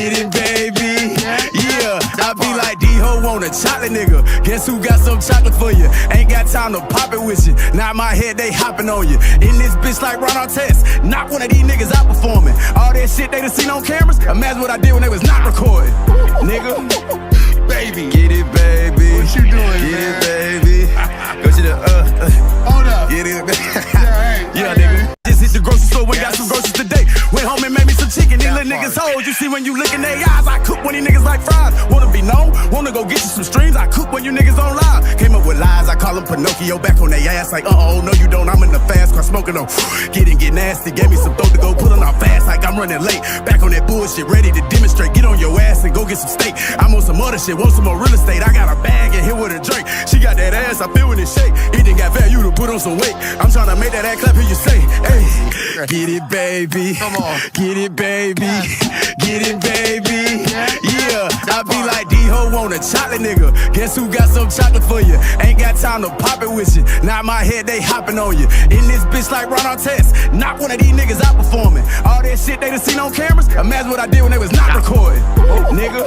Get it, baby. Yeah, I be like D-Ho on a chocolate nigga. Guess who got some chocolate for you? Ain't got time to pop it with you. Now in my head, they hopping on you. In this bitch like Ron Artest. Knock one of these niggas out performing. All that shit they done seen on cameras. Imagine what I did when they was not recording. Nigga, baby. Get it, baby. What you doing, Get man? it, baby. Go to the, Hold up. Get it, baby. Yeah, Nigga. Just hit the grocery store, went got some groceries today. Went home and made me some chicken. These little niggas hoes. You see when you look in their eyes, I cook when these niggas like fries. Wanna be known? Wanna go get you some streams? I cook when you niggas on live. Came up with lies, I call them Pinocchio back on their ass. Like, no you don't, I'm in the fast car smoking on. Get nasty, gave me some throat to go put on our fast like I'm running late. Back on that bullshit, ready to demonstrate. Get on your ass and go get some steak. I'm on some other shit, want some more real estate. I got a bag and here with a drink. She got that ass, I feel when it shake. It done got value to put on some weight. I'm trying to make that ass clap, hear you say, hey, get it, baby. Come on. Get it, baby. Get it, baby. Yeah, I be like D-Ho on a chocolate nigga. Guess who got some chocolate for you? Ain't got time to pop it with you. Now in my head, they hopping on you. In this bitch like Ron Artest. Knock one of these niggas out performing. All that shit they done seen on cameras. Imagine what I did when they was not recording. Nigga,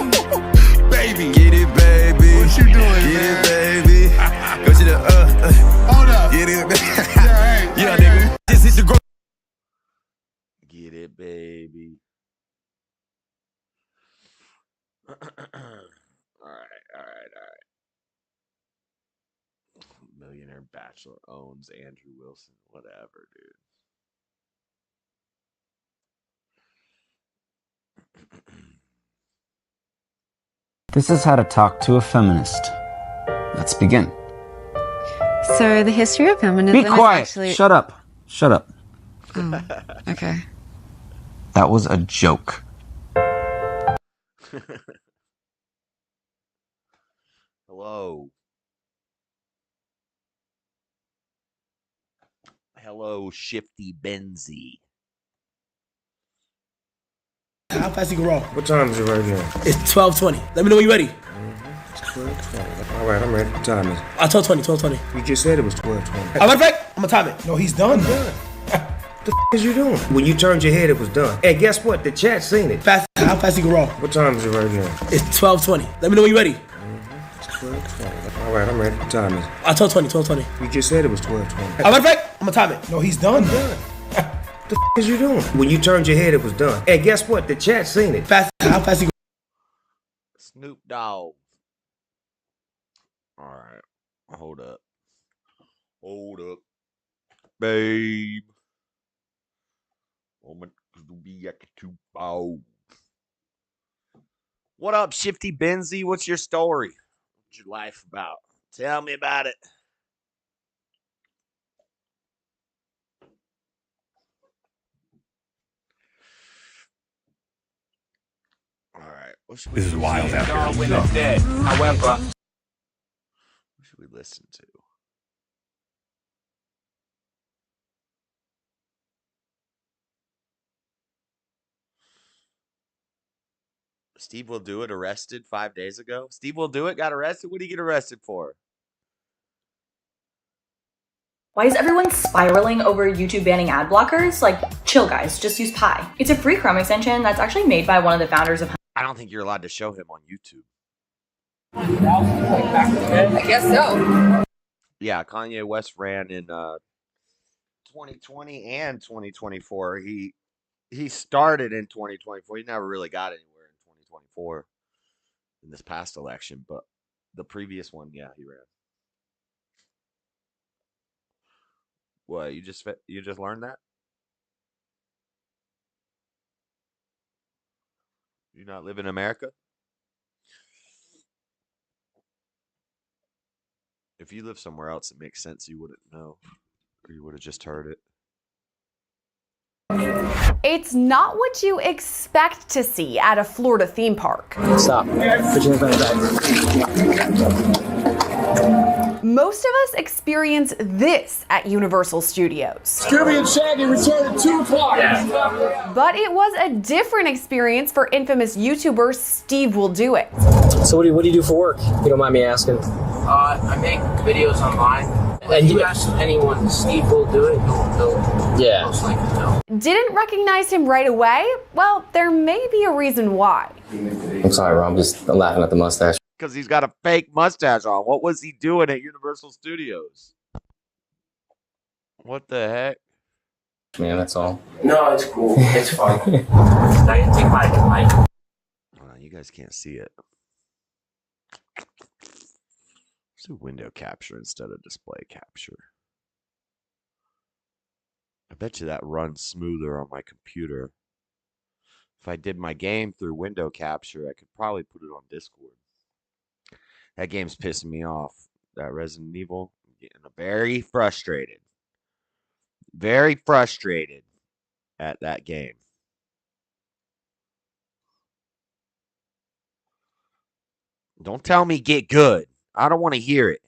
baby. Get it, baby. What you doing, Get man? it, baby. Go to the, Hold up. Get it, baby. Yeah, Nigga. Just hit the grocery. Get it, baby. All right. Millionaire bachelor owns Andrew Wilson. Whatever, dude. This is how to talk to a feminist. Let's begin. So the history of feminism Be quiet. is actually... Shut up. Shut up. Oh, okay. That was a joke. Hello, Shifty Benzie. How fast you can roll? What time is it right now? It's 12:20. Let me know when you're ready. It's 12:20. All right, I'm ready. What time is it? 12:20. You just said it was 12:20. Matter of fact, I'm gonna time it. No, he's done. The f is you doing? When you turned your head, it was done. Hey, guess what? The chat seen it. Fast. How fast you can roll? What time is it right now? It's 12:20. Let me know when you're ready. It's 12:20. All right, I'm ready. What time is it? 12:20. You just said it was 12:20. Matter of fact, I'm gonna time it. No, he's done. The f is you doing? When you turned your head, it was done. Hey, guess what? The chat seen it. Fast. How fast you Snoop Dogg. All right. Hold up. Babe. What up, Shifty Benzie? What's your story? What's your life about? Tell me about it. All right. This is wild out there. Darwin is dead. However, what should we listen to? Steve Will Do It arrested 5 days ago. Steve Will Do It got arrested. What did he get arrested for? Why is everyone spiraling over YouTube banning ad blockers? Like, chill guys, just use Pi. It's a free Chrome extension that's actually made by one of the founders of... I don't think you're allowed to show him on YouTube. I guess so. Yeah, Kanye West ran in 2020 and 2024. He started in 2024. He never really got anywhere in 2024 in this past election, but the previous one, yeah, he ran. What, you just learned that? You not live in America? If you live somewhere else, it makes sense you wouldn't know, or you would have just heard it. It's not what you expect to see at a Florida theme park. Stop. Put your hands on the back. Most of us experience this at Universal Studios. Scooby and Shaggy return at 2 o'clock. But it was a different experience for infamous YouTuber Steve Will Do It. So what do you do for work, if you don't mind me asking? I make videos online. And you ask anyone, Steve will do it. Yeah. Most likely no. Didn't recognize him right away? Well, there may be a reason why. I'm sorry, Rob. I'm laughing at the mustache. Because he's got a fake mustache on. What was he doing at Universal Studios? What the heck? Man, that's all. No, it's cool. It's fine. I didn't take my mic. Oh, you guys can't see it. Let's do window capture instead of display capture. I bet you that runs smoother on my computer. If I did my game through window capture, I could probably put it on Discord. That game's pissing me off. That Resident Evil, I'm getting very frustrated. Very frustrated at that game. Don't tell me get good. I don't want to hear it.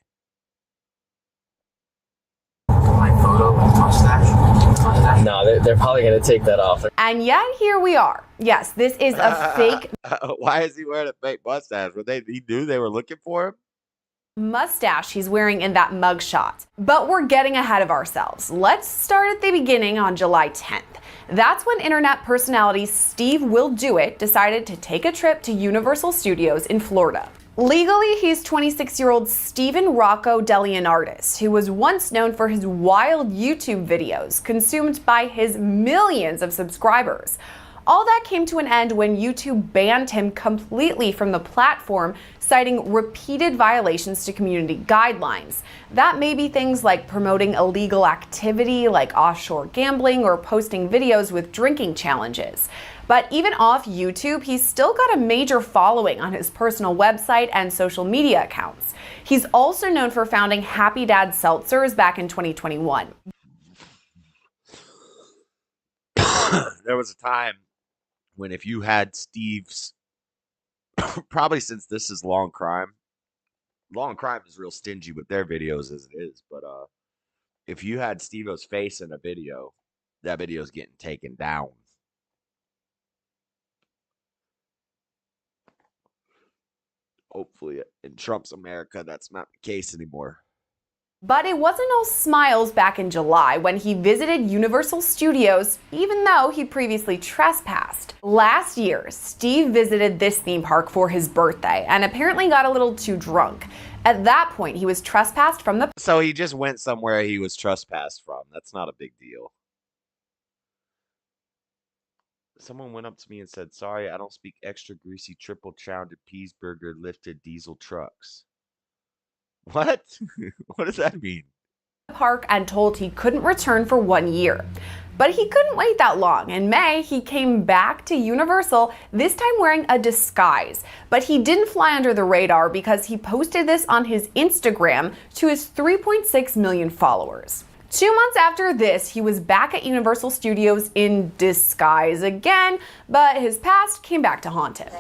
My photo mustache. No, they're probably going to take that off. And yet here we are. Yes, this is a fake Why is he wearing a fake mustache? He knew they were looking for him? mustache he's wearing in that mugshot. But we're getting ahead of ourselves. Let's start at the beginning on July 10th. That's when internet personality Steve Will Do It decided to take a trip to Universal Studios in Florida. Legally, he's 26-year-old Steven Rocco DeLeonardis, who was once known for his wild YouTube videos, consumed by his millions of subscribers. All that came to an end when YouTube banned him completely from the platform, citing repeated violations to community guidelines. That may be things like promoting illegal activity like offshore gambling or posting videos with drinking challenges. But even off YouTube, he's still got a major following on his personal website and social media accounts. He's also known for founding Happy Dad Seltzers back in 2021. There was a time when if you had Steve's, probably since this is Long Crime is real stingy with their videos as it is, but if you had Steve-O's face in a video, that video's getting taken down. Hopefully in Trump's America, that's not the case anymore. But it wasn't all smiles back in July when he visited Universal Studios, even though he previously trespassed. Last year, Steve visited this theme park for his birthday and apparently got a little too drunk. At that point, he was trespassed from the... So he just went somewhere he was trespassed from. That's not a big deal. Someone went up to me and said, "Sorry, I don't speak extra greasy triple chowded cheeseburger lifted diesel trucks." What? What does that mean? Park and told he couldn't return for 1 year. But he couldn't wait that long. In May, he came back to Universal, this time wearing a disguise. But he didn't fly under the radar because he posted this on his Instagram to his 3.6 million followers. 2 months after this, he was back at Universal Studios in disguise again, but his past came back to haunt him.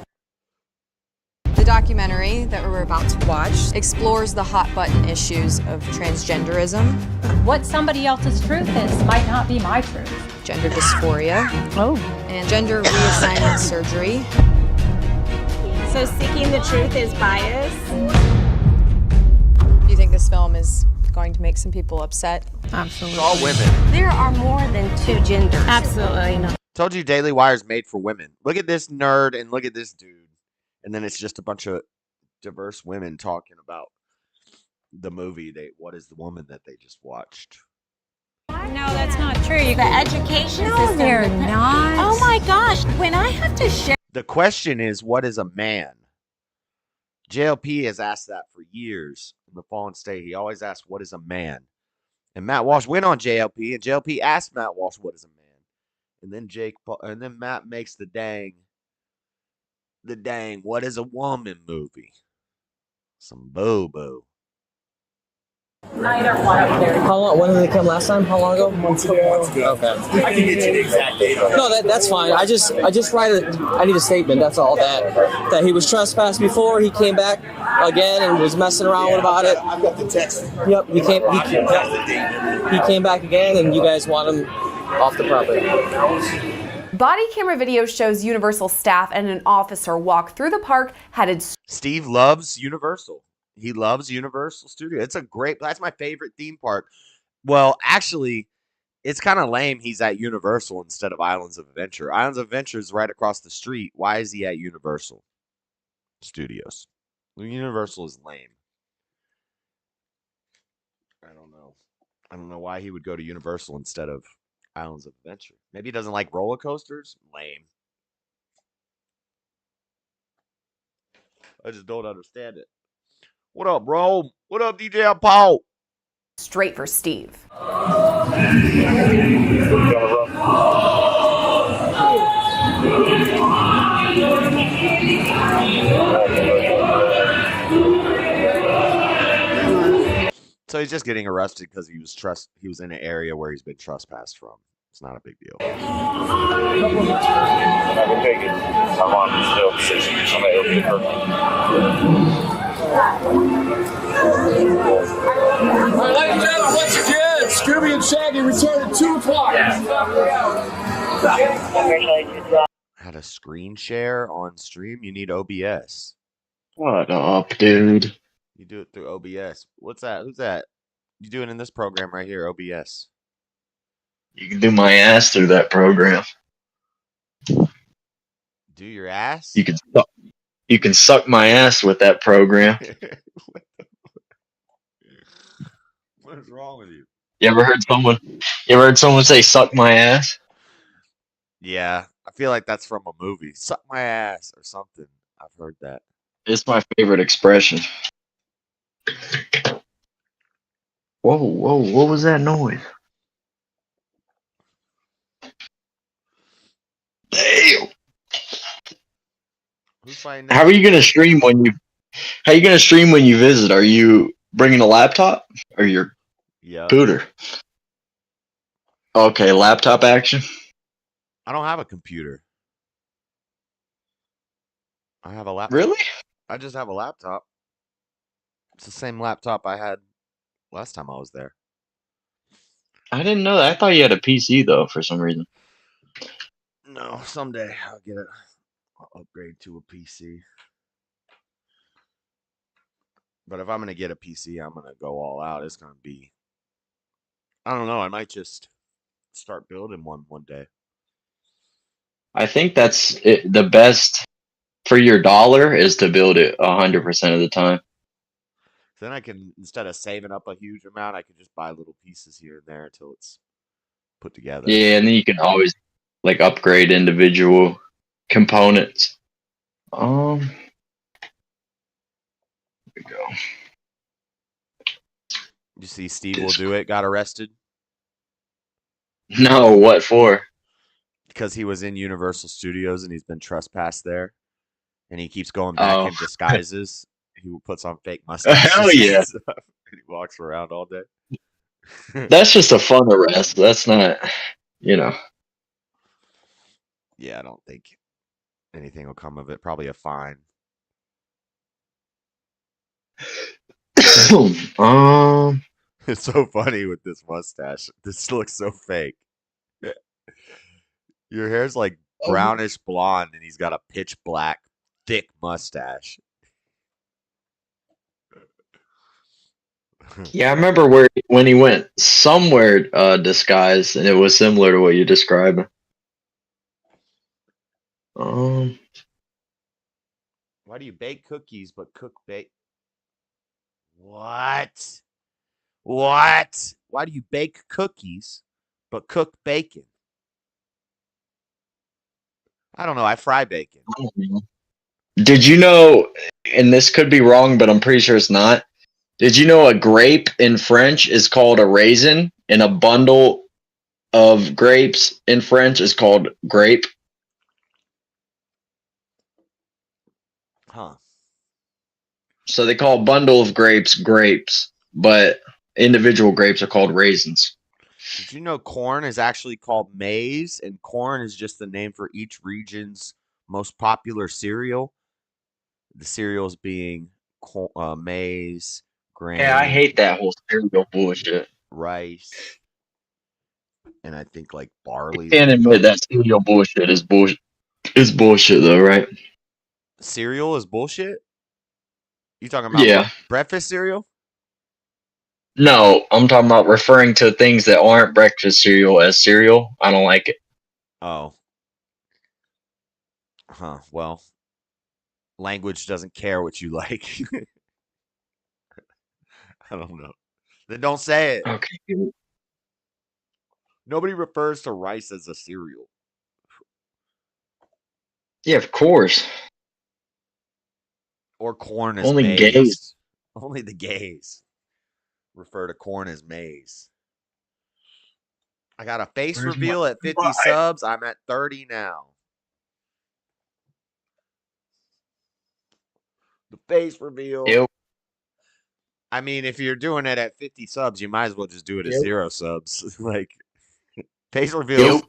The documentary that we're about to watch explores the hot button issues of transgenderism, what somebody else's truth is might not be my truth. gender dysphoria, and gender reassignment surgery. So seeking the truth is bias? Do you think this film is going to make some people upset? Absolutely. All women. There are more than two genders. Absolutely not. Told you Daily Wire's made for women. Look at this nerd and look at this dude. And then it's just a bunch of diverse women talking about the movie. What is the woman that they just watched? No, that's not true. The education system. they're not. Oh my gosh, when I have to share. The question is, what is a man? JLP has asked that for years in the Fallen State. He always asks, what is a man? And Matt Walsh went on JLP, and JLP asked Matt Walsh, what is a man? And then Matt makes the dang, what is a woman movie? Some boo-boo. Neither one of them. How long? When did they come last time? How long ago? Months ago. Okay. I can get you the exact date on it. No, that's fine. I just I need a statement. That's all. That he was trespassed before. He came back again and was messing around about it. I've got the text. Yep. He came back again, and you guys want him off the property. Body camera video shows Universal staff and an officer walk through the park headed Steve loves Universal. He loves Universal Studios. That's my favorite theme park. Well, actually, it's kind of lame he's at Universal instead of Islands of Adventure. Islands of Adventure is right across the street. Why is he at Universal Studios? Universal is lame. I don't know. I don't know why he would go to Universal instead of Islands of Adventure. Maybe he doesn't like roller coasters? Lame. I just don't understand it. What up, bro? What up, DJ Paul? Straight for Steve. So he's just getting arrested because he was in an area where he's been trespassed from. It's not a big deal. I can take it. I'm on still position. Somebody else get hurt. All right, ladies and gentlemen, once again, Scooby and Shaggy return at 2 o'clock. Had a screen share on stream. You need OBS. What up, dude? You do it through OBS. What's that? Who's that? You do it in this program right here, OBS. You can do my ass through that program. Do your ass? You can suck my ass with that program. What is wrong with you? You ever heard someone say suck my ass? Yeah, I feel like that's from a movie. Suck my ass or something. I've heard that. It's my favorite expression. Whoa, what was that noise? Damn. Who's fighting? How are you gonna stream when you visit? Are you bringing a laptop or your scooter? Okay, laptop action. I don't have a computer. I have a laptop. Really? I just have a laptop. It's the same laptop I had last time I was there. I didn't know that. I thought you had a PC though for some reason. No, someday I'll get it. I'll upgrade to a PC. But if I'm gonna get a PC, I'm gonna go all out. It's gonna be. I don't know. I might just start building one day. I think that's it, the best for your dollar is to build it 100% of the time. Then I can, instead of saving up a huge amount, I can just buy little pieces here and there until it's put together. Yeah, and then you can always like upgrade individual components. Here we go. You see, Steve will do it. Got arrested. No, what for? Because he was in Universal Studios and he's been trespassed there, and he keeps going back in disguises. He puts on fake mustaches. Hell yeah! And he walks around all day. That's just a fun arrest. That's not, Yeah, I don't think anything will come of it. Probably a fine. It's so funny with this mustache. This looks so fake. Your hair's like brownish blonde, and he's got a pitch black, thick mustache. Yeah, I remember when he went somewhere disguised, and it was similar to what you described. Why do you bake cookies but cook bake? What? What? Why do you bake cookies but cook bacon? I don't know. I fry bacon. Did you know, and this could be wrong, but I'm pretty sure it's not. Did you know a grape in French is called a raisin, and a bundle of grapes in French is called grape? Huh. So they call a bundle of grapes, but individual grapes are called raisins. Did you know corn is actually called maize, and corn is just the name for each region's most popular cereal? The cereals being maize, grain. Yeah, I hate that whole cereal bullshit. Rice, and I think like barley. I can't admit that cereal bullshit is bullshit. Is bullshit though, right? Cereal is bullshit? You talking about Yeah. breakfast cereal? No, I'm talking about referring to things that aren't breakfast cereal as cereal. I don't like it. Oh. Huh. Well, language doesn't care what you like. I don't know. Then don't say it. Okay. Nobody refers to rice as a cereal. Yeah, of course. Or corn as Only gays. maize. Only the gays refer to corn as maize. I got a face Where's reveal my at 50 subs. I'm at 30 now. The face reveal. Yep. I mean, if you're doing it at 50 subs, you might as well just do it at 0 subs. Like, face reveals.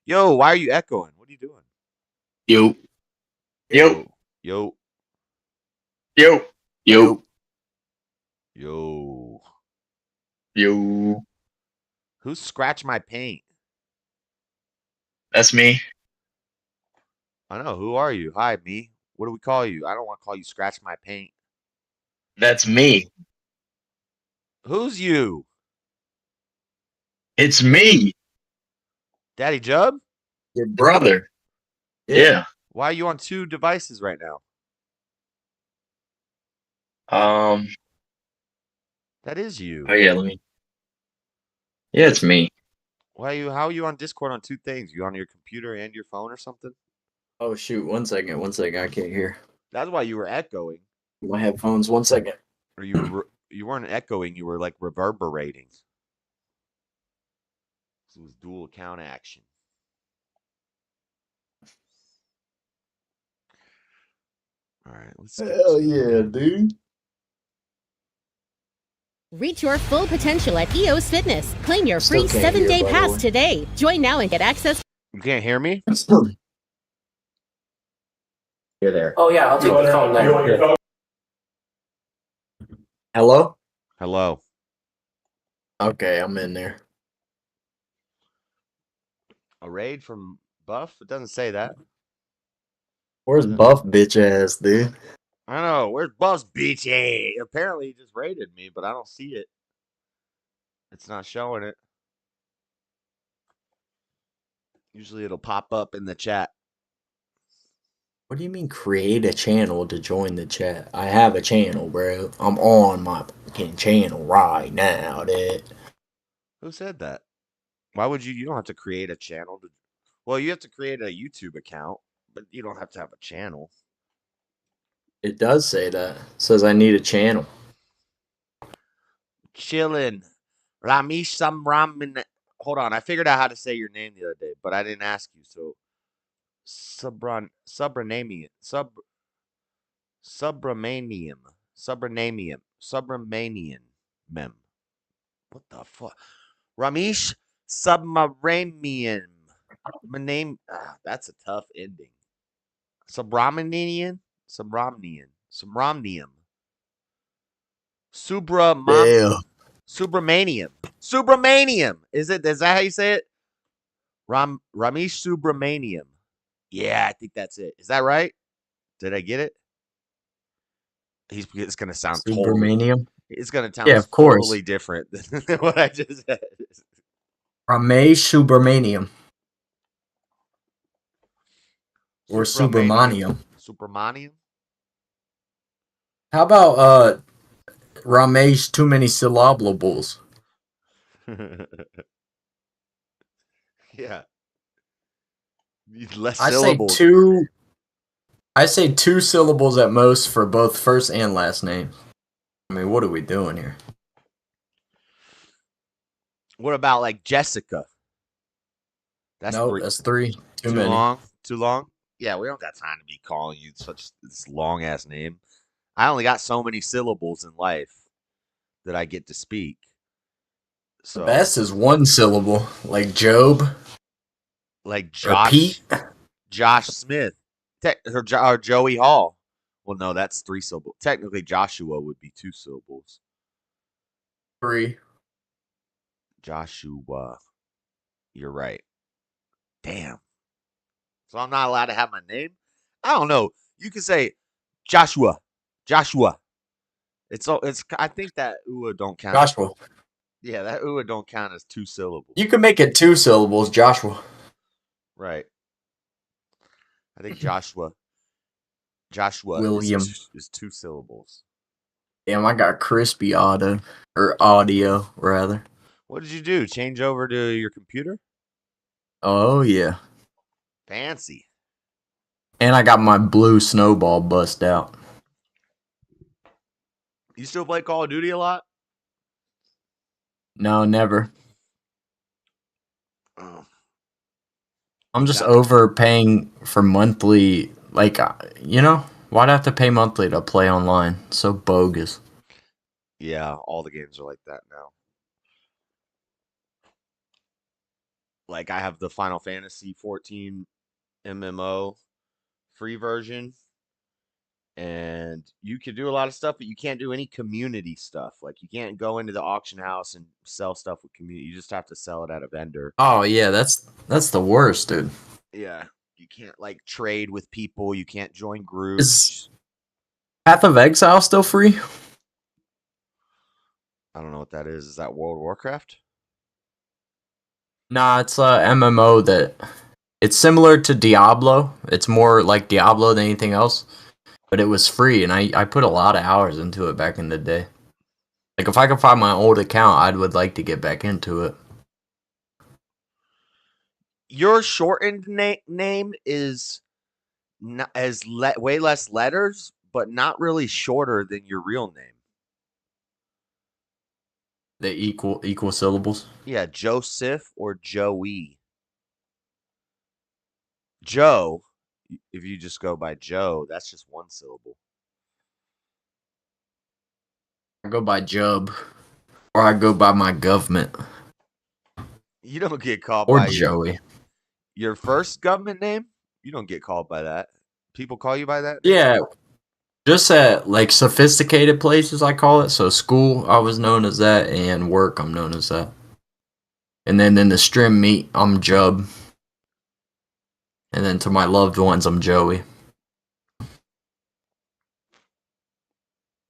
Yo, why are you echoing? What are you doing? Yo. Yo. Yo. Yo. Yo. Yo. Yo. Who scratched my paint? That's me. I know. Who are you? Hi, me. What do we call you? I don't want to call you scratch my paint. That's me. Who's you? It's me. Daddy Jub? Your brother. Yeah. Why are you on 2 devices right now? That is you. Oh yeah, let me. Yeah, it's me. How are you on Discord on 2 things? You on your computer and your phone or something? Oh shoot, 1 second, I can't hear. That's why you were echoing. My headphones, 1 second. Or you weren't echoing, you were like reverberating. This was dual account action. All right, let's Hell yeah, dude. Reach your full potential at EOS Fitness. Claim your Still free can't 7-day hear, by the pass way. today. Join now and get access. You can't hear me? You're there. Oh yeah, I'll take the phone now. Hello? Hello. Okay, I'm in there. A raid from Buff? It doesn't say that. Where's Buff bitch ass, dude? I know. Where's Buff's beach? Hey, apparently he just raided me, but I don't see it. It's not showing it. Usually it'll pop up in the chat. What do you mean create a channel to join the chat? I have a channel, bro. I'm on my fucking channel right now, dude. Who said that? Why would you don't have to create a channel to well, you have to create a YouTube account, but you don't have to have a channel. It does say that. It says I need a channel. Chillin'. Ramesh Samramin. Hold on, I figured out how to say your name the other day, but I didn't ask you. So Subramanian. Mem. What the fuck? Ramesh Subramanian. My name. That's a tough ending. Subramanian. Subramanium. Subramanium. Is that how you say it? Ramesh Subramaniam. Yeah, I think that's it. Is that right? Did I get it? It's gonna sound Subramanium? It's gonna sound Yeah, of course. totally different than what I just said. Ramesh Subramanium. Or Subramanium. Subramanium? How about Ramesh too many syllables? Yeah. Less I syllables. say two syllables at most for both first and last names. I mean, what are we doing here? What about like Jessica? That's 3. Too many. Long? Too long? Yeah, we don't got time to be calling you such this long ass name. I only got so many syllables in life that I get to speak. So The best is 1 syllable, like Job. Like Josh. Pete. Josh Smith. Or Joey Hall. Well, no, that's 3 syllables. Technically, Joshua would be 2 syllables. 3. Joshua. You're right. Damn. So I'm not allowed to have my name? I don't know. You can say Joshua. It's. I think that "ua" don't count. Joshua. Yeah, that "ua" don't count as 2 syllables. You can make it 2 syllables, Joshua. Right. I think Joshua William. is 2 syllables. Damn, I got crispy audio, rather. What did you do? Change over to your computer? Oh, yeah. Fancy. And I got my blue snowball bust out. You still play Call of Duty a lot? No, never. Oh. I'm just overpaying for monthly. Like, why'd I have to pay monthly to play online? So bogus. Yeah, all the games are like that now. Like, I have the Final Fantasy 14 MMO free version, and you can do a lot of stuff, but you can't do any community stuff. Like, you can't go into the auction house and sell stuff with community. You just have to sell it at a vendor. Oh yeah, that's the worst, dude. Yeah, you can't like trade with people. You can't join groups. Is Path of Exile still free? I don't know what that is. Is that World of Warcraft? Nah, it's a MMO that it's similar to Diablo. It's more like Diablo than anything else, but it was free, and I put a lot of hours into it back in the day. Like, if I could find my old account, I would like to get back into it. Your shortened name is way less letters, but not really shorter than your real name. The equal syllables. Yeah, Joseph or Joey. Joe, if you just go by Joe, that's just 1 syllable. I go by Jub, or I go by my government. You don't get called or by Joey. Your first government name? You don't get called by that. People call you by that? Yeah. Just at like sophisticated places, I call it. So school, I was known as that, and work, I'm known as that. And then in the stream meet, I'm Jub. And then to my loved ones, I'm Joey.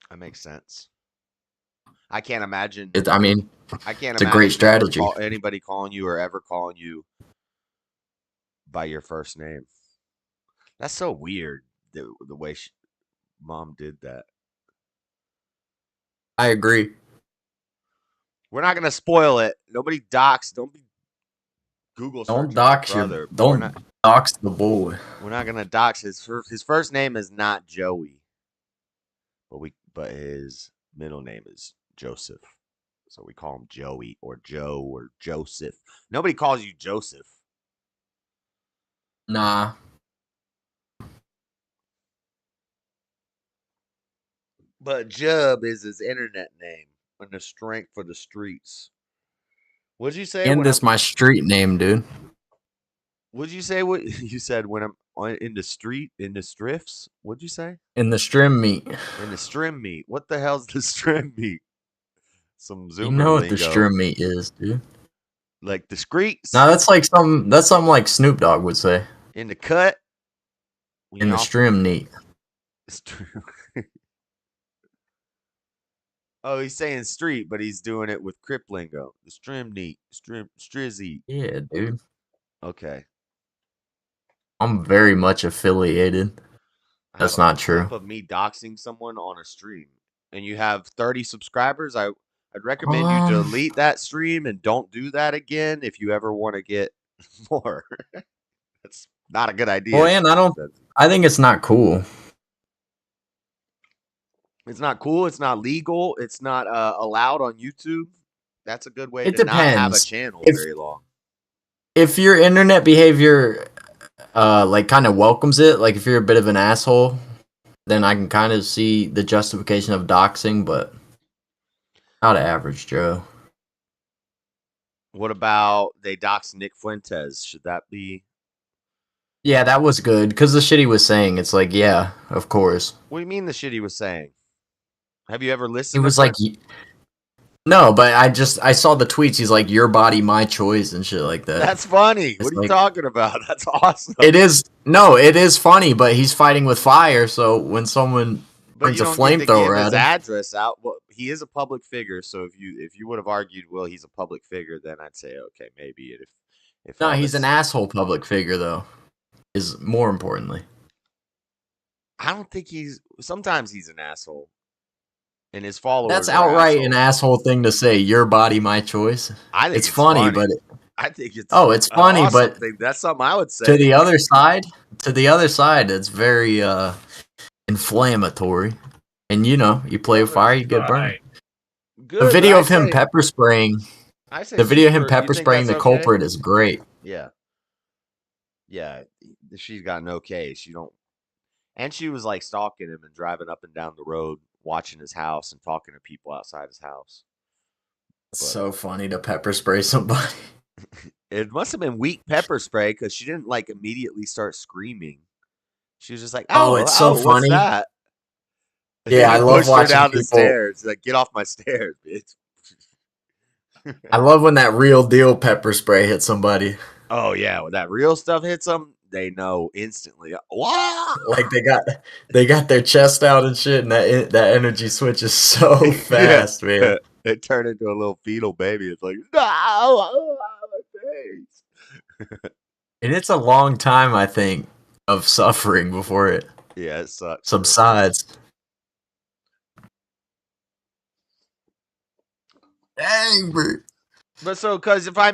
That makes sense. I can't imagine. I can't imagine it's a great strategy. Anybody calling you or ever calling you by your first name. That's so weird. The way Mom did that. I agree. We're not gonna spoil it. Nobody dox. Don't be Google searching. Don't dox your brother. Don't dox the boy. We're not gonna dox his first name is not Joey, but his middle name is Joseph. So we call him Joey or Joe or Joseph. Nobody calls you Joseph. Nah. But Jub is his internet name and the strength for the streets. What'd you say? And this my street name, dude. What'd you say? What you said when I'm in the street, in the strifts? What'd you say? In the stream meet. In the stream meet. What the hell's the stream meet? Some Zoomer You know what lingo. the stream meet is, dude. Like the streets? No, that's something like Snoop Dogg would say. In the cut? In the stream meet. Oh, he's saying street, but he's doing it with Crip lingo. The stream neat, strizzy. Yeah, dude. Okay. I'm very much affiliated. That's not true. Of me doxing someone on a stream, and you have 30 subscribers, I'd recommend you delete that stream and don't do that again if you ever want to get more. That's not a good idea. Well, and I think it's not cool. It's not cool. It's not legal. It's not allowed on YouTube. That's a good way It to not have a depends. channel very long. If your internet behavior like kind of welcomes it, like if you're a bit of an asshole, then I can kind of see the justification of doxing, but not average Joe. What about they dox Nick Fuentes? Should that be? Yeah, that was good because the shit he was saying, it's like, yeah, of course. What do you mean the shit he was saying? Have you ever listened? He was like, no, but I saw the tweets. He's like, your body, my choice, and shit like that. That's funny. What are you talking about? That's awesome. It is funny, but he's fighting with fire. So when someone But you don't get to give his address out. Well, he is a public figure, so if you would have argued, well, he's a public figure, then I'd say okay, maybe if No, he's an asshole public figure though. Is more importantly. I don't think sometimes he's an asshole. And his followers. That's outright an asshole thing to say. Your body, my choice. I think it's funny, but I think it's it's funny, awesome but thing. That's something I would say. To the other side, it's very inflammatory. And you play with fire, you get burned. Good, the video of him pepper spraying. The video of him pepper spraying the culprit is great. Yeah. Yeah, she's got no case. You don't. And she was like stalking him and driving up and down the road, watching his house and talking to people outside his house. So funny to pepper spray somebody. It must have been weak pepper spray because she didn't like immediately start screaming. She was just like, "Oh, it's so funny." What's that? Yeah, I love watching her down people. The stairs. Like, get off my stairs, bitch. I love when that real deal pepper spray hits somebody. Oh yeah, when that real stuff hits them, they know instantly. Wow! Like they got their chest out and shit, and that energy switches so fast, man. It turned into a little fetal baby. It's like, no, my face. And it's a long time, I think, of suffering before it it sucks. Subsides. Dang, bro. But so, because if I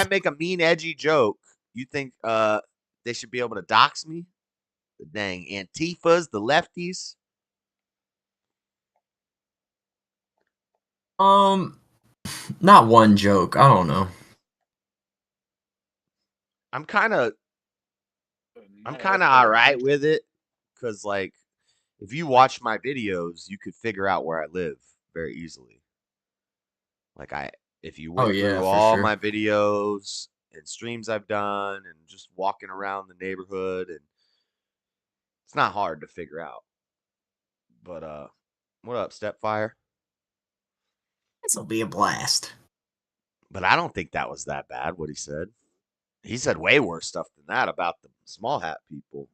make a mean, edgy joke, you think they should be able to dox me? The dang Antifas, the lefties. Not one joke. I don't know. I'm kind of all right with it, because like, if you watch my videos, you could figure out where I live very easily. Like if you went through all my videos and streams I've done and just walking around the neighborhood, and it's not hard to figure out. But what up, Stepfire? This'll be a blast. But I don't think that was that bad, what he said. He said way worse stuff than that about the small hat people.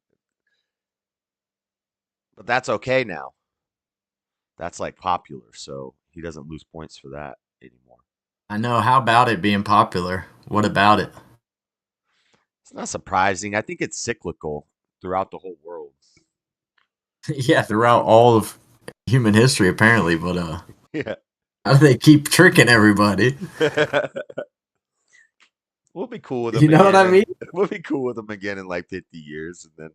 But that's okay now. That's like popular, so he doesn't lose points for that anymore. I know. How about it being popular? What about it? It's not surprising. I think it's cyclical throughout the whole world. Yeah, throughout all of human history, apparently. But yeah, how do they keep tricking everybody? We'll be cool with them. You know what I mean? We'll be cool with them again in like 50 years, and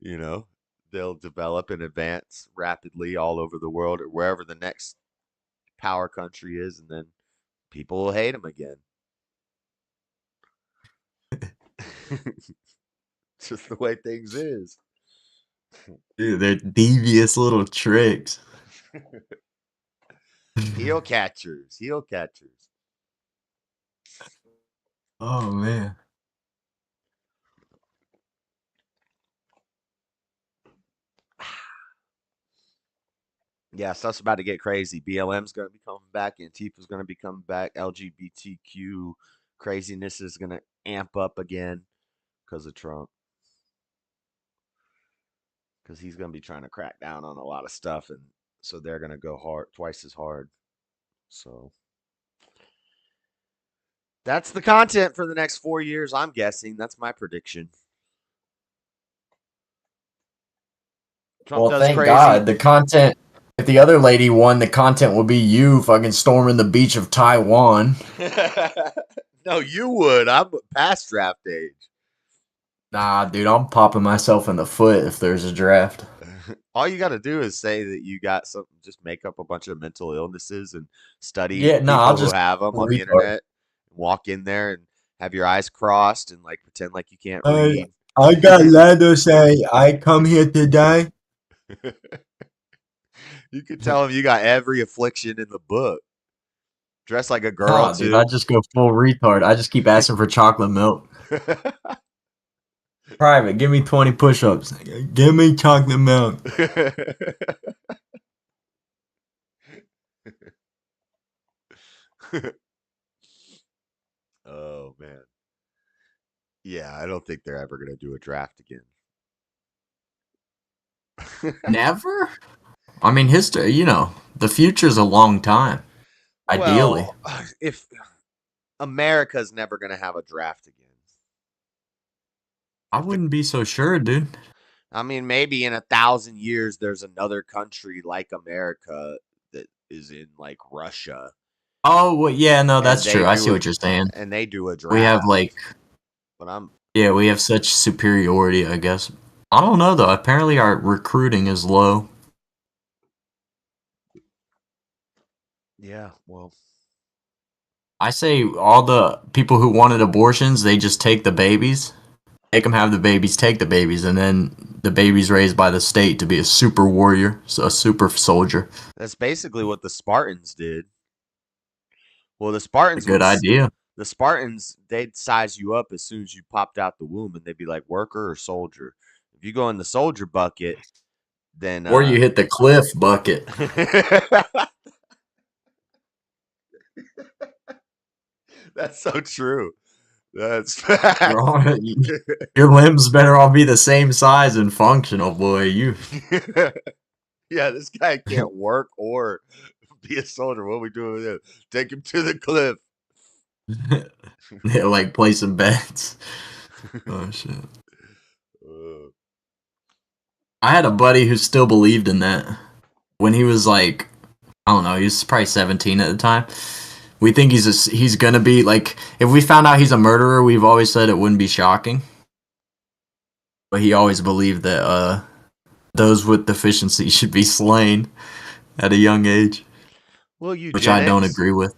then they'll develop and advance rapidly all over the world, or wherever the next power country is, and then people will hate them again. Just the way things is. Dude, they're devious little tricks. Heel catchers. Oh man. Yeah, stuff's about to get crazy. BLM's going to be coming back. Antifa's going to be coming back. LGBTQ craziness is going to amp up again because of Trump. Because he's going to be trying to crack down on a lot of stuff, and so they're going to go hard, twice as hard. So that's the content for the next 4 years, I'm guessing. That's my prediction. Trump does thank crazy. God. The content, if the other lady won, the content would be you fucking storming the beach of Taiwan. No, you would. I'm past draft age. Nah, dude, I'm popping myself in the foot if there's a draft. All you got to do is say that you got something, just make up a bunch of mental illnesses and study people I'll just who have them on the internet. Walk in there and have your eyes crossed and like pretend like you can't read. I got Lando say, I come here today. You could tell him you got every affliction in the book. Dress like a girl, too. Dude, I just go full retard. I just keep asking for chocolate milk. Private, give me 20 push-ups. Give me chocolate milk. Oh, man. Yeah, I don't think they're ever going to do a draft again. Never? I mean, history. You know, the future's a long time. Ideally, well, if America's never going to have a draft again. I wouldn't be so sure, dude. I mean, maybe in 1,000 years, there's another country like America that is in like Russia. Oh, well, yeah, no, and that's they true. I do see a- what you're saying. And they do a draft. We have like, But we have such superiority, I guess. I don't know though. Apparently, our recruiting is low. yeah, well, I say all the people who wanted abortions, they just take the babies, make them have the babies, take the babies, and then the baby's raised by the state to be a super warrior, so a super soldier. that's basically what the Spartans did. Well, the Spartans Good idea. The Spartans, they'd size you up as soon as you popped out the womb, and they'd be like worker or soldier. If you go in the soldier bucket, then Or you hit the cliff bucket. That's so true. That's Your limbs better all be the same size and functional, boy. You. Yeah, this guy can't work or be a soldier. What are we doing with him? Take him to the cliff. They're like placing bets. Oh shit. I had a buddy who still believed in that. When he was like, I don't know, he was probably 17 at the time. We think he's gonna be like, if we found out he's a murderer, we've always said it wouldn't be shocking. But he always believed that those with deficiency should be slain at a young age. Well, which I don't agree with.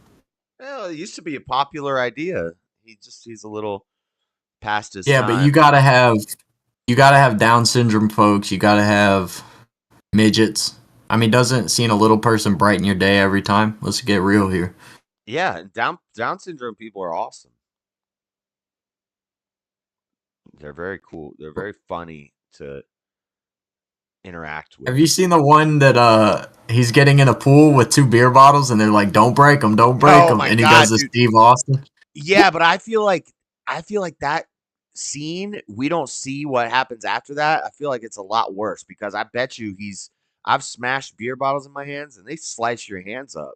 Well, it used to be a popular idea. He's a little past his time. But you gotta have Down syndrome folks. You gotta have midgets. I mean, doesn't seeing a little person brighten your day every time? Let's get real here. Yeah, Down syndrome people are awesome. They're very cool. They're very funny to interact with. Have you seen the one that he's getting in a pool with 2 beer bottles and they're like, "Don't break them, don't break them," and he does the Steve Austin? Yeah, but I feel like that scene, we don't see what happens after that. I feel like it's a lot worse because I bet you I've smashed beer bottles in my hands and they slice your hands up.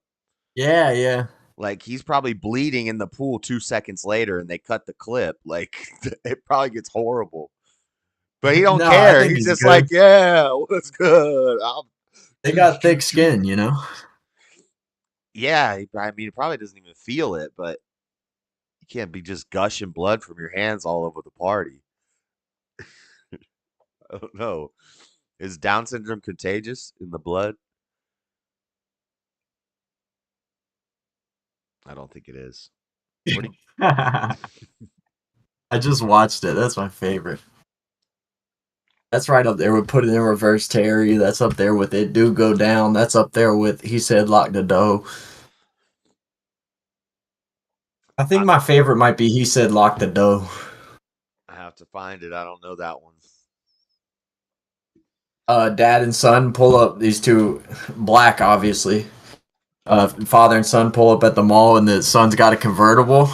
Yeah, yeah. Like he's probably bleeding in the pool 2 seconds later and they cut the clip. Like it probably gets horrible. But he don't care. He's just good. Like, yeah, what's good? They got thick skin, you know? Yeah, I mean, he probably doesn't even feel it, but you can't be just gushing blood from your hands all over the party. I don't know. Is Down syndrome contagious in the blood? I don't think it is. I just watched it. That's my favorite. That's right up there with Put It in Reverse Terry. That's up there with It Do Go Down. That's up there with He Said Lock the Dough. I think my favorite might be He Said Lock the Dough. I have to find it. I don't know that one. Dad and son pull up, these two, black obviously. Father and son pull up at the mall and the son's got a convertible.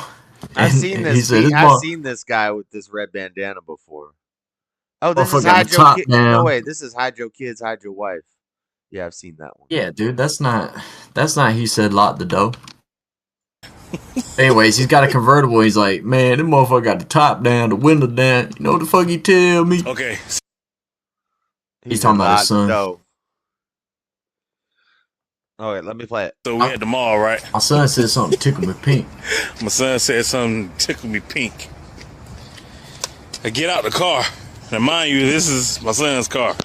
I've seen this. I've seen this guy with this red bandana before. Oh, this is Hide Your Kids. No, wait, this is Hide Your Kids, Hide Your Wife. Yeah, I've seen that one. Yeah, dude, that's not He Said Lock the Dough. Anyways, he's got a convertible. He's like, man, this motherfucker got the top down, the window down. You know what the fuck he tell me? Okay. He's talking about his son. No. Oh, wait, let me play it. So we at the mall, right? My son said something tickled me pink. My son said something tickled me pink. I get out the car. Now, mind you, this is my son's car.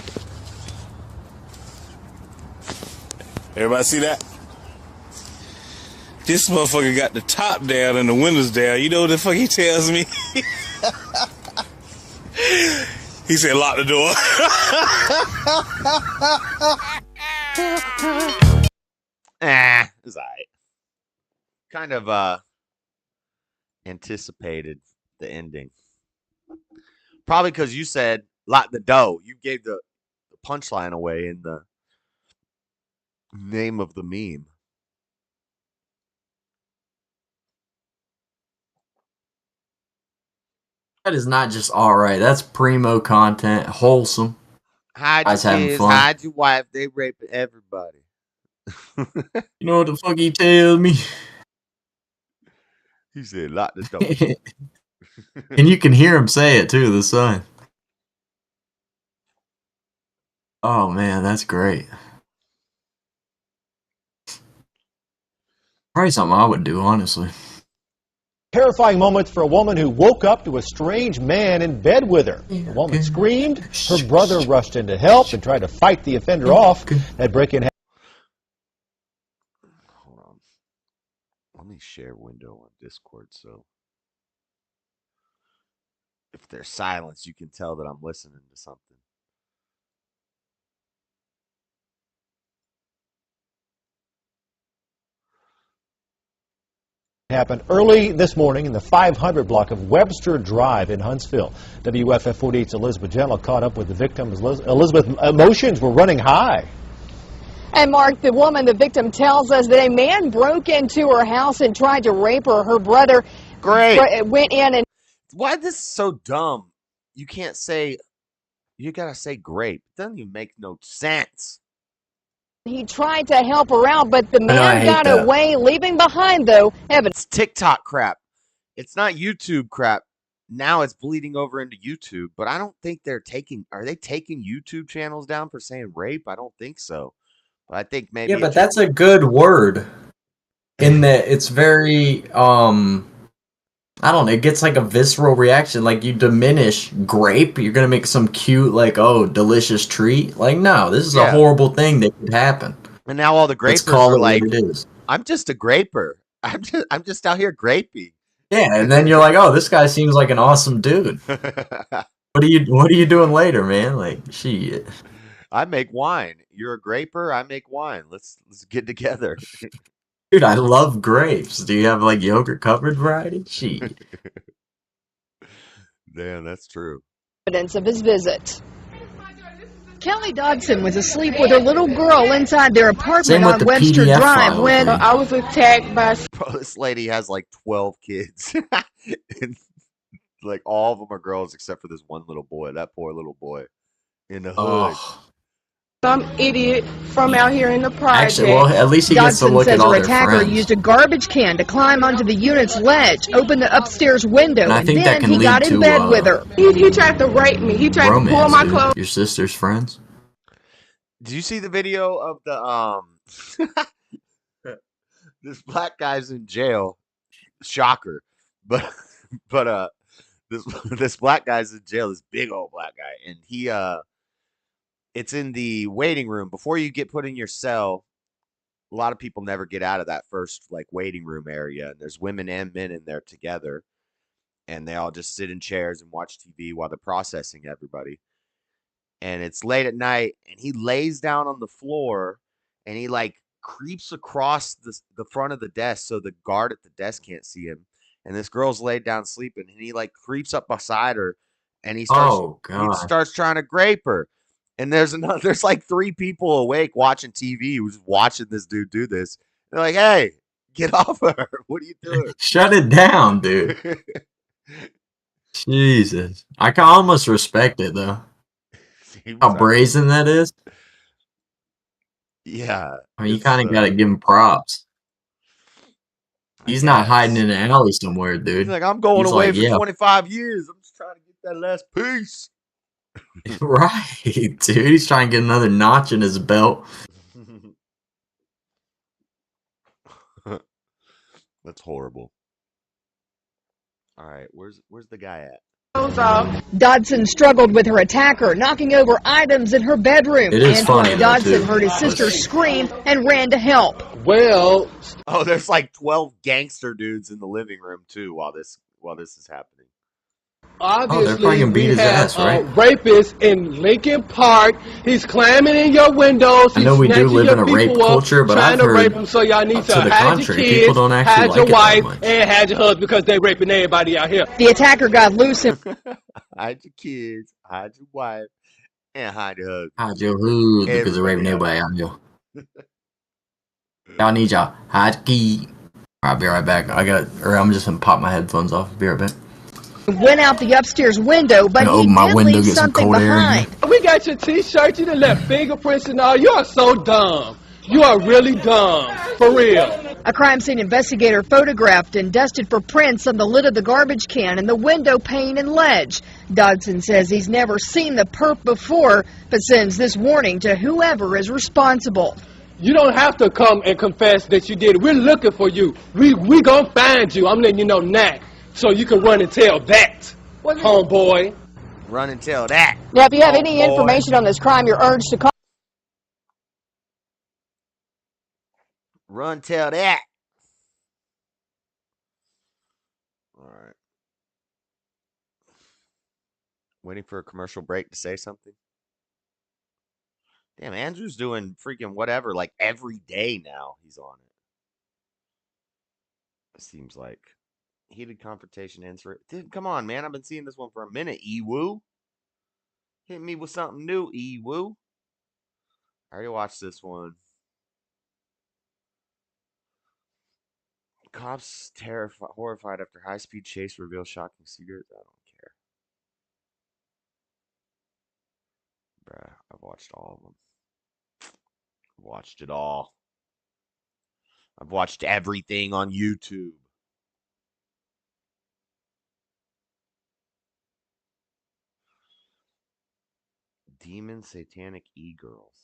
Everybody see that? This motherfucker got the top down and the windows down. You know what the fuck he tells me? He said, lock the door. It's alright. Kind of anticipated the ending. Probably because you said lock the dough. You gave the punchline away in the name of the meme. That is not just alright. That's primo content, wholesome. Hide Guys your having kids, fun. hide your wife. They raping everybody. You know what the fuck he tells me? He said, lock the door. And you can hear him say it too, the son. Oh man, that's great. Probably something I would do, honestly. Terrifying moments for a woman who woke up to a strange man in bed with her. The woman screamed. Her brother rushed in to help and tried to fight the offender off. That break-in. Hold on. Let me share window on Discord so if there's silence, you can tell that I'm listening to something. Happened early this morning in the 500 block of Webster Drive in Huntsville. WFF 48's Elizabeth Jello caught up with the victim. Elizabeth, emotions were running high. And Mark, the woman, the victim, tells us that a man broke into her house and tried to rape her. Her brother went in and... Why this is so dumb? You can't say, you gotta say grape. It doesn't even make no sense. He tried to help her out, but the I know, I man hate got that. away, leaving behind, though, evidence. It's TikTok crap. It's not YouTube crap. Now it's bleeding over into YouTube, but I don't think are they taking YouTube channels down for saying rape? I don't think so. But I think maybe. Yeah, but that's a good word. In that it's very I don't know, it gets like a visceral reaction. Like you diminish grape, you're gonna make some cute, like, oh, delicious treat. Like, no, this is a horrible thing that could happen. And now all the Let's grapers call are it like, what it is. I'm just a graper. I'm just out here graping. Yeah, and then you're like, oh, this guy seems like an awesome dude. What are you doing later, man? Like, shit. I make wine. You're a graper. I make wine. Let's get together. Dude, I love grapes. Do you have like yogurt covered variety? Shit. Damn, that's true. Evidence of his visit. Kelly Dodson was asleep with her little girl inside their apartment on Webster Drive when I was attacked by... Bro, this lady has like 12 kids. And, like, all of them are girls except for this one little boy. That poor little boy in the hood. Some idiot from out here in the project. Actually, well, at least he gets to look at all their attacker friends. used a garbage can to climb onto the unit's ledge, open the upstairs window, And I think that then can he got lead in to, bed with her. He tried to rape me. He tried to pull Romance, my dude. clothes. Your sister's friends? Did you see the video of the this black guy's in jail? Shocker. But this black guy's in jail, this big old black guy, and he it's in the waiting room before you get put in your cell. A lot of people never get out of that first like waiting room area, and there's women and men in there together, and they all just sit in chairs and watch TV while they're processing everybody. And it's late at night, and he lays down on the floor, and he like creeps across the front of the desk so the guard at the desk can't see him. And this girl's laid down sleeping, and he like creeps up beside her, and he starts trying to grape her. And there's like 3 people awake watching TV who's watching this dude do this. They're like, "Hey, get off her! What are you doing? Shut it down, dude." Jesus, I can almost respect it though. How brazen that is. Yeah, I mean, you kind of gotta give him props. He's not hiding in an alley somewhere, dude. He's like, I'm going He's away like, for yeah. 25 years. I'm just trying to get that last piece. Right, dude. He's trying to get another notch in his belt. That's horrible. All right, where's the guy at? Dodson struggled with her attacker, knocking over items in her bedroom. It is Antoine funny, though, Dodson too. heard his sister scream and ran to help. Well, oh, there's like 12 gangster dudes in the living room too while this is happening. Obviously, beat we his have ass, right? rapist in Lincoln Park. He's climbing in your windows. I know we do snatching live your in a rape people up, culture, but trying I've to heard rape them. So y'all need to to the hide your contrary. kids, People don't actually hide like your it that wife, much. and hide your husband because they raping everybody out here. The attacker got loose and Hide your kids, hide your wife, and hide your husband. Hide your hood because they're raping everybody out here. Y'all need y'all hide key. I'll be right back. I'm just gonna pop my headphones off. Be right back. Went out the upstairs window, but he did leave something behind. We got your t-shirt. You done left fingerprints and all. You are so dumb. You are really dumb. For real. A crime scene investigator photographed and dusted for prints on the lid of the garbage can and the window pane and ledge. Dodson says he's never seen the perp before, but sends this warning to whoever is responsible. You don't have to come and confess that you did it. We're looking for you. We gonna find you. I'm letting you know now. So you can run and tell that, homeboy. Run and tell that. Now, if you have any information on this crime, you're urged to call. Run, tell that. All right. Waiting for a commercial break to say something. Damn, Andrew's doing freaking whatever, like every day now he's on it. Seems like. Heated confrontation ends for it. Dude, come on, man. I've been seeing this one for a minute. E-woo. Hit me with something new, E-woo. I already watched this one. Cops horrified after high-speed chase reveals shocking secrets. I don't care. Bruh, I've watched all of them. I've watched it all. I've watched everything on YouTube. Demon Satanic E-Girls.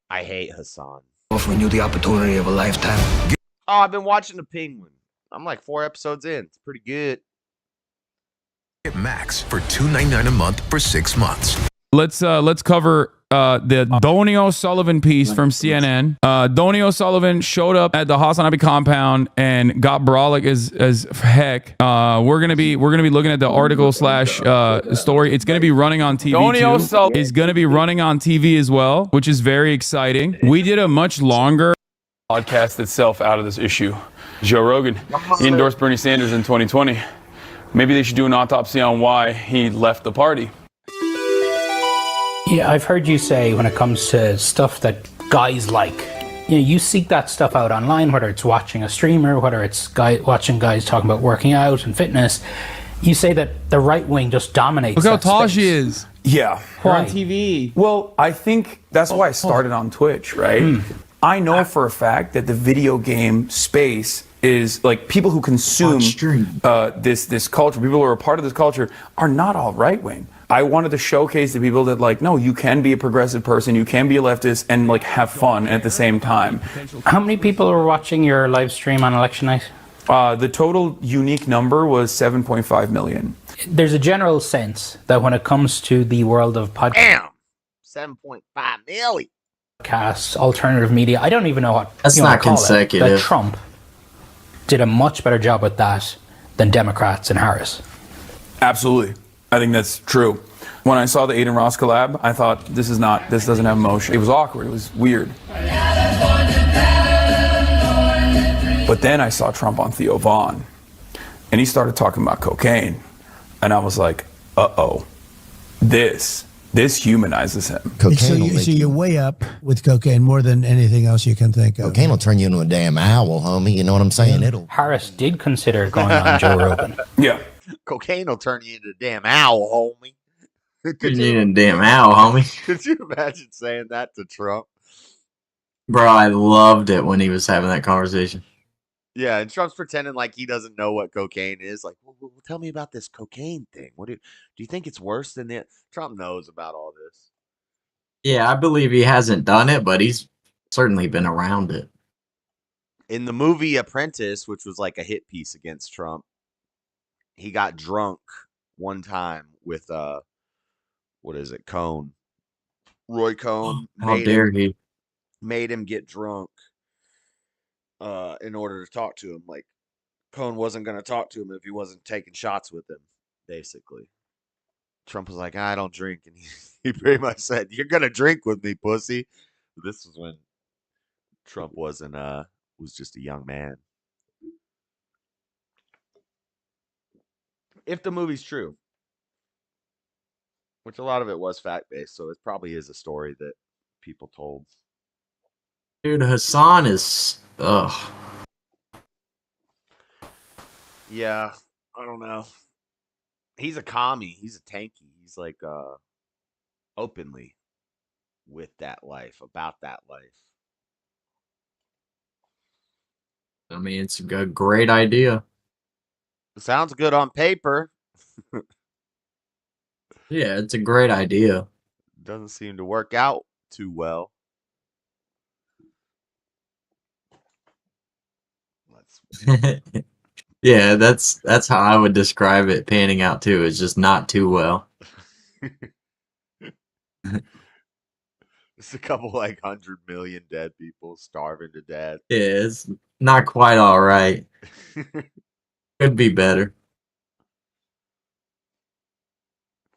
I hate Hassan. Offering you the opportunity of a lifetime. Oh, I've been watching The Penguin. I'm like 4 episodes in. It's pretty good. Get Max for $2.99 a month for 6 months. Let's cover the Donny O'Sullivan piece from CNN. Donny O'Sullivan showed up at the Hassan Abbey compound and got brolic as heck. We're gonna be looking at the article / story. It's gonna be running on TV. Donny O'Sullivan is gonna be running on TV as well, which is very exciting. We did a much longer podcast itself out of this issue. Joe Rogan, he endorsed Bernie Sanders in 2020. Maybe they should do an autopsy on why he left the party. Yeah, I've heard you say when it comes to stuff that guys like, you seek that stuff out online, whether it's watching a streamer, whether it's watching guys talking about working out and fitness. You say that the right wing just dominates. Look how tall space. she is. Yeah. We're on TV. Well, I think that's why I started on Twitch, right? I know for a fact that the video game space is like people who consume this culture, people who are a part of this culture are not all right wing. I wanted to showcase to people that no, you can be a progressive person, you can be a leftist and have fun at the same time. How many people were watching your live stream on election night? The total unique number was 7.5 million. There's a general sense that when it comes to the world of podcasts, Damn! 7.5 million. Alternative media, I don't even know what That's you not call consecutive. it, that Trump did a much better job with that than Democrats and Harris. Absolutely. I think that's true. When I saw the Aiden Ross collab, I thought this doesn't have emotion. It was awkward. It was weird. But then I saw Trump on Theo Vaughn, and he started talking about cocaine, and I was like, uh-oh, this humanizes him. So you're way up with cocaine more than anything else you can think of. Cocaine will turn you into a damn owl, homie. You know what I'm saying? Yeah. Harris did consider going on Joe Rogan. Yeah. Cocaine will turn you into a damn owl, homie. You need a damn owl, homie. Could you imagine saying that to Trump? Bro, I loved it when he was having that conversation. Yeah, and Trump's pretending like he doesn't know what cocaine is. Like, well, tell me about this cocaine thing. Do you think it's worse than that? Trump knows about all this. Yeah, I believe he hasn't done it, but he's certainly been around it. In the movie Apprentice, which was like a hit piece against Trump, he got drunk one time with what is it, Cohn? Roy Cohn. How dare he? Made him get drunk in order to talk to him. Like, Cohn wasn't going to talk to him if he wasn't taking shots with him, basically. Trump was like, I don't drink. And he pretty much said, you're going to drink with me, pussy. This was when Trump was just a young man. If the movie's true, Which a lot of it was fact-based, so it probably is a story that people told. Dude, Hassan is ugh. Yeah, I don't know. He's a commie. He's a tanky. He's like openly with that life, about that life. I mean, it's a great idea. It sounds good on paper. Yeah, it's a great idea. Doesn't seem to work out too well. Yeah, that's how I would describe it panning out too. It's just not too well. It's a couple like 100 million dead people starving to death. Yeah, it's not quite all right. Could be better.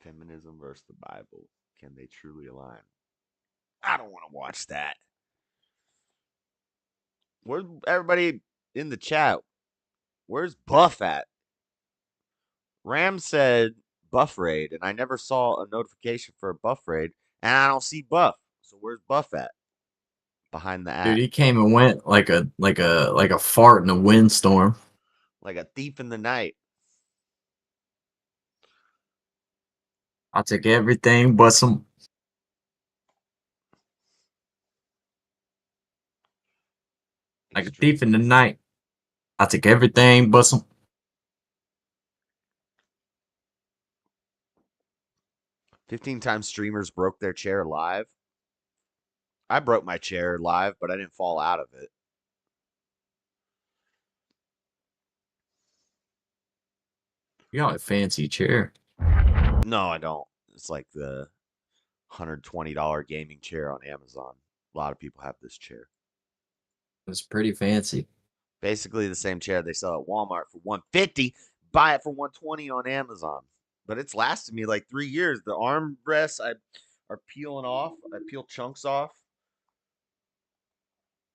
Feminism versus the Bible. Can they truly align? I don't want to watch that. Where's everybody in the chat? Where's Buff at? Ram said Buff raid, and I never saw a notification for a Buff raid, and I don't see Buff. So where's Buff at? Behind the app. Dude, he came and went like a fart in a windstorm. Like a thief in the night. I'll take everything but some. Like a thief in the night. I'll take everything but some. 15 times streamers broke their chair live. I broke my chair live, but I didn't fall out of it. You got a fancy chair. No, I don't. It's like the $120 gaming chair on Amazon. A lot of people have this chair. It's pretty fancy. Basically the same chair they sell at Walmart for $150. Buy it for $120 on Amazon. But it's lasted me like 3 years. The armrests are peeling off. I peel chunks off.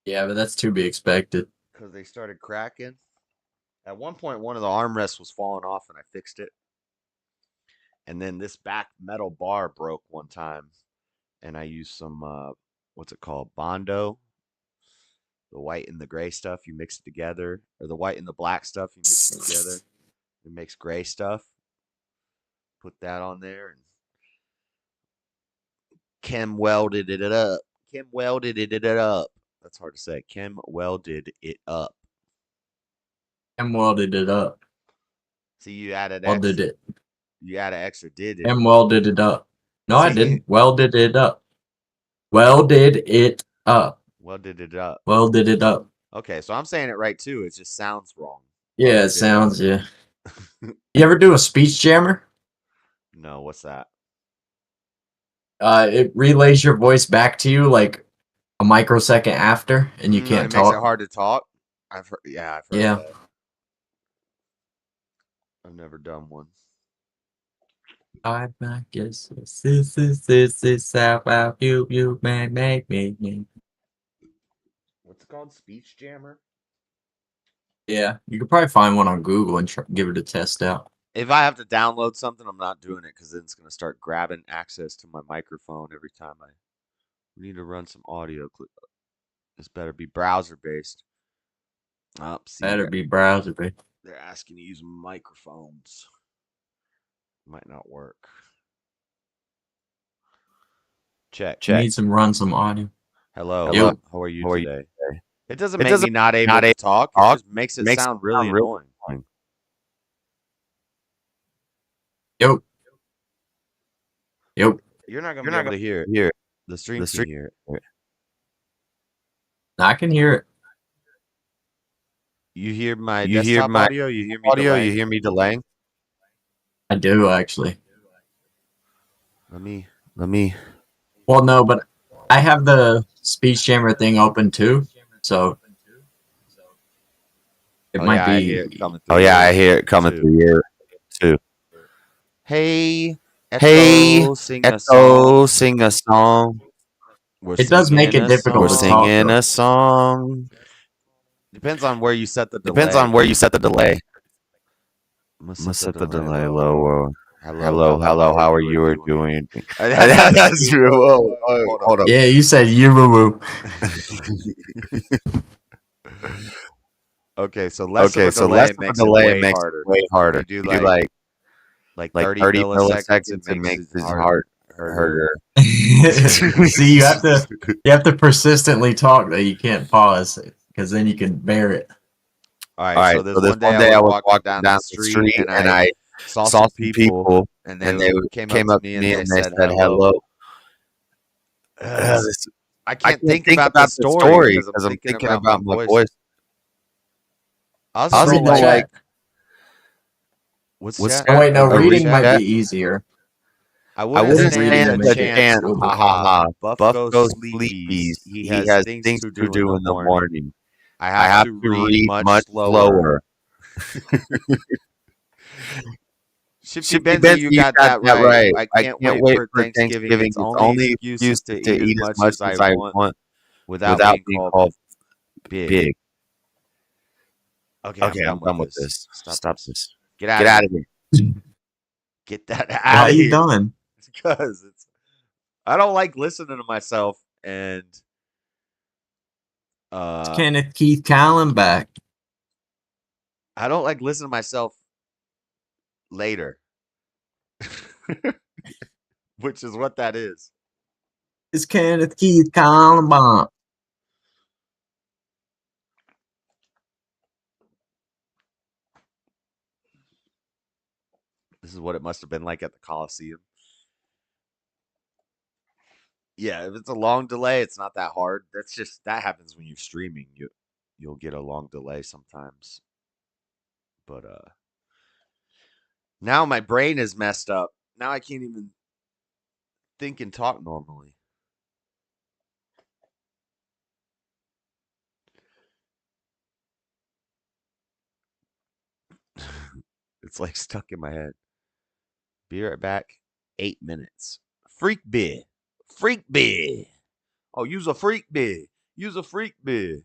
Yeah, but that's to be expected. Because they started cracking. At one point, one of the armrests was falling off, and I fixed it. And then this back metal bar broke one time, and I used some, what's it called, Bondo. The white and the gray stuff, you mix it together. Or the white and the black stuff, you mix it together. It makes gray stuff. Put that on there. And Kim welded it up. Kim welded it up. That's hard to say. Kim welded it up. M welded it up. See, you added Welded it. You added extra did it. M welded it up. No, I didn't. Welded it up. Welded it up. Welded it up. Welded it up. Okay, so I'm saying it right too. It just sounds wrong. Yeah, it sounds, yeah. You ever do a speech jammer? No, what's that? It relays your voice back to you like a microsecond after, and you can't it talk. Makes it hard to talk. I've heard of that. I've never done one. I guess this is how you may make me. What's it called? Speech jammer? Yeah, you could probably find one on Google and give it a test out. If I have to download something, I'm not doing it because then it's going to start grabbing access to my microphone every time I need to run some audio. This better be browser-based. Better be browser-based. They're asking to use microphones. Might not work. Check. Need some run some audio. Hello. Yo. How are you today? It doesn't make me not able to talk. It just makes it sound really annoying. Yo. You're not gonna be able to hear it. The stream can hear it. I can hear it. You hear my desktop audio? You hear me audio? You hear me delaying? I do actually. Let me. Well, no, but I have the speech jammer thing open too, so it might be. I hear it coming through here too. Hey, Echo, sing a song. It does make it difficult. We're singing a song. Depends on where you set the delay. I'm gonna set the delay lower. Hello. How are you doing? That's true. Whoa, hold up. Yeah, you said you woo woo. Okay, so less of a delay makes it way harder. If you do like 30 milliseconds, it makes it harder. See, you have to persistently talk that you can't pause because then you can bear it. All right, so this one day I was walking down the street and I saw some people and they came up to me and they said hello. I can't think about the story because I'm thinking about my voice. I also don't like. What's that? Oh wait, no, reading might be easier. I wouldn't stand a chance. Ha ha ha. Buff goes sleepies. He has things to do in the morning. I have to read much slower. Shifty Benzie, you got that right. I can't wait for Thanksgiving. It's only excuse to eat as much as I want without being called big. Okay, I'm done with this. Stop this. Get out of here. Get that out of here. Why are you done? Because I don't like listening to myself, and it's Kenneth Keith Callenbach. I don't like listening to myself later, which is what that is. It's Kenneth Keith Callenbach. This is what it must have been like at the Coliseum. Yeah, if it's a long delay, it's not that hard. That happens when you're streaming. You'll get a long delay sometimes. But now my brain is messed up. Now I can't even think and talk normally. It's like stuck in my head. Be right back. 8 minutes. Freak beer. Freak beer. Oh, use a freak beer. Use a freak beer.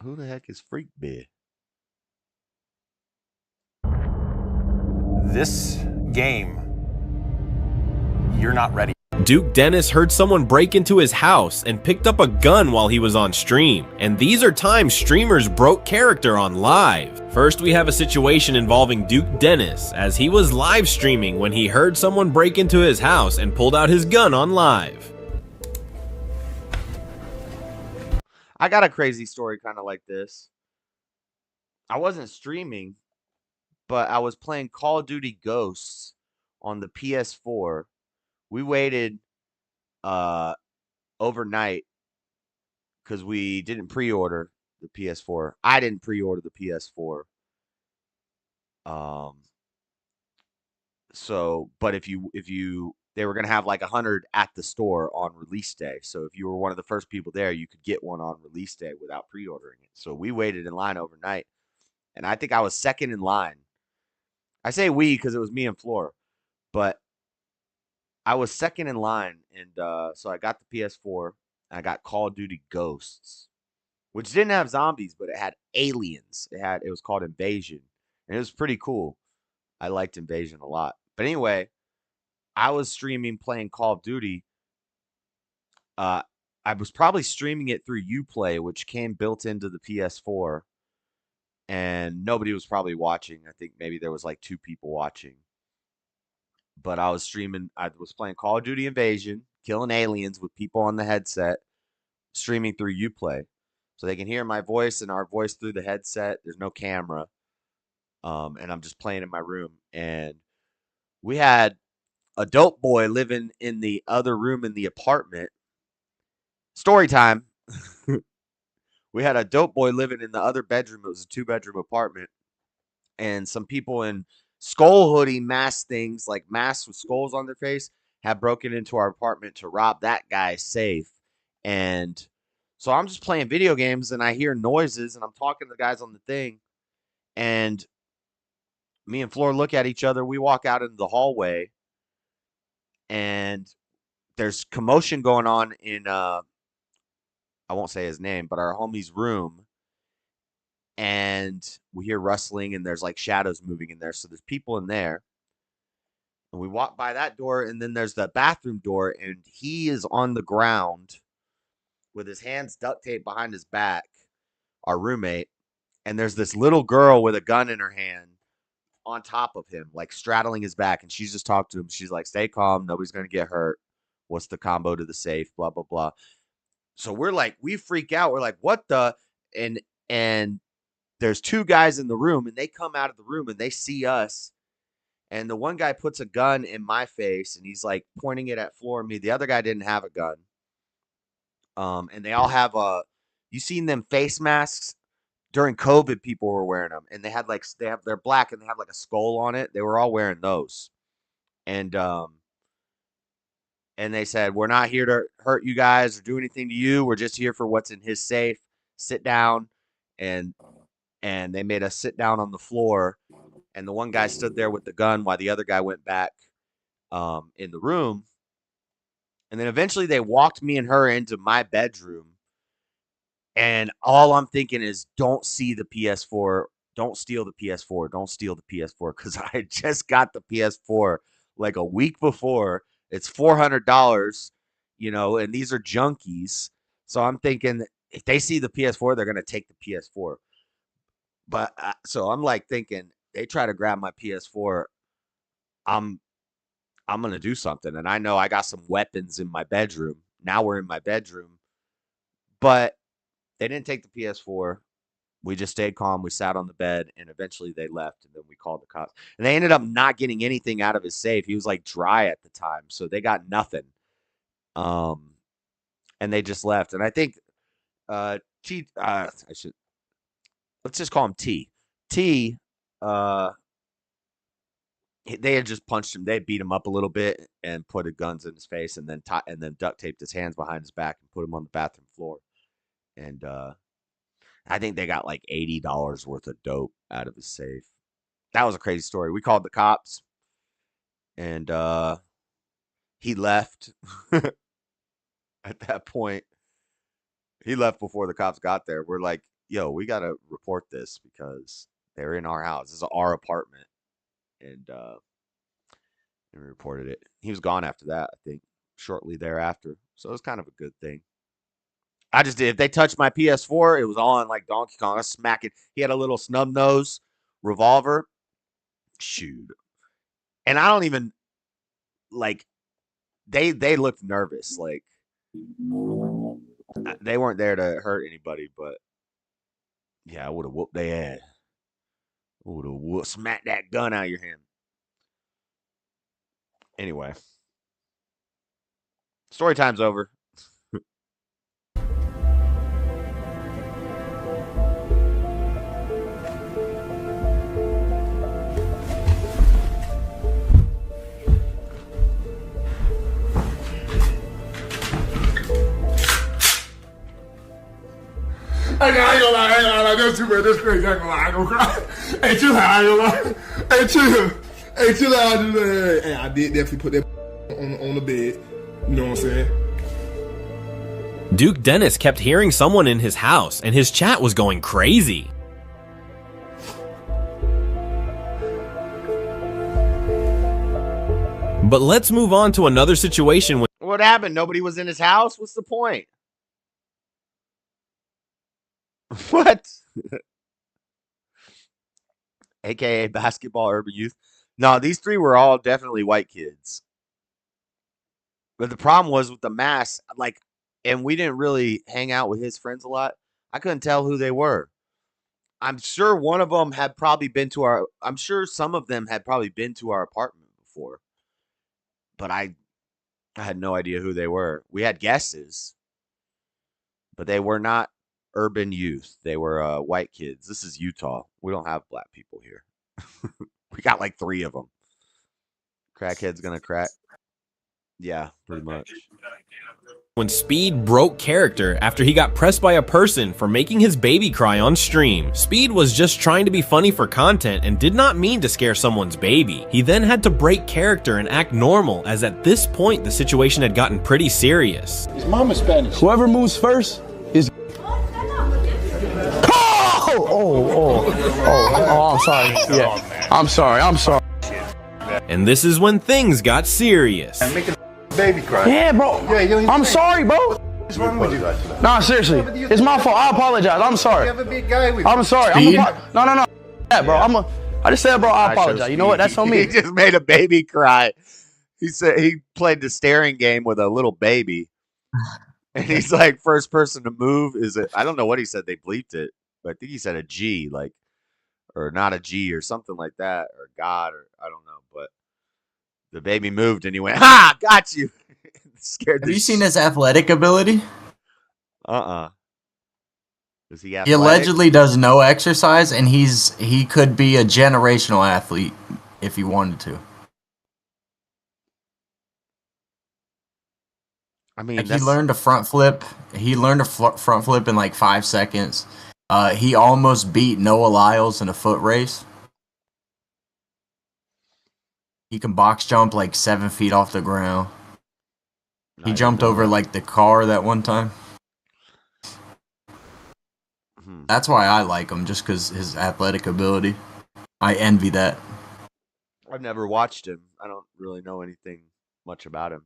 Who the heck is freak beer? This game, you're not ready. Duke Dennis heard someone break into his house and picked up a gun while he was on stream. And these are times streamers broke character on live. First, we have a situation involving Duke Dennis as he was live streaming when he heard someone break into his house and pulled out his gun on live. I got a crazy story kind of like this. I wasn't streaming, but I was playing Call of Duty Ghosts on the PS4. We waited overnight because we didn't pre-order the PS4. I didn't pre-order the PS4. But if you they were gonna have like 100 at the store on release day. So if you were one of the first people there, you could get one on release day without pre-ordering it. So we waited in line overnight, and I think I was second in line. I say we because it was me and Floor, but I was second in line, and so I got the PS4. And I got Call of Duty Ghosts, which didn't have zombies, but it had aliens. It was called Invasion, and it was pretty cool. I liked Invasion a lot. But anyway, I was streaming playing Call of Duty. I was probably streaming it through Uplay, which came built into the PS4, and nobody was probably watching. I think maybe there was like 2 people watching. But I was streaming. I was playing Call of Duty Invasion, killing aliens with people on the headset, streaming through Uplay, so they can hear my voice and our voice through the headset. There's no camera, and I'm just playing in my room. And we had a dope boy living in the other room in the apartment. Story time. We had a dope boy living in the other bedroom. It was a 2-bedroom apartment, and some people in skull hoodie mask things, like masks with skulls on their face, have broken into our apartment to rob that guy's safe. And so I'm just playing video games, and I hear noises, and I'm talking to the guys on the thing, and me and Floor look at each other. We walk out into the hallway, and there's commotion going on in I won't say his name, but our homie's room. and we hear rustling, and there's like shadows moving in there. So there's people in there. And we walk by that door, and then there's the bathroom door, and he is on the ground with his hands duct taped behind his back, our roommate. And there's this little girl with a gun in her hand on top of him, like straddling his back. And she's just talking to him. She's like, stay calm. Nobody's going to get hurt. What's the combo to the safe? Blah, blah, blah. So we're like, we freak out. We're like, what the? And there's two guys in the room, and they come out of the room, and they see us. And the one guy puts a gun in my face, and he's like pointing it at Floor and me. The other guy didn't have a gun. And they all have you seen them face masks? During COVID, people were wearing them, and they're black, and they have like a skull on it. They were all wearing those. And they said, we're not here to hurt you guys or do anything to you. We're just here for what's in his safe. Sit down. And they made us sit down on the floor. And the one guy stood there with the gun while the other guy went back in the room. And then eventually they walked me and her into my bedroom. And all I'm thinking is, don't see the PS4. Don't steal the PS4. Don't steal the PS4. Because I just got the PS4 like a week before. It's $400, and these are junkies. So I'm thinking, if they see the PS4, they're going to take the PS4. But so I'm like thinking, they try to grab my PS4, I'm going to do something. And I know I got some weapons in my bedroom. Now we're in my bedroom. But they didn't take the PS4. We just stayed calm. We sat on the bed, and eventually they left, and then we called the cops. And they ended up not getting anything out of his safe. He was like dry at the time, so they got nothing. And they just left. And I think let's just call him T. T, they had just punched him. They beat him up a little bit and put guns in his face, and then duct taped his hands behind his back and put him on the bathroom floor. And I think they got like $80 worth of dope out of his safe. That was a crazy story. We called the cops, and he left. At that point, he left before the cops got there. We're like, yo, we got to report this because they're in our house. This is our apartment. And we reported it. He was gone after that, I think, shortly thereafter. So it was kind of a good thing. I just did. If they touched my PS4, it was on like Donkey Kong. I was smacking. He had a little snub nose revolver. Shoot. And I don't even like. They looked nervous. Like they weren't there to hurt anybody, but yeah, I would have whooped their ass. I would have smacked that gun out of your hand. Anyway, story time's over. I ain't gonna lie, that's too bad, that's crazy, I ain't gonna lie, I ain't gonna cry. Hey, chill out, I ain't gonna lie. Hey, chill out, hey, I did definitely put that on the bed, you know what I'm saying? Duke Dennis kept hearing someone in his house, and his chat was going crazy. But let's move on to another situation. What happened? Nobody was in his house? What's the point? What? AKA basketball urban youth. No, these three were all definitely white kids. But the problem was with the mask, like, and we didn't really hang out with his friends a lot. I couldn't tell who they were. I'm sure one of them had probably been to our, I'm sure some of them had probably been to our apartment before. But I had no idea who they were. We had guesses, but they were not urban youth. They were white kids. This is Utah. We don't have black people here. We got like 3 of them. Crackhead's gonna crack. Yeah, pretty much. When Speed broke character after he got pressed by a person for making his baby cry on stream. Speed was just trying to be funny for content and did not mean to scare someone's baby. He then had to break character and act normal, as at this point the situation had gotten pretty serious. His mom is Spanish. Whoever moves first is... Oh! I'm sorry. Yeah, I'm sorry. And this is when things got serious. And making baby cry. Yeah, bro. Yeah, I'm sorry, bro. What's wrong with you? Nah, seriously, it's my fault. I apologize. I'm sorry. You have a big guy with you. I'm sorry. No. Yeah, bro. I just said, bro. I apologize. You know what? That's on me. He just made a baby cry. He said he played the staring game with a little baby, and he's like, first person to move is it? I don't know what he said. They bleeped it, but I think he said a G, like, or not a G, or something like that, or God, or I don't know. But the baby moved, and he went, "Ha! Got you!" Scared. Have you seen his athletic ability? Is he athletic? He allegedly does no exercise, and he could be a generational athlete if he wanted to. I mean, like he learned a front flip. He learned a front flip in like 5 seconds. He almost beat Noah Lyles in a foot race. He can box jump like 7 feet off the ground. He jumped over like the car that one time. That's why I like him, just because his athletic ability. I envy that. I've never watched him. I don't really know anything much about him.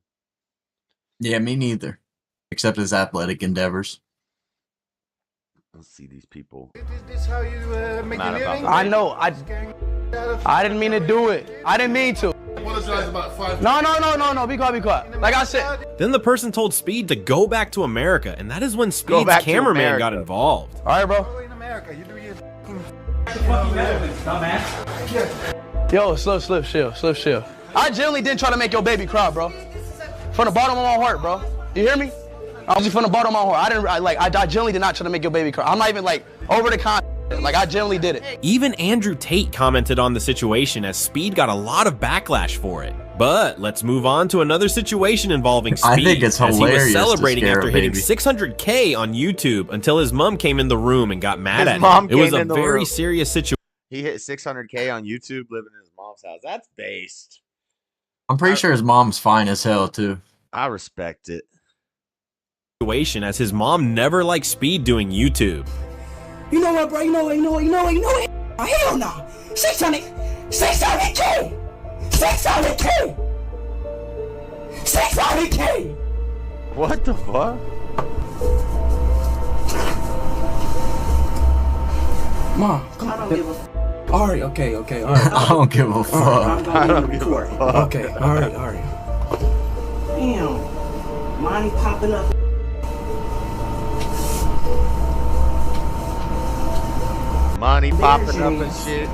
Yeah, me neither. Except his athletic endeavors. Let's see these people. Is this how you make Mad a about living? the I know. I didn't mean to do it. I didn't mean to. Apologize about 5 No. Be quiet. Like I said. Then the person told Speed to go back to America, and that is when Speed's back to cameraman America. got involved. All right, bro. In America, you do your Yo, slip, chill. I genuinely didn't try to make your baby cry, bro. From the bottom of my heart, bro. You hear me? I was just from the bottom of my heart. I genuinely did not try to make your baby cry. I'm not even like over the con. Like I genuinely did it. Even Andrew Tate commented on the situation as Speed got a lot of backlash for it. But let's move on to another situation involving Speed. I think it's as he hilarious was celebrating to scare after a hitting baby. 600K on YouTube until his mom came in the room and got mad His at mom him. It was came a in the very room. serious situation. He hit 600K on YouTube living in his mom's house. That's based. I'm pretty sure his mom's fine as hell, too. I respect it. As his mom never liked Speed doing YouTube. You know what, bro? You know what? Oh, hell no. 600K. 600K. What the fuck? Mom, come on. I don't give a fuck. All right, okay, all right. I don't give a fuck. I don't give a fuck. Okay, all right. Damn. Money popping up. Money popping up and shit.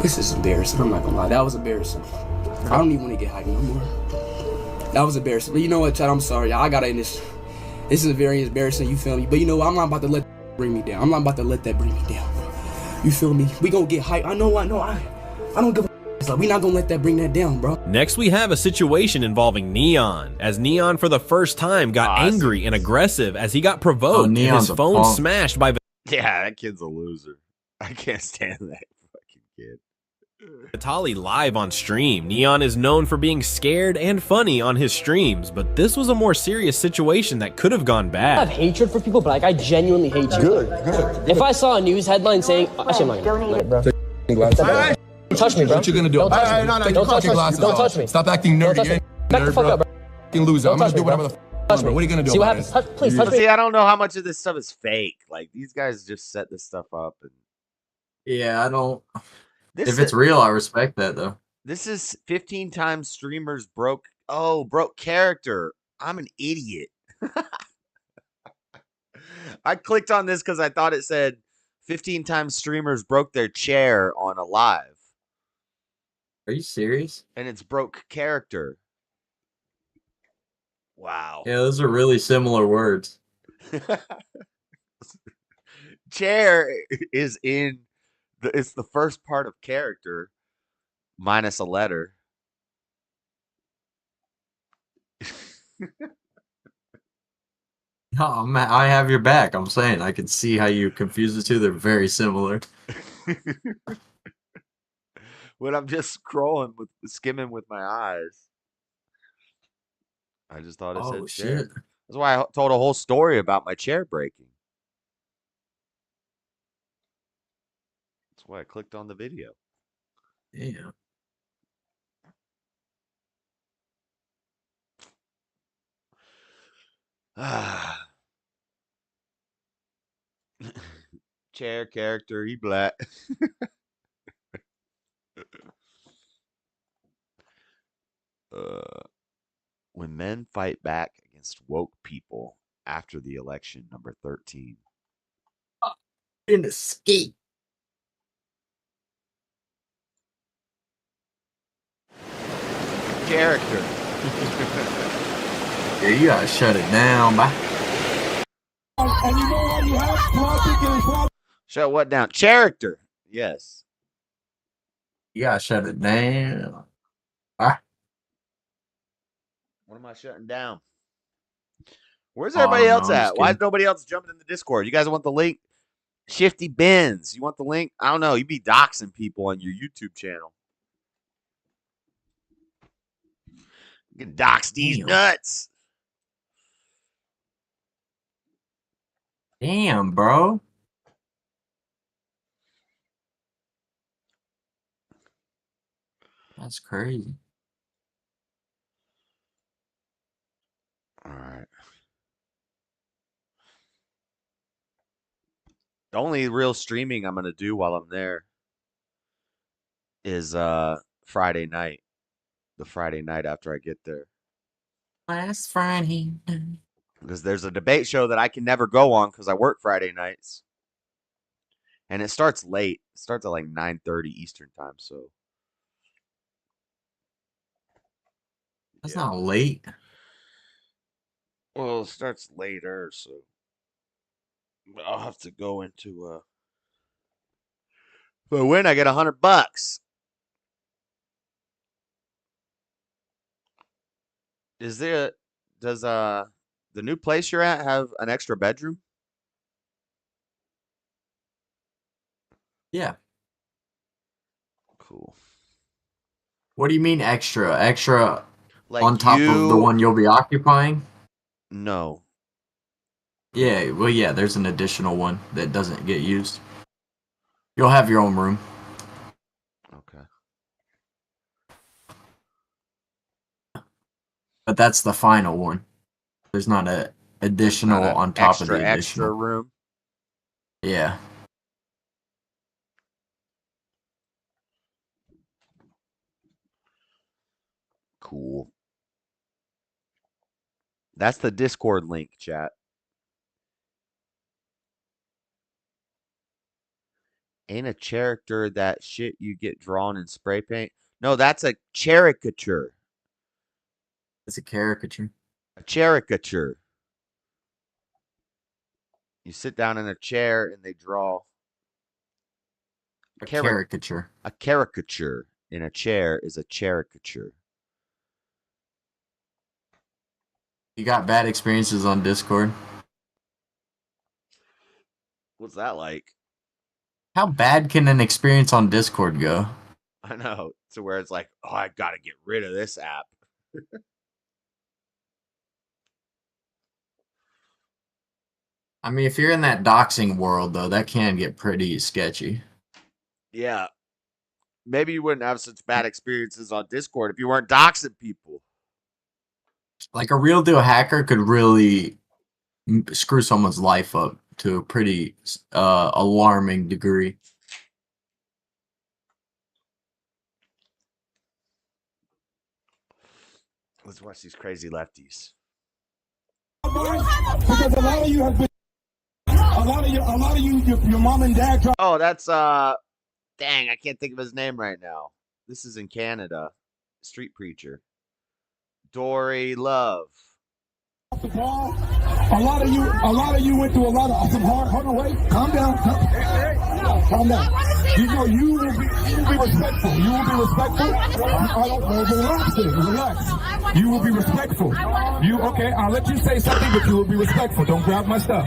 This is embarrassing. I'm not gonna lie. That was embarrassing. I don't even want to get hyped no more. That was embarrassing. But you know what, Chad? I'm sorry. I gotta end this. This is very embarrassing. You feel me? But you know what? I'm not about to let that bring me down. I'm not about to let that bring me down. You feel me? We gonna get hyped. I know. I don't give a. Like, we not gonna let that bring that down, bro. Next, we have a situation involving Neon, as Neon for the first time got angry and aggressive as he got provoked and Neon's his a phone punk. smashed by Yeah, that kid's a loser. I can't stand that fucking kid. Vitaly live on stream. Neon is known for being scared and funny on his streams, but this was a more serious situation that could have gone I have bad. hatred for people, but like I genuinely hate you. Good. If I saw a news headline saying, actually, I'm not gonna, bro. Don't touch me, bro. What you gonna do? Don't touch me. No, Don't you touch your me. glasses Don't off. touch me. Stop acting Don't nerdy. touch You me. ain't Back the nerd, fuck bro. up, bro. Fucking loser. Don't I'm gonna touch do me, whatever bro. the Touch bro. me. What are you gonna do? See what about happens? it? Please touch me. See, I don't know how much of this stuff is fake. Like, these guys just set this stuff up. And Yeah, I don't. this If it's real, I respect that, though. This is 15 times streamers broke character. I'm an idiot. I clicked on this because I thought it said 15 times streamers broke their chair on a live. Are you serious? And it's broke character. Wow. Yeah, those are really similar words. Chair is it's the first part of character minus a letter. No, I have your back. I'm saying I can see how you confuse the two. They're very similar. When I'm just skimming with my eyes, I just thought it said chair. Shit. That's why I told a whole story about my chair breaking. That's why I clicked on the video. Yeah. Ah. Chair character, he black. When men fight back against woke people after the election, number 13. In the ski. Character. Yeah, you gotta shut it down, bye. And you know what you have? Shut what down? Character. Yes. You gotta shut it down. Bye. What am I shutting down? Where's Oh, everybody no, else I'm at? just Why is kidding. nobody else jumping in the Discord? You guys want the link? Shifty Benz. You want the link? I don't know. You be doxing people on your YouTube channel. You can dox these Damn. nuts. Damn, bro. That's crazy. All right. The only real streaming I'm going to do while I'm there is Friday night. The Friday night after I get there. Last Friday. Because there's a debate show that I can never go on because I work Friday nights. And it starts late. It starts at like 9:30 Eastern time, so. That's not late. Well, it starts later, so I'll have to go into if I win, I get $100. Does the new place you're at have an extra bedroom? Yeah. Cool. What do you mean extra? Extra Like on top of the you- one you'll be occupying? No. Yeah, well, yeah, there's an additional one that doesn't get used. You'll have your own room. Okay. But that's the final one. There's not a additional Not an on top of the extra additional. room. Yeah. Cool. That's the Discord link, chat. Ain't a character that shit you get drawn in spray paint. No, that's a caricature. It's a caricature. A caricature. You sit down in a chair and they draw A caricature. A caricature in a chair is a caricature. You got bad experiences on Discord? What's that like? How bad can an experience on Discord go? I know. To where it's like, oh, I gotta get rid of this app. I mean, if you're in that doxing world, though, that can get pretty sketchy. Yeah. Maybe you wouldn't have such bad experiences on Discord if you weren't doxing people. Like, a real deal hacker could really screw someone's life up to a pretty alarming degree. Let's watch these crazy lefties. Because a lot of you have been, your mom and dad. Oh, that's dang, I can't think of his name right now. This is in Canada. Street preacher. Dory Love. A lot of you went through some hard. Hold on, wait, calm down. Calm down. You know you will be respectful. You will be respectful. I don't know. Relax, then. Relax. You will be respectful. Okay? I'll let you say something, but you will be respectful. Don't grab my stuff.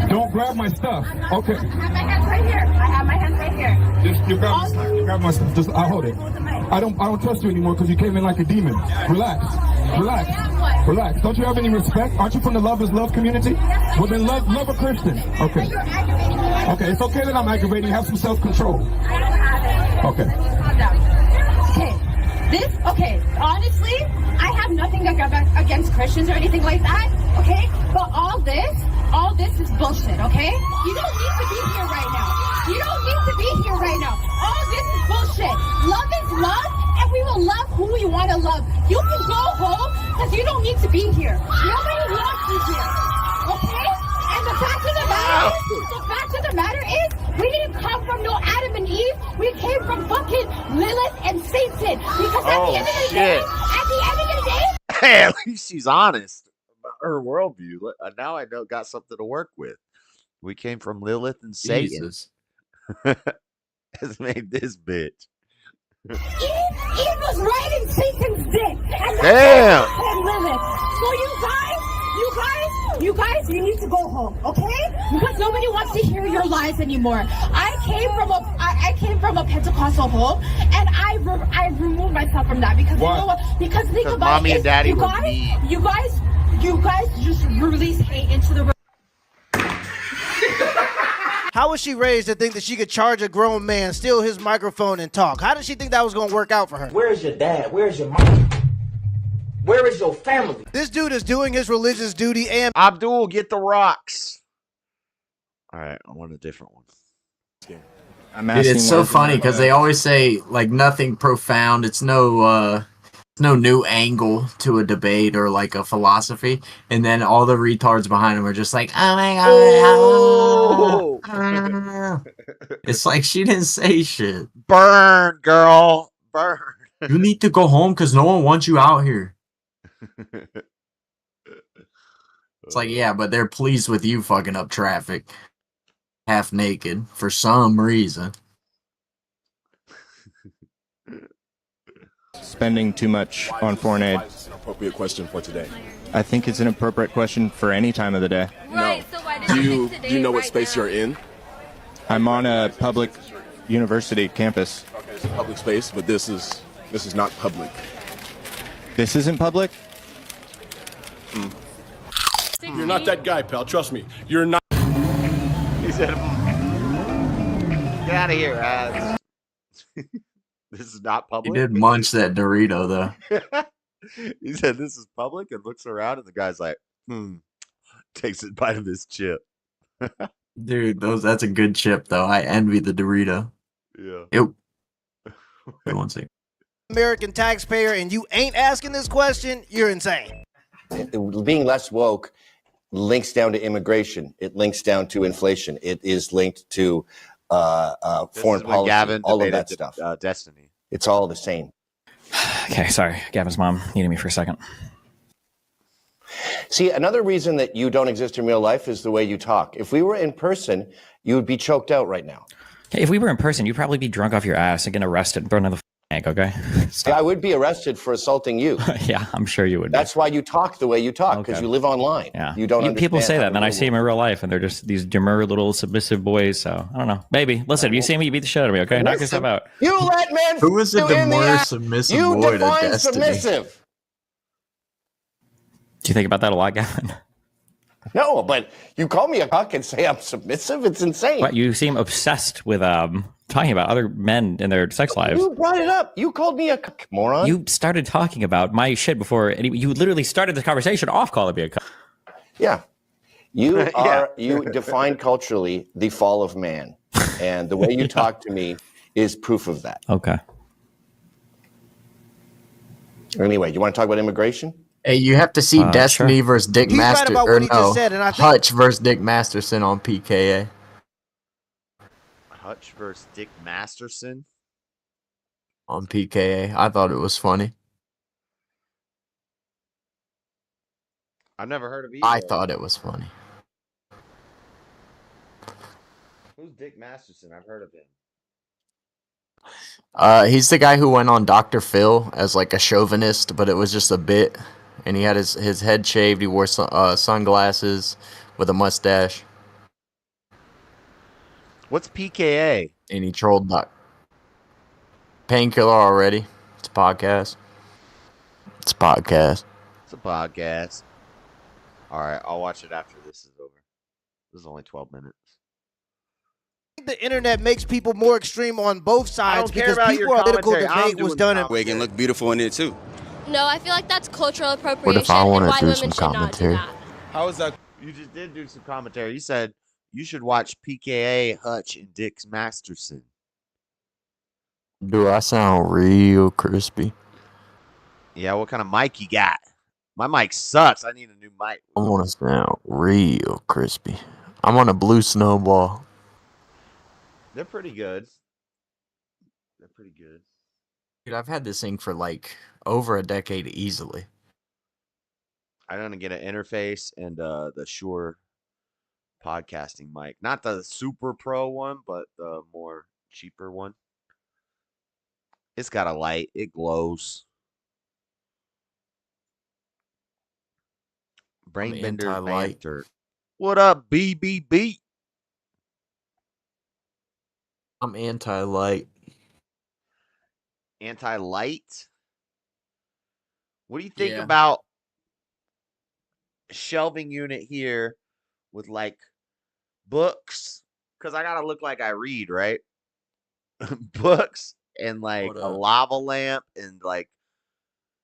Don't grab my stuff. Okay. I have my hands right here. I have my hands right here. Just you grab my stuff. Just I'll hold it. I don't trust you anymore because you came in like a demon. Relax. Relax. Relax. Don't you have any respect? Aren't you from the Love is Love community? Well, then love a Christian. Okay. Okay, it's okay that I'm aggravating. Have some self-control. Okay. Calm down. Okay, honestly, I have nothing against Christians or anything like that, okay? But all this is bullshit, okay? You don't need to be here right now. You don't need to be here right now. All this is bullshit. Love is love, and we will love who we want to love. You can go home, because you don't need to be here. Nobody wants you here, okay? And the fact of the matter is, we didn't come from no Adam and Eve. We came from fucking Lilith and Satan. Because at the end of the day, Hey, at least she's honest about her worldview. Now I got something to work with. We came from Lilith and Satan. Has made this bitch. Eve was right in Satan's dick. And Damn. And Lilith. So you need to go home, okay? Because nobody wants to hear your lies anymore. I came from a Pentecostal home, and I removed myself from that because Why? you know what? Because think Because about mommy it. and daddy you were guys, mean. you guys just release hate into the. How was she raised to think that she could charge a grown man, steal his microphone, and talk? How did she think that was going to work out for her? Where's your dad? Where's your mom? Where is your family? This dude is doing his religious duty and... Abdul, get the rocks. All right, I want a different one. Dude, it's so funny because they always say like nothing profound. It's no new angle to a debate or like a philosophy, and then all the retards behind them are just like, oh my god. It's like she didn't say shit. Burn, girl, burn. You need to go home because no one wants you out here. It's like, yeah, but they're pleased with you fucking up traffic. Half naked for some reason. Spending too much on foreign aid. It's an appropriate question for today. I think it's an appropriate question for any time of the day. No. Do you know what space you're in? I'm on a public university campus. Okay, it's a public space, but this is not public. This isn't public? You're not that guy, pal. Trust me. You're not. He said, "Get out of here, This is not He public." did munch that Dorito though. He said, "This is public," and looks around, and the guy's like, takes a bite of his chip. Dude, that's a good chip though. I envy the Dorito. Yeah. Wait one second. American taxpayer and you ain't asking this question, you're insane. Being less woke links down to immigration. It links down to inflation. It is linked to foreign policy, Gavin all of debated that stuff. Destiny. It's all the same. Okay, sorry. Gavin's mom needed me for a second. See, another reason that you don't exist in real life is the way you talk. If we were in person, you would be choked out right now. Hey, if we were in person, you'd probably be drunk off your ass and get arrested and thrown in the egg, okay? Yeah, I would be arrested for assaulting you. Yeah, I'm sure you would. That's why you talk the way you talk, because you live online. Yeah. You don't understand. People say how that, the and then I world see them in real life, and they're just these demure little submissive boys. So I don't know. Maybe. Listen, if you see me, you beat the shit out of me, okay? Knock yourself out. You let men Who is the you in demure ass. submissive You boy to define Destiny? submissive. Do you think about that a lot, Gavin? No, but you call me a cuck and say I'm submissive? It's insane. What, you seem obsessed with talking about other men and their sex lives. You brought it up. You called me a cuck, moron. You started talking about my shit before. You literally started the conversation off calling me a cuck. Yeah. You are you define culturally the fall of man. And the way you talk to me is proof of that. Okay. Anyway, you want to talk about immigration? Hey, you have to see Destiny versus Dick He's right Master about or what he just no, said, and I think- Hutch versus Dick Masterson on PKA. Hutch versus Dick Masterson. On PKA. I thought it was funny. I've never heard of either. I thought it was funny. Who's Dick Masterson? I've heard of him. He's the guy who went on Dr. Phil as like a chauvinist, but it was just a bit. And he had his head shaved. He wore sunglasses with a mustache. What's PKA? And he trolled Painkiller already. It's a podcast. It's a podcast. It's a podcast. All right, I'll watch it after this is over. This is only 12 minutes. The internet makes people more extreme on both sides care because about your people political commentary. I'm debate was doing done in Wig and look beautiful in it too. No, I feel like that's cultural What appropriation if I and want why to do women some should not do commentary? that. How is that? You just did do some commentary. You said you should watch PKA, Hutch, and Dix Masterson. Do I sound real crispy? Yeah, what kind of mic you got? My mic sucks. I need a new mic. I want to sound real crispy. I'm on a blue snowball. They're pretty good. They're pretty good. Dude, I've had this thing for like over a decade easily. I'm gonna get an interface and the Shure podcasting mic, not the super pro one, but the more cheaper one. It's got a light. It glows. Brainbender anti-light. banter. What up, BBB? I'm anti-light. Anti-light? What do you think Yeah. about a shelving unit here with like books? Because I gotta look like I read, right? Books and like Hold a up. lava lamp and like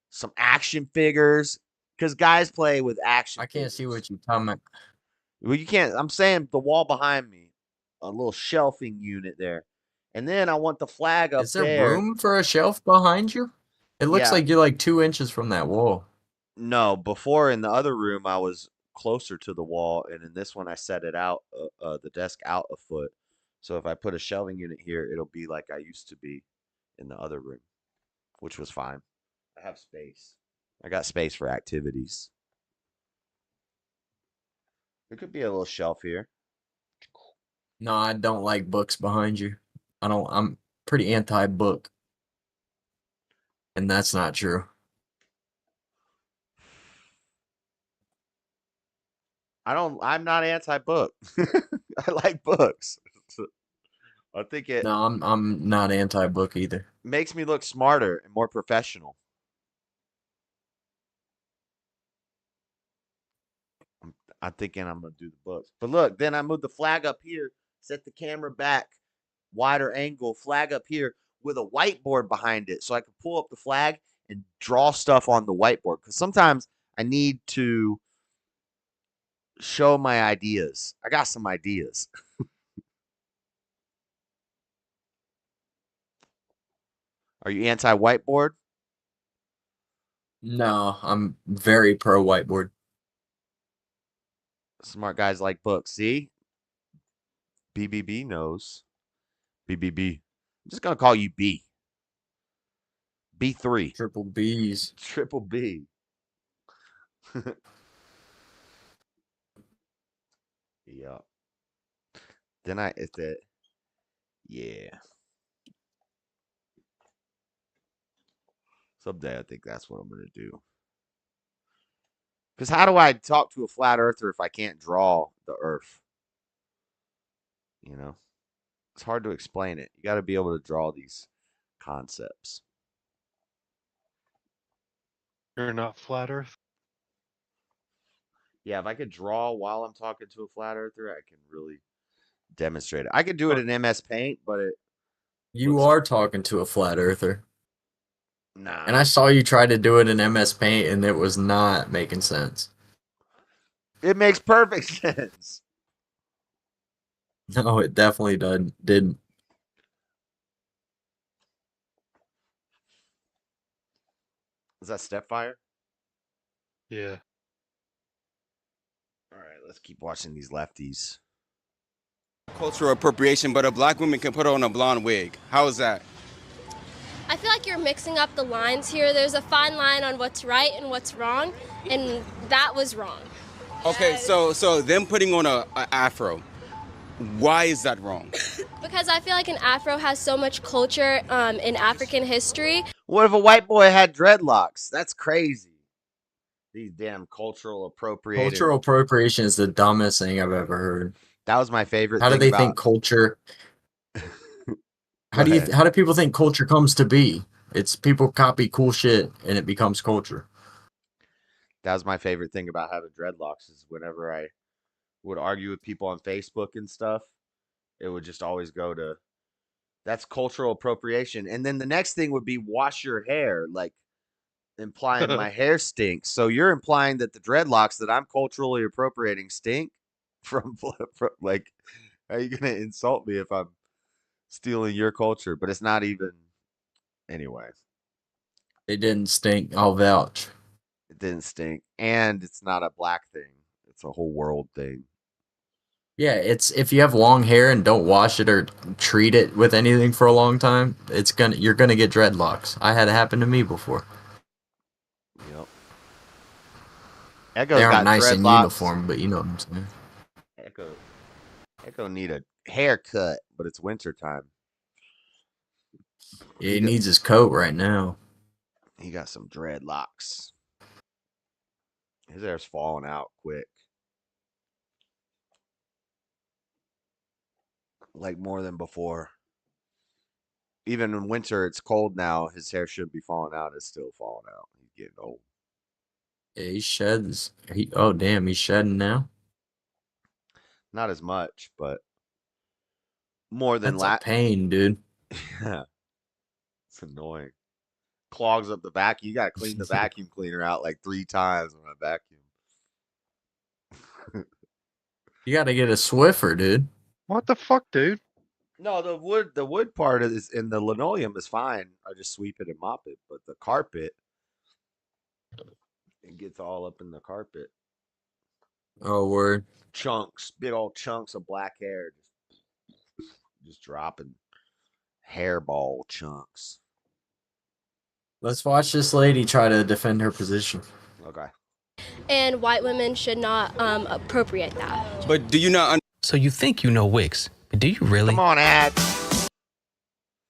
some action figures. Because guys play with action. I can't see what you're talking about. Well, you can't. I'm saying the wall behind me, a little shelving unit there, and then I want the flag up Is there there. room for a shelf behind you? It looks Yeah. like you're like 2 inches from that wall. No, before in the other room I was closer to the wall, and in this one I set it out, the desk out a foot. So if I put a shelving unit here, it'll be like I used to be in the other room, which was fine. I have space. I got space for activities. There could be a little shelf here. No, I don't like books behind you. I'm pretty anti-book. And that's not true. I'm not anti-book. I like books. I think it No, I'm not anti-book either. makes me look smarter and more professional. I'm thinking I'm gonna do the books. But look, then I move the flag up here, set the camera back, wider angle, flag up here with a whiteboard behind it. So I can pull up the flag and draw stuff on the whiteboard. Because sometimes I need to show my ideas. I got some ideas. Are you anti-whiteboard? No, I'm very pro whiteboard. Smart guys like books. See? BBB knows. BBB. I'm just going to call you B. B3. Triple B's. Triple B. Yeah. Then yeah. Someday I think that's what I'm going to do. Because how do I talk to a flat earther if I can't draw the earth? You know? It's hard to explain it. You got to be able to draw these concepts. You're not flat Earth. Yeah, if I could draw while I'm talking to a flat earther, I can really demonstrate it. I could do it in MS Paint, but You are talking to a flat earther. Nah. And I saw you try to do it in MS Paint and it was not making sense. It makes perfect sense. No, it definitely didn't. Is that Stepfire? Yeah. All right, let's keep watching these lefties. Cultural appropriation, but a black woman can put on a blonde wig. How is that? I feel like you're mixing up the lines here. There's a fine line on what's right and what's wrong, and that was wrong. Okay, so them putting on a afro, why is that wrong? Because I feel like an afro has so much culture in African history. What if a white boy had dreadlocks? That's crazy. These damn cultural appropriators. Cultural appropriation is the dumbest thing I've ever heard. That was my favorite How do thing they about- think culture? How do people think culture comes to be? It's people copy cool shit and it becomes culture. That was my favorite thing about having dreadlocks is whenever I would argue with people on Facebook and stuff, it would just always go to, that's cultural appropriation. And then the next thing would be wash your hair, like implying my hair stinks. So you're implying that the dreadlocks that I'm culturally appropriating stink from like, are you going to insult me if I'm stealing your culture? But it's not even, anyway. It didn't stink. I'll vouch. It didn't stink. And it's not a black thing. It's a whole world thing. Yeah, it's if you have long hair and don't wash it or treat it with anything for a long time, you're gonna get dreadlocks. I had it happen to me before. Yep. Echo's They got aren't nice in dreadlocks. uniform, but you know what I'm saying. Echo need a haircut, but it's winter time. Yeah, he needs his coat right now. He got some dreadlocks. His hair's falling out quick. Like more than before. Even in winter, it's cold now. His hair shouldn't be falling out. It's still falling out. He's getting old. Yeah, he sheds. Oh, damn, he's shedding now? Not as much, but more than That's a pain, dude. Yeah. It's annoying. Clogs up the vacuum. You got to clean the vacuum cleaner out like 3 times when I vacuum. You got to get a Swiffer, dude. What the fuck, dude? No, the wood part is in the linoleum is fine. I just sweep it and mop it, but the carpet, it gets all up in the carpet. Oh, word. Chunks, big old chunks of black hair, just dropping hairball chunks. Let's watch this lady try to defend her position. Okay. And white women should not appropriate that. But do you not? So you think you know Wix, but do you really? Come on, ads.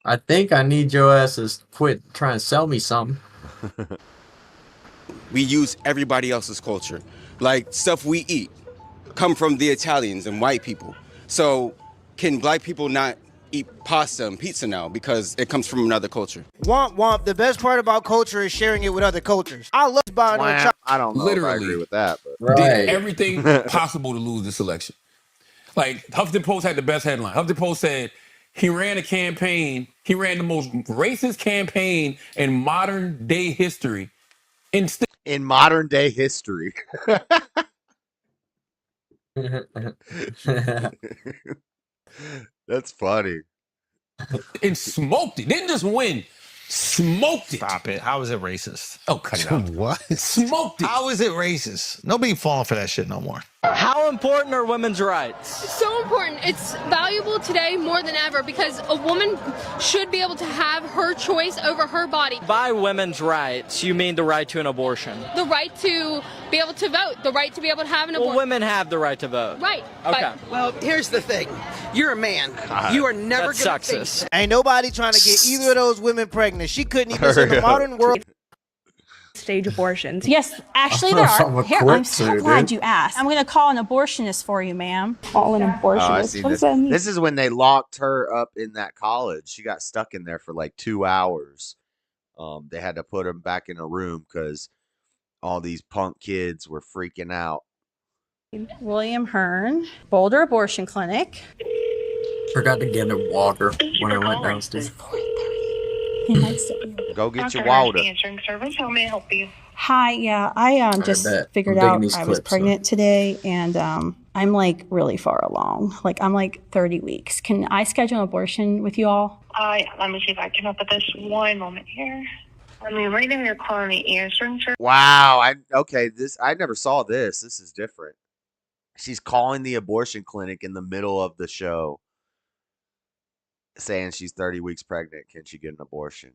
I think I need your asses quit trying to sell me something. We use everybody else's culture. Like stuff we eat come from the Italians and white people. So can black people not eat pasta and pizza now because it comes from another culture? Womp womp. The best part about culture is sharing it with other cultures. I love buying on chocolate. I don't know Literally. if I agree with that. But. Did everything possible to lose this election. Like, Huffington Post had the best headline. Huffington Post said he ran a campaign, he ran the most racist campaign in modern day history. In modern day history. That's funny. And smoked it. Didn't just win. Smoked it. Stop it. How is it racist? Oh, cut it out. What? Smoked it. How is it racist? Nobody falling for that shit no more. How important are women's rights? It's so important. It's valuable today more than ever because a woman should be able to have her choice over her body. By women's rights, you mean the right to an abortion? The right to be able to vote, the right to be able to have an abortion. Well, women have the right to vote. Right. Okay. Well, here's the thing. You're a man. You are never That's gonna sexist. face. Ain't nobody trying to get either of those women pregnant. She couldn't even in the modern world. Stage abortions. Yes, actually there I'm are. a Here, I'm quick so suit, glad dude. you asked. I'm going to call an abortionist for you, ma'am. Call an Oh, abortionist. I see What this. does that mean? This is when they locked her up in that college. She got stuck in there for like 2 hours. They had to put him back in a room because all these punk kids were freaking out. William Hearn, Boulder Abortion Clinic. Forgot to get a water when I went downstairs. He might still be. Go get your water. Answering service. How may I help you? Hi, yeah, I just bet. figured I'm digging out these I was clips, pregnant today, and I'm like really far along. Like I'm like 30 weeks. Can I schedule an abortion with you all? Let me see if I can help with this. One moment here. I mean, right now you're calling the answering service. Wow. I never saw this. This is different. She's calling the abortion clinic in the middle of the show, saying she's 30 weeks pregnant. Can she get an abortion?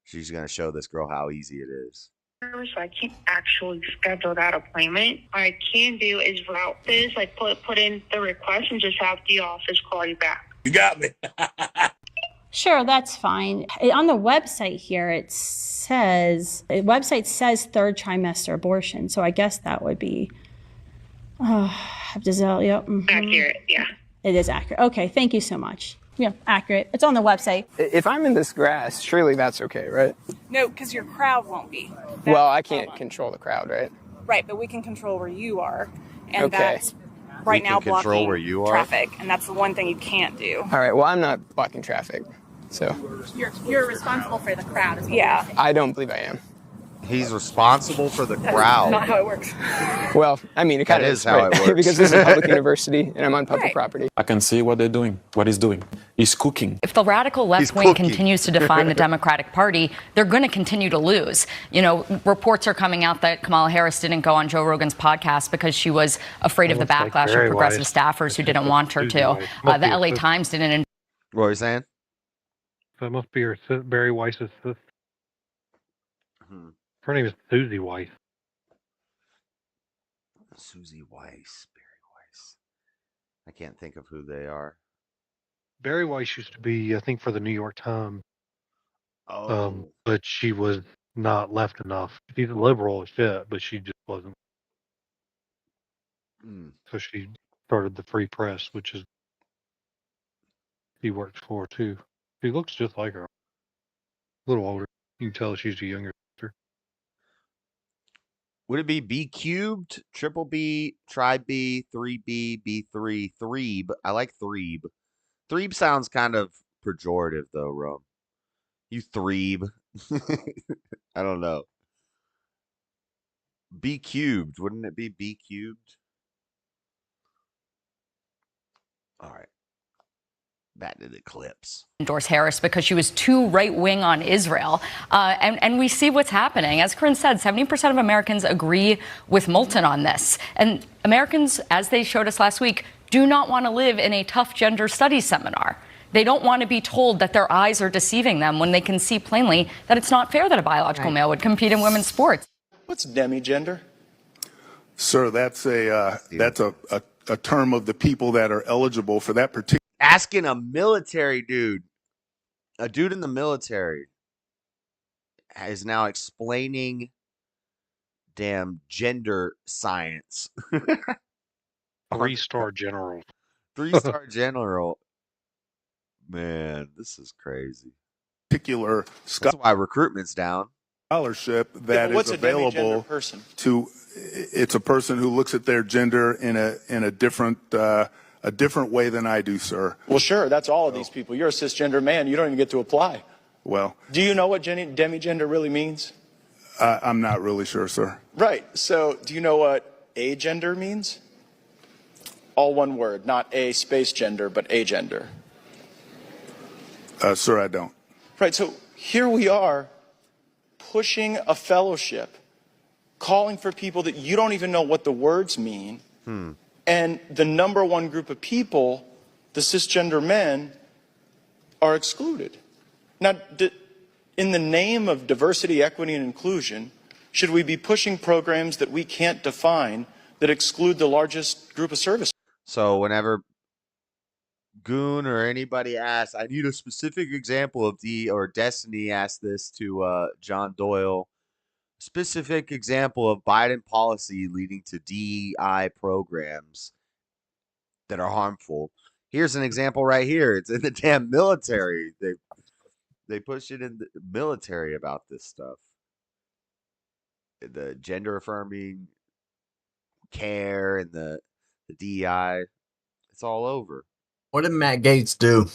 She's going to show this girl how easy it is. So I can't actually schedule that appointment. What I can do is route this, like put in the request and just have the office call you back. You got me. Sure, that's fine. On the website here, website says 3rd trimester abortion. So I guess that would be, yep. Accurate, yeah. It is accurate. Okay, thank you so much. Yeah, accurate. It's on the website. If I'm in this grass, surely that's okay, right? No, because your crowd won't be. Well, I can't control the crowd, right? Right, but we can control where you are, and Okay. that's right We now can control blocking where you are? traffic, and that's the one thing you can't do. All right. Well, I'm not blocking traffic, so You're responsible for the crowd. Is what yeah, I don't believe I am. He's responsible for the that's crowd. not how it works. Well, I mean, it kind That of is how right? it works. Because this is a public university and I'm on public property. I can see what they're doing, what he's doing. He's cooking. If the radical left wing continues to define the Democratic Party, they're going to continue to lose. You know, reports are coming out that Kamala Harris didn't go on Joe Rogan's podcast because she was afraid of the backlash of progressive staffers who didn't want her to. The LA Times didn't. What were you saying? That must be her Barry Weiss's sister. Her name is Susie Weiss. Susie Weiss, Barry Weiss. I can't think of who they are. Barry Weiss used to be, I think, for the New York Times. Oh. But she was not left enough. She's a liberal as shit, but she just wasn't. So she started the Free Press, which is he works for too. She looks just like her. A little older. You can tell she's a younger sister. Would it be B cubed, triple B, tri B, 3B, B3, Threeb? I like Threeb. Threeb sounds kind of pejorative though, Rome. You Threeb. I don't know. B cubed, wouldn't it be B cubed? All right. Back to the clips. Endorse Harris because she was too right-wing on Israel. And we see what's happening. As Corinne said, 70% of Americans agree with Moulton on this. And Americans, as they showed us last week, do not want to live in a tough gender studies seminar. They don't want to be told that their eyes are deceiving them when they can see plainly that it's not fair that a biological male would compete in women's sports. What's demigender? Sir, that's a term of the people that are eligible for that particular. Asking a military dude, a dude in the military, is now explaining damn gender science. 3-star general. 3-star general. Man, this is crazy. Particular That's why recruitment's down. Scholarship that what's is a demigender available person? to. It's a person who looks at their gender in a different way than I do, sir. Well, sure, that's all of these people. You're a cisgender man. You don't even get to apply. Well, Do you know what demigender really means? I'm not really sure, sir. Right. So do you know what agender means? All one word, not a space gender, but agender. Sir, I don't. Right. So here we are pushing a fellowship, calling for people that you don't even know what the words mean. And the number one group of people, the cisgender men, are excluded. Now, in the name of diversity, equity, and inclusion, should we be pushing programs that we can't define that exclude the largest group of service? So whenever Goon or anybody asks, I need a specific example of Destiny asked this to John Doyle. Specific example of Biden policy leading to DEI programs that are harmful. Here's an example right here. It's in the damn military. They push it in the military about this stuff. The gender affirming care and the DEI. It's all over. What did Matt Gaetz do?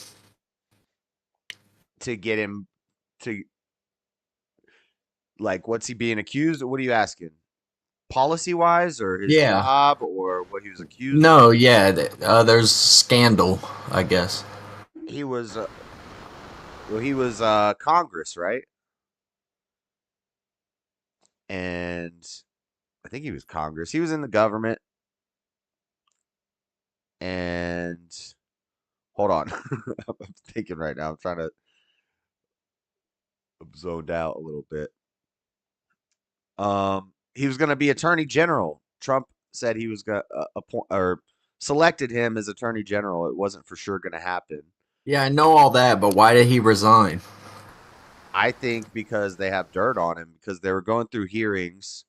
To get him to, like, what's he being accused of? What are you asking? Policy wise, or his job, or what he was accused No, of? yeah, there's scandal, I guess. He was, Congress, right? And I think he was Congress. He was in the government. And hold on. I'm thinking right now. I'm zoned out a little bit. He was going to be Attorney General. Trump said he was going to appoint or selected him as Attorney General. It wasn't for sure going to happen. Yeah, I know all that, but why did he resign? I think because they have dirt on him, because they were going through hearings.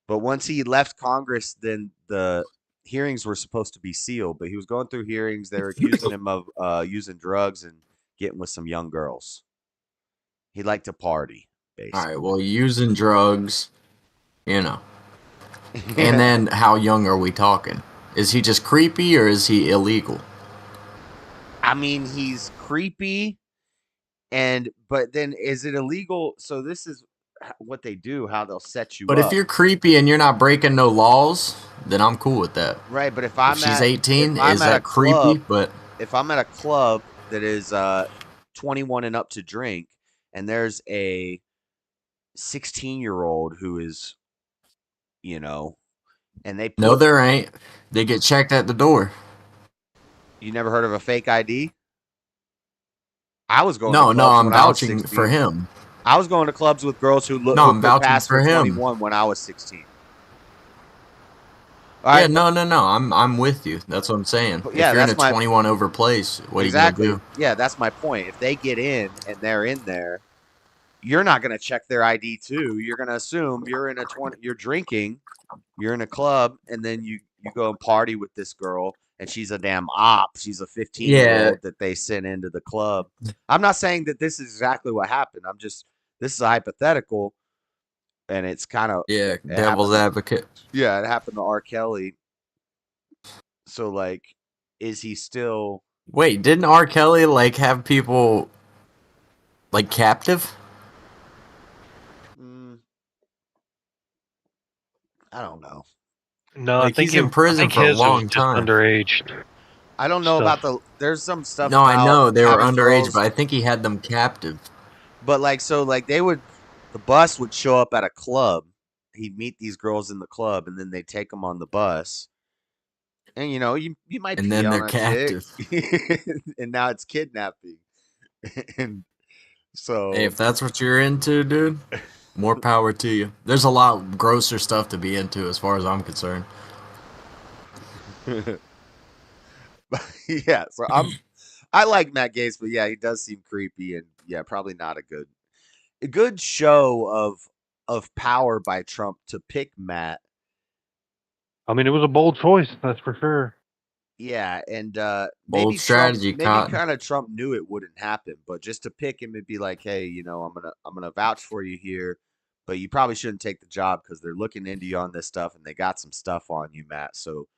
But once he left Congress, then the hearings were supposed to be sealed. But he was going through hearings. They were accusing him of using drugs and getting with some young girls. He liked to party, basically. All right, well, using drugs, you know. And then how young are we talking? Is he just creepy or is he illegal? I mean, he's creepy, but then is it illegal? So this is what they do, how they'll set you But if up. you're creepy and you're not breaking no laws, then I'm cool with that. Right, but if she's 18, I'm is at a that creepy? club, But if I'm at a club that is 21 and up to drink, and there's a 16-year-old who is, and they no, put, there ain't. They get checked at the door. you never heard of a fake ID? I was going to No, clubs I'm when I was vouching 16. for him. I was going to clubs with girls who I'm could vouching pass for for him. 21 when I was 16. Yeah, no. I'm with you. That's what I'm saying. If yeah, you're in a that's 21 over place, what exactly. are you gonna do? Yeah, that's my point. If they get in and they're in there, you're not going to check their ID too. You're going to assume you're in you're drinking, you're in a club, and then you go and party with this girl, and she's a damn op. She's a 15-year-old that they sent into the club. I'm not saying that this is exactly what happened. This is a hypothetical, and it's kind of devil's advocate. Yeah, it happened to R. Kelly. So, like, is he still? Wait, didn't R. Kelly like have people like captive? I don't know. No, Like, I think he's in prison for a his was long just time. underage. I don't know stuff. about there's some stuff. No, I about know they were having underage, girls, but I think he had them captive. But the bus would show up at a club. He'd meet these girls in the club, and then they take them on the bus. And you might And pee then on they're a captive. chick, and now it's kidnapping. And so, Hey, if that's what you're into, dude, more power to you. There's a lot grosser stuff to be into as far as I'm concerned. yeah, so I like Matt Gaetz, but yeah, he does seem creepy, and yeah, probably not a good show of power by Trump to pick Matt. I mean, it was a bold choice, that's for sure. Yeah, and Bold maybe strategy, Trump, maybe Cotton. kind of Trump knew it wouldn't happen, but just to pick him and be like, hey, I'm gonna vouch for you here, but you probably shouldn't take the job because they're looking into you on this stuff and they got some stuff on you, Matt. So,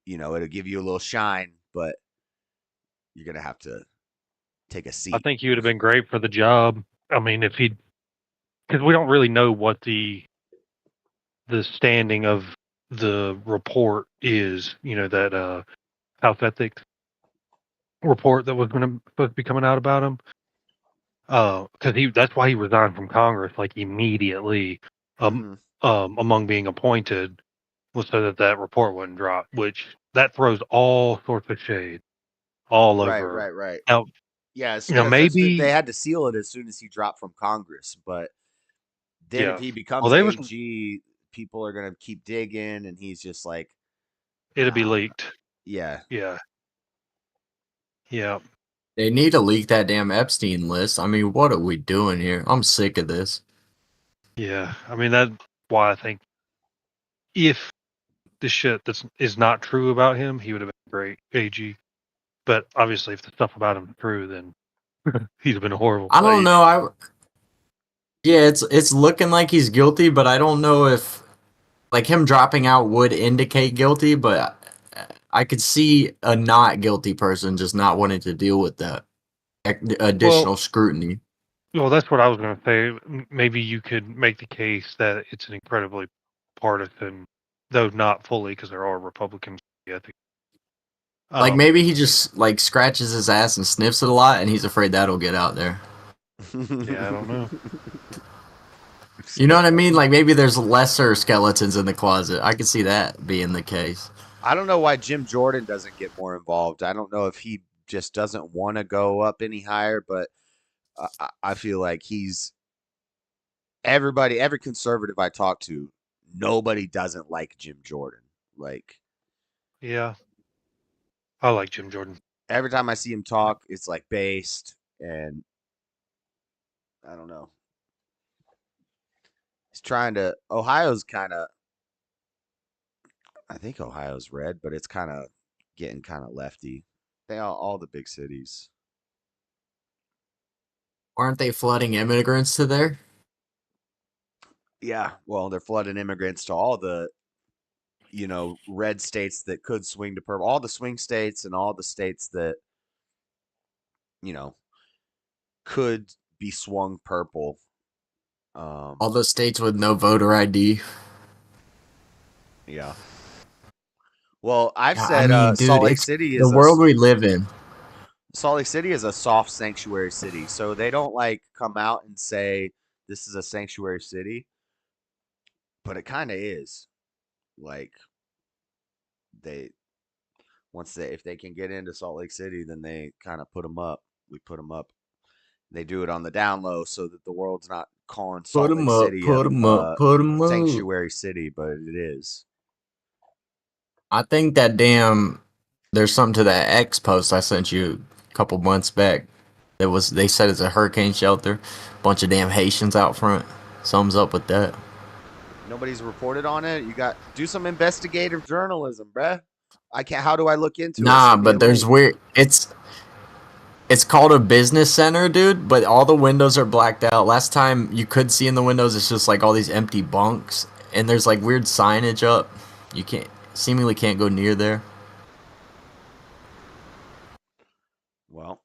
it'll give you a little shine, but you're gonna have to take a seat. I think he would have been great for the job. I mean, because we don't really know what the standing of the report is. That House Ethics report that was supposed to be coming out about him. Because that's why he resigned from Congress like immediately. Among being appointed was so that report wouldn't drop, which that throws all sorts of shade all over. Right. Now, Yeah, maybe they had to seal it as soon as he dropped from Congress, but then if he becomes AG, people are gonna keep digging, and he's just like, it'll be leaked. Yeah. They need to leak that damn Epstein list. I mean, what are we doing here? I'm sick of this. Yeah, I mean, that's why I think if the shit is not true about him, he would have been great AG. But obviously, if the stuff about him is true, then he's been horrible. I don't know. Yeah, it's looking like he's guilty, but I don't know if like him dropping out would indicate guilty, but I could see a not guilty person just not wanting to deal with that additional scrutiny. Well, that's what I was going to say. Maybe you could make the case that it's an incredibly partisan, though not fully, because there are Republicans. I think. Like maybe he just like scratches his ass and sniffs it a lot, and he's afraid that'll get out there. Yeah, I don't know. You know what I mean? Like maybe there's lesser skeletons in the closet. I could see that being the case. I don't know why Jim Jordan doesn't get more involved. I don't know if he just doesn't want to go up any higher, but I feel like every conservative I talk to, nobody doesn't like Jim Jordan. Like, yeah, I like Jim Jordan. Every time I see him talk, it's like based, and I don't know. He's trying to. Ohio's kind of. I think Ohio's red, but it's kind of getting kind of lefty. They all the big cities. Aren't they flooding immigrants to there? Yeah, well, they're flooding immigrants to all the red states that could swing to purple, all the swing states and all the states that, could be swung purple. All the states with no voter ID. Yeah. Well, I've I said mean, dude, Salt Lake it's City the is world we live in. Salt Lake City is a soft sanctuary city, so they don't like come out and say this is a sanctuary city, but it kind of is. Like they if they can get into Salt Lake City, then they kind of put them up. We put them up. They do it on the down low so that the world's not calling Salt Lake City put 'em up, put 'em up. sanctuary city, but it is. I think that there's something to that X post I sent you a couple months back. They said it's a hurricane shelter. Bunch of damn Haitians out front. Something's up with that. Nobody's reported on it. You got do some investigative journalism, bruh. How do I look into it? Nah, but there's weird. It's called a business center, dude, but all the windows are blacked out. Last time you could see in the windows, it's just like all these empty bunks, and there's like weird signage up. You seemingly can't go near there. Well,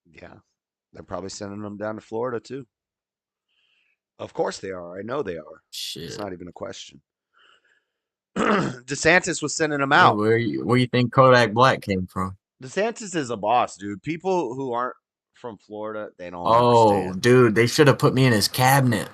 yeah, they're probably sending them down to Florida too. Of course they are. I know they are. Shit. It's not even a question. DeSantis was sending them out. Where you think Kodak Black came from? DeSantis is a boss, dude. People who aren't from Florida, they don't Oh, understand. dude, they should have put me in his cabinet.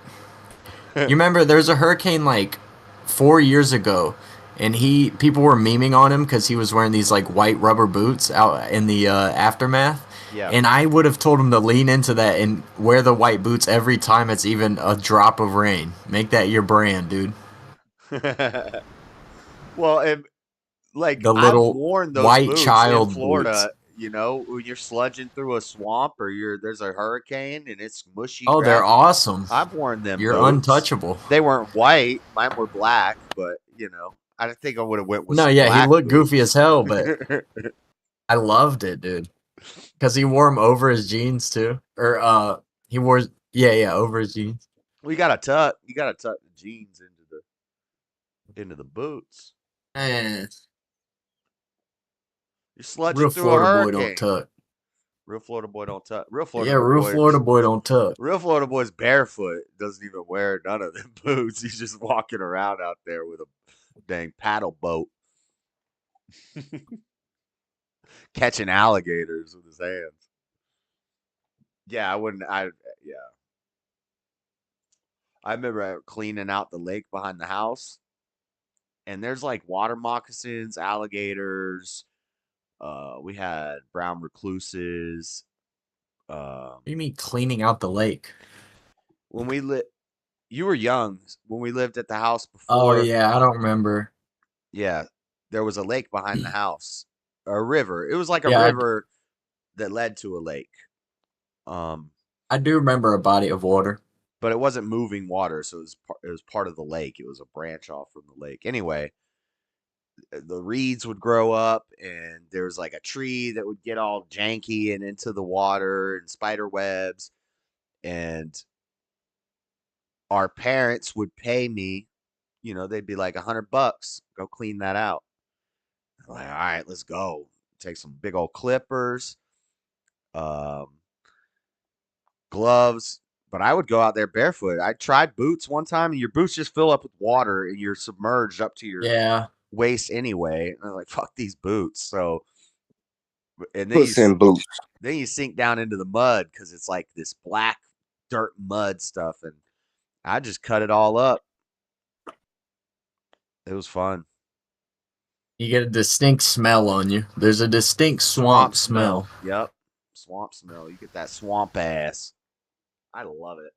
You remember there's a hurricane like 4 years ago, and people were memeing on him because he was wearing these like white rubber boots out in the aftermath. Yeah. And I would have told him to lean into that and wear the white boots every time it's even a drop of rain. Make that your brand, dude. Well, like The little I've worn those white boots child in Florida. boots. When you're sludging through a swamp or there's a hurricane and it's mushy. Oh, they're grass. awesome. I've worn them. You're boots. untouchable. They weren't white. Mine were black, but I don't think I would have went with. No, yeah, he black looked boots. goofy as hell, but I loved it, dude. Because he wore them over his jeans too, or he wore over his jeans. Well, you gotta tuck the jeans into the boots. Man, You're sludging real through Florida a boy hurricane. don't tuck. Real Florida boy don't tuck. Real Florida boy don't tuck. Real Florida boy's barefoot. Doesn't even wear none of them boots. He's just walking around out there with a dang paddle boat. Catching alligators with his hands. Yeah, I wouldn't. I remember cleaning out the lake behind the house, and there's like water moccasins, alligators. We had brown recluses. What do you mean cleaning out the lake? When you were young. When we lived at the house before. Oh yeah, I don't remember. Yeah, there was a lake behind the house, a river. It was like a Yeah, river that led to a lake. I do remember a body of water. But it wasn't moving water, so it was part of the lake. It was a branch off from the lake. Anyway, the reeds would grow up, and there was like a tree that would get all janky and into the water and spider webs. And our parents would pay me, they'd be like $100, go clean that out. I'm like, all right, let's go. Take some big old clippers, gloves. But I would go out there barefoot. I tried boots one time, and your boots just fill up with water, and you're submerged up to your waist anyway. And I'm like, fuck these boots. So, and then Puss in boots. Then you sink down into the mud because it's like this black dirt mud stuff, and I just cut it all up. It was fun. You get a distinct smell on you. There's a distinct swamp smell. Yep, swamp smell. You get that swamp ass. I love it.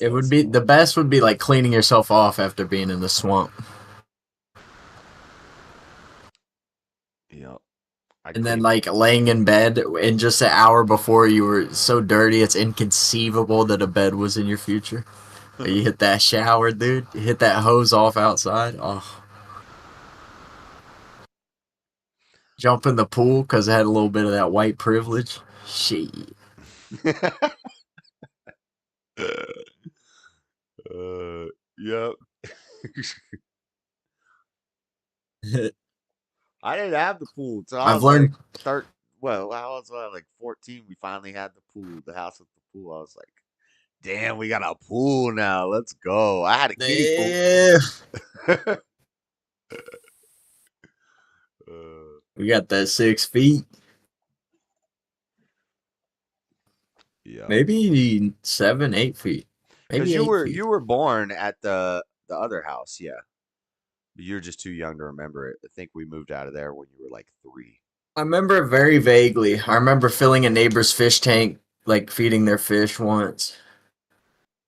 It would be the best would be like cleaning yourself off after being in the swamp. Yep. And then like laying in bed and just an hour before you were so dirty it's inconceivable that a bed was in your future. You hit that shower, dude. You hit that hose off outside. Oh. Jump in the pool because it had a little bit of that white privilege. Shit. Yep. I didn't have the pool until I I've was learned. like well, I was like 14. We finally had the pool, the house with the pool. I was like, damn, we got a pool now. Let's go. I had a kiddie pool. Yeah. We got that 6 feet. Yeah. Maybe 7, 8 feet. Because Maybe 8 feet. you were born at the other house, yeah. But you're just too young to remember it. I think we moved out of there when you were like 3. I remember it very vaguely. I remember filling a neighbor's fish tank, like feeding their fish once.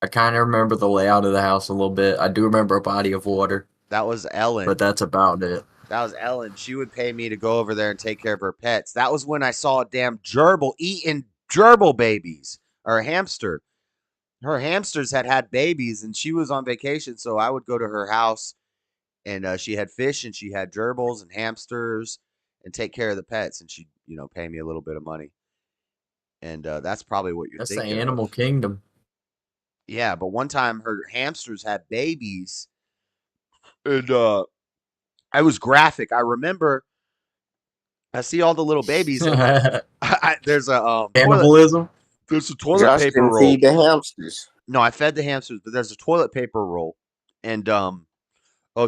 I kind of remember the layout of the house a little bit. I do remember a body of water. That was Ellen. But that's about it. That was Ellen. She would pay me to go over there and take care of her pets. That was when I saw a damn gerbil eating gerbil babies or a hamster. Her hamsters had babies, and she was on vacation, so I would go to her house, and she had fish, and she had gerbils and hamsters, and take care of the pets, and she'd pay me a little bit of money. And that's probably what you're thinking. That's the animal kingdom. Yeah, but one time her hamsters had babies, and I was graphic. I remember I see all the little babies. And there's a cannibalism. There's a toilet paper roll. Feed the hamsters. No, I fed the hamsters, but there's a toilet paper roll, and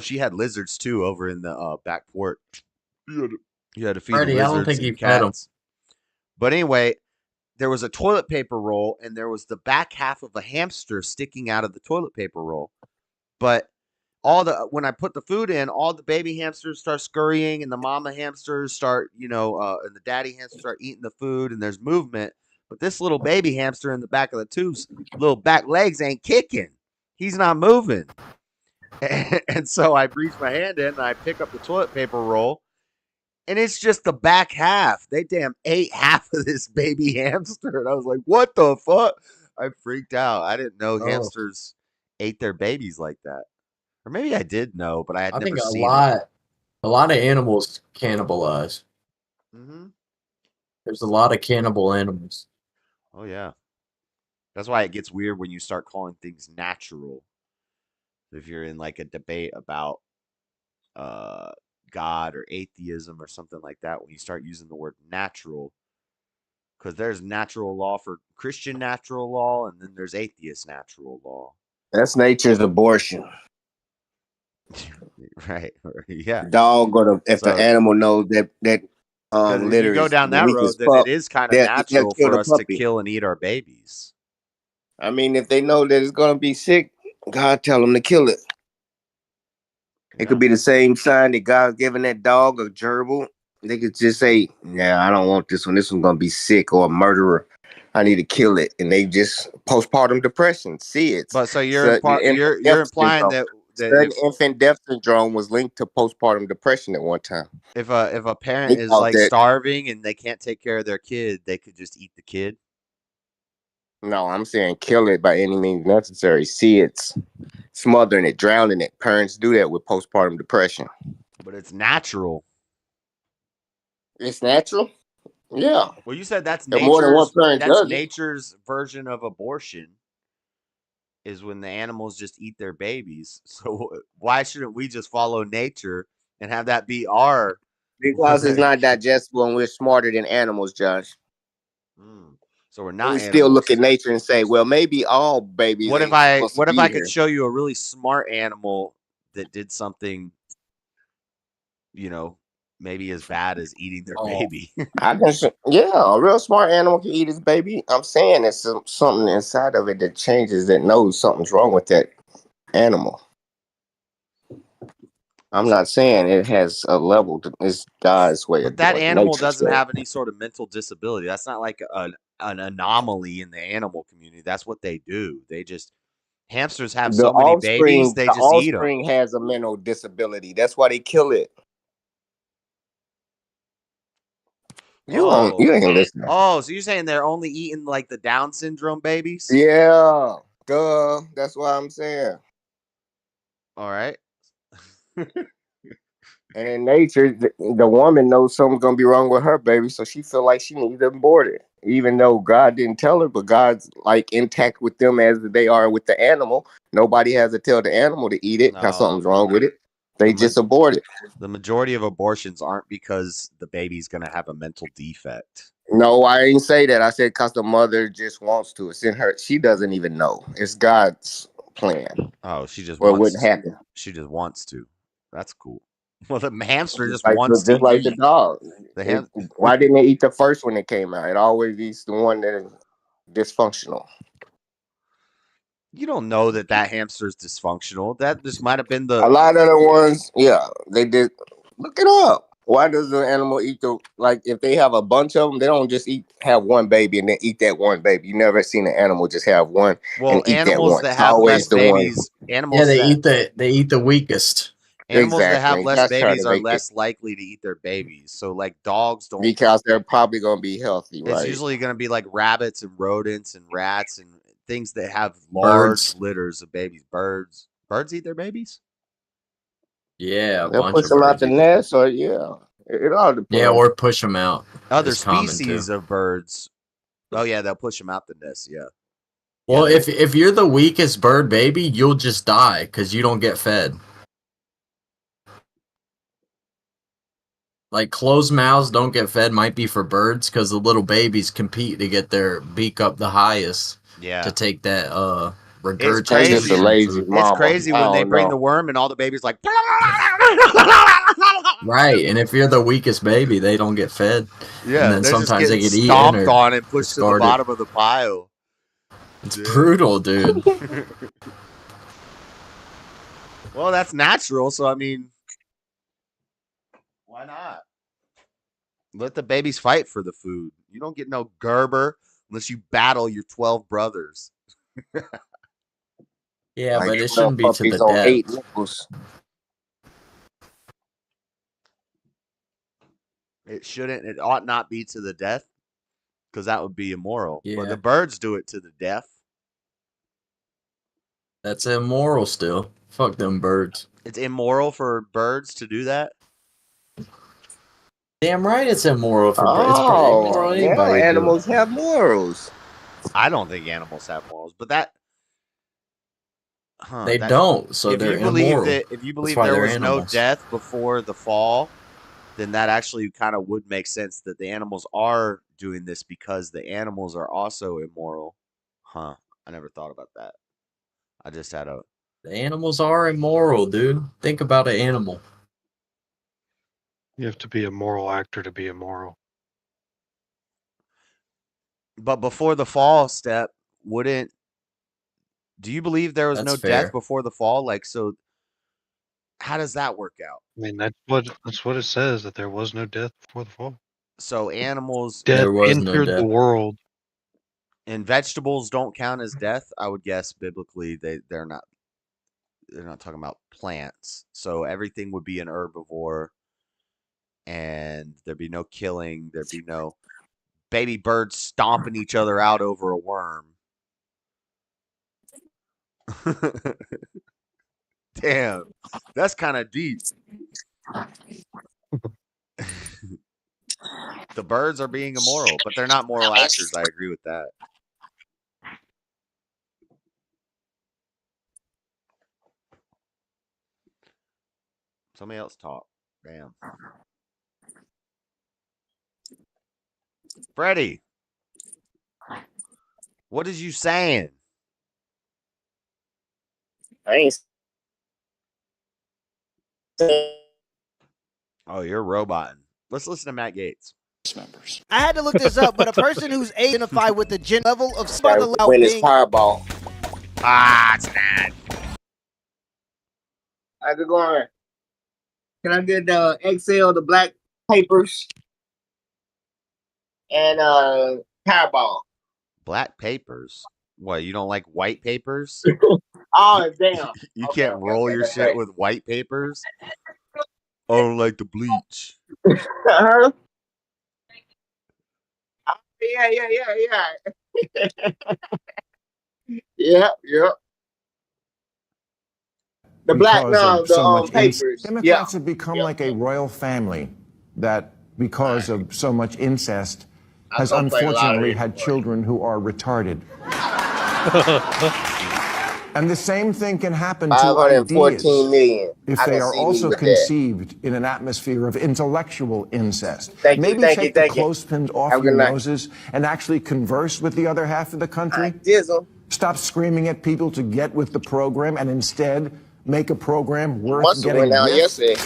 she had lizards too over in the back porch. You had to feed the lizards. I don't think and he fed them. But anyway, there was a toilet paper roll, and there was the back half of a hamster sticking out of the toilet paper roll. But when I put the food in, all the baby hamsters start scurrying, and the mama hamsters start, and the daddy hamsters start eating the food, and there's movement. But this little baby hamster in the back of the tube's little back legs ain't kicking. He's not moving. And so I reach my hand in, and I pick up the toilet paper roll, and it's just the back half. They damn ate half of this baby hamster. And I was like, what the fuck? I freaked out. I didn't know hamsters ate their babies like that. Or maybe I did know, but I had never seen it. A lot of animals cannibalize. Mm-hmm. There's a lot of cannibal animals. Oh, yeah. That's why it gets weird when you start calling things natural. If you're in like a debate about God or atheism or something like that, when you start using the word natural, because there's natural law for Christian natural law, and then there's atheist natural law. That's nature's abortion. Right. Yeah. Dog or if the animal knows that litter. If you go down that road, then it is kind of natural for us to kill and eat our babies. I mean, if they know that it's gonna be sick, God tell them to kill it. It could be the same sign that God's giving that dog a gerbil. They could just say, "Yeah, I don't want this one. This one's gonna be sick or a murderer. I need to kill it." And they just postpartum depression. See it. But so you're implying that infant death syndrome was linked to postpartum depression at one time. If a parent is like starving and they can't take care of their kid, they could just eat the kid. No, I'm saying kill it by any means necessary. See it, smothering it, drowning it. Parents do that with postpartum depression. But it's natural. It's natural? Yeah. Well, you said that's more than one parent does it. Nature's version of abortion is when the animals just eat their babies. So why shouldn't we just follow nature and have that be our? Because it's not digestible and we're smarter than animals, Josh. So we're not. We still look at nature and say, well, maybe all babies. What if I could show you a really smart animal that did something, maybe as bad as eating their baby? A real smart animal can eat his baby. I'm saying it's something inside of it that changes, that knows something's wrong with that animal. I'm not saying it has a level. It's God's way of that doing it. Animal doesn't have any sort of mental disability. That's not like an anomaly in the animal community. That's what they do. They just hamsters have so many babies. They just eat them. The offspring has a mental disability. That's why they kill it. You ain't listening. Oh, so you're saying they're only eating like the Down syndrome babies? Yeah, duh. That's what I'm saying. All right. And in nature, the woman knows something's gonna be wrong with her baby, so she feel like she needs to abort it. even though God didn't tell her, but God's like intact with them as they are with the animal. Nobody has to tell the animal to eat it. Now something's wrong with it. They just abort it. The majority of abortions aren't because the baby's going to have a mental defect. No, I ain't say that. I said because the mother just wants to. It's in her. She doesn't even know. It's God's plan. Oh, she just Well, it wants wouldn't happen. She just wants to. That's cool. Well, the hamster just Like wants to just like the eat. dog. The Why didn't they eat the first one that came out? It always eats the one that is dysfunctional. You don't know that hamster is dysfunctional. That just might have been the. A lot of the ones, yeah, they did. Look it up. Why does the animal eat if they have a bunch of them, they don't just have one baby and then eat that one baby. You never seen an animal just have one and eat that one. That have less babies, animals. Yeah, they eat the weakest. Animals that have less That's babies are less likely to eat their babies. So, like dogs don't, because they're probably going to be healthy. It's right? usually going to be like rabbits and rodents and rats and things that have large litters of babies. Birds eat their babies. Yeah, they'll push them out the nest, or it all depends. Yeah, or push them out. Other species of birds. Oh yeah, they'll push them out the nest. Yeah. Well, if you're the weakest bird baby, you'll just die because you don't get fed. Like closed mouths don't get fed might be for birds because the little babies compete to get their beak up the highest. Yeah. To take that regurgitation. It's crazy. It's crazy when they bring the worm and all the babies like. Right, and if you're the weakest baby, they don't get fed. Yeah, and then sometimes they get eaten stomped or on and pushed to the bottom of the pile. It's brutal, dude. Well, that's natural, so I mean, why not? Let the babies fight for the food. You don't get no Gerber unless you battle your 12 brothers. Yeah, but it shouldn't be to the death. 8 nipples. It shouldn't. It ought not be to the death, because that would be immoral. Yeah. But the birds do it to the death. That's immoral still. Fuck them birds. It's immoral for birds to do that? Damn right it's immoral for birds. It's Oh, yeah, animals have morals. I don't think animals have morals, but that... They don't, so if they're you believe immoral. if you believe there was no death before the fall, then that actually kind of would make sense that the animals are doing this because the animals are also immoral. Huh. I never thought about that. I just had a... The animals are immoral, dude. Think about an animal. You have to be a moral actor to be immoral. But before the fall step, wouldn't... Do you believe there was no death before the fall? Like, so how does that work out? I mean, that's what it says, that there was no death before the fall. So animals... Death entered the world. And vegetables don't count as death? I would guess biblically they're not talking about plants. So everything would be an herbivore, and there'd be no killing, there'd be no baby birds stomping each other out over a worm. Damn, that's kind of deep. The birds are being immoral, but they're not moral actors. I agree with that. Somebody else talk. Damn. Freddie, what is you saying? I ain't. Oh, you're roboting. Let's listen to Matt Gates. Members. I had to look this up, but a person who's identified with the gen level of smart Win his Powerball. Ah, it's bad. I could go on. Can I get the Excel, the black papers, and Powerball? Black papers? What, you don't like white papers? Oh, damn. You can't roll your shit with white papers? I don't like the bleach. Uh-huh. Yeah. Yeah. The black, no, the papers. Democrats have become like a royal family that because of so much incest, has unfortunately had children who are retarded. And the same thing can happen to 514 ideas million. if I they can are see me also with that. conceived in an atmosphere of intellectual incest. Thank you, Maybe thank you, take the thank you. clothespins off Have a your good night. noses and actually converse with the other half of the country. Dizzle. Stop screaming at people to get with the program and instead make a program worth Must have getting went out with. yesterday.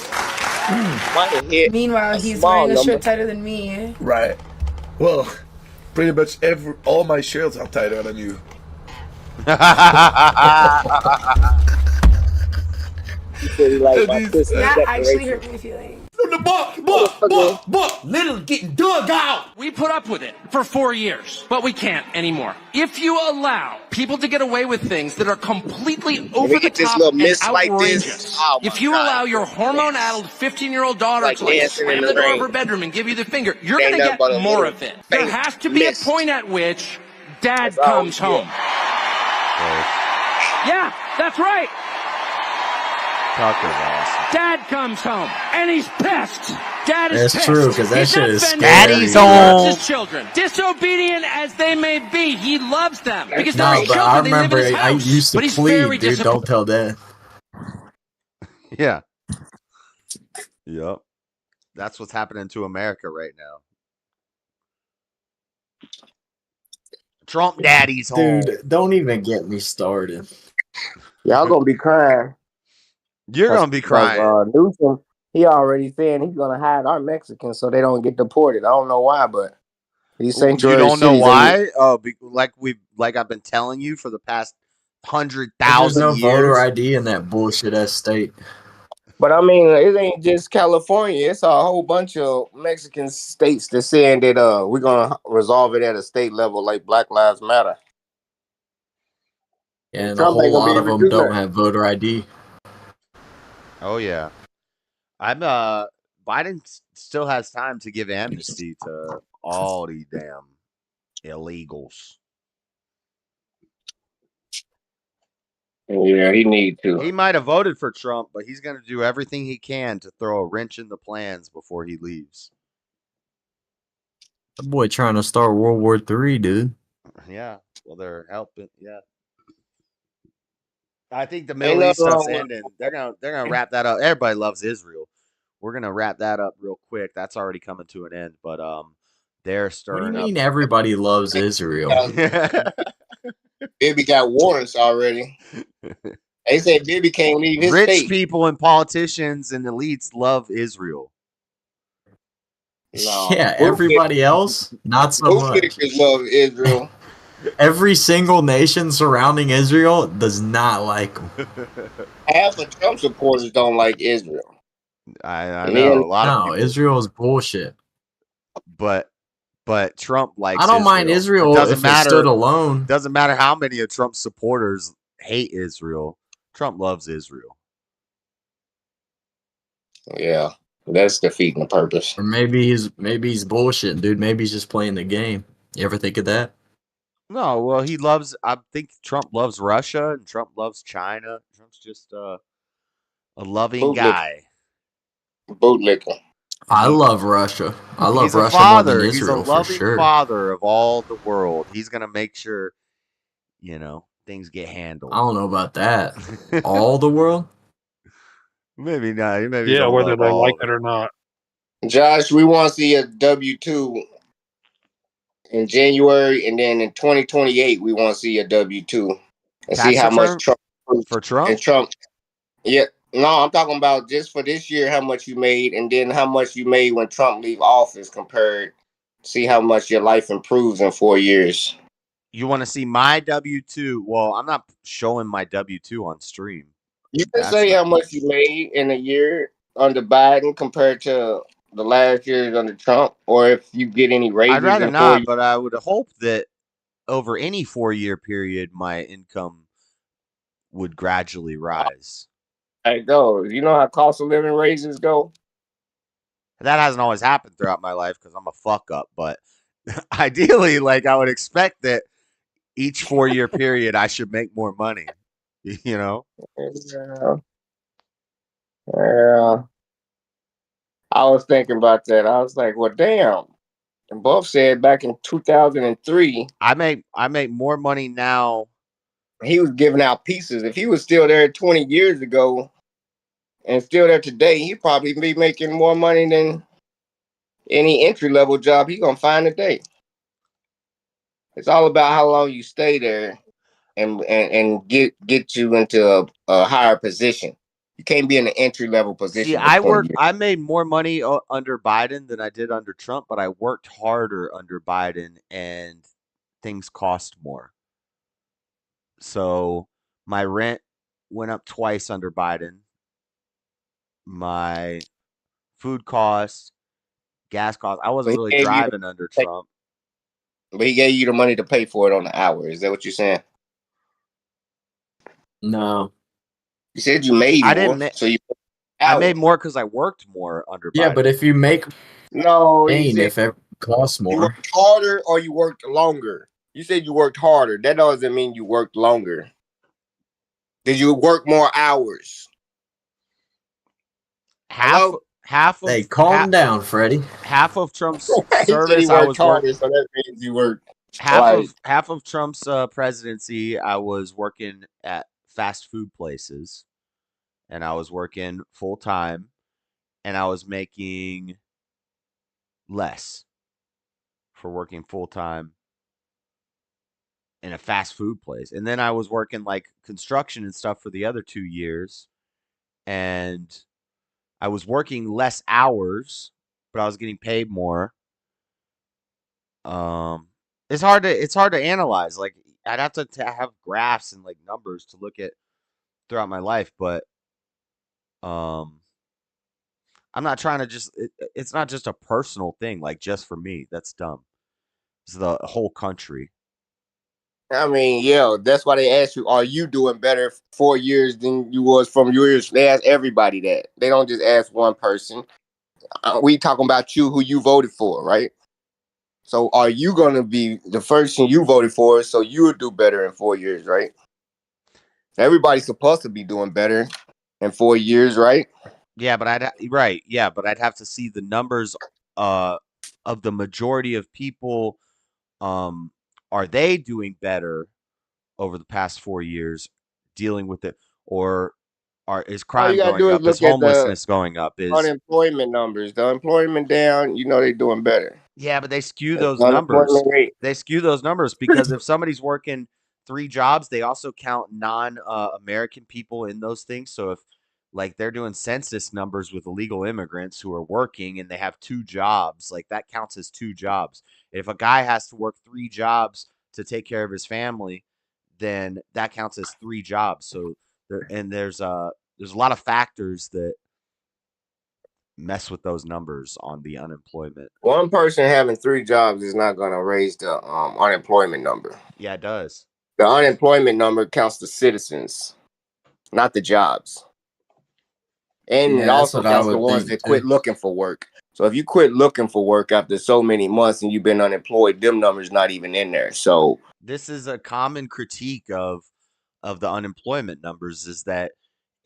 Might have hit Meanwhile, a he's small wearing a number. shirt tighter than me. Right. Well, pretty much all my shirts are tighter than you. He said he liked my Christmas That actually decoration. hurt my feelings. From the book, literally getting dug out. We put up with it for 4 years, but we can't anymore. If you allow people to get away with things that are completely over the top and mist like outrageous, this. Oh my if you God. allow your hormone-addled 15-year-old daughter Like to dancing in slam the the door rain. of her bedroom and give you the finger, you're Ain't going to nothing but a get more little of it. There faint has to be mist. a point at which Dad That's all comes we home. Yeah, that's right. Tucker's awesome. Dad comes home, and he's pissed. Dad is That's pissed. true, 'cause that He's shit not is offended. Daddy's He loves home. his children. Disobedient as they may be, he loves them. Because they're No, his but children, I they live in remember his I house. used to But he's very plead, dude. disappointed. Don't tell Dad. Yeah. Yep. That's what's happening to America right now. Trump daddy's home. Dude, don't even get me started. Y'all gonna be crying. You're gonna be crying. Newsom, he already saying he's gonna hide our Mexicans so they don't get deported. I don't know why, but these You sanctuary don't know cities. why? Oh, like I've been telling you for the past There's 100,000 no voter years. ID in that bullshit ass state. But I mean, it ain't just California. It's a whole bunch of Mexican states that saying that we're gonna resolve it at a state level, like Black Lives Matter. And a Trump whole ain't gonna be lot of able to them do don't that. have voter ID. Oh yeah. Biden still has time to give amnesty to all these damn illegals. Yeah, he need to. He might have voted for Trump, but he's going to do everything he can to throw a wrench in the plans before he leaves. That boy trying to start World War III, dude. Yeah, well, they're helping. Yeah, I think the Ain't Middle East nothing stuff's wrong with ending. They're gonna wrap that up. Everybody loves Israel. We're gonna wrap that up real quick. That's already coming to an end, but they're What do you stirring mean up. everybody loves Israel? Bibi got warrants already. They say Bibi can't leave his Rich state. people and politicians and elites love Israel. No, Yeah, everybody else, not so much. bootlickers love Israel. Every single nation surrounding Israel does not like them. Half of Trump supporters don't like Israel. I know a lot of people. Israel is bullshit. But Trump likes. I don't mind Israel It doesn't if matter. it stood alone. Doesn't matter how many of Trump's supporters hate Israel. Trump loves Israel. Yeah, that's defeating the purpose. Or maybe he's bullshitting, dude. Maybe he's just playing the game. You ever think of that? No, well, he loves. I think Trump loves Russia and Trump loves China. Trump's just a loving guy. Bootlicker. I love Russia. I love He's a Russia more father. than He's a Israel for loving sure. father of all the world. He's gonna make sure, things get handled. I don't know about that. All the world? Maybe not. Maybe Yeah, don't whether love they all like of it or not. Josh, we want to see a W-2 in January, and then in 2028, we want to see a W-2 and see Tax how much return Trump for Trump. and Trump. Yeah, no, I'm talking about just for this year, how much you made, and then how much you made when Trump leave office compared. See how much your life improves in 4 years. You want to see my W-2? Well, I'm not showing my W-2 on stream. You can say how much you made in a year under Biden compared to the last years under Trump, or if you get any raises. I'd rather in 4 not, years. but I would hope that over any 4-year period, my income would gradually rise. It goes. You know how cost of living raises go? That hasn't always happened throughout my life because I'm a fuck up, but ideally, I would expect that each 4-year period I should make more money. Yeah. Yeah. I was thinking about that. I was like, well, damn. And Buff said back in 2003, I make more money now. He was giving out pieces. If he was still there 20 years ago and still there today, he'd probably be making more money than any entry level job he gonna find today. It's all about how long you stay there and get you into a higher position. You can't be in an entry level See, position for 20 years. I made more money under Biden than I did under Trump, but I worked harder under Biden and things cost more. So my rent went up twice under Biden. My food costs, gas costs. I wasn't really driving under Trump. But he gave you the money to pay for it on the hour. Is that what you're saying? No. You said you made I more. didn't. So you. I made more because I worked more under Biden. Yeah, but if you make if it costs more. You worked harder or you worked longer? You said you worked harder. That doesn't mean you worked longer. Did you work more hours? Half of. Hey, calm down, Freddie. Half of Trump's He said service, he I worked was harder, working. so that means you worked. Half of Trump's presidency, I was working at fast food places, and I was working full time, and I was making less for working full time in a fast food place. And then I was working like construction and stuff for the other 2 years, and I was working less hours, but I was getting paid more. It's hard to analyze. Like I'd have to have graphs and like numbers to look at throughout my life, but I'm not trying to just it's not just a personal thing like just for me. That's dumb. It's the whole country. I mean, yeah, that's why they ask you, are you doing better 4 years than you was from yours? They ask everybody that. They don't just ask one person. We talking about you, who you voted for, right? So are you going to be the person you voted for so you would do better in 4 years, right? Everybody's supposed to be doing better in 4 years, right? Yeah, but I'd have to see the numbers of the majority of people. Are they doing better over the past 4 years dealing with it, or is All you crime gotta going do is up? Is look at the homelessness going up? Is unemployment numbers. The employment down, they're doing better. Yeah, but they skew The those numbers. unemployment rate. They skew those numbers because if somebody's working 3 jobs, they also count non-American people in those things. So if like they're doing census numbers with illegal immigrants who are working and they have 2 jobs, like that counts as 2 jobs. If a guy has to work 3 jobs to take care of his family, then that counts as 3 jobs. So there's a lot of factors that mess with those numbers on the unemployment. One person having 3 jobs is not going to raise the unemployment number. Yeah, it does. The unemployment number counts the citizens, not the jobs. And it also counts the ones that quit looking for work. So if you quit looking for work after so many months and you've been unemployed, them numbers not even in there. So this is a common critique of the unemployment numbers, is that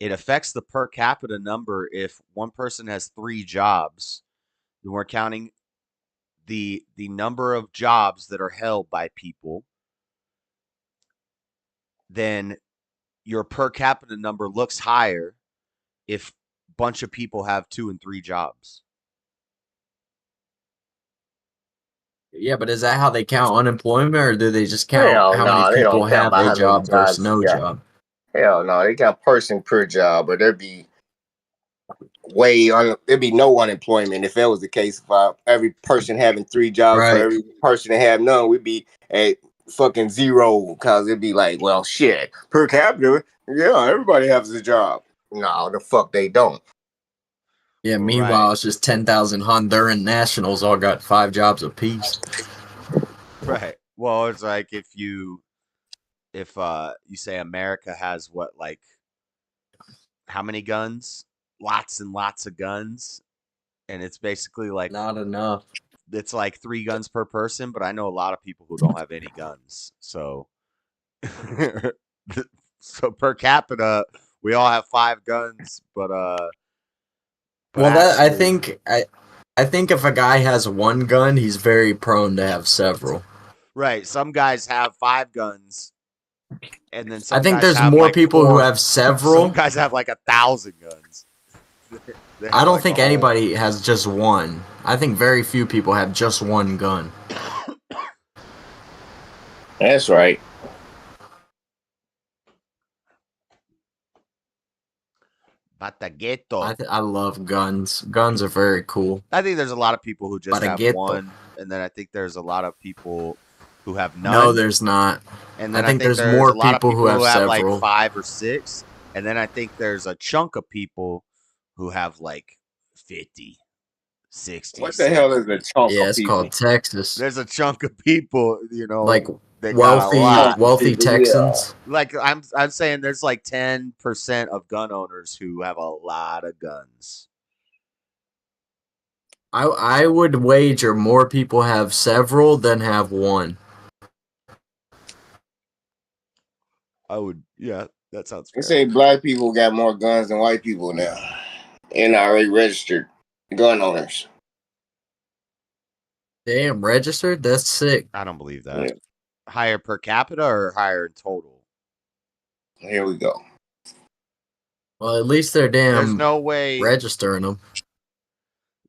it affects the per capita number. If one person has 3 jobs, then we're counting the number of jobs that are held by people, then your per capita number looks higher if a bunch of people have 2 and 3 jobs. Yeah, but is that how they count unemployment, or do they just count how many people have a job versus no job? Hell no, they count person per job, but there'd be there'd be no unemployment if that was the case. If every person having 3 jobs for every person that have none, we'd be at fucking 0, because it'd be like, well, shit, per capita, yeah, everybody has a job. No, the fuck they don't. Yeah, meanwhile, it's just 10,000 Honduran nationals all got 5 jobs apiece. Right. Well, it's like if you say America has how many guns? Lots and lots of guns. And it's basically like not enough. It's like 3 guns per person, but I know a lot of people who don't have any guns. So so per capita, we all have 5 guns, but well, that I think I think if a guy has one gun, he's very prone to have several. Right. Some guys have 5 guns. And then some I think guys there's have more like people 4. who have several. Some guys have like 1,000 guns. They I have, don't like, think a whole- anybody has just one. I think very few people have just one gun. That's right. Batagueto. I love guns. Guns are very cool. I think there's a lot of people who just have Batagueto. one, and then I think there's a lot of people who have none. No, there's not. And then I think there's there's more a lot of people who have like several. 5 or 6, and then I think there's a chunk of people who have like 50, 60. What the hell is a chunk Yeah, of it's people? called Texas. There's a chunk of people, Like that got a lot. wealthy Texans. Like I'm saying, there's like 10% of gun owners who have a lot of guns. I would wager more people have several than have one. I would, yeah, that sounds They fair. say black people got more guns than white people now. NRA registered gun owners. Damn, registered? That's sick. I don't believe that. Yeah. Higher per capita or higher in total? Here we go. Well, at least they're There's no way registering them.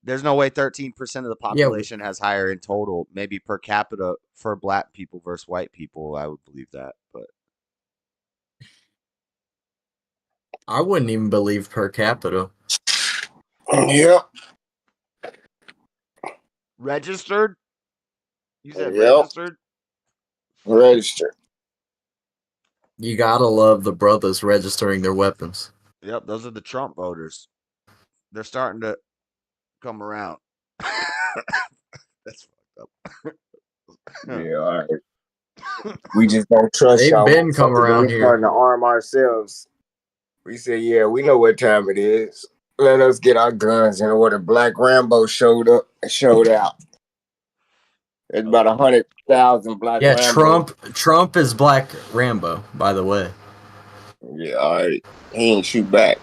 There's no way 13% of the population has higher in total. Maybe per capita for black people versus white people, I would believe that. But I wouldn't even believe per capita. Yep. Registered? You said Yep. registered? Registered. You gotta love the brothers registering their weapons. Yep, those are the Trump voters. They're starting to come around. That's fucked up. Yeah, all right. We just don't trust They've y'all. been come around we here. starting to arm ourselves. We say, yeah, we know what time it is. Let us get our guns in order. Black Rambo showed up and showed out. There's about 100,000 black Yeah, Rambos. Trump is Black Rambo, by the way. Yeah, all right. He ain't shoot back.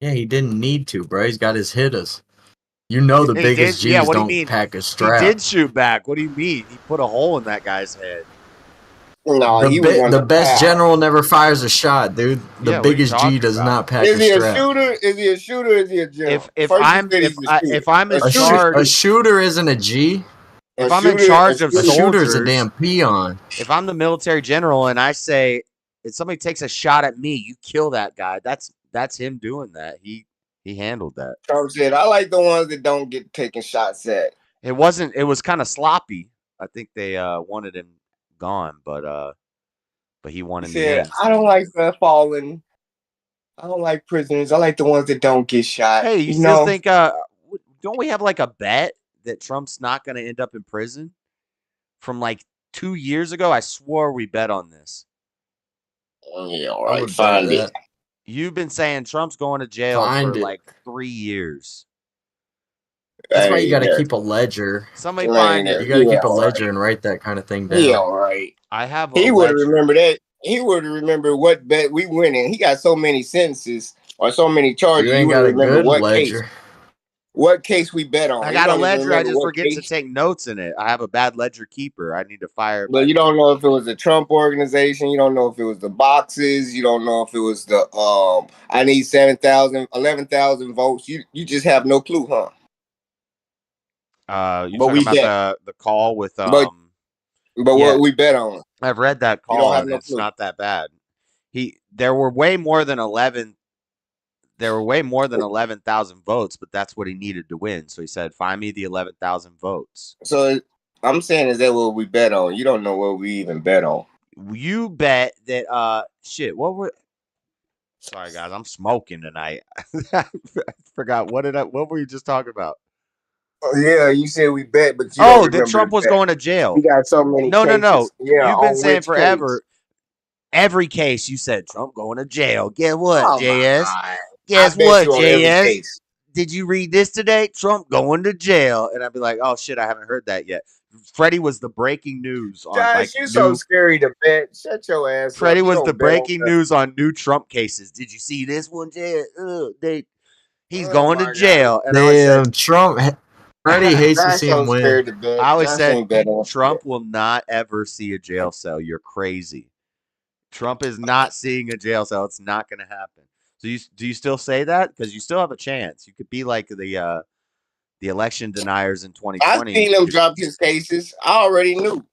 Yeah, he didn't need to, bro. He's got his hitters. You know the He biggest did- yeah, G's what do you don't mean? pack a strap. He did shoot back. What do you mean? He put a hole in that guy's head. No, he was on the best path. general never fires a shot, dude. The Yeah, what are you biggest G talking does about? not pack Is a he a strap. shooter? Is he a shooter? Or is he a general? If First you I'm said if he's a I, shooter. if I'm in A shooter- charge A shooter isn't a G. if a I'm in shooter- charge of A shooter's a soldiers, damn peon. if I'm the military general and I say if somebody takes a shot at me, you kill that guy. That's him doing that. He handled that. Trump said, I like the ones that don't get taken shots at. It was kind of sloppy. I think they wanted him gone, but he won He in the said, end. I don't like the fallen. I don't like prisoners. I like the ones that don't get shot. Hey, you still think don't we have like a bet that Trump's not going to end up in prison? From like 2 years ago, I swore we bet on this. Yeah, all right, find it. You've been saying Trump's going to jail Find for it. like 3 years. That's why you got to Yeah. keep a ledger. Somebody Right find there. it. You got to keep a Yeah, ledger and write that kind of thing down. He all right. I have He a would ledger. remember that. He would remember what bet we went in. He got so many sentences or so many charges. You ain't would got a remember good what ledger. case. What case we bet on. I You got a don't even ledger. I remember just what forget to case. take notes in it. I have a bad ledger keeper. I need to fire. But you don't know if it was the Trump organization. You don't know if it was the boxes. You don't know if it was the I need 11,000 votes. You just have no clue, huh? You But talking we about bet. the call with But yeah. what we bet on. I've read that You don't call have and no it's clue. not that bad. There were way more than 11,000 votes, but that's what he needed to win. So he said, "Find me the 11,000 votes." So I'm saying, is that what we bet on? You don't know what we even bet on. You bet that shit. What were? Sorry guys, I'm smoking tonight. I forgot what were you just talking about? Oh, yeah, you said we bet, but you Oh, don't that remember Trump the was bet. going to jail. We got so many No. cases. Yeah, You've been on saying which forever. case? Every case you said Trump going to jail. Guess what, Oh, my JS? God. Guess I bet what, you on every JS? case. Did you read this today? Trump going to jail. And I'd be like, oh shit, I haven't heard that yet. Freddie was the breaking news on Josh, you so scary to bet. Shut your ass Freddie up. You was don't the bet on breaking nothing. news on new Trump cases. Did you see this one, JS? He's Oh going to my jail. And I always Damn, said, Trump. Freddie hates to Josh see him don't win. scared to bet. I always Josh said ain't betting on Trump will not ever see a jail cell. You're crazy. Trump is not seeing a jail cell. It's not going to happen. So do you still say that? Because you still have a chance. You could be like the election deniers in I 2020. seen him drop his cases. I already knew.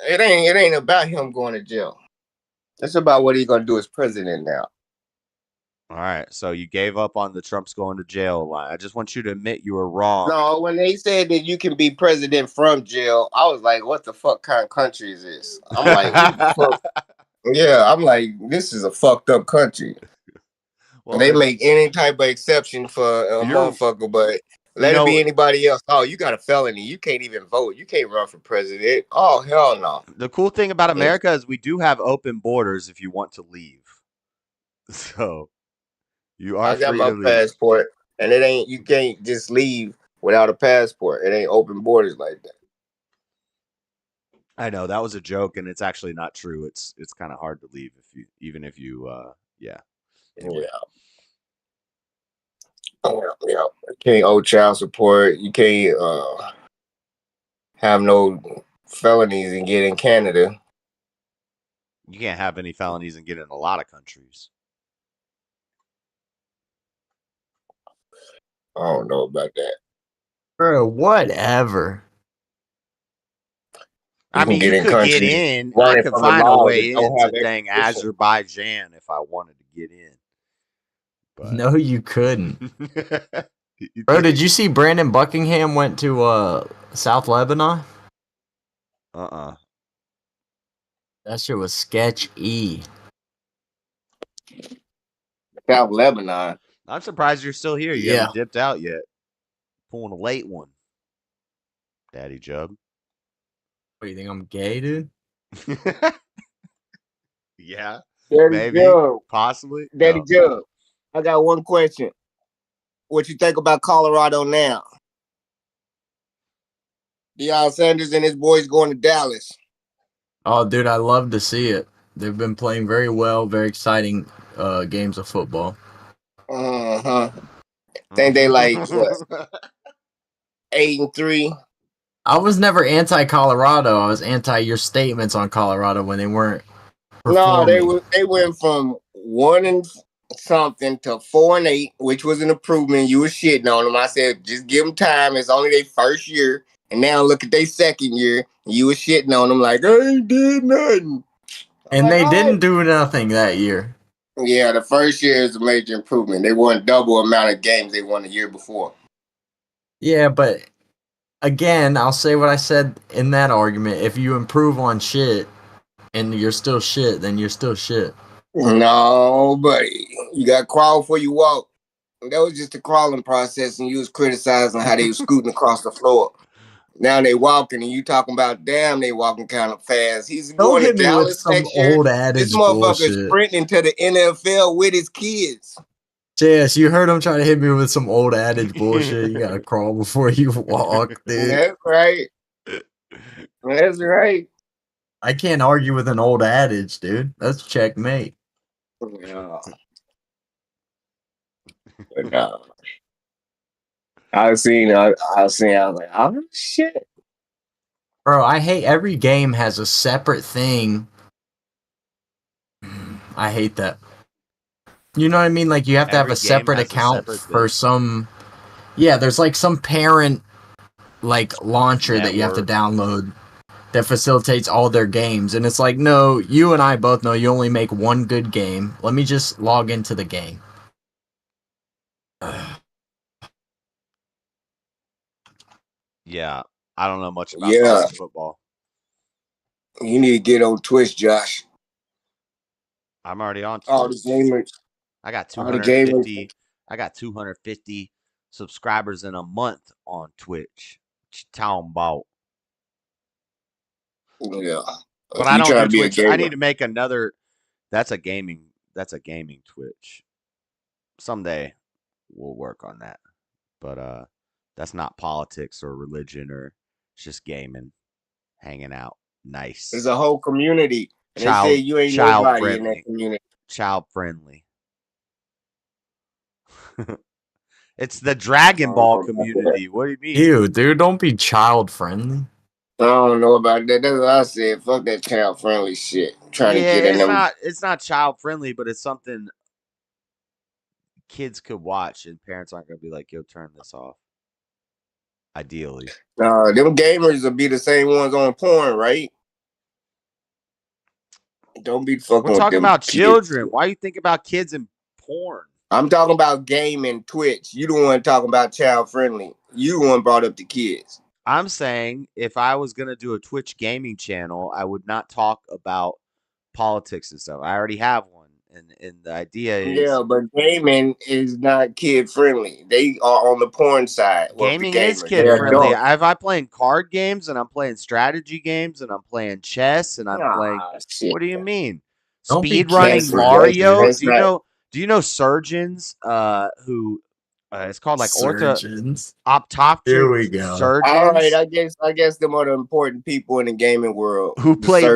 It ain't about him going to jail. It's about what he's gonna do as president now. All right, so you gave up on the Trump's going to jail line. I just want you to admit you were wrong. No, when they said that you can be president from jail, I was like, what the fuck kind of country is this? I'm like, fuck? Yeah, I'm like, this is a fucked up country. Well, they make any type of exception for a motherfucker, but let it be anybody else. Oh, you got a felony. You can't even vote. You can't run for president. Oh, hell no. The cool thing about America is we do have open borders if you want to leave. So you are I got free my to leave. passport, and you can't just leave without a passport. It ain't open borders like that. I know that was a joke, and it's actually not true. It's kind of hard to leave even if you yeah. Anyway. Yeah. You can't owe child support. You can't have no felonies and get in Canada. You can't have any felonies and get in a lot of countries. I don't know about that. Bro, whatever. I mean, you could get in. I could find a way into dang Azerbaijan if I wanted to get in. But No, you couldn't. Bro, did you see Brandon Buckingham went to South Lebanon? That shit was sketchy. South Lebanon. I'm surprised you're still here. You haven't dipped out yet. Pulling a late one. Daddy Jub. What, do you think I'm gay, dude? Yeah. Daddy maybe. Jub. Possibly. Daddy Jub. I got one question. What you think about Colorado now? Deion Sanders and his boys going to Dallas. Oh, dude, I love to see it. They've been playing very well, very exciting games of football. Think they like what? 8-3. I was never anti-Colorado. I was anti your statements on Colorado when they weren't performing. No, they went from 1-something to 4-8, which was an improvement. You were shitting on them. I said, just give them time. It's only their first year. And now look at their second year. You were shitting on them like, I ain't did nothing. And they didn't do nothing that year. Yeah, the first year is a major improvement. They won double amount of games they won the year before. Yeah, but again, I'll say what I said in that argument. If you improve on shit and you're still shit, then you're still shit. No, buddy. You got to crawl before you walk. That was just the crawling process, and you was criticizing how they was scooting across the floor. Now they walking, and you talking about, damn, they walking kind of fast. He's going to Dallas next year. This motherfucker's sprinting to the NFL with his kids. JS, you heard him trying to hit me with some old adage bullshit. You gotta crawl before you walk, dude. That's right. That's right. I can't argue with an old adage, dude. That's checkmate. Yeah. But no. I was like, oh shit. Bro, I hate every game has a separate thing. I hate that. You know what I mean? Like you have to have a separate account for some. Yeah, there's like some parent like launcher that you have to download that facilitates all their games, and it's like, no, you and I both know you only make one good game. Let me just log into the game. Yeah, I don't know much about college football. You need to get on Twitch, Josh. I'm already on Twitch. All the gamers. I got 250. I got 250 subscribers in a month on Twitch. What you talking about? Yeah, but I don't do Twitch. I need to make another. That's a gaming Twitch. Someday we'll work on that. But that's not politics or religion or it's just gaming, hanging out. Nice. There's a whole community. And they say you ain't nobody in that community. Child friendly. It's the Dragon Ball community. What do you mean? Ew, dude, don't be child friendly. I don't know about that. That's what I said. Fuck that child friendly shit. I'm trying to get in them. It's not child friendly, but it's something kids could watch, and parents aren't gonna be like, "Yo, turn this off." Ideally, them gamers will be the same ones on porn, right? Don't be fucking. we're talking about children. Why you think about kids and porn? I'm talking about gaming, Twitch. You the one talking about child friendly. You the one brought up the kids. I'm saying if I was gonna do a Twitch gaming channel, I would not talk about politics and stuff. I already have one, and the idea is but gaming is not kid friendly. They are on the porn side. gaming is kid friendly. If I'm playing card games and I'm playing strategy games and I'm playing chess and I'm playing. Shit. What do you mean? Don't be Speed running kid Mario? That's Do you know surgeons who it's called like Surgeons. optometrists? Here we go. Surgeons. All right, I guess them are the important people in the gaming world who play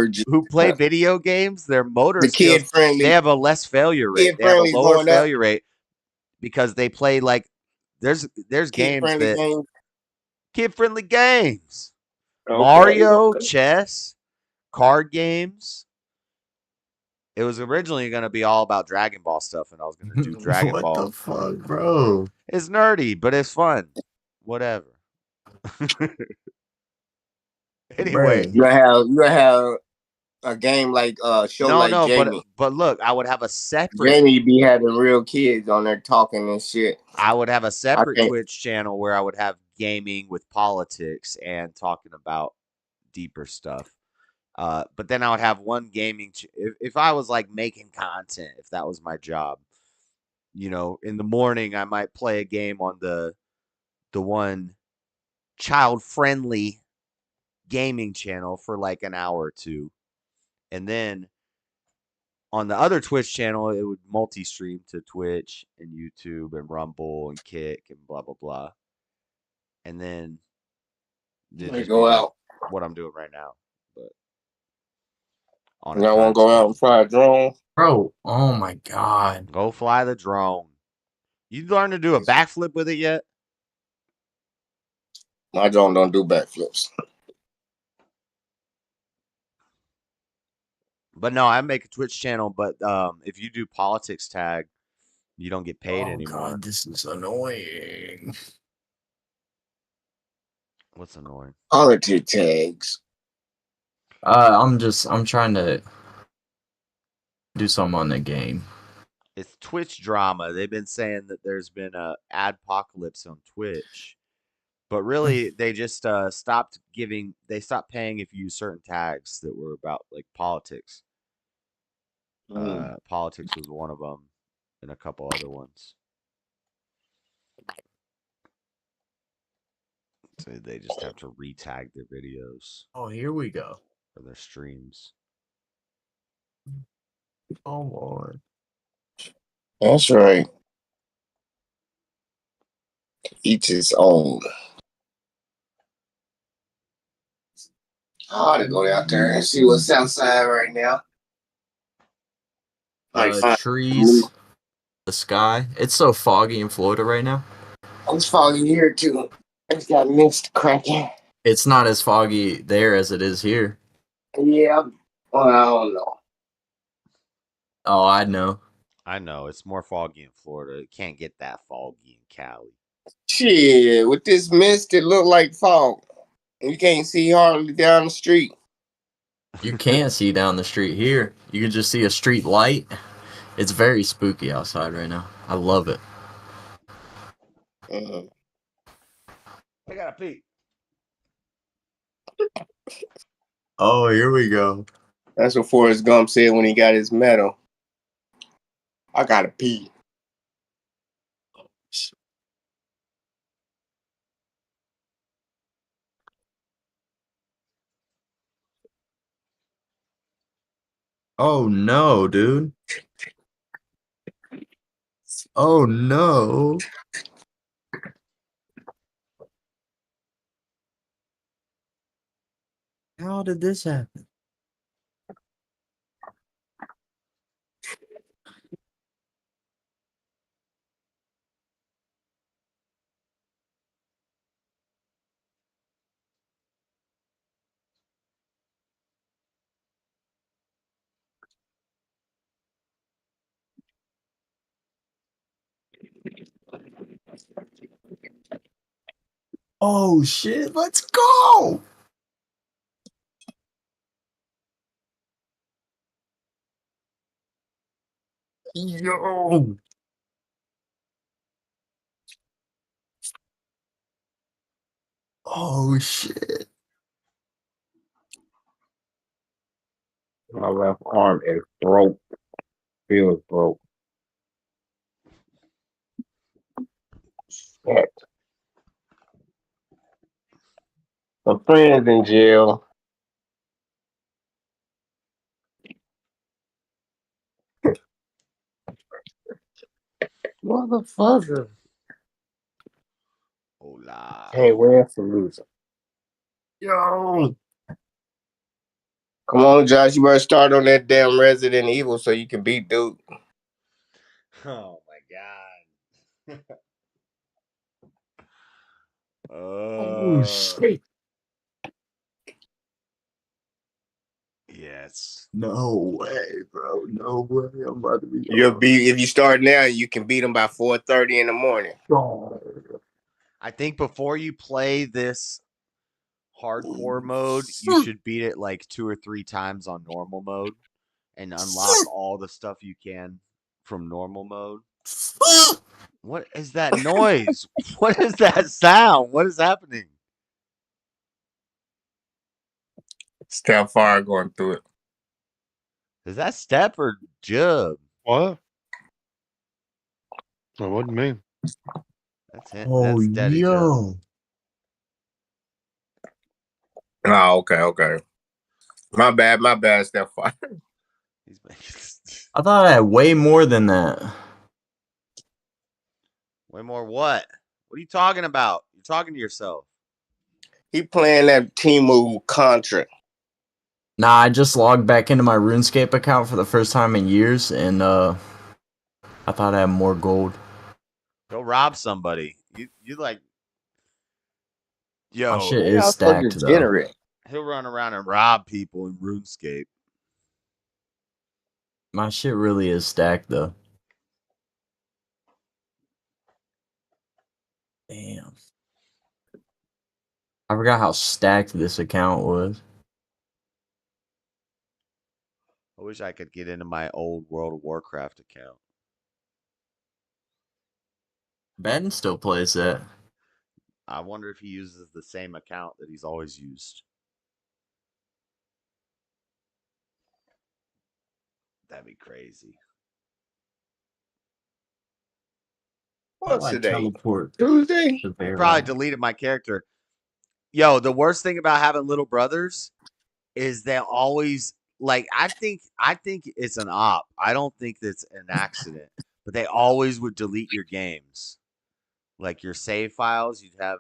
video games. Their motor the skills, kid friendly. they have a less failure rate. They have a lower failure rate because they play like there's games that kid friendly games. Okay. Mario, chess, card games. It was originally going to be all about Dragon Ball stuff, and I was going to do Dragon Ball. What the fuck, bro? It's nerdy, but it's fun. Whatever. Anyway, you have a game like show like Jamie. but look, I would have a separate. Jamie be having real kids on there talking and shit. I would have a separate Twitch channel where I would have gaming with politics and talking about deeper stuff. But then I would have one gaming. If I was like making content, if that was my job, in the morning I might play a game on the one child friendly gaming channel for like an hour or two, and then on the other Twitch channel it would multi-stream to Twitch and YouTube and Rumble and Kick and blah blah blah, and then go out. What I'm doing right now, but. Y'all want to go out and fly a drone? Bro, oh my God. Go fly the drone. You learned to do a backflip with it yet? My drone don't do backflips. But no, I make a Twitch channel, but if you do politics tag, you don't get paid anymore. God, this is annoying. What's annoying? Politics tags. I'm trying to do something on the game. It's Twitch drama. They've been saying that there's been a adpocalypse on Twitch, but really they just stopped paying if you use certain tags that were about like politics. Politics was one of them, and a couple other ones. So they just have to retag their videos. Oh, here we go. For their streams. Oh Lord. That's right. Each his own. I ought to go out there and see what's outside right now. Trees, the sky. It's so foggy in Florida right now. It's foggy here too. It's got mist cracking. It's not as foggy there as it is here. Yeah, well, I don't know. Oh, I know. I know. It's more foggy in Florida. It can't get that foggy in Cali. Shit, with this mist, it look like fog. You can't see hardly down the street. You can't see down the street here. You can just see a street light. It's very spooky outside right now. I love it. I gotta pee. Oh, here we go. That's what Forrest Gump said when he got his medal. I gotta pee. Oh no, dude. Oh no. How did this happen? Oh shit, let's go! Yo! Oh shit. My left arm is broke. Feels broke. Shit. My friend's in jail. Motherfucker. Hola. Hey, where's the loser? Yo! Come on, Josh. You better start on that damn Resident Evil so you can beat Duke. Oh my god. Oh shit. Yes. No way, bro. No way. I'm about to be You'll be if you start now, you can beat them by 4:30 in the morning. I think before you play this hardcore mode, you should beat it like 2 or 3 times on normal mode and unlock all the stuff you can from normal mode. What is that noise? What is that sound? What is happening? Step far going through it. Is that Step or Jub? What? That wasn't me. That's it. Oh, That's Daddy Jub. yo. Oh, okay. My bad, Step far. I thought I had way more than that. Way more what? What are you talking about? You're talking to yourself. He playing that Timu Contra. Nah, I just logged back into my RuneScape account for the first time in years, and I thought I had more gold. Go rob somebody. You like, yo. My shit is stacked though. He'll run around and rob people in RuneScape. My shit really is stacked though. Damn. I forgot how stacked this account was. I wish I could get into my old World of Warcraft account. Ben still plays that. I wonder if he uses the same account that he's always used. That'd be crazy. What's today? Teleport. Tuesday? He probably deleted my character. Yo, the worst thing about having little brothers is they always like. I think it's an op. I don't think it's an accident, but they always would delete your games, like your save files. You'd have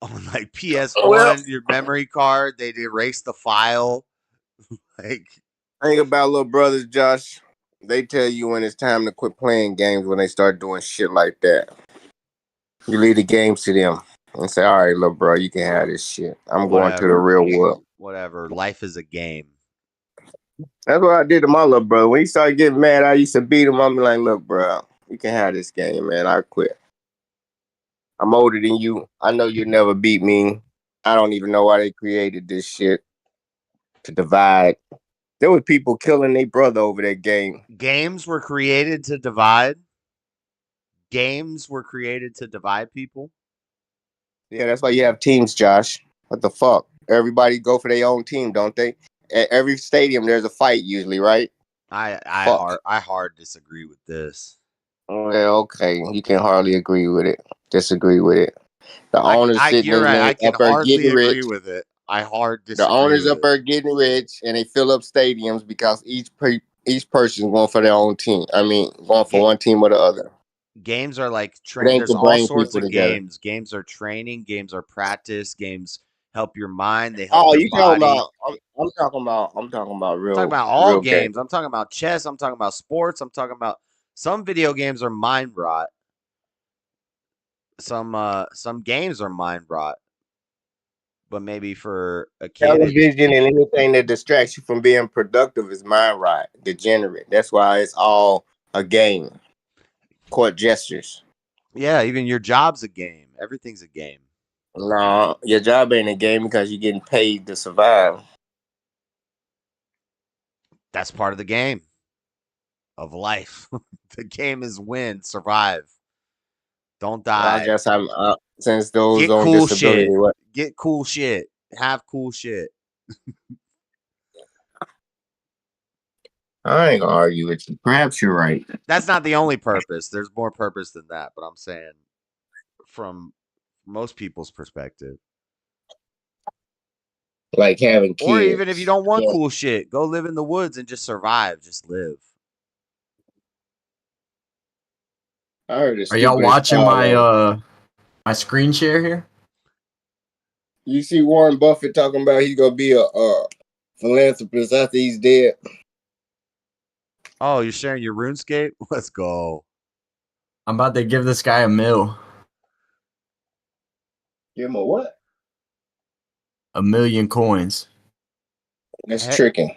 on like PS1, your memory card. They'd erase the file. Like, Thing about little brothers, Josh, they tell you when it's time to quit playing games when they start doing shit like that. You leave the games to them and say, all right, little bro, you can have this shit. I'm going to the real world. Whatever. Life is a game. That's what I did to my little brother. When he started getting mad, I used to beat him. I'm like, look, bro, you can have this game, man. I quit. I'm older than you. I know you'll never beat me. I don't even know why they created this shit to divide. There were people killing their brother over that game. Games were created to divide. Games were created to divide people. Yeah, that's why you have teams, Josh. What the fuck? Everybody go for their own team, don't they? At every stadium, there's a fight usually, right? I hard disagree with this. Well, okay, you can hardly agree with it. Disagree with it. The owners sitting you're right. I can up there hardly getting agree rich. with it. I hard disagree. The owners with up there getting rich, and they fill up stadiums because each person going for their own team. I mean, going for one team or the other. Games are like It training. ain't There's to all bring sorts people of together. games. Games are training. Games are practice. Games help your mind. They help Oh, your you body. talking about? I'm talking about real. I'm talking about all real games. I'm talking about chess. I'm talking about sports. I'm talking about some video games are mind rot. Some games are mind rot. But maybe for a kid, Television and anything that distracts you from being productive is mind right, degenerate. That's why it's all a game. Court gestures. Yeah, even your job's a game. Everything's a game. No, your job ain't a game because you're getting paid to survive. That's part of the game of life. The game is win, survive. Don't I die. guess I'm since those Get on cool disability. shit. What? Get cool shit. Have cool shit. I ain't gonna argue with you. Perhaps you're right. That's not the only purpose. There's more purpose than that, but I'm saying from most people's perspective. Like having kids. Or even if you don't want Yeah. cool shit, go live in the woods and just survive. Just live. I heard Are y'all watching my screen share here? You see Warren Buffett talking about he's gonna be a philanthropist after he's dead. Oh, you're sharing your RuneScape? Let's go. I'm about to give this guy $1 million. Give him a what? 1 million coins. That's tricking.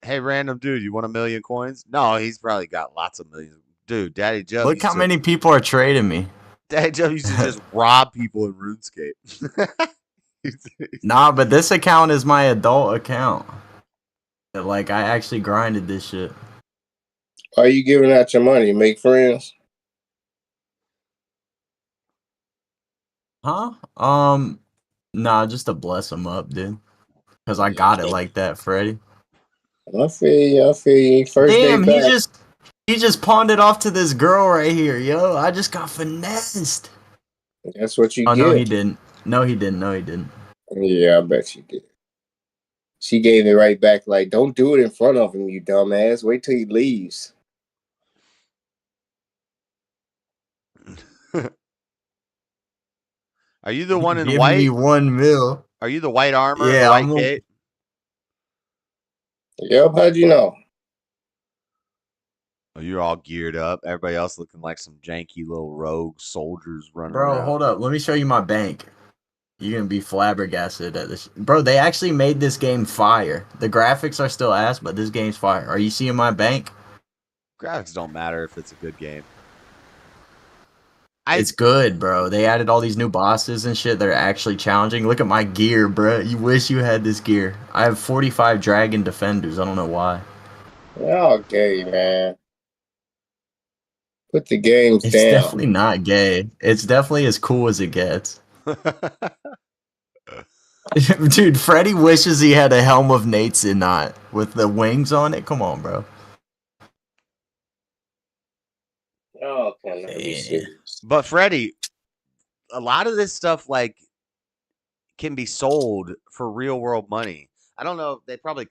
Hey, random dude, you want 1 million coins? No, he's probably got lots of millions. Dude, Daddy Joe. Look how many people are trading me. Daddy Joe used to just rob people in RuneScape. Nah, but this account is my adult account. Like, I actually grinded this shit. Are you giving out your money? Make friends? Huh? Nah, just to bless him up, dude. Because I got it like that, Freddy. I feel you. I feel you. First Damn, day back. he just pawned it off to this girl right here, yo. I just got finessed. That's what you Oh, get. no, he didn't. No, he didn't. No, he didn't. Yeah, I bet she did. She gave it right back like, don't do it in front of him, you dumbass. Wait till he leaves. Are you the one in Give white? me 1 mil. Are you the white armor? Yeah, the white I'm cape? Yep, how'd you know? Oh, you're all geared up. Everybody else looking like some janky little rogue soldiers running Bro, around. hold up. Let me show you my bank. You're gonna be flabbergasted at this. Bro, they actually made this game fire. The graphics are still ass, but this game's fire. Are you seeing my bank? Graphics don't matter if it's a good game. It's good, bro. They added all these new bosses and shit that are actually challenging. Look at my gear, bro. You wish you had this gear. I have 45 Dragon Defenders. I don't know why. Okay, man. Put the games It's down. definitely not gay. It's definitely as cool as it gets. Dude, Freddy wishes he had a Helm of Nate's with the wings on it. Come on, bro. Oh, okay, let me see. But Freddy, a lot of this stuff like can be sold for real world money. I don't know. They probably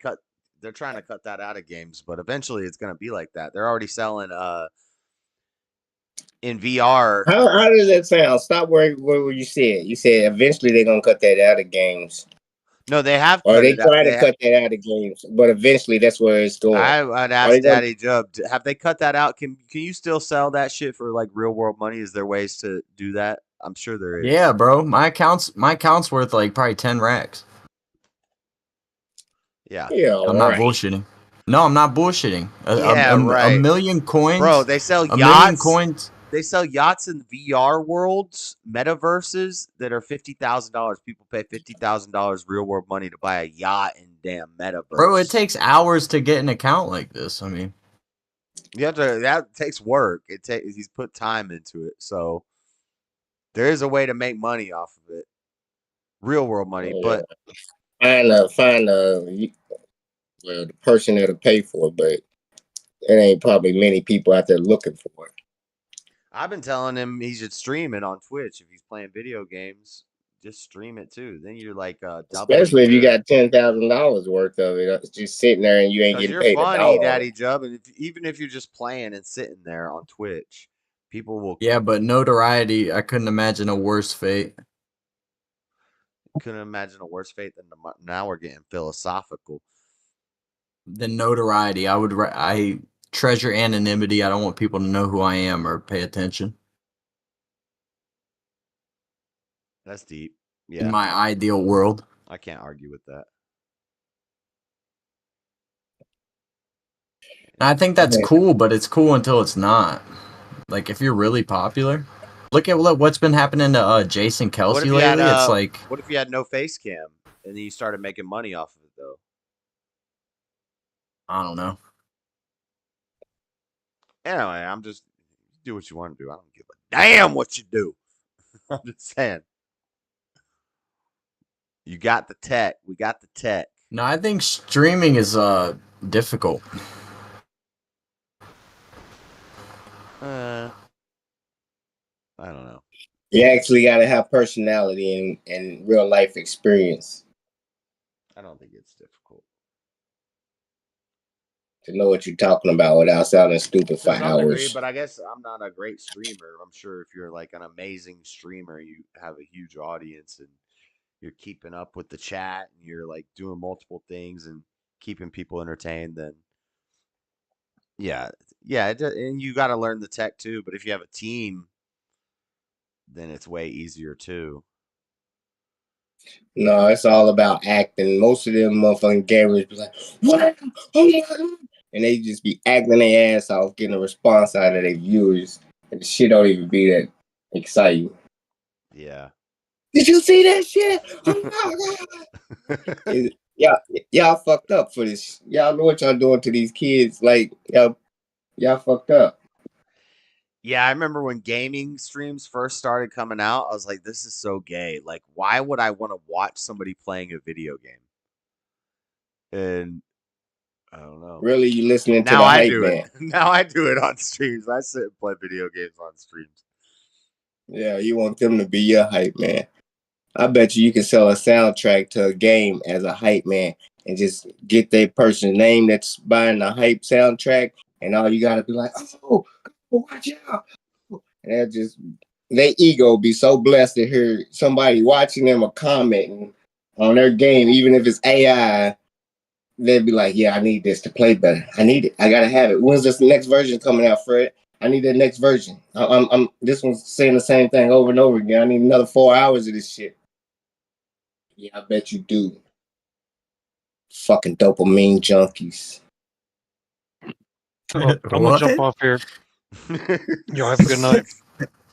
they're trying to cut that out of games, but eventually it's going to be like that. They're already selling in VR. How does that sound? Stop where you said. You said eventually they're gonna cut that out of games. No, they have. Or they try to cut that out of games, but eventually that's where it's going. I'd ask Daddy Joe, have they cut that out? Can you still sell that shit for like real world money? Is there ways to do that? I'm sure there is. Yeah, bro. My account's worth like probably 10 racks. Yeah. I'm not bullshitting. No, I'm not bullshitting. Right. A million coins. Bro, they sell yachts. A million coins. They sell yachts in VR worlds, metaverses that are $50,000. People pay $50,000 real world money to buy a yacht in damn metaverse. Bro, it takes hours to get an account like this. I mean, you have to. That takes work. He's put time into it, so there is a way to make money off of it, real world money. But find the person that'll pay for it, but it ain't probably many people out there looking for it. I've been telling him he should stream it on Twitch if he's playing video games. Just stream it too. Then you're like especially if you got $10,000 worth of it, it's just sitting there and you ain't getting paid. You're funny, Daddy Jub, and even if you're just playing and sitting there on Twitch, people will. Yeah, but notoriety. I couldn't imagine a worse fate. Couldn't imagine a worse fate than now we're getting philosophical. The notoriety. I treasure anonymity. I don't want people to know who I am or pay attention. That's deep. Yeah. In my ideal world. I can't argue with that. I think that's cool, but it's cool until it's not. Like, if you're really popular, Look at what's been happening to Jason What if Kelsey you lately. had It's like, what if you had no face cam and then you started making money off of it though? I don't know. Anyway, I'm just do what you want to do. I don't give a damn what you do. I'm just saying. You got the tech. We got the tech. No, I think streaming is difficult. I don't know. You actually got to have personality and real life experience I don't think it's difficult. to know what you're talking about without sounding stupid for To some degree, hours. but I guess I'm not a great streamer. I'm sure if you're like an amazing streamer, you have a huge audience and you're keeping up with the chat and you're like doing multiple things and keeping people entertained, then yeah, and you got to learn the tech too. But if you have a team, then it's way easier too. No, it's all about acting. Most of them motherfucking gamers be like, "What? Oh my god!" And they just be acting their ass off, getting a response out of their viewers, and the shit don't even be that exciting. Yeah. Did you see that shit? Oh my god! Y'all fucked up for this. Y'all know what y'all doing to these kids. Like y'all fucked up. Yeah, I remember when gaming streams first started coming out, I was like, this is so gay. Like, why would I want to watch somebody playing a video game? And I don't know. Really, you listening to Now the I hype do man. it. Now I do it on streams. I sit and play video games on streams. Yeah, you want them to be your hype man. I bet you can sell a soundtrack to a game as a hype man and just get that person's name that's buying the hype soundtrack, and all you gotta be like, oh, watch out. And their ego be so blessed to hear somebody watching them or commenting on their game, even if it's AI. They'd be like, yeah, I need this to play better. I need it. I gotta have it. When's this next version coming out, Fred? I need the next version. I'm this one's saying the same thing over and over again. I need another 4 hours of this shit. Yeah, I bet you do. Fucking dopamine junkies. I'm gonna jump off here. Y'all have a good night.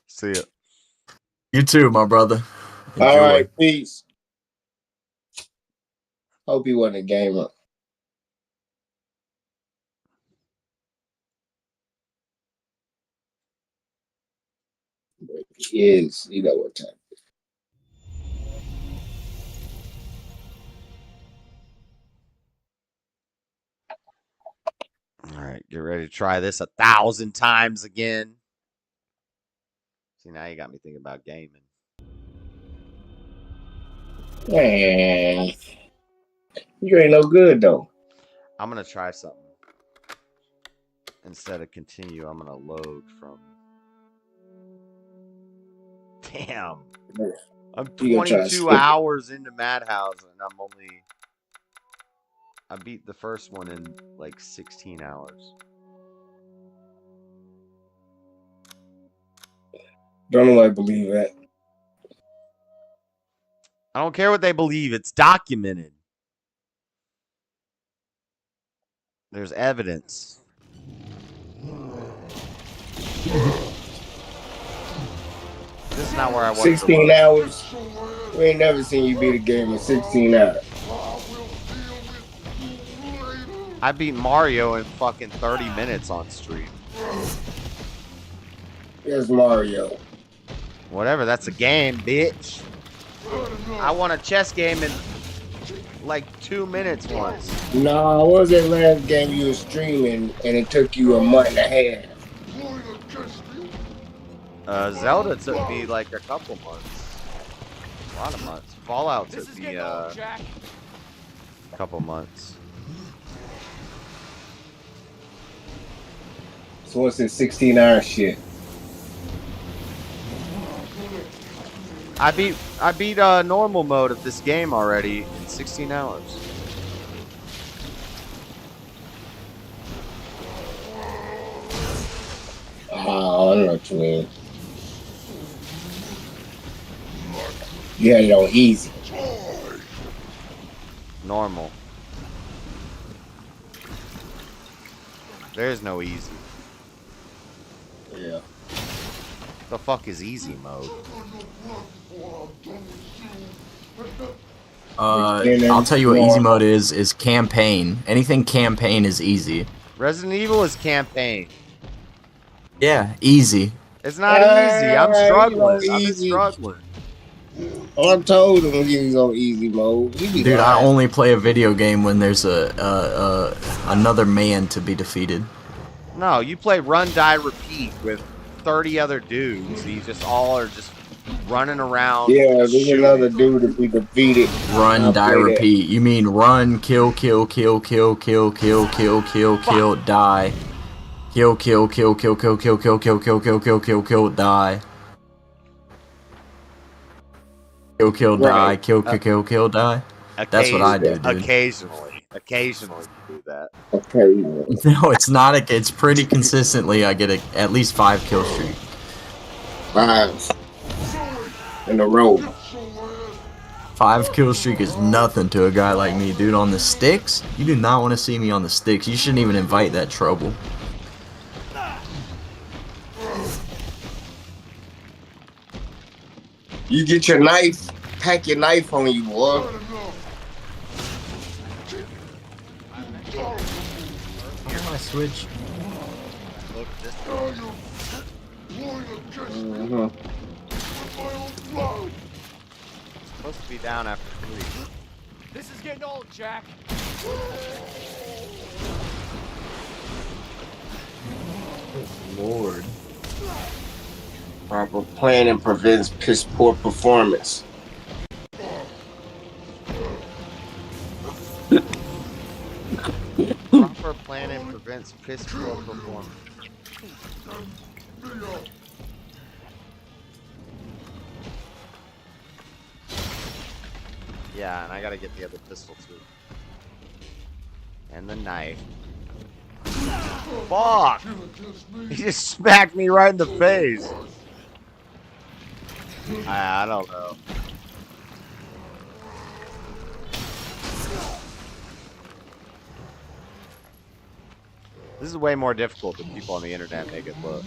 See ya. You too, my brother. Enjoy. All right, peace. Hope he wasn't a gamer. But he is. You know what time. All right, get ready to try this 1,000 times again. See, now you got me thinking about gaming. Man, you ain't no good though. I'm gonna try something. Instead of continue, I'm gonna load from. Damn. I'm 22 hours into Madhouse and I beat the first one in like 16 hours. Don't nobody believe that. I don't care what they believe. It's documented. There's evidence. This is not where I was. 16 hours. We ain't never seen you beat a game in 16 hours. I beat Mario in fucking 30 minutes on stream. Here's Mario. Whatever, that's a game, bitch. I won a chess game in like 2 minutes once. Nah, what was that last game you were streaming and it took you a month and a half? Zelda took me like a couple months. A lot of months. Fallout took me a couple months. So what's this 16-hour shit? I beat normal mode of this game already in 16 hours. Oh, I don't know what you mean. You had it on easy. Normal. There's no easy. Yeah. The fuck is easy mode? I'll tell you what easy mode is campaign. Anything campaign is easy. Resident Evil is campaign. Yeah, easy. It's not easy. I'm struggling. He's on I've been easy. struggling. I told him he's on easy mode. He be Dude, I lying. only play a video game when there's another man to be defeated. No, you play run, die, repeat with 30 other dudes. You just all are just running around. Yeah, there's another dude to be defeated. Run, I'll die, play that. repeat. You mean run, kill, kill, kill, kill, kill, kill, kill, kill, kill, die. Kill, kill, kill, kill, kill, kill, kill, kill, kill, kill, kill, kill, kill, die. Kill, kill, die. Kill, kill, kill, kill, die. That's what I do, dude. Occasionally you do that. Okay. No, it's not. It's pretty consistently. I get at least 5 kill streak. 5 in a row. 5 kill streak is nothing to a guy like me, dude. On the sticks, you do not want to see me on the sticks. You shouldn't even invite that trouble. You get your knife, pack your knife on you, boy. Here's my switch. Supposed to be down after 3. This is getting old, Jack. Lord. Proper planning prevents piss poor performance. Proper planning prevents piss poor performance. Yeah, and I gotta get the other pistol too. And the knife. Fuck! He just smacked me right in the face. I don't know. This is way more difficult than people on the internet make it look.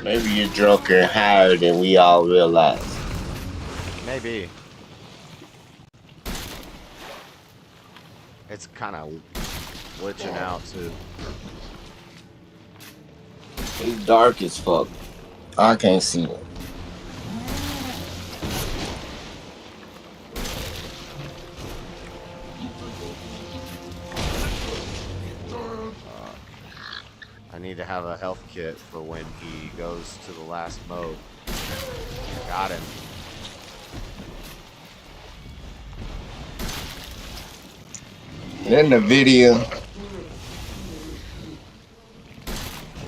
Maybe you're drunker and higher than we all realize. Maybe. It's kind of glitching out too. It's dark as fuck. I can't see it. I need to have a health kit for when he goes to the last mode. Got him. In the video.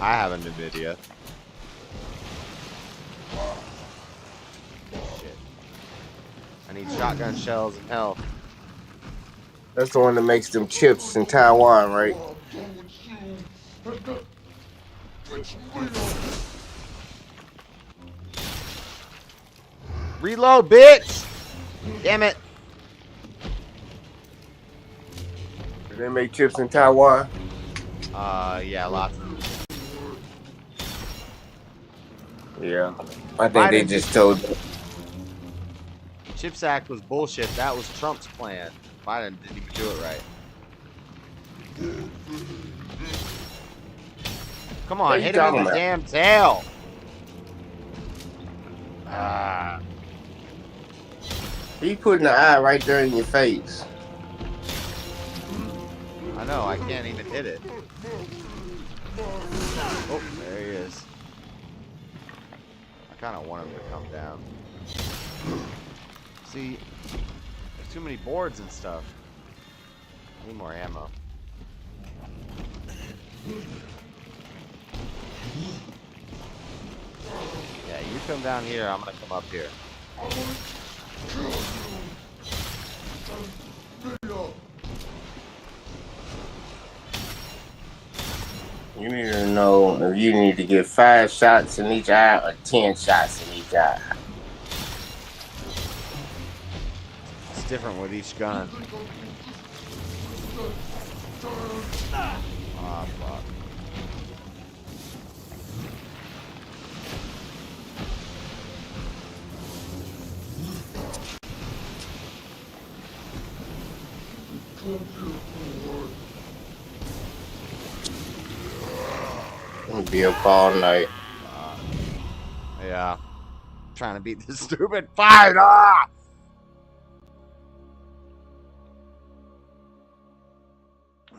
I have a NVIDIA. Shit. I need shotgun shells and health. That's the one that makes them chips in Taiwan, right? Reload, bitch! Damn it. Do they make chips in Taiwan? Yeah, lots of them. Yeah. I think they just told them. CHIPS Act was bullshit. That was Trump's plan. Biden didn't even do it right. Come on, hit him in the damn tail. He putting the eye right there in your face. I know, I can't even hit it. Oh, there he is. I kind of want him to come down. See, there's too many boards and stuff. I need more ammo. Yeah, you come down here, I'm gonna come up here. You need to know if you need to get 5 shots in each eye or 10 shots in each eye. It's different with each gun. Ah, fuck. I'm gonna be up all night. Yeah. Trying to beat this stupid fight. Ah!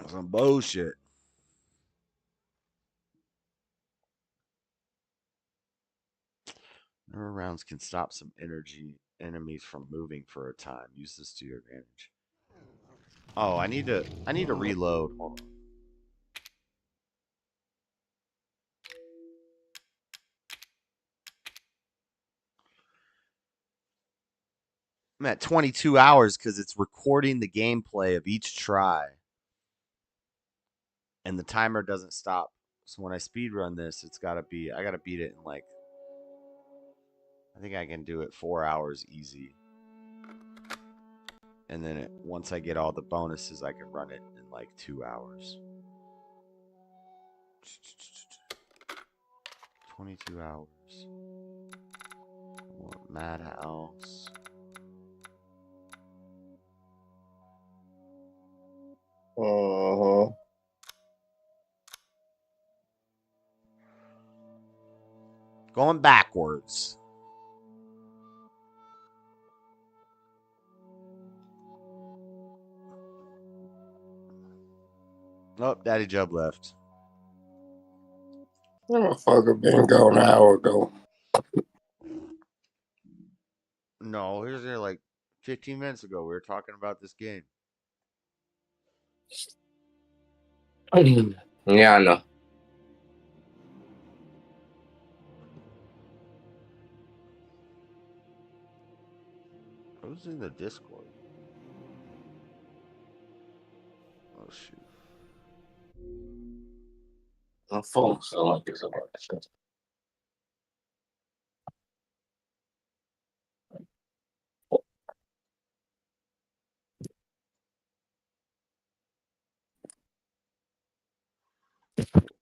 Some bullshit. Nerve rounds can stop some enemies from moving for a time. Use this to your advantage. Oh, I need to reload. Hold on. I'm at 22 hours because it's recording the gameplay of each try. And the timer doesn't stop. So when I speedrun this, I gotta beat it in like, I think I can do it 4 hours easy. And then once I get all the bonuses, I can run it in like 2 hours. 22 hours. Madhouse. Going backwards. Nope, Daddy Jub left. That motherfucker been gone an hour ago. No, he was here like 15 minutes ago. We were talking about this game. Yeah, I know. Who's in the Discord? Oh, shoot. My phone sound like it's about to shut.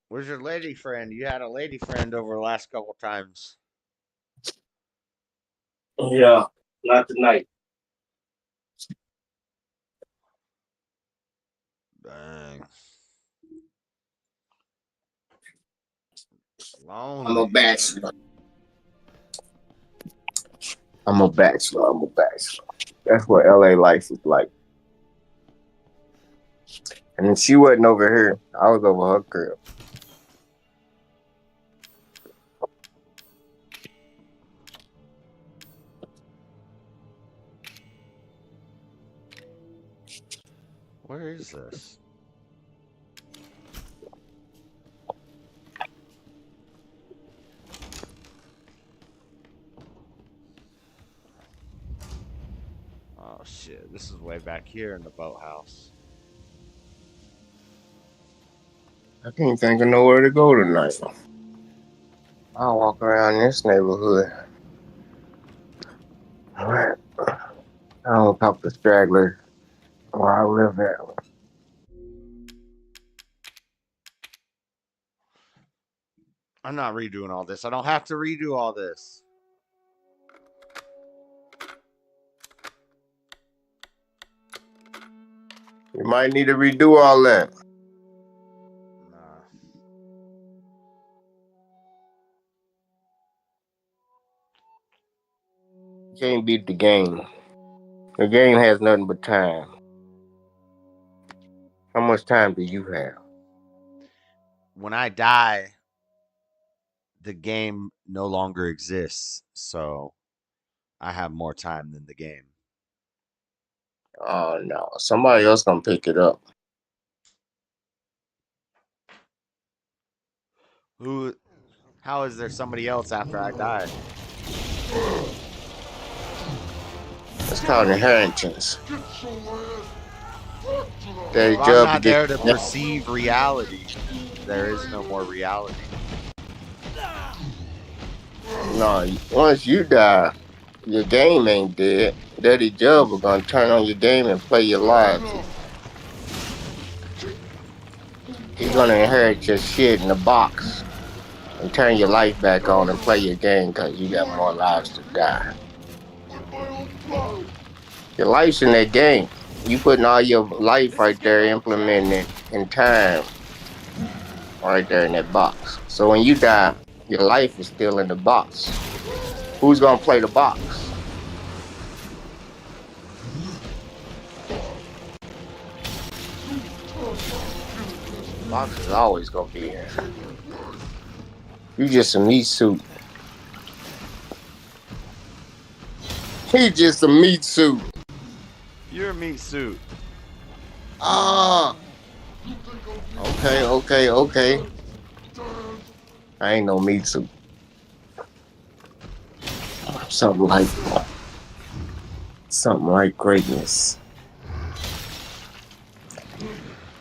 Where's your lady friend? You had a lady friend over the last couple times. Yeah, not tonight. Dang. I'm a bachelor. I'm a bachelor. That's what LA life is like. And then she wasn't over here. I was over her crib. Where is this? Oh shit, this is way back here in the boathouse. I can't think of nowhere to go tonight. I'll walk around this neighborhood. Alright. I'll talk to stragglers where I live at. I'm not redoing all this. I don't have to redo all this. You might need to redo all that. You can't beat the game. The game has nothing but time. How much time do you have? When I die, the game no longer exists, so I have more time than the game. Oh no, somebody else gonna pick it up. How is there somebody else after I die? It's called inheritance. Daddy If I'm Job not get there to perceive reality, there is no more reality. no. Once you die, your game ain't dead. Daddy Job are gonna turn on your game and play your lives. He's gonna inherit your shit in a box and turn your life back on and play your game because you got more lives to die. Your life's in that game. You putting all your life right there, implementing it in time, right there in that box. So when you die, your life is still in the box. Who's gonna play the box? The box is always gonna be here. You just a meat suit. He just a meat suit. You're a meat suit. Ah. Okay. I ain't no meat suit. Something like greatness.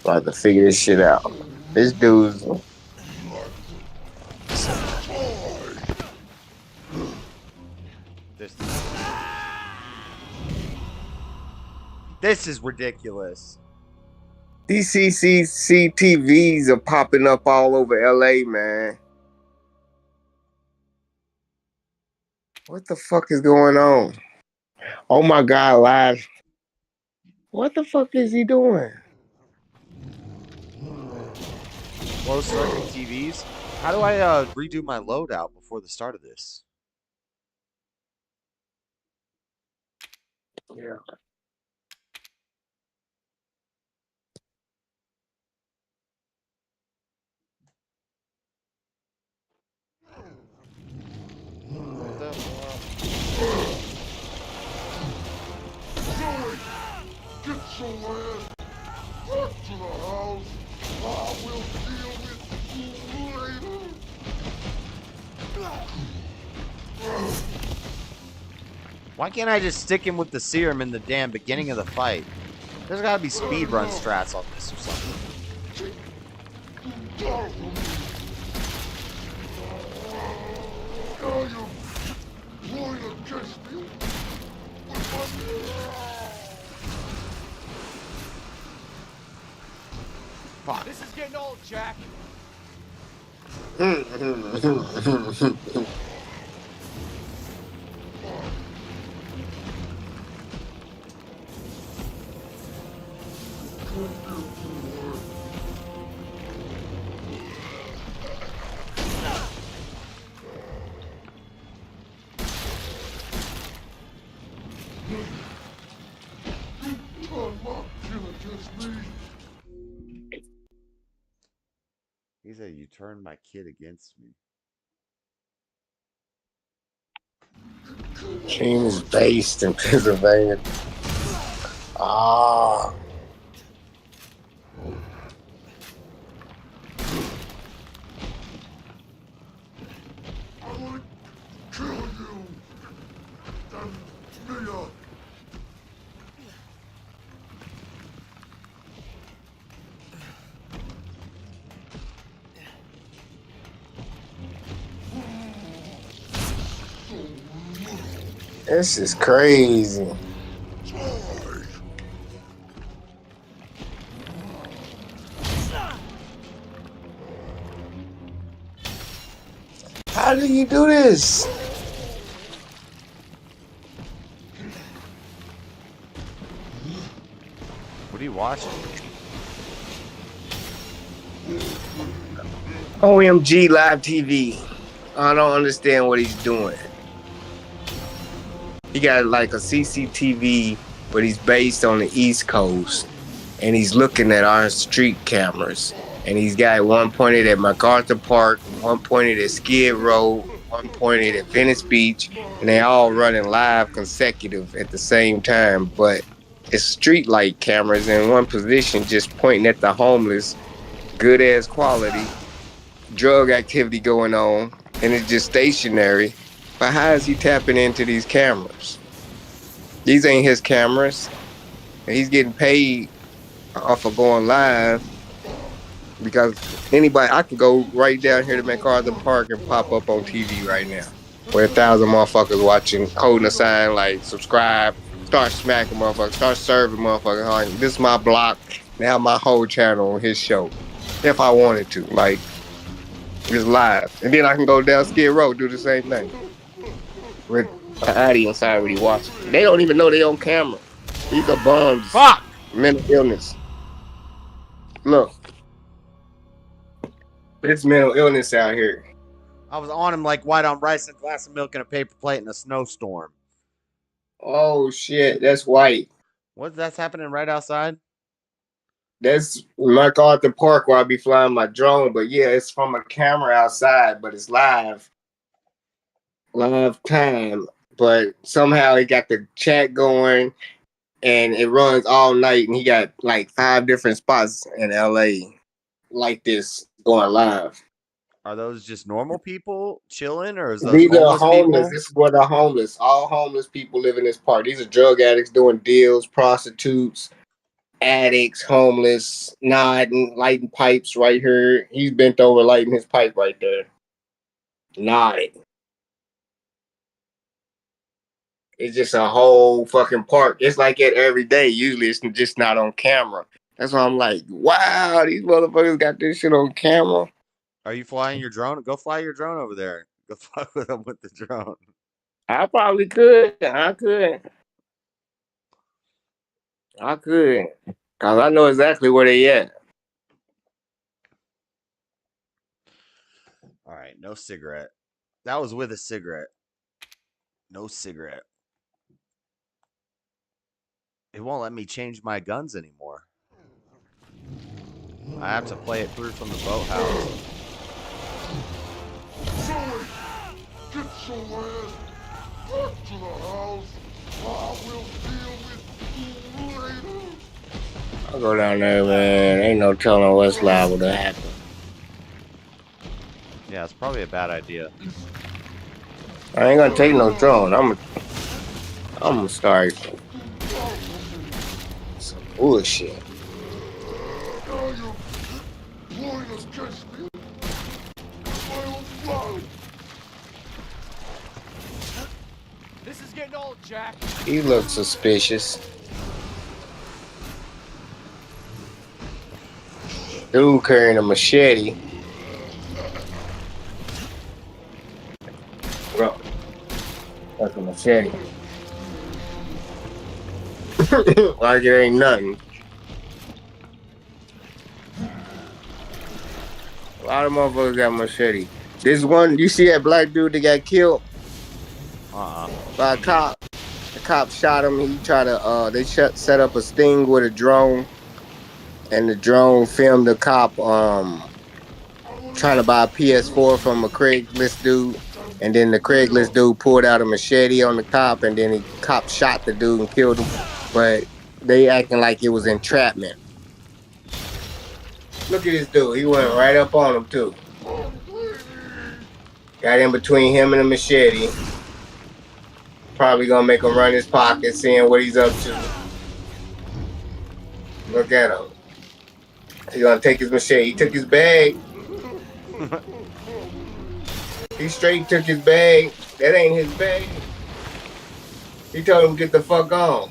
About to figure this shit out. This dude's This is ridiculous. these CCTVs are popping up all over LA, man. What the fuck is going on? Oh my God, live. What the fuck is he doing? Closed circuit TVs. How do I redo my loadout before the start of this? Yeah. Get your ass back to the house. I will deal with you later. Why can't I just stick him with the serum in the damn beginning of the fight? There's gotta be speedrun strats on this or something. Fuck. This is getting old, Jack. He said, "You turned my kid against me." Team is based in Pennsylvania. Ah. This is crazy. How do you do this? What are you watching? OMG Live TV. I don't understand what he's doing. He got like a CCTV, but he's based on the East Coast, and he's looking at our street cameras. And he's got one pointed at MacArthur Park, one pointed at Skid Row, one pointed at Venice Beach, and they all running live consecutive at the same time. But it's street light cameras in one position, just pointing at the homeless, good ass quality, drug activity going on, and it's just stationary. But how is he tapping into these cameras? These ain't his cameras. And he's getting paid off of going live because anybody, I can go right down here to MacArthur Park and pop up on TV right now with 1,000 motherfuckers watching, holding a sign like subscribe, start smacking motherfuckers, start serving motherfuckers. Like, this is my block. Now my whole channel on his show. If I wanted to, like, it's live. And then I can go down Skid Row, do the same thing. With the audience already watching. They don't even know they on camera. These are bums. Fuck! Mental illness. Look. It's mental illness out here. I was on him like white on rice and a glass of milk and a paper plate in a snowstorm. Oh shit, that's white. That's happening right outside? That's MacArthur Park where I be flying my drone, but yeah, it's from a camera outside, but it's live. Live time. But somehow he got the chat going and it runs all night and he got like 5 different spots in LA like this going live. Are those just normal people chilling, or is those These are homeless homeless. people? This is where the homeless. All homeless people live in this park. These are drug addicts doing deals, prostitutes, addicts, homeless, nodding, lighting pipes right here. He's bent over lighting his pipe right there. Nodding. It's just a whole fucking park. It's like it every day. Usually it's just not on camera. That's why I'm like, wow, these motherfuckers got this shit on camera. Are you flying your drone? Go fly your drone over there. Go fly with them with the drone. I probably could. I could. Because I know exactly where they at. All right, no cigarette. That was with a cigarette. No cigarette. It won't let me change my guns anymore. I have to play it through from the boathouse. Zoe, get your ass back to the house. I will deal with you later. I'll go down there, man. Ain't no telling what's liable to happen. Yeah, it's probably a bad idea. I ain't gonna take no drone. I'm gonna start some bullshit. This is getting old, Jack. He looks suspicious. Dude carrying a machete. Bro, that's a machete. Like it ain't nothing. A lot of motherfuckers got machete. This one, you see that black dude that got killed by a cop? The cop shot him. He tried to. They set up a sting with a drone, and the drone filmed the cop trying to buy a PS4 from a Craigslist dude. And then the Craigslist dude pulled out a machete on the cop, and then the cop shot the dude and killed him. But they acting like it was entrapment. Look at this dude. He went right up on him, too. Got in between him and the machete. Probably gonna make him run his pocket, seeing what he's up to. Look at him. He's gonna take his machete. He took his bag. He straight took his bag. That ain't his bag. He told him get the fuck on.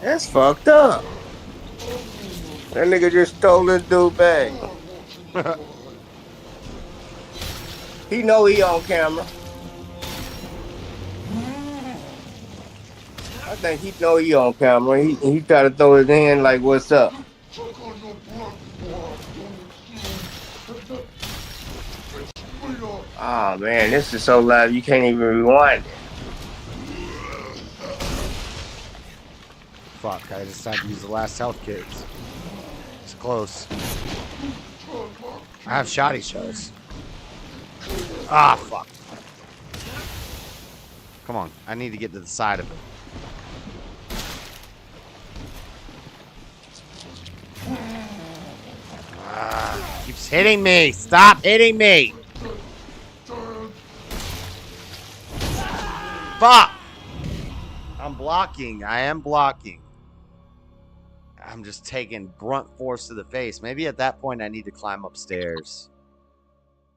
That's fucked up. That nigga just stole this dude bag. He know he on camera. I think he know he on camera. He try to throw his hand like, what's up? Oh man, this is so loud you can't even rewind it. Fuck, I decided to use the last health kits. It's close. I have shoddy shows. Ah, fuck. Come on, I need to get to the side of it. Ah, keeps hitting me. Stop hitting me. Fuck. I'm blocking. I am blocking. I'm just taking brunt force to the face. Maybe at that point I need to climb upstairs.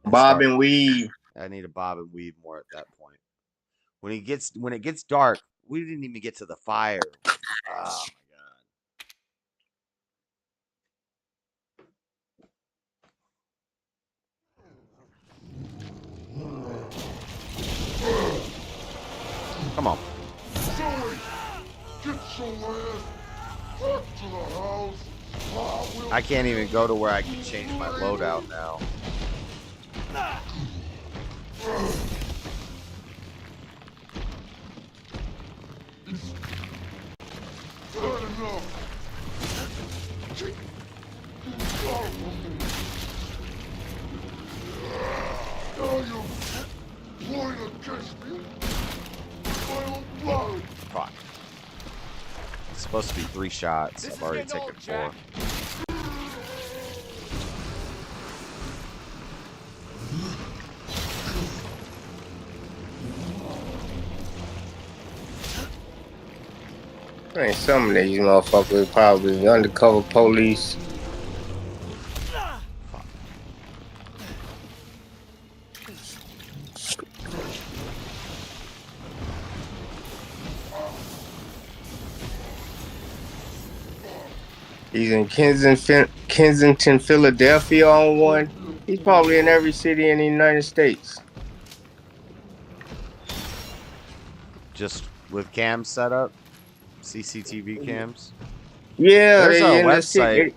Bob and weave. I need to bob and weave more at that point. When it gets dark, we didn't even get to the fire. Oh Come on. Zoe, get your ass back to the house. I can't even go to where I can change my loadout now. Bad enough. Now you're playing against me. My own blood. Fuck. It's supposed to be 3 shots. I've already taken 4. Ain't some of these motherfuckers probably undercover police. He's in Kensington, Philadelphia on one. He's probably in every city in the United States. Just with cams set up? CCTV cams? Yeah, there's they a in the website. city.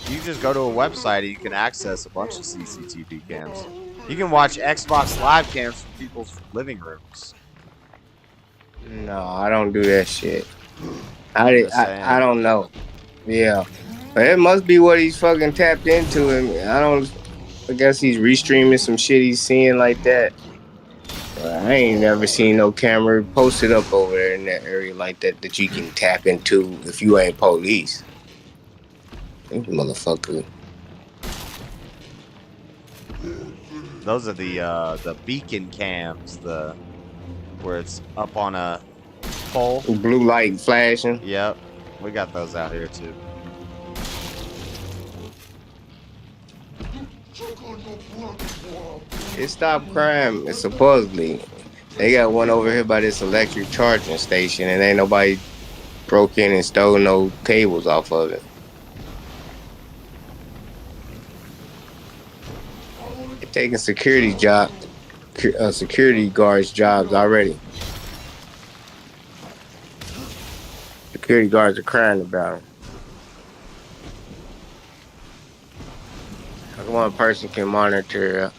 You just go to a website and you can access a bunch of CCTV cams. You can watch Xbox Live cams from people's living rooms. No, I don't do that shit. I don't know. Yeah, but it must be what he's fucking tapped into. And I guess he's restreaming some shit he's seeing like that. I ain't never seen no camera posted up over there in that area like that you can tap into if you ain't police. Motherfucker. Those are the beacon cams, where it's up on a pole. Blue light flashing. Yep, we got those out here too. It stopped crime, supposedly. They got one over here by this electric charging station, and ain't nobody broke in and stole no cables off of it. They're taking security guards' jobs already. Security guards are crying about it. One person can monitor a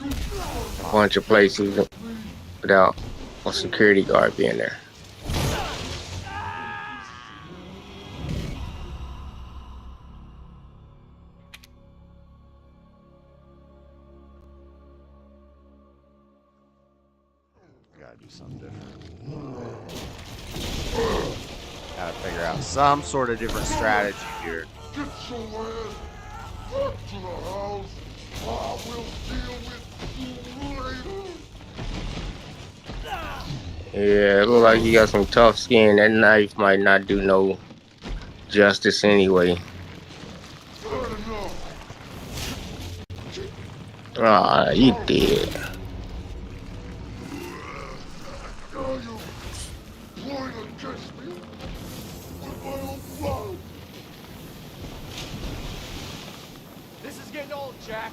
bunch of places without a security guard being there. Gotta do something different. Gotta figure out some sort of different strategy here. Get your ass back to the house. I will deal with you later. Yeah, it look like you got some tough skin. That knife might not do no justice anyway. Ah, you did. This is getting old, Jack.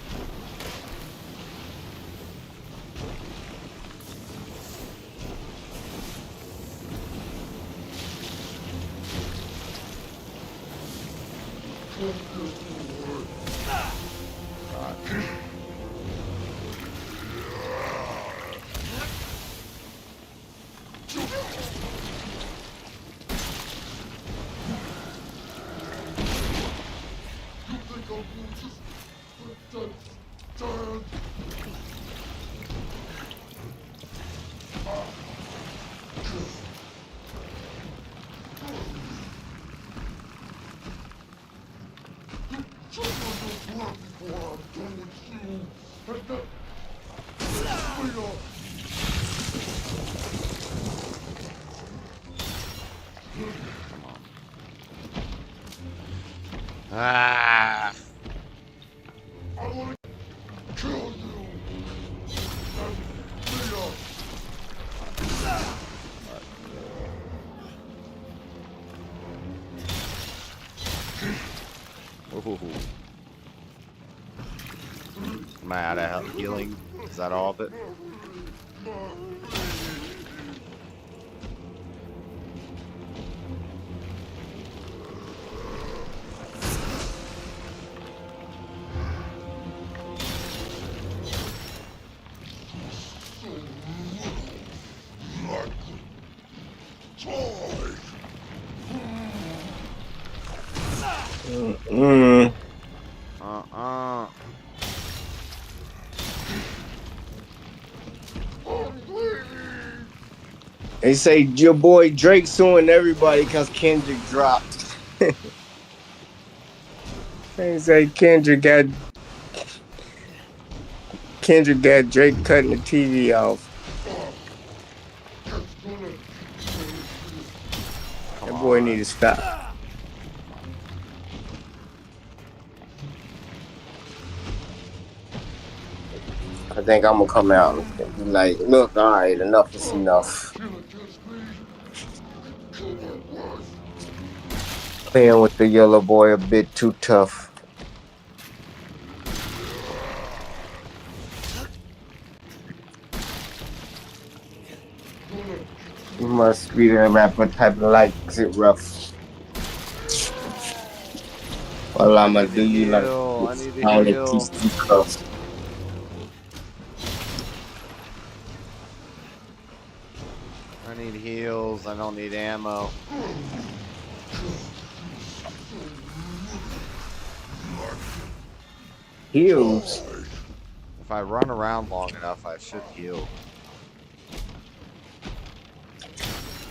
Ah. I want to kill you. Ooh. Am I out of healing? Is that all of it? They say your boy Drake suing everybody because Kendrick dropped. They say Kendrick got Drake cutting the TV off. That boy need to stop. I think I'm gonna come out and be like, look, all right, enough is enough. Playing with the yellow boy a bit too tough. You must be the rapper type likes it rough. Well, I'ma do you like all the TC cuffs. I need heals. I don't need ammo. Heals? If I run around long enough, I should heal.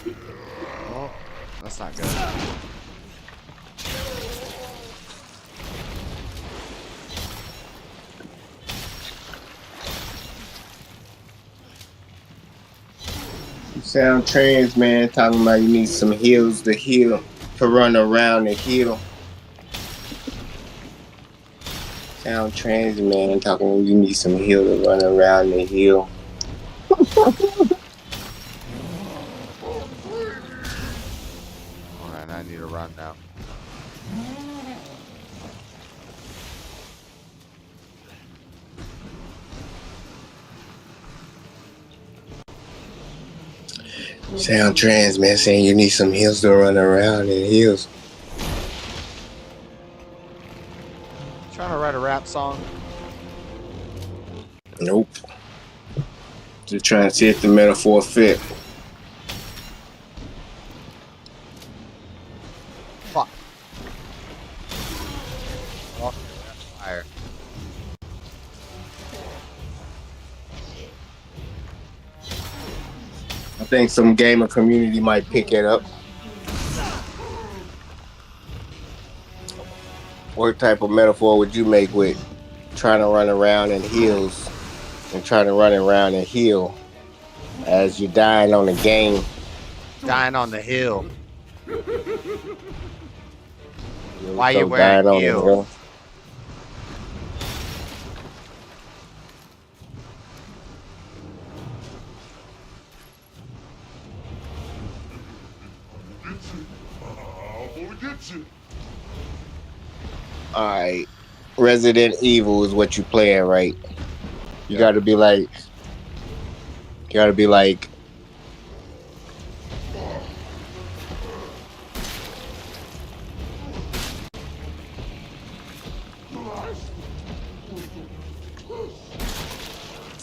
Oh, that's not good. You sound trans, man, talking about you need some heals to heal, to run around and heal. Sound trans, man, talking about you need some heal to run around and heal. Alright, I need to run now. Sound trans, man, saying you need some heals to run around and heals. Trying to write a rap song? Nope. Just trying to see if the metaphor fit. Fuck. Oh, fire. I think some gamer community might pick it up. What type of metaphor would you make with trying to run around in heels and trying to run around and heal as you're dying on the game? Dying on the hill. Why you wearing heels? Alright, Resident Evil is what you playing, right? You gotta be like,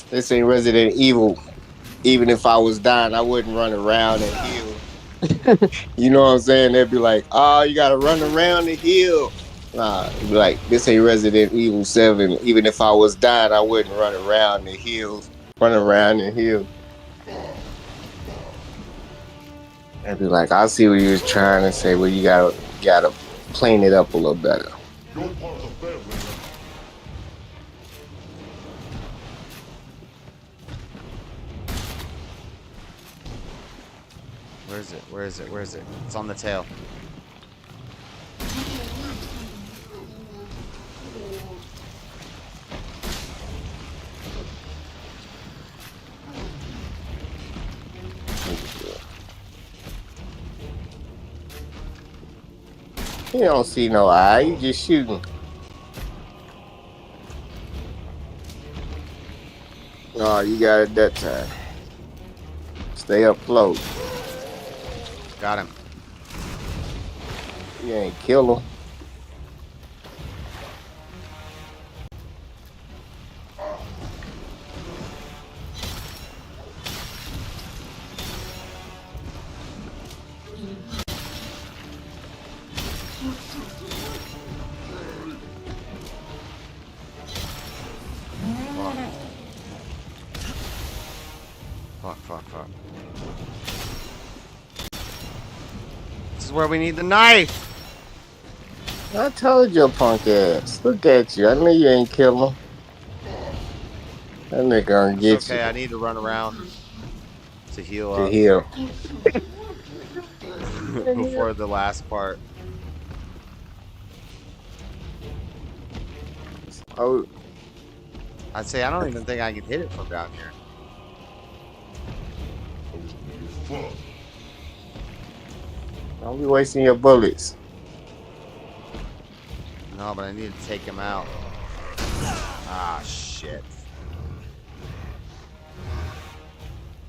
this ain't Resident Evil. Even if I was dying, I wouldn't run around and heal. You know what I'm saying? They'd be like, oh, you gotta run around and heal. Nah, it'd be like, this ain't Resident Evil 7. Even if I was dying, I wouldn't run around and heal. Run around and heal. I'd be like, I see what you was trying to say, well, you gotta plane it up a little better. is it? Where is it? Where is it? It's on the tail. You don't see no eye. You just shooting. Oh, you got it that time. Stay up close. Got him. You ain't kill him. Fuck. This is where we need the knife. I told your punk ass. Look at you. I knew you ain't kill him. That nigga gonna get It's okay, you. I need to run around to heal To up. heal. Before the last part. Oh, I'd say I don't even think I can hit it from down here. don't be wasting your bullets. No, but I need to take him out. Ah, shit.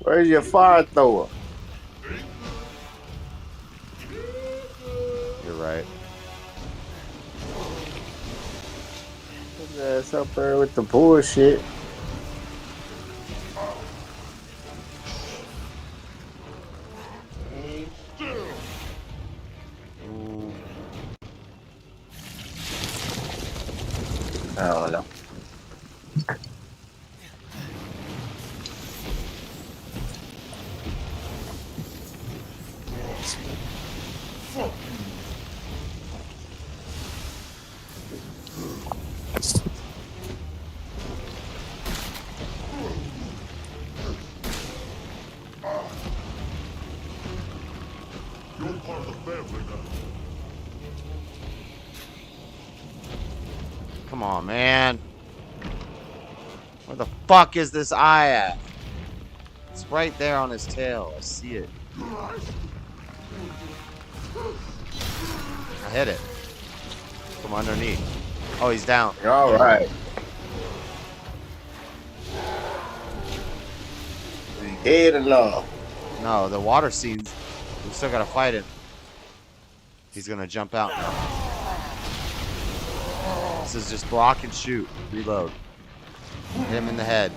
Where's your fire thrower? You're right. His ass up there with the bullshit. I don't know. You're part of the family now. Come on, man. Where the fuck is this eye at? It's right there on his tail. I see it. I hit it. From underneath. Oh, he's down. All right. Is he dead or no? No, the water scenes. We still gotta fight him. He's gonna jump out now. This is just block and shoot. Reload. Hit him in the head.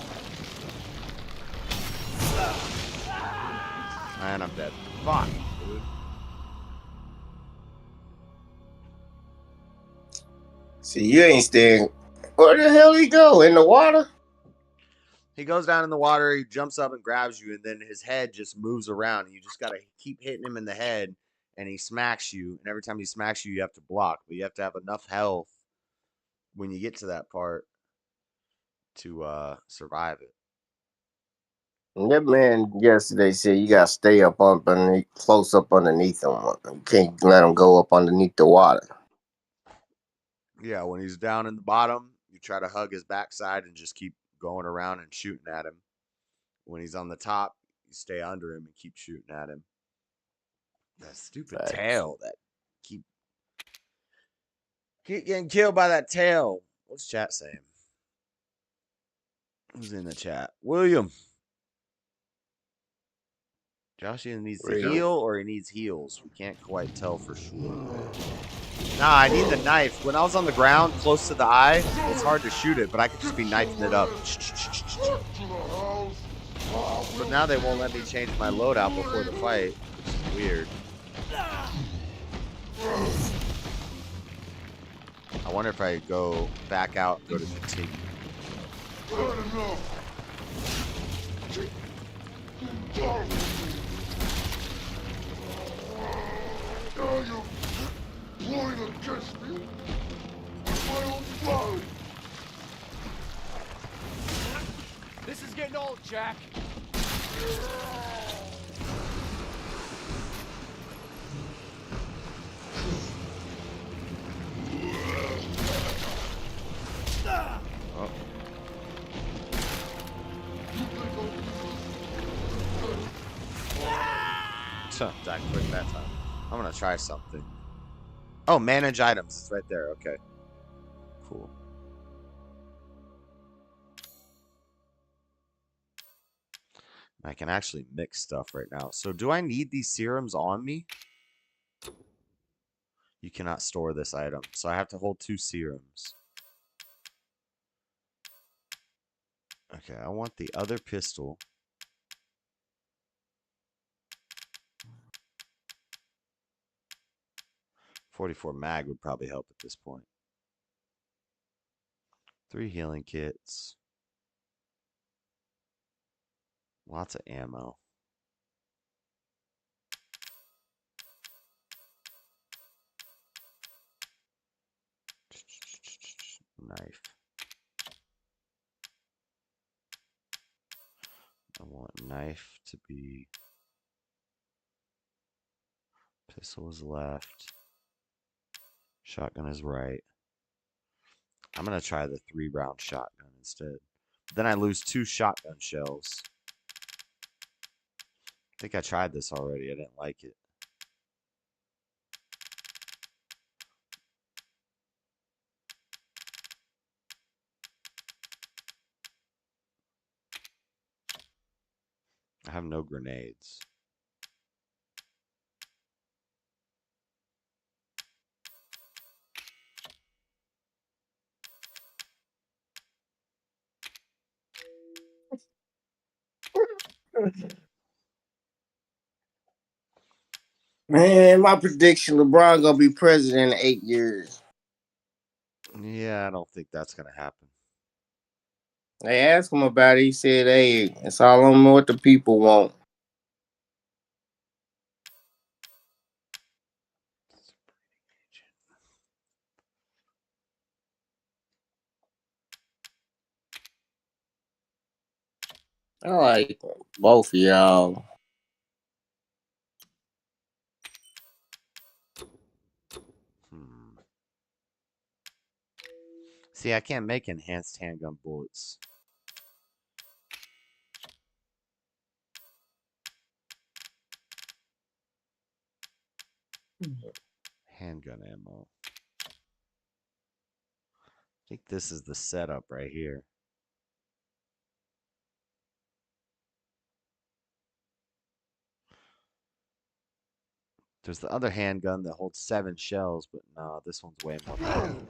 And I'm dead. Fuck, dude. See, you ain't staying. Where the hell he go? In the water? He goes down in the water, he jumps up and grabs you, and then his head just moves around. And you just gotta keep hitting him in the head, and he smacks you. And every time he smacks you, you have to block. But you have to have enough health when you get to that part to survive it. And that man yesterday said you gotta stay up underneath, close up underneath him. You can't let him go up underneath the water. Yeah, when he's down in the bottom, you try to hug his backside and just keep going around and shooting at him. When he's on the top, you stay under him and keep shooting at him. That stupid tail that keep getting killed by that tail. What's chat saying? Who's in the chat? William. Josh either needs to heal or he needs heals. We can't quite tell for sure. Nah, I need the knife. When I was on the ground close to the eye, it's hard to shoot it, but I could just be knifing it up. But now they won't let me change my loadout before the fight, which is weird. I wonder if I go back out and go to continue. Point against me with my own blood. This is getting old, Jack. Died quick that time. I'm gonna try something. Oh, manage items. It's right there. Okay. Cool. I can actually mix stuff right now. So do I need these serums on me? You cannot store this item. So I have to hold 2 serums. Okay, I want the other pistol. .44 mag would probably help at this point. 3 healing kits. Lots of ammo. Knife. I want knife to be... Pistol is left. Shotgun is right. I'm going to try the 3-round shotgun instead. But then I lose 2 shotgun shells. I think I tried this already. I didn't like it. I have no grenades. Man, my prediction: LeBron gonna be president in 8 years. Yeah, I don't think that's gonna happen. They asked him about it. He said, "Hey, it's all on what the people want." I like both of y'all. See, I can't make enhanced handgun bullets. Handgun ammo. I think this is the setup right here. There's the other handgun that holds 7 shells, but no, this one's way more powerful.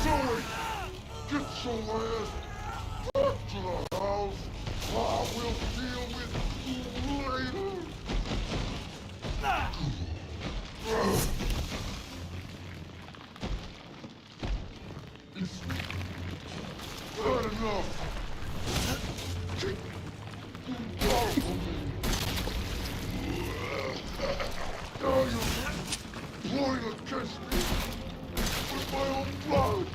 Joey, get your ass back to the house. I will deal with you later. It's bad enough. Get you off of me. Now you're playing against me with my own blood.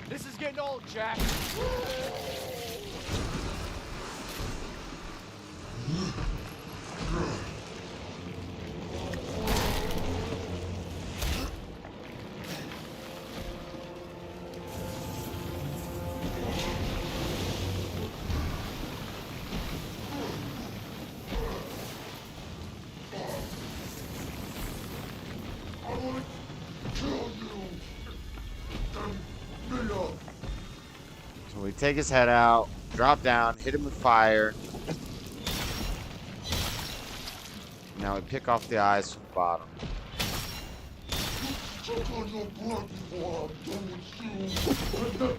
This is getting old, Jack. I want to kill you. And Mia. So we take his head out, drop down, hit him with fire. Now we pick off the eyes from the bottom. Choke on your blood before I'm done with you. And then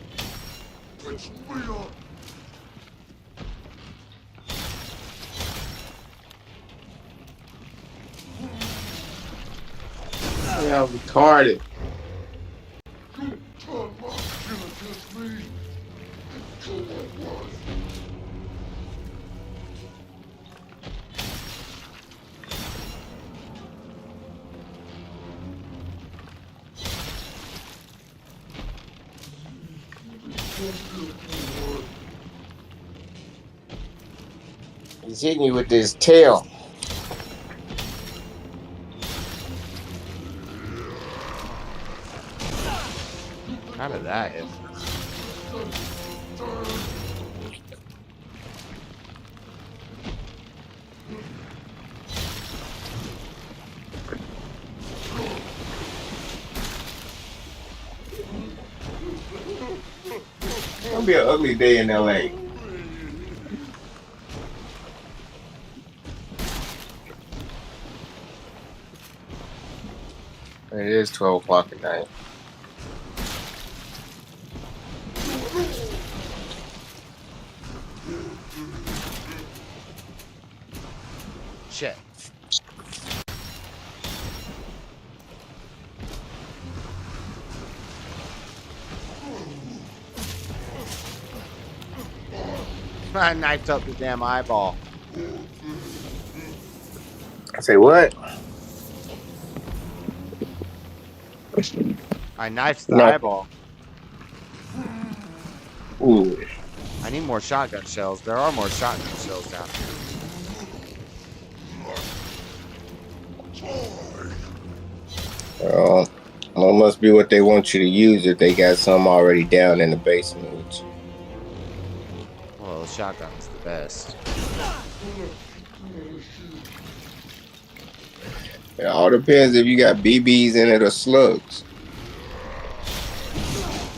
bitch Mia. Yeah, retarded. You turn my skin against me and kill my wife. He's hitting you with his tail. How did that hit? It's gonna be an ugly day in LA. It is 12 o'clock at night. Shit. I knifed up the damn eyeball. I say what? I knifed the No. eyeball. Ooh. I need more shotgun shells. There are more shotgun shells down here. Well, it must be what they want you to use if they got some already down in the basement. Well, the shotgun's the best. It all depends if you got BBs in it or slugs.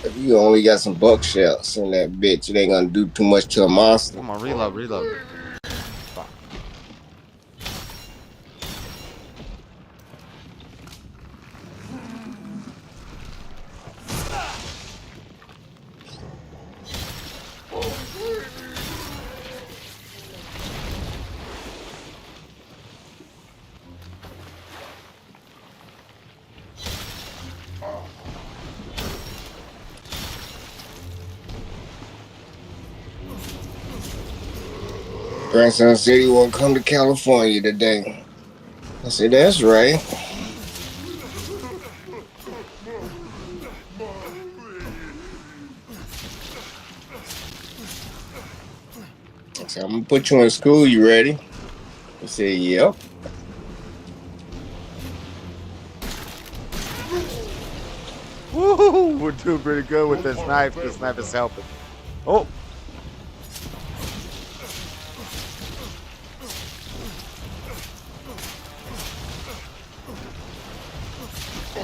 If you only got some buck shells in that bitch, it ain't gonna do too much to a monster. Come on, reload. Fuck. Grandson said he won't come to California today. I said, that's right. I said, I'm gonna put you in school, you ready? He said, yep. Woo! We're doing pretty good with this knife. This knife is helping. Oh!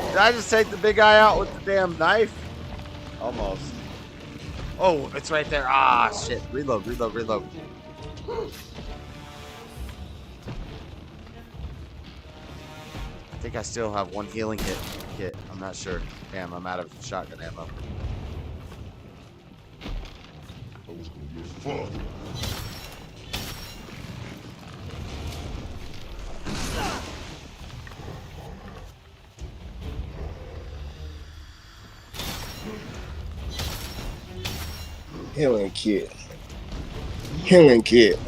Did I just take the big guy out with the damn knife? Almost. Oh, it's right there. Ah, shit. Reload. I think I still have one healing kit. I'm not sure. Damn, I'm out of shotgun ammo. Healing kit.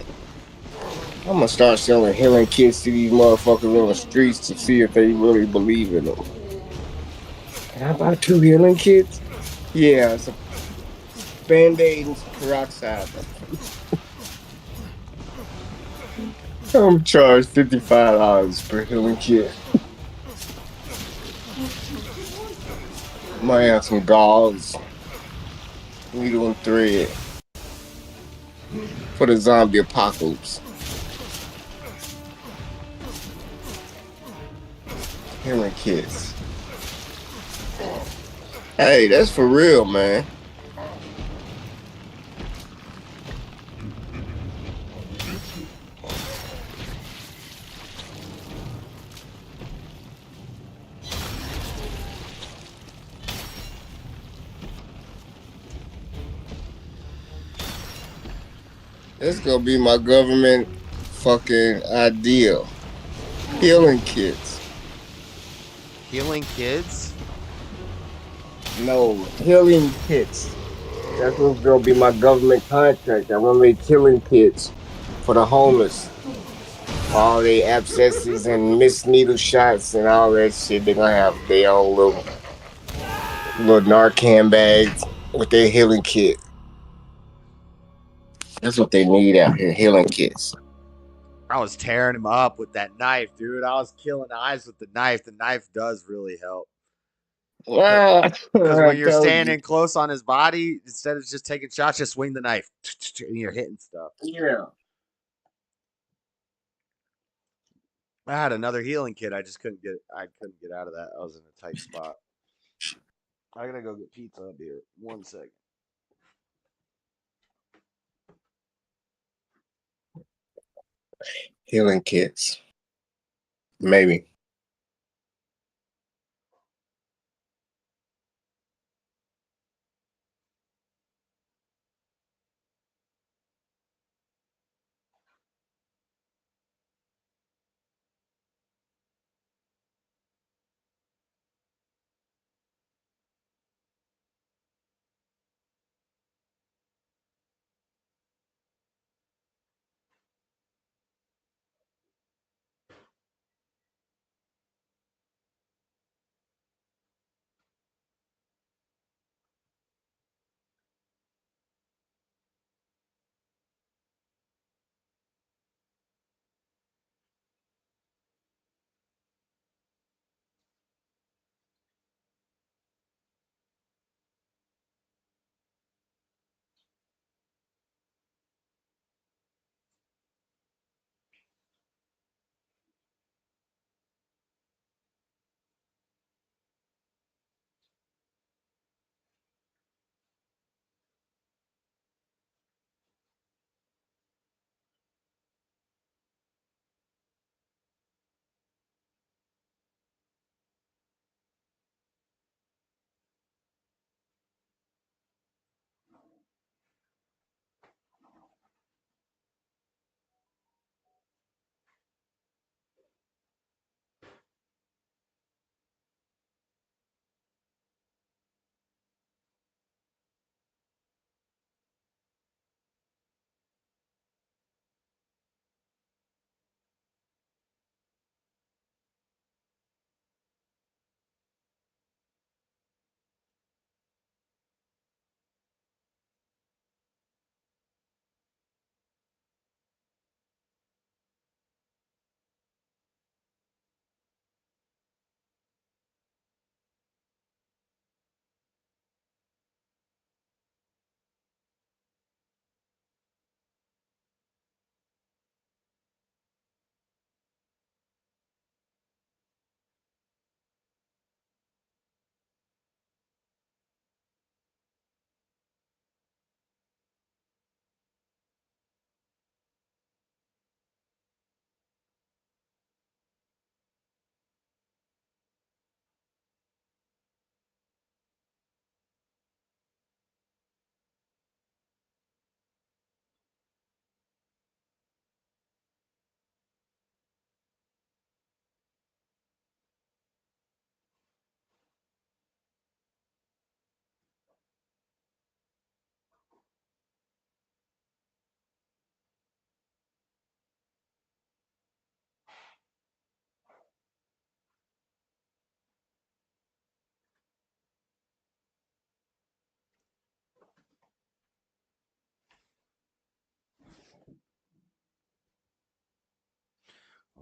I'm gonna start selling healing kits to these motherfuckers on the streets to see if they really believe in them. Can I buy 2 healing kits? Yeah, it's a Band-Aid and some peroxide. I'm charged $55 per healing kit. Might have some gauze, needle and thread for the zombie apocalypse. Healing kits. Hey, that's for real, man. That's gonna be my government fucking ideal. Healing kits. Healing kids? No, healing kits. That's what's gonna be my government contract. I'm gonna make healing kits for the homeless. All the abscesses and missed needle shots and all that shit. They're gonna have their own little Narcan bags with their healing kit. That's what they need out here, healing kits. I was tearing him up with that knife, dude. I was killing eyes with the knife. The knife does really help. Because I when you're told standing you. close on his body, instead of just taking shots, just swing the knife and you're hitting stuff. Yeah. I had another healing kit. I just couldn't get. I couldn't get out of that. I was in a tight spot. I gotta go get pizza up here. 1 second. Healing kits. Maybe.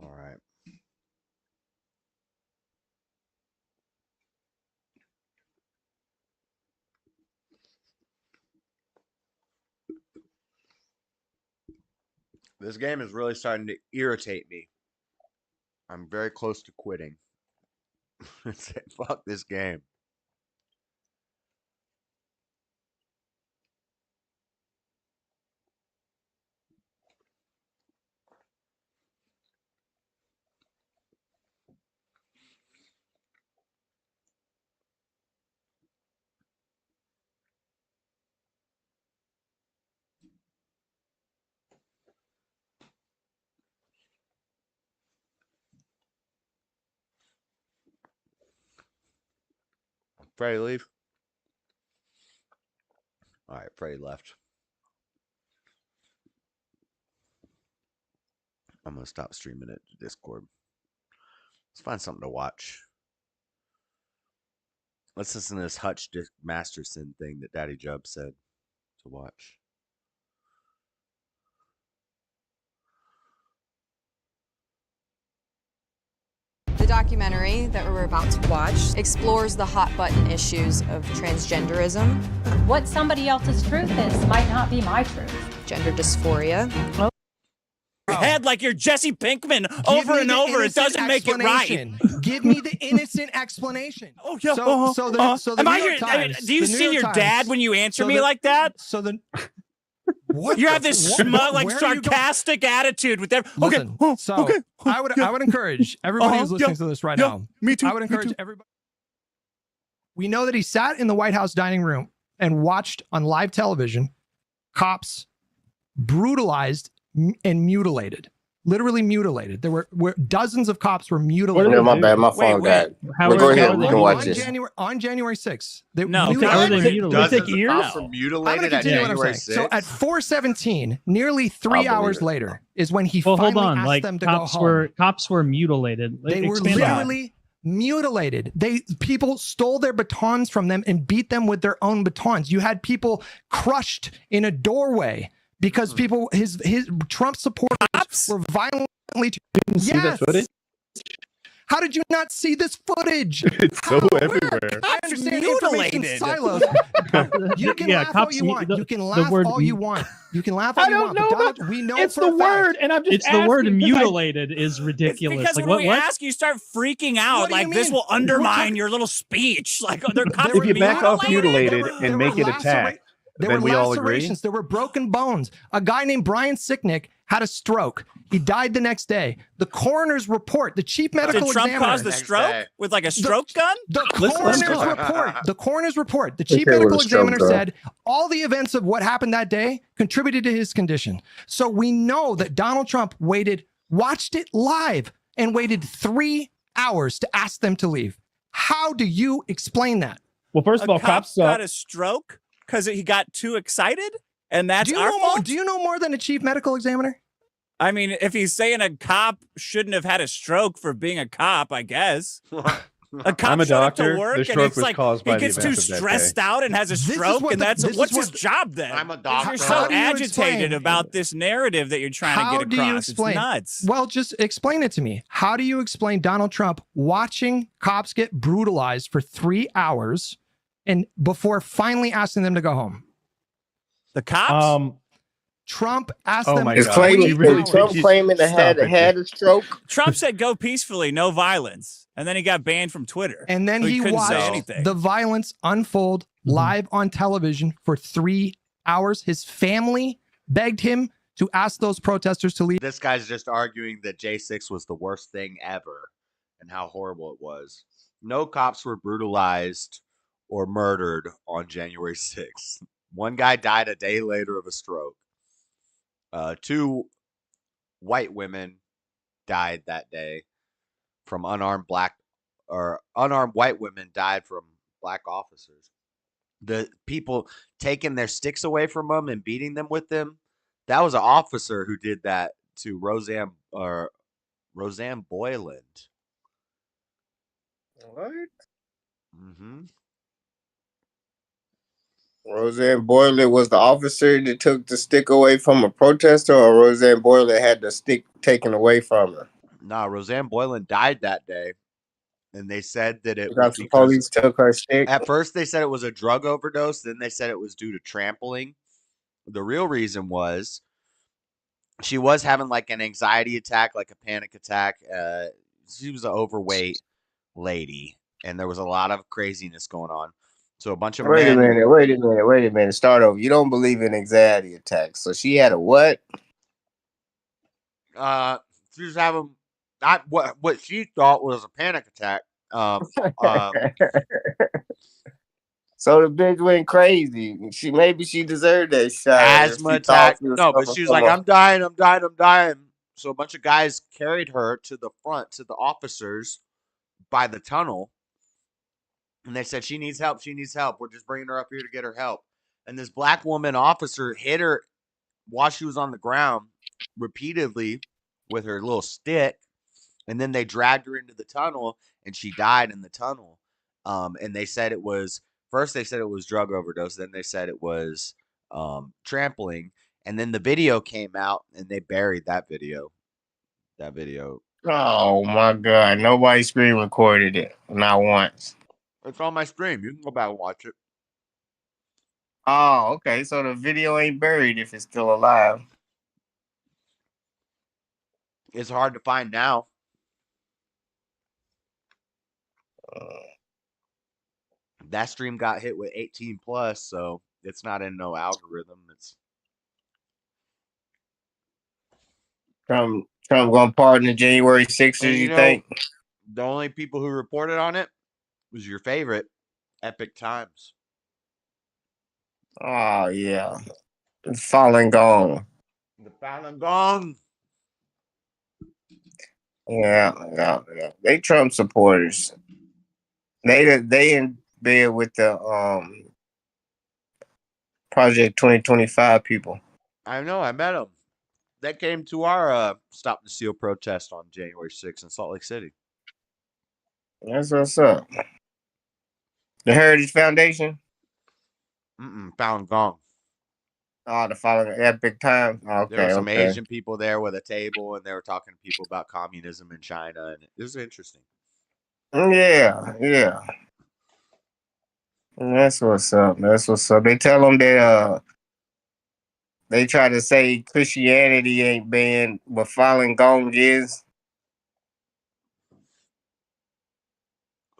All right. This game is really starting to irritate me. I'm very close to quitting. Fuck this game. Freddie, leave. All right, Freddie left. I'm gonna stop streaming it to Discord. Let's find something to watch. Let's listen to this Hutch Masterson thing that Daddy Jub said to watch. The documentary that we're about to watch explores the hot button issues of transgenderism. What somebody else's truth is might not be my truth. Gender dysphoria. Your head like you're Jesse Pinkman over and over. It doesn't make it right. Give me the innocent explanation. Oh, yeah. So the Am New I York your, Times, do you the New see York your Times- dad when you answer so me the- like that? So the what? You have this What- smug, like where are you going? sarcastic attitude with them. Listen, Okay. so Okay. I would encourage everybody who's listening to this right now. Me too. I would encourage everybody. We know that he sat in the White House dining room and watched on live television cops brutalized and mutilated. Literally mutilated. There were dozens of cops were mutilated. No, my bad. My phone died. But go ahead. We can watch this. On January 6th. Dozens of ears? cops were mutilated at January 6th. So at 4:17, nearly 3 hours later, is when he Well, hold finally on. asked Like them to go cops home. were mutilated. They were Expand on that. literally mutilated. People stole their batons from them and beat them with their own batons. You had people crushed in a doorway because people, his Trump supporters were violently. See the footage? How did you not see this footage? It's so everywhere. I understand information Mutilated. silos. You can laugh all you want. You can laugh word all you want. You can laugh all I you don't want. know. But About, Donald, we know it's for the a fact. word, and I'm just. It's the word asking 'cause mutilated is ridiculous. Because Like when what? we What? ask, you start freaking out. What do you Like this mean? will undermine your little speech. Like they're cops. If you back off mutilated There and were make it attack, There then were we all agree. lacerations. There were broken bones. A guy named Brian Sicknick had a stroke. He died the next day. The coroner's report, the chief medical Did Trump examiner. cause the stroke with like a stroke gun? The Let's coroner's go. report. The coroner's report. The He chief said it was medical a stroke examiner gun. said all the events of what happened that day contributed to his condition. So we know that Donald Trump watched it live, and waited 3 hours to ask them to leave. How do you explain that? Well, first of all, cops got a stroke because he got too excited, and that's Do you our know more? fault. Do you know more than a chief medical examiner? I mean, if he's saying a cop shouldn't have had a stroke for being a cop, I guess. A cop I'm a showed up doctor. to work The and stroke it's was like caused he by the gets too events of that stressed day. out and has a This is stroke, what and the- that's this is what's what his job then? I'm a If doctor. you're How so do you agitated explain- about this narrative that you're trying How to get do across. you explain? It's nuts. Well, just explain it to me. How do you explain Donald Trump watching cops get brutalized for 3 hours and before finally asking them to go home? The cops? Trump asked Oh them. my Is God. claiming, You really is Trump think claiming to Stop it, had a stroke? Trump said go peacefully, no violence. And then he got banned from Twitter. And then So he couldn't say watched anything. the violence unfold live on television for 3 hours. His family begged him to ask those protesters to leave. This guy's just arguing that J6 was the worst thing ever and how horrible it was. No cops were brutalized or murdered on January 6th. One guy died a day later of a stroke. 2 white women died that day from unarmed white women died from black officers. The people taking their sticks away from them and beating them with them, that was an officer who did that to Roseanne Boyland. What? Mm-hmm. Roseanne Boyle was the officer that took the stick away from a protester, or Roseanne Boyle had the stick taken away from her? No, Roseanne Boyland died that day, and they said that it was Because the because police took her stick. at first they said it was a drug overdose, then they said it was due to trampling. The real reason was she was having like an anxiety attack, like a panic attack. She was an overweight lady, and there was a lot of craziness going on. So a bunch of Wait a men. minute. Start over. You don't believe in anxiety attacks. So she had a what? She was having not what she thought was a panic attack. So the bitch went crazy. Maybe she deserved that shot. Asthma attack. No, but she was like, I'm dying. So a bunch of guys carried her to the front, to the officers by the tunnel. And they said, she needs help. We're just bringing her up here to get her help. And this black woman officer hit her while she was on the ground repeatedly with her little stick. And then they dragged her into the tunnel, and she died in the tunnel. And they said it was, first they said it was drug overdose. Then they said it was trampling. And then the video came out, and they buried that video. That video Oh my God! Nobody screen recorded it, not once. It's on my stream. You can go back and watch it. Oh, okay. So the video ain't buried if it's still alive. It's hard to find now. That stream got hit with 18 plus, so it's not in no algorithm. It's Trump gonna pardon the January 6th, and you think? the only people who reported on it was your favorite, Epic Times. Oh yeah, Falun Gong. The Falun Gong. Yeah. They Trump supporters. They in bed with the Project 2025 people. I know. I met them. They came to our Stop the Steal protest on January 6th in Salt Lake City. That's what's up. The Heritage Foundation. Falun Gong. Oh, the Falun Epic Time. Okay, There were some okay. Asian people there with a table, and they were talking to people about communism in China, and it was interesting. Yeah. That's what's up. They tell them that they try to say Christianity ain't banned, but Falun Gong is.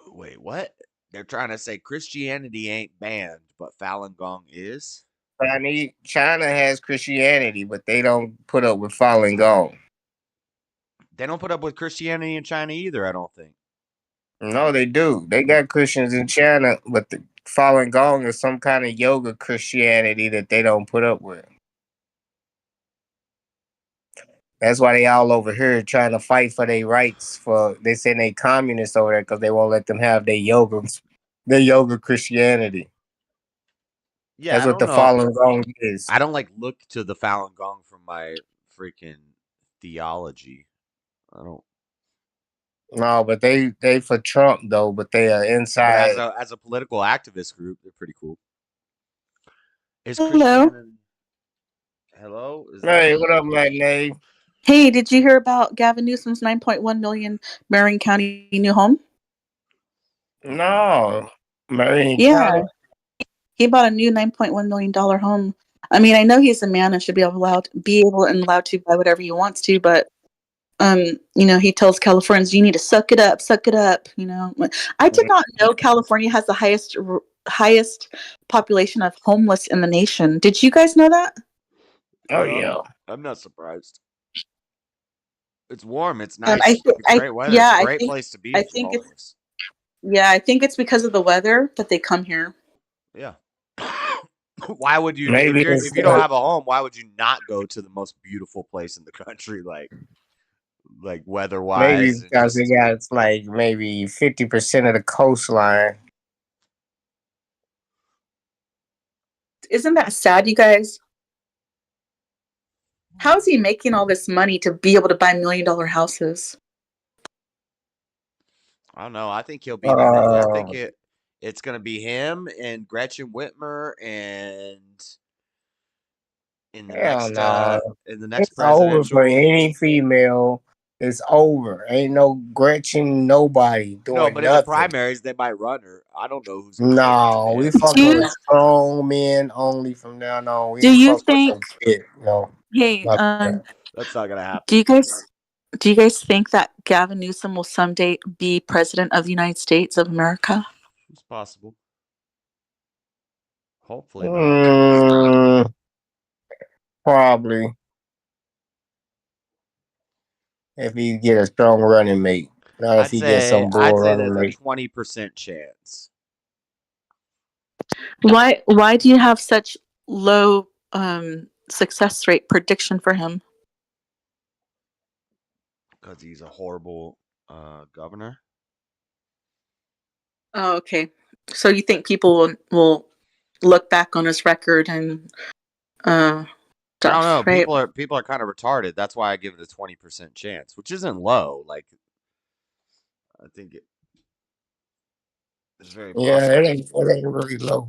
Wait, what? They're trying to say Christianity ain't banned, but Falun Gong is? China has Christianity, but they don't put up with Falun Gong. They don't put up with Christianity in China either, I don't think. No, they do. They got Christians in China, but the Falun Gong is some kind of yoga Christianity that they don't put up with. That's why they all over here trying to fight for their rights. They say they communists over there because they won't let them have their yoga Christianity. Yeah, That's I what don't the know. Falun Gong is. I don't look to the Falun Gong for my freaking theology. I don't. No, but they for Trump though. But they are But inside. as a political activist group, they're pretty cool. Hello. Hello? Hey, what up, Matinee? Hey, did you hear about Gavin Newsom's 9.1 million Marion County new home? No, Marion Yeah, County. he bought a new $9.1 million home. I mean, I know he's a man and should be allowed to buy whatever he wants to, but he tells Californians, you need to suck it up. I did not know California has the highest population of homeless in the nation. Did you guys know that? Oh yeah. I'm not surprised. It's warm. It's nice. It's great weather. It's a great place to be. I think it's because of the weather that they come here. Yeah. Why would you? Maybe If you don't have a home, why would you not go to the most beautiful place in the country, like weather-wise? Maybe because they got like maybe 50% of the coastline. Isn't that sad, you guys? How is he making all this money to be able to buy $1 million houses? I don't know. I think he'll be. I think it's going to be him and Gretchen Whitmer, and in the next It's over for presidential. any female. It's over. Ain't no Gretchen, nobody doing No, but nothing. in the primaries, they might run her. I don't know who's. No, we fucking with strong men only from now on. We Do ain't you fuck with think? some shit, no. Hey, That's not gonna happen. do you guys think that Gavin Newsom will someday be president of the United States of America? It's possible. Hopefully not. Probably. If he get a strong running mate. Not if he gets some bull I'd say running there's mate. a 20% chance. Why do you have such low success rate prediction for him? Because he's a horrible governor. Oh, okay. So you think people will look back on his record and I don't know. right? People are kind of retarded. That's why I give it a 20% chance, which isn't low. Like, I think it's very possible. Yeah, it ain't really low.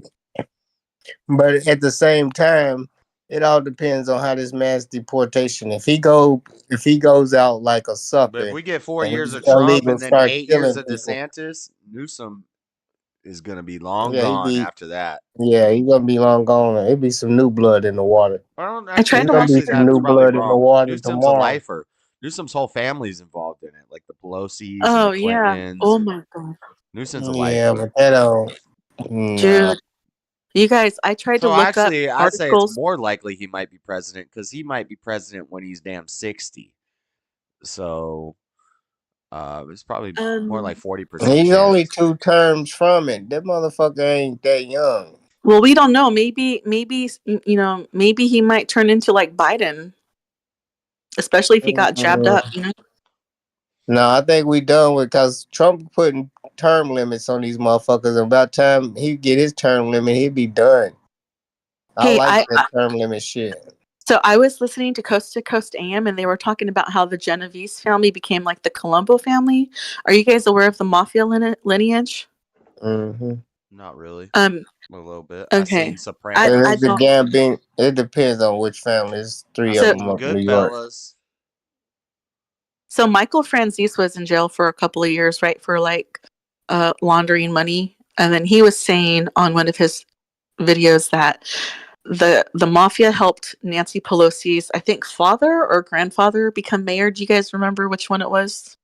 But at the same time, It all depends on how this mass deportation. If he goes out like a But sucker if we get 4 and years he's of Trump illegal, and then start 8 years killing of people. DeSantis, Newsom is gonna be long Yeah, he gone be. after that. Yeah, he gonna be long gone. It'll be some new blood in the water. I don't I tried There's to gonna watch be actually the some that's new probably blood in the wrong. water Newsom's a tomorrow. lifer. Newsom's whole family's involved in it, like the Pelosi's and the Oh yeah. Clintons. Oh And my god. Newsom's a Yeah, lifer. but that don't. Nah. Dude, you guys, I tried to So look up actually, I'd say it's articles. more likely he might be president because he might be president when he's damn 60. So it's probably more like 40% He's only chance. 2 terms from it. That motherfucker ain't that young. Well, we don't know. Maybe maybe he might turn into like Biden, especially if he got jabbed up. You know. No, I think we done with because Trump putting term limits on these motherfuckers. And about time he get his term limit, he'd be done. I Hey, like that term limit shit. so I was listening to Coast AM, and they were talking about how the Genovese family became like the Colombo family. Are you guys aware of the mafia lineage? Mm-hmm. Not really. A little bit. I Okay. seen Sopranos. It's the Gambino. It depends on which family. There's 3 of them up in New York. Goodfellas. So Michael Franzese was in jail for a couple of years, right, for like laundering money, and then he was saying on one of his videos that the mafia helped Nancy Pelosi's, I think, father or grandfather become mayor. Do you guys remember which one it was?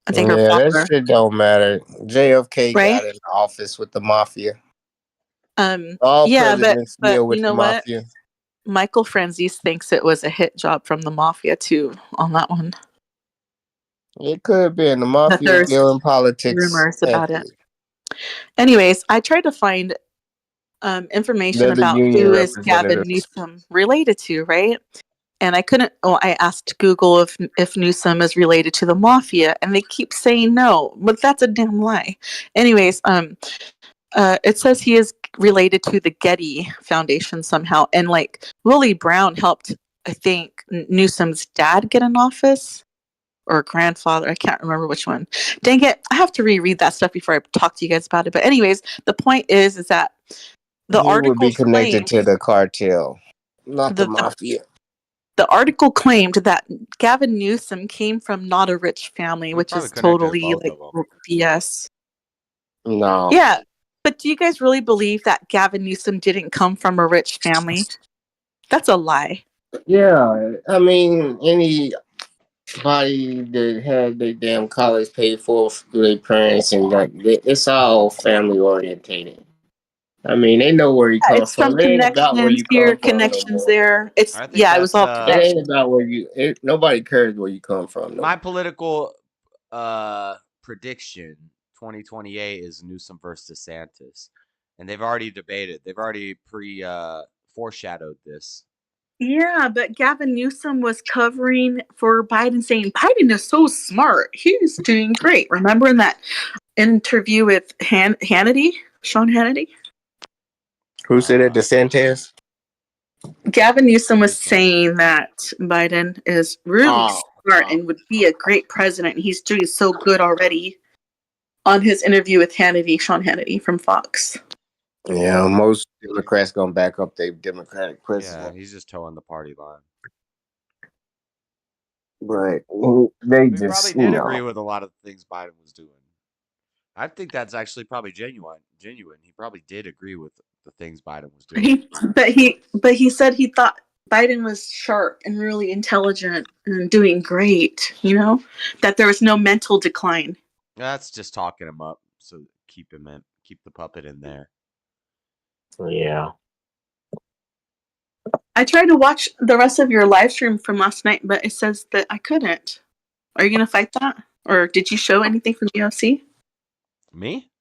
I think her Yeah, that father. shit don't matter. JFK Right? got in office with the mafia. All Yeah, presidents but deal you with the know what? mafia. Michael Franzese thinks it was a hit job from the mafia too on that one. It could have been the That mafia there's deal in politics. rumors about it. Anyways, I tried to find information They're the about union who is Gavin representatives. Newsom related to, right? And I couldn't. Well, I asked Google if Newsom is related to the mafia, and they keep saying no, but that's a damn lie. Anyways, it says he is related to the Getty Foundation somehow, and like Willie Brown helped, I think, Newsom's dad get in office or grandfather. I can't remember which one. Dang it! I have to reread that stuff before I talk to you guys about it. But anyways, the point is that the He would be articles connected claimed to the cartel, not the the mafia. the article claimed that Gavin Newsom came from not a rich family, which is totally like BS. No. Yeah, but do you guys really believe that Gavin Newsom didn't come from a rich family? That's a lie. Yeah, I mean, anybody that had their damn college paid for through their parents and it's all family orientated. I mean, they know where you Yeah, come it's from from. It ain't about where connections you here, come from no connections more. there. It's I think it was that's all It connections. ain't about where you. Nobody cares where you come from. No. my political prediction 2028 is Newsom versus DeSantis. And they've already debated. They've already foreshadowed this. Yeah, but Gavin Newsom was covering for Biden, saying Biden is so smart. He's doing great. Remember in that interview with Hannity, Sean Hannity? Who said that? DeSantis? Gavin Newsom was saying that Biden is really smart and would be a great president. He's doing so good already on his interview with Hannity, Sean Hannity from Fox. Yeah, most Democrats gonna back up their Democratic Yeah, president. he's just towing the party line. Right. They We just, probably did agree with a lot of the things Biden was doing. I think that's actually probably genuine. He probably did agree with the things Biden was doing. But he said he thought Biden was sharp and really intelligent and doing great, that there was no mental decline. That's just talking him up. So keep the puppet in there. Yeah. I tried to watch the rest of your live stream from last night, but it says that I couldn't. Are you gonna fight that? Or did you show anything from UFC? Me?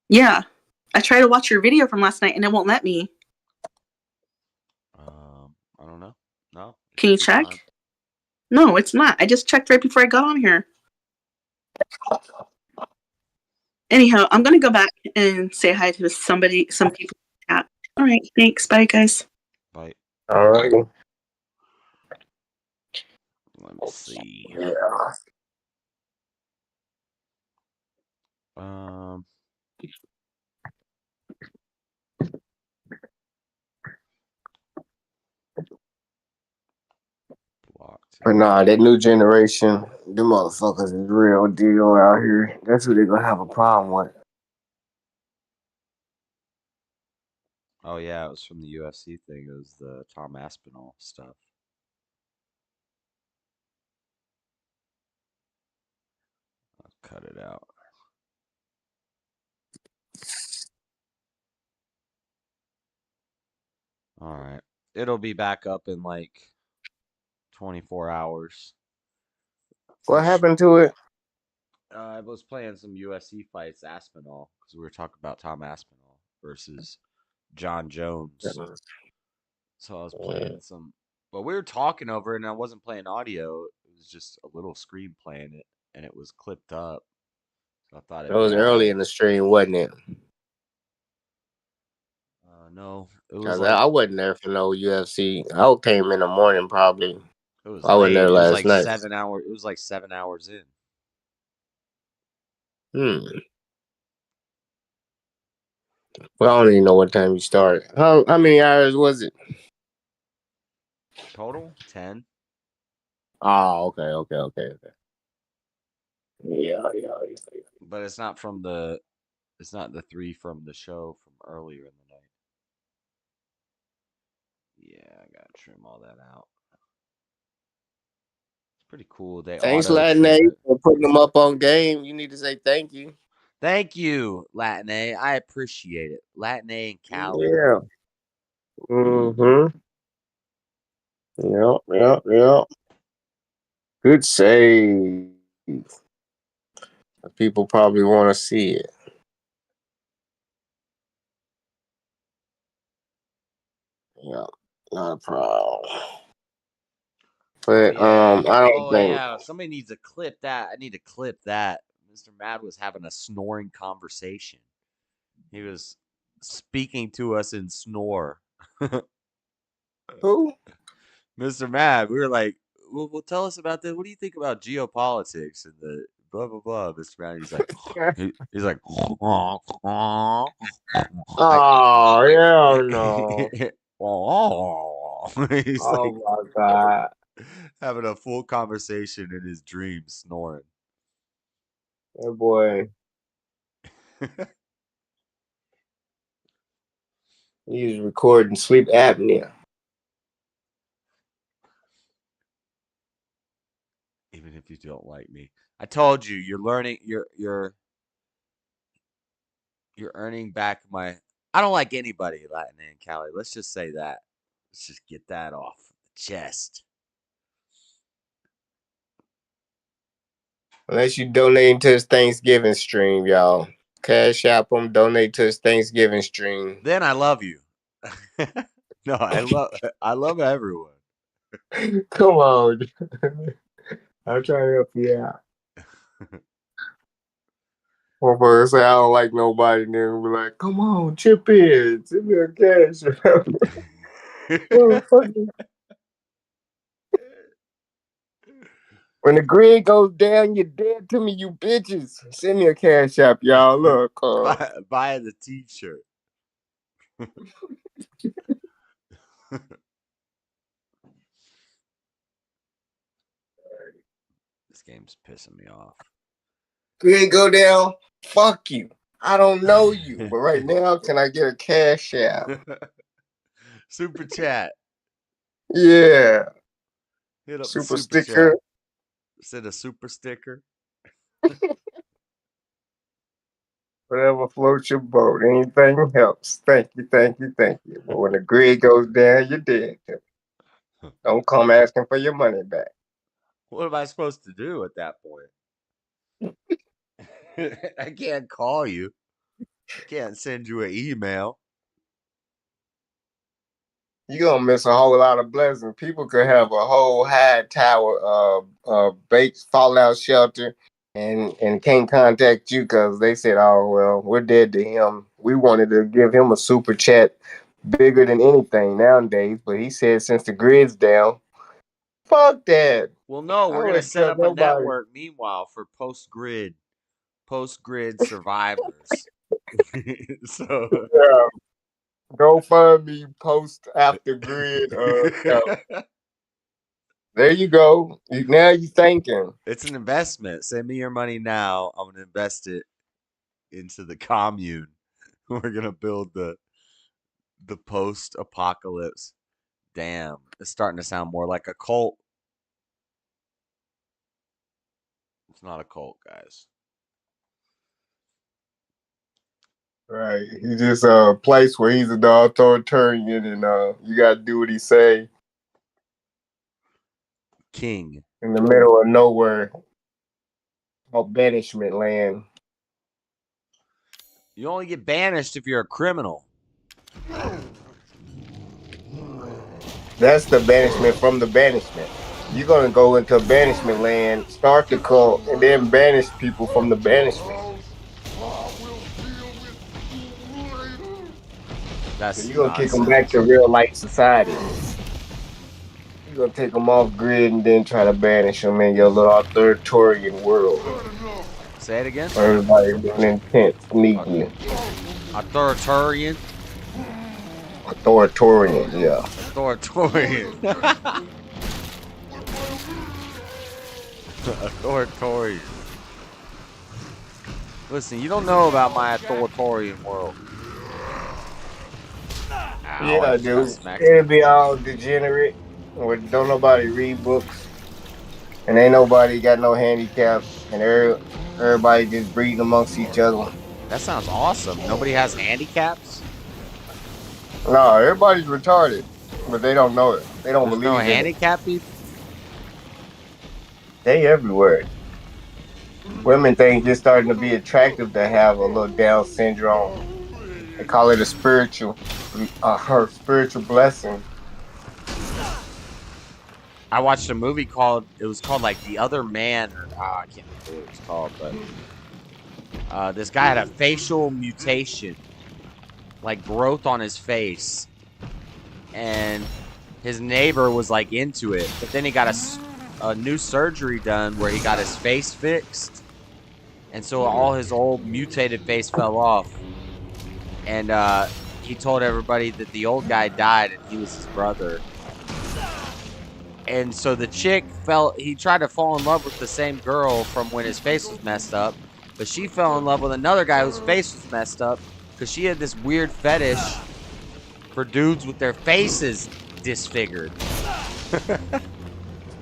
Yeah. I tried to watch your video from last night and it won't let me. I don't know. No. Can you check? Fine. No, it's not. I just checked right before I got on here. Anyhow, I'm gonna go back and say hi to some people in the chat. All right, thanks. Bye, guys. Bye. All right. Let me see. Yeah. But nah, that new generation, them motherfuckers is real deal out here. That's who they gonna have a problem with. Oh yeah, it was from the UFC thing. It was the Tom Aspinall stuff. I'll cut it out. All right. It'll be back up in like 24 hours. What happened to it? I was playing some UFC fights, Aspinall, because we were talking about Tom Aspinall versus John Jones. So I was playing some, but we were talking over it, and I wasn't playing audio. It was just a little screen playing it, and it was clipped up. So I thought It was early in the stream, wasn't it? No, it was Cause like I wasn't there for no UFC. I came in the morning probably. it was I wasn't late. there It was last like night. 7 hours. It was like 7 hours in. Well, I don't even know what time you started. How many hours was it? Total 10. Oh, okay. Yeah. But it's not from the. It's not the 3 from the show from earlier in the night. Yeah, I gotta trim all that out. It's pretty cool. They Thanks, auto Latin trim A, it. for putting them up on game. You need to say thank you. Thank you, Latin A. I appreciate it. Latin A and Cali. Yeah. Yep. Good save. People probably want to see it. Yeah, not a problem. But I don't think. Yeah. Somebody needs to clip that. I need to clip that. Mr. Mad was having a snoring conversation. He was speaking to us in snore. Who? Mr. Mad. We were like, well, tell us about this. What do you think about geopolitics and the blah blah blah? Mr. Mad. He's like, he's like, Oh yeah, no. He's Oh like, my god. having a full conversation in his dreams, snoring. That boy. He's recording sleep apnea. Even if you don't like me, I told you, you're learning. You're earning back my. I don't like anybody, Latin and Cali. Let's just say that. Let's just get that off the chest. Unless you donate to his Thanksgiving stream, y'all. Cashapp him, donate to his Thanksgiving stream. Then I love you. No, I love everyone. Come on. I'm trying to help you out. Motherfucker say I don't like nobody, and then be like, come on, chip in. Send me a cash. When the grid goes down, you're dead to me, you bitches. Send me a cash app, y'all. Look. Buy the t-shirt. This game's pissing me off. Grid go down, fuck you. I don't know you. But right now, can I get a cash app? Super chat. Yeah. Hit up Super super sticker. chat. Send a super sticker. Whatever floats your boat. Anything helps. Thank you. But when the grid goes down, you're dead. Don't come asking for your money back. What am I supposed to do at that point? I can't call you. I can't send you an email. You're gonna miss a whole lot of blessings. People could have a whole high tower baked fallout shelter and can't contact you because they said, oh well, we're dead to him. We wanted to give him a super chat bigger than anything nowadays, but he said since the grid's down, fuck that. Well, no, we're gonna set up a network meanwhile for post-grid survivors. So yeah. Go find me post after grid. There you go. Now you thinking. It's an investment. Send me your money now. I'm gonna invest it into the commune. We're gonna build the post-apocalypse. Damn, it's starting to sound more like a cult. It's not a cult, guys. Right. He's just a place where he's an authoritarian and you gotta do what he say. King. In the middle of nowhere. Of banishment land. You only get banished if you're a criminal. That's the banishment from the banishment. You're gonna go into banishment land, start the cult, and then banish people from the banishment. That's So you're gonna kick them nonsense. back to real life society. You're gonna take them off grid and then try to banish them in your little authoritarian world. Say it again. Where everybody being intense, neatly. Authoritarian. Authoritarian, yeah. Authoritarian. Authoritarian. Listen, you don't know about my authoritarian world. Ow, Yeah, dude. smacked It'll be all degenerate, where don't nobody read books, and ain't nobody got no handicaps, and everybody just breeding amongst each other. That sounds awesome. Nobody has handicaps? No, everybody's retarded, but they don't know it. They don't There's believe no in it. handicap people? They everywhere. Women think it's starting to be attractive to have a little Down syndrome. They call it a spiritual, her spiritual blessing. I watched a movie called like The Other Man, or I can't remember what it was called, but this guy had a facial mutation, like growth on his face, and his neighbor was like into it, but then he got a new surgery done where he got his face fixed, and so all his old mutated face fell off, and he told everybody that the old guy died and he was his brother. And so the chick he tried to fall in love with the same girl from when his face was messed up, but she fell in love with another guy whose face was messed up because she had this weird fetish for dudes with their faces disfigured.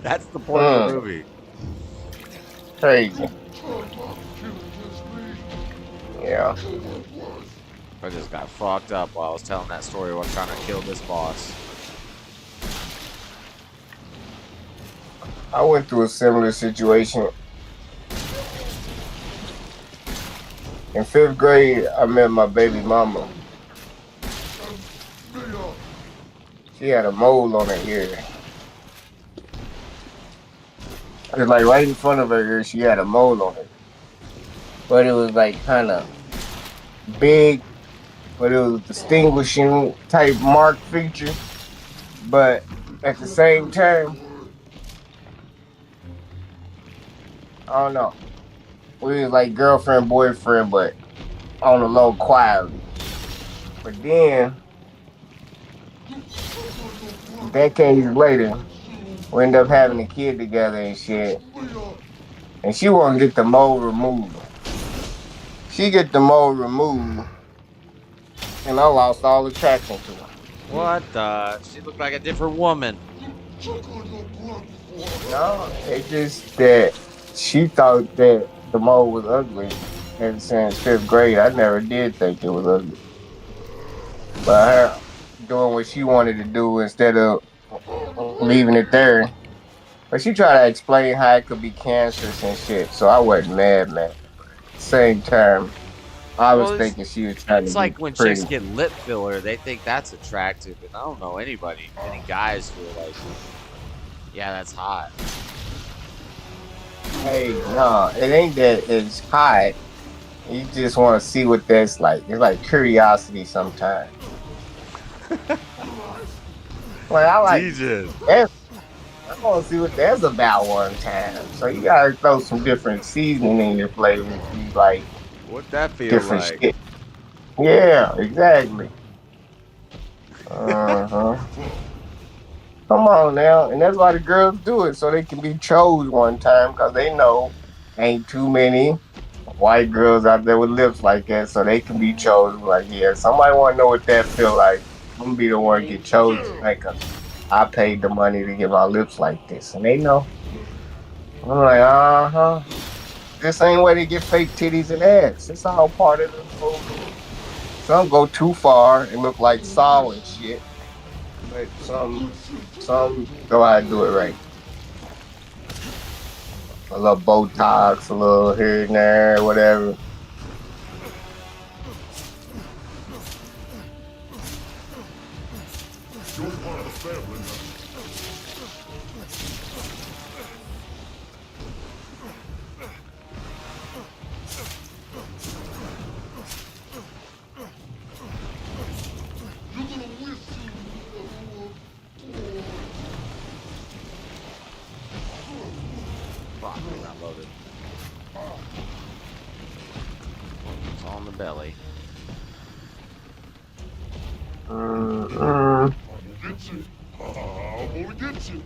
That's the point of the movie. Crazy. Yeah. I just got fucked up while I was telling that story while trying to kill this boss. I went through a similar situation. In 5th grade, I met my baby mama. She had a mole on her ear. It was like right in front of her ear, she had a mole on it. But it was like kind of big, but it was distinguishing type mark feature. But at the same time, I don't know. We was like girlfriend, boyfriend, but on a low quietly. But then, decades later, we end up having a kid together and shit. And she won't get the mole removed. She get the mole removed, and I lost all attraction to her. What the? She looked like a different woman. No, it's just that she thought that the mole was ugly. And since 5th grade, I never did think it was ugly. But her doing what she wanted to do instead of leaving it there. But she tried to explain how it could be cancerous and shit. So I wasn't mad, man. Same time, I was thinking she was trying to It's be like when pretty. chicks get lip filler, they think that's attractive, and I don't know any guys who are like, yeah, that's hot. Hey, no, it ain't that it's hot. You just want to see what that's like. It's like curiosity sometimes. Like I like that. I want to see what that's about one time. So you gotta throw some different seasoning in your flavor. You like what that feel different like? shit. Yeah, exactly. Come on now, and that's why the girls do it so they can be chose one time because they know ain't too many white girls out there with lips like that, so they can be chosen. Like, yeah, somebody want to know what that feel like. I'm gonna be the one to get chosen tonight because I paid the money to get my lips like this, and they know. I'm like, this ain't where they get fake titties and ass. It's all part of the whole. Some go too far and look like Saw and shit, but some go out and do it right. A little Botox, a little here and there, whatever. You're part of the family now. You're gonna wish you never were born. Fuck, we're not loaded. It's on the belly. I'm gonna get you. I'm gonna get you.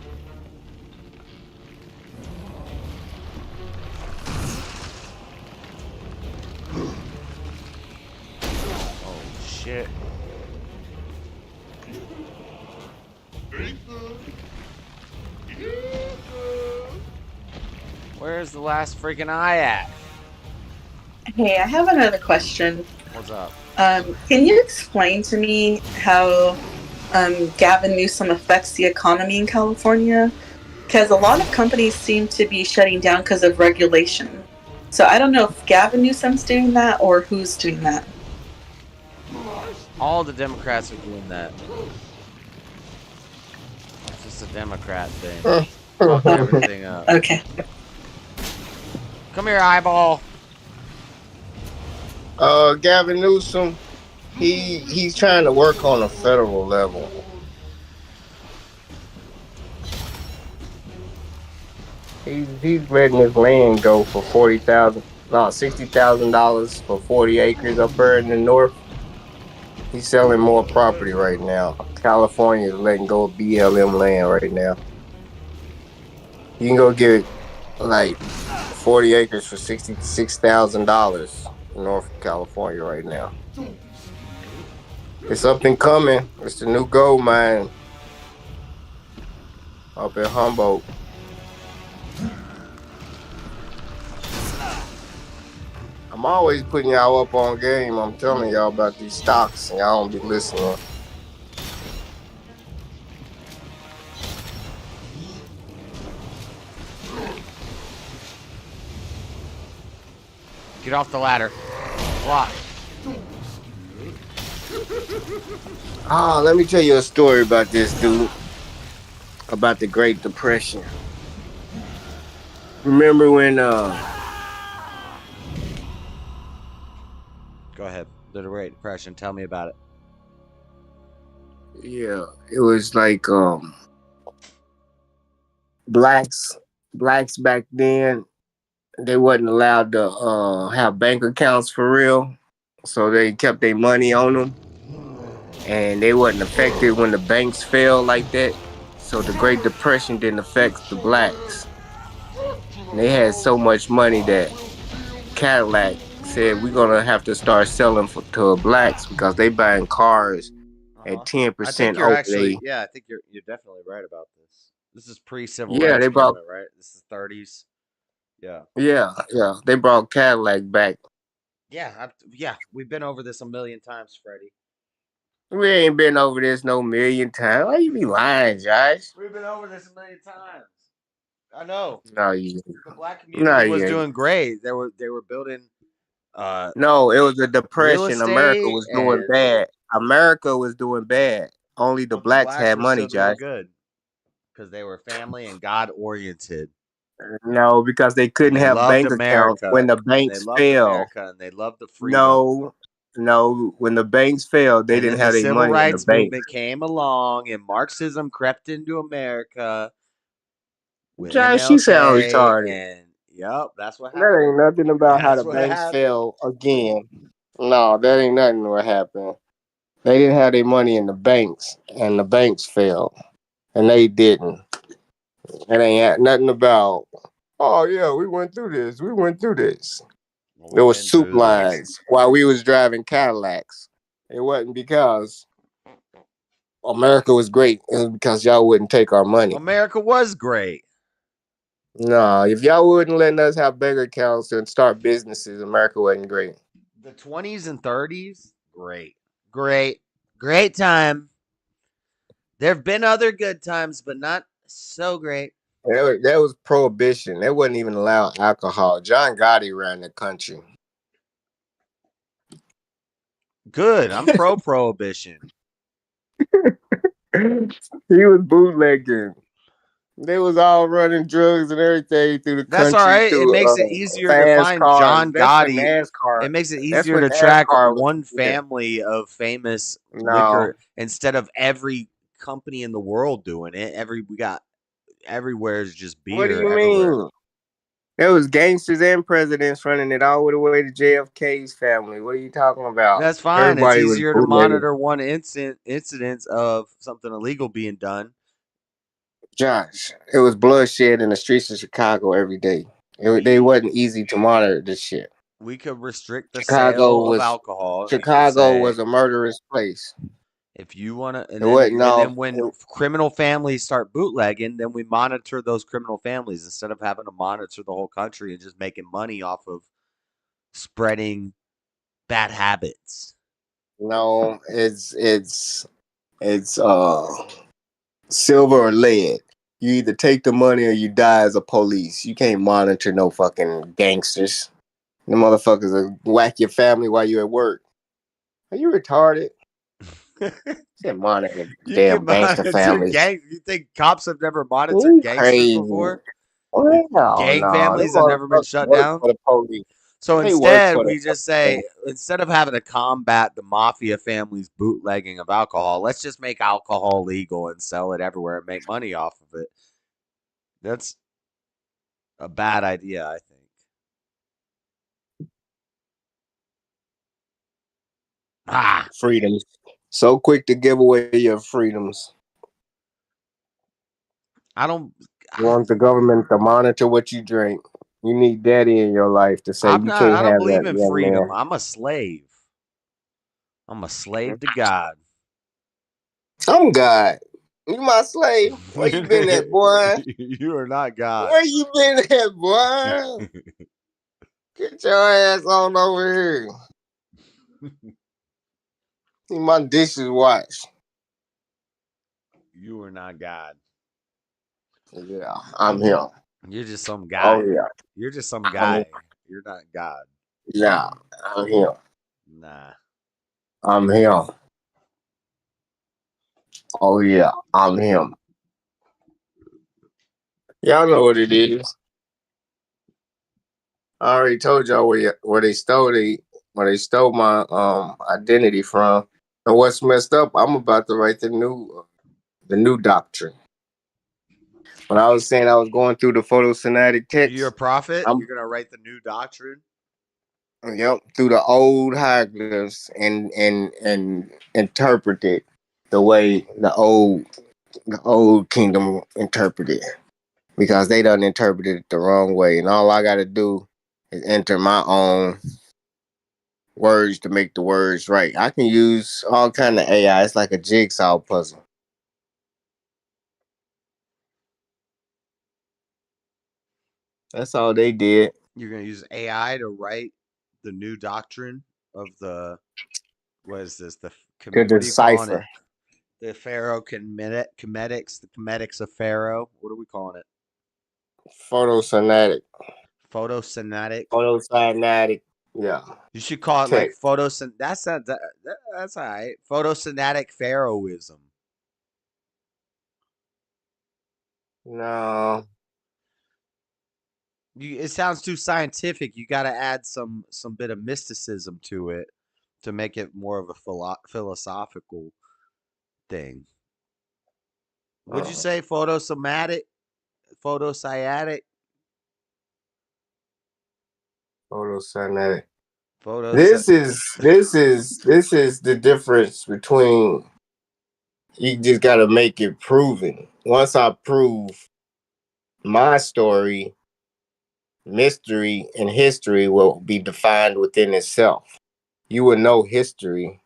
Oh shit. Where's the last freaking eye at? Hey, I have another question. What's up? Can you explain to me how Gavin Newsom affects the economy in California? Because a lot of companies seem to be shutting down because of regulation. So I don't know if Gavin Newsom's doing that or who's doing that. All the Democrats are doing that. It's just a Democrat thing. Fucking everything up. Okay. Come here, eyeball. Gavin Newsom, he's trying to work on a federal level. He's letting his land go for $60,000 for 40 acres up there in the north. He's selling more property right now. California is letting go of BLM land right now. You can go get like 40 acres for $66,000 in North California right now. It's something coming. It's the new gold mine up in Humboldt. I'm always putting y'all up on game. I'm telling y'all about these stocks, and y'all don't be listening. Get off the ladder. Block. Let me tell you a story about this dude. About the Great Depression. Remember when Go ahead. The Great Depression. Tell me about it. yeah, it was like blacks back then, they wasn't allowed to have bank accounts for real. So they kept their money on them. And they wasn't affected when the banks fell like that. So the Great Depression didn't affect the blacks. And they had so much money that Cadillac said we're gonna have to start selling to blacks because they buying cars at 10% I think you're over actually, they. yeah, I think you're definitely right about this. This is pre-civil Yeah, rights they brought. movement, right? This is 30s. Yeah. Yeah, they brought Cadillac back. Yeah, we've been over this a million times, Freddie. We ain't been over this no million times. Why you be lying, Josh? We've been over this a million times. I know. No, you. The black No, community was you ain't. doing great. They were building No, it was a real depression. America estate, was doing and bad. America was doing bad. Only the but the blacks blacks had were money, still doing Josh. good because they were family and God oriented. No, because they And couldn't they have loved bank accounts when America. the And they banks loved fell. America, and they loved the freedom. No, when the banks failed, they And didn't then the have their civil money in the rights bank. movement came along, and Marxism crept into America with Josh, you sound MLK, retarded. and yep, that's what That ain't happened. nothing about how That's the what banks happened. fell again. No, that ain't nothing what happened. They didn't have their money in the banks, and the banks fell. and they didn't. It ain't nothing about, oh yeah, we went through this. We went through this. There was soup lines while we was driving Cadillacs. It wasn't because America was great. It was because y'all wouldn't take our money. America was great. No, if y'all wouldn't let us have bank accounts and start businesses, America wasn't great. The 20s and 30s, great time. There have been other good times, but not so great. That was prohibition. They wouldn't even allow alcohol. John Gotti ran the country. Good. I'm pro prohibition. He was bootlegging. They was all running drugs and everything through the country. That's all right. Through, It makes it easier to find cars. John That's when Gotti. NASCAR. It makes it That's easier when to track NASCAR was- one family of famous No. liquor instead of every company in the world doing it. Everywhere is just beer. What do you everywhere. mean? There was gangsters and presidents running it all the way to JFK's family. What are you talking about? That's fine. Everybody It's was easier to bootlegging. monitor one incident of something illegal being done. Josh, it was bloodshed in the streets of Chicago every day. They wasn't easy to monitor this shit. We could restrict the Chicago sale was of alcohol. Chicago was a murderous place. If you want to, and wasn't all- then when criminal families start bootlegging, then we monitor those criminal families instead of having to monitor the whole country and just making money off of spreading bad habits. No, it's silver or lead. You either take the money or you die as a police. You can't monitor no fucking gangsters. The motherfuckers will whack your family while you're at work. Are you retarded? You can't monitor damn gangster families. You think cops have never monitored gangsters Crazy. before? Well, Gang no, families them have never been motherfuckers shut work down? for the police. So They work instead, for the we just say, instead of having to combat the mafia families' bootlegging of alcohol, let's just make alcohol legal and sell it everywhere and make money off of it. That's a bad idea, I think. Freedoms. So quick to give away your freedoms. You want the government to monitor what you drink. You need daddy in your life to say I you don't can't have believe that, in young freedom. man. I'm a slave. I'm a slave to God. I'm God. You my slave. Where you been at, boy? You are not God. Where you been at, boy? Get your ass on over here. See my dishes washed. You are not God. Yeah, I'm him. You're just some guy. Oh yeah. You're just some guy. You're not God. Yeah, I'm him. Nah. I'm him. Oh yeah, I'm him. Y'all know what it is. I already told y'all where they stole my identity from. And what's messed up, I'm about to write the new doctrine. When I was saying I was going through the photosynthetic text, You're a prophet? You're gonna write the new doctrine? Yep, through the old hieroglyphs and interpret it the way the old kingdom interpreted. Because they done interpreted it the wrong way. And all I gotta do is enter my own words to make the words right. I can use all kind of AI. It's like a jigsaw puzzle. That's all they did. You're gonna use AI to write the new doctrine of the what is this? The To what are you calling decipher. it? The Pharaoh cometics, the cometics of Pharaoh. What are we calling it? Photosynthetic. Photosynthetic. Yeah. You should call it like Text. That's all right. Photosynthetic Pharaohism. No. It sounds too scientific. You got to add some bit of mysticism to it to make it more of a philosophical thing. Would you say photosynthetic? Photosynthetic. Photos. This is the difference between you just gotta make it proven. once I prove my story, mystery and history will be defined within itself. You will know history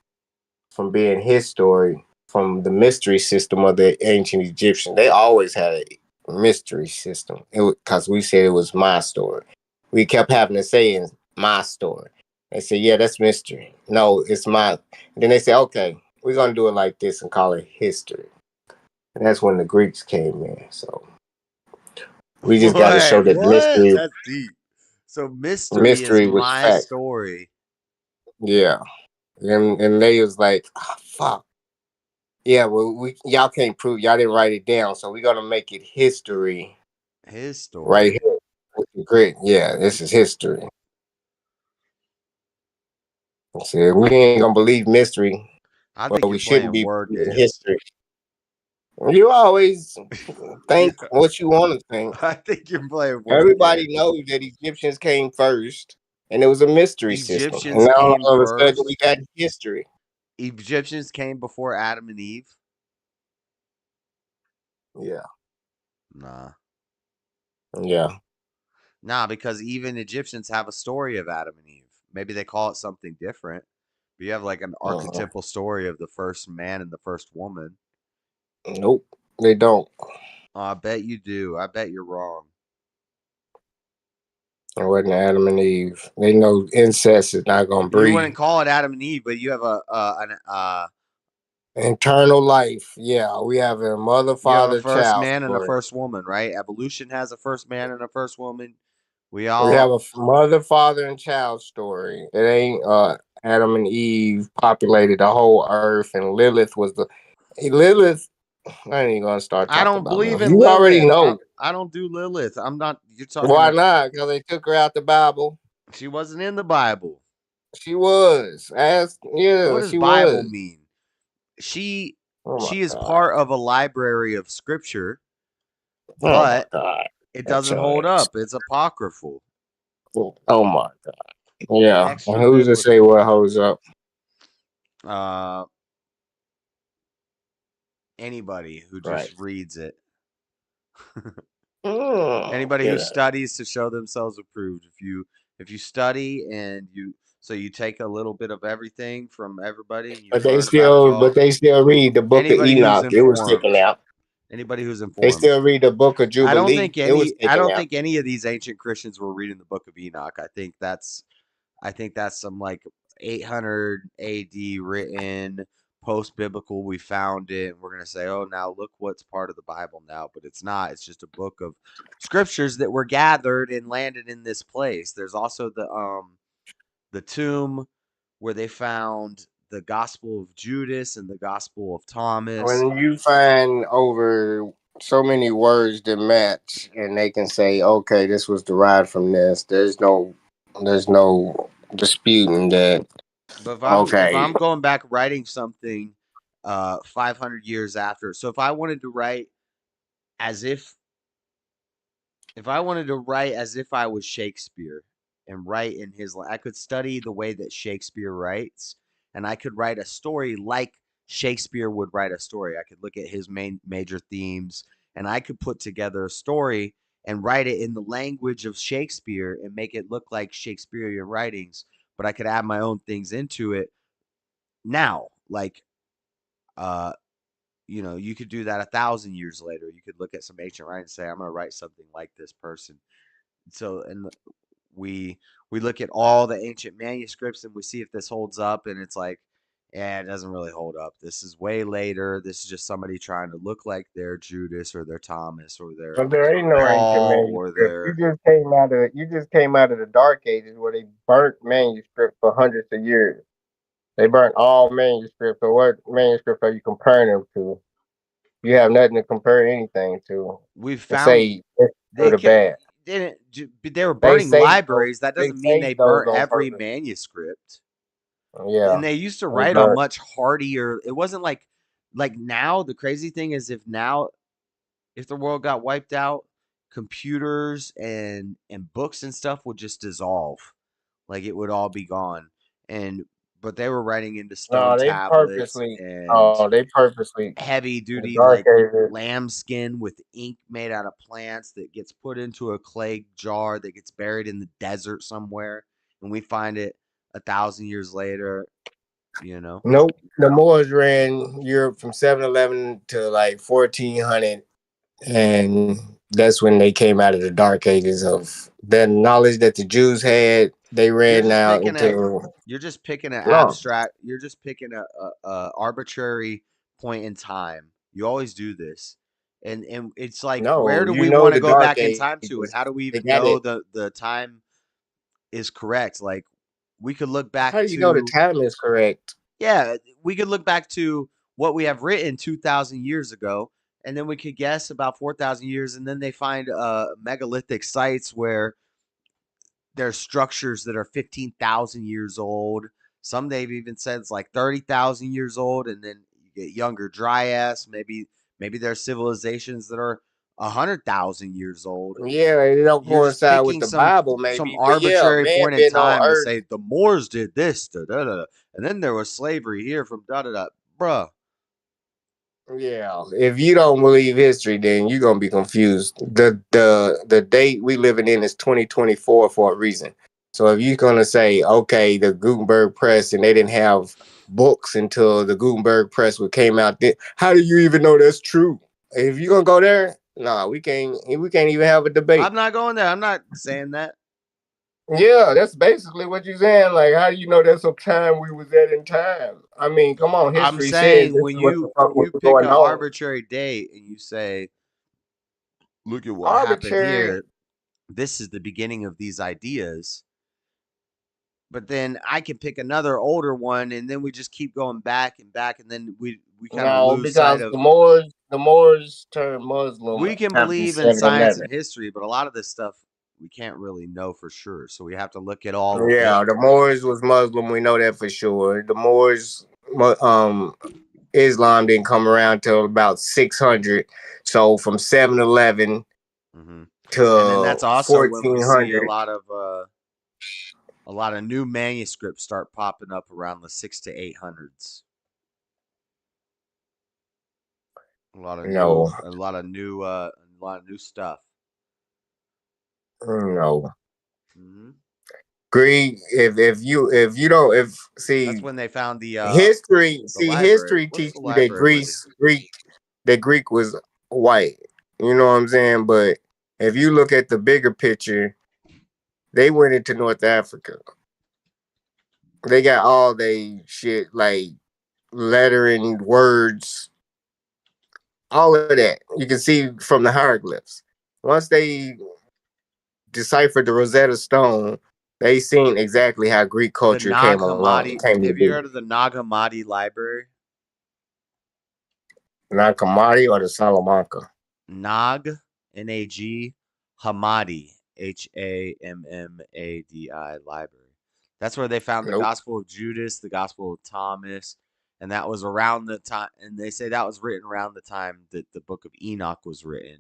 from being his story, from the mystery system of the ancient Egyptian. They always had a mystery system because we said it was my story. We kept having to say it's my story. They said, yeah, that's mystery. No, it's my. And then they say, okay, we're going to do it like this and call it history. And that's when the Greeks came in. So we just got to show Wait, that what? That's deep. So mystery is mystery was my fact. story. Yeah. And they was like, oh, fuck. Yeah, well, y'all can't prove, y'all didn't write it down, so we're gonna make it history. His story. Right here. With the grid. Yeah, this is history. See, we ain't gonna believe mystery. I Well, think we you're shouldn't playing be word believing games. history. You always think Yeah. what you want to think. I think you're playing word Everybody games. knows that Egyptians came first, and it was a mystery system. And Egyptians now came all of a sudden we first. got history. Egyptians came before Adam and Eve. Yeah. Nah. Yeah. Nah, because even Egyptians have a story of Adam and Eve. Maybe they call it something different. But you have like an archetypal story of the first man and the first woman. Nope, they don't. Oh, I bet you do. I bet you're wrong. It wasn't Adam and Eve. They know incest is not gonna You breed. wouldn't call it Adam and Eve, but you have Internal life. Yeah, we have a mother, you have a father, first child man and a story. first woman, right? Evolution has a first man and a first woman. We We have all a mother, father, and child story. It ain't Adam and Eve populated the whole earth, and Lilith was the Lilith. I ain't even gonna start I talking don't about believe Lilith. in You already Lilith. know. I don't do Lilith. I'm not. You're talking. Why not? Because they took her out the Bible. She wasn't in the Bible. She was. What Yeah, does she Bible was. mean? She Oh my she is god. part of a library of scripture, Oh my but god. it That's doesn't hold ass. up. It's apocryphal. Oh my god. Yeah. Extra And who's to say biblical. what holds up? Anybody who Right. just reads it. Oh, Anybody who yeah. studies to show themselves approved. If you study and you take a little bit of everything from everybody and you But learn about it all. they still read the book of Anybody who's Enoch. It was informed. taken out. Anybody who's They informed. still read the book of Jubilee. It was I taken don't out. think any of these ancient Christians were reading the book of Enoch. I think that's some like 800 AD written post biblical. We found it and we're going to say, "Oh, now look what's part of the Bible now," but it's not. It's just a book of scriptures that were gathered and landed in this place. There's also the tomb where they found the Gospel of Judas and the Gospel of Thomas. When you find over so many words that match and they can say, okay, this was derived from this, there's no disputing that. But if Okay. I'm going back writing something 500 years after, so if I wanted to write as if I was Shakespeare and write in his, I could study the way that Shakespeare writes, and I could write a story like Shakespeare would write a story. I could look at his major themes, and I could put together a story and write it in the language of Shakespeare and make it look like Shakespearean writings, but I could add my own things into it now. Like, you could do that 1,000 years later. You could look at some ancient writing and say, I'm going to write something like this person. So, and we look at all the ancient manuscripts and we see if this holds up, and it's like, yeah, it doesn't really hold up. This is way later. This is just somebody trying to look like they're Judas or they're Thomas or they're But there ain't no ancient Paul or manuscript. they're. You just came out of the dark ages where they burnt manuscripts for hundreds of years. They burnt all manuscripts. So what manuscripts are you comparing them to? You have nothing to compare anything to. We've To found say it's good or bad. they were burning libraries. That doesn't mean they those burnt on every purpose. manuscript. Yeah. And they used to They write on burnt. much hardier. It wasn't like now. The crazy thing is, if the world got wiped out, computers and books and stuff would just dissolve. Like, it would all be gone. but they were writing into No, stone tablets and they purposely heavy the duty Dark like Ages. lambskin with ink made out of plants that gets put into a clay jar that gets buried in the desert somewhere, and we find it 1,000 years later. Nope. The Moors ran Europe from 711 to like 1400, and that's when they came out of the Dark Ages of the knowledge that the Jews had. They ran out into You're just picking an no, abstract. You're just picking a arbitrary point in time. You always do this, and it's like, where no. do You we know want to the go Dark back in time to, and Ages. how do we They even got know it. the time is correct? Like, we could look back How do you know the to time is correct? yeah, we could look back to what we have written 2,000 years ago, and then we could guess about 4,000 years, and then they find megalithic sites where there's structures that are 15,000 years old. Some they've even said it's like 30,000 years old, and then you get younger Dryas. Maybe there's civilizations that are 100,000 years old. Yeah, it don't You're just coincide with picking the some Bible, some maybe. But yeah, arbitrary man point in been on time to Earth. say the Moors did this, da, da, da, and then there was slavery here from da da da, bruh. Yeah, if you don't believe history, then you're gonna be confused. The date we living in is 2024 for a reason. So if you're gonna say, okay, the Gutenberg press and they didn't have books until the Gutenberg press came out, then how do you even know that's true? If you're gonna go there, nah, we can't even have a debate. I'm not going there. I'm not saying that. Yeah, that's basically what you're saying. Like, how do you know that's a time we was at in time? I mean, come on, I'm history says saying this when is what the fuck was you pick going an on. arbitrary date and you say, look at what happened Arbitrary. here. This is the beginning of these ideas. But then I can pick another older one, and then we just keep going back and back, and then we kind of No, lose sight because of. the Moors turned Muslim We can after believe in science 711. and history, but a lot of this stuff we can't really know for sure. So we have to look at all of Yeah, it. the Moors was Muslim. We know that for sure. The Moors, Islam didn't come around till about 600. So from 711 And then to that's also when we see 1400. a lot of new manuscripts start popping up around the 600s to 800s. A lot of new stuff. No. Mm-hmm. Greek. If you don't see That's when they found the history. the See, library. history What's teach the you that library Greek was white. You know what I'm saying? But if you look at the bigger picture, they went into North Africa. They got all they shit like lettering, words, all of that. You can see from the hieroglyphs. Once they deciphered the Rosetta Stone, they seen exactly how Greek The culture Nag came along, Hammadi. came to Have you be. heard of the Nag Hammadi library? Not Kamadi or the Salamanca. Nag, Nag, Hammadi, Hammadi library. That's where they found the Gospel of Judas, the Gospel of Thomas, and that was around the time. And they say that was written around the time that the Book of Enoch was written.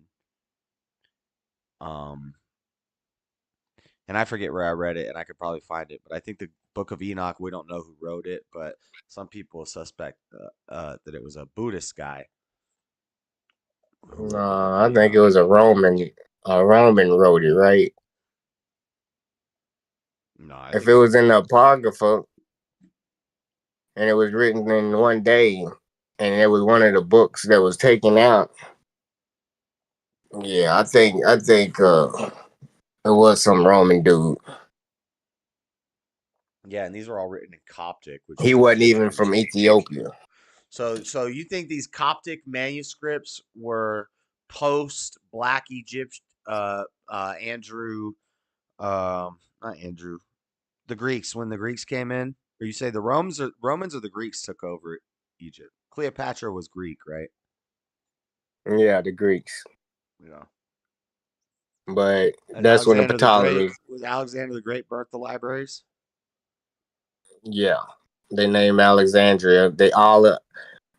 And I forget where I read it, and I could probably find it, but I think the Book of Enoch, we don't know who wrote it, but some people suspect that it was a Buddhist guy. No, I think it was a Roman. A Roman wrote it, right? No, if it was in the Apocrypha and it was written in one day, and it was one of the books that was taken out. Yeah, I think it was some Roman dude. Yeah, and these were all written in Coptic, which He is wasn't even from Ethiopia. So you think these Coptic manuscripts were post Black Egypt? Andrew, not Andrew, the Greeks, when the Greeks came in, or you say the Romans or the Greeks took over Egypt? Cleopatra was Greek, right? Yeah, the Greeks. Yeah. But And that's when the Alexander the Great Ptolemies. was Alexander the Great birthed the libraries. Yeah, they named Alexandria. They all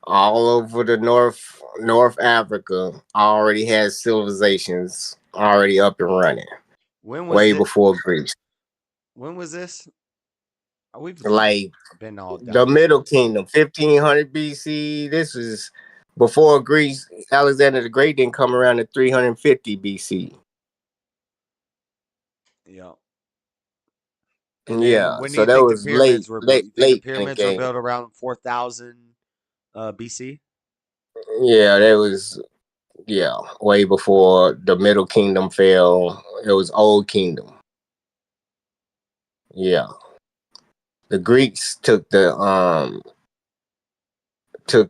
over the North Africa already had civilizations already up and running. When was way it? before Greece. When was this? We've Like been all down the this Middle road. Kingdom, 1500 BC. This is before Greece. Alexander the Great didn't come around to 350 BC. Yeah. Yeah, When do so you that think the was pyramids were built? You think the late in the pyramids were game. built around 4000 BC? Yeah, that was way before the Middle Kingdom fell. It was Old Kingdom. Yeah, the Greeks took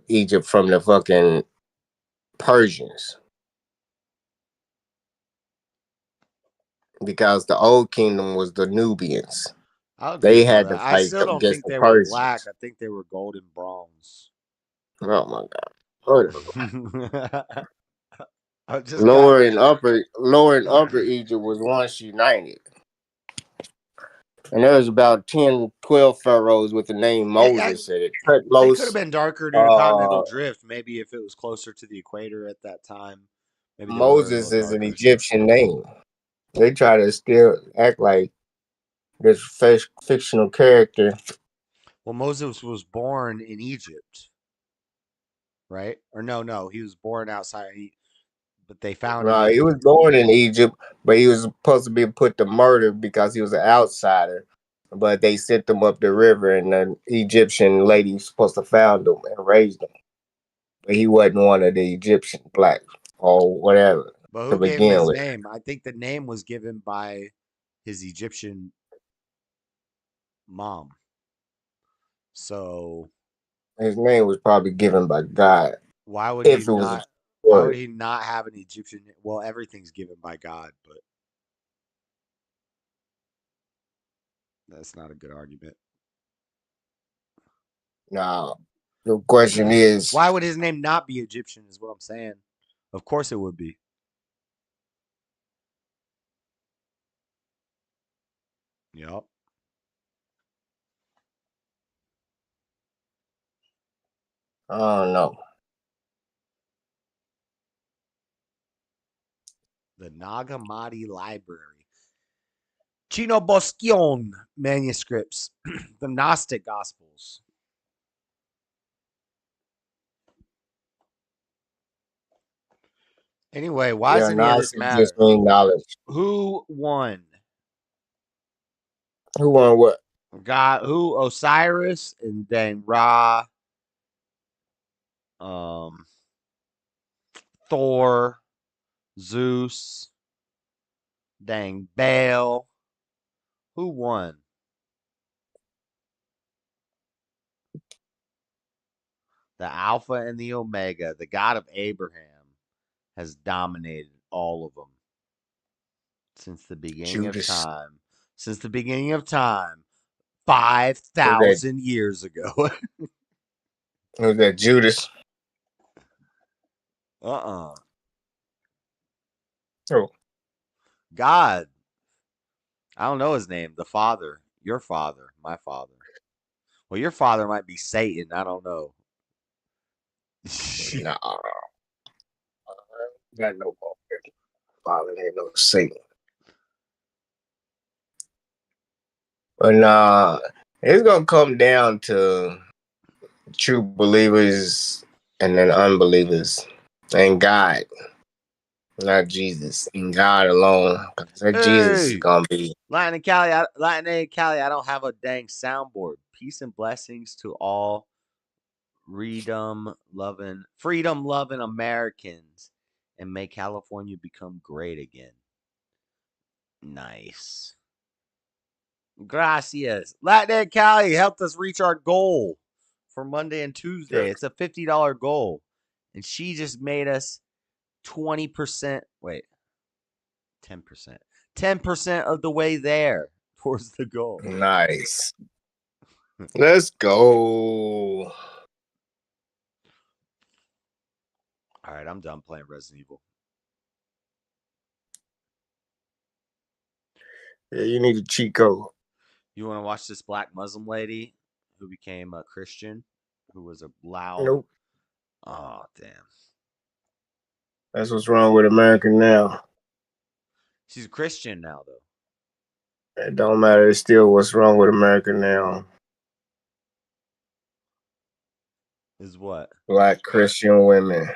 Egypt from the fucking Persians because the Old Kingdom was the Nubians. I'll agree They with all had that. to I fight still don't against think the they were black. Persians. I think they were gold and bronze. Oh my god! Whatever. I just got Lower and upper Egypt was once united. And there was about 10, 12 pharaohs with the name Moses in it. They could have Tutmos, been darker due to continental uh, drift. Maybe if it was closer to the equator at that time, maybe they were a little Moses is an darker. Egyptian name. They try to still act like this fictional character. Well, Moses was born in Egypt, right? Or no, he was born outside. But they found him He in. was born in Egypt, but he was supposed to be put to murder because he was an outsider. But they sent him up the river, and the Egyptian lady was supposed to found him and raised him. But he wasn't one of the Egyptian blacks or whatever But to who gave him begin his with. name? I think the name was given by his Egyptian mom. So His name was probably given by God. why would he If it was a not? Why would word. he not have an Egyptian? Well, everything's given by God, but that's not a good argument. Now, the question is, Why would his name not be Egyptian? Is what I'm saying. Of course it would be. Yep. I don't know. The Nag Hammadi Library. Chino Bosquion manuscripts. The Gnostic Gospels. Anyway, why does any of this Gnostic matter? just mean knowledge. Who won? Who won what? Who? Osiris and then Ra. Thor, Zeus, dang Baal. Who won? The Alpha and the Omega, the God of Abraham, has dominated all of them since the beginning of Judas. time. Since the beginning of time, Who's that? 5,000 years ago. Who's that? Judas. Oh, God. I don't know his name. The Father. Your father. My father. Well, your father might be Satan. I don't know. nah. Got no father. Ain't no Satan. But nah, it's gonna come down to true believers and then unbelievers and God, not Jesus, and God alone. Because that Jesus is Hey, gonna be Latin and Cali, I don't have a dang soundboard. Peace and blessings to all freedom loving Americans, and may California become great again. Nice. Gracias. Latin and Cali helped us reach our goal for Monday and Tuesday. It's a $50 goal. And she just made us 20%. Wait. 10%. 10% of the way there towards the goal. nice. Let's go. All right, I'm done playing Resident Evil. Yeah, you need a cheat code. You want to watch this black Muslim lady who became a Christian, who was a loud. Nope. Oh, damn. That's what's wrong with America now. She's a Christian now, though. It don't matter. It's still what's wrong with America now. Is what? Black Christian women.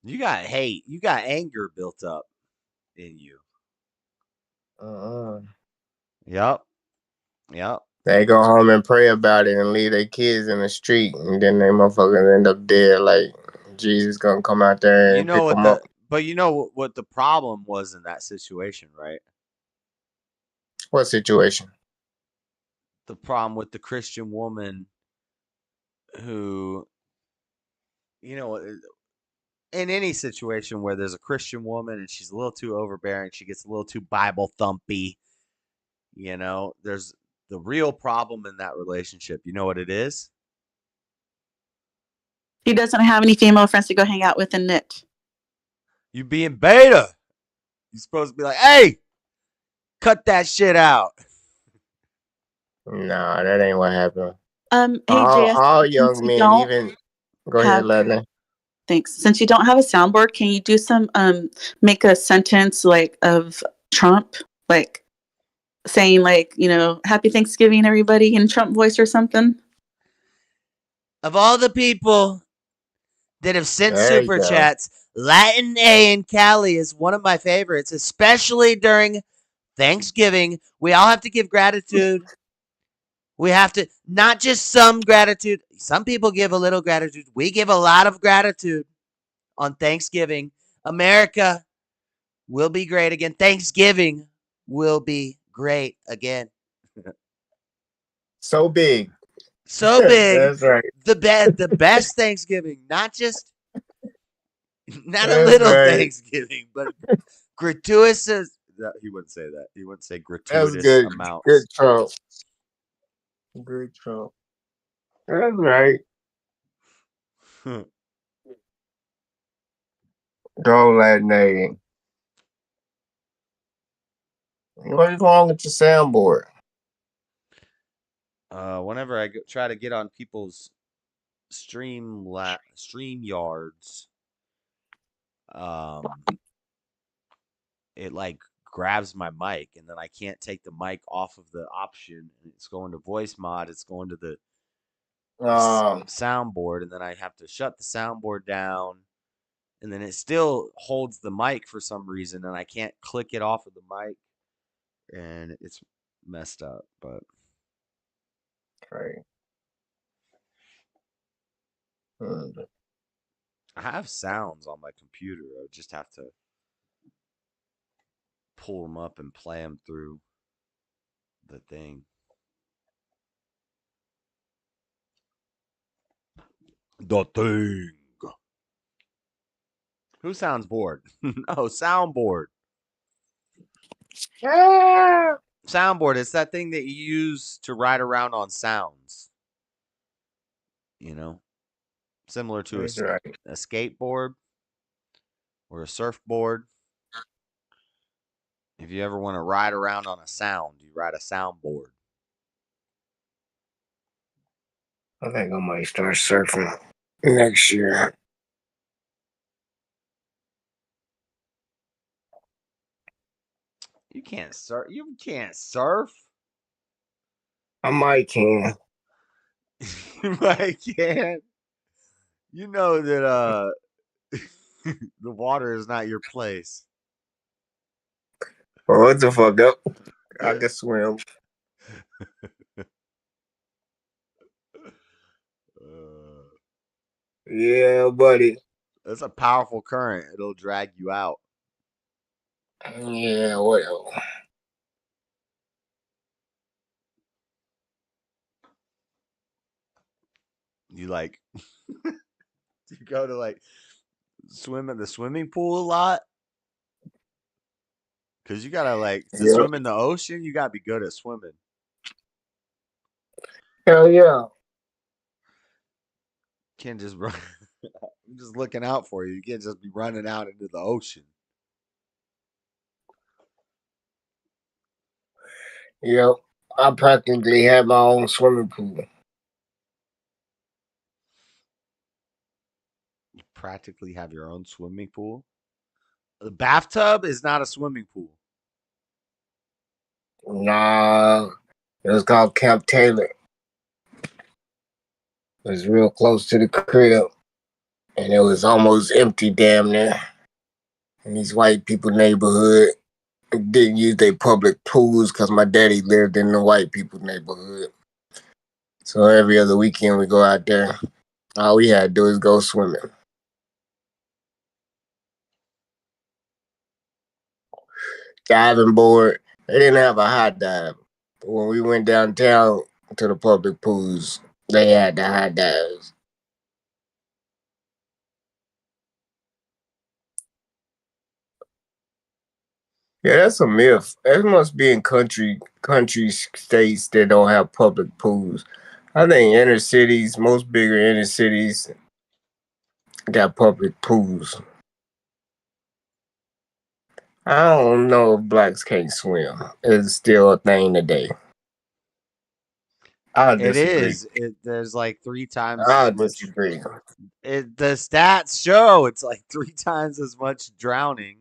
You got hate. You got anger built up in you. Yep. Yep. They go home and pray about it and leave their kids in the street, and then they motherfuckers end up dead. Like Jesus gonna come out there You and know pick what them up. but you know what the problem was in that situation, right? What situation? The problem with the Christian woman who, you know, in any situation where there's a Christian woman and she's a little too overbearing, she gets a little too Bible thumpy, you know, there's the real problem in that relationship. You know what it is? He doesn't have any female friends to go hang out with and knit. You being beta. You're supposed to be like, hey, cut that shit out. Nah, that ain't what happened. Hey, All JS, young men, even go ahead, Ladney. Thanks. Since you don't have a soundboard, can you do some make a sentence like of Trump, like saying like, you know, Happy Thanksgiving, everybody, in Trump voice or something? Of all the people that have sent There you super go. chats, Latin A and Cali is one of my favorites, especially during Thanksgiving. We all have to give gratitude. We have to, not just some gratitude. Some people give a little gratitude. We give a lot of gratitude on Thanksgiving. America will be great again. Thanksgiving will be great again. So big. So big. That's right. The best Thanksgiving. Not just, not a That's little right. Thanksgiving, but gratuitous. No, he wouldn't say that. He wouldn't say That's gratuitous good. amounts. Good Trump. Good Trump. That's right. Go Ladney. What's wrong with your soundboard? Whenever I try to get on people's stream yards, it like grabs my mic, and then I can't take the mic off of the option. It's going to voice mod. It's going to the soundboard, and then I have to shut the soundboard down, and then it still holds the mic for some reason, and I can't click it off of the mic, and it's messed up. But right. I have sounds on my computer. I just have to pull them up and play them through the thing. The thing. Who sounds bored? No, soundboard. Soundboard. It's that thing that you use to ride around on sounds. You know, similar to a skateboard or a surfboard. If you ever want to ride around on a sound, you ride a soundboard. I think I might start surfing next year. You can't surf. You can't surf. I might can. You might can. You know that the water is not your place. Well, what the fuck up? I can swim. Yeah, buddy. That's a powerful current. It'll drag you out. Yeah, well. You like you go to like swim in the swimming pool a lot? Cause you gotta like to swim in the ocean, you gotta be good at swimming. Hell yeah. Can't just run. I'm just looking out for you. You can't just be running out into the ocean. Yep. I practically have my own swimming pool. You practically have your own swimming pool. The bathtub is not a swimming pool. Nah. It was called Camp Taylor. It was real close to the crib, and it was almost empty damn near. In these white people neighborhood, didn't use their public pools because my daddy lived in the white people neighborhood. So every other weekend we go out there. All we had to do is go swimming. Diving board. They didn't have a hot dive. But when we went downtown to the public pools, they had the hot dives. Yeah, that's a myth. That must be in country states that don't have public pools. I think inner cities, most bigger inner cities, got public pools. I don't know if blacks can't swim. It's still a thing today. I It disagree. is. There's like 3 times I as much. disagree. The stats show it's like 3 times as much drowning.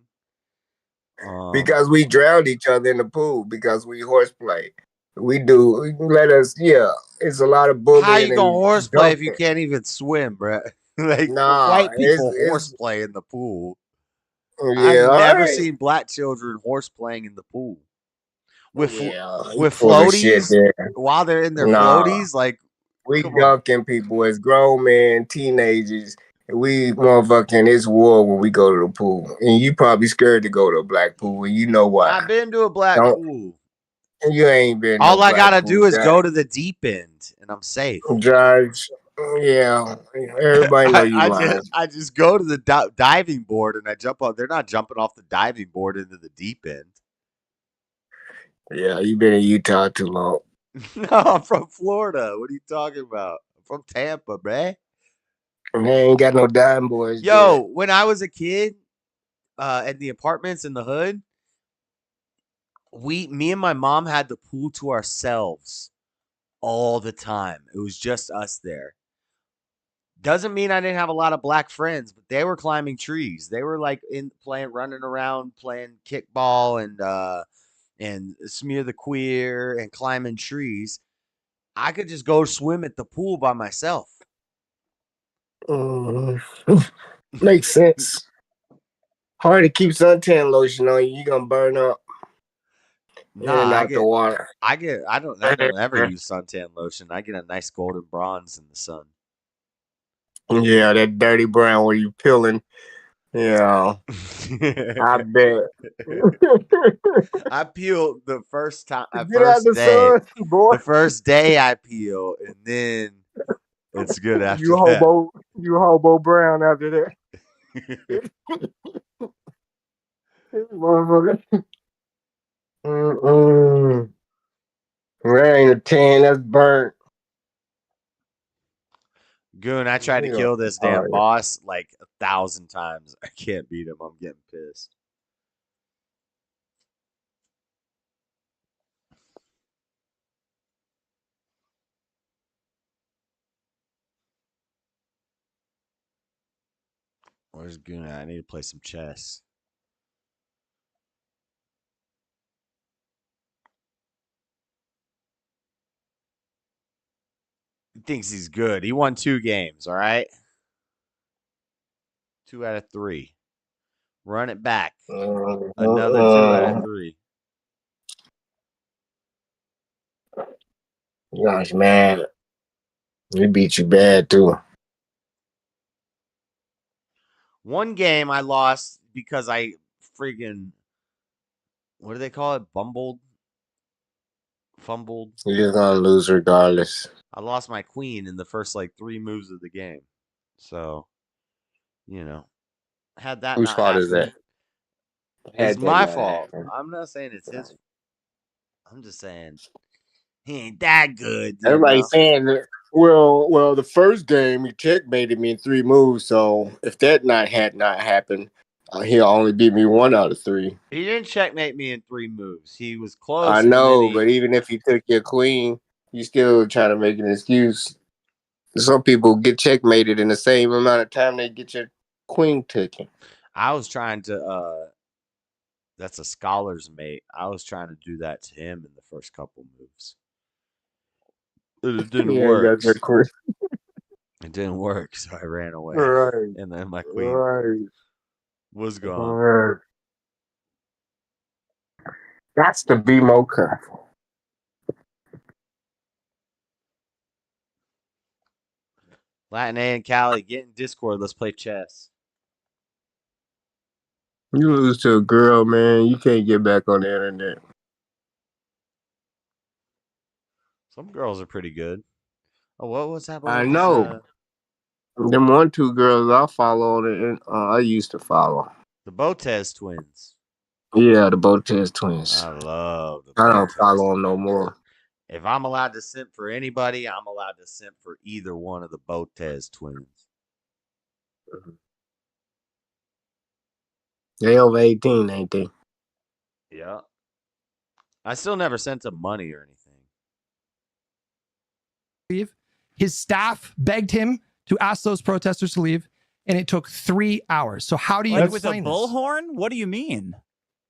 Because we drowned each other in the pool because we horseplay. We do. Let us. Yeah, it's a lot of bullying. How you gonna and horseplay if you dumping. can't even swim, bro? Like Nah, white people it's horseplay in the pool. yeah. I've All never right. seen black children horse playing in the pool with you full of shit floaties there. while they're in their Nah, floaties. Like, we come on. dunking people as grown men, teenagers. We motherfucking it's war when we go to the pool, and you probably scared to go to a black pool, and you know why. I've been to a black Don't pool. you ain't been? All no I black gotta pool, do is Josh. go to the deep end, and I'm safe. Josh, yeah, everybody know you lying. I just go to the diving board and I jump on. They're not jumping off the diving board into the deep end. Yeah, you been in Utah too long. No, I'm from Florida. What are you talking about? I'm from Tampa, bruh. And they ain't got no dime boys. Yo, when I was a kid, at the apartments in the hood, me and my mom had the pool to ourselves all the time. It was just us there. Doesn't mean I didn't have a lot of black friends, but they were climbing trees. They were like running around, playing kickball and smear the queer and climbing trees. I could just go swim at the pool by myself. Makes sense. Hard to keep suntan lotion on you. You gonna burn up. Nah, out the water. I don't ever use suntan lotion. I get a nice golden bronze in the sun. Yeah, that dirty brown where you peeling. Yeah, I bet. I peel the first time. Get out the sun, boy. The first day I peel, and then it's good after you hobo brown after that. Motherfucker. That ain't a tan. That's burnt. Goon, I tried to kill this damn boss like 1,000 times. I can't beat him. I'm getting pissed. Where's Goon at? I need to play some chess. He thinks he's good. He won 2 games, all right? 2 out of 3. Run it back. Another 2 out of 3. Gosh, man. He beat you bad, too. One game I lost because I freaking, what do they call it? Fumbled. You're gonna lose regardless. I lost my queen in the first like 3 moves of the game. So, had that Whose not fault is happened, that? it's my fault. I'm not saying it's his. I'm just saying he ain't that good. Everybody saying that. Well, the first game he checkmated me in 3 moves. So if that had not happened, he'll only beat me 1 out of 3. He didn't checkmate me in 3 moves. He was close. I know, but even if he took your queen, you still trying to make an excuse. Some people get checkmated in the same amount of time they get your queen taken. I was trying to. That's a scholar's mate. I was trying to do that to him in the first couple moves. It didn't work. It didn't work, so I ran away. Right. And then my queen Right. was gone. Right. That's to be more careful. Latin A and Cali, get in Discord. Let's play chess. You lose to a girl, man, you can't get back on the internet. Some girls are pretty good. Oh, what was happening? I know. Them 1-2 girls I follow on it. I used to follow. The Botez twins. Yeah, the Botez twins. I love the I don't Botez follow them no more. If I'm allowed to simp for anybody, I'm allowed to simp for either one of the Botez twins. They over 18, ain't they? Yeah. I still never sent them money or anything. His staff begged him to ask those protesters to leave, and it took 3 hours. So how do you Like with a explain this? bullhorn? What do you mean?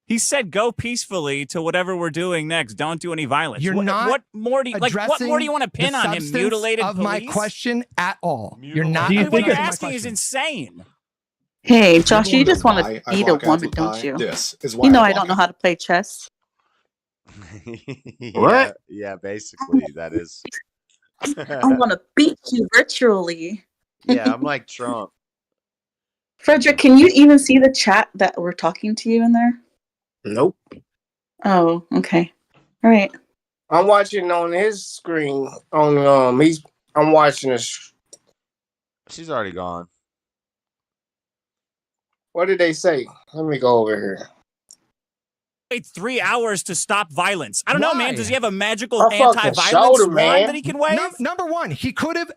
He said, "Go peacefully to whatever we're doing next. Don't do any violence." You're what, not what more do you like? What more do you want to pin the on him? substance Mutilated of police? my question at all. You're not. Do you what you're answering my asking is question. insane. Hey, Josh, you just want why to I beat a block woman, apple don't pie? you? This is why You know I I block don't know how to play chess. Yeah, yeah, basically, that is. I want to beat you virtually. Yeah, I'm like Trump. Frederick, can you even see the chat that we're talking to you in there? Nope. Oh, okay. All right. I'm watching on his screen. I'm watching this. She's already gone. What did they say? Let me go over here. Wait 3 hours to stop violence. I don't know, man. Does he have a magical I fucking anti-violence showed him, wand man. that he can wave? Number one, he could have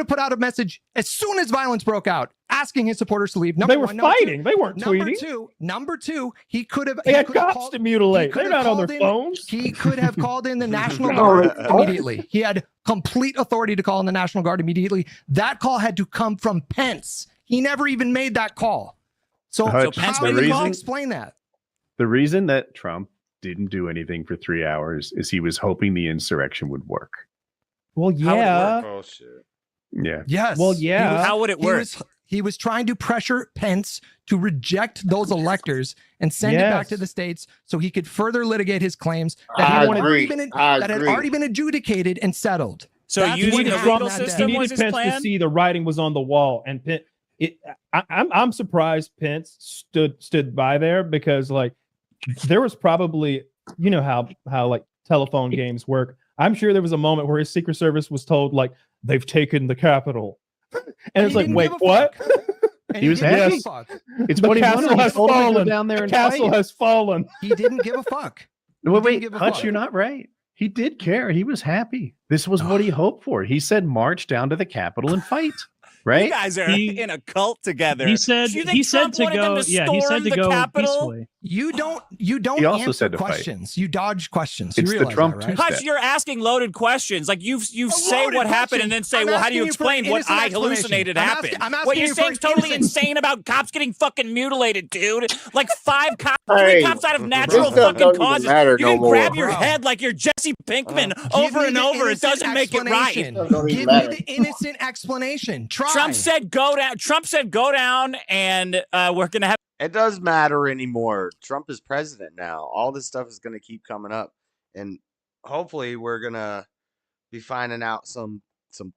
put out a message as soon as violence broke out, asking his supporters to leave. They were fighting. They weren't tweeting. Number two, he could have. They had cops to mutilate. They're not on their phones. He could have called in the National Guard immediately. He had complete authority to call in the National Guard immediately. That call had to come from Pence. He never even made that call. So Hutch, how the do you reason- explain that? The reason that Trump didn't do anything for 3 hours is he was hoping the insurrection would work. Well, yeah. Bullshit. Yeah. Yes. Well, yeah. How would it work? He was trying to pressure Pence to reject those electors and send it back to the states so he could further litigate his claims that had already been adjudicated and settled. So That's using what the happened legal that day. system He was needed his Pence plan? to see the writing was on the wall, and I'm surprised Pence stood by there because like there was probably how like telephone games work. I'm sure there was a moment where his Secret Service was told like they've taken the Capitol, and it's like wait what? He was happy. It's what he wanted. He told him to go down there and the castle fight. has fallen. He didn't give a fuck. Wait, Hutch, you're not right. He did care. He was happy. This was what he hoped for. He said, "March down to the Capitol and fight." Right? You guys are in a cult together. He said- Do you think he said Trump to wanted them go- to yeah, he said storm to the go Capitol? peacefully. You don't He also answer said to fight. questions. You dodge questions. It's you the realize Trump that, right? Hutch, you're asking loaded questions. Like you say loaded what happened question. and then say, I'm well, how do asking you you for explain an what innocent I explanation. hallucinated I'm happened? I'm asking What you're you saying for is an totally innocent- insane about cops getting fucking mutilated, dude. Like 5 cops, 3 Hey, cops out of natural this stuff fucking don't even causes. matter You no can grab more. your Bro. head like you're Jesse Pinkman Give over me and the over. It innocent doesn't make it right. explanation. Don't even Give matter. me the innocent explanation. Try. Trump said go down. Trump said go down, and we're gonna have. It does matter anymore. Trump is president now. All this stuff is going to keep coming up, and hopefully, we're gonna be finding out some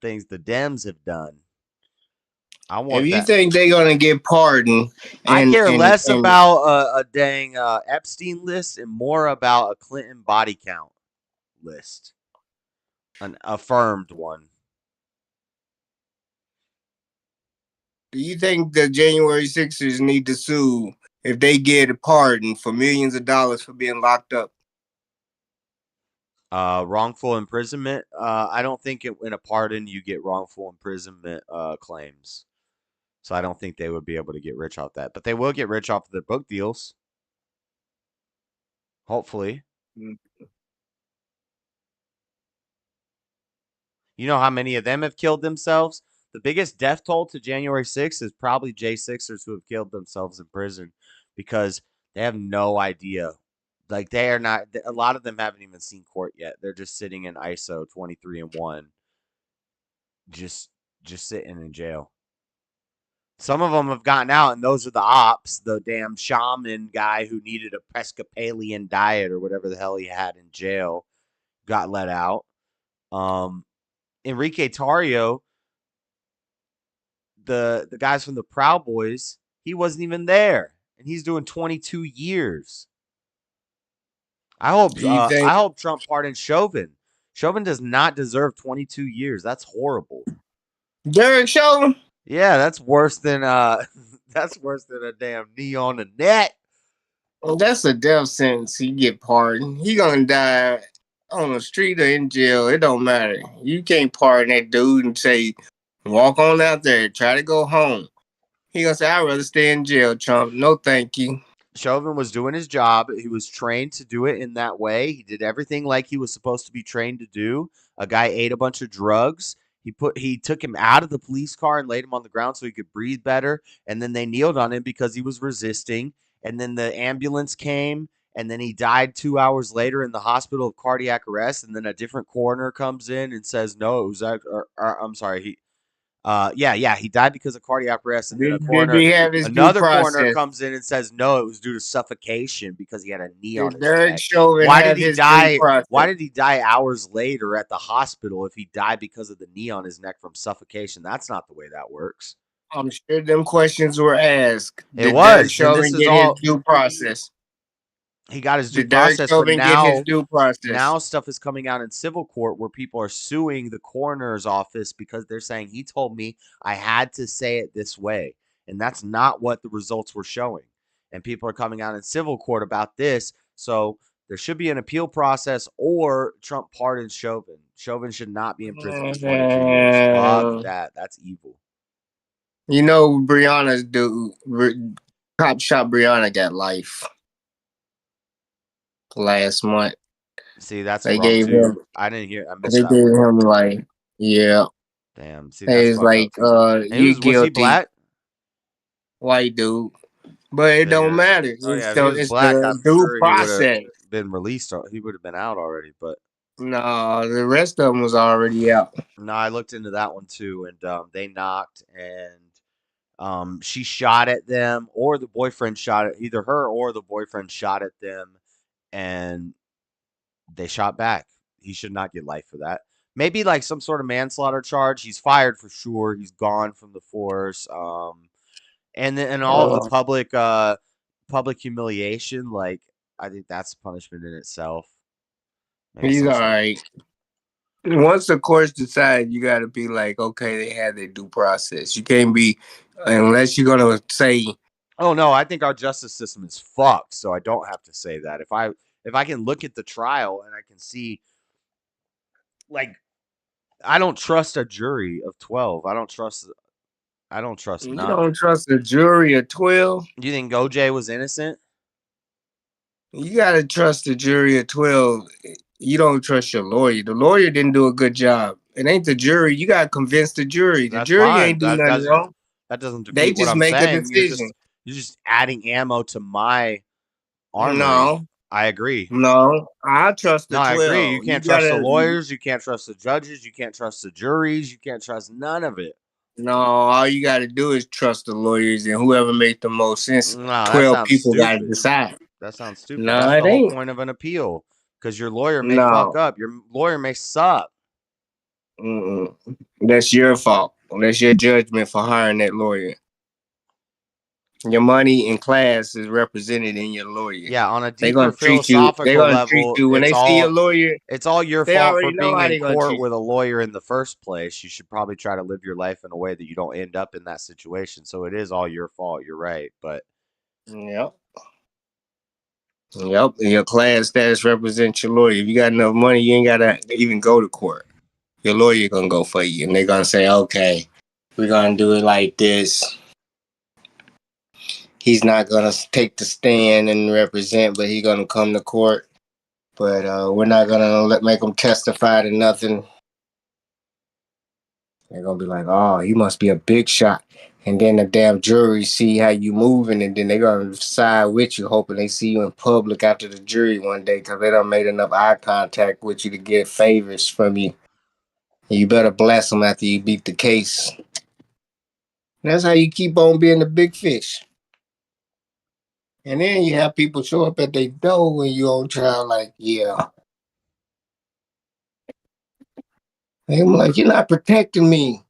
things the Dems have done. I want. If you that. think they're gonna get pardoned, I and- care and- less and- about a dang Epstein list and more about a Clinton body count list, an affirmed one. Do you think the January 6ers need to sue if they get a pardon for millions of dollars for being locked up? Wrongful imprisonment. I don't think in a pardon you get wrongful imprisonment claims. So I don't think they would be able to get rich off that. But they will get rich off of their book deals. Hopefully. You know how many of them have killed themselves? The biggest death toll to January 6th is probably J6ers who have killed themselves in prison because they have no idea. Like they are not, a lot of them haven't even seen court yet. They're just sitting in ISO 23 and 1, just just sitting in jail. Some of them have gotten out, and those are the ops. The damn shaman guy who needed a Episcopalian diet or whatever the hell he had in jail got let out. Enrique Tarrio, the guys from the Proud Boys, he wasn't even there, and he's doing 22 years. I hope Trump pardons Chauvin. Chauvin does not deserve 22 years. That's horrible. Derek Chauvin? Yeah, that's worse than that's worse than a damn knee on the net. Well, that's a death sentence. He get pardoned. He gonna die on the street or in jail. It don't matter. You can't pardon that dude and say, walk on out there, try to go home. He gonna say, I'd rather stay in jail, Trump. No, thank you. Chauvin was doing his job. He was trained to do it in that way. He did everything like he was supposed to be trained to do. A guy ate a bunch of drugs. He took him out of the police car and laid him on the ground so he could breathe better. And then they kneeled on him because he was resisting. And then the ambulance came, and then he died 2 hours later in the hospital of cardiac arrest. And then a different coroner comes in and says, no, it was I'm sorry. He died because of cardiac arrest, and then another coroner comes in and says no, it was due to suffocation because he had a knee on his neck. Why did he die? Why did he die hours later at the hospital if he died because of the knee on his neck from suffocation? That's not the way that works. I'm sure them questions were asked. It was. Chauvin get his due process? He got his due Derek process, Chauvin but get his due process? now stuff is coming out in civil court where people are suing the coroner's office because they're saying he told me I had to say it this way, and that's not what the results were showing. And people are coming out in civil court about this, so there should be an appeal process or Trump pardons Chauvin. Chauvin should not be in prison for 22 years. Fuck that. That's evil. You know, Brianna's dude, cop shot Brianna got life last month. See, that's they wrong gave too. him. I didn't hear. I missed They that gave one. him like, yeah. Damn. See, that's It's fucked like, up. And you guilty. was he black? White dude, but it don't matter. Oh yeah, if So he was it's black, the I'm due sure he would process. have been released. He would have been out already. But No, the rest of them was already out. no, I looked into that one too, and they knocked, and she shot at them, or the boyfriend shot at either her or the boyfriend shot at them, and they shot back. He should not get life for that. Maybe like some sort of manslaughter charge. He's fired for sure. He's gone from the force. And all of the public humiliation. Like I think that's punishment in itself. Maybe He's some all sort of- right. Once the courts decide, you got to be like, okay, they had their due process. You can't be, unless you're gonna say, Oh no, I think our justice system is fucked. So I don't have to say that. If I can look at the trial and I can see, like, I don't trust a jury of 12. I don't trust you none. don't trust a jury of 12. Do you think OJ was innocent? You gotta trust the jury of 12. You don't trust your lawyer. The lawyer didn't do a good job. It ain't the jury. You gotta convince the jury. The That's jury fine. ain't doing nothing wrong. That doesn't defeat They what just I'm make a saying. decision. You're just adding ammo to my armory. No. I agree. No, I trust the No, 12. I agree. You can't trust the lawyers. You can't trust the judges. You can't trust the juries. You can't trust none of it. No, all you got to do is trust the lawyers and whoever makes the most sense. No, that 12 sounds people got to stupid. decide. That sounds stupid. No, That's it the whole ain't. point of an appeal. Because your lawyer may No. fuck up. Your lawyer may suck. Mm-mm. That's your fault. That's your judgment for hiring that lawyer. Your money and class is represented in your lawyer. Yeah, on a They deeper gonna treat you. philosophical They gonna level, treat you when they it's see a all lawyer. it's all your They fault for already know being how they in gonna court treat with a lawyer in the first place. You should probably try to live your life in a way that you don't end up in that situation. So it is all your fault. You're right, but Yep. Yep. And your class status represents your lawyer. If you got enough money, you ain't gotta even go to court. Your lawyer gonna go for you, and they're gonna say, "Okay, we're gonna do it like this." He's not gonna take the stand and represent, but he's gonna come to court. But we're not gonna make him testify to nothing. They're gonna be like, "Oh, he must be a big shot." And then the damn jury see how you moving, and then they're gonna side with you, hoping they see you in public after the jury one day, because they done made enough eye contact with you to get favors from you. You better bless them after you beat the case. That's how you keep on being the big fish. And then you have people show up at their door when you on trial, like, yeah. And I'm like, you're not protecting me.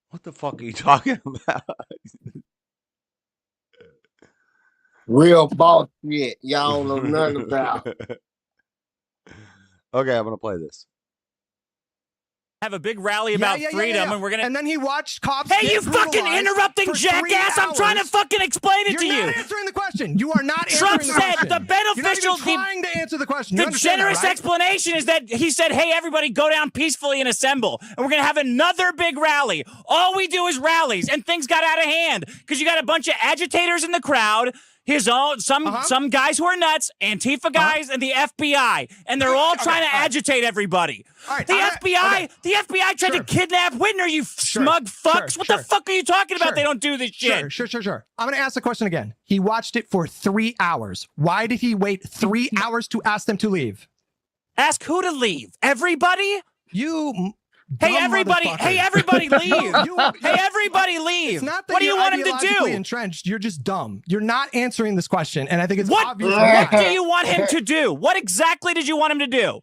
What the fuck are you talking about? Real boss shit. Y'all don't know nothing about. Okay, I'm gonna play this. Have a big rally about freedom, and we're gonna. And then he watched cops. Hey, get you fucking brutalized interrupting for 3 jackass! I'm trying to hours. fucking explain it to you. You're not answering the question. You are not Trump answering the said question. the beneficial. You're not even trying to answer the question. You The understand generous that, right? explanation is that he said, "Hey, everybody, go down peacefully and assemble, and we're gonna have another big rally. All we do is rallies, and things got out of hand because you got a bunch of agitators in the crowd." His own some guys who are nuts, Antifa guys, and the FBI, and they're all trying to agitate everybody. The FBI tried to kidnap Whitner. You smug fucks! What the fuck are you talking about? They don't do this shit. Sure. I'm going to ask the question again. He watched it for 3 hours. Why did he wait 3 hours to ask them to leave? Ask who to leave? Everybody? You. Hey everybody! Hey everybody, leave! Hey everybody, leave! It's not that what do you you're want him to ideologically do? entrenched. You're just dumb. You're not answering this question, and I think it's What? obvious. What do you want him to do? What exactly did you want him to do?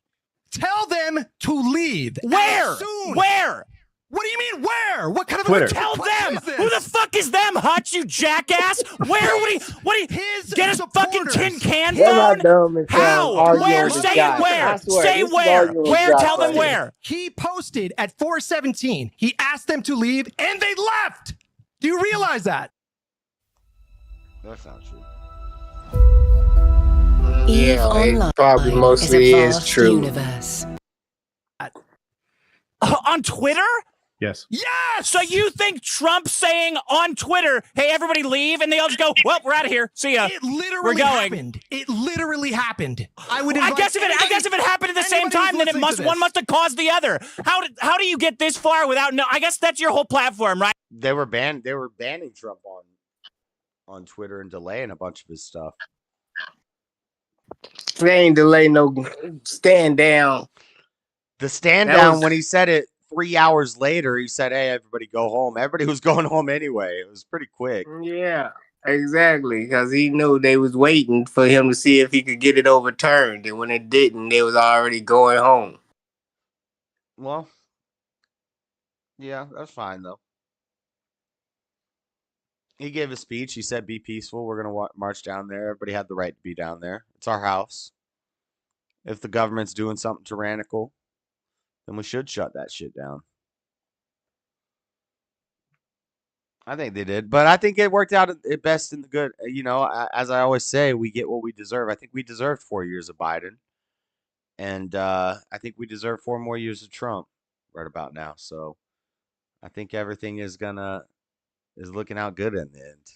Tell them to leave. Where? As soon. Where? What do you mean where? What kind of Twitter. a Tell question them. is this? Who the fuck is them, Hutch? You jackass! Where would he? His get a fucking tin can They're not phone? dumb and How? arguing Where? with Say guys. it where? I swear, Say this is where? arguing with Where? guys Tell them right where. He posted at 4:17. He asked them to leave, and they left. Do you realize that? That's not true. Yeah, it probably mostly is true. Universe. On Twitter? Yes. Yes! So you think Trump saying on Twitter, "Hey, everybody leave," and they all just go, "Well, we're out of here. See ya. It literally We're going." happened. It literally happened. I guess if it happened at the same time, then one must have caused the other. How do you get this far without I guess that's your whole platform, right? They were banning Trump on Twitter and delaying a bunch of his stuff. They ain't delay no stand down. The stand down when he said it 3 hours later, he said, "Hey, everybody go home." Everybody was going home anyway. It was pretty quick. Yeah, exactly. Because he knew they was waiting for him to see if he could get it overturned. And when it didn't, they was already going home. Well, yeah, that's fine though. He gave a speech. He said, "Be peaceful. We're going to march down there. Everybody had the right to be down there. It's our house. If the government's doing something tyrannical, then we should shut that shit down." I think they did, but I think it worked out at best in the good. You know, as I always say, we get what we deserve. I think we deserved 4 years of Biden, and I think we deserve 4 more years of Trump right about now. So I think everything is looking out good in the end.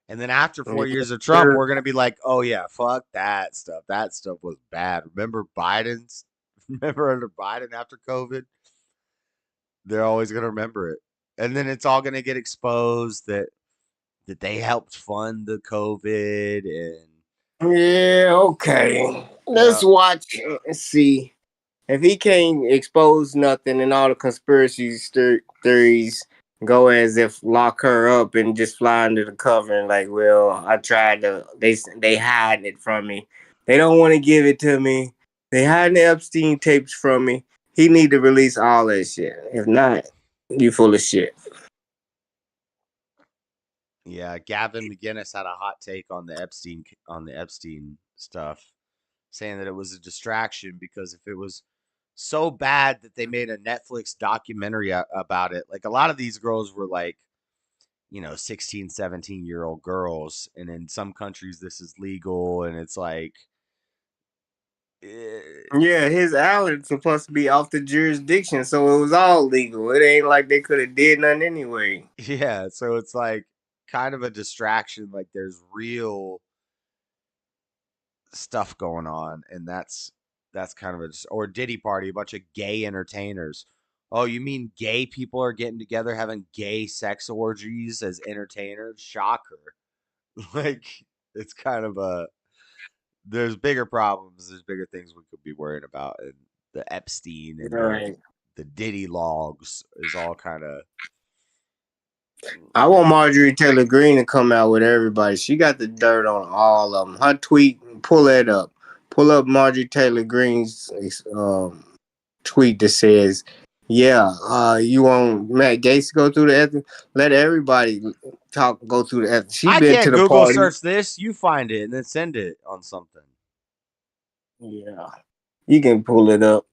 And then after 4 years of Trump, we're gonna be like, "Oh yeah, fuck that stuff. That stuff was bad." Remember under Biden after COVID? They're always gonna remember it. And then it's all gonna get exposed that they helped fund the COVID and Yeah, okay. Let's watch and see. If he can't expose nothing and all the conspiracy theories go as if lock her up and just fly under the cover and like, well, I tried to, they hiding it from me. They don't want to give it to me. They hiding the Epstein tapes from me. He need to release all that shit. If not, you full of shit. yeah, Gavin McGinnis had a hot take on the Epstein stuff, saying that it was a distraction because if it was so bad that they made a Netflix documentary about it, like a lot of these girls were like, 16, 17-year-old girls, and in some countries this is legal, and it's like Yeah, his island's supposed to be off the jurisdiction, so it was all legal. It ain't like they could have did nothing anyway. yeah, so it's like kind of a distraction. Like there's real stuff going on, and that's kind of or Diddy Party, a bunch of gay entertainers. Oh, you mean gay people are getting together having gay sex orgies as entertainers? Shocker. Like it's kind of a there's bigger problems. There's bigger things we could be worrying about, and the Epstein and Right. the Diddy logs is all kind of. I want Marjorie Taylor Greene to come out with everybody. She got the dirt on all of them. Her tweet, pull that up. Pull up Marjorie Taylor Greene's tweet that says, "Yeah, you want Matt Gaetz to go through the ethics? Let everybody go through the ethics." She I been to can't the Google party. search this. You find it and then send it on something. Yeah, you can pull it up.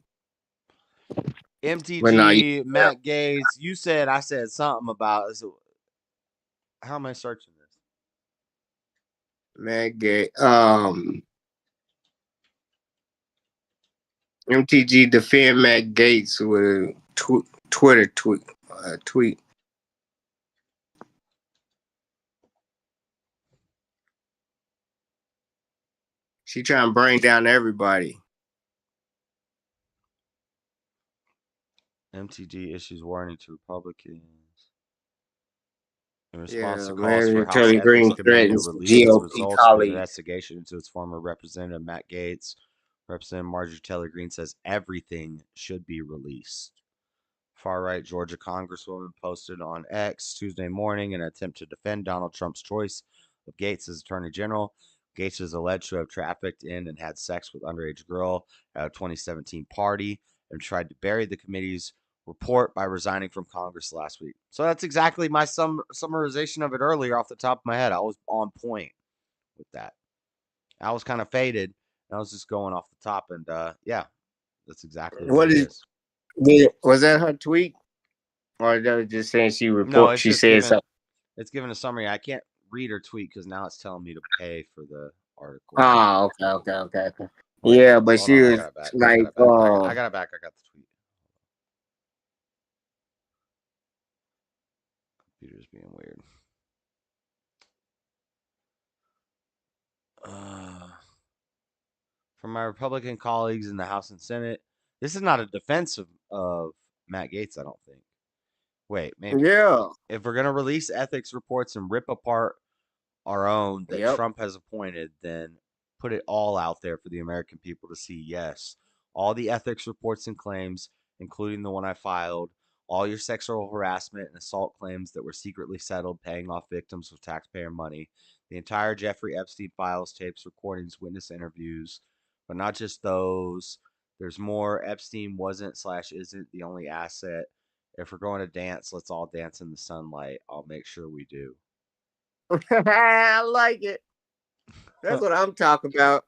But no, MTG, Matt Gaetz. You said I said something about. So how am I searching this? Matt Gaetz. MTG defend Matt Gaetz with a Twitter tweet. She trying to bring down everybody. MTG issues warning to Republicans. In response to calls Marjorie for House Taylor Ethics Greene Committee to threatens release the GOP results of the colleagues. investigation into its former representative Matt Gaetz, Representative Marjorie Taylor Greene says everything should be released. Far-right Georgia Congresswoman posted on X Tuesday morning in an attempt to defend Donald Trump's choice of Gaetz as Attorney General. Gaetz is alleged to have trafficked in and had sex with underage girl at a 2017 party and tried to bury the committee's report by resigning from Congress last week. So that's exactly my summarization of it earlier off the top of my head. I was on point with that. I was kind of faded. I was just going off the top, and yeah, that's exactly what it is. Was that her tweet, or that was just saying she No, it's She just said something. It's giving a summary. I can't read her tweet because now it's telling me to pay for the article. Oh, okay. Wait, Yeah, but hold she on, was like, I got it back. I got the tweet. Computer's being weird. From my Republican colleagues in the House and Senate, this is not a defense of Matt Gaetz, I don't think. Wait, maybe. Yeah. If we're going to release ethics reports and rip apart our own that Trump has appointed, then put it all out there for the American people to see. Yes, all the ethics reports and claims, including the one I filed, all your sexual harassment and assault claims that were secretly settled, paying off victims with taxpayer money, the entire Jeffrey Epstein files, tapes, recordings, witness interviews, but not just those. There's more. Epstein wasn't/isn't the only asset. If we're going to dance, let's all dance in the sunlight. I'll make sure we do. I like it. That's what I'm talking about.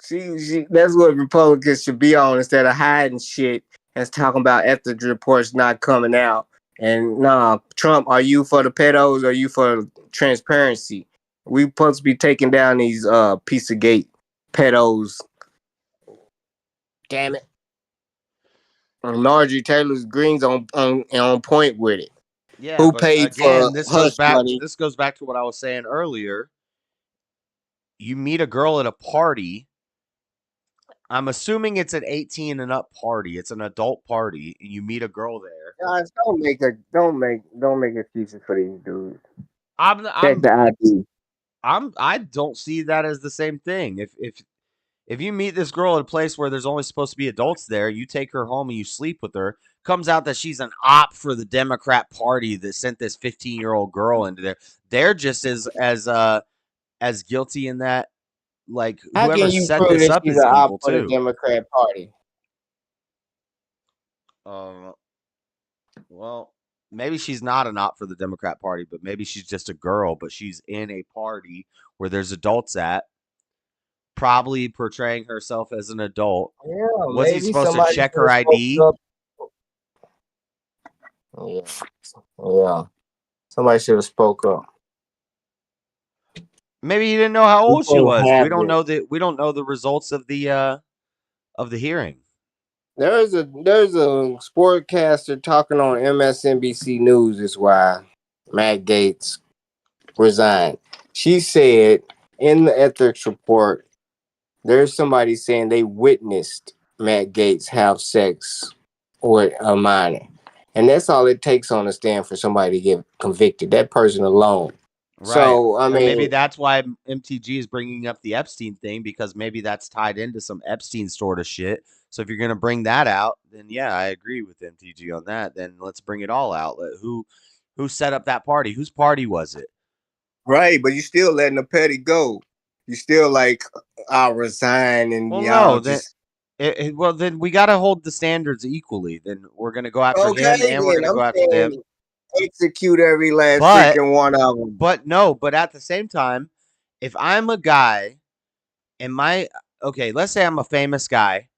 See, that's what Republicans should be on instead of hiding shit and talking about ethics reports not coming out. And nah, Trump, are you for the pedos or are you for transparency? We supposed to be taking down these Pizzagate pedos. Damn it. And Marjorie Taylor Greene's on point with it. Yeah, who but paid again, for this hush goes back. money? This goes back to what I was saying earlier. You meet a girl at a party. I'm assuming it's an 18 and up party. It's an adult party, and you meet a girl there. Guys, don't make excuses for these dudes. Check the ID. I don't see that as the same thing. If you meet this girl at a place where there's only supposed to be adults there, you take her home and you sleep with her, comes out that she's an op for the Democrat Party that sent this 15-year-old girl into there. They're just as guilty in that. Like, How whoever can you set prove this that up she's is an op evil for the too. Democrat Party? Well, maybe she's not an op for the Democrat Party, but maybe she's just a girl, but she's in a party where there's adults at, probably portraying herself as an adult. Yeah, Was he maybe supposed to somebody check should've her ID? spoke up. Yeah. Somebody should have spoke up. Maybe he didn't know how old she can't was. have We don't this. know the results of the hearing. There's a sportcaster talking on MSNBC News is why Matt Gaetz resigned. She said in the ethics report, there's somebody saying they witnessed Matt Gaetz have sex with a minor. And that's all it takes on the stand for somebody to get convicted. That person alone. Right. So I And mean, maybe that's why MTG is bringing up the Epstein thing, because maybe that's tied into some Epstein sort of shit. So if you're gonna bring that out, then yeah, I agree with MTG on that. Then let's bring it all out. Who set up that party? Whose party was it? right, but you still letting the petty go. You still like, I'll resign and Well, y'all no, then just well then we gotta hold the standards equally. Then we're gonna go after okay. him and we're Then gonna I'm go after them. saying execute every last But freaking one of them. but at the same time, if I'm a guy and okay, let's say I'm a famous guy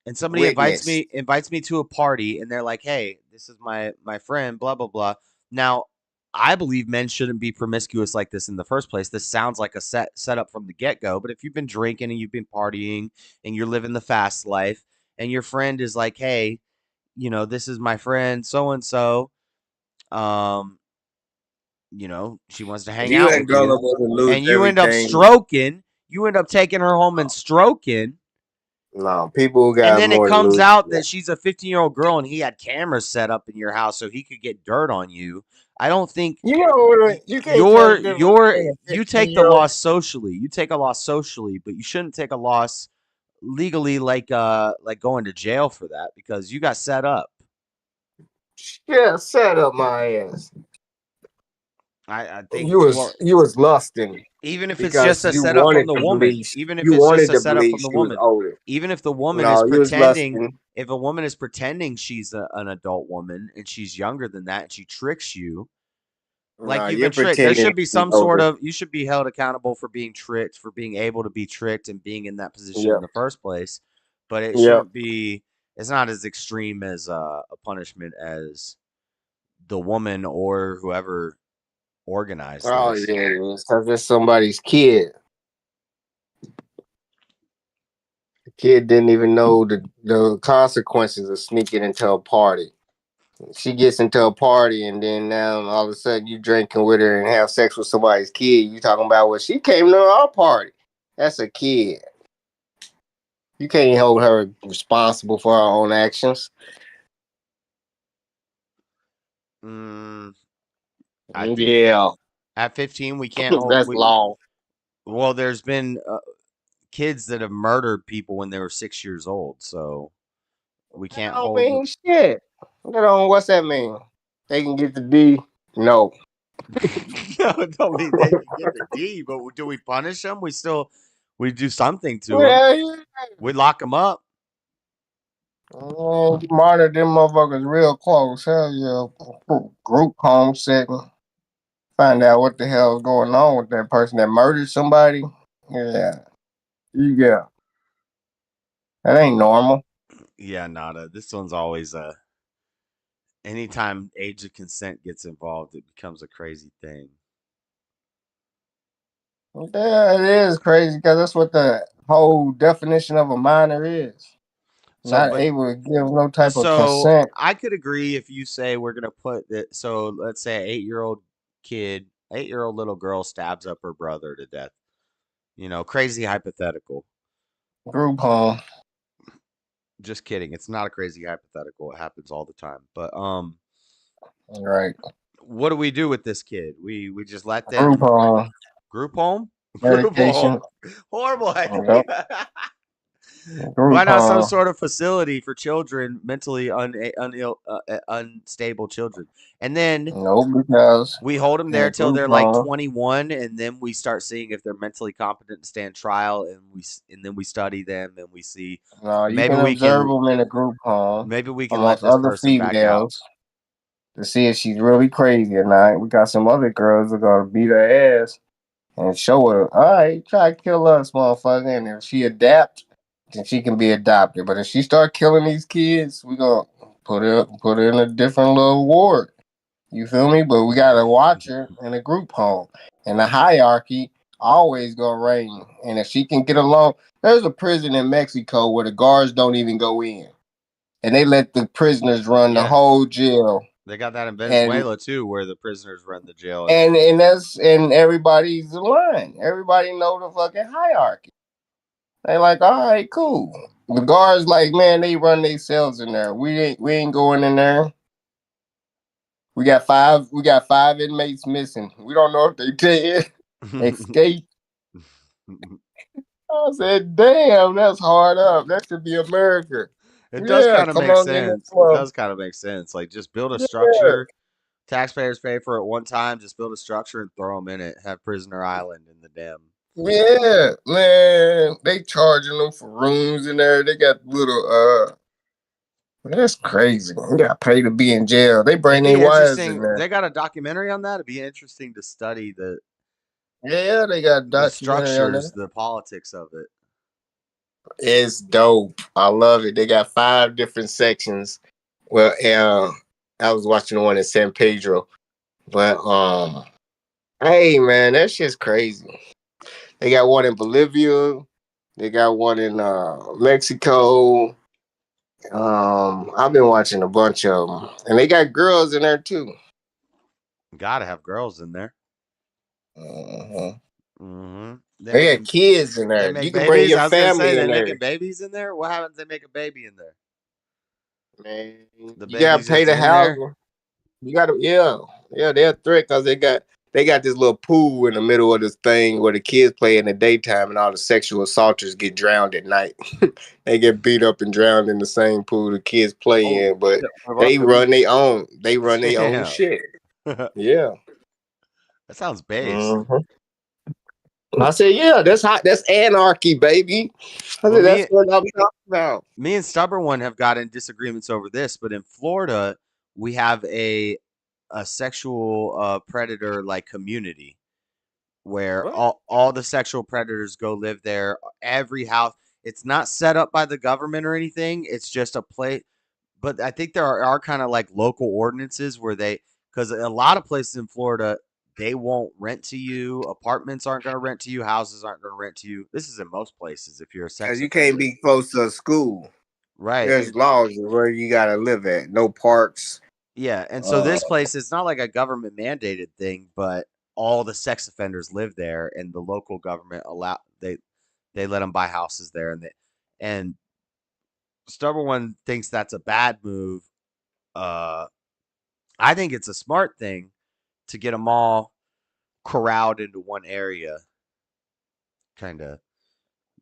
and somebody Witness. invites me to a party and they're like, "Hey, this is my friend, blah blah blah." Now, I believe men shouldn't be promiscuous like this in the first place. This sounds like a setup from the get-go, but if you've been drinking and you've been partying and you're living the fast life and your friend is like, "Hey, this is my friend so and so, um, she wants to If hang you out ain't with you." gullible to lose And you end up everything, taking her home and stroking. no, people who And got then it more to comes lose. out that she's a 15-year-old girl and he had cameras set up in your house so he could get dirt on you. I don't think You know, you can't tell the difference between a you take the 15-year-old. loss socially. You take a loss socially, but you shouldn't take a loss legally, like going to jail for that, because you got set up. Yeah, set up my ass. I think You was lusting even if it's just because a you setup from wanted the to woman, believe even if you it's just wanted a to setup believe from the she was woman, older. even if the woman is No, you was pretending, lusting. if a woman is pretending she's an adult woman and she's younger than that and she tricks you, like No, you've you're been tricked, there pretending should be she's some sort older. of, you should be held accountable for being tricked, for being able to be tricked and being in that position in Yep. the first place. But it Yep. shouldn't be, it's not as extreme as a punishment as the woman or whoever organized Oh this. yeah, it's because it's somebody's kid. The kid didn't even know the consequences of sneaking into a party. She gets into a party and then now all of a sudden you drinking with her and have sex with somebody's kid. You talking about, well, she came to our party. That's a kid. You can't hold her responsible for her own actions. I think Yeah, at 15 we can't hold. that's law. Well, there's been kids that have murdered people when they were 6 years old, so we can't I hold. mean, shit. What's that mean? They can get the D? No. No, it don't mean they can get the D, but do we punish them? We do something to them. Yeah. We lock them up. Monitor them motherfuckers real close. Hell yeah. Group home setting. Find out what the hell is going on with that person that murdered somebody. Yeah. Yeah. That ain't normal. Yeah, nada. This one's always anytime age of consent gets involved, it becomes a crazy thing. Yeah, it is crazy because that's what the whole definition of a minor is. So, Not but able to give no type of so consent. I could agree if you say we're gonna put that. So let's say an 8-year-old kid, 8-year-old little girl stabs up her brother to death. Crazy hypothetical. Group home. Just kidding. It's not a crazy hypothetical. It happens all the time. But Right. what do we do with this kid? We just let them Group home. group home? Group Medication. home. Horrible Yep. idea. Why Group not some home. sort of facility for children, mentally unstable children? And then No, because we hold them there till group they're like home. 21, and then we start seeing if they're mentally competent to stand trial, and then we study them, and we see No, you maybe can we observe can them in a group home maybe we can let amongst this other person back out. females to see if she's really crazy or not. We got some other girls that are gonna beat her ass and show her, all right, try to kill us, motherfucker. And if she adapt, then she can be adopted. But if she start killing these kids, we gonna put her in a different little ward. You feel me? But we gotta watch her in a group home. And the hierarchy always gonna reign. And if she can get along, there's a prison in Mexico where the guards don't even go in. And they let the prisoners run the Yeah. whole jail. They got that in And Venezuela too, where the prisoners run the jail. and everybody's aligned. Everybody know the fucking hierarchy. They like, all right, cool. The guards like, man, they run their cells in there. We ain't going in there. We got five. We got 5 inmates missing. We don't know if they dead, escaped. I said, "Damn, that's hard up. That should be America." It does Yeah, kind of come make on in the sense. It club. does kind of make sense. Like, just build a Yeah, structure. Taxpayers pay for it one time. Just build a structure and throw them in it. Have Prisoner Island in the dam. yeah, man. They charging them for rooms in there. They got little. That's crazy. You got to pay to be in jail. They bring It'd be their wives in interesting. there. They got a documentary on that. It'd be interesting to study Yeah, they got a the documentary on structures, that. the politics of it. It's dope. I love it. They got 5 different sections. Well, I was watching the one in San Pedro, but hey man, that shit's crazy. They got one in Bolivia. They got one in Mexico. I've been watching a bunch of them, and they got girls in there too. Gotta have girls in there. Uh-huh. Mm-hmm. They got kids in They there. make You can bring babies. your I was gonna say family they in there, making babies in there. What happens? They make a baby in there. man. The You gotta baby's pay just to in house there. them. You gotta, yeah. They're a threat because they got this little pool in the middle of this thing where the kids play in the daytime, and all the sexual assaulters get drowned at night. They get beat up and drowned in the same pool the kids play in, but they run their own. They run their own Damn. shit. Yeah. That sounds based. Mhm. I said, yeah, that's hot. That's anarchy, baby. I Well, said, that's what I'm talking about. me and Stubborn One have gotten disagreements over this, but in Florida, we have a sexual predator like community where all the sexual predators go live there. Every house, it's not set up by the government or anything. It's just a place. But I think there are kind of like local ordinances where because a lot of places in Florida, they won't rent to you. Apartments aren't going to rent to you. Houses aren't going to rent to you. This is in most places if you're a sex Because you offender. can't be close to a school. Right. There's laws where you got to live at. No parks. Yeah, and so this place, it's not like a government mandated thing, but all the sex offenders live there, and the local government they let them buy houses there, and Stubborn One thinks that's a bad move. I think it's a smart thing to get them all corralled into one area. Kind of,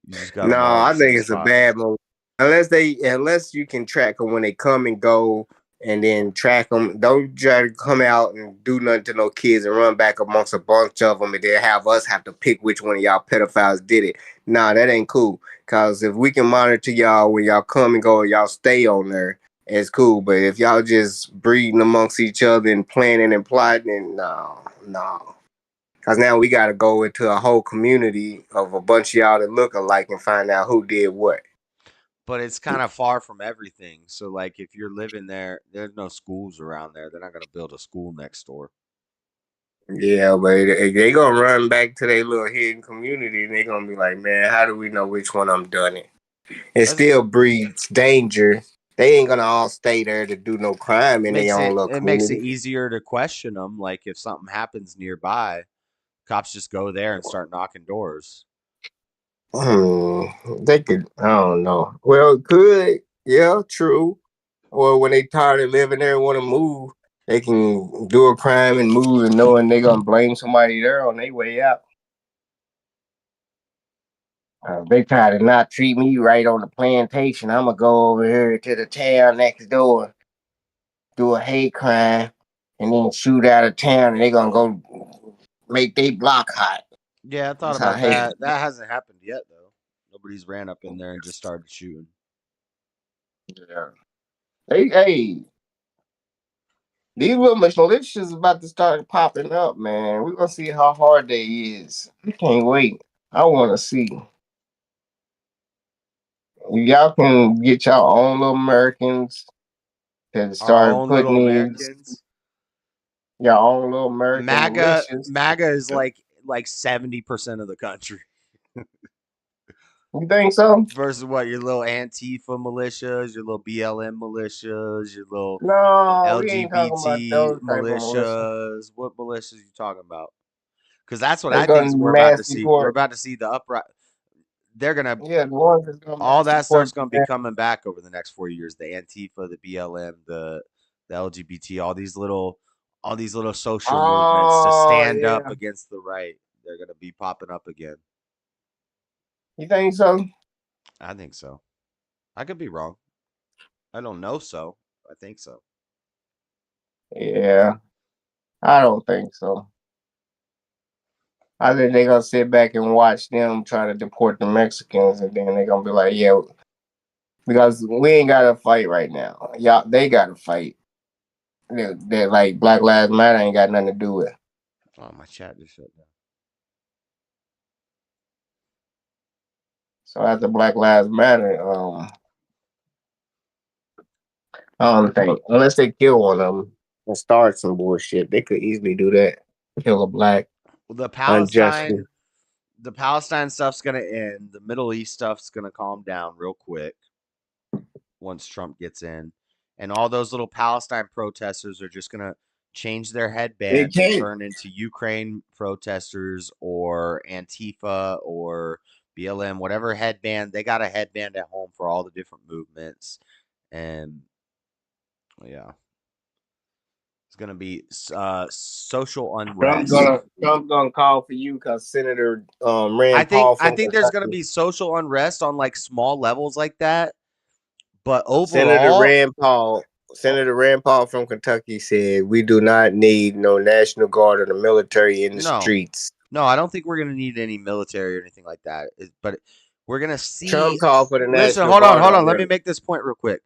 you just got No, them all in the I same think it's a spot. bad move. Unless you can track them when they come and go, and then track them. Don't try to come out and do nothing to no kids and run back amongst a bunch of them, and then have us have to pick which one of y'all pedophiles did it. Nah, that ain't cool. Cause if we can monitor y'all when y'all come and go, y'all stay on there, it's cool. But if y'all just breeding amongst each other and planning and plotting, no. Cause now we got to go into a whole community of a bunch of y'all that look alike and find out who did what. But it's kind of far from everything. So, like, if you're living there, there's no schools around there. They're not going to build a school next door. Yeah, but they gonna run back to their little hidden community and they gonna be like, man, how do we know which one I'm done it? It still breeds danger. They ain't gonna all stay there to do no crime in their own little It makes it community. easier to question them. Like, if something happens nearby, cops just go there and start knocking doors. They could, I don't know. Well, it could, yeah, true. Or when they tired of living there and want to move, they can do a crime and move and knowing they gonna blame somebody there on their way out. They try to not treat me right on the plantation. I'm gonna go over here to the town next door, do a hate crime, and then shoot out of town, and they gonna go make they block hot. Yeah, I thought That's how about hate. that. That hasn't happened yet, though. Nobody's ran up in there and just started shooting. Yeah. Hey, these little militias is about to start popping up, man. We're gonna see how hard they is. I can't wait. I want to see. Y'all can get y'all own little Americans to Our start own putting little these Americans. your own little American MAGA militias. is like 70% of the country. You think so? Versus what, your little Antifa militias, your little BLM militias, your little No, we ain't talking about LGBT those type of militias. militias. What militias are you talking about? Because that's what They're I think gonna we're about to mass see. We're support. about to see the upright. They're gonna Yeah, the ones that's gonna all mass that stuff's support gonna the be coming back over the next 4 years. The Antifa, the BLM, the LGBT, all these little all these little social movements to Oh stand up yeah. against the right. They're gonna be popping up again. You think so? I think so. I could be wrong. I don't know so. I think so. Yeah. I don't think so. I think they're gonna sit back and watch them try to deport the Mexicans, and then they're gonna be like, "Yeah, because we ain't gotta fight right now. Y'all, they gotta fight. They're like Black Lives Matter ain't got nothing to do with it." Oh, my chat just shut down. So after Black Lives Matter, I don't think unless they kill one of them and start some bullshit, they could easily do that. Kill a black Well, the unjustly. Palestine stuff's gonna end. The Middle East stuff's gonna calm down real quick once Trump gets in, and all those little Palestine protesters are just gonna change their They headbands and can't. turn into Ukraine protesters or Antifa or BLM, whatever headband. They got a headband at home for all the different movements, and yeah, it's gonna be social unrest. Trump's gonna call for you because Senator Rand Paul I from think there's gonna Kentucky. be social unrest on like small levels like that, but Senator overall, Rand Paul, Senator Rand Paul from Kentucky said, "We do not need no National Guard or the military in the no, streets." no, I don't think we're gonna need any military or anything like that. But we're gonna Trump see. called for the Listen, National hold Guard on. Let me already. make this point real quick.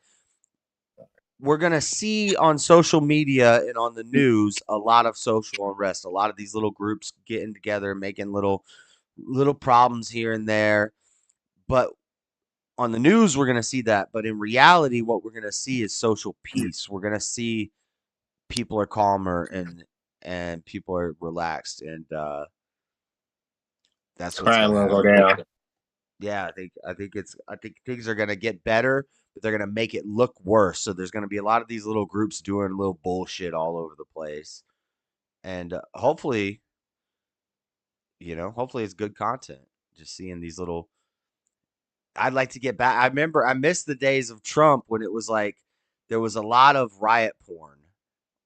We're gonna see on social media and on the news a lot of social unrest. A lot of these little groups getting together, making little problems here and there. But on the news, we're going to see that. But in reality, what we're going to see is social peace. We're going to see people are calmer and people are relaxed. And that's what's Crime going to gonna go happen. down. Yeah, I think things are going to get better, but they're going to make it look worse. So there's going to be a lot of these little groups doing little bullshit all over the place. And hopefully it's good content. Just seeing these little I'd like to get back. I missed the days of Trump when it was like there was a lot of riot porn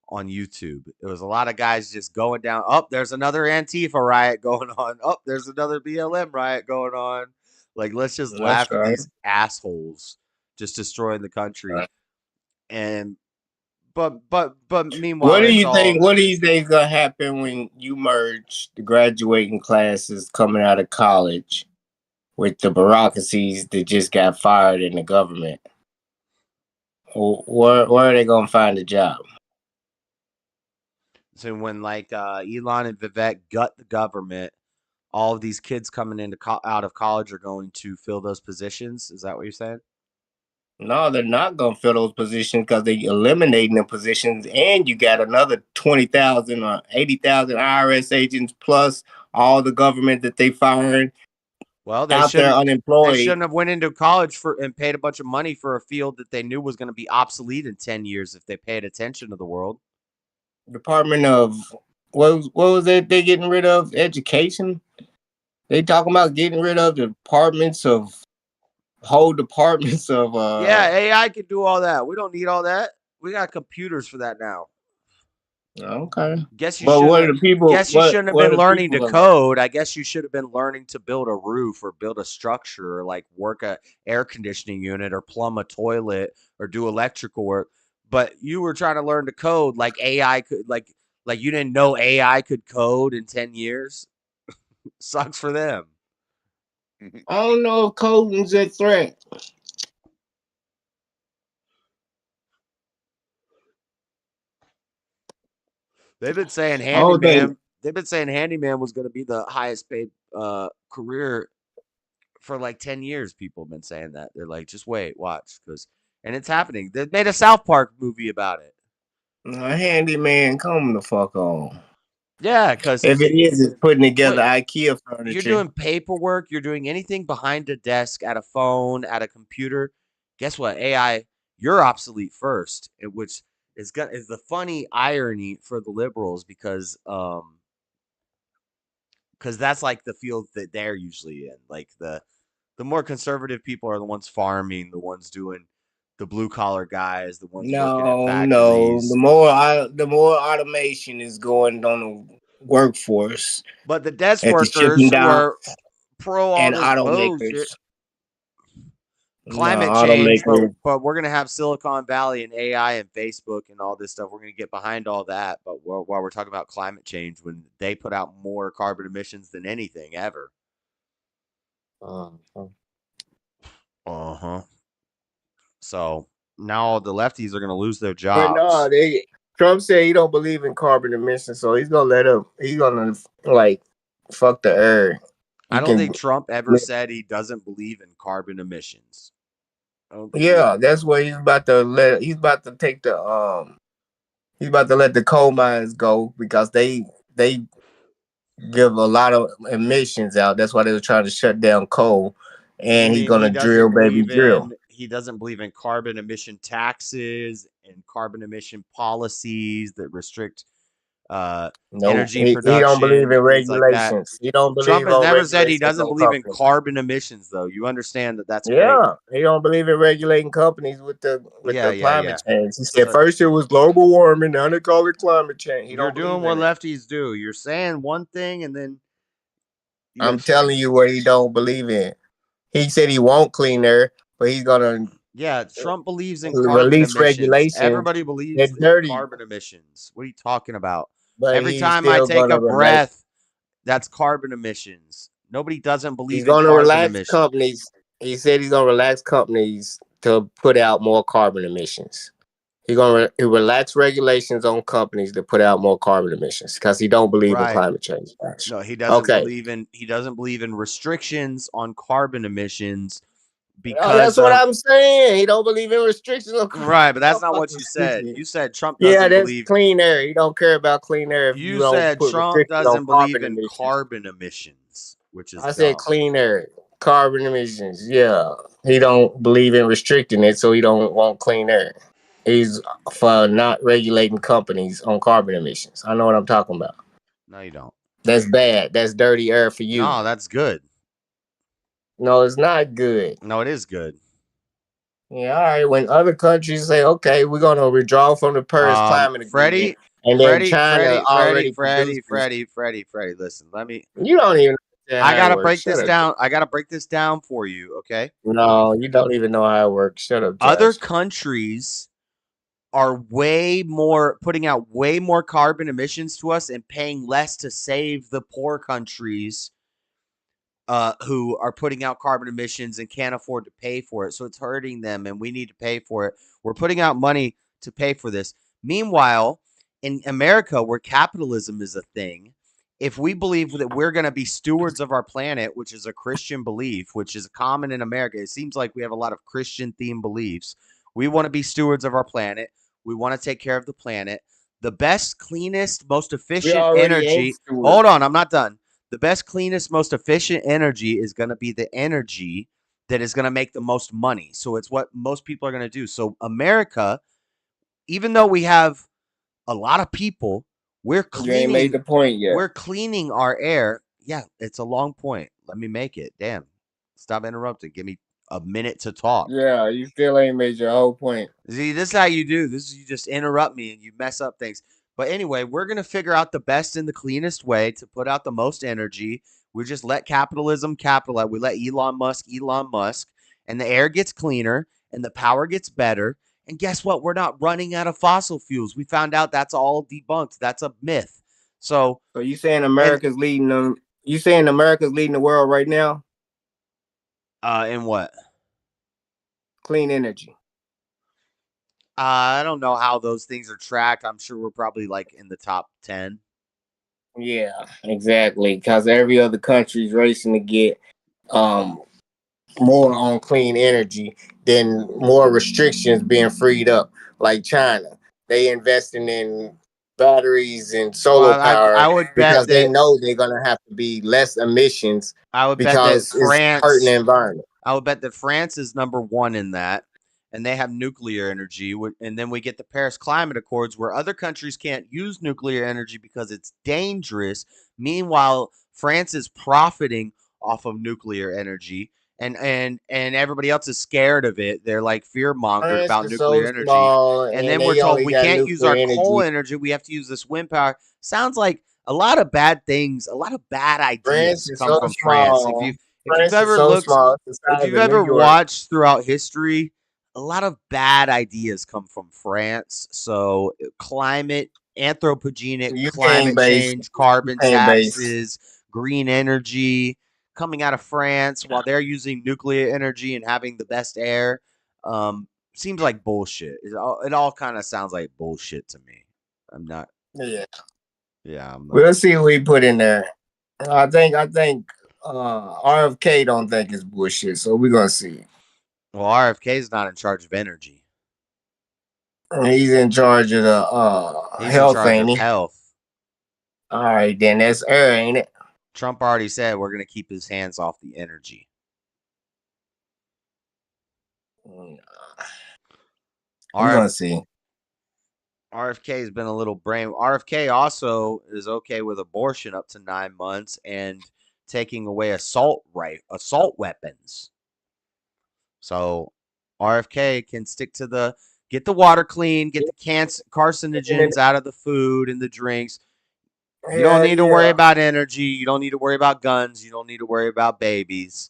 on YouTube. It was a lot of guys just going down. Oh, there's another Antifa riot going on. Oh, there's another BLM riot going on. Like, let's just That's laugh at right. these assholes just destroying the country. And but meanwhile, What do it's you all think? What do you think gonna happen when you merge the graduating classes coming out of college with the bureaucracies that just got fired in the government? Where are they gonna find a job? so when like Elon and Vivek gut the government, all of these kids coming into out of college are going to fill those positions. Is that what you're saying? No, they're not gonna fill those positions because they eliminating the positions, and you got another 20,000 or 80,000 IRS agents plus all the government that they fired Well, out there they unemployed. shouldn't have went into college and paid a bunch of money for a field that they knew was going to be obsolete in 10 years if they paid attention to the world. Department of what was it they getting rid of? Education. They talking about getting rid of whole departments of Yeah, AI can do all that. We don't need all that. We got computers for that now. Okay. Guess you But what shouldn't are have the people have what been are the learning to people code. I guess you should have been learning to build a roof or build a structure or like work a air conditioning unit or plumb a toilet or do electrical work. But you were trying to learn to code like AI could like you didn't know AI could code in 10 years. Sucks for them. I don't know if coding's a threat. They've been saying Oh, handyman. They've been saying handyman was going to be the highest paid career for like 10 years. People have been saying that. They're like, just wait, watch, and it's happening. They made a South Park movie about it. A handyman, come the fuck on. Yeah, because if it is, it's putting together IKEA furniture. You're doing paperwork. You're doing anything behind a desk, at a phone, at a computer. Guess what? AI, you're obsolete first, which is the funny irony for the liberals because that's like the field that they're usually in. Like the more conservative people are the ones farming, the ones doing The blue collar guys, the ones working at No, factories. the more automation is going on the workforce But the desk at the workers shipping who down are pro all and this bullshit, automakers. No, climate change, automakers. but we're gonna have Silicon Valley and AI and Facebook and all this stuff. We're gonna get behind all that. But while we're talking about climate change, when they put out more carbon emissions than anything ever. So now the lefties are gonna lose their But jobs. no, Trump said he don't believe in carbon emissions, so he's gonna like fuck the earth. I don't think Trump ever said he doesn't believe in carbon emissions. Yeah, that's what he's about to let. He's about to take the He's about to let the coal mines go because they give a lot of emissions out. That's why they were trying to shut down coal. And he's gonna drill, baby, drill. He doesn't believe in carbon emission taxes and carbon emission policies that restrict energy production. He don't believe in things like that. regulations. He don't believe Trump has on never said he regulations doesn't on believe in companies. carbon emissions, though. You understand that that's great. Yeah, he don't believe in regulating companies with the climate change. He said So- first it was global warming, now they call it climate change. He You're don't believe doing what in it. lefties do. You're saying one thing and then I'm telling you what he don't believe in. He said he won't clean air, but he's gonna Trump believes in carbon release emissions. regulations. Everybody believes They're in dirty. carbon emissions. What are you talking about? But Every he's time I still take a gonna breath, that's carbon emissions. Nobody doesn't He's believe in gonna carbon relax emissions. companies. He said he's gonna relax companies to put out more carbon emissions. He's gonna relax regulations on companies to put out more carbon emissions because he don't believe in Right. climate change. No, he doesn't Okay. believe in restrictions on carbon emissions Oh, because that's what of- I'm saying. He don't believe in restrictions on carbon. Right, but that's not what you said. You said Trump Yeah, doesn't that's believe. clean air. He don't care about clean air if you, You don't said put Trump restrictions doesn't on believe carbon in emissions. carbon emissions, which is I said dumb. clean air, carbon emissions. Yeah, he don't believe in restricting it, so he don't want clean air. He's for not regulating companies on carbon emissions. I know what I'm talking about. No, you don't. That's bad. That's dirty air for you. No, that's good. No, it's not good. No, it is good. Yeah, all right. When other countries say, "Okay, we're gonna withdraw from the Paris Climate Agreement," and then China already Freddie. Listen, You don't even. I gotta break this down. I gotta break this down for you, okay? No, you don't even know how it works. Shut up, Josh. Other countries are putting out way more carbon emissions to us and paying less to save the poor countries who are putting out carbon emissions and can't afford to pay for it. So it's hurting them and we need to pay for it. We're putting out money to pay for this. Meanwhile, in America, where capitalism is a thing, if we believe that we're going to be stewards of our planet, which is a Christian belief, which is common in America, it seems like we have a lot of Christian-themed beliefs. We want to be stewards of our planet. We want to take care of the planet. The best, cleanest, most efficient energy. Hold on, I'm not done. The best, cleanest, most efficient energy is going to be the energy that is going to make the most money. So it's what most people are going to do. So America, even though we have a lot of people, we're cleaning. You ain't made the point yet. We're cleaning our air. Yeah, it's a long point. Let me make it. Damn. Stop interrupting. Give me a minute to talk. Yeah, you still ain't made your whole point. See, this is how you do. This is you just interrupt me and you mess up things. But anyway, we're going to figure out the best and the cleanest way to put out the most energy. We just let capitalism capitalize. We let Elon Musk, and the air gets cleaner and the power gets better. And guess what? We're not running out of fossil fuels. We found out that's all debunked. That's a myth. So you saying America's leading them? You saying America's leading the world right now? In what? Clean energy. I don't know how those things are tracked. I'm sure we're probably like in the top 10. Yeah, exactly. Because every other country is racing to get more on clean energy, then more restrictions being freed up. Like China, they investing in batteries and solar power I would bet because they that- know they're gonna have to be less emissions. I would bet because that France it's hurting the environment. I would bet that France is number 1 in that, and they have nuclear energy. And then we get the Paris Climate Accords, where other countries can't use nuclear energy because it's dangerous. Meanwhile, France is profiting off of nuclear energy, and everybody else is scared of it. They're like fear mongered France about is nuclear so energy. small, And and then we're they told only we got can't use our nuclear coal energy. energy. We have to use this wind power. Sounds like a lot of bad things, a lot of bad France ideas is come so from France. small. If you've France is ever so looked, small. It's the if size you've of New ever York. watched throughout history, a lot of bad ideas come from France. So climate, anthropogenic You can't climate base. change, You carbon can't base. taxes, green energy coming out of France while they're using nuclear energy and having the best air. Seems like bullshit. It all kind of sounds like bullshit to me. I'm not. Yeah. Yeah, I'm not. We'll see who he put in there. I think RFK don't think it's bullshit, so we're gonna see. Well, RFK is not in charge of energy. He's in charge of the He's in health, charge ain't of he? health. All right, then that's air, ain't it? Trump already said we're going to keep his hands off the energy. We're gonna see. RFK has been a little brain. RFK also is okay with abortion up to 9 months and taking away assault weapons. So RFK can stick to get the water clean, get the carcinogens out of the food and the drinks. You don't need to worry about energy. You don't need to worry about guns. You don't need to worry about babies.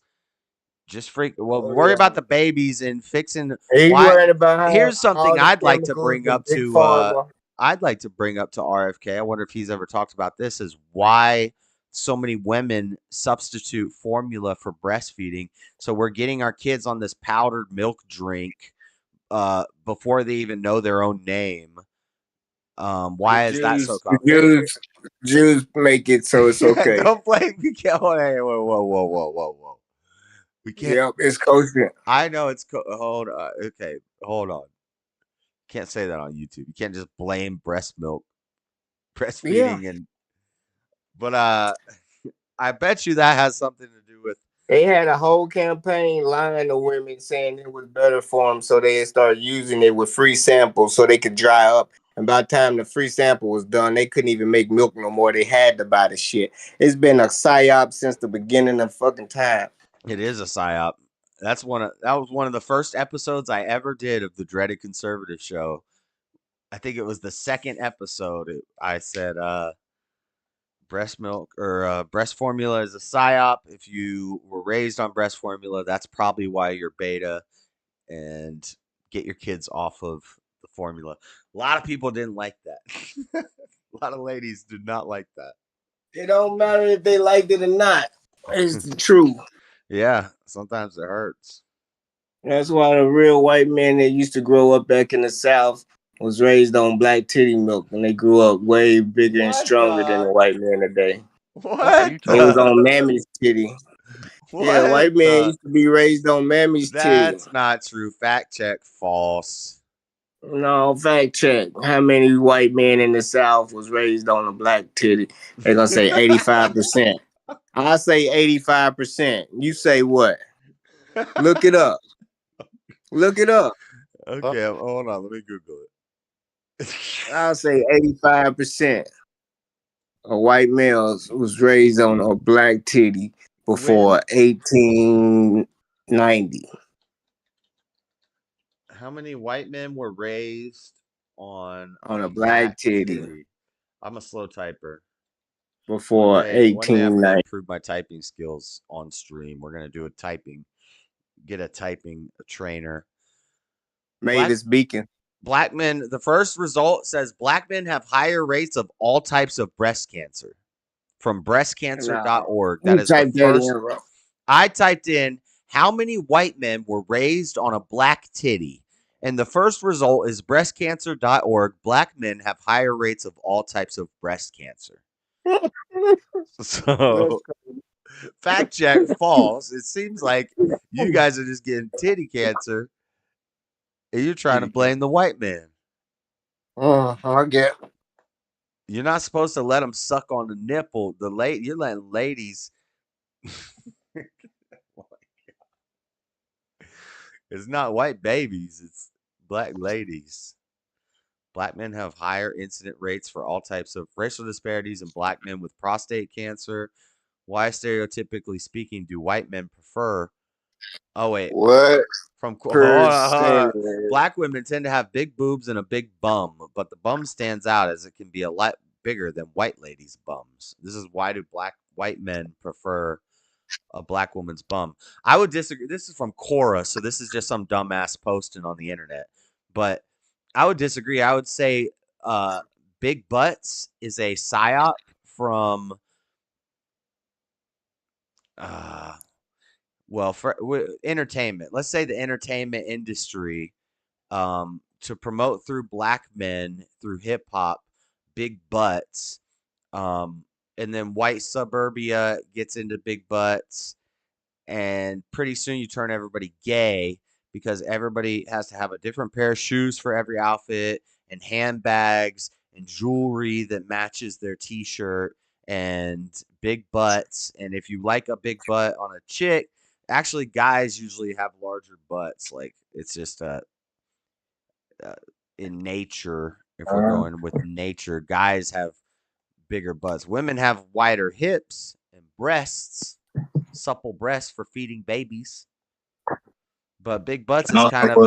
Just worry about the babies and fixing. He's worried about Here's something all the I'd like to chemicals, bring the up big to. pharma. I'd like to bring up to RFK. I wonder if he's ever talked about this. Is why so many women substitute formula for breastfeeding. So we're getting our kids on this powdered milk drink before they even know their own name. Why is that so common? Jews make it so it's okay. Don't blame me. Whoa. We can't. Yep, it's kosher. I know it's hold on. Okay, hold on. Can't say that on YouTube. You can't just blame breastfeeding and. But I bet you that has something to do with. They had a whole campaign lying to women saying it was better for them, so they started using it with free samples so they could dry up. And by the time the free sample was done, they couldn't even make milk no more. They had to buy the shit. It's been a psyop since the beginning of fucking time. It is a psyop. That was one of the first episodes I ever did of the Dreaded Conservative show. I think it was the second episode. I said breast milk or breast formula is a psyop. If you were raised on breast formula, that's probably why you're beta, and get your kids off of the formula. A lot of people didn't like that. A lot of ladies did not like that. It don't matter if they liked it or not. It's the truth. Yeah, sometimes it hurts. That's why the real white men that used to grow up back in the South was raised on black titty milk, and they grew up way bigger and stronger than the white men today. What? It was on mammy's titty. Yeah, white men used to be raised on mammy's titty. That's not true. Fact check. False. No, fact check. How many white men in the South was raised on a black titty? They're gonna say 85%. I say 85%. You say what? Look it up. Look it up. Okay, hold on. Let me Google it. I'll say 85% of white males was raised on a black titty before 1890. How many white men were raised on a black titty I'm a slow typer. Before One day I'm 1890. gonna improve my typing skills on stream. We're gonna do get a typing trainer. Mavis Beacon. Black men. The first result says black men have higher rates of all types of breast cancer from breastcancer.org. That is the first. I typed in how many white men were raised on a black titty, and the first result is breastcancer.org. Black men have higher rates of all types of breast cancer. So, fact check, false. It seems like you guys are just getting titty cancer, and you're trying to blame the white man. I get. You're not supposed to let them suck on the nipple. You're letting ladies. It's not white babies. It's black ladies. Black men have higher incident rates for all types of racial disparities in black men with prostate cancer. Why, stereotypically speaking, do white men prefer Oh wait. What? Hold on, hold on. Percentage. Black women tend to have big boobs and a big bum, but the bum stands out as it can be a lot bigger than white ladies' bums. This is why do white men prefer a black woman's bum? I would disagree. This is from Cora, so this is just some dumbass posting on the internet. But I would disagree. I would say big butts is a psyop from well, for entertainment. Let's say the entertainment industry to promote through black men through hip hop, big butts, and then white suburbia gets into big butts, and pretty soon you turn everybody gay because everybody has to have a different pair of shoes for every outfit and handbags and jewelry that matches their t-shirt and big butts. And if you like a big butt on a chick, actually guys usually have larger butts. Like it's just in nature, if we're going with nature, guys have bigger butts. Women have wider hips and breasts, supple breasts for feeding babies. But big butts is kind of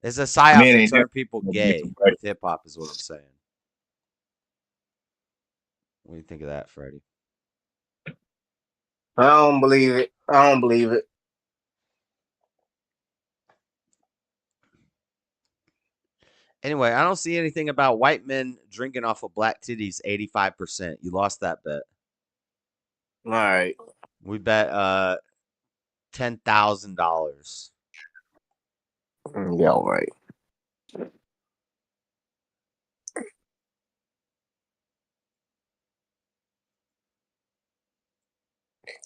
it's a psyop to turn people gay with hip hop, is what I'm saying. What do you think of that, Freddie? I don't believe it. I don't believe it. Anyway, I don't see anything about white men drinking off of black titties 85%. You lost that bet. All right. We bet $10,000. Yeah, all right.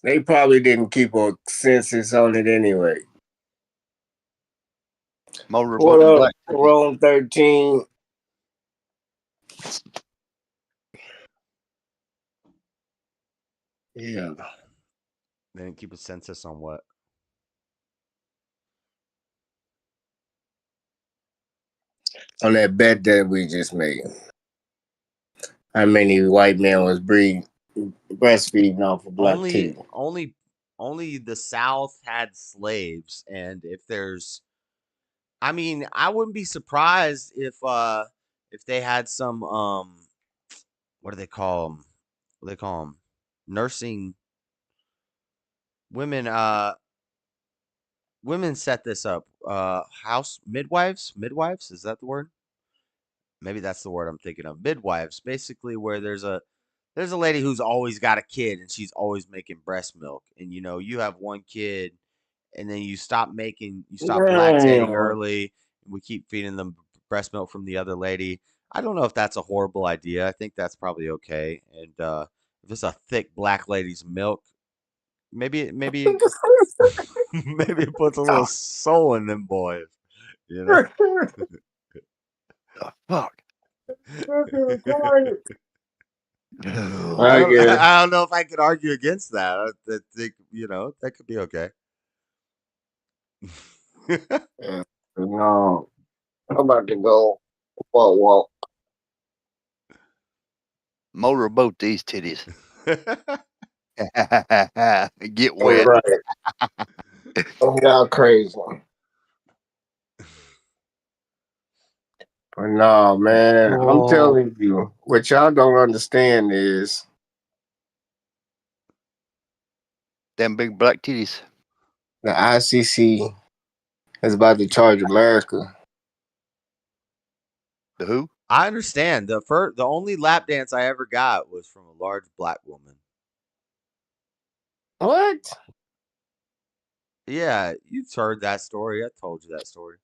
They probably didn't keep a census on it anyway. What up, Rome 13? Yeah. They didn't keep a census on what? On that bet that we just made. How many white men was breastfeeding off of black titties? Only the South had slaves, and if there's, I mean, I wouldn't be surprised if they had some what do they call them? What do they call them? Nursing women. Women set this up. House midwives. Midwives, is that the word? Maybe that's the word I'm thinking of. Midwives, basically, where there's a lady who's always got a kid and she's always making breast milk, and you have one kid, and then you stop lactating early, and we keep feeding them breast milk from the other lady. I don't know if that's a horrible idea. I think that's probably okay. And if it's a thick black lady's milk, maybe maybe it puts a little soul in them boys. Fuck. I don't know if I could argue against that. I think that could be okay. No, I'm about to go walk. Motorboat these titties. Get wet. Right. Y'all crazy. But no, man, I'm telling you, what y'all don't understand is them big black titties. The ICC is about to charge America. The who? I understand. The only lap dance I ever got was from a large black woman. What? Yeah, you've heard that story. I told you that story.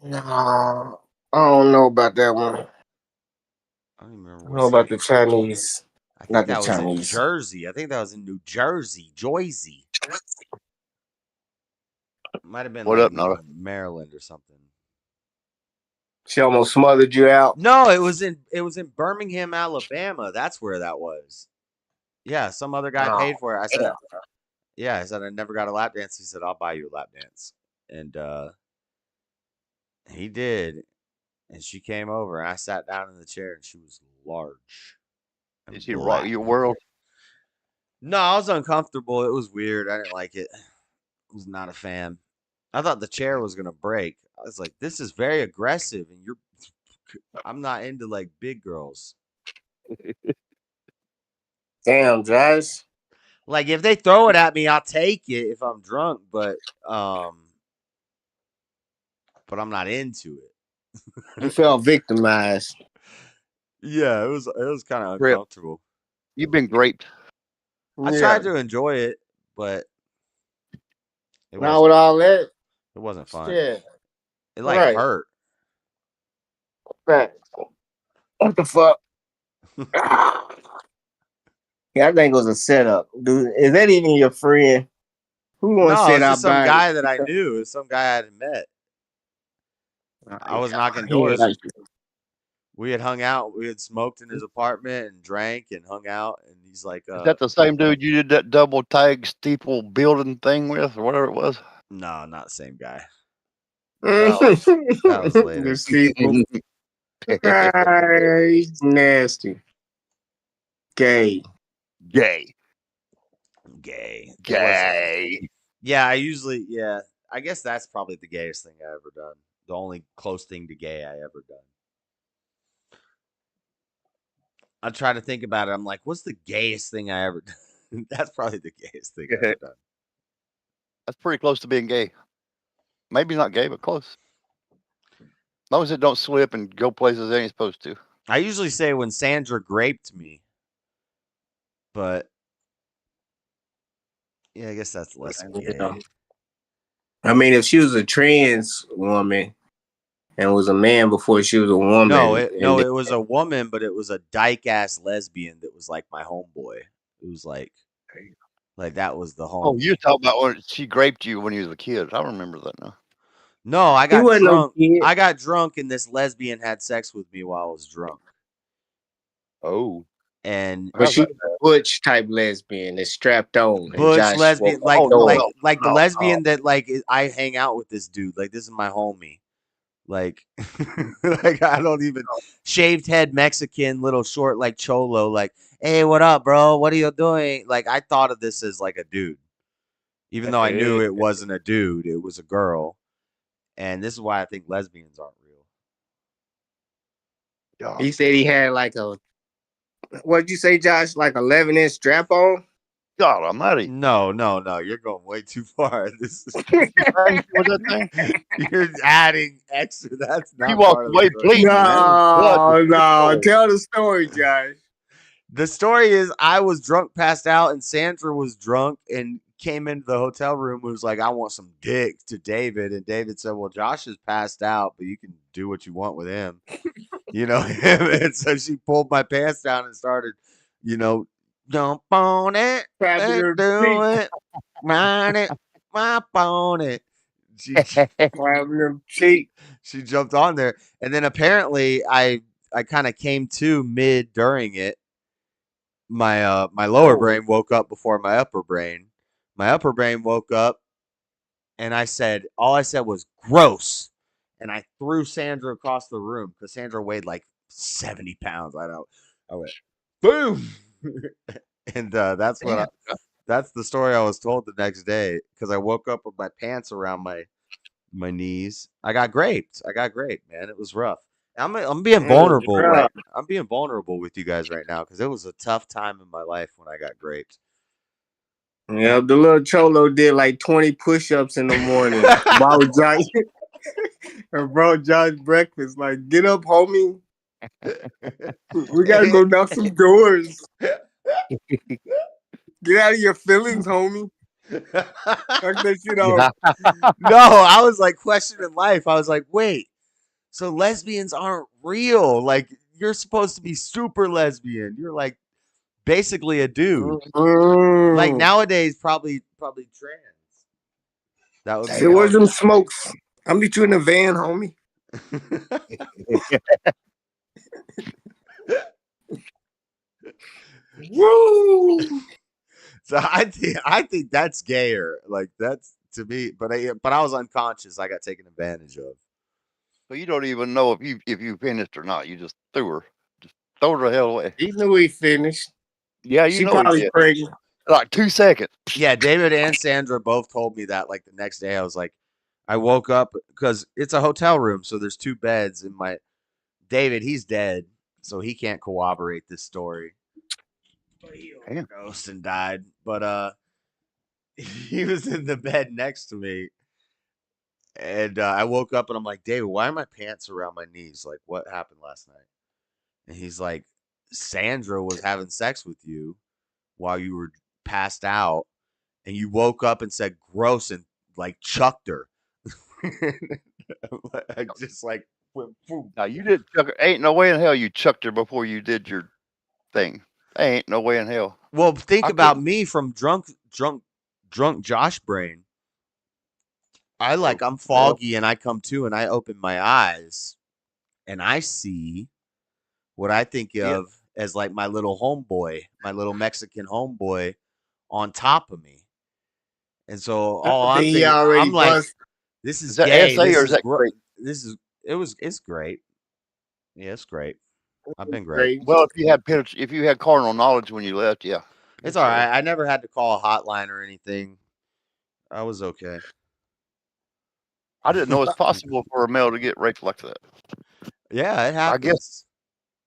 No, I don't know about that one. I don't even remember. I know about the Chinese. I think that was in Jersey. I think that was in New Jersey, Joyzy. Might have been What up, Nora? Maryland or something. She almost smothered you out. No, it was in Birmingham, Alabama. That's where that was. Yeah, some other guy paid for it. I said, I said I never got a lap dance. He said, I'll buy you a lap dance. And he did. And she came over and I sat down in the chair and she was large. Did she rock your world? No, I was uncomfortable. It was weird. I didn't like it. Was not a fan. I thought the chair was gonna break. I was like, this is very aggressive, and I'm not into like big girls. Damn, Josh. Like if they throw it at me, I'll take it if I'm drunk, but I'm not into it. You felt victimized. Yeah, it was kind of Rip. uncomfortable. You've been graped. I tried to enjoy it, but Not with all that. it wasn't fun. Shit. It like Right. hurt. Right. What the fuck? Yeah, I think it was a setup. Dude, is that even your friend? Who wants to No, sit it's out just some by guy that I knew. It's some guy I had met. I was knocking doors. We had hung out. We had smoked in his apartment and drank and hung out. And he's like, Is that the same dude you did that double tag steeple building thing with, or whatever it was? No, not the same guy. Oh. That was later. The steeple. He's nasty. Gay. Gay. Gay. Gay. Yeah, I guess that's probably the gayest thing I ever done. The only close thing to gay I ever done. I try to think about it. I'm like, what's the gayest thing I ever done? That's probably the gayest thing I ever done. That's pretty close to being gay. Maybe not gay, but close. As long as it don't slip and go places it ain't supposed to. I usually say when Sandra graped me, but yeah, I guess that's less gay. Yeah. I mean, if she was a trans woman and was a man before she was a woman. It was a woman, but it was a dyke ass lesbian that was like my homeboy. It was like that was the home. Oh, you're talking about when she graped you when you was a kid. I remember that now. No, I got wasn't no drunk. kid. I got drunk, and this lesbian had sex with me while I was drunk. Oh. And But she was a butch type lesbian that's strapped on. and butch Josh lesbian, woke up. the lesbian that like I hang out with this dude. Like this is my homie. Like, like I don't even shaved head Mexican, little short like cholo. Like, hey, what up, bro? What are you doing? Like, I thought of this as like a dude, even though I knew it wasn't a dude. It was a girl, and this is why I think lesbians aren't real. He said he had like a, what'd you say, Josh? Like 11-inch strap on? God almighty. No. You're going way too far. This is you're adding extra. That's not. You walked away bleeding. No. Tell the story, Josh. The story is I was drunk, passed out, and Sandra was drunk and came into the hotel room and was like, I want some dick to David. And David said, well, Josh is passed out, but you can do what you want with him. And so she pulled my pants down and started, jump on it, let's do it, ride it, mop on it. She jumped on there. And then apparently I kind of came to mid during it. My lower brain woke up before my upper brain. My upper brain woke up, and all I said was gross, and I threw Sandra across the room because Sandra weighed like 70 pounds. I went boom, and that's the story I was told the next day because I woke up with my pants around my knees. I got graped, man. It was rough. I'm being vulnerable. Right? I'm being vulnerable with you guys right now because it was a tough time in my life when I got graped. Yeah, the little cholo did like 20 push-ups in the morning. Bro, Josh breakfast. Like, get up, homie. We gotta go knock some doors. Get out of your feelings, homie. Knock that shit off. No, I was like questioning life. I was like, wait, so lesbians aren't real. Like, you're supposed to be super lesbian. You're like basically a dude. Like nowadays, probably trans. That would Hey, where's them smokes? I'll meet you in the van, homie. Woo! So I think that's gayer. Like that's to me, but I was unconscious. I got taken advantage of. So you don't even know if you finished or not. You just threw her. Just throw her the hell away. He knew he finished. Yeah, she probably pregnant. Like 2 seconds. Yeah, David and Sandra both told me that like the next day. I was like, I woke up because it's a hotel room, so there's 2 beds. And my David, he's dead, so he can't corroborate this story. But he overdosed and died. But he was in the bed next to me, and I woke up and I'm like, David, why are my pants around my knees? Like, what happened last night? And he's like, Sandra was having sex with you while you were passed out, and you woke up and said gross and like chucked her. I just like went boom. Now you did chuck her. Ain't no way in hell you chucked her before you did your thing. Ain't no way in hell. Well, think I about couldn't. me from drunk Josh brain. I'm foggy and I come to and I open my eyes and I see what I think of as like my little homeboy, my little Mexican homeboy on top of me. And so all I'm He thinking, already I'm like, bust. this is that gay. SA This or is is that great? it's great. Yeah, it's great. I've been great. Great. Well, if you had carnal knowledge when you left, yeah. It's all right. I never had to call a hotline or anything. I was okay. I didn't know it's possible for a male to get raped like that. Yeah, it happens. I guess.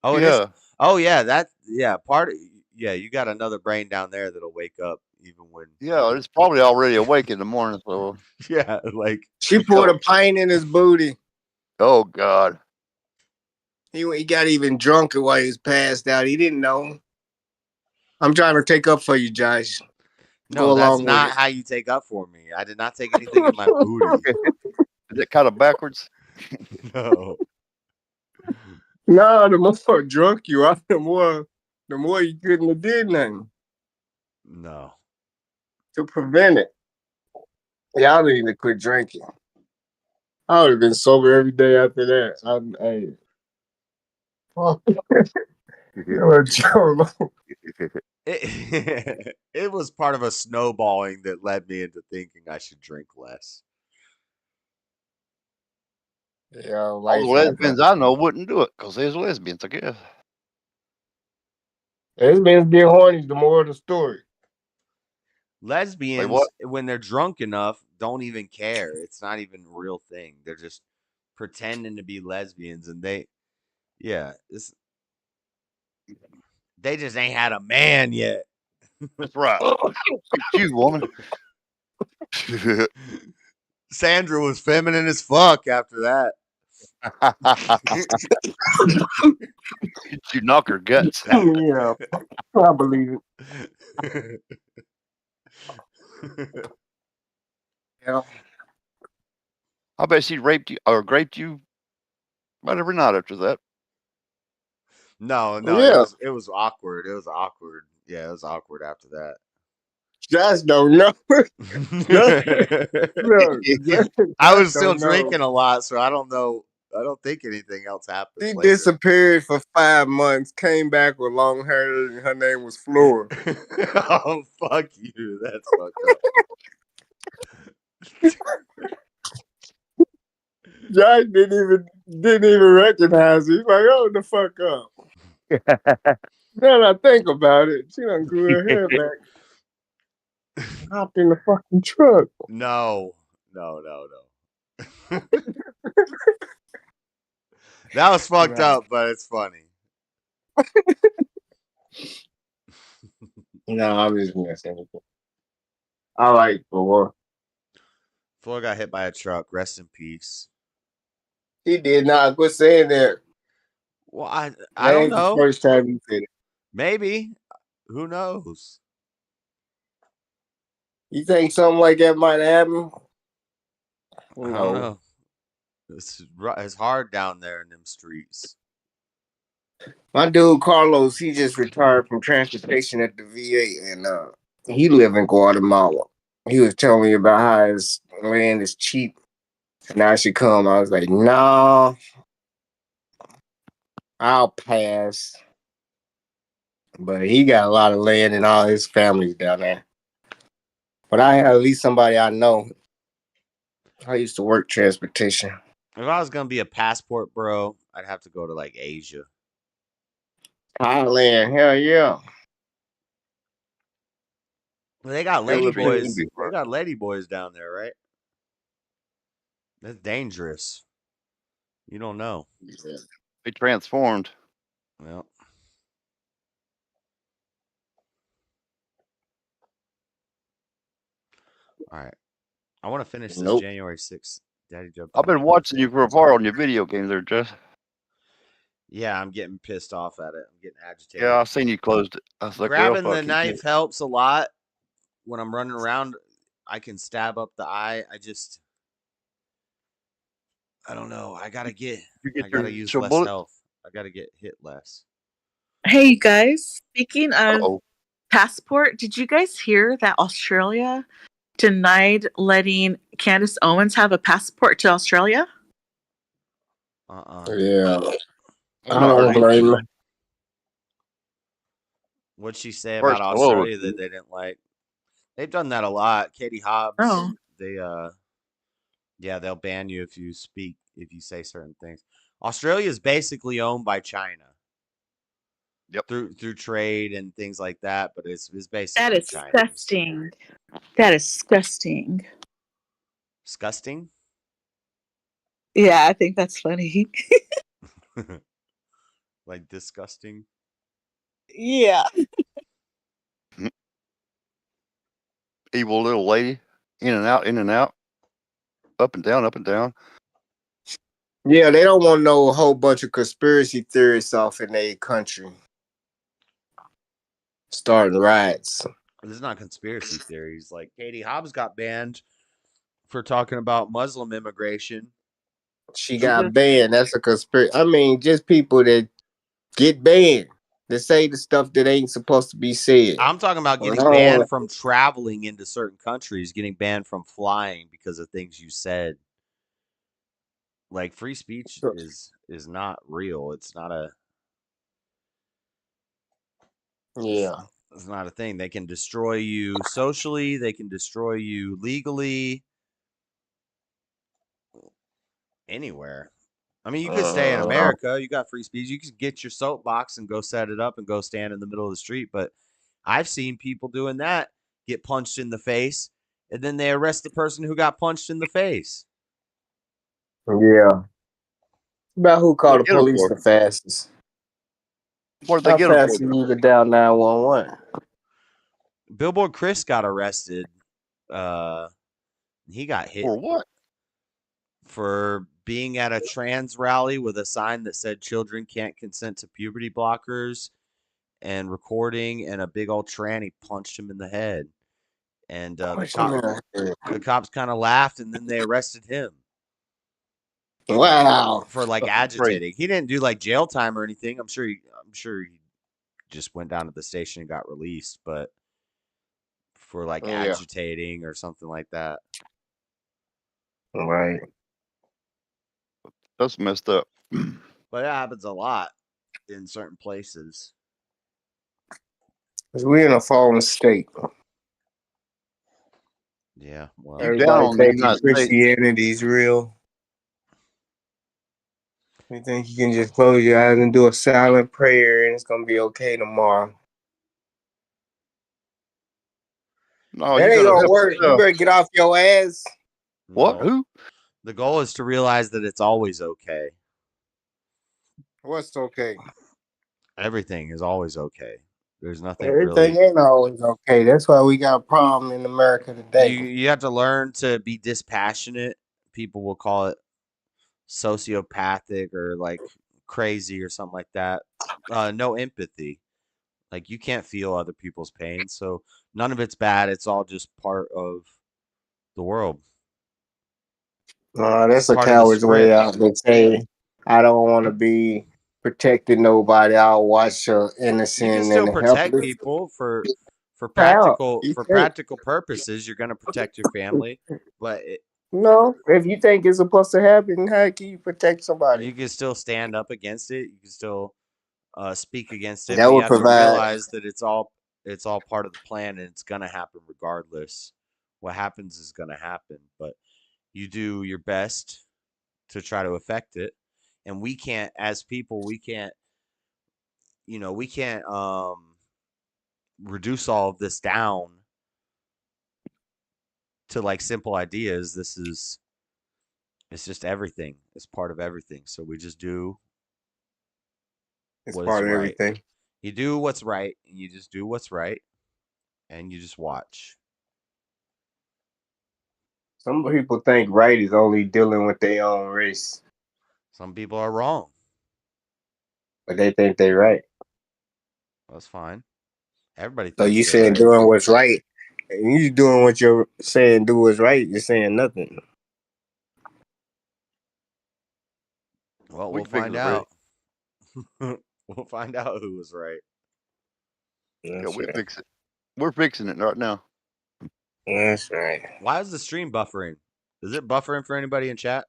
Oh, it is. Yeah. Oh, yeah. You got another brain down there that'll wake up even when. Yeah, it's probably already awake in the morning. So Yeah, like She poured a pint in his booty. oh God. He got even drunker while he was passed out. He didn't know. I'm trying to take up for you, Josh. No, that's not how you take up for me. I did not take anything in my booty. Is it kind of backwards? No. No, the more drunk you are, the more you couldn't have did nothing No. to prevent it. Y'all need to quit drinking. I would have been sober every day after that. It was part of a snowballing that led me into thinking I should drink less. Yeah, All the lesbians I know wouldn't do it because there's lesbians, I guess. Lesbians get horny, the more of the story. Lesbians, when they're drunk enough, don't even care. It's not even a real thing. They're just pretending to be lesbians, and they just ain't had a man yet. That's right. You woman. Sandra was feminine as fuck after that. You knock her guts out. Yeah, I believe it. Yeah. I bet she raped you or raped you about every night after that. No, Yeah. it was awkward. It was awkward. Yeah, it was awkward after that. Josh don't know. I was still drinking a lot, so I don't know. I don't think anything else happened. She later. disappeared for 5 months, came back with long hair, and her name was Flora. Oh, fuck you. That's fucked up. Josh didn't even recognize her. He's like, oh, the fuck up. Then I think about it. She done grew her hair back. Hopped in the fucking truck. No. That was fucked up, but it's funny. No, I'm just messing with you. I like Flora. Flora got hit by a truck. Rest in peace. He did not. Quit saying that. Well, I don't know. The first time you said it. Maybe. Who knows? You think something like that might happen? I don't know. It's hard down there in them streets. My dude Carlos, he just retired from transportation at the VA, and he live in Guatemala. He was telling me about how his land is cheap, and I should come. I was like, no, I'll pass. But he got a lot of land, and all his family's down there. But I have at least somebody I know. I used to work transportation. If I was gonna be a passport bro, I'd have to go to like Asia. Thailand, hell yeah. Well, they got Yeah, lady let's see what boys. we do They first. got lady boys down there, right? That's dangerous. You don't know. Yeah. Be transformed. Well, all right. I want to finish this Nope. January 6th Daddy Joe. I've been watching you for a while on your video games there, Jess. Yeah, I'm getting pissed off at it. I'm getting agitated. Yeah, I seen you closed it. I was like, well, Grabbing the fuck, he knife can't. helps a lot when I'm running around. I can stab up the eye. I don't know. I gotta You get use your less bullet. health. I gotta get hit less. Hey, you guys. Speaking of Uh-oh. passport, did you guys hear that Australia denied letting Candace Owens have a passport to Australia? Yeah. I I'm not don't hurting blame anything. her. What'd she say about First, hello. Australia that they didn't like? They've done that a lot. Katie Hobbs. Oh. Yeah, they'll ban you if you say certain things. Australia is basically owned by China. Yep. Through trade and things like that, but it's basically That is Chinese. disgusting. That is disgusting. Disgusting? Yeah, I think that's funny. Like disgusting? Yeah. Evil little lady. In and out, in and out. Up and down, up and down. Yeah, they don't want no whole bunch of conspiracy theorists off in their country. Starting riots. This is not conspiracy theories. Like Katie Hobbs got banned for talking about Muslim immigration. She got banned. That's a conspiracy. I mean, just people that get banned. That say the stuff that ain't supposed to be said. I'm talking about getting Oh. banned from traveling into certain countries, getting banned from flying because of things you said. Like free speech is not real. It's not a Yeah. It's not a thing. They can destroy you socially, they can destroy you legally. Anywhere. I mean, you could stay in America. You got free speech. You could get your soapbox and go set it up and go stand in the middle of the street. But I've seen people doing that get punched in the face, and then they arrest the person who got punched in the face. Yeah. About who called the Get 'em police for? the fastest? What did they How get him fast for? can you get down 911? Billboard Chris got arrested. He got hit For what? for being at a trans rally with a sign that said children can't consent to puberty blockers and recording, and a big old tranny punched him in the head. And the cops kind of laughed, and then they arrested him. Wow. For like agitating. He didn't do like jail time or anything. I'm sure he just went down to the station and got released, but for like agitating or something like that. Right. That's messed up. But it happens a lot in certain places. Because we're in a fallen state. Yeah. Well, everybody thinking Christianity's real. You think you can just close your eyes and do a silent prayer and it's going to be okay tomorrow. No, that you ain't gotta gonna help work. You yourself. better get off your ass. What? No. Who? The goal is to realize that it's always okay. What's okay? Everything is always okay. There's nothing Everything really. ain't always okay. That's why we got a problem in America today. You have to learn to be dispassionate. People will call it sociopathic or like crazy or something like that. No empathy. Like you can't feel other people's pain, so none of it's bad. It's all just part of the world. That's a Part of the coward's way script. out to say, I don't want to be protecting nobody. I'll watch innocent You can still and protect helpless. people for How? practical You for think? practical purposes. You're gonna protect your family, but No, if you think it's supposed to happen, how can you protect somebody? you can still stand up against it. You can still speak against it. That But you would have to provide. realize that it's all part of the plan, and it's gonna happen regardless. What happens is gonna happen, but you do your best to try to affect it. And we can't, as people, we can't reduce all of this down to like simple ideas, it's just everything. It's part of everything. So we just do It's what is part of right. everything. You do what's right, and you just do what's right, and you just watch. Some people think right is only dealing with their own race, Some people are wrong. but they think they're right. That's fine. Everybody So thinks you they're saying right. doing what's right, and you doing what you're saying do what's right. You're saying nothing. Well, We we'll can fix find it, Brady. out. We'll find out who was right. Yeah, That's we right. fix it. We're fixing it right now. That's right. Why is the stream buffering? Is it buffering for anybody in chat?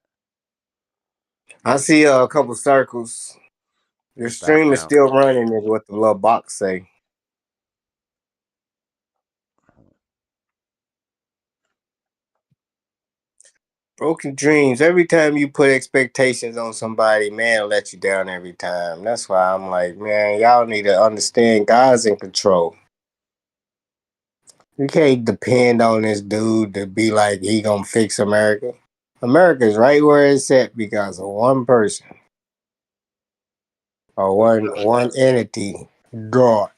I see a couple circles. Your It's back stream is now. still running, is what the little box say. Broken dreams. Every time you put expectations on somebody, man, it'll let you down every time. That's why I'm like, man, y'all need to understand God's in control. You can't depend on this dude to be like he gonna fix America. America's right where it's at because of one person or one entity, God.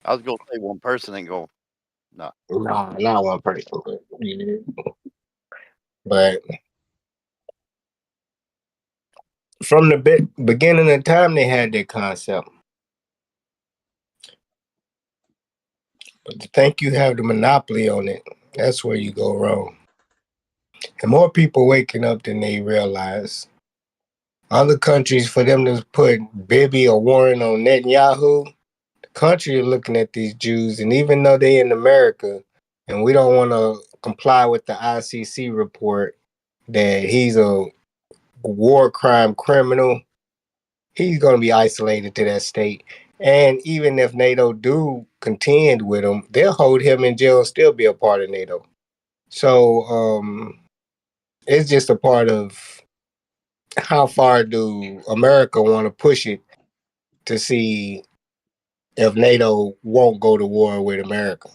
I was gonna say one person ain't going. No. No, not one person. But from the beginning of time, they had that concept. But to think you have the monopoly on it, that's where you go wrong. And more people waking up than they realize. Other countries, for them to put Bibi or Warren on Netanyahu, the country is looking at these Jews, and even though they in America, and we don't want to comply with the ICC report that he's a war crime criminal, he's going to be isolated to that state. And even if NATO do contend with him, they'll hold him in jail and still be a part of NATO. So it's just a part of how far do America want to push it to see if NATO won't go to war with America.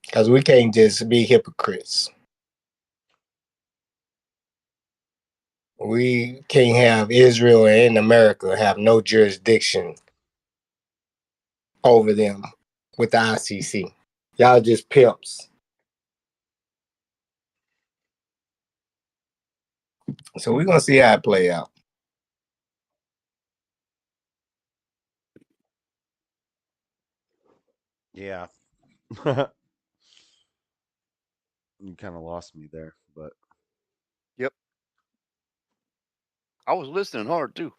Because we can't just be hypocrites. We can't have Israel and America have no jurisdiction over them with the ICC. Y'all just pimps. So we're going to see how it play out. Yeah. You kind of lost me there, but Yep. I was listening hard too.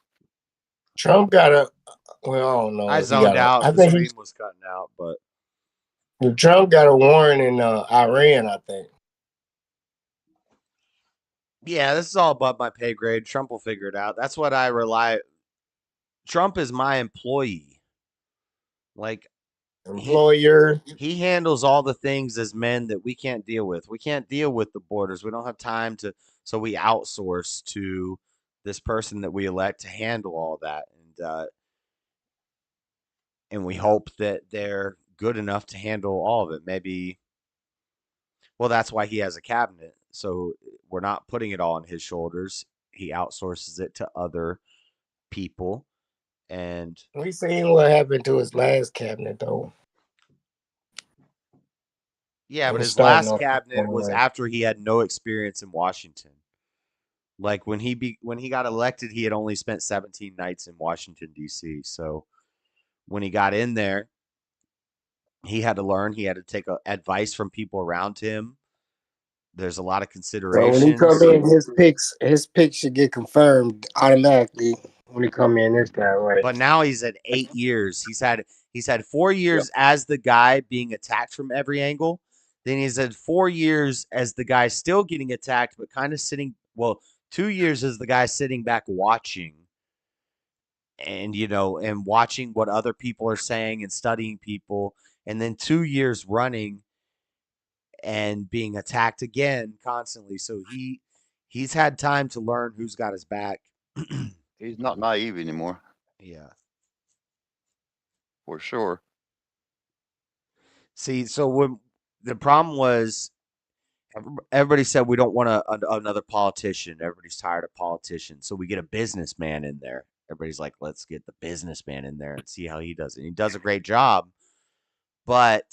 Trump got a, well, I don't know I if he zoned got a, out. I The think stream was cutting out, but Trump got a warrant in Iran, I think. yeah, this is all above my pay grade. Trump will figure it out. That's what I rely. Trump is my employee. Like Employer. he handles all the things as men that we can't deal with. We can't deal with the borders. We don't have time to, so we outsource to this person that we elect to handle all that, and we hope that they're good enough to handle all of it. Maybe, well, that's why he has a cabinet. So we're not putting it all on his shoulders. He outsources it to other people, and We seen what happened to his last cabinet, though. yeah, but It's his starting last off cabinet was way. after he had no experience in Washington. Like when he got elected, he had only spent 17 nights in Washington D.C. So when he got in there, he had to learn. He had to take advice from people around him. There's a lot of So when he come considerations. in, his picks should get confirmed automatically when he come in this time, right? But now he's at 8 years. He's had 4 years as the guy being attacked from every angle. Then he's had 4 years as the guy still getting attacked, but kind of sitting. Well, 2 years as the guy sitting back watching, and and watching what other people are saying and studying people, and then 2 years running and being attacked again constantly. So he's had time to learn who's got his back. He's not naive anymore, Yeah. for sure. See, so when the problem was everybody said we don't want another politician. Everybody's tired of politicians, so we get a businessman in there. Everybody's like, let's get the businessman in there and see how he does it. He does a great job, but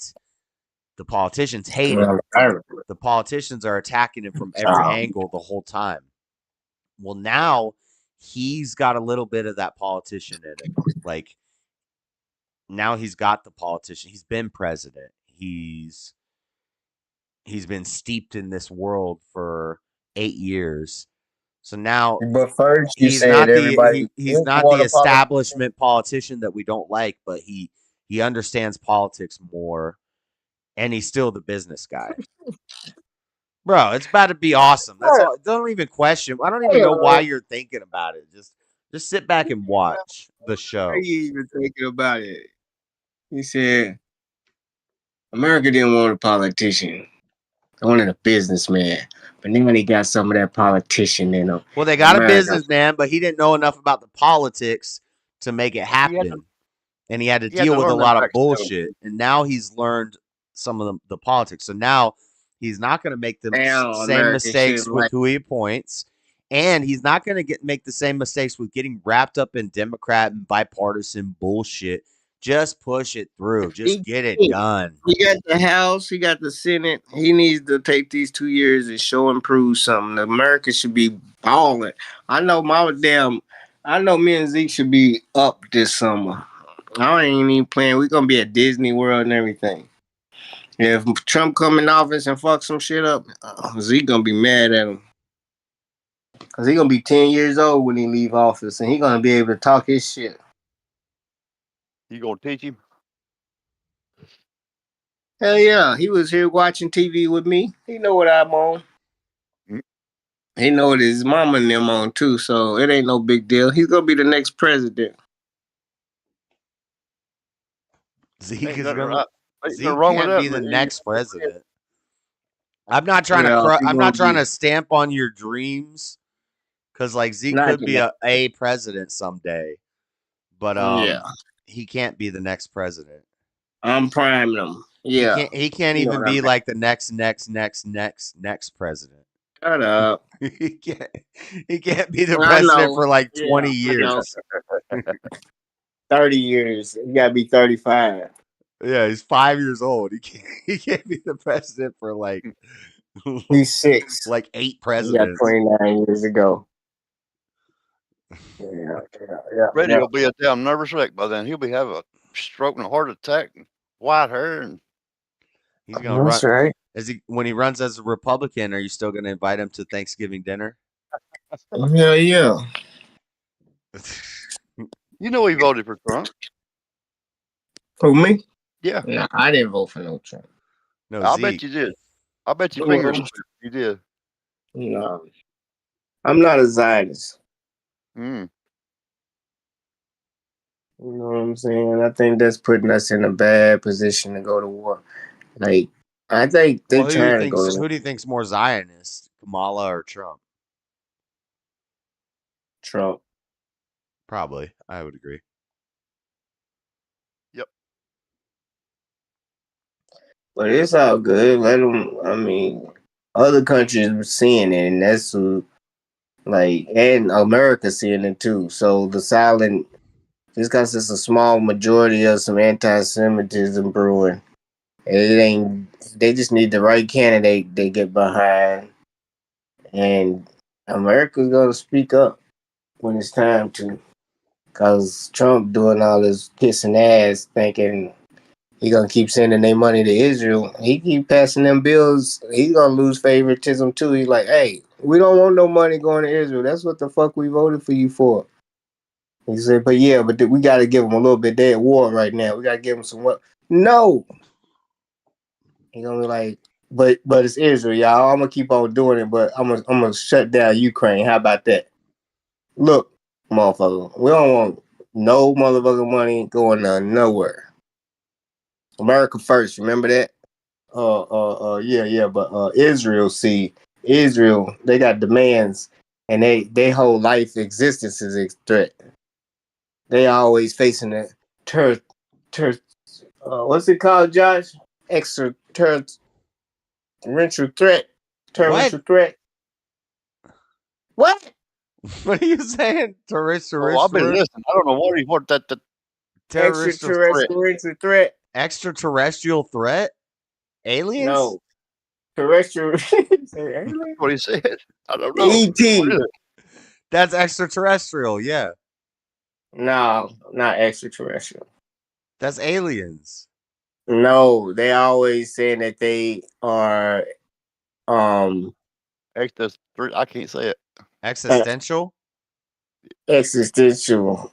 the politicians hate him. The politicians are attacking him from every angle the whole time. Well, now he's got a little bit of that politician in him. Like, now he's got the politician. He's been president. He's been steeped in this world for 8 years. So now, But first, you he's said not everybody he's not the establishment politician that we don't like, but he understands politics more, and he's still the business guy. Bro, it's about to be awesome. That's all. Don't even question. I don't even know why you're thinking about it. Just sit back and watch the show. Why are you even thinking about it? He said, America didn't want a politician. They wanted a businessman. But then they got some of that politician in them. Well, they got a businessman, but he didn't know enough about the politics to make it happen. And he had to deal with a lot of bullshit. And now he's learned some of the politics. So now he's not going to make the same mistakes with who he appoints. And he's not going to make the same mistakes with getting wrapped up in Democrat and bipartisan bullshit. Just push it through. Just get it done. He got the House. He got the Senate. He needs to take these 2 years and show and prove something. America should be balling. I know me and Zeke should be up this summer. I ain't even playing. We're going to be at Disney World and everything. If Trump come in office and fuck some shit up, Zeke going to be mad at him. Because he going to be 10 years old when he leave office, and he going to be able to talk his shit. You gonna teach him? Hell yeah. He was here watching TV with me. He know what I'm on. He know what his mama and them on too, so it ain't no big deal. He's going to be the next president. Zeke is nothing gonna. right- ain't Zeke nothing wrong with can't that, be the but next president. I'm not trying I'm not trying to stamp on your dreams, because like Zeke Not could be a president someday, but he can't be the next president. I'm priming him. Yeah. He can't You know even what I be mean. like the next president. Shut up. He can't be the I president know. for like Yeah, 20 I know. years. 30 years. You got to be 35. Yeah, he's 5 years old. He can't be the president for like He's 6. like 8 He got presidents. 29 years ago. Yeah. Brady will be a damn nervous wreck by then. He'll be having a stroke and a heart attack and white hair. And He's gonna That's run. right. When he runs as a Republican, are you still gonna invite him to Thanksgiving dinner? Hell yeah. you know he voted for Trump. Who, me? Yeah. No, I didn't vote for no Trump. No, I Zeke. bet you did. I bet your fingers slipped. You did. No. I'm not a Zionist. Mm. You know what I'm saying? I think that's putting us in a bad position to go to war. Like, I think they're trying to go to war. Who do you think's more Zionist, Kamala or Trump? Trump. Probably, I would agree. Yep. But it's all good. Let them, I mean, other countries are seeing it, and that's who, like, and America seeing it too. So the silent, just because it's a small majority of some anti-Semitism brewing, they just need the right candidate they get behind. And America's going to speak up when it's time to. Because Trump doing all this kissing ass thinking he going to keep sending their money to Israel. He keep passing them bills. He's going to lose favoritism too. He's like, hey, we don't want no money going to Israel. That's what the fuck we voted for you for. He said, but we got to give them a little bit. They're at war right now. We got to give them some what? No. He's going to be like, but it's Israel, y'all. I'm going to keep on doing it, but I'm gonna shut down Ukraine. How about that? Look, motherfucker, we don't want no motherfucking money going nowhere. America first, remember that? But Israel, they got demands, and they whole life existence is a threat. They always facing a what's it called, Josh? Torrential threat. Torrential threat. What? What are you saying? Terrestrial. Oh, I've been listening. I don't know what that Terrestrial threat. Extraterrestrial threat. Extraterrestrial threat? Aliens? No. Terrestrial. what he said. I don't know. E.T. That's extraterrestrial, yeah. No, not extraterrestrial. That's aliens. No, they always saying that they are I can't say it. Existential? Existential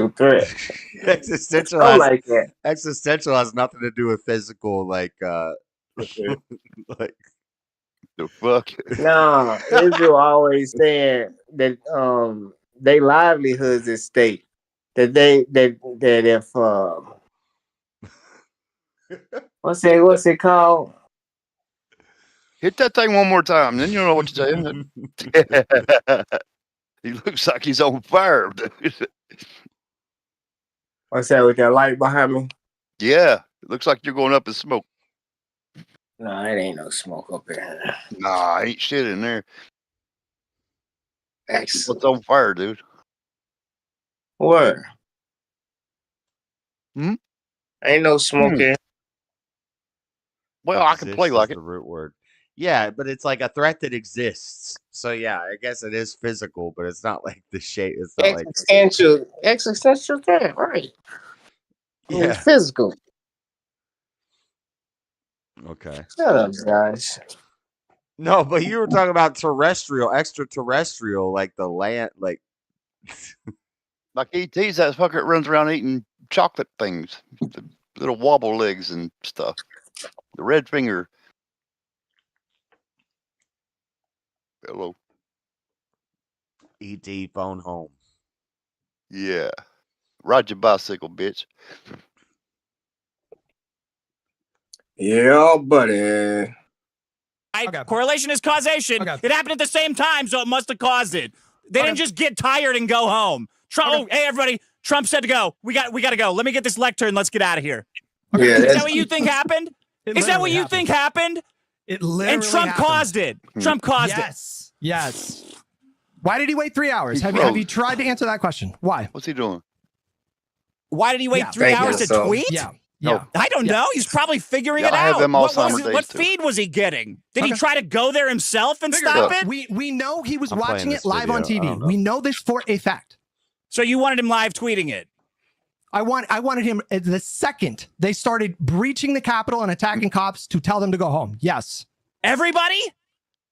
threat. Existential I has, like that. existential has nothing to do with physical, like like the fuck. No, Israel always saying that their livelihoods at stake. That if what's it called? Hit that thing one more time, then you know what you're saying. He looks like he's on fire. What's that with that light behind me? Yeah, it looks like you're going up in smoke. No, it ain't no smoke up there. Nah, ain't shit in there. Excellent. What's on fire, dude? What? Ain't no Hmm. smoking. Well, I can play like it. The root word. Yeah, but it's like a threat that exists. So yeah, I guess it is physical, but it's not like the shape. It's not like Existential threat, right? Yeah. It's physical. Okay. Shut up, guys. No, but you were talking about terrestrial, extraterrestrial, like the land, like Like E.T.'s that fucker that runs around eating chocolate things, the little wobble legs and stuff. The red finger. Hello. E.T. phone home. Yeah. Ride your bicycle, bitch. Yeah, buddy. Correlation is causation. It happened at the same time, so it must have caused it. They didn't just get tired and go home. Trump, oh, hey everybody! Trump said to go. We got to go. Let me get this lectern. Let's get out of here. Yeah, is that what you think happened? Is that what you think happened? It literally And Trump happened. caused it. Trump caused it. Yes. Why did he wait 3 hours? He Have froze. you tried to answer that question? Why? What's he doing? Why did he wait 3 hours to tweet? Yeah. I don't know. He's probably figuring Yeah, it I have out. them What Alzheimer's days, what too. feed was he getting? Did he try to go there himself and stop it? We know he was I'm watching playing it this live on video. I TV. don't know. We know this for a fact. So you wanted him live tweeting it? I wanted him at the second they started breaching the Capitol and attacking cops to tell them to go home. Yes. Everybody?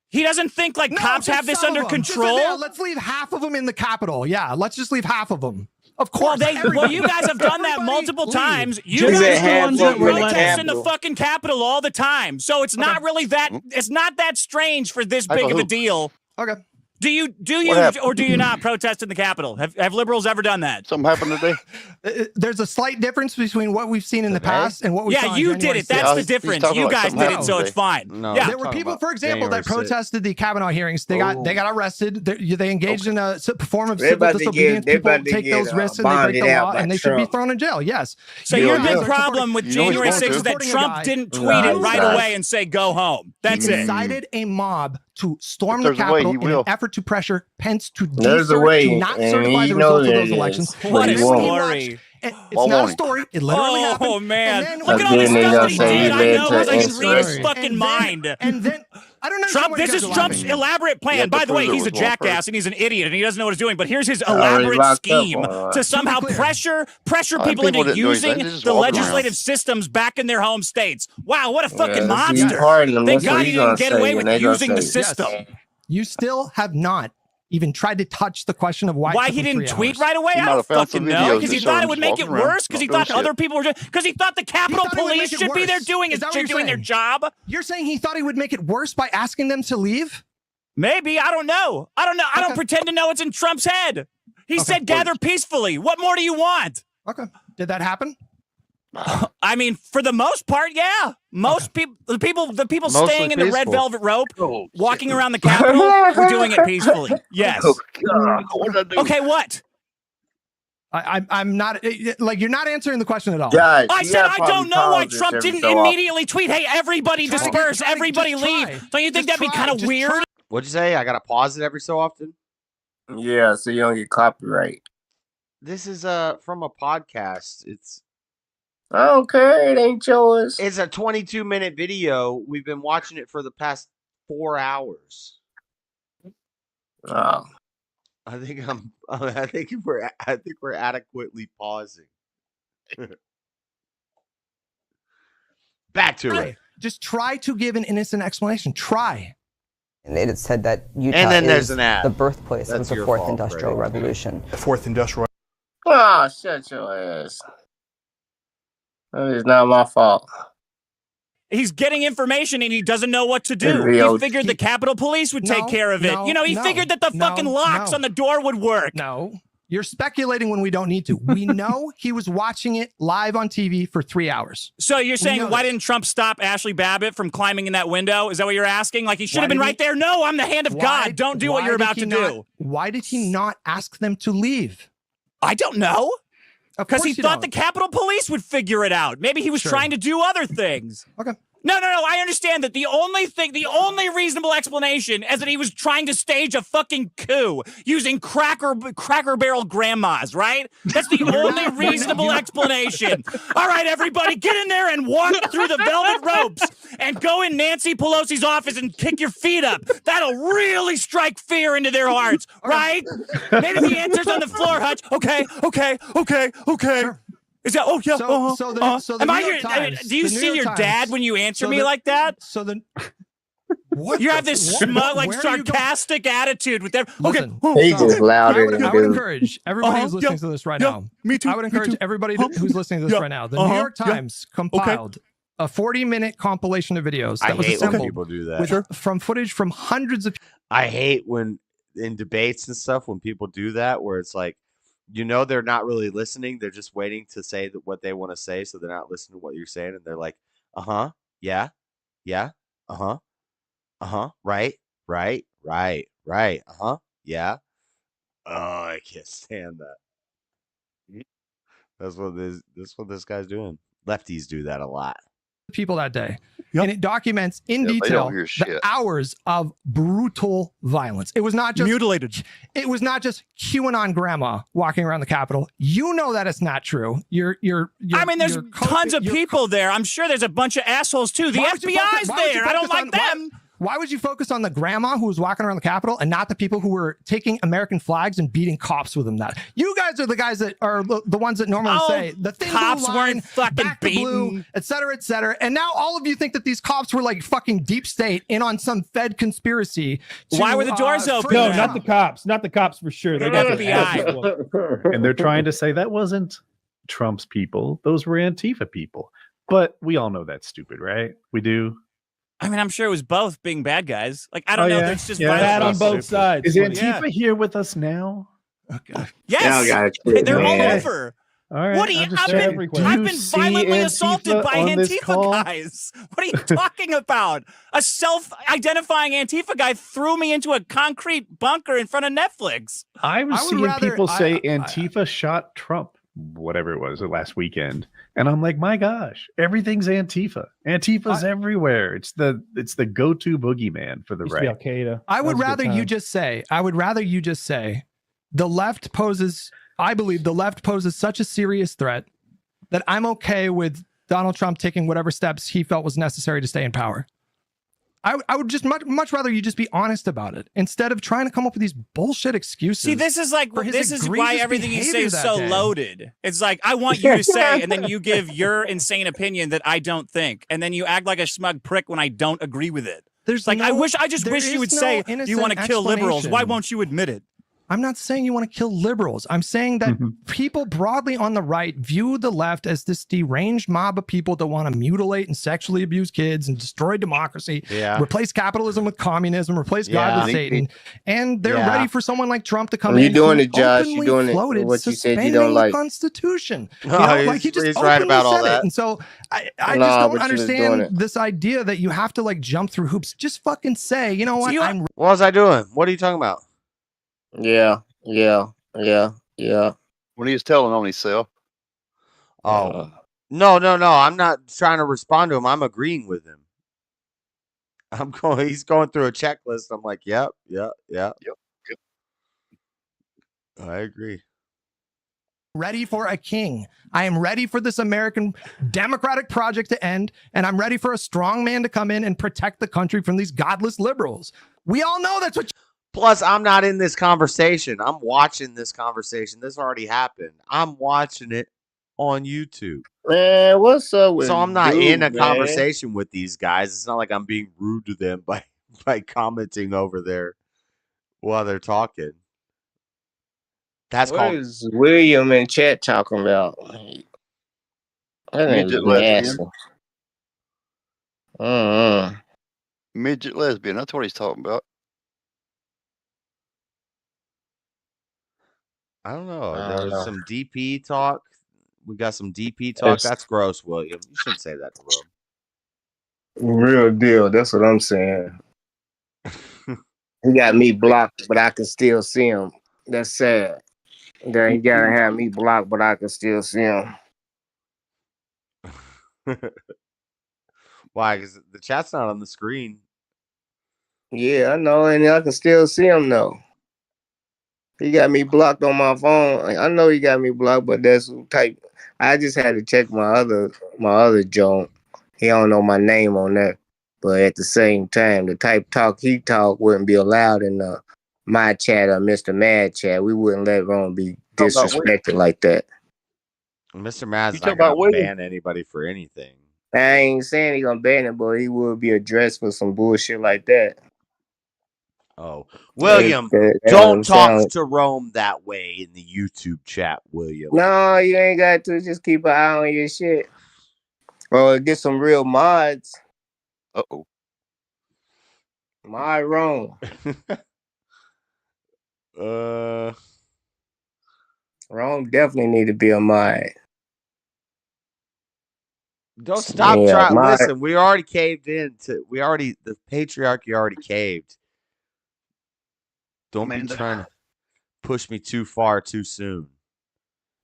He doesn't think like No, cops just have this some under of them. Just control? yeah, let's leave half of them in the Capitol. Yeah, let's just leave half of them. Of course. Well, you guys have done that multiple times. You Just guys the ones that were protest in the Capitol. fucking Capitol all the time. So it's not really that. It's not that strange for this big of a deal. Okay. Do you happened? or do you not protest in the Capitol? Have liberals ever done that? Something happened today? There's a slight difference between what we've seen in the past and what we saw Yeah, on you January did it. That's 6th. the difference. You guys did it, so it's fine. No, Yeah. There were people, for example, that January 6th. protested the Kavanaugh hearings. They got arrested. They engaged in a form of They're civil about to disobedience. get- they're People about to take get, those risks and they break bonded the out law, by and they should be Trump. thrown in jail. Yes. So You your guys big are problem with you know he's January going 6th to. is that Supporting a Trump guy. didn't No, tweet it he's right not. away and say go home. That's he it. incited a mob to storm If the there's a way, Capitol he in an will. effort to pressure Pence to There's a way, to not and certify he the knows results of it those is, elections. but What he a won't. story. It's Why not a won't he? story. It literally happened. Oh man! And then- Look at all the Again, they stuff gonna that he say did. he I led know to because I can read his insurrection. fucking mind. And then I don't know. Trump, this is Trump's elaborate You plan. have to By the way, prove it he's a was one jackass person. and he's an idiot and he doesn't know what he's doing. But here's his Already elaborate locked up scheme on it. to somehow clear. pressure I people think into people didn't do anything. using They just the walked around. legislative systems back in their home states. Wow, what a fucking Yeah, monster! pardon him. Thank That's what God he he gonna didn't get say, away and with they gonna using the say, system. You still have not even tried to touch the question of why Why it took he him didn't 3 tweet hours. right away? He I might don't have found some fucking know. videos Because he that thought showed it would him make it walking around, worse. Because he not doing thought shit. other people were because he thought the Capitol thought it would Police make it should be there worse. doing Is that what you're doing their saying? job. You're saying he thought he would make it worse by asking them to leave? Maybe. I don't know. I don't Okay. pretend to know what's in Trump's head. He Okay. said gather peacefully. What more do you want? Okay. Did that happen? I mean, for the most part, yeah. Most people, the people Mostly staying in the red peaceful. velvet rope, Oh, walking around the Capitol, were doing it peacefully. Yes. Oh, God. What did I do? Okay, what? I'm not like you're not answering the question at all. Guys, I you said gotta I probably don't know why pause this Trump every didn't so often. immediately tweet, "Hey, everybody disperse, everybody leave." Don't you think that'd be kind of weird? What'd you say? I gotta pause it every so often. Yeah, so you don't get copyright. This is from a podcast. It's I don't care. It ain't yours. It's a 22-minute video. We've been watching it for the past 4 hours. Oh. I think we're adequately pausing. Back to it. Just try to give an innocent explanation. Try. And it said that Utah And then is there's an ad. the birthplace That's of the your fourth fault, industrial Freddie. revolution. The fourth industrial. Oh, shut your ass. That is not my fault. He's getting information and he doesn't know what to do. He figured the Capitol Police would take care of it. He figured that the fucking locks on the door would work. No. You're speculating when we don't need to. We know he was watching it live on TV for 3 hours. So you're saying, why didn't Trump stop Ashley Babbitt from climbing in that window? Is that what you're asking? Like, he should have been right there. No, I'm the hand of God. Don't do what you're about to do. Why did he not ask them to leave? I don't know. Because he you thought don't. the Capitol Police would figure it out. Maybe he was trying to do other things. Okay. No. I understand that the only reasonable explanation is that he was trying to stage a fucking coup using Cracker Barrel grandmas, right? That's the only reasonable explanation. All right, everybody, get in there and walk through the velvet ropes and go in Nancy Pelosi's office and kick your feet up. That'll really strike fear into their hearts, right? Maybe the answer's on the floor, Hutch. Okay. Sure. Is that? Oh yeah. So the Am I New York your? Times, Do you the New see York your Times- dad when you answer so me the- like that? So the what? You have this smug, like where are you going? sarcastic attitude with them. Listen, He's just louder I than would dude. encourage everybody who's listening to this right now. Me too. I would encourage everybody who's listening to this right now. The New York Times compiled a 40-minute compilation of videos that I was hate when assembled people do that. from footage from hundreds of. I hate when in debates and stuff when people do that, where it's like, they're not really listening. They're just waiting to say what they want to say, so they're not listening to what you're saying, and they're like, yeah, right, yeah. Oh, I can't stand that. That's what this guy's doing. Lefties do that a lot. People that day. And it documents in they detail don't hear the shit. hours of brutal violence. It was not just mutilated. It was not just QAnon grandma walking around the Capitol. You know that it's not true. I mean, there's tons of people there. I'm sure there's a bunch of assholes too. The FBI's there. I don't like them. Why would you focus on the grandma who was walking around the Capitol and not the people who were taking American flags and beating cops with them? That you guys are the guys that are the ones that normally say the thin cops blue line, weren't fucking back to blue, beaten, et cetera, and now all of you think that these cops were like fucking deep state in on some Fed conspiracy. Why were the doors open? No, not the cops. Not the cops for sure. They got the FBI. And they're trying to say that wasn't Trump's people; those were Antifa people. But we all know that's stupid, right? We do. I mean, I'm sure it was both being bad guys. Like, I don't know. It's just bad on both sides. Is Antifa here with us now? Okay. Yes, they're all over. All right, Woody, I've been violently assaulted by Antifa guys. What are you talking about? A self-identifying Antifa guy threw me into a concrete bunker in front of Netflix. I was seeing people say Antifa shot Trump, whatever it was, last weekend, and I'm like, my gosh, everything's Antifa. Antifa's everywhere. It's the go-to boogeyman for the right. Al Qaeda. I would rather you just say. The left poses. I believe the left poses such a serious threat that I'm okay with Donald Trump taking whatever steps he felt was necessary to stay in power. I would just much rather you just be honest about it instead of trying to come up with these bullshit excuses. See, this is why everything you say is so day. loaded. It's like, I want you to say, and then you give your insane opinion that I don't think, and then you act like a smug prick when I don't agree with it. There's like, no- I just there wish you is would no say you innocent want to kill liberals. Why explanation. won't you admit it? I'm not saying you want to kill liberals. I'm saying that people broadly on the right view the left as this deranged mob of people that want to mutilate and sexually abuse kids and destroy democracy, replace capitalism with communism, replace God with Satan. And they're ready for someone like Trump to come in. You're doing it, Josh. openly You're doing it. floated What you said you suspending don't the like. Constitution. You Oh, know, he's- like he just he's right openly about all said that. it. And so I Nah, just but don't you was doing understand it. this idea that you have to like jump through hoops. Just fucking say, you know what? I'm What was I doing? What are you talking about? Yeah. When he was telling on himself. Oh, no. I'm not trying to respond to him. I'm agreeing with him. He's going through a checklist. I'm like, yep. I agree. Ready for a king. I am ready for this American democratic project to end, and I'm ready for a strong man to come in and protect the country from these godless liberals. We all know that's what. Plus, I'm not in this conversation. I'm watching this conversation. This already happened. I'm watching it on YouTube. Man, what's up with So I'm not in a man? conversation with these guys. It's not like I'm being rude to them by commenting over there while they're talking. That's What called is William in chat talking about? That is Midget lesbian. nasty. Midget lesbian. That's what he's talking about. I don't know. I There don't was know. some DP talk. We got some DP talk. That's gross, William. You shouldn't say that to Rome. Real deal. That's what I'm saying. He got me blocked, but I can still see him. That's sad. That he gotta have me blocked, but I can still see him. Why? Because the chat's not on the screen. Yeah, I know, and I can still see him though. He got me blocked on my phone. I know he got me blocked, but that's type. I just had to check my other joint. He don't know my name on there, but at the same time, the type talk he talk wouldn't be allowed in my chat or Mr. Mad chat. We wouldn't let Ron be disrespected like that. Mr. Mad's not going to ban anybody for anything. I ain't saying he gonna ban him, but he would be addressed for some bullshit like that. Oh, William, That don't talk sound- to Rome that way in the YouTube chat, William. No, you ain't got to. Just keep an eye on your shit. Or get some real mods. Uh-oh. Mod Rome. Rome definitely need to be a mod. Don't stop Yeah, trying. my- Listen, we already caved in. The patriarchy already caved. Don't be trying to push me too far too soon.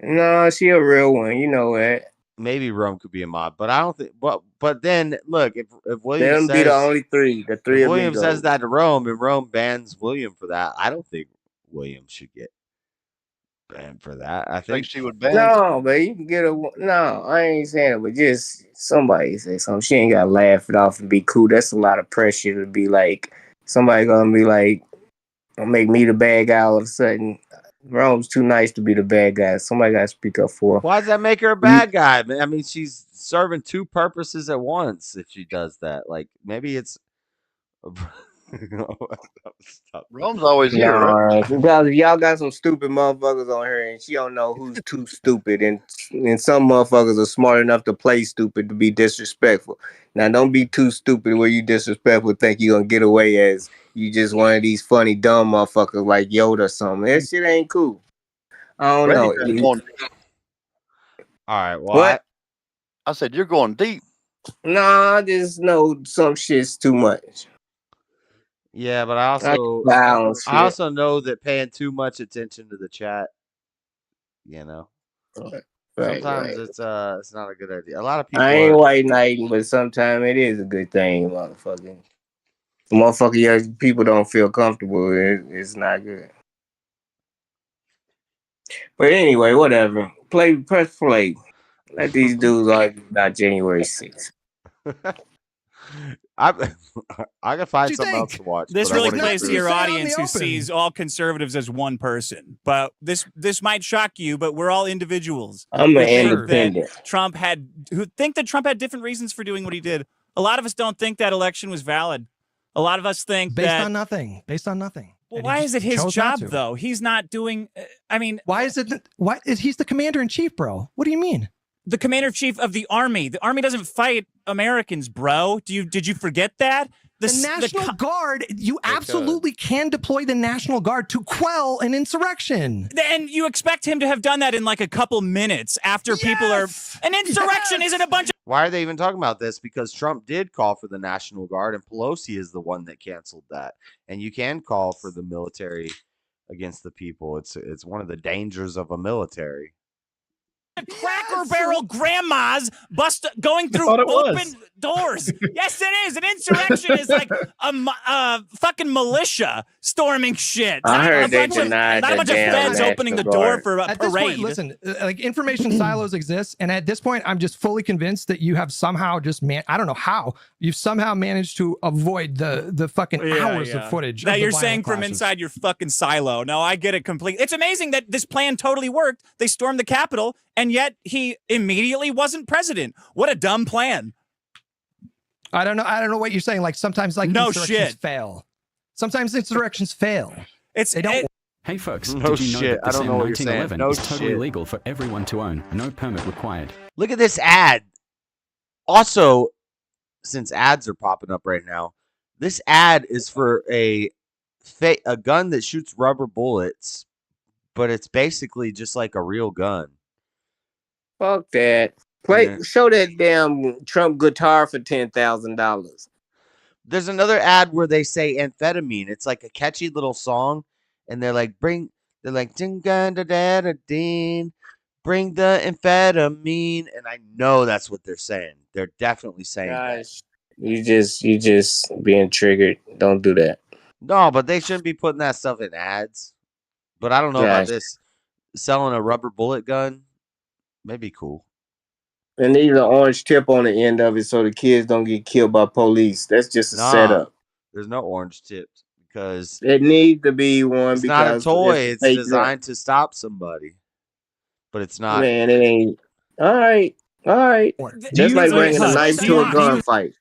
No, she a real one. You know that. Maybe Rome could be a mod, but I don't think. But then look, if William Them says be the only three. The three if of William me says that to Rome and Rome bans William for that, I don't think William should get banned for that. I think she would ban. No, but you can get a. No, I ain't saying it, but just somebody say something. She ain't got to laugh it off and be cool. That's a lot of pressure to be like. Somebody gonna be like, make me the bad guy all of a sudden. Rome's too nice to be the bad guy. Somebody got to speak up for her. Why does that make her a bad guy? I mean, she's serving two purposes at once if she does that. Like, maybe it's. Rome's always here, Nah, right? because y'all got some stupid motherfuckers on here, and she don't know who's too stupid, and some motherfuckers are smart enough to play stupid to be disrespectful. Now, don't be too stupid where you disrespectful, think you gonna get away as you just one of these funny dumb motherfuckers like Yoda or something. That shit ain't cool. I don't know. All right, well, What? I said you're going deep. Nah, I just know some shit's too much. Yeah, but I also know that paying too much attention to the chat, sometimes it's not a good idea. A lot of people I ain't white knighting, but sometimes it is a good thing, motherfucker. People don't feel comfortable. It's not good. But anyway, whatever. Press play. Let these dudes argue about January 6th. I can find something else to watch. This but I really wanna plays get to through your this. audience who sees all conservatives as one person. But this might shock you, but we're all individuals. I'm an who think independent. that who think that Trump had different reasons for doing what he did. A lot of us don't think that election was valid. A lot of us think Based that on nothing. Based on nothing. Well, And he why just is it his chose not job to. though? He's not doing. I mean, Why is it? Why is he's the commander in chief, bro? What do you mean? The commander in chief of the army. The army doesn't fight Americans, bro. Did you forget that? The National Guard, you absolutely can deploy the National Guard to quell an insurrection. And you expect him to have done that in like a couple minutes after people are. An insurrection isn't a bunch of. Why are they even talking about this? Because Trump did call for the National Guard, and Pelosi is the one that canceled that. And you can call for the military against the people. It's one of the dangers of a military. Cracker Barrel grandmas going through thought it open was. doors. Yes, it is. An insurrection is like a fucking militia storming shit. I heard they not denied a bunch of the damn feds opening the National door Guard. for a At this parade. point, listen, like information silos exist, and at this point, I'm just fully convinced that you have somehow just I don't know how you've somehow managed to avoid the fucking hours of footage that of the you're violent saying from clashes. inside your fucking silo. No, I get it completely. It's amazing that this plan totally worked. They stormed the Capitol, and yet he immediately wasn't president. What a dumb plan. I don't know what you're saying. Like sometimes, like No insurrections shit. fail. Sometimes insurrections fail. They don't. Hey folks, No did you know shit. that I the don't SAM know what you're saying. 1911 No is totally shit. legal for everyone to own, no permit required? Look at this ad. Also, since ads are popping up right now, this ad is for a gun that shoots rubber bullets, but it's basically just like a real gun. Fuck that. Show that damn Trump guitar for $10,000. There's another ad where they say amphetamine. It's like a catchy little song, and they're like, bring the amphetamine, and I know that's what they're saying. They're definitely saying that. Guys, you just being triggered. Don't do that. No, but they shouldn't be putting that stuff in ads. But I don't know about Guys. this. Selling a rubber bullet gun may be cool. And need an orange tip on the end of it so the kids don't get killed by police. That's just a setup. There's no orange tips because It needs to be one it's because not a toy. It's fake designed to stop somebody. But it's not. Man, it ain't. All right. Just like bringing a knife to a gunfight.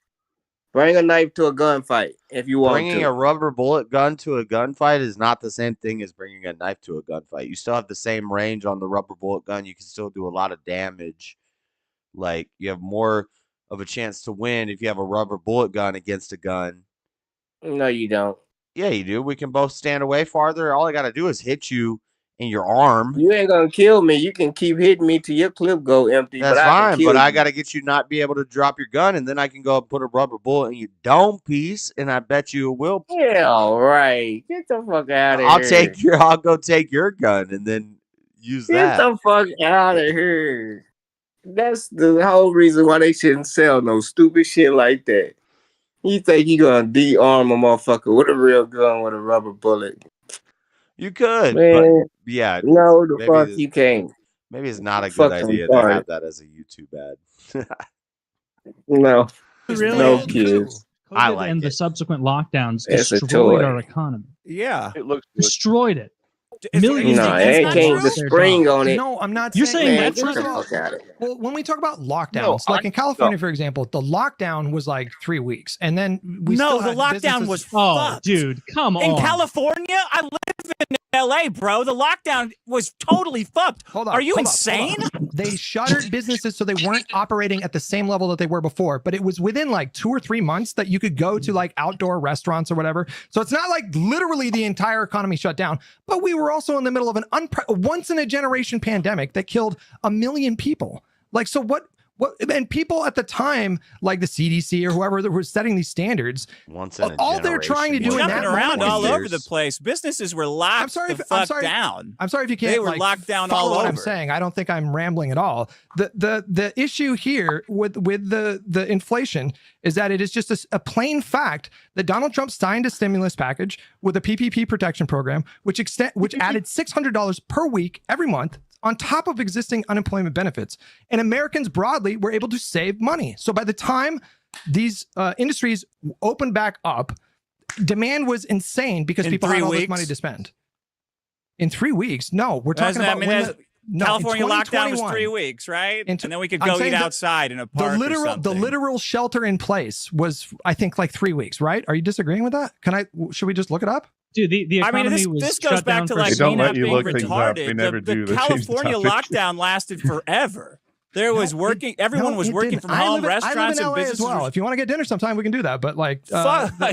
Bring a knife to a gunfight if you want Bringing to. a rubber bullet gun to a gunfight is not the same thing as bringing a knife to a gunfight. You still have the same range on the rubber bullet gun. You can still do a lot of damage. Like, you have more of a chance to win if you have a rubber bullet gun against a gun. No, you don't. Yeah, you do. We can both stand away farther. All I got to do is hit you in your arm. You ain't gonna kill me. You can keep hitting me till your clip go empty. That's but I can fine, kill but I you. got to get you not be able to drop your gun, and then I can go and put a rubber bullet in your dome piece, and I bet you it will. Yeah, all right. Get the fuck out of here. I'll go take your gun and then use Get that. the fuck out of here. That's the whole reason why they shouldn't sell no stupid shit like that. You think you gonna de-arm a motherfucker with a real gun with a rubber bullet? You could, Man, but yeah. no, the maybe fuck this- you can't. Maybe it's not a good Fucking idea to retarded. have that as a YouTube ad. No, Really? no kids. I COVID like and the it. subsequent lockdowns It's a destroyed toy. our economy. Yeah. It looks good. Destroyed it. Is- Millions No, of it people came lost the their spring jobs. on it. No, I'm not You're saying saying Man, that's get not the true? fuck out of here. Well, when we talk about lockdowns, No, like in California, no. for example, the lockdown was like 3 weeks, and then we No, still the had lockdown businesses- was Oh, fucked. dude, come on. In California, I live in LA, bro. The lockdown was totally fucked. Hold on, Are you hold up, insane? hold on. They shuttered businesses so they weren't operating at the same level that they were before, but it was within like 2 or 3 months that you could go to like outdoor restaurants or whatever. So it's not like literally the entire economy shut down, but we were also in the middle of an once in a generation pandemic that killed 1 million people. Like, so what, and people at the time, like the CDC or whoever that was setting these standards, Once in a all they're trying to do in Jumping that around moment all is- over the place. Businesses were locked the fuck down. I'm sorry if you can't. They were like, locked down follow all what over. I'm saying. I don't think I'm rambling at all. The issue here with the inflation is that it is just a plain fact that Donald Trump signed a stimulus package with a PPP protection program, which added $600 per week every month on top of existing unemployment benefits, and Americans broadly were able to save money. So by the time these industries opened back up, demand was insane because In people had 3 all this weeks? money to spend. In 3 weeks? No, we're talking about California lockdown was 2021. 3 weeks, right? And then we could I'm go saying eat the- outside in a park. The literal shelter in place was, I think, like 3 weeks, right? Are you disagreeing with that? Should we just look it up? Dude, the I economy mean, was this goes shut back down to for like They don't me let not you being look things up. retarded. They never do. The They change the California topic. lockdown lasted forever. There was working. Everyone was it working didn't. from I home. live in Restaurants and LA businesses. as well. were- If you want to get dinner sometime, we can do that. But like,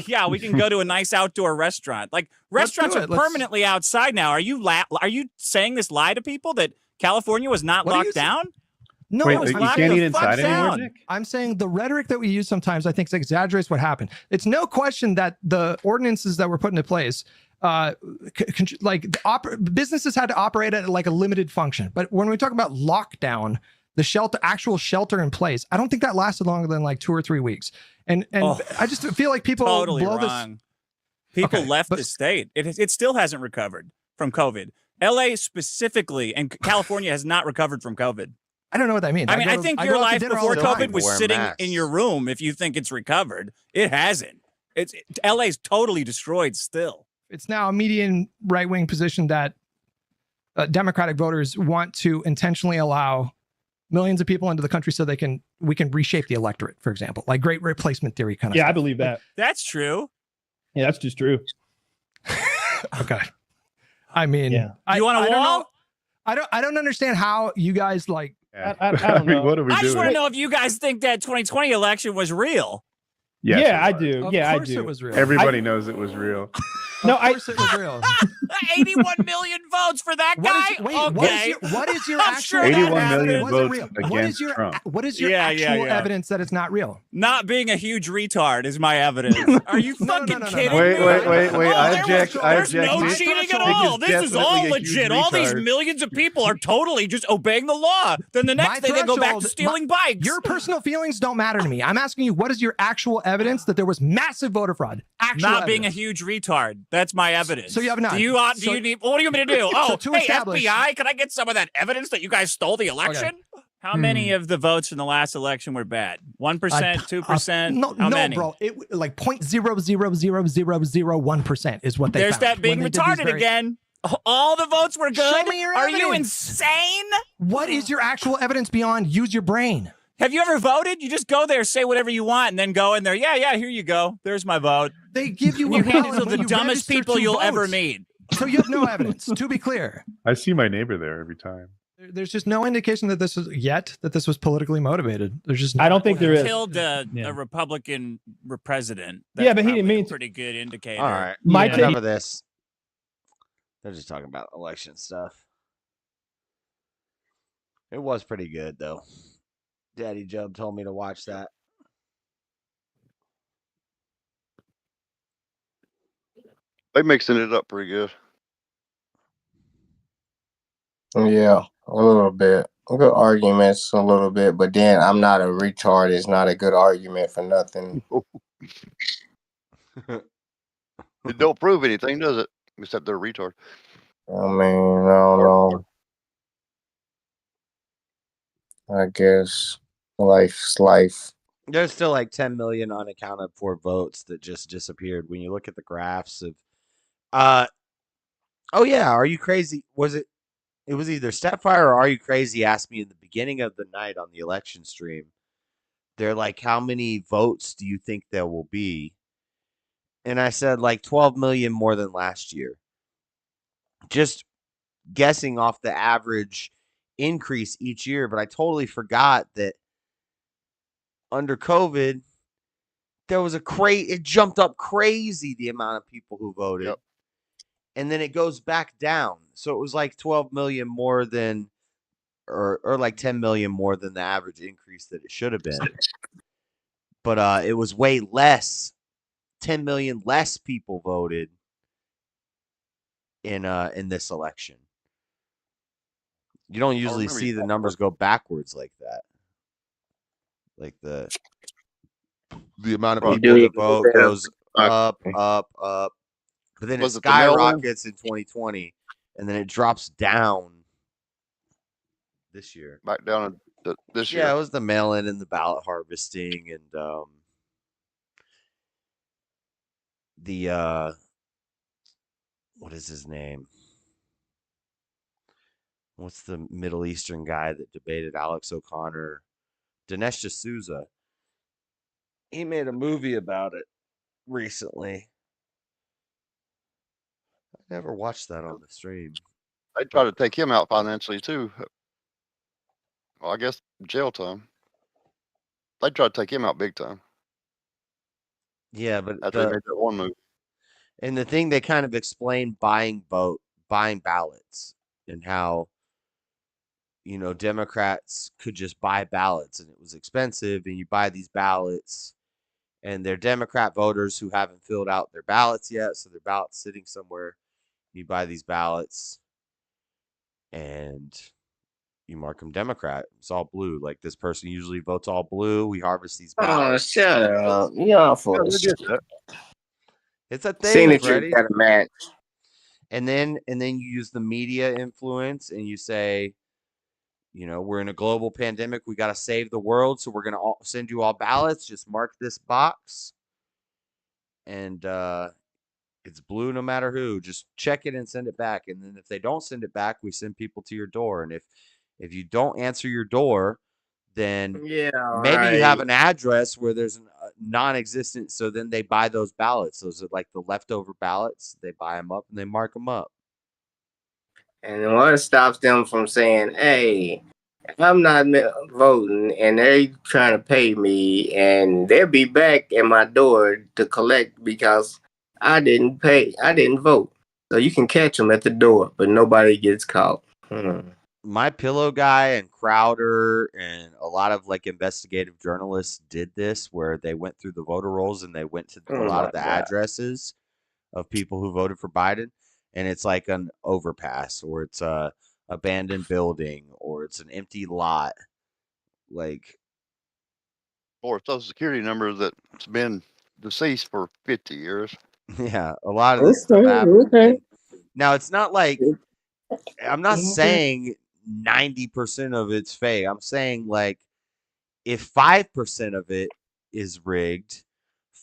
yeah, we can go to a nice outdoor restaurant. Like Let's do restaurants are it. Let's- permanently outside now. Are you saying this lie to people that California was not What are you locked down? No, Wait, it's you locked can't the eat fuck inside anymore, down. Nick? I'm saying the rhetoric that we use sometimes, I think, exaggerates what happened. It's no question that the ordinances that were put into place businesses had to operate at like a limited function. But when we talk about lockdown, the actual shelter in place, I don't think that lasted longer than like 2 or 3 weeks. And I just feel like people totally blow wrong. People left the state. It still hasn't recovered from COVID. LA specifically and California has not recovered from COVID. I don't know what that means. I think your life before COVID was sitting masks. in your room if you think it's recovered. It hasn't. LA's totally destroyed still. It's now a median right-wing position that Democratic voters want to intentionally allow millions of people into the country so we can reshape the electorate, for example, like great replacement theory kind of Yeah, stuff. I believe that. That's true. Yeah, that's just true. Okay. I mean, Do you want a wall? I don't understand how you guys like. I don't know. What are we I just doing? want to know if you guys think that 2020 election was real. Yes, yeah, I it was. do. Of Yeah, I course do. it was real. Everybody knows it was real. No, of course it was real. 81 million votes for that guy. What is your I'm actual sure that 81 happened. million Was it votes real? against Trump. What is your Yeah, actual yeah. evidence that it's not real? Not being a huge retard is my evidence. Are you fucking kidding Wait, me? wait. Oh, I there object. was- I There's object. no Nick. cheating at Nick is all. This is all definitely a huge legit. All these retard. millions of people are totally just obeying the law. Then the next day they go back to stealing bikes. Your personal feelings don't matter to me. I'm asking you, what is your actual evidence that there was massive voter fraud? Actual Not being a evidence. huge retard. That's my evidence. So you have none. Do you need? What do you want me to do? Oh, to hey establish- FBI, can I get some of that evidence that you guys stole the election? How many of the votes in the last election were bad? 1%, 2%? No, How many? bro. It like 0.00001% is what they There's found that being when they did these retarded again. All the votes were good. Show me your Are you evidence. insane? What is your actual evidence beyond use your brain? Have you ever voted? You just go there, say whatever you want, and then go in there. Yeah, here you go. There's my vote. They give you You a handle ballot when the you dumbest register people to you'll vote. ever meet. So you have no evidence. To be clear, I see my neighbor there every time. there's just no indication that this was politically motivated. There's just I don't think there is. Killed a Republican president. Yeah, but he probably didn't mean a to. pretty good indicator. All right. My Enough take- of this. They're just talking about election stuff. It was pretty good though. Daddy Jub told me to watch that. They mixing it up pretty good. Yeah, a little bit. Good arguments, a little bit, but then I'm not a retard. It's not a good argument for nothing. It don't prove anything, does it? Except they're a retard. I mean, I don't know. I guess life's life. There's still like 10 million unaccounted for votes that just disappeared. When you look at the graphs of, oh yeah, are you crazy? It was either Stepfire or Are You Crazy asked me in the beginning of the night on the election stream. They're like, how many votes do you think there will be? And I said like 12 million more than last year. Just guessing off the average increase each year, but I totally forgot that under COVID, there was it jumped up crazy the amount of people who voted. Yep. And then it goes back down. So it was like 12 million more than, or like 10 million more than the average increase that it should have been. But it was way less. 10 million less people voted in this election. You don't usually see the numbers go backwards like that. Like the amount of people that vote goes up, up, up. But then it skyrockets in 2020, and then it drops down this year. Back down this year. Yeah, it was the mail-in and the ballot harvesting and the what is his name? What's the Middle Eastern guy that debated Alex O'Connor? Dinesh D'Souza. He made a movie about it recently. I never watched that on the stream. They try to take him out financially too. Well, I guess jail time. They try to take him out big time. Yeah, but After they made that one move. and the thing they kind of explained buying ballots and how Democrats could just buy ballots and it was expensive and you buy these ballots and they're Democrat voters who haven't filled out their ballots yet, so their ballot's sitting somewhere. You buy these ballots, and you mark them Democrat. It's all blue. Like this person usually votes all blue. We harvest these Oh, ballots. shut up. Y'all full of shit. It's a thing, Signatures Freddie. gotta match. And then you use the media influence, and you say, we're in a global pandemic. We got to save the world, so we're gonna send you all ballots. Just mark this box, and it's blue no matter who. Just check it and send it back. And then if they don't send it back, we send people to your door. And if you don't answer your door, then maybe you have an address where there's a non-existent. So then they buy those ballots. Those are like the leftover ballots. They buy them up and they mark them up. And what stops them from saying, hey, I'm not voting and they trying to pay me and they'll be back at my door to collect because I didn't vote. So you can catch them at the door, but nobody gets caught. My Pillow guy and Crowder and a lot of like investigative journalists did this, where they went through the voter rolls and they went to a lot of the addresses of people who voted for Biden, and it's like an overpass, or it's a abandoned building, or it's an empty lot, like, or a social security number that's been deceased for 50 years. Yeah, a lot of this stuff happens. Okay. Now it's not like I'm not saying 90% of it's fake. I'm saying like if 5% of it is rigged,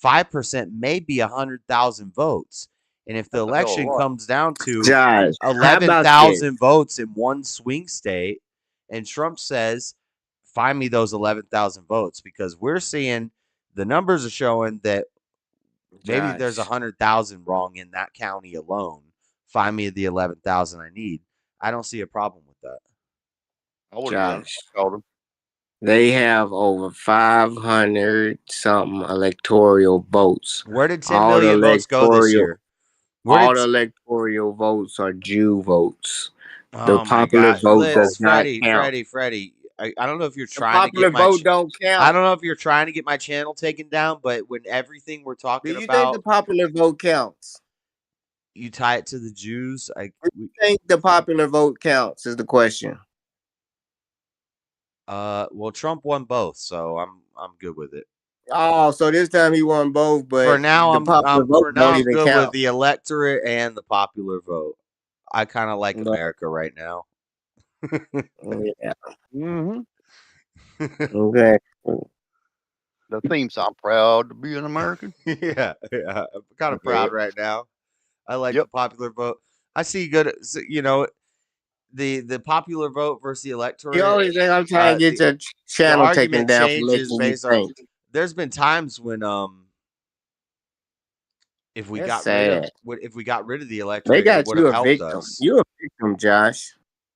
5% may be 100,000 votes. And if the election comes down to Josh, how about 11,000 votes in one swing state, and Trump says, find me those 11,000 votes, because we're seeing the numbers are showing that maybe there's 100,000 wrong in that county alone. Find me the 11,000 I need. I don't see a problem with that. I would have called him. They have over 500 something electoral votes. Where did 10 million votes go this year? All the electoral votes are Jew votes. The Oh my popular God. vote Liz, does not count. Freddie. I don't know if you're The trying to popular get my vote don't count. I don't know if you're trying to get my channel taken down, but when everything we're talking Do you about, think the popular vote counts? you tie it to the Jews. Do you think the popular vote counts is the question. Well, Trump won both, so I'm good with it. Oh, so this time he won both, but For now, the I'm popular vote don't even good count. with the electorate and the popular vote. I kind of like America right now. Yeah. Mm-hmm. Okay. The theme song, proud to be an American. yeah, I'm kind of proud right now. I like the popular vote. I see good, the popular vote versus the electorate. The only thing I'm trying to get your channel taken down for changes making based you on. think. There's been times when if we got rid of the electorate, They got it would you have a helped victim. us. You're a victim, Josh.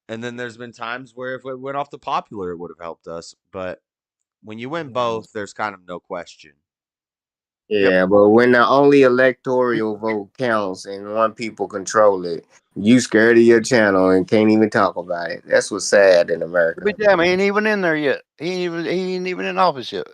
And then there's been times where if it went off the popular, it would have helped us. But when you win both, there's kind of no question. Yeah, but when the only electoral vote counts and one people control it, you scared of your channel and can't even talk about it. That's what's sad in America. But damn, he ain't even in there yet. He ain't even in office yet.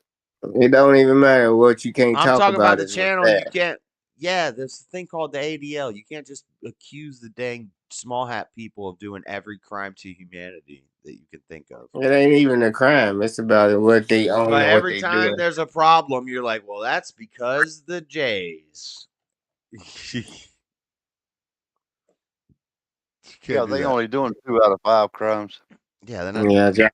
It don't even matter what you can't I'm talk talking about the is what's channel. You sad. can't. Yeah, there's a thing called the ADL. You can't just accuse the dang small hat people of doing every crime to humanity that you can think of. It ain't even a crime. It's about what they own But and what every they time do. there's a problem, you're like, well, that's because the Jays. Yeah, they only doing 2 out of 5 crimes. Yeah, they're not. Yeah,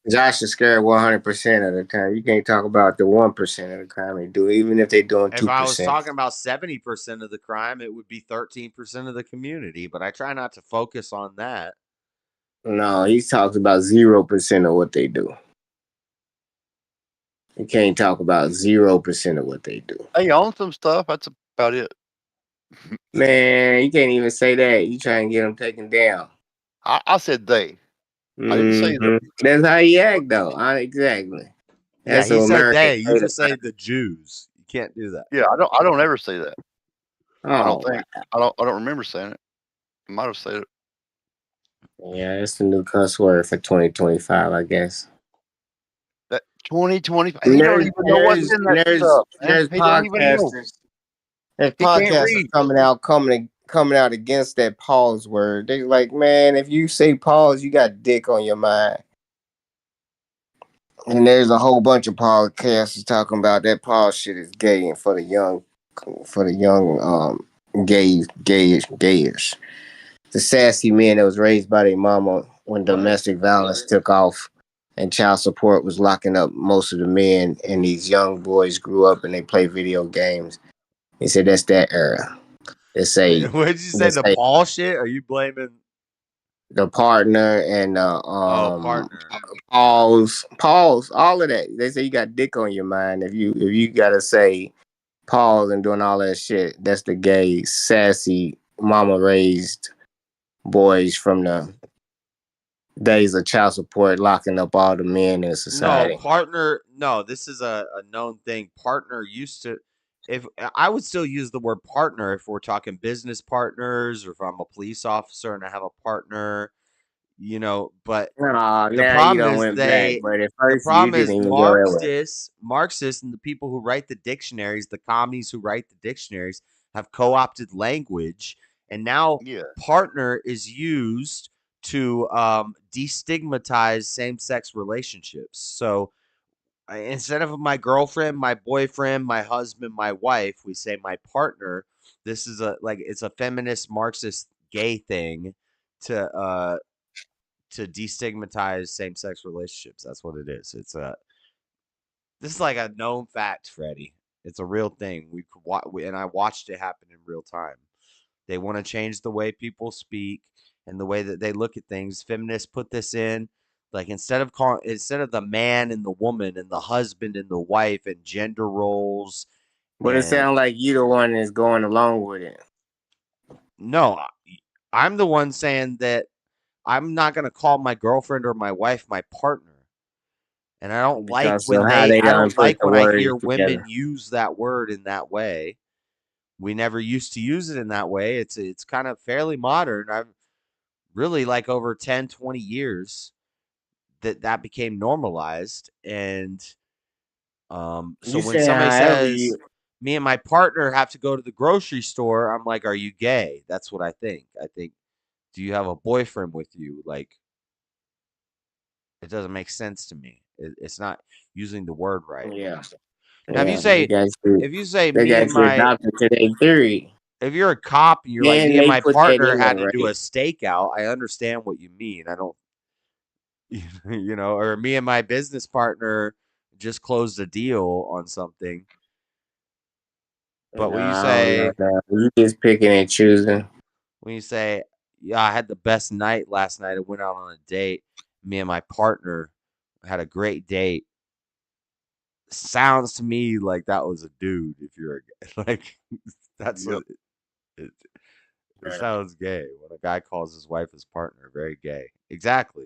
Josh is scared 100% of the time. You can't talk about the 1% of the crime they do, even if they're doing 2%. If I was talking about 70% of the crime, it would be 13% of the community. But I try not to focus on that. No, he talks about 0% of what they do. You can't talk about 0% of what they do. They own some stuff. That's about it. Man, you can't even say that. You trying to get them taken down. I said they. I didn't say that. That's how you act, though. Exactly. That's yeah, he what said Americans they. You say just about say it. the Jews. You can't do that. Yeah, I don't ever say that. I don't Oh, think. I don't remember saying it. I might have said it. yeah, that's the new cuss word for 2025, I guess. That 2020. He don't even know what's in that stuff, man. There's He don't even know. podcasters. There's He can't podcasters read. coming out against that pause word. They like, man, if you say pause, you got dick on your mind. And there's a whole bunch of podcasters talking about that pause shit is gay and for the young gayish. The sassy men that was raised by their mama when domestic violence took off and child support was locking up most of the men, and these young boys grew up and they play video games. He said that's that era. They say What did you say? The Paul shit? Are you blaming the partner and partner? pause, all of that. They say you got dick on your mind if you gotta say pause and doing all that shit. That's the gay, sassy, mama raised boys from the days of child support locking up all the men in society. No, partner. No, this is a known thing. Partner used to. If I would still use the word partner if we're talking business partners, or if I'm a police officer and I have a partner, but the problem is the problem is Marxists and the people who write the dictionaries, the commies who write the dictionaries, have co-opted language, and now partner is used to destigmatize same-sex relationships. So instead of my girlfriend, my boyfriend, my husband, my wife, we say my partner. This is it's a feminist Marxist gay thing to destigmatize same-sex relationships. That's what it is. This is like a known fact, Freddie. It's a real thing. And I watched it happen in real time. They want to change the way people speak and the way that they look at things. Feminists put this in, like instead of the man and the woman and the husband and the wife and gender roles. But it sounds like you the one that's going along with it. No, I'm the one saying that I'm not going to call my girlfriend or my wife my partner. And I don't like when I hear women use that word in that way. We never used to use it in that way. It's kind of fairly modern. I've really over 10, 20 years that became normalized. And so when somebody says me and my partner have to go to the grocery store, I'm like, are you gay? That's what I think. I think, do you have a boyfriend with you? Like, it doesn't make sense to me. It's not using the word right. Yeah. Now, if you say me and my theory, if you're a cop and you're like me and my partner had to do a stakeout, I understand what you mean. I don't, or me and my business partner just closed a deal on something. But when you say you just picking and choosing. When you say, yeah, I had the best night last night. I went out on a date. Me and my partner had a great date. Sounds to me like that was a dude. If you're like, that's what it sounds gay when a guy calls his wife his partner. Very gay. Exactly.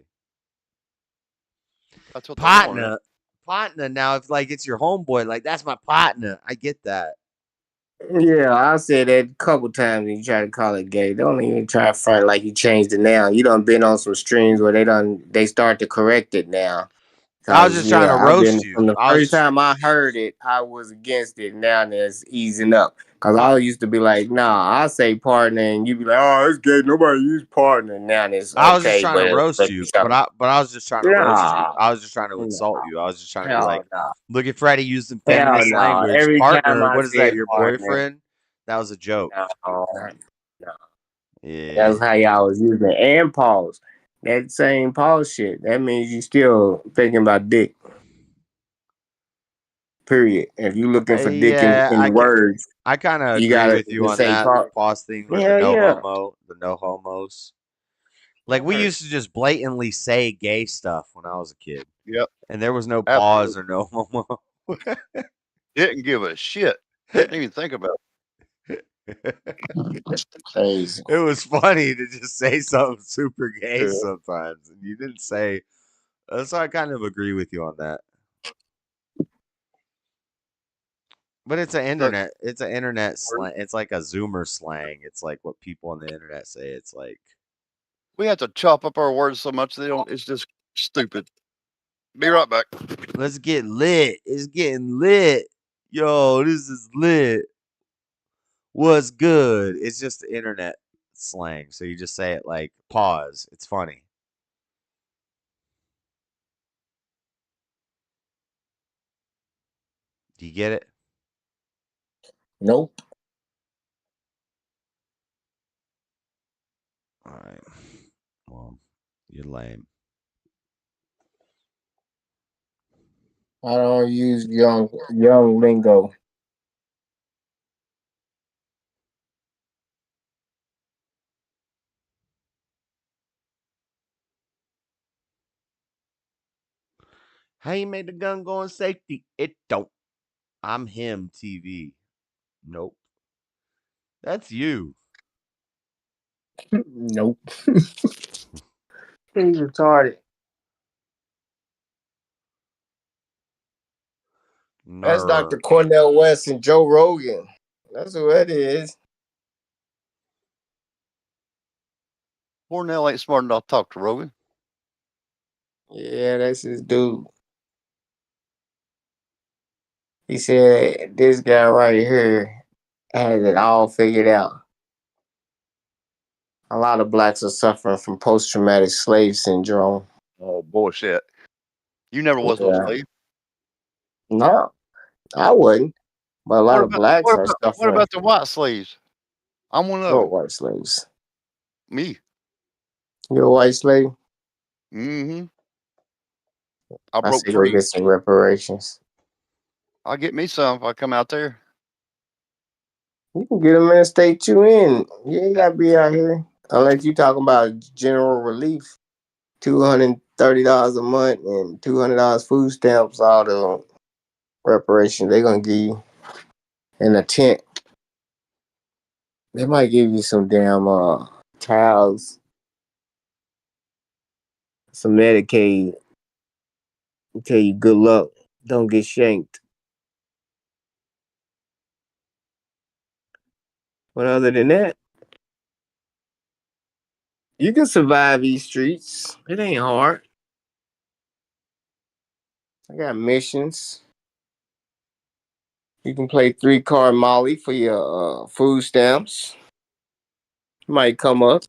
That's what partner. Now, if it's your homeboy, that's my partner. I get that. Yeah, I said that a couple times when you try to call it gay. Don't even try to front like you changed it now. You done been on some streams where they start to correct it now. I was just trying to roast you. From the first time I heard it, I was against it. Now it's easing up. Because I used to be like, nah, I say partner, and you be like, oh, it's gay. Nobody use partner. Now it's okay. I was just trying to roast you, but I was just trying to roast you. I was just trying to insult you. I was just trying to be like, look at Freddie using feminist language. Every partner, what is that, your boyfriend? That was a joke. No. Yeah. That's how y'all was using it. And pause. That same pause shit. That means you still thinking about dick. Period. If you looking for dick in words, I kind of agree with you on that. The pause thing with the no homos. We used to just blatantly say gay stuff when I was a kid. Yep. And there was no pause or no homo. Didn't give a shit. Didn't even think about it. Crazy. It was funny to just say something super gay sometimes, and you didn't say. So I kind of agree with you on that. But it's an internet. It's an internet slang. It's like a Zoomer slang. It's like what people on the internet say. It's like we have to chop up our words so much they don't. It's just stupid. Be right back. Let's get lit. It's getting lit. Yo, this is lit. What's good? It's just the internet slang. So you just say it like pause. It's funny. Do you get it? Nope. All right. Well, you're lame. I don't use young lingo. How you made the gun go in safety? It don't. I'm him TV. Nope. That's you. Nope. He's retarded. That's Dr. Nerd. Cornell West and Joe Rogan. That's who that is. Cornell ain't smart enough to talk to Rogan. Yeah, that's his dude. He said this guy right here has it all figured out. A lot of blacks are suffering from post-traumatic slave syndrome. Oh, bullshit. You never was no Yeah. slave. No, I wouldn't. But a lot of blacks are What suffering. about the white slaves? I'm one of What them. white slaves? Me. You're a white slave? Mm-hmm. I I broke say go free. get some reparations. I'll get me some if I come out there. You can get them in the state you in. You ain't gotta be out here. Unless you talking about general relief. $230 a month and $200 food stamps, all the reparations they're gonna give you in a tent. They might give you some damn towels, some Medicaid. Tell you good luck. Don't get shanked. But other than that, you can survive these streets. It ain't hard. I got missions. You can play 3-card Molly for your food stamps. Might come up.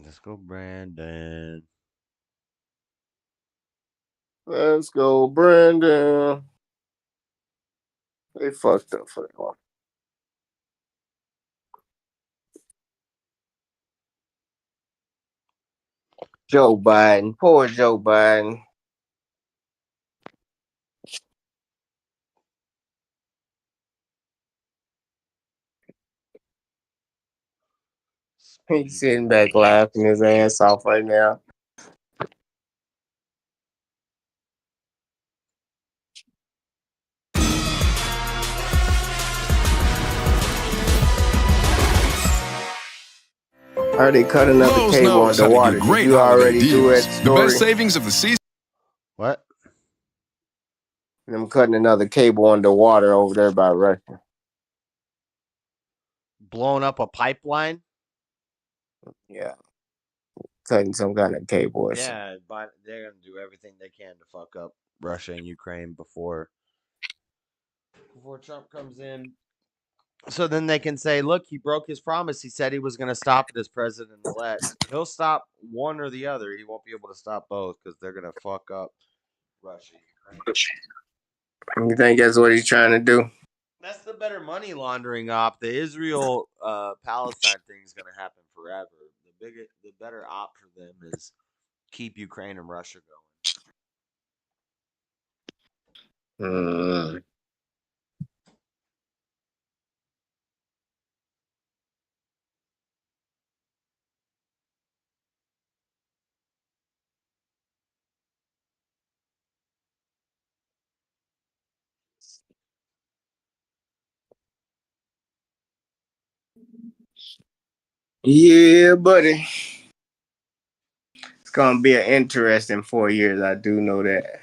Let's go, Brandon. Let's go, Brandon. They fucked up for that one. Joe Biden. Poor Joe Biden. He's sitting back laughing his ass off right now. Are they cut another Lowe's cable knows how to underwater? do Did great you holiday already do that deals. The story? best savings of the season. What? Them cutting another cable underwater over there by Russia. Blowing up a pipeline? Yeah. Cutting some kind of cable or something. Yeah, but they're gonna do everything they can to fuck up Russia and Ukraine before Trump comes in. So then they can say, look, he broke his promise. He said he was going to stop it as president-elect. He'll stop one or the other. He won't be able to stop both because they're going to fuck up Russia, Ukraine. You think that's what he's trying to do? That's the better money laundering op. The Israel Palestine thing is going to happen forever. The better op for them is keep Ukraine and Russia going. Yeah, buddy. It's gonna be an interesting 4 years. I do know that.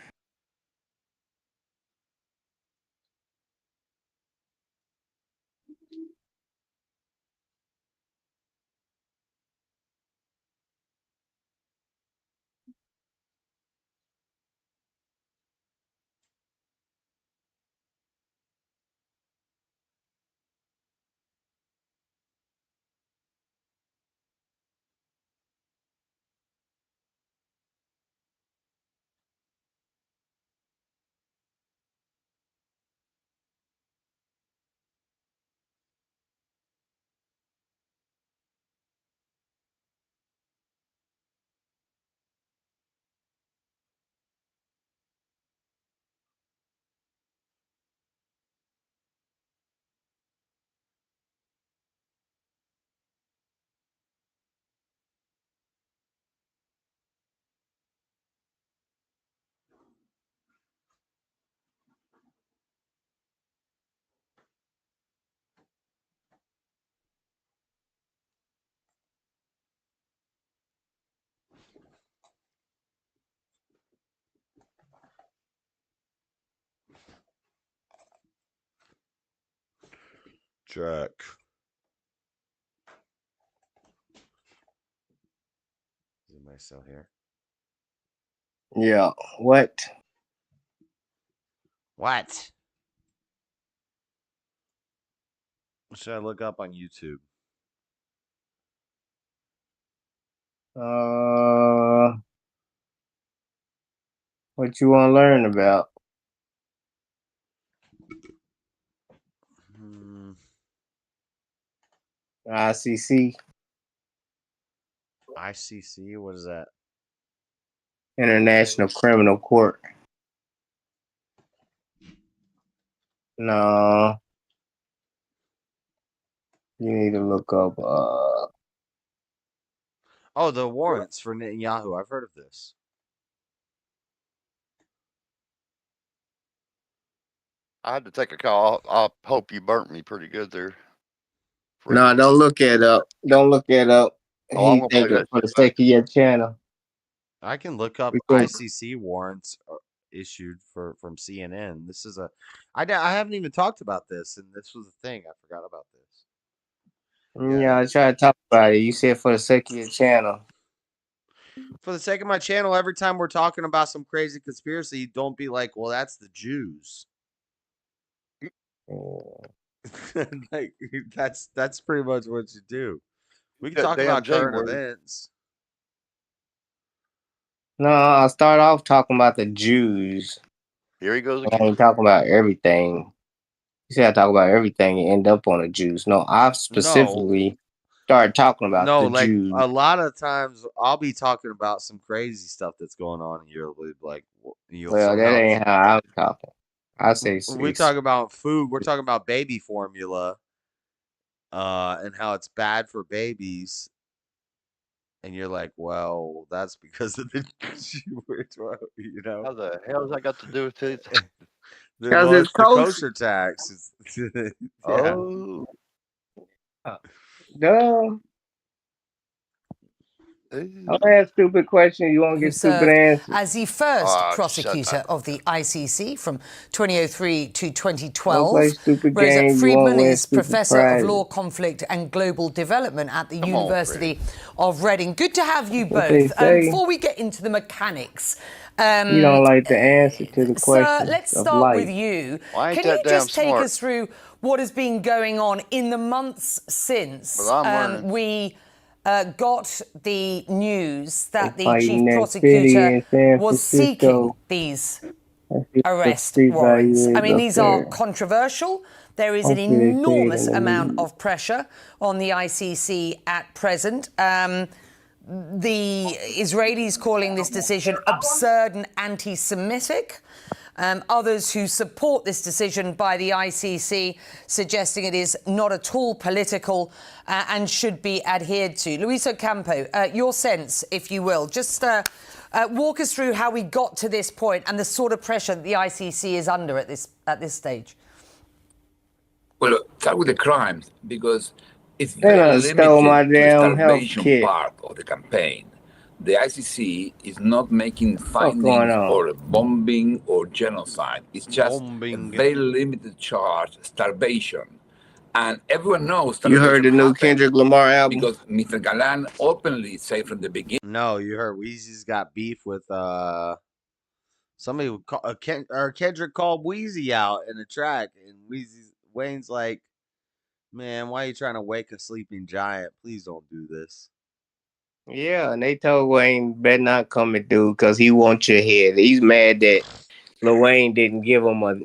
Check. Is anybody still here? Yeah. What? What? What should I look up on YouTube? What you want to learn about? ICC, ICC? What is that? International Criminal Court. No. You need to look up. Oh, the warrants for Netanyahu. I've heard of this. I had to take a call. I hope you burnt me pretty good there. No, don't look it up. Don't look it up. Oh, I'm He gonna play think it that for the shit back. sake of your channel. I can look up We can- ICC warrants issued from CNN. This is I haven't even talked about this, and this was a thing. I forgot about this. Yeah, I try to talk about it. You said for the sake of your channel. For the sake of my channel, every time we're talking about some crazy conspiracy, don't be like, well, that's the Jews. Like that's pretty much what you do. We can That talk damn about J current word. events. No, I'll start off talking about the Jews. Here he goes I again. ain't talking about everything. You said I talk about everything and end up on the Jews. No, I've specifically started talking about No, the like Jews. a lot of times I'll be talking about some crazy stuff that's going on, and you'll be like, you'll Well, that somehow. ain't how I'm talking. I say We talk about food. We're talking about baby formula, and how it's bad for babies. And you're like, well, that's because of the Jewish, you know. How the hell does that got to do with this? Because Well, it's it's the kosher. kosher tax. Yeah. Oh. Duh. Don't ask stupid questions. You won't Who get stupid served answers. as the first prosecutor of the ICC from 2003 to Don't 2012. play stupid Rosa games. You won't Friedman win is stupid Professor of prizes. Law, Conflict and Global Development at the Come on, University of Reading. Good to have you What they both. say. Before we get into the mechanics, You don't like the answer to the Sir, questions let's of start life. with you. Why ain't Can you that damn just take smart? us through what has been going on in the months since Well, I'm learning. we got the news that They the fighting chief that prosecutor city in San was seeking Francisco. these The arrest street warrants? value I is mean, up these are there. controversial. There is an Hopefully they say it in enormous the amount news. of pressure on the ICC at present. The Israelis calling this decision absurd and anti-Semitic. Others who support this decision by the ICC suggesting it is not at all political and should be adhered to. Luis Ocampo, your sense, if you will, just walk us through how we got to this point and the sort of pressure that the ICC is under at this stage. Well, start with the crimes, because it's They very done stole my limited to the damn health starvation kit. part of the campaign. The ICC is not making What's findings going on? or bombing or genocide. It's just Bombing. a very limited charge, starvation. And everyone knows You heard the starvation new happened Kendrick Lamar album? because Mr. Galan openly said from the beginning. No, you heard Weezy's got beef with somebody Kendrick called Weezy out in a track, and Wayne's like, man, why are you trying to wake a sleeping giant? Please don't do this. Yeah, and they told Wayne better not come and do because he wants your head. He's mad that Lil Wayne didn't give him a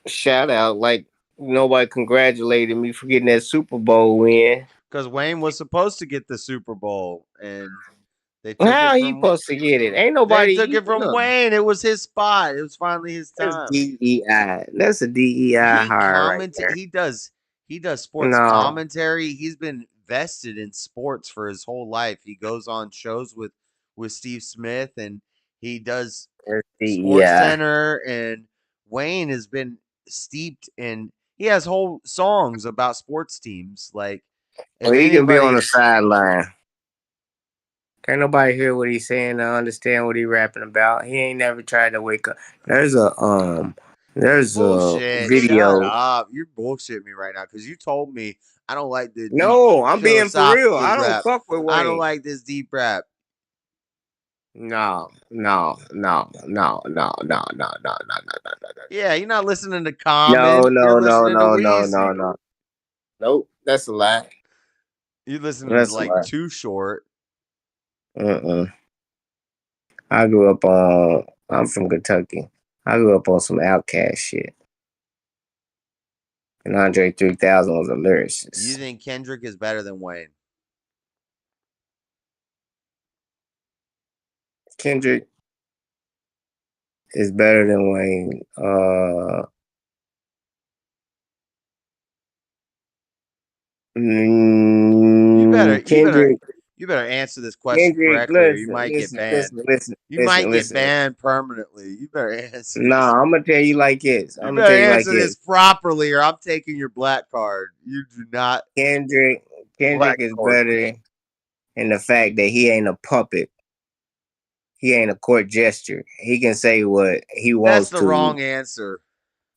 shout out. Like nobody congratulated me for getting that Super Bowl win. Because Wayne was supposed to get the Super Bowl, and they took How it he from. supposed to get it? Ain't They nobody. took it from Look, Wayne. It was his spot. It was finally his that's time. DEI. That's a DEI hire right there. He does sports No, commentary. He's been vested in sports for his whole life. He goes on shows with Steve Smith, and he does that's Sports DEI. Center. And Wayne has been steeped in. He has whole songs about sports teams. Like, Well, if he can be on anybody, the sideline. Can't nobody hear what he's saying to understand what he's rapping about. He ain't never tried to wake up. There's a There's a Bullshit. Shut video. up. You're bullshitting me right now because you told me I don't like the deep No, I'm being for real. philosophical I don't rap. fuck with I don't Wayne. like this deep rap. No. Yeah, you're not listening to Common. No. You're listening to Weezy. Nope, that's a lie. You're listening to That's a like lie. Too Short. I grew up on. I'm from Kentucky. I grew up on some Outkast shit. And Andre 3000 was a lyricist. You think Kendrick is better than Wayne? Kendrick is better than Wayne. Kendrick. You better answer this question Kendrick, correctly, or you might get banned. listen. You might get banned permanently. You better answer. Nah, I'm gonna tell you like this. You better answer this properly, or I'm taking your black card. You do not. Kendrick is better in the fact that he ain't a puppet. He ain't a court gesture. He can say what he wants to. That's the wrong answer.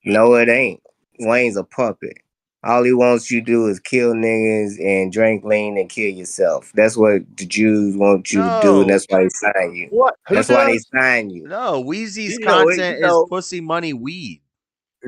No, it ain't. Wayne's a puppet. All he wants you to do is kill niggas and drink lean and kill yourself. That's what the Jews want you to do, and that's why they sign you. What? That's why they sign you. No, Weezy's You know it, content you know. is pussy money weed.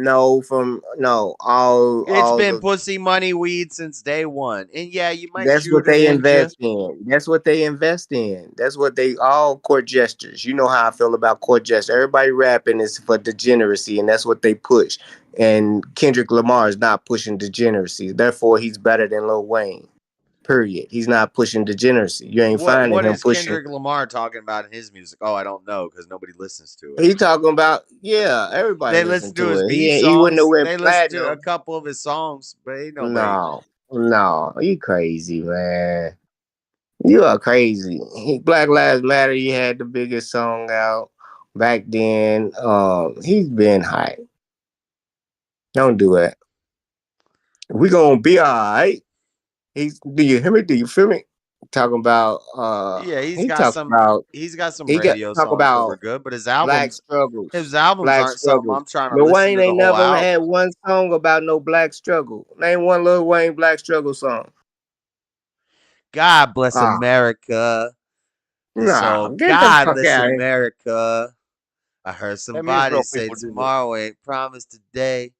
All It's been pussy money weed since day one. And yeah, you might that's shoot what they an invest in. That's what they invest in. That's what they all court gestures. You know how I feel about court gestures. Everybody rapping is for degeneracy, and that's what they push. And Kendrick Lamar is not pushing degeneracy. Therefore, he's better than Lil Wayne. Period. He's not pushing degeneracy. You ain't finding what him is pushing. Kendrick Lamar talking about in his music? Oh, I don't know because nobody listens to it. He talking about everybody. They listen to his it. beat He wouldn't songs. have went They listen platinum. to a couple of his songs, but ain't nobody. No, you crazy, man. You are crazy. Black Lives Matter. He had the biggest song out back then. He's been hype. Don't do it. We gonna be all right. Do you hear me? Do you feel me? Talking about Yeah, he's got some radio songs that were good, but his albums aren't something I'm trying to But listen Wayne to the ain't whole never album. had one song about no black struggle. Name one Lil Wayne black struggle song. God bless America. So get God the fuck bless out of here. America. I heard somebody say tomorrow ain't promised today.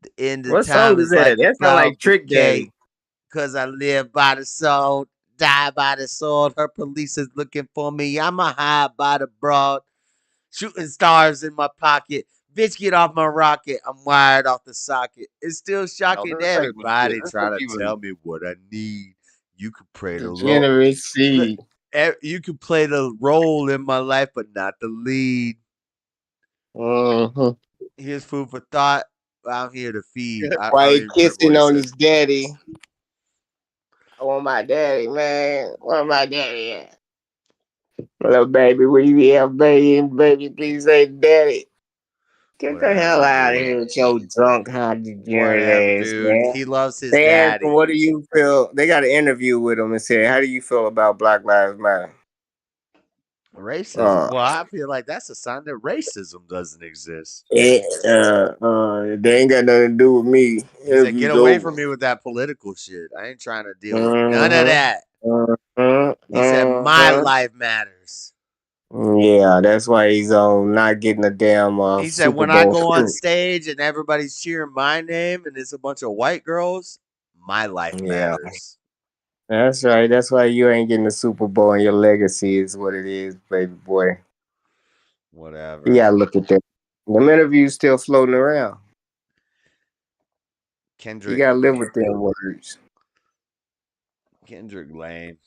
The end of What time song is is like that? a That sound cloud like Trick decay. Daddy. Cause I live by the sword, die by the sword. Her police is looking for me. I'm a hide by the broad. Shooting stars in my pocket. Bitch, get off my rocket. I'm wired off the socket. It's still shocking everybody trying to tell me what I need. You could pray the Lord. Degeneracy. You could play the role in my life, but not the lead. Here's food for thought. I'm here to feed. Why he kissing on his daddy? I want my daddy, man. Where my daddy at? Little baby, where you at, baby? Baby, please say daddy. Get the hell out of here with your drunk, high degenerate ass, dude. man. He loves his They asked daddy. him, what do you feel? They got an interview with him and said, how do you feel about Black Lives Matter? Racism. Well, I feel like that's a sign that racism doesn't exist. They ain't got nothing to do with me. He said, get away from me with that political shit. I ain't trying to deal with none of that. He said, my life matters. Yeah, that's why he's not getting a damn he said, Super when Bowl I go on suit. stage and everybody's cheering my name and it's a bunch of white girls, my life matters. That's right. That's why you ain't getting the Super Bowl and your legacy is what it is, baby boy. Whatever. You gotta look at that. Them interviews still floating around. Kendrick. You gotta live with them words. Kendrick lame.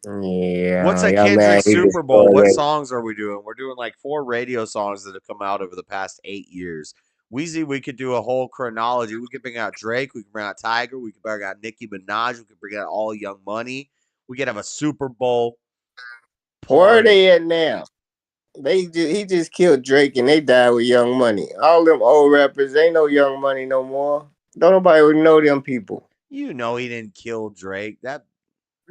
Yeah. What's a Kendrick Super Bowl? What songs are we doing? We're doing like 4 radio songs that have come out over the past 8 years. Weezy, we could do a whole chronology. We could bring out Drake. We could bring out Tiger. We could bring out Nicki Minaj. We could bring out all Young Money. We could have a Super Bowl. Where are they at now? He just killed Drake and they died with Young Money. All them old rappers, ain't no Young Money no more. Don't nobody know them people. You know he didn't kill Drake.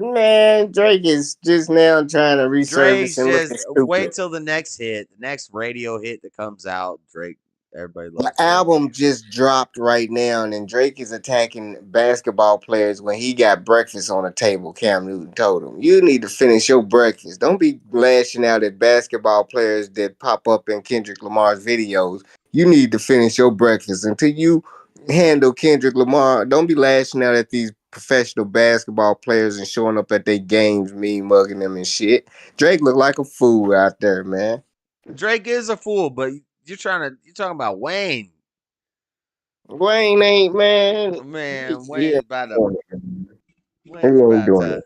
Man, Drake is just now trying to resurface Drake's and looking just wait stupid. till the next hit, the next radio hit that comes out. Drake, everybody The loves Drake. album just dropped right now, and Drake is attacking basketball players when he got breakfast on the table. Cam Newton told him, "You need to finish your breakfast. Don't be lashing out at basketball players that pop up in Kendrick Lamar's videos. You need to finish your breakfast until you handle Kendrick Lamar. Don't be lashing out at these professional basketball players and showing up at their games, mean mugging them and shit. Drake look like a fool out there, man." Drake is a fool, but you're talking about Wayne. Wayne ain't, man. Man, He Wayne's about to. He ain't doing it.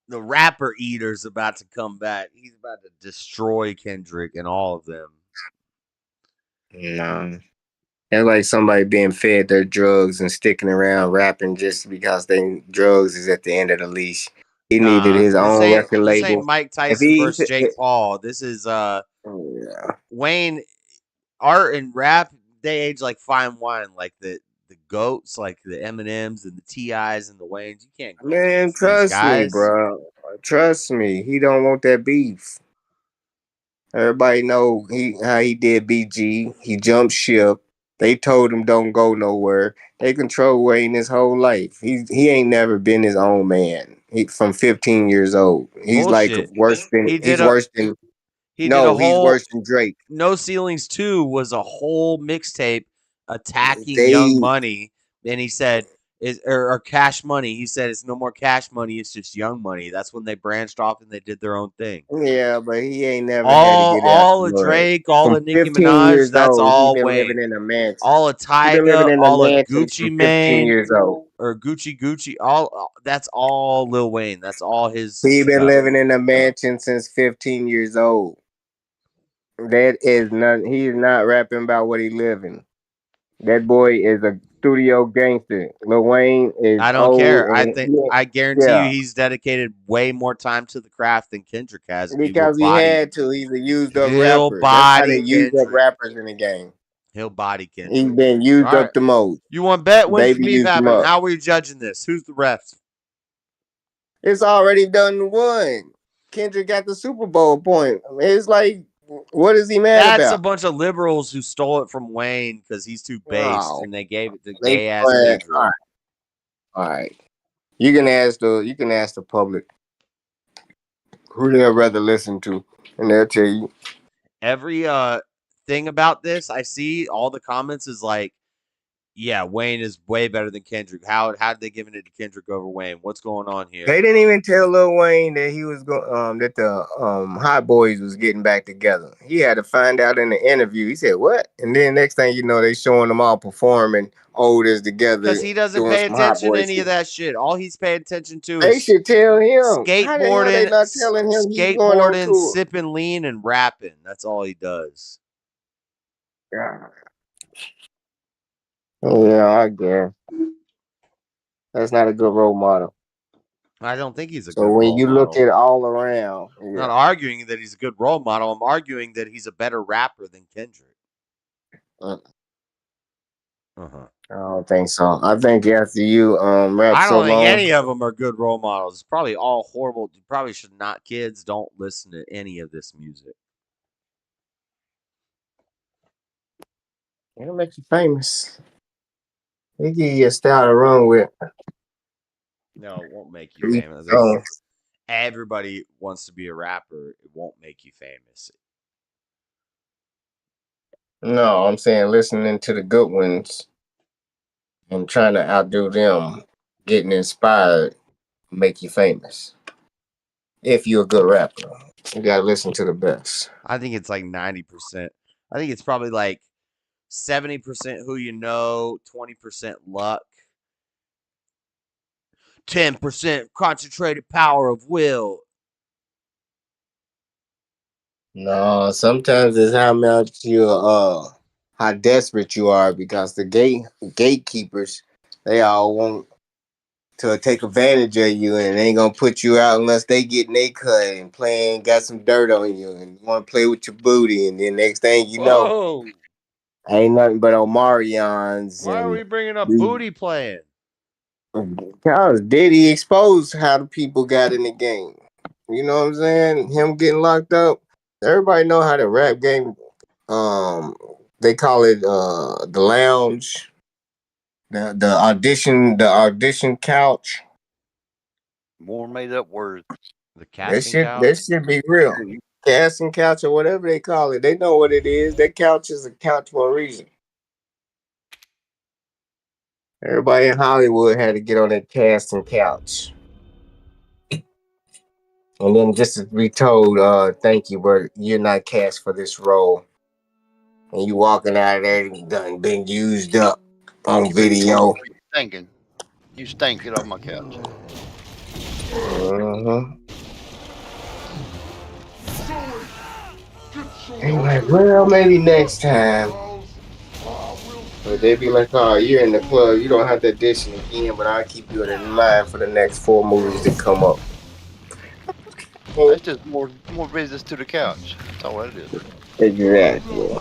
The rapper eater's about to come back. He's about to destroy Kendrick and all of them. No. It's like somebody being fed their drugs and sticking around rapping just because they drugs is at the end of the leash. He needed his own record This label. ain't Mike If Tyson he, versus Jake Paul. This is yeah. Wayne. Art and rap, they age like fine wine, like the goats, like the Eminems and the T.I.s and the Waynes. You can't go Man, against these trust me, guys. bro. Trust me. He don't want that beef. Everybody know how he did BG. He jumped ship. They told him don't go nowhere. They control Wayne his whole life. He ain't never been his own man. He from 15 years old. He's Bullshit. like worse than He he's did a worse than he did a no, he's whole worse than Drake. No Ceilings 2 was a whole mixtape attacking They Young Money, and he said or Cash Money. He said it's no more Cash Money, it's just Young Money. That's when they branched off and they did their own thing. Yeah, but he ain't never had to get out. All of Drake, all From of Nicki 15 Minaj, years that's old, all he been Wayne. living in a mansion. All of He been living Tyga, in a all of mansion Gucci from 15 Mane, years old. or Gucci, that's all Lil Wayne. That's all his He been stuff. living in a mansion since 15 years old. That is not. He's not rapping about what he living. That boy is a studio gangster. Lil Wayne is I don't old, care. and I guarantee you he's dedicated way more time to the craft than Kendrick has. because he had to. He's a used up He'll rapper. That's how they body use up Kendrick. rappers in the game. He'll body Kendrick. He's been used All up right. the most. You want to bet? When's the Baby beef used him happen? up. How are we judging this? Who's the ref? It's already done won. Kendrick got the Super Bowl point. It's like, what is he mad That's a about? bunch of liberals who stole it from Wayne because he's too based, and they gave it to They gay ass playing- Kendrick. All right. You can ask the public who they'd rather listen to, and they'll tell you. Every thing about this I see, all the comments is like, yeah, Wayne is way better than Kendrick. How did they giving it to Kendrick over Wayne? What's going on here? They didn't even tell Lil Wayne that he was going that the Hot Boys was getting back together. He had to find out in the interview. He said, "What?" And then next thing you know, they showing them all performing olders together. Because he doesn't doing pay some Hot attention to Boy any shit. of that shit. All he's paying attention to They is should tell him. How the hell they skateboarding, not telling him he's going on skateboarding, tour? sipping lean, and rapping. That's all he does. Yeah, I guess. That's not a good role model. I don't think he's a So good when role you look model. at all around, I'm not arguing that he's a good role model. I'm arguing that he's a better rapper than Kendrick. I don't think so. I think after you rap I so don't think long, any of them are good role models. It's probably all horrible. You probably should not. Kids, don't listen to any of this music. it'll make you famous. They give you a style to run with. No, it won't make you famous. Everybody wants to be a rapper. It won't make you famous. No, I'm saying listening to the good ones and trying to outdo them, getting inspired, make you famous. If you're a good rapper, you gotta listen to the best. I think it's like 90%. I think it's probably like 70% who you know, 20% luck, 10% concentrated power of will. No, sometimes it's how much you how desperate you are because the gatekeepers, they all want to take advantage of you and they ain't gonna put you out unless they get their cut and got some dirt on you and want to play with your booty, and then next thing you know, ain't nothing but Omarions. Why are and we bringing up these- booty playing? Cause Diddy exposed how the people got in the game. You know what I'm saying? Him getting locked up. Everybody know how the rap game. They call it the lounge, the audition couch. More made up words. The casting couch. That should be real. Casting couch or whatever they call it. They know what it is. That couch is a couch for a reason. Everybody in Hollywood had to get on that casting couch. And then just to be told, thank you, but you're not cast for this role. And you walking out of there and done been used up on video. You stinking. You stink. Get off my couch. And like, well, maybe next time. But they be like, oh, you're in the club. You don't have to audition again, but I'll keep you in mind for the next 4 movies that come up. That's just more visits to the couch. That's all that is. Exactly.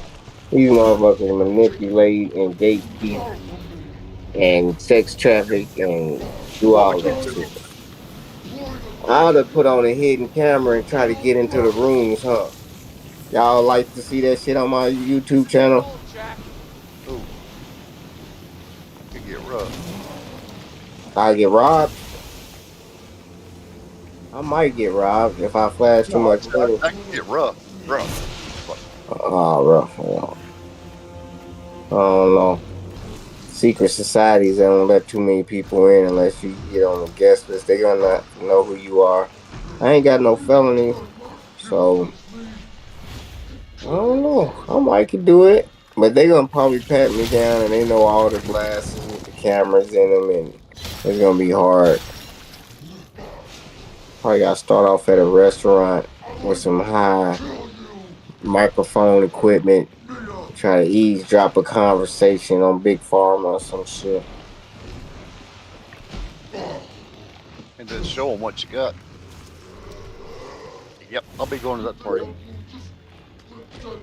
These motherfuckers manipulate and gatekeep and sex traffic and do all that shit. I ought to put on a hidden camera and try to get into the rooms, huh? Y'all like to see that shit on my YouTube channel? Ooh. You get robbed. I get robbed? I might get robbed if I flash too much money. I can get rough. Oh, rough. Yeah. I don't know. Secret societies, they don't let too many people in unless you get on the guest list. They gonna not know who you are. I ain't got no felonies, so I don't know. I might could do it, but they gonna probably pat me down, and they know all the glasses with the cameras in them, and it's gonna be hard. Probably gotta start off at a restaurant with some high microphone equipment. Try to eavesdrop a conversation on Big Pharma or some shit. And then show them what you got. Yep, I'll be going to that party.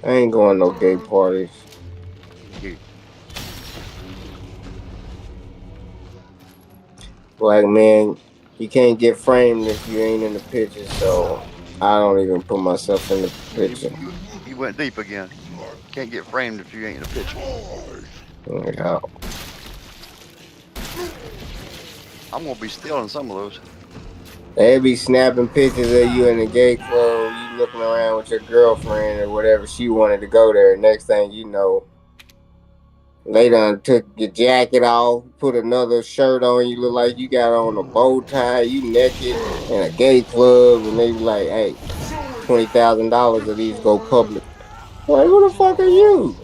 I ain't going no gay parties. Black man, you can't get framed if you ain't in the picture, so I don't even put myself in the picture. You went deep again. Can't get framed if you ain't in the picture. Yeah. I'm gonna be stealing some of those. They be snapping pictures of you in the gay club, you looking around with your girlfriend or whatever she wanted to go there. Next thing you know, they done took your jacket off, put another shirt on, you look like you got on a bow tie, you naked in a gay club, and they be like, hey, $20,000 of these go public. Like, who the fuck are you?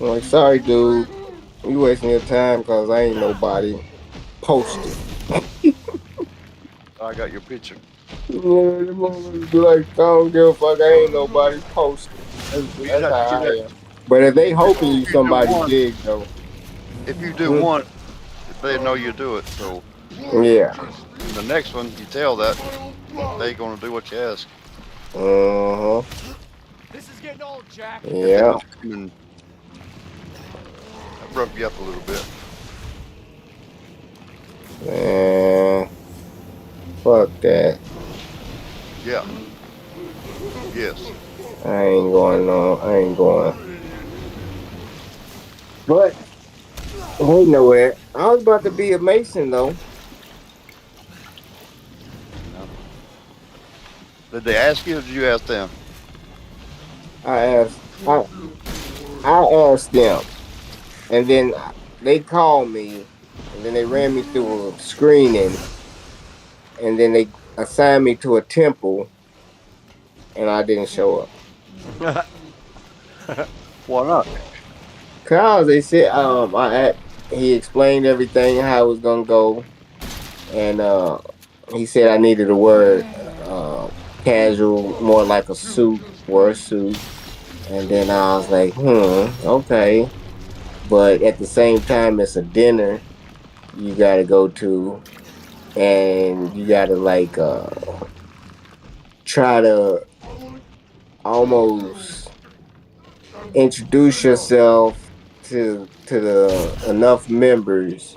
I'm like, sorry, dude. You wasting your time because I ain't nobody. Post it. I got your picture. Yeah, them motherfuckers be like, I don't give a fuck, I ain't nobody. Post it. That's how I am. But if they hoping you somebody big, though. If you do one, they know you do it, so. Yeah. The next one, you tell that, they gonna do what you ask. Uh-huh. This is getting old, Jack. Yeah. That rubbed you up a little bit. Man. Fuck that. Yeah. Yes. I ain't going no. I ain't going. But ain't nowhere. I was about to be a Mason though. Did they ask you or did you ask them? I asked them, and then they called me, and then they ran me through a screening, and then they assigned me to a temple, and I didn't show up. Why not? Cause they said he explained everything how it was gonna go, and he said I needed to wear casual, more like a suit, wear a suit. And then I was like, okay. But at the same time, it's a dinner you gotta go to, and you gotta like try to almost introduce yourself to the enough members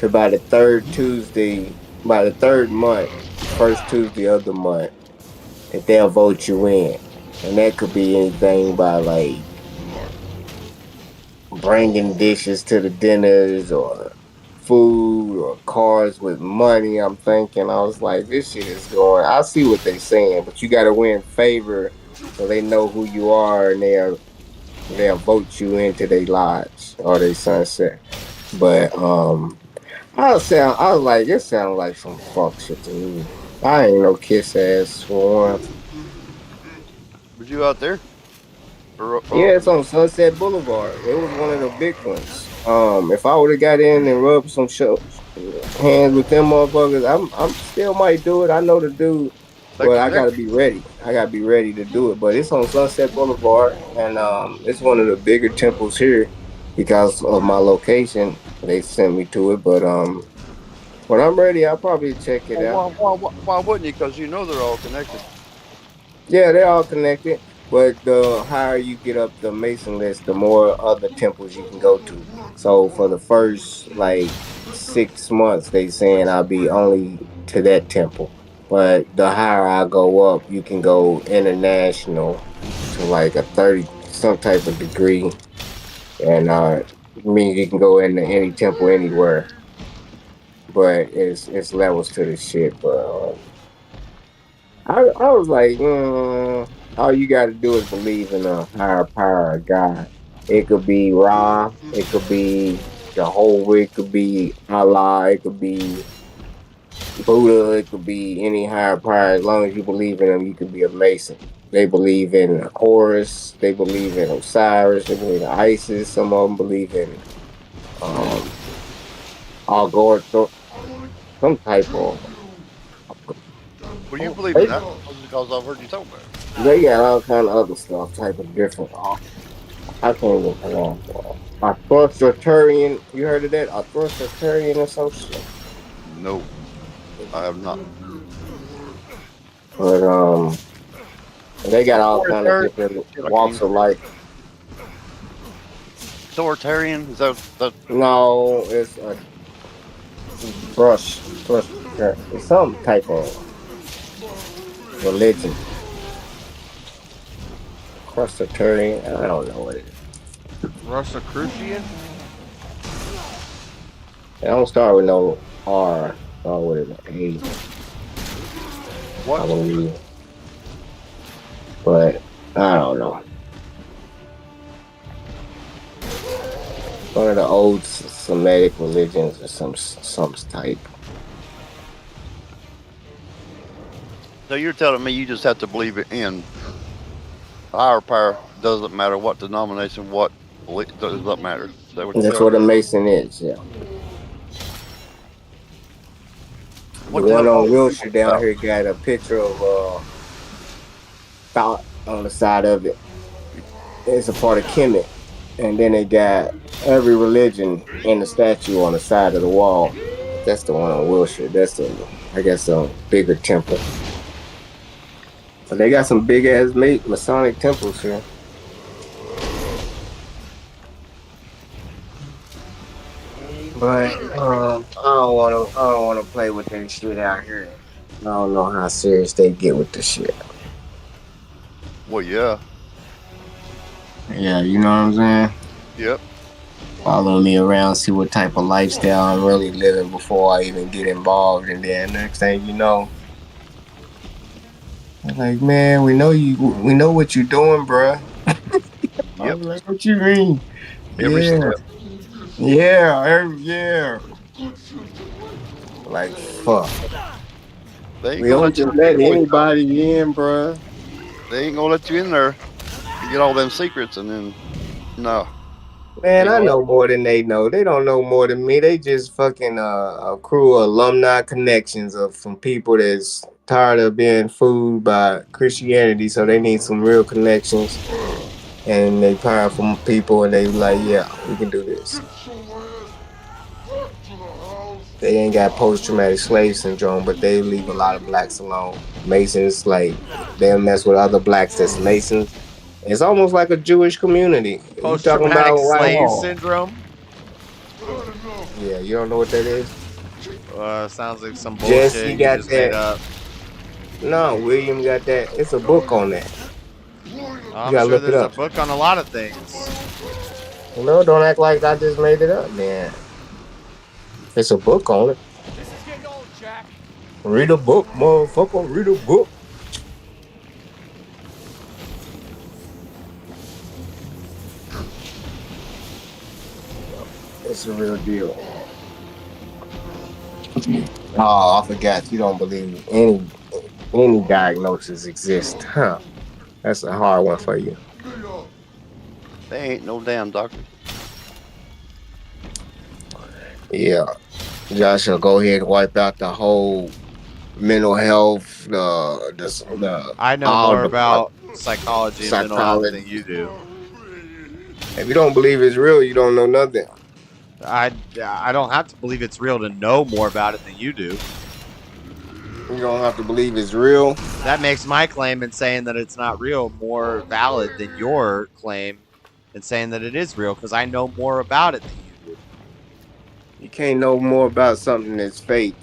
to by the third Tuesday, by the third month, first Tuesday of the month, that they'll vote you in. And that could be anything by like bringing dishes to the dinners or food or cars with money. I'm thinking, I was like, this shit is going. I see what they're saying, but you got to win favor so they know who you are and they'll vote you into their lodge or their sunset. But I was like, it sounded like some fuck shit to me. I ain't no kiss ass for one. Was you out there? Yeah, it's on Sunset Boulevard. It was one of the big ones. If I would have got in and rubbed some hands with them motherfuckers, I'm still might do it. I know the dude, but I gotta be ready. I gotta be ready to do it. But it's on Sunset Boulevard, and it's one of the bigger temples here because of my location. They sent me to it, but when I'm ready, I'll probably check it out. Why wouldn't you? Because you know they're all connected. Yeah, they're all connected. But the higher you get up the Mason list, the more other temples you can go to. So for the first like 6 months, they saying I'll be only to that temple. But the higher I go up, you can go international to like a 30 some type of degree, and means you can go into any temple anywhere. But it's levels to the shit. But I was like, all you got to do is believe in a higher power, a God. It could be Ra, it could be Jehovah, it could be Allah, it could be Buddha, it could be any higher power. As long as you believe in them, you can be a Mason. They believe in Horus, they believe in Osiris, they believe in Isis. Some of them believe in Algorithmic, some type of. Well, you believe in that because I've heard you talk about it. They got all kind of other stuff, type of different. I can't even pronounce it. Authoritarian, you heard of that? Authoritarian or some shit? No, I have not. But they got all kind of different walks of life. Authoritarian? Is that? No, it's a brush. It's some type of religion. Crustarian, I don't know what it is. Rosicrucian? They don't start with no R. Start with an A. What? I believe. But I don't know. One of the old Semitic religions or some type. So you're telling me you just have to believe it in higher power, doesn't matter what denomination, what does that matter? That's what a Mason is, yeah. The one on Wilshire down here got a picture of thought on the side of it. It's a part of Kemet. And then they got every religion in the statue on the side of the wall. That's the one on Wilshire. That's I guess a bigger temple. But they got some big ass Masonic temples here. But I don't wanna play with that shit out here. I don't know how serious they get with the shit. Well, yeah. Yeah, you know what I'm saying? Yep. Follow me around, see what type of lifestyle I'm really living before I even get involved. And then next thing you know, I'm like, man, we know what you're doing, bruh. I'm like, what you mean? Yeah. Like, fuck. We don't just let anybody in, bruh. They ain't gonna let you in there. You get all them secrets and then, no. Man, I know more than they know. They don't know more than me. They just fucking accrue alumni connections from people that's tired of being fooled by Christianity, so they need some real connections. And they powerful people, and they like, yeah, we can do this. They ain't got post-traumatic slave syndrome, but they leave a lot of blacks alone. Masons, like, they'll mess with other blacks that's Masons. It's almost like a Jewish community. Post-traumatic slave syndrome? Yeah, you don't know what that is? Sounds like some Jesse bullshit you got just made that. up. No, William got that. It's a book on that. I'm You gotta sure look it there's a up. book on a lot of things. No, don't act like I just made it up, man. It's a book on it. This is getting old, Jack. Read a book, motherfucker. Read a book. It's a real deal. Oh, I forgot. You don't believe any diagnosis exists, huh? That's a hard one for you. They ain't no damn doctor. Yeah. Joshua, go ahead and wipe out the whole mental health, the I know all more the about psychology and mental health than you do. If you don't believe it's real, you don't know nothing. I don't have to believe it's real to know more about it than you do. You don't have to believe it's real. That makes my claim in saying that it's not real more valid than your claim in saying that it is real, because I know more about it than you do. You can't know more about something that's fake.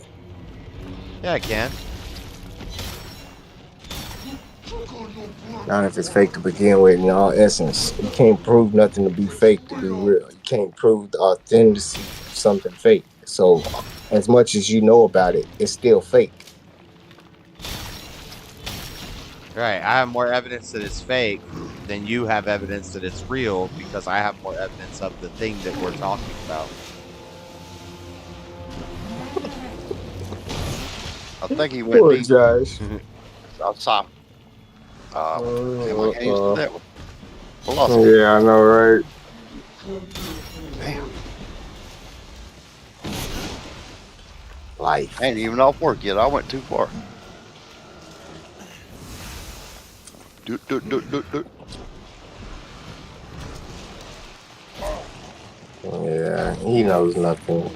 Yeah, I can. Not if it's fake to begin with, in all essence. You can't prove nothing to be fake to be real. You can't prove the authenticity of something fake. So, as much as you know about it, it's still fake. Right. I have more evidence that it's fake than you have evidence that it's real, because I have more evidence of the thing that we're talking about. I think he went Poor deep. Josh. Outside. Am I getting used to that one? Philosophy. Yeah, I know, right? Damn. Life. Ain't even off work yet. I went too far. Do. Yeah, he knows nothing.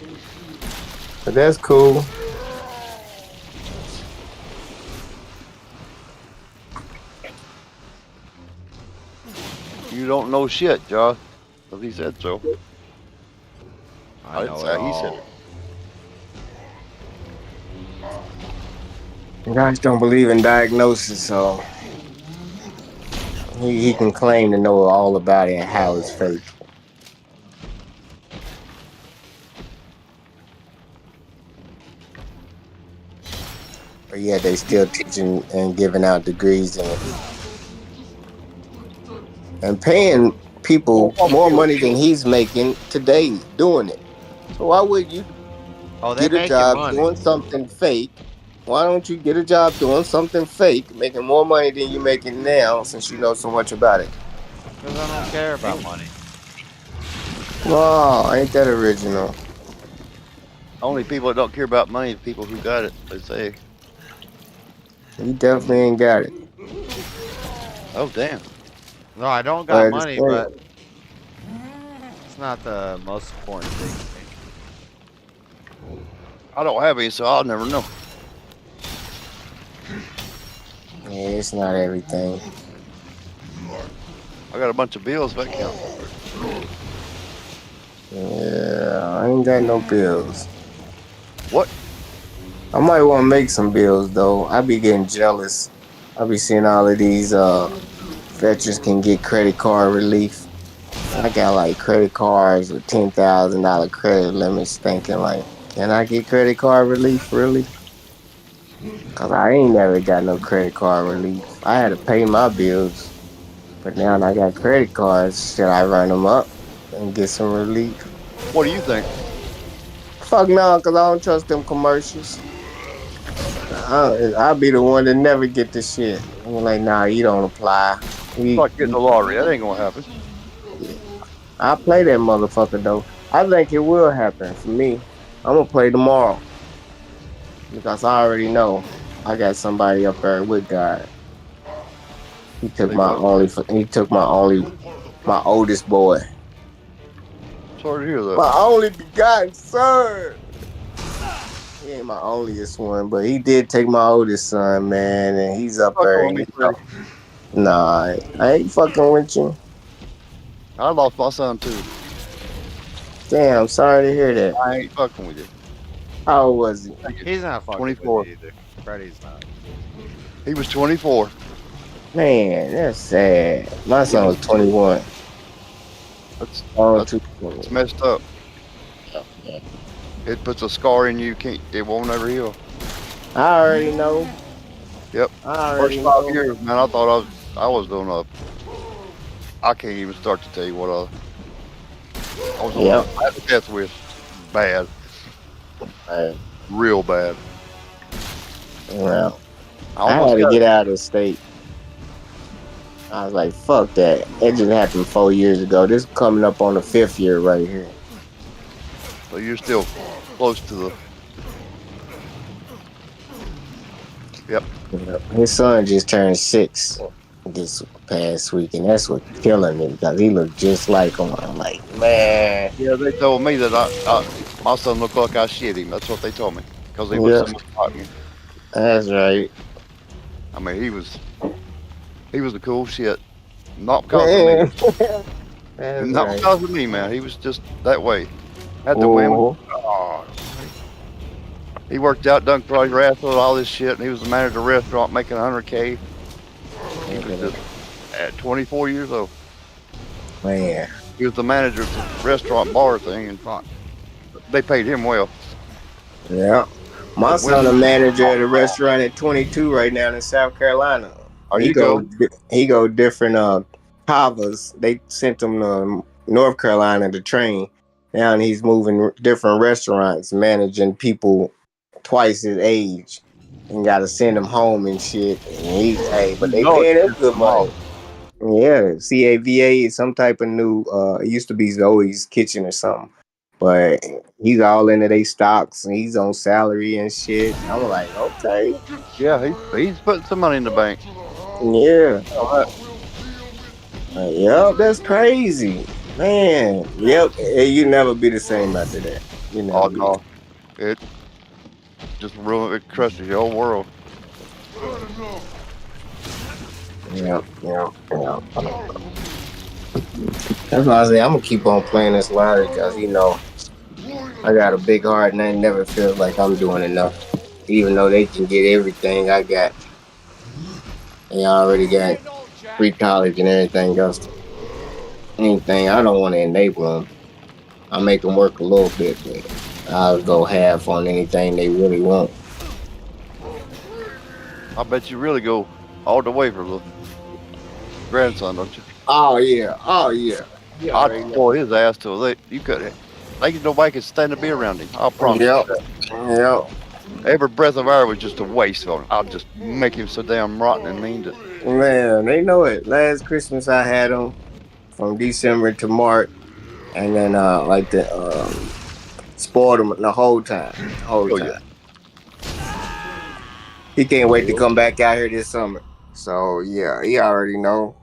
But that's cool. You don't know shit, Josh. Because he said so. I didn't know say it You he said it. guys don't believe in diagnosis, so he can claim to know all about it and how it's fake. But yeah, they still teaching and giving out degrees and paying people more money than he's making today doing it. So why would you Oh, they're get a making job money. doing something fake? Why don't you get a job doing something fake, making more money than you're making now, since you know so much about it? Because I don't care about money. Oh, ain't that original? Only people that don't care about money are people who got it, they say. You definitely ain't got it. Oh, damn. No, I don't got money, but it's not the most important thing to me. I don't have any, so I'll never know. Yeah, it's not everything. I got a bunch of bills, if that counts. Yeah, I ain't got no bills. What? I might want to make some bills, though. I be getting jealous. I be seeing all of these veterans can get credit card relief. I got like credit cards with $10,000 credit limits, thinking like, can I get credit card relief, really? Cause I ain't never got no credit card relief. I had to pay my bills, but now I got credit cards. Should I run them up and get some relief? What do you think? Fuck no, cause I don't trust them commercials. I'll be the one that never get the shit. I'm like, nah, you don't apply. It's like getting the lottery. That ain't gonna happen. I'll play that motherfucker though. I think it will happen for me. I'm gonna play tomorrow because I already know I got somebody up there with God. He took my oldest boy. Sorry to hear that. My only begotten son. He ain't my onlyest one, but he did take my oldest son, man, and he's up there. You know. Nah, I ain't fucking with you. I lost my son too. Damn, sorry to hear that. I ain't fucking with you. How old was he? He's not fucking 24. with me either. Freddy's not. He was 24. Man, that's sad. My son was 21. That's messed up. It puts a scar in you. It won't ever heal. I already know. Yep. I First already 5 know. years, man, I thought I was doing I can't even start to tell you what I was Yep. I had to death with. Bad. Real bad. Well, I I almost had to got get it. out of the state. I was like, fuck that. It just happened 4 years ago. This is coming up on the 5th year right here. So you're still close to the. Yep. His son just turned 6 this past week, and that's what's killing me because he looked just like him. I'm like, man. Yeah, they told me that my son looked like I shit him. That's what they told me because they was Yeah. so much like me. That's right. I mean, he was the cool shit. Not because of me. That's Not right. because of me, man. He was just that way. Had the women. Oh, he worked out, done karate, wrestled, all this shit, and he was the manager of the restaurant making $100K. He was just at 24 years old. Man. He was the manager of the restaurant bar thing, and they paid him well. Yeah. My son a manager at a restaurant at 22 right now in South Carolina. He go different Havas. They sent him to North Carolina to train. Now he's moving different restaurants, managing people twice his age, and got to send him home and shit. And but they paying him good money. Yeah, CAVA is some type of new. It used to be Zoe's Kitchen or something, but he's all into their stocks and he's on salary and shit. I'm like, okay, Yeah, he's putting some money in the bank. yeah. Yep, that's crazy, man. Yep, you never be the same after that. You never. Oh no, it just it crushes your whole world. Yeah. That's why I say I'm gonna keep on playing this lottery because I got a big heart and I never feel like I'm doing enough. Even though they can get everything I got, they already got free college and everything else. Anything I don't want to enable them. I make them work a little bit, but I'll go half on anything they really want. I bet you really go all the way for the grandson, don't you? Oh yeah. I'd spoil his ass till nobody could stand to be around him. I'll promise you that. Yep. Every breath of air was just a waste on him. I'll just make him so damn rotten and mean to. Man, they know it. Last Christmas I had them from December to March, and then spoiled them the whole time. Yeah. He can't wait to come back out here this summer. So yeah, he already know.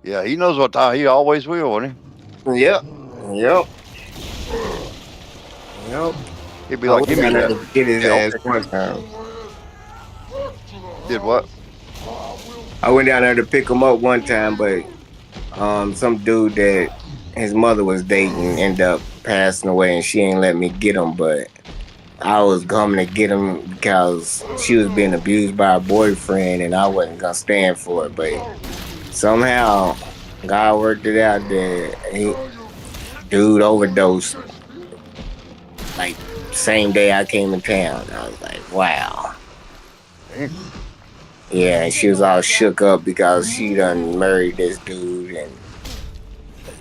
Yeah, he knows what time. He always will, won't he? Yep. He'd be like, give me that. Get his ass one time. Did what? I went down there to pick him up one time, but some dude that his mother was dating ended up passing away, and she ain't let me get him. But I was coming to get him because she was being abused by a boyfriend, and I wasn't gonna stand for it. But somehow, God worked it out that dude overdosed. Like same day I came in town, I was like, wow. Yeah, and she was all shook up because she done married this dude, and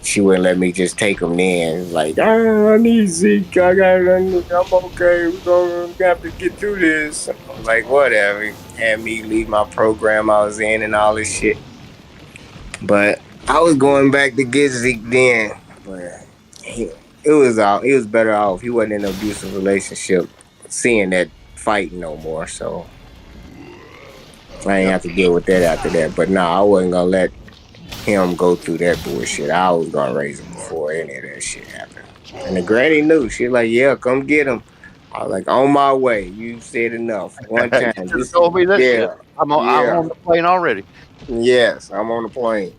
she wouldn't let me just take him in. Like, I need Zeke. I'm okay. We're gonna have to get through this. I'm like, whatever. Had me leave my program I was in and all this shit. But I was going back to get Zeke then. But he was better off. He wasn't in an abusive relationship, seeing that fight no more. So I ain't have to deal with that after that. But no, I wasn't gonna let him go through that bullshit. I was gonna raise him before any of that shit happened. And the granny knew. She like, yeah, come get him. I was like, on my way. You said enough. One time. You told me that shit. I'm on the plane already. Yes, I'm on the plane.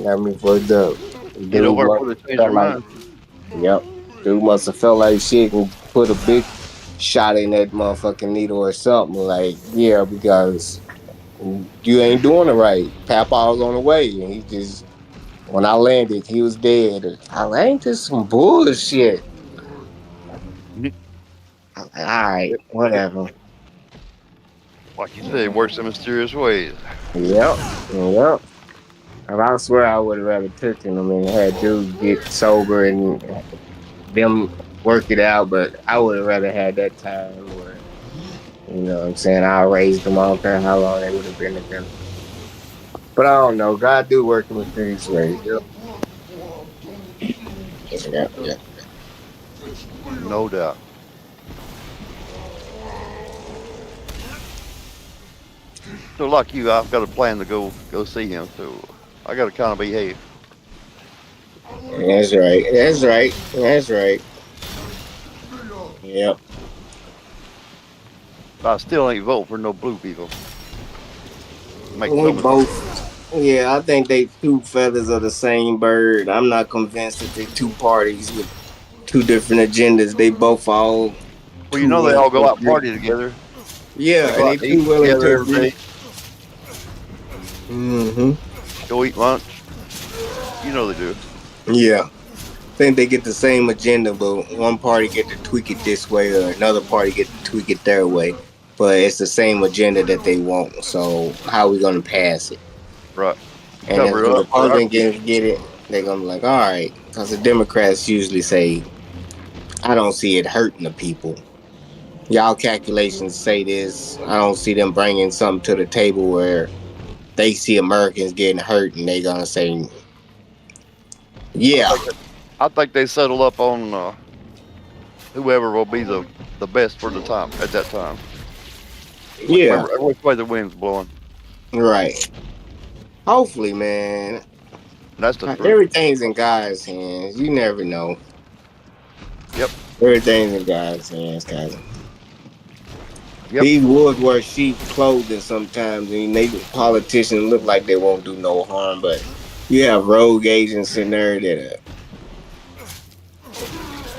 Got me fucked up. You know where must they have change felt their like, mind. yep. Dude must have felt like shit and put a big shot in that motherfucking needle or something. Like, yeah, because you ain't doing it right. Papa's on the way, and he just when I landed, he was dead. I like, ain't this some bullshit? Mhm. I'm like, all right, whatever. Like you say, it works in mysterious ways. Yep, yep. And I swear I would have rather taken them and had dudes get sober and them work it out, but I would have rather had that time where, you know what I'm saying, I raised them. I don't care how long they would have been together. But I don't know. God do work in mysterious ways. Yeah. No doubt. So like you, I've got a plan to go see him. So I got to kind of behave. That's right. That's right. That's right. Yep. I still ain't vote for no blue people. Make They no mistake. both. Yeah, I think they two feathers of the same bird. I'm not convinced that they two parties with two different agendas. They both all Well, you too know they willing all to go out and agree. party together. Yeah, They and go they out and eat too willing together to every agree. day. Mm-hmm. Go eat lunch. You know they do. Yeah. I think they get the same agenda, but one party get to tweak it this way or another party get to tweak it their way. But it's the same agenda that they want. So how are we gonna pass it? Right. And if Cover the it up. Right. Republicans get it, they're gonna be like, all right. Because the Democrats usually say, I don't see it hurting the people. Y'all calculations say this. I don't see them bringing something to the table where they see Americans getting hurt and they gonna say, yeah. I think they settle up on whoever will be the best for the time at that time. Yeah. Which way the wind's blowing. Right. Hopefully, man. That's the truth. Everything's in God's hands. You never know. Yep. Everything's in God's hands, cousin. Yep. These wolves wear sheep clothing sometimes, and they politicians look like they won't do no harm, but you have rogue agents in there that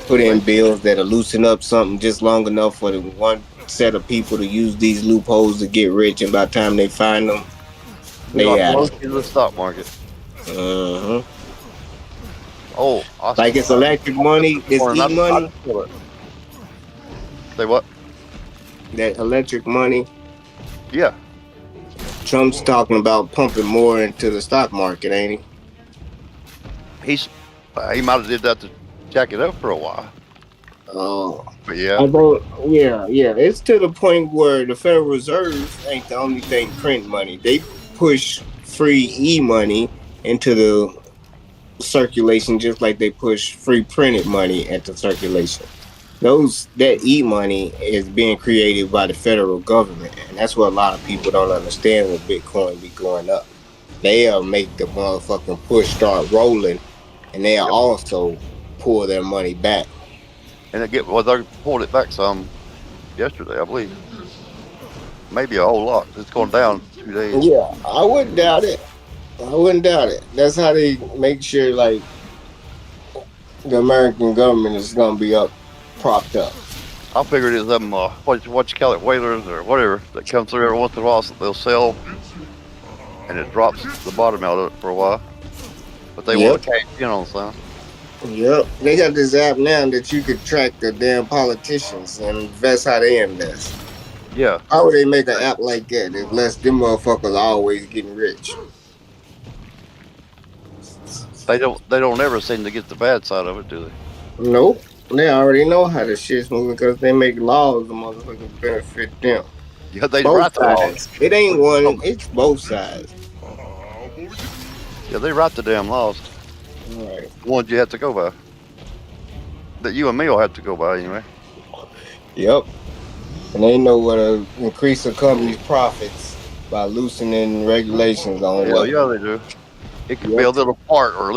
put in bills that'll loosen up something just long enough for the one set of people to use these loopholes to get rich, and by the time they find them, We they like out. Pelosi in the stock market. Uh-huh. Oh, like it's electric money, this e-money. Say what? That electric money. Yeah. Trump's talking about pumping more into the stock market, ain't he? He might have did that to jack it up for a while. Oh. But yeah. I think, yeah. It's to the point where the Federal Reserve ain't the only thing printing money. They push free e-money into the circulation just like they push free printed money into circulation. That e-money is being created by the federal government, and that's what a lot of people don't understand when Bitcoin be going up. They'll make the motherfucking push start rolling, and they'll also pull their money back. And they pulled it back some yesterday, I believe. Maybe a whole lot. It's going down 2 days. Yeah, I wouldn't doubt it. That's how they make sure, like, the American government is gonna be propped up. I figured it's them, what you call it, whalers or whatever, that come through every once in a while. So they'll sell, and it drops the bottom out of it for a while. But they want to cash in on something. Yep, they got this app now that you could track the damn politicians and invest how they invest. Yeah. How would they make an app like that unless them motherfuckers are always getting rich? They don't ever seem to get the bad side of it, do they? Nope. They already know how the shit's moving because they make laws the motherfuckers benefit them. Yeah, they both write the laws. sides. It ain't one, it's both sides. Yeah, they write the damn laws. Right. Ones you have to go by. That you and me will have to go by anyway. Yep. And they know what to increase a company's profits by loosening regulations on what. Yeah, they do. It could be a little part or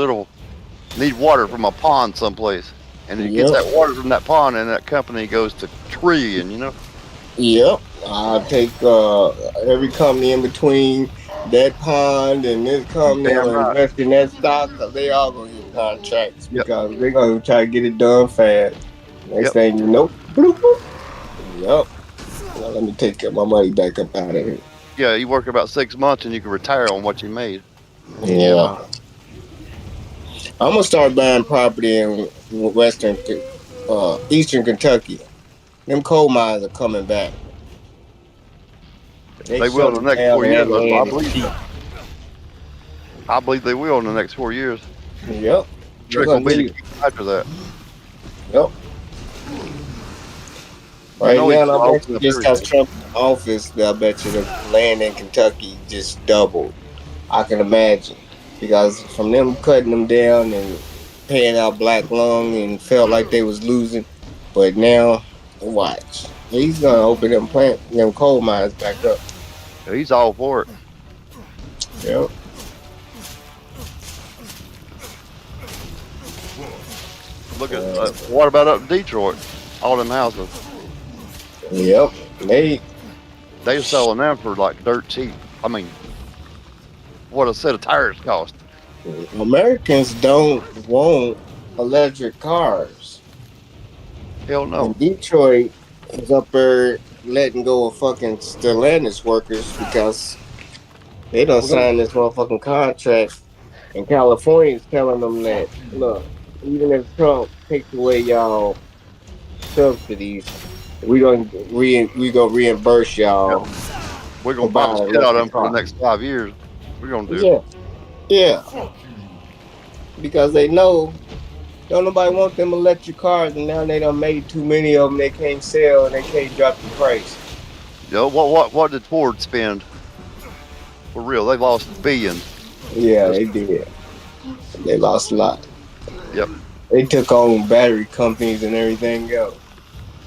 need water from a pond someplace. And it gets that water from that pond and that company goes to trillion, you know? Yep. I'll take every company in between that pond and this company Damn will right. invest in that stock because they all gonna get contracts Yep. because they're gonna try to get it done fast. Next Yep. thing you know, bloop, bloop. Yep. Now let me take my money back up out of here. Yeah, you work about 6 months and you can retire on what you made. Yeah. I'm gonna start buying property in Eastern Kentucky. Them coal mines are coming back. They will shut in the them next down 4 and years. that land I is believe cheap. that. I believe they will in the next 4 years. Yep. Trick They're on me to gonna keep after that. Yep. You Right know he's now, I gonna bet open you up just got everything. Trump in office, I bet you the land in Kentucky just doubled. I can imagine. Because from them cutting them down and paying out black lung and felt like they was losing. But now, watch. He's gonna open them coal mines back up. Yeah, he's all for it. Yep. Look at what about up in Detroit? All them houses. Yep. They're selling them for like dirt cheap. I mean, what a set of tires cost. Americans don't want electric cars. Hell no. And Detroit is up there letting go of fucking Stellantis workers because they don't sign this motherfucking contract. And California is telling them that, look, even if Trump takes away y'all subsidies, we gonna reimburse y'all. We're gonna for buy the buying shit out of them electric for the cars. next 5 years. We're gonna do Yeah, it. yeah, because they know don't nobody want them electric cars, and now they done made too many of them. They can't sell and they can't drop the price. Yo, what did Ford spend? For real, they lost billions. Yeah, they did. They lost a lot. Yep. They took on battery companies and everything else.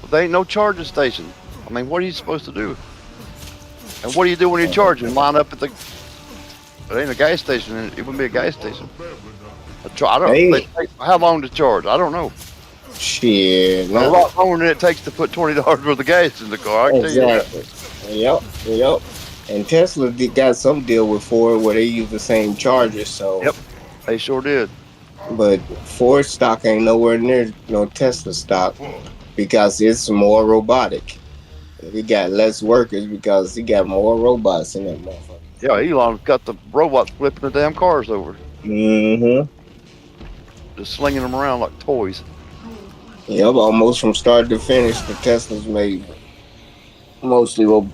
But there ain't no charging station. I mean, what are you supposed to do? And what do you do when you're charging? Line up at the. It ain't a gas station. It wouldn't be a gas station. I don't. How long to charge? I don't know. Shit, A lot longer than it takes to put $20 worth of gas in the car. I can tell you that. Exactly. Yep. And Tesla got some deal with Ford where they use the same charger. So. Yep. They sure did. But Ford stock ain't nowhere near no Tesla stock because it's more robotic. He got less workers because he got more robots in that motherfucker. Yeah, Elon's got the robots flipping the damn cars over. Mm-hmm. Just slinging them around like toys. Yep, almost from start to finish, the Teslas made mostly with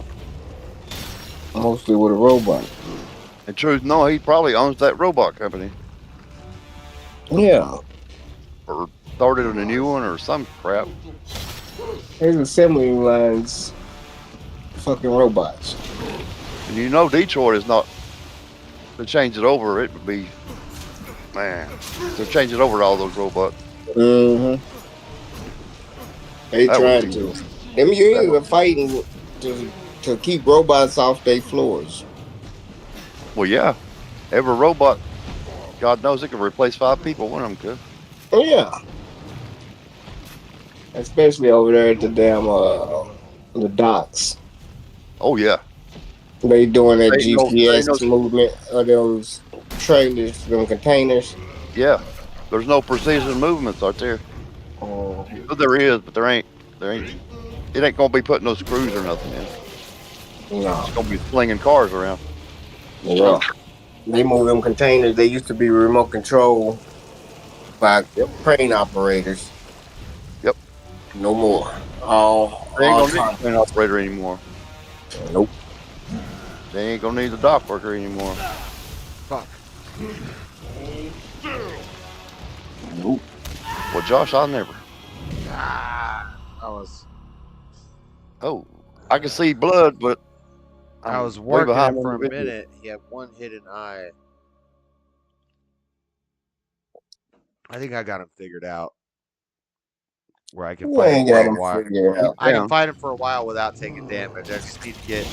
a robot. In truth, no, he probably owns that robot company. Yeah. Or started a new one or some crap. His assembly lines, fucking robots. And you know Detroit is not, to change it over, it would be, man, to change it over to all those robots. Mm-hmm. They trying to. Them unions are fighting to keep robots off their floors. Well, yeah. Every robot, God knows it could replace 5 people. One of them could. Oh, yeah. Especially over there at the damn the docks. Oh, yeah. They doing that They know- GPS they know- movement of those trailers, them containers. Yeah. There's no precision movements out there. Oh. But there is, but there ain't. It ain't gonna be putting no screws or nothing in. No. It's gonna be flinging cars around. Yeah. They move them containers. They used to be remote control by crane operators. Yep. No more. They ain't gonna need a crane operator anymore. Nope. They ain't gonna need a dock worker anymore. Fuck. Nope. Well, Josh, I'll never. Oh, I can see blood, but I was way working behind him for on a the video. minute. He had one hidden eye. I think I got him figured out. Where I can You fight him ain't for got a him while. figured out. I can fight him for a while without taking damage. I just need to get.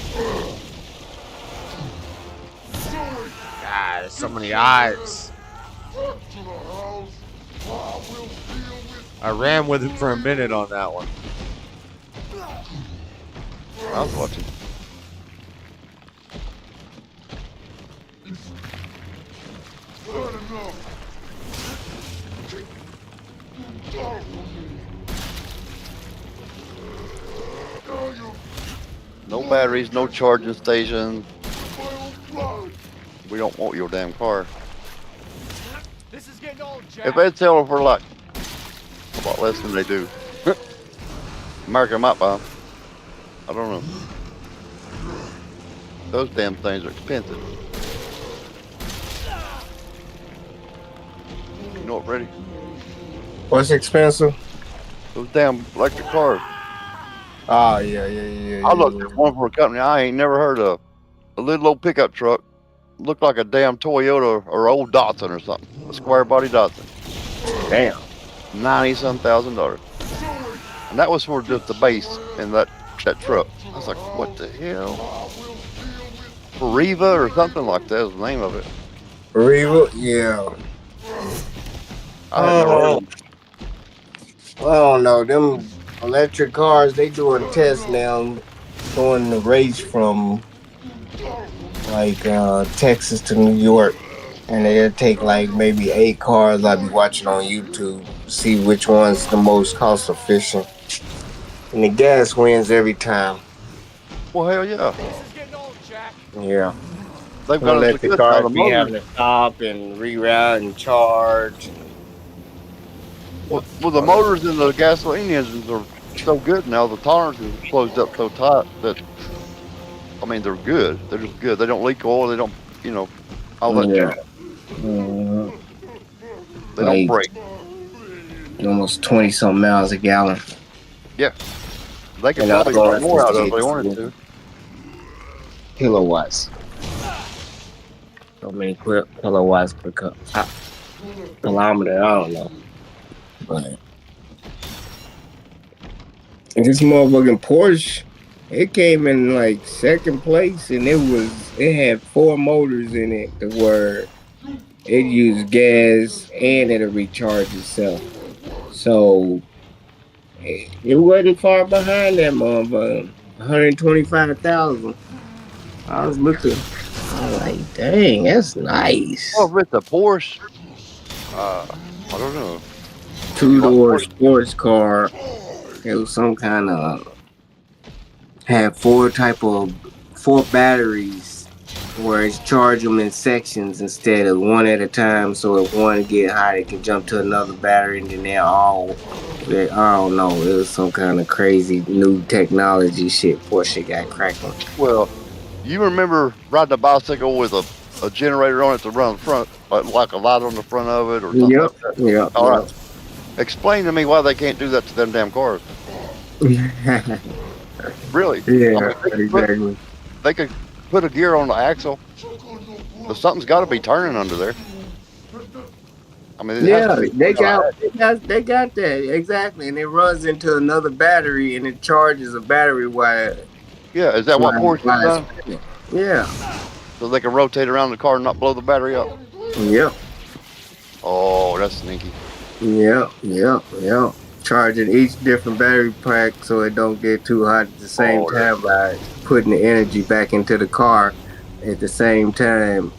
God, there's so many eyes. I ran with him for a minute on that one. I was watching. No batteries, no charging station. We don't want your damn car. This is getting old, Jack. If they'd sell it for like a lot less than they do, America might buy them. I don't know. Those damn things are expensive. You know what, Freddie? What's expensive? Those damn electric cars. Oh, yeah. I looked at one for a company I ain't never heard of. A little old pickup truck. Looked like a damn Toyota or old Datsun or something. A square body Datsun. Damn. $90-some thousand. And that was for just the base in that truck. I was like, what the hell? Riva or something like that is the name of it. Riva? Yeah. I had never heard of it. I don't know. Them electric cars, they doing tests now, doing the race from like Texas to New York, and they'll take like maybe 8 cars I'll be watching on YouTube, see which one's the most cost efficient, and the gas wins every time. Well, hell yeah. Yeah. They've got electric cars be having to stop and reroute and charge. Well, the motors in the gasoline engines are so good now. The tolerance is closed up so tight that, I mean, they're good. They're just good. They don't leak oil. They don't, all that shit. They don't break. Almost 20-something miles a gallon. Yeah. They can probably get more out of it if they wanted to. Kilowatts. So many kilowatts per kilometer, I don't know. But this motherfucking Porsche, it came in like second place, and it had 4 motors in it where it used gas and it'll recharge itself. So it wasn't far behind that motherfucker. 125,000. I was looking. I was like, dang, that's nice. Well, with the Porsche, I don't know. 2-door sports car. It was some kind of, had 4 batteries where it's charge them in sections instead of one at a time. So if one get hot, it can jump to another battery, and then I don't know. It was some kind of crazy new technology shit Porsche got cracking. Well, you remember riding a bicycle with a generator on it to run the front, like a light on the front of it or something? Yep. Like that? Yep. All right. Explain to me why they can't do that to them damn cars. Really? Yeah, exactly. They could put a gear on the axle, but something's got to be turning under there. I mean, they got that exactly, and it runs into another battery, and it charges a battery while. Yeah, is that what Porsche has done? Yeah. So they can rotate around the car and not blow the battery up. Yep. Oh, that's sneaky. Yep. Charging each different battery pack so it don't get too hot at the same time by putting the energy back into the car at the same time.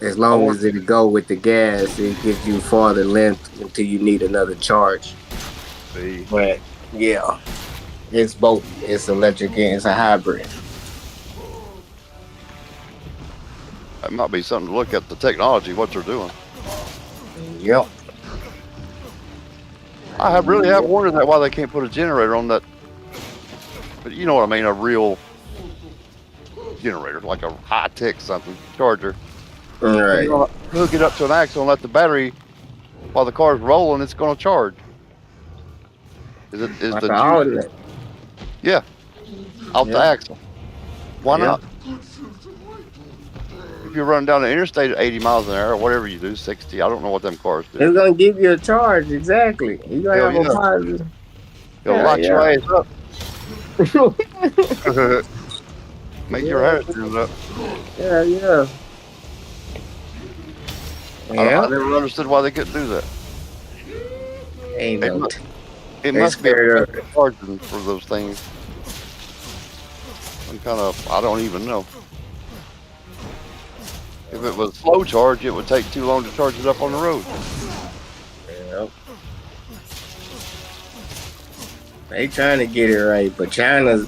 As long as it go with the gas, it gives you farther length until you need another charge. See. But yeah, it's both. It's electric and it's a hybrid. That might be something to look at, the technology, what they're doing. Yep. I really have wondered why they can't put a generator on that. But you know what I mean, a real generator, like a high-tech something, charger. Right. You hook it up to an axle and let the battery, while the car's rolling, it's going to charge. Is like the outlet? Yeah, out the axle. Why not? If you're running down the interstate at 80 miles an hour, or whatever you do, 60, I don't know what them cars do. It's gonna give you a charge, exactly. You gotta have a positive. It'll lock your ass up. Make your hair stand up. Yeah. I never understood why they couldn't do that. It must be a charging for those things. I don't even know. If it was slow charge, it would take too long to charge it up on the road. Yep. They trying to get it right, but China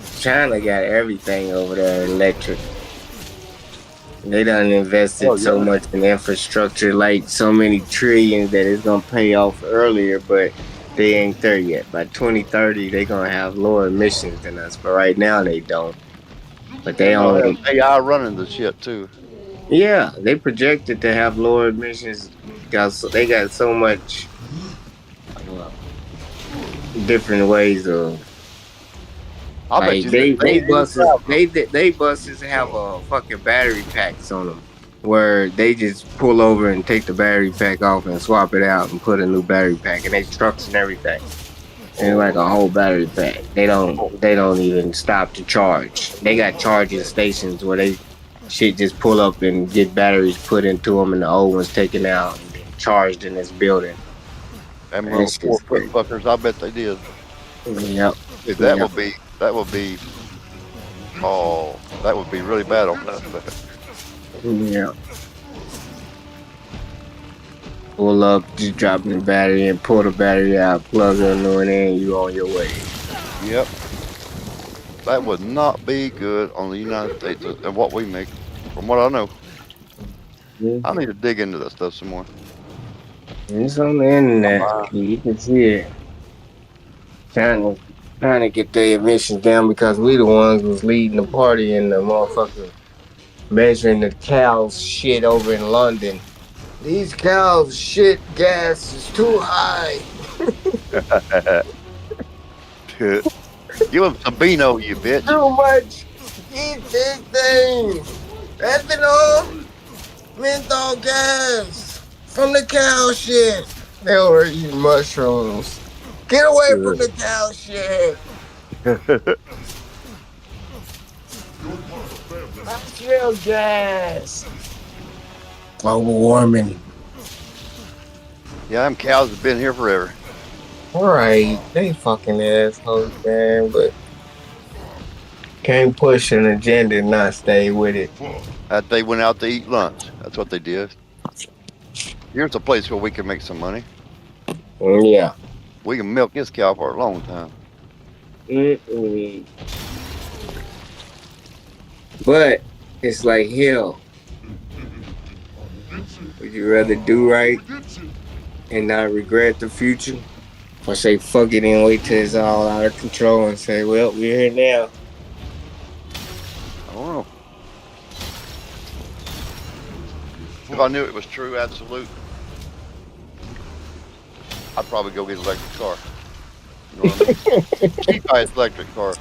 got everything over there in electric. They done invested so much in infrastructure, like so many trillions that it's gonna pay off earlier, but they ain't there yet. By 2030, they gonna have lower emissions than us, but right now they don't. But they only have AI running the shit too. Yeah, they projected to have lower emissions because they got so much different ways of. I bet Like you they buses have fucking battery packs on them, where they just pull over and take the battery pack off and swap it out and put a new battery pack, and they trucks and everything. And like a whole battery pack. They don't even stop to charge. They got charging stations where they shit just pull up and get batteries put into them, and the old ones taken out and then charged in this building. Them little 4-foot fuckers, I bet they did. Yep. That would be really bad on that. Yeah. Pull up, just drop in the battery and pull the battery out, plug in, and then you on your way. Yep. That would not be good on the United States and what we make, from what I know. I need to dig into that stuff some more. It's on the internet. You can see it. Trying to get the emissions down because we the ones who's leading the party in the motherfucker measuring the cows shit over in London. These cows shit gas is too high. Give them some Beano, you bitch. Too much. Eat this thing. Ethanol, menthol gas from the cow shit. They were eating mushrooms. Get away from the cow shit. Natural gas. Global warming. Yeah, them cows have been here forever. Alright, they fucking assholes, man, but can't push an agenda and not stay with it. That they went out to eat lunch. That's what they did. Here's a place where we can make some money. Yeah. We can milk this cow for a long time. But it's like hell. Would you rather do right and not regret the future? Or say fuck it and wait till it's all out of control and say, well, we're here now. I don't know. If I knew it was true, absolute, I'd probably go get an electric car. You know what I mean? Cheap-ass electric car.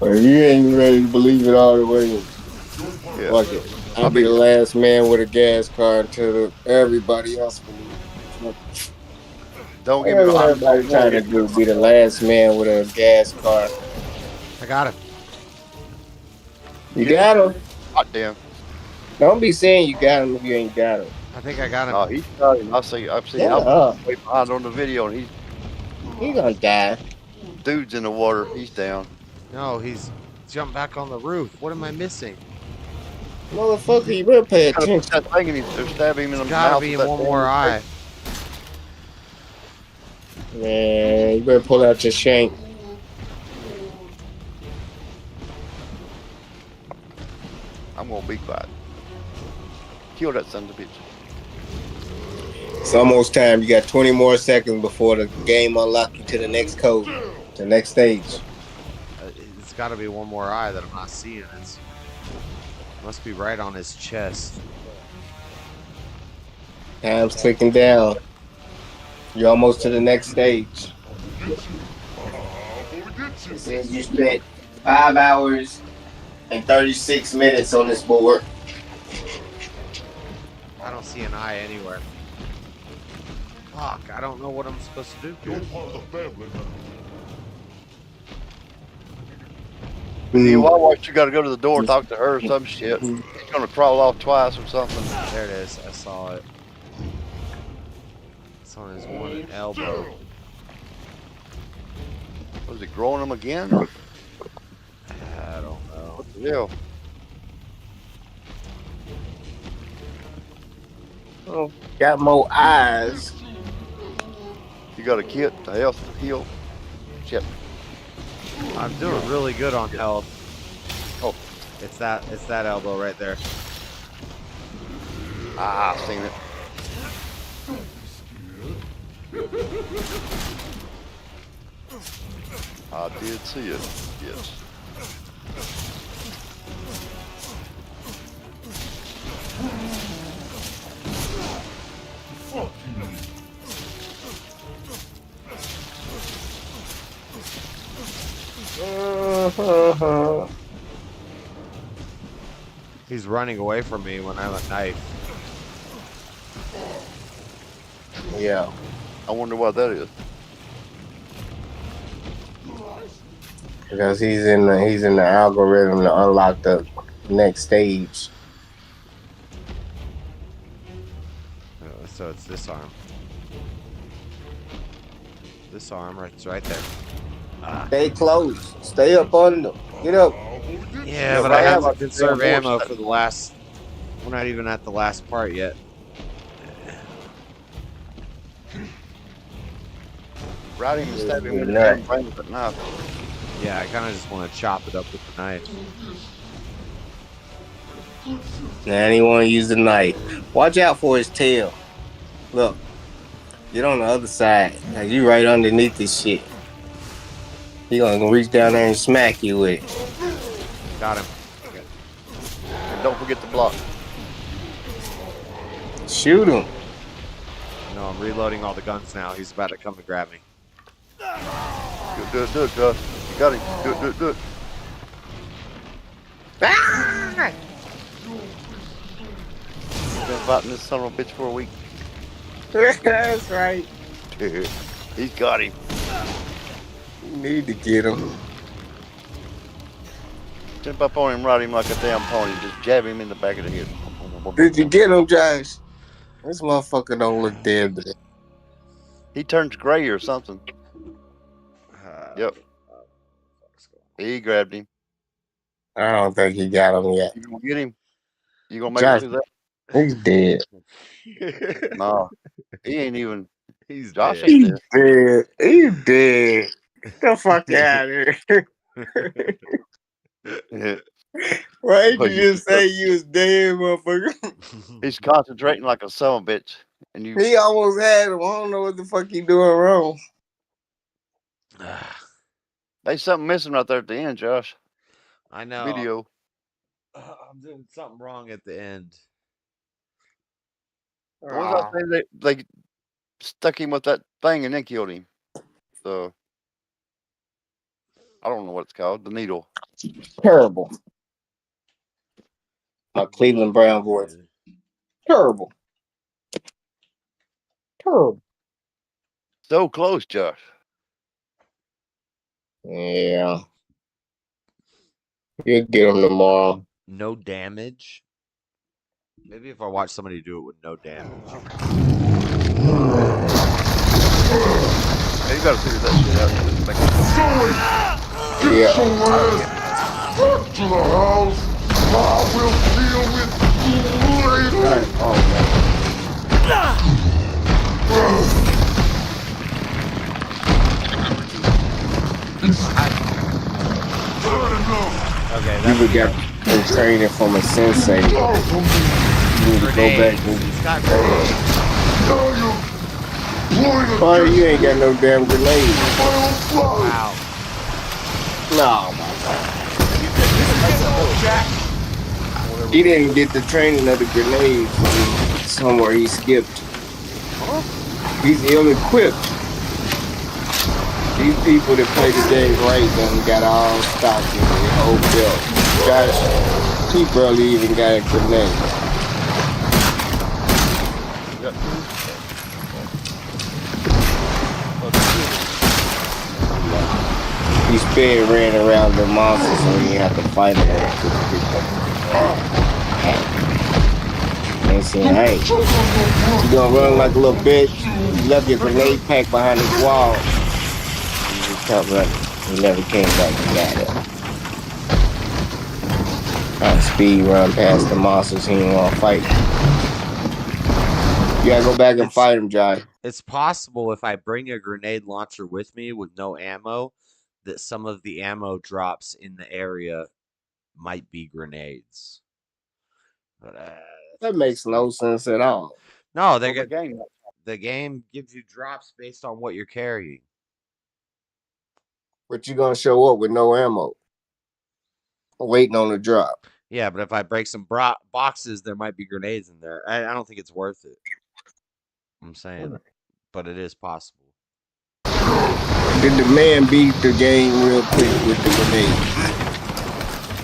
Or you ain't ready to believe it all the way. Yeah. Fuck it. I'll be the last man with a gas car until everybody else believes. Don't give me the everybody trying to do be the last man with a gas car. I got him. You got him. Hot damn. Don't be saying you got him if you ain't got him. I think I got him. Oh, he's got him. I've seen way behind on the video, and he's gonna die. Dude's in the water. He's down. No, he's jumped back on the roof. What am I missing? Motherfucker, you better pay attention. That thing, and they're stabbing him in the Gotta mouth. be in one more eye. Man, you better pull out your shank. I'm gonna be quiet. Kill that son of a bitch. It's almost time. You got 20 more seconds before the game unlocks you to the next code, the next stage. It's got to be one more eye that I'm not seeing. It must be right on his chest. Time's clicking down. You're almost to the next stage. It says you spent 5 hours and 36 minutes on this board. I don't see an eye anywhere. Fuck, I don't know what I'm supposed to do. You're part of the family now. You watch, you gotta go to the door and talk to her or some shit. He's gonna crawl off twice or something. There it is. I saw it. It's on his one elbow. Was it growing him again? Or? I don't know. What the hell? Oh, got more eyes. You got a kit, a health heal. Shit. I'm doing really good on health. Oh, it's that elbow right there. Ah, I've seen it. I did see it. Yes. He's running away from me when I have a knife. Yeah. I wonder what that is. Because he's in the algorithm to unlock the next stage. So it's this arm. This arm, it's right there. Stay close. Stay up on them. Get up. Yeah, but I have to conserve ammo for the last. We're not even at the last part yet. Ride him and stab him in the damn brain with a knife. Yeah, I kind of just want to chop it up with the knife. Now he want to use the knife. Watch out for his tail. Look, get on the other side. Now you right underneath this shit. He gonna reach down there and smack you with it. Got him. And don't forget to block. Shoot him. No, I'm reloading all the guns now. He's about to come and grab me. Do it, Josh. You got him. Do it. Ah! Been fighting this son of a bitch for a week. That's right. He's got him. You need to get him. Jump up on him, ride him like a damn pony. Just jab him in the back of the head. Did you get him, Josh? This motherfucker don't look dead today. He turns gray or something. Yep. He grabbed him. I don't think he got him yet. You gonna get him? You gonna make Josh, it through he's dead. that? No. He ain't even. He's Josh dead. ain't dead. He's dead. Get the fuck out of here. Why did you just say you was dead, motherfucker? He's concentrating like a son of a bitch. And you. He almost had him. I don't know what the fuck he doing wrong. There's something missing right there at the end, Josh. I know. Video. I'm doing something wrong at the end. What was I saying? They stuck him with that thing and then killed him. So I don't know what it's called. The needle. Terrible. My Cleveland Brown voice. Terrible. Terrible. So close, Josh. Yeah. You'll get him tomorrow. No damage. Maybe if I watch somebody do it with no damage. Hey, you gotta figure that shit out. Get your ass back to the house. I will deal with you later. Okay, you got the training from a sensei. You need to go back and Party, you ain't got no damn grenades. Wow. No, my God. He didn't get the training of the grenades somewhere he skipped. He's ill-equipped. These people that play the game right done got all stock in their whole belt. Josh, he barely even got a grenade. He sped ran around the monsters so he had to fight him. They said, hey, you gonna run like a little bitch? You left your grenade pack behind this wall. He just kept running. He never came back and got it. Trying to speed run past the monsters he didn't want to fight. You gotta go back and fight him, Jai. It's possible if I bring a grenade launcher with me with no ammo, that some of the ammo drops in the area might be grenades. But that makes no sense at all. No, the game gives you drops based on what you're carrying. But you're gonna show up with no ammo, waiting on the drop. Yeah, but if I break some boxes, there might be grenades in there. I don't think it's worth it. I'm saying, but it is possible. Did the man beat the game real quick with the grenade?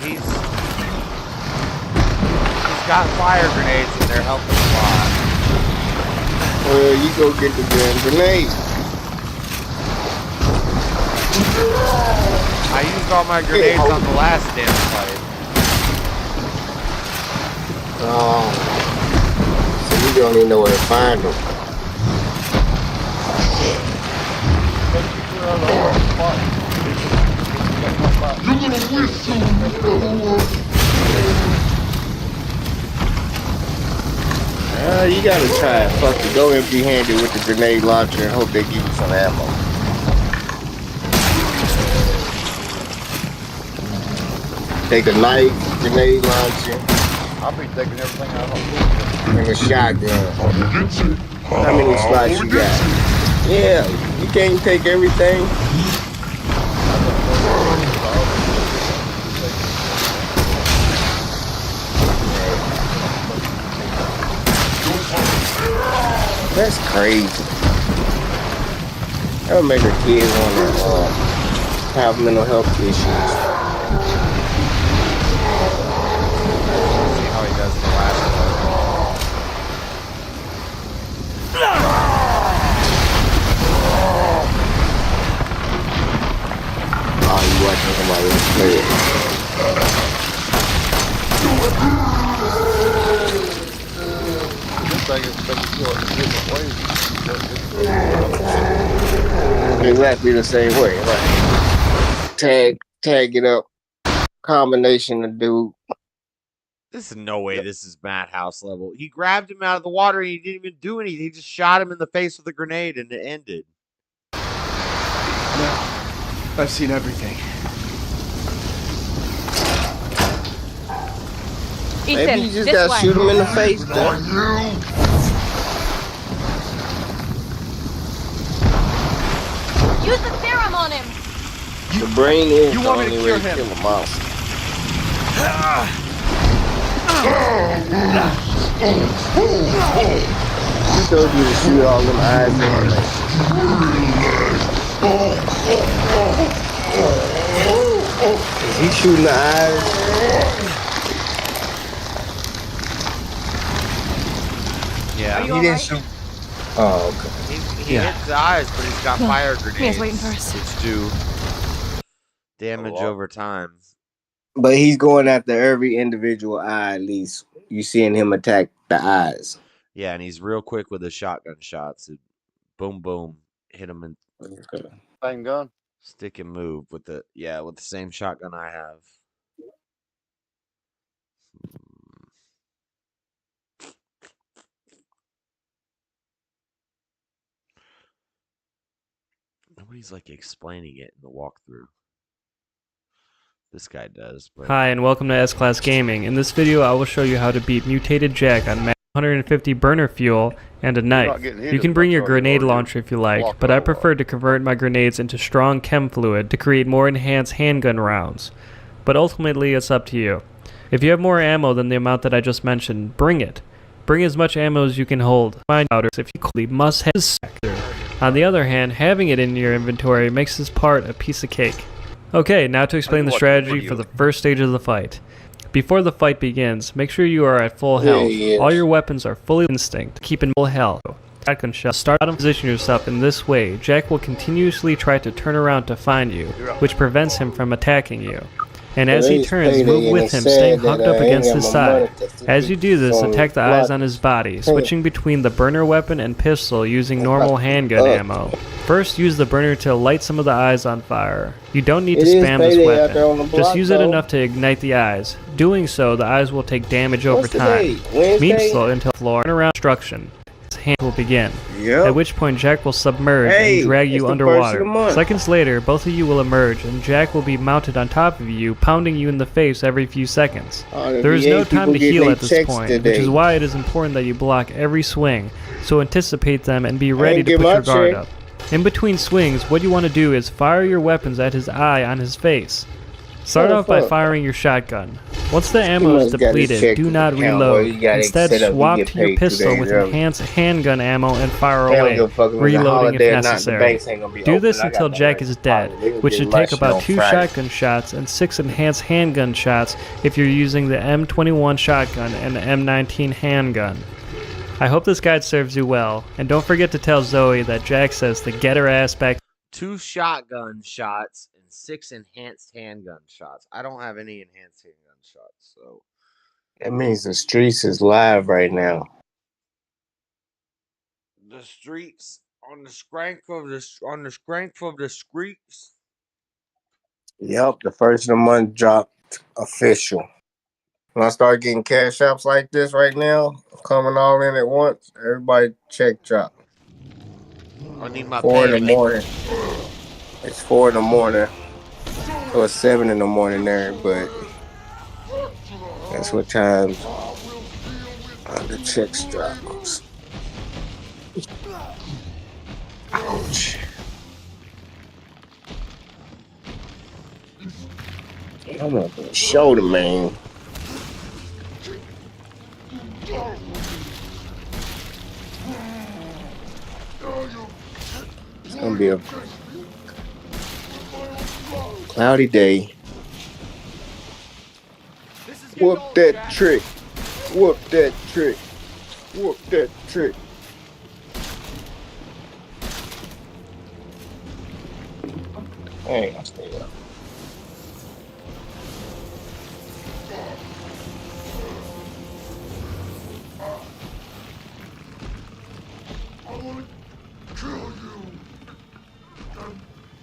He's got fire grenades and they're helping a lot. Well, you go get the damn grenade. I used all my grenades on the last damn fight. Oh, so you don't even know where to find them. You're gonna wish soon, you gotta try it. Fuck it. Go empty-handed with the grenade launcher and hope they give you some ammo. Take a knife, grenade launcher. I'll be taking everything I don't and a shotgun. How many slots you got? Yeah, you can't take everything. That's crazy. That'll make a kid want to have mental health issues. See how he does the last part. Oh, you watching somebody else play it. Exactly the same way, right? Tag it up. Combination of dude. This is no way this is Madhouse level. He grabbed him out of the water and he didn't even do anything. He just shot him in the face with a grenade and it ended. No, I've seen everything. Maybe Ethan, you just this gotta way. shoot him in the face, though. Use the serum on him. The brain is You the want me to only cure way to him? kill a monster. He told you to shoot all them eyes anyway. Is he shooting the eyes? Yeah. He didn't shoot. Oh, okay. He hit the eyes, but he's got fire grenades. Mia's waiting for us. Which do damage over time. But he's going after every individual eye, at least. You seeing him attack the eyes. Yeah, and he's real quick with his shotgun shots. It, boom, boom, hit him in. Same gun. Stick and move with the same shotgun I have. Nobody's like explaining it in the walkthrough. This guy does. But... Hi, and welcome to S-Class Gaming. In this video, I will show you how to beat Mutated Jack on 150 burner fuel and a knife. You can bring your grenade launcher if you like, but I prefer to convert my grenades into strong chem fluid to create more enhanced handgun rounds. But ultimately, it's up to you. If you have more ammo than the amount that I just mentioned, bring it. Bring as much ammo as you can hold. Find powders if you must have this sector. On the other hand, having it in your inventory makes this part a piece of cake. Okay, now to explain the strategy for the first stage of the fight. Before the fight begins, make sure you are at full health. All your weapons are fully instinct. Keep in full health. Shotgun shell. Start out and position yourself in this way. Jack will continuously try to turn around to find you, which prevents him from attacking you. And as he turns, move with him, staying hugged up against his side. As you do this, attack the eyes on his body, switching between the burner weapon and pistol using normal handgun ammo. First, use the burner to light some of the eyes on fire. You don't need to spam this weapon, just use it enough to ignite the eyes. Doing so, the eyes will take damage over time. Mean slow until floor and around destruction. hand will begin. Yep. At which point Jack will submerge and drag you underwater. Seconds later, both of you will emerge, and Jack will be mounted on top of you, pounding you in the face every few seconds. There is no time to heal at this point, which is why it is important that you block every swing, so anticipate them and be ready to put your guard up. In between swings, what you want to do is fire your weapons at his eye on his face. Start off by firing your shotgun. Once the ammo is depleted, do not reload. Instead, swap to your pistol with enhanced handgun ammo and fire away, reloading if necessary. Do this until Jack is dead, which should take about 2 shotgun shots and 6 enhanced handgun shots if you're using the M21 shotgun and the M19 handgun. I hope this guide serves you well, and don't forget to tell Zoe that Jack says to get her ass back. 2 shotgun shots and 6 enhanced handgun shots. I don't have any enhanced handgun shots, so that means the streets is live right now. The streets on the strength of the streets. Yep, the first of the month dropped official. When I start getting cash apps like this right now, coming all in at once, everybody check drop. I need my 4 in the payment. morning. It's 4 in the morning. So it's 7 in the morning there, but that's what time the checks drops. Ouch. I'm not gonna show the man. It's gonna be a cloudy day. Whoop that trick. Whoop that trick. Whoop that trick. Hey, I'll stay up. I want to kill you. And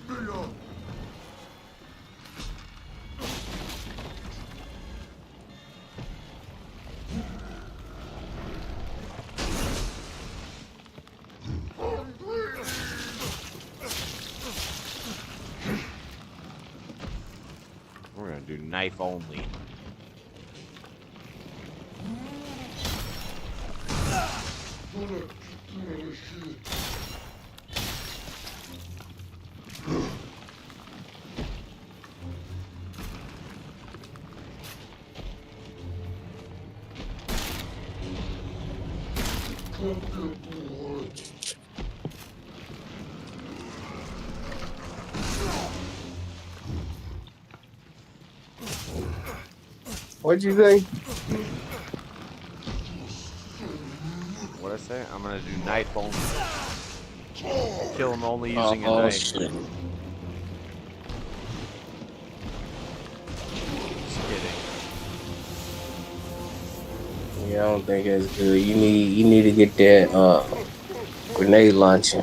Mia. We're gonna do knife only. What'd you say? What'd I say? I'm gonna do knife only. Kill him only using a knife. Shit. Just kidding. Yeah, I don't think that's good. You need to get that grenade launcher.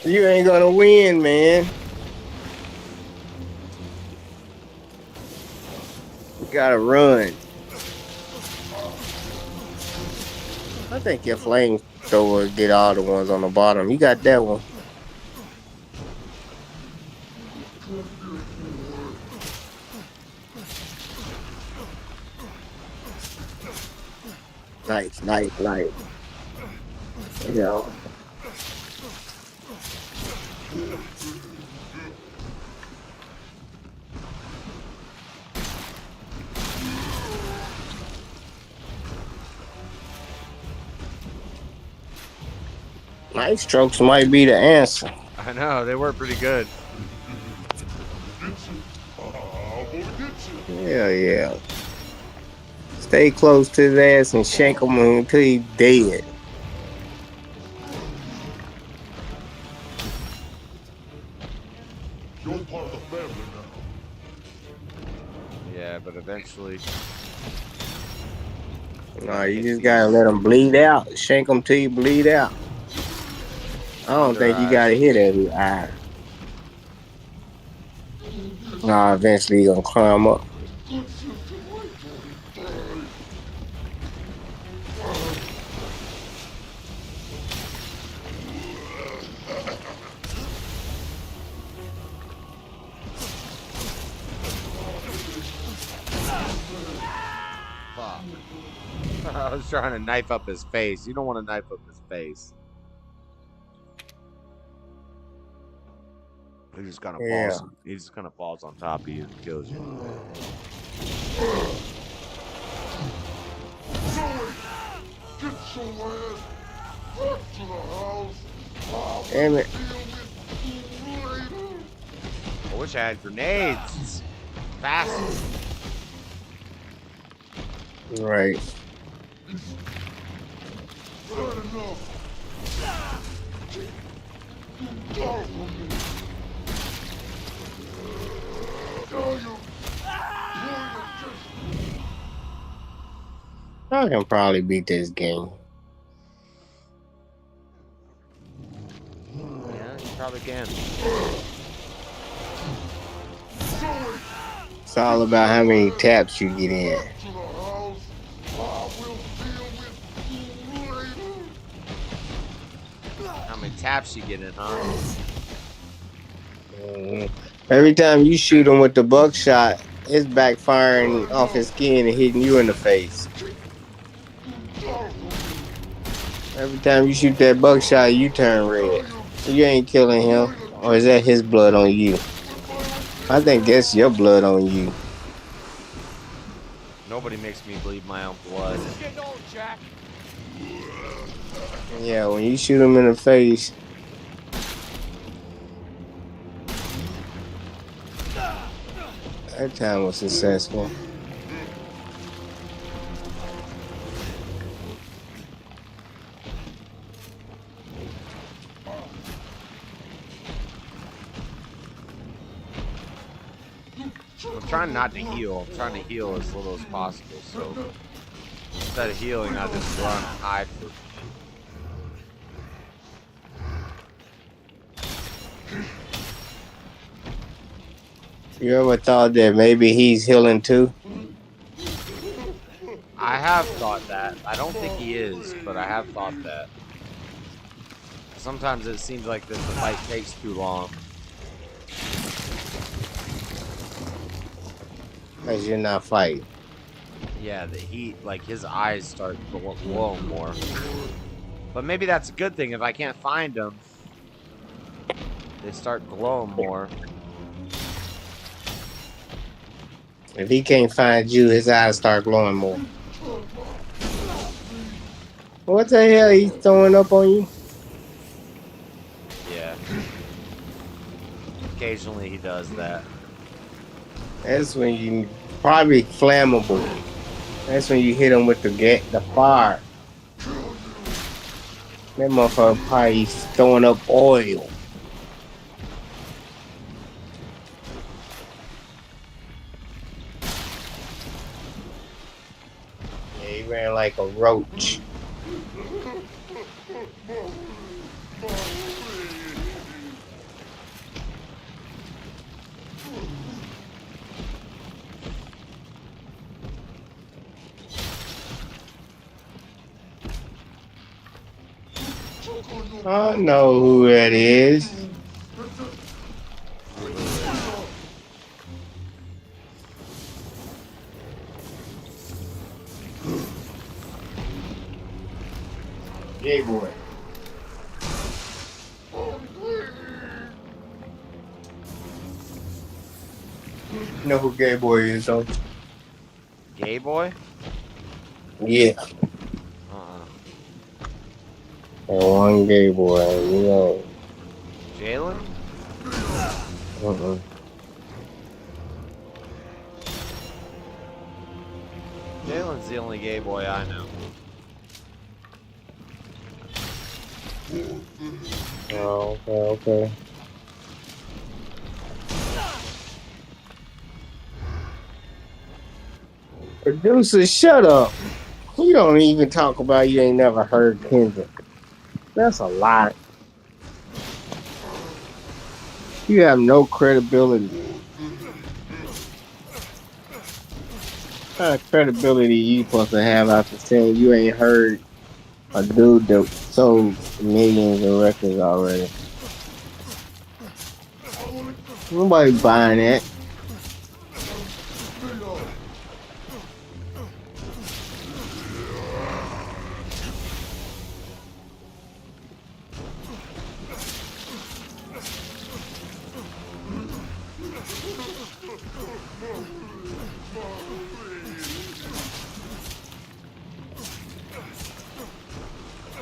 You ain't gonna win, man. You gotta run. I think your flamethrower get all the ones on the bottom. You got that one. Nice. Yeah. Knife strokes might be the answer. I know, they were pretty good. Yeah, yeah. Stay close to his ass and shank him until he's dead. You're part of the family now. Yeah, but eventually. No, you just gotta let him bleed out. Shank him till you bleed out. I don't think you gotta hit every eye. Nah, eventually you're gonna climb up. Fuck. I was trying to knife up his face. You don't want to knife up his face. He just kind of falls. He just kind of falls on top of you and kills you. Get your ass back to the house. Damn it. I wish I had grenades. Fast. Right. I can probably beat this game. Yeah, you probably can. It's all about how many taps you get in. How many taps you get in, huh? Every time you shoot him with the buckshot, it's backfiring off his skin and hitting you in the face. Every time you shoot that buckshot, you turn red. You ain't killing him. Or is that his blood on you? I think that's your blood on you. Nobody makes me bleed my own blood. Yeah, when you shoot him in the face. That time was successful. I'm trying not to heal. I'm trying to heal as little as possible. So instead of healing, I just run and hide for. You ever thought that maybe he's healing too? I have thought that. I don't think he is, but I have thought that. Sometimes it seems like this the fight takes too long. Because you're not fighting. Yeah, the heat, like his eyes start glowing more. But maybe that's a good thing. If I can't find them, they start glowing more. If he can't find you, his eyes start glowing more. What the hell he's throwing up on you? Yeah. Occasionally he does that. That's when you probably flammable. That's when you hit him with the fire. That motherfucker probably throwing up oil. Yeah, he ran like a roach. I know who that is. Big boy. You know who Gay Boy is, though? Gay boy? Yeah. One Gay Boy, you know. Jalen? Jalen's the only gay boy I know. Oh, okay. Producer, shut up. You don't even talk about you ain't never heard Kendrick. That's a lie. You have no credibility. What kind of credibility you supposed to have after saying you ain't heard a dude that sold millions of records already? Nobody buying that.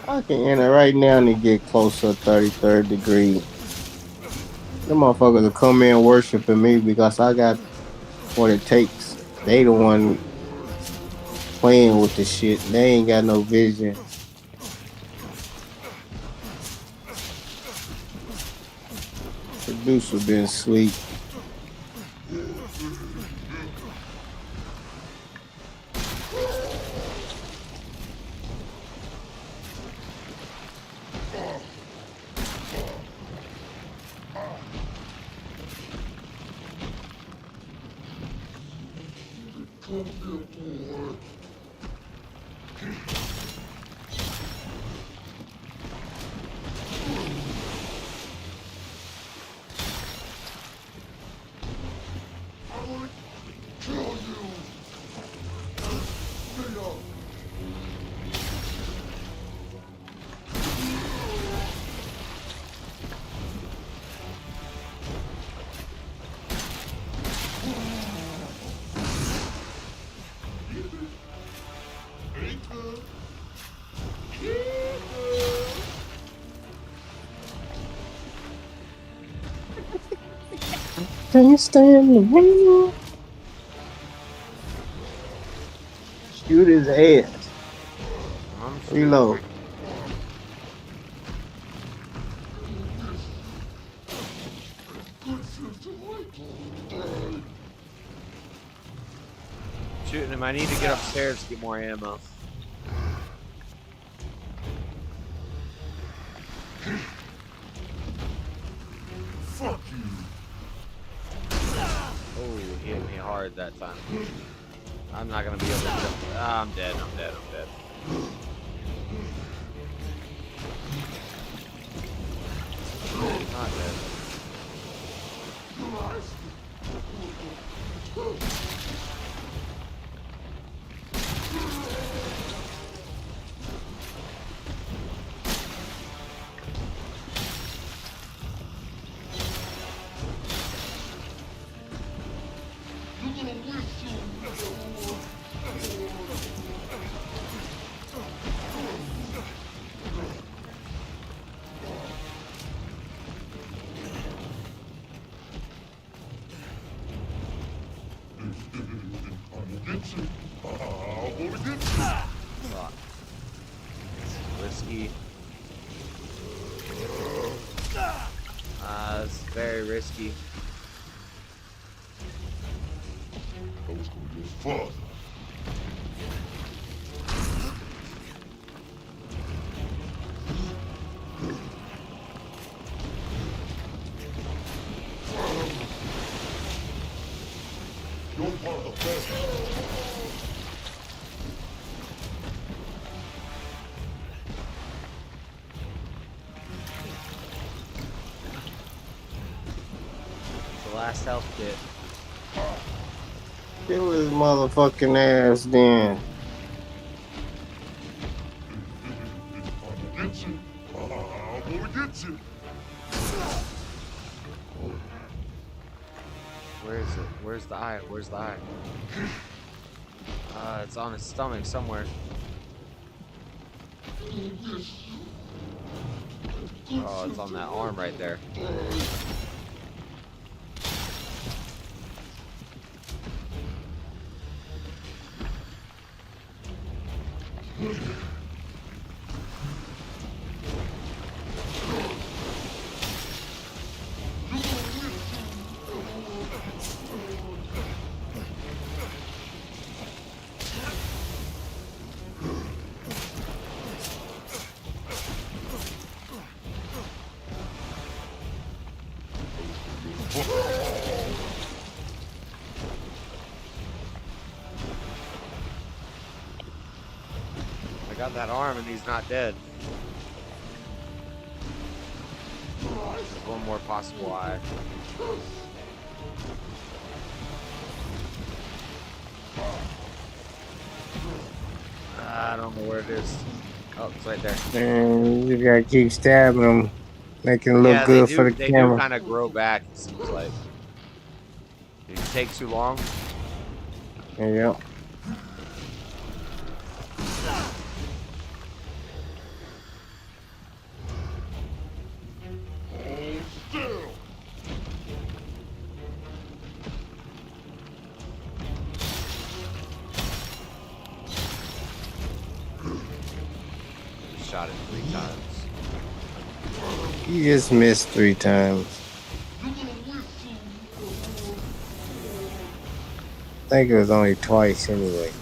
I can enter right now and get close to 33rd degree. Them motherfuckers will come in worshiping me because I got what it takes. They the one playing with the shit. They ain't got no vision. Producer been asleep. Can't stand the rain. Shoot his ass. Reload. Shooting him. I need to get upstairs to get more ammo. Fuck you. Oh, he hit me hard that time. I'm not gonna be able to get up. Ah, I'm dead. I'm dead. I'm dead. Not dead. Fuck. It's risky. It's very risky. I was gonna go further. You're part of the best. The last health kit. Kill his motherfucking ass then. Get you. I'm gonna get you. Where is it? Where's the eye? Where's the eye? It's on his stomach somewhere. Oh, it's on that arm right there. I got that arm and he's not dead. There's one more possible eye. I don't know where it is. Oh, it's right there. Man, you gotta keep stabbing them, making it look good for the they camera. do kind of grow back, it seems like. Did it take too long? Yep. Shot it 3 times. You just missed 3 times. I think it was only twice anyway.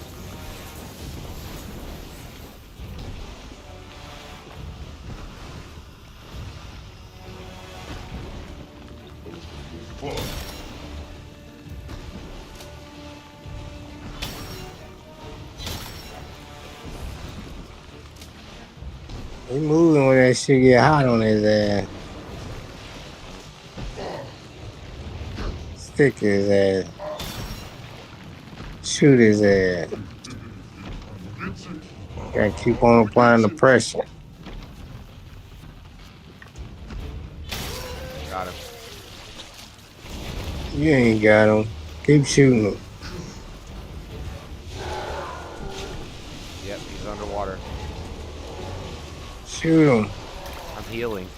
He moving when that shit get hot on his ass. Stick his ass. Shoot his ass. Gotta keep on applying the pressure. Got him. You ain't got him. Keep shooting him. Yep, he's underwater. Shoot him. I'm healing.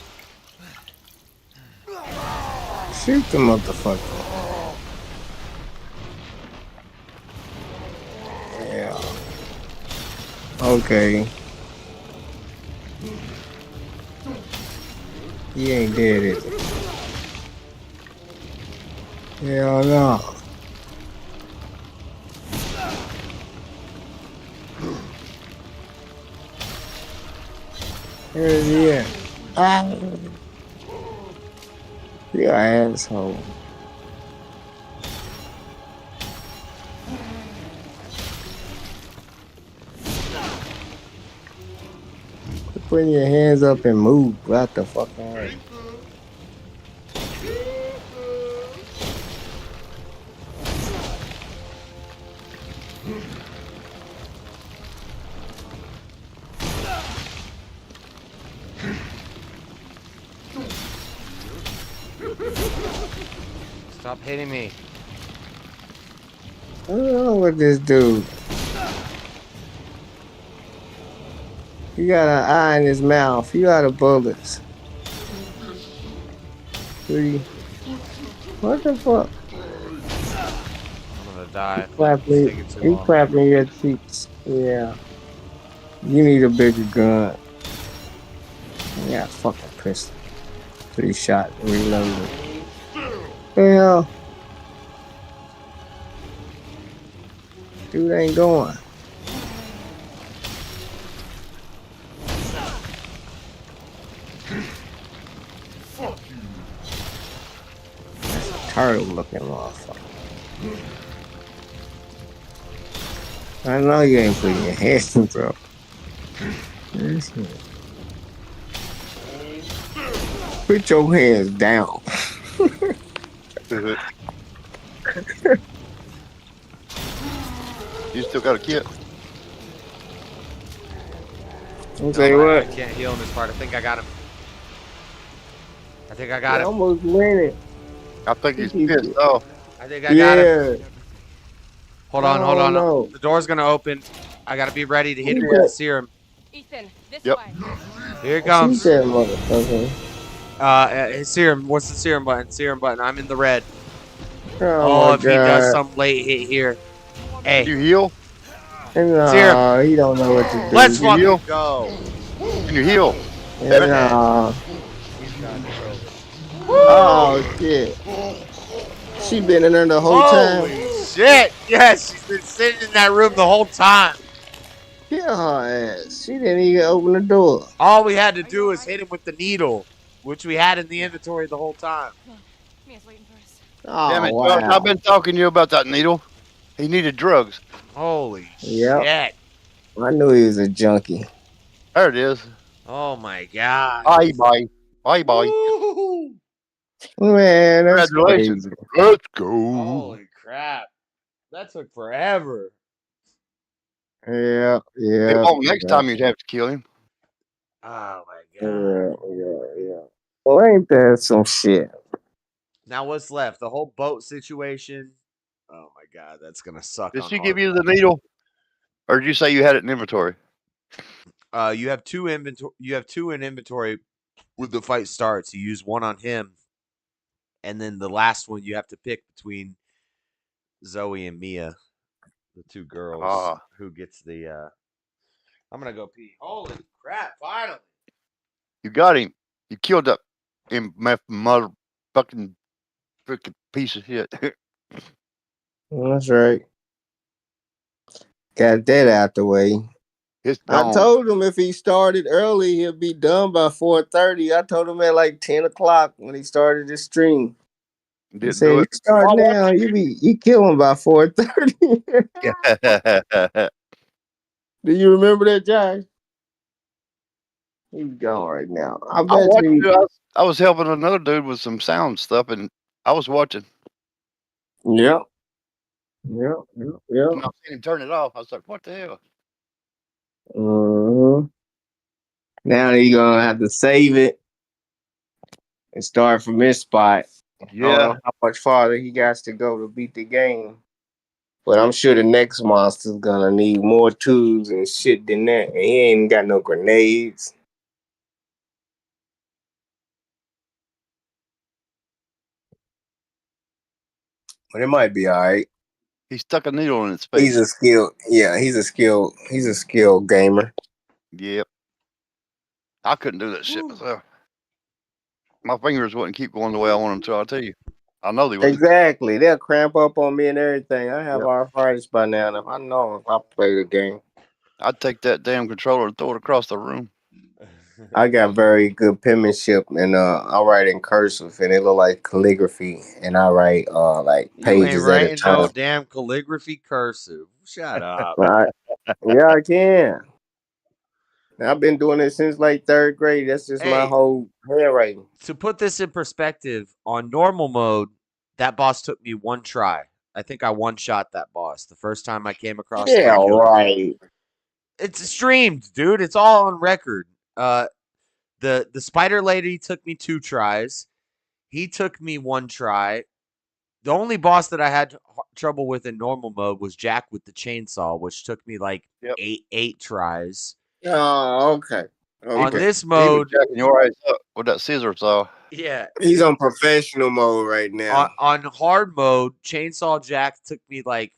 Shoot the motherfucker. Yeah. Okay. He ain't dead, is he? Hell no. Where is he at? Ah. You asshole. Quit putting your hands up and move. What the fuck out. Stop hitting me. I don't know what this dude. He got an eye in his mouth. You out of bullets. 3. What the fuck? I'm gonna die. You clapping your cheeks. Yeah. You need a bigger gun. Yeah, fucking pistol. 3 shot reloaded. Hell. Dude ain't going. That's a turtle looking motherfucker. I know you ain't putting your hands up. Put your hands down. You still got a kit? I'll tell you what. I can't heal in this part. I think I got him. I think I got him. Almost win it. I think he's pissed off. I think I got him. Yeah. Hold on, hold Oh, on. no. The door's gonna open. I gotta be ready to hit Who's him with the that? serum. Ethan, this Yep. way. Here it Shoot comes. that motherfucker. Serum. What's the serum button? Serum button. I'm in the red. Oh Oh, my if he does god. some late hit here. Hey, You heal? serum. No, he don't know what to Let's do. You heal? fucking go. Can you heal? No. He's done. It's over. Oh shit. She been in there the whole time. Holy shit! Yes, she's been sitting in that room the whole time. Kill her ass. She didn't even open the door. All we had to do is hit him with the needle, which we had in the inventory the whole time. Mia's waiting for us. Damn Oh it, Josh, I've wow. been talking to you about that needle. He needed drugs. Holy Yep. shit! I knew he was a junkie. There it is. Oh my god! Bye bye. Bye bye. Woo! Man, that's Congratulations. crazy. Let's go. Holy crap! That took forever. Yeah, Hey, yeah. well, next time you'd have to kill him. Oh my Yeah, god! yeah. Well, ain't that some shit? Now what's left? The whole boat situation. Oh my god, that's gonna suck. Did on she hard give you mode. the needle? Or did you say you had it in inventory? You have two inventory. You have two in inventory when the fight starts. You use one on him, and then the last one you have to pick between Zoe and Mia, the two girls. Ah. Who gets the? I'm gonna go pee. Holy crap! Finally. You got him. You killed that mother fucking freaking piece of shit. That's right. Got that out the way. It's I gone. told him if he started early, he'll be done by 4:30. I told him at like 10 o'clock when he started his stream. He Didn't said, do "You it. start now, you kill him by 4:30." Do you remember that, Josh? He's gone right now. I I bet watched you. you. I was helping another dude with some sound stuff, and I was watching. Yep. Yep. And I seen him turn it off. I was like, "What the hell?" Now he's gonna have to save it and start from this spot. I don't Yeah. know how much farther he got to go to beat the game. But I'm sure the next monster's gonna need more tools and shit than that. And he ain't got no grenades. But it might be all right. He stuck a needle in its face. He's a skilled gamer. Yep. I couldn't do that shit myself. My fingers wouldn't keep going the way I want them to. I'll tell you. I know they would. Exactly. They'll cramp up on me and everything. I have Yep. arthritis by now. And I know if I play the game. I'd take that damn controller and throw it across the room. I got very good penmanship, and I write in cursive, and it look like calligraphy, and I write like You ain't pages at a writing no time. damn calligraphy cursive. Shut up. Yeah, I can. I've been doing it since like 3rd grade. That's just my Hey. whole handwriting. To put this in perspective, on normal mode, that boss took me one try. I think I one-shot that boss the first time I came across him. Yeah, right. It's streamed, dude. It's all on record. The spider lady took me 2 tries. He took me 1 try. The only boss that I had trouble with in normal mode was Jack with the chainsaw, which took me like 8 tries. Oh, okay. On this He was mode, jacking your ass up with that scissor saw. yeah, He's on professional mode right now. on hard mode, Chainsaw Jack took me like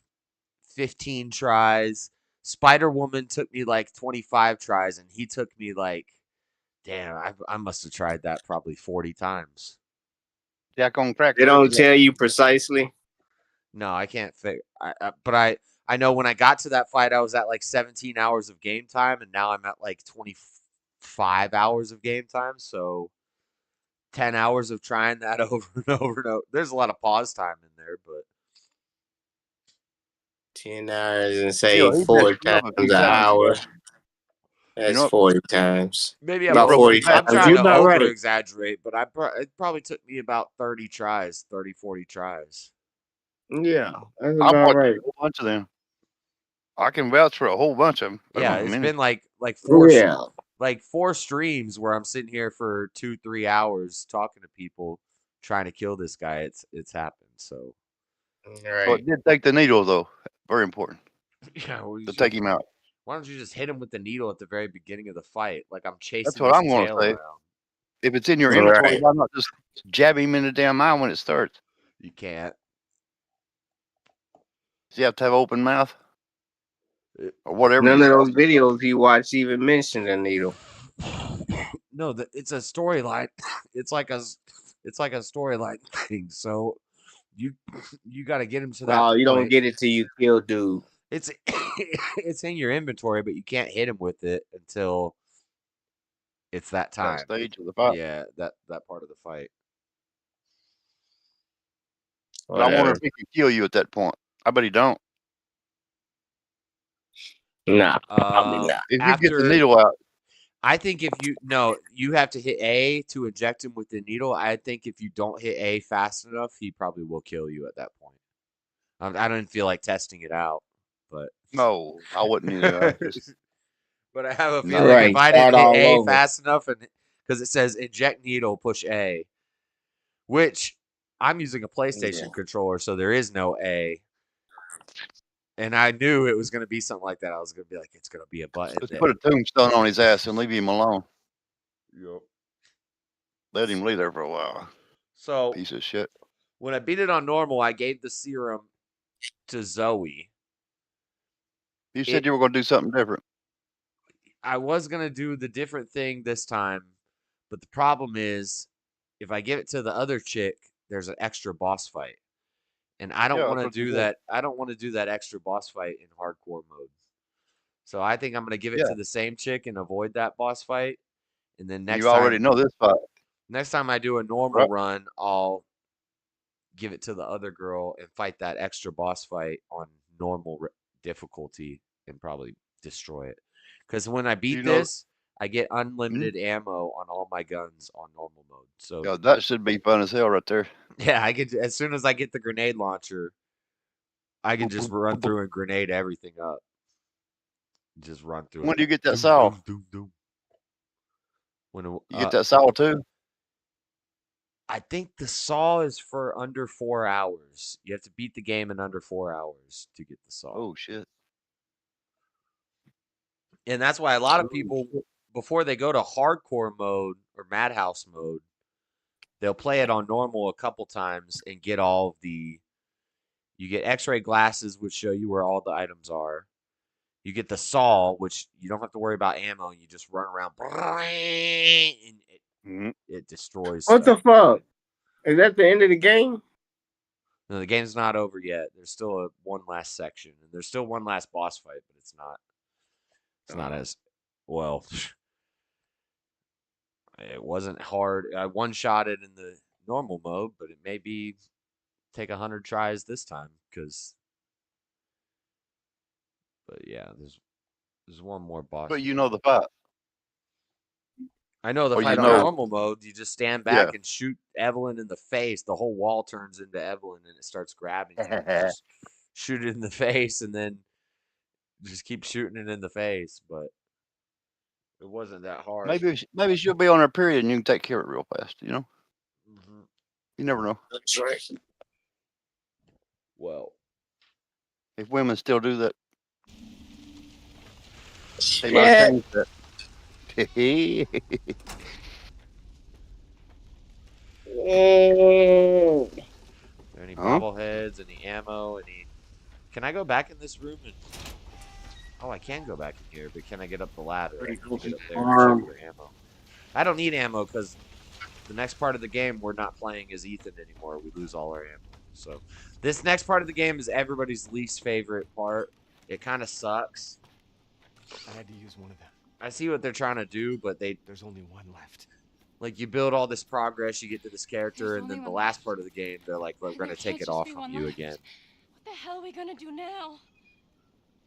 15 tries. Spider Woman took me like 25 tries, and he took me like, damn, I must have tried that probably 40 times. Jack on crack. They don't tell you precisely. No, I can't figure. But I know when I got to that fight, I was at like 17 hours of game time, and now I'm at like 25 hours of game time. So 10 hours of trying that over and over and over. There's a lot of pause time in there, but 10 hours and say Still, he 4 messed you up times a few an times, hour. bro. That's You know- 40 times. maybe About 40 times. I'm trying You're to about over right. exaggerate, but it probably took me about 30 tries, 30, 40 tries. Yeah, that's I about watched right. a whole bunch of them. I can vouch for a whole bunch of them. Yeah, it's been like 4 Yeah. like 4 streams where I'm sitting here for 2-3 hours talking to people trying to kill this guy. It's happened. So So it did take the needle, though. Very important Yeah, well, to take him out. Why don't you just hit him with the needle at the very beginning of the fight? Like I'm chasing That's what his I'm going tail to say. around. If it's in your inventory, why not just jab him in the damn eye when it starts? You can't. So you have to have open mouth or whatever. None of those videos he watched even mentioned a needle. No, it's a storyline. It's like a storyline thing. So you got to get him to that. Oh, you don't point. get it till you kill dude. It's it's in your inventory, but you can't hit him with it until it's that time. That stage of the fight. Yeah, that part of the fight. But I wonder if he can kill you at that point. I bet he don't. Nah, probably not. If you get the needle out. I think if you have to hit A to eject him with the needle. I think if you don't hit A fast enough, he probably will kill you at that point. I don't feel like testing it out, but no, I wouldn't either. But I have a feeling if I didn't hit A fast enough, and because it says eject needle, push A, which I'm using a PlayStation controller, so there is no A. And I knew it was going to be something like that. I was going to be like, it's going to be a button. Let's put a tombstone on his ass and leave him alone. Yep. Let him lay there for a while. So piece of shit. When I beat it on normal, I gave the serum to Zoe. You said you were going to do something different. I was going to do the different thing this time, but the problem is if I give it to the other chick, there's an extra boss fight. And I don't want to do that. I don't want to do that extra boss fight in hardcore mode. So I think I'm going to give it to the same chick and avoid that boss fight. And then next time, you already know this fight. Next time I do a normal run, I'll give it to the other girl and fight that extra boss fight on normal difficulty and probably destroy it. Because when I beat this, I get unlimited ammo on all my guns on normal mode. So that should be fun as hell right there. Yeah, I could. As soon as I get the grenade launcher, I can just run through and grenade everything up. Just run through. When do you get that saw? When you get that saw too? I think the saw is for under 4 hours. You have to beat the game in under 4 hours to get the saw. Oh shit! And that's why a lot of people, before they go to hardcore mode or madhouse mode, they'll play it on normal a couple times and get all of the. You get X-ray glasses, which show you where all the items are. You get the saw, which you don't have to worry about ammo. You just run around, and it destroys. What the fuck? Is that the end of the game? No, the game's not over yet. There's still one last section, and there's still one last boss fight, but it's not. It's not as well. It wasn't hard. I one-shotted in the normal mode, but it may be take 100 tries this time because. But yeah, there's one more boss. But you know the fight. I know the fight on normal mode. You just stand back and shoot Evelyn in the face. The whole wall turns into Evelyn, and it starts grabbing you. Just shoot it in the face, and then just keep shooting it in the face. But it wasn't that hard. Maybe she'll be on her period, and you can take care of it real fast. You know. Mm-hmm. You never know. That's right. Well, if women still do that, they might change that. Any bobbleheads, any ammo, any. Can I go back in this room? Oh, I can go back in here, but can I get up the ladder? I get up there and check for ammo. I don't need ammo because the next part of the game we're not playing as Ethan anymore. We lose all our ammo. So this next part of the game is everybody's least favorite part. It kind of sucks. I had to use one of them. I see what they're trying to do, but there's only one left. Like you build all this progress, you get to this character, and then the last part of the game, they're like, "We're going to take it off from you again." What the hell are we gonna do now?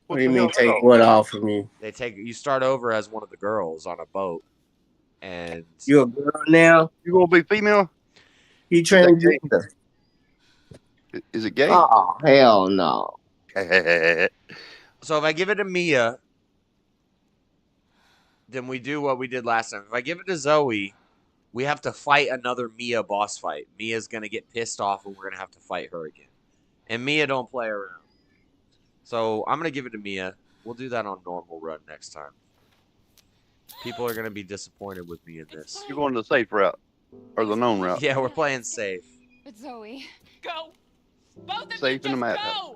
What do you mean take what off from you? You start over as one of the girls on a boat, and you a girl now? You gonna be female? You transgender? Is it gay? Oh hell no! So if I give it to Mia, then we do what we did last time. If I give it to Zoe, we have to fight another Mia boss fight. Mia's going to get pissed off and we're going to have to fight her again. And Mia don't play around. So I'm gonna give it to Mia. We'll do that on normal run next time. People are gonna be disappointed with me in this. You're going the safe route or the known route. Yeah, we're playing safe. But Zoe, go. Both of Safe you in the just madhouse. go.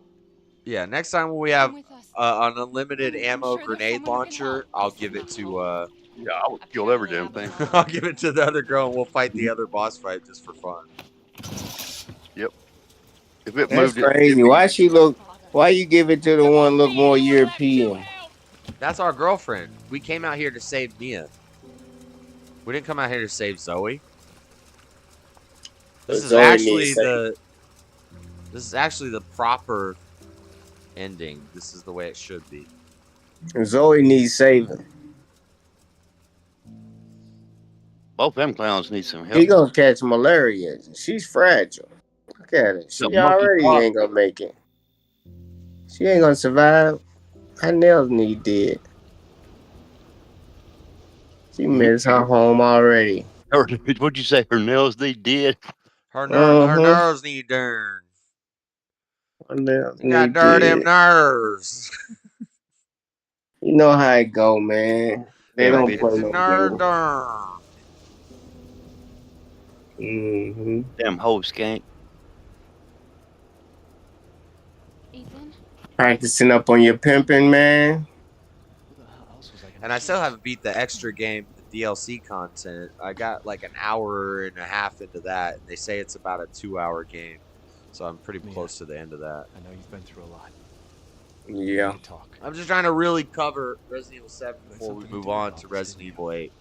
Yeah, next time when we have Come with us. an unlimited I'm ammo sure there's grenade someone who can launcher, help. I'll give it to Yeah, I would kill every damn thing. I'll give it to the other girl and we'll fight the other boss fight just for fun. Yep. If it That's moved, crazy. Why you give it to the one look more European? That's our girlfriend. We came out here to save Mia. We didn't come out here to save Zoe. This is actually the proper ending. This is the way it should be. Zoe needs saving. both them clowns need some help. He gonna catch malaria. She's fragile. Look at it. She The monkey already pox. ain't gonna make it. She ain't gonna survive. Her nails need dead. She missed her home already. What'd you say? Her nails they did. Her nerves need done. Her nails You got need dirty dead. nerves. You know how it go, man. They Yeah, don't bitch. play no Nerve games. Mm-hmm. Damn hoe skank. Practicing up on your pimping, man. And I still haven't beat the extra game, the DLC content. I got like an hour and a half into that. And they say it's about a 2-hour game. So I'm pretty close to the end of that. I know you've been through a lot. Yeah. I'm just trying to really cover Resident Evil 7 before we move on to Resident Evil 8.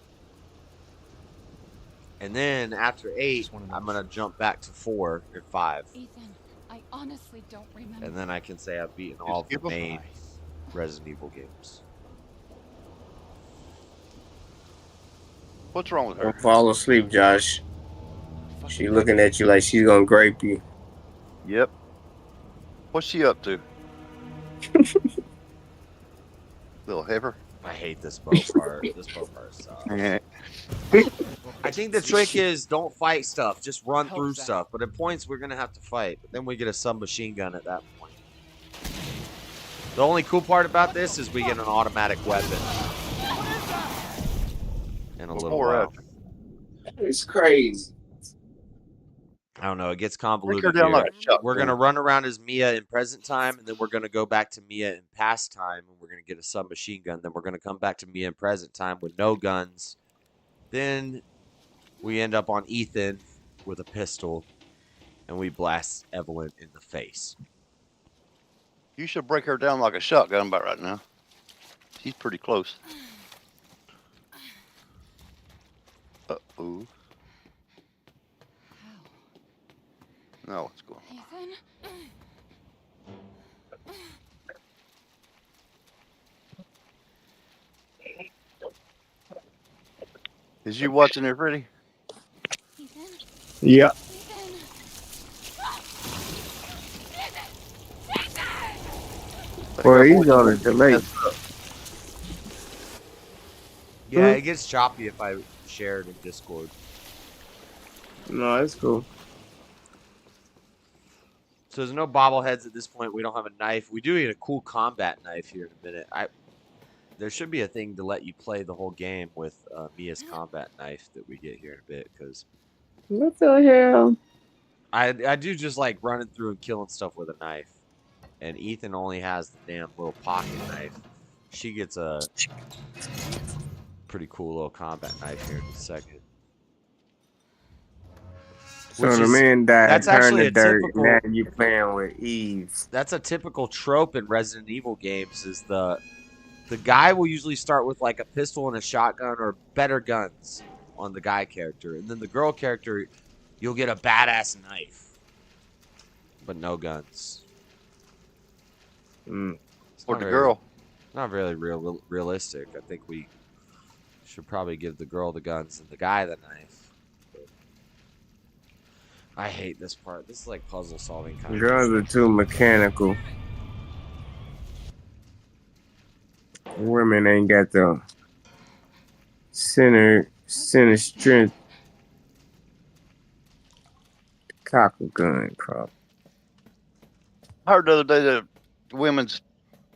And then after 8, I'm going to jump back to 4 and 5. Ethan, I honestly don't remember. And then I can say I've beaten all of the main Resident Evil games. What's wrong with her? Don't fall asleep, Josh. She looking at you like she's gonna grape you. Yep. What's she up to? Little heifer. I hate this bow part. This bow part sucks. I think the trick is don't fight stuff. Just run through stuff. But at points, we're going to have to fight. But then we get a submachine gun at that point. The only cool part about this is we get an automatic weapon. In a little while. It's crazy. I don't know. It gets convoluted. Break her down here. like a shot, We're going to run around as Mia in present time, and then we're going to go back to Mia in past time, and we're going to get a submachine gun. Then we're going to come back to Mia in present time with no guns. Then we end up on Ethan with a pistol, and we blast Evelyn in the face. You should break her down like a shotgun about right now. She's pretty close. Uh-oh. No, what's going on? Ethan? Is you watching there, Freddy? Yeah. Well, he's on a delay. Yeah, it gets choppy if I share it in Discord. No, that's cool. So there's no bobbleheads at this point. We don't have a knife. We do get a cool combat knife here in a minute. There should be a thing to let you play the whole game with Mia's combat knife that we get here in a bit. Because what the hell? I do just like running through and killing stuff with a knife. And Ethan only has the damn little pocket knife. She gets a pretty cool little combat knife here in a second. So the man died, that's turned actually to a dirt, typical, now you playing with Eve. That's a typical trope in Resident Evil games is the guy will usually start with like a pistol and a shotgun or better guns on the guy character. And then the girl character, you'll get a badass knife. But no guns. Or the girl. Not really realistic. I think we should probably give the girl the guns and the guy the knife. I hate this part. This is like puzzle solving kind Girls are too mechanical. Women ain't got the center strength. Cockle gun, crap. I heard the other day that women's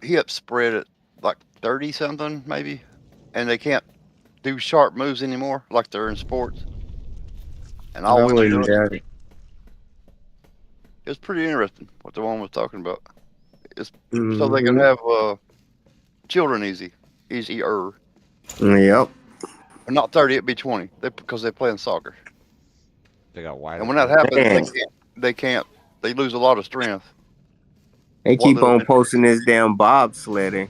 hips spread at like 30 something maybe, and they can't do sharp moves anymore like they're in sports. And all women do it. It was pretty interesting what the woman was talking about. It's so they can have children easier. Yep. But not 30, it'd be 20. Because they play in soccer. They got wide. And when that happens, they can't. They lose a lot of strength. They keep on posting this damn bobsledding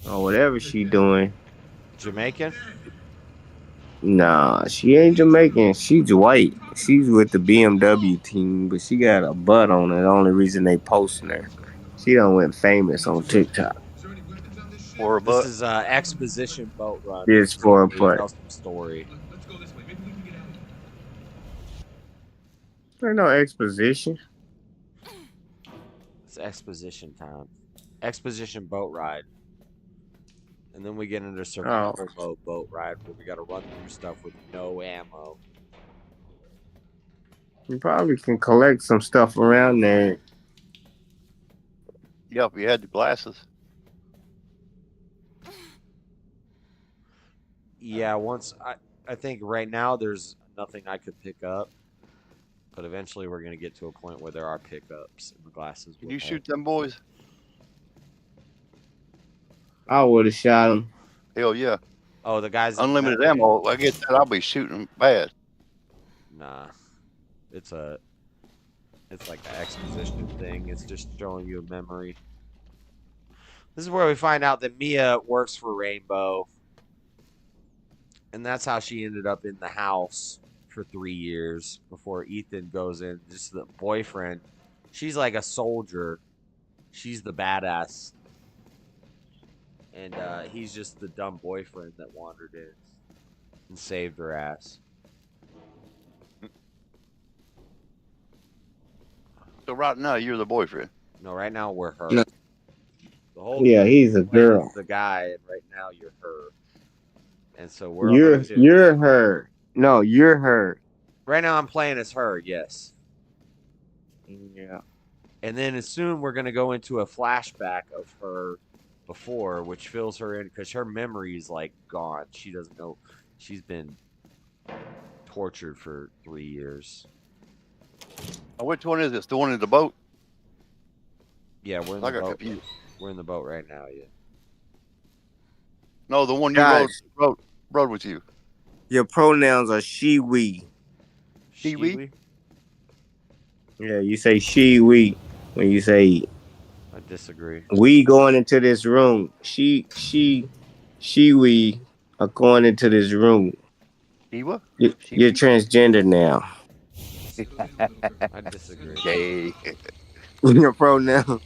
or whatever she doing. Jamaican? Nah, she ain't Jamaican. She's white. She's with the BMW team, but she got a butt on her. The only reason they posting her. She done went famous on TikTok. For a butt? This is exposition boat run. It's for a butt. Tell some story. There's no exposition. It's exposition time. Exposition boat ride. And then we get into survival mode boat ride where we got to run through stuff with no ammo. You probably can collect some stuff around there. Yeah, if you had the glasses. Yeah, I think right now there's nothing I could pick up. But eventually we're going to get to a point where there are pickups and the glasses. Can you shoot them boys? I would have shot him. Hell yeah. Oh, the guys. Unlimited ammo. I get that. I'll be shooting bad. Nah. It's like an exposition thing. It's just showing you a memory. This is where we find out that Mia works for Rainbow. And that's how she ended up in the house for 3 years before Ethan goes in. Just the boyfriend. She's like a soldier. She's the badass. And he's just the dumb boyfriend that wandered in and saved her ass. So right now you're the boyfriend. No, right now we're her. No. The whole He's a girl. the guy, and right now you're her. And so we're you're her. No, you're her. Right now I'm playing as her, yes. Yeah. And then soon we're gonna go into a flashback of her before, which fills her in because her memory is like gone. She doesn't know. She's been tortured for 3 years. Now, which one is this? The one in the boat? Yeah, we're in I the got boat. confused. We're in the boat right now. Yeah. No, the one you rode with you. Your pronouns are she, we. She, we? Yeah, you say she, we. When you say I disagree. We going into this room. She, we are going into this room. Ewa? You're transgender now. I disagree. Yay. Your pronoun.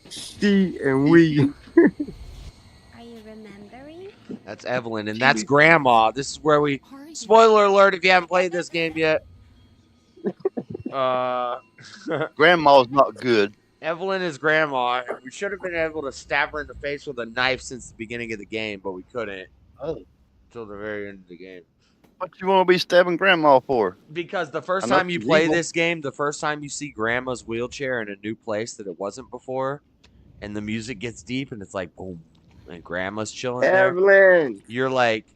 She and we. Are you remembering? That's Evelyn, and that's Grandma. This is where we. Spoiler alert! If you haven't played this game yet. Grandma's not good. Evelyn is Grandma. We should have been able to stab her in the face with a knife since the beginning of the game, but we couldn't. Oh. Until the very end of the game. What you want to be stabbing Grandma for? Because the first time you play this game, the first time you see Grandma's wheelchair in a new place that it wasn't before, and the music gets deep and it's like boom, and Grandma's chilling Evelyn. there. You're like,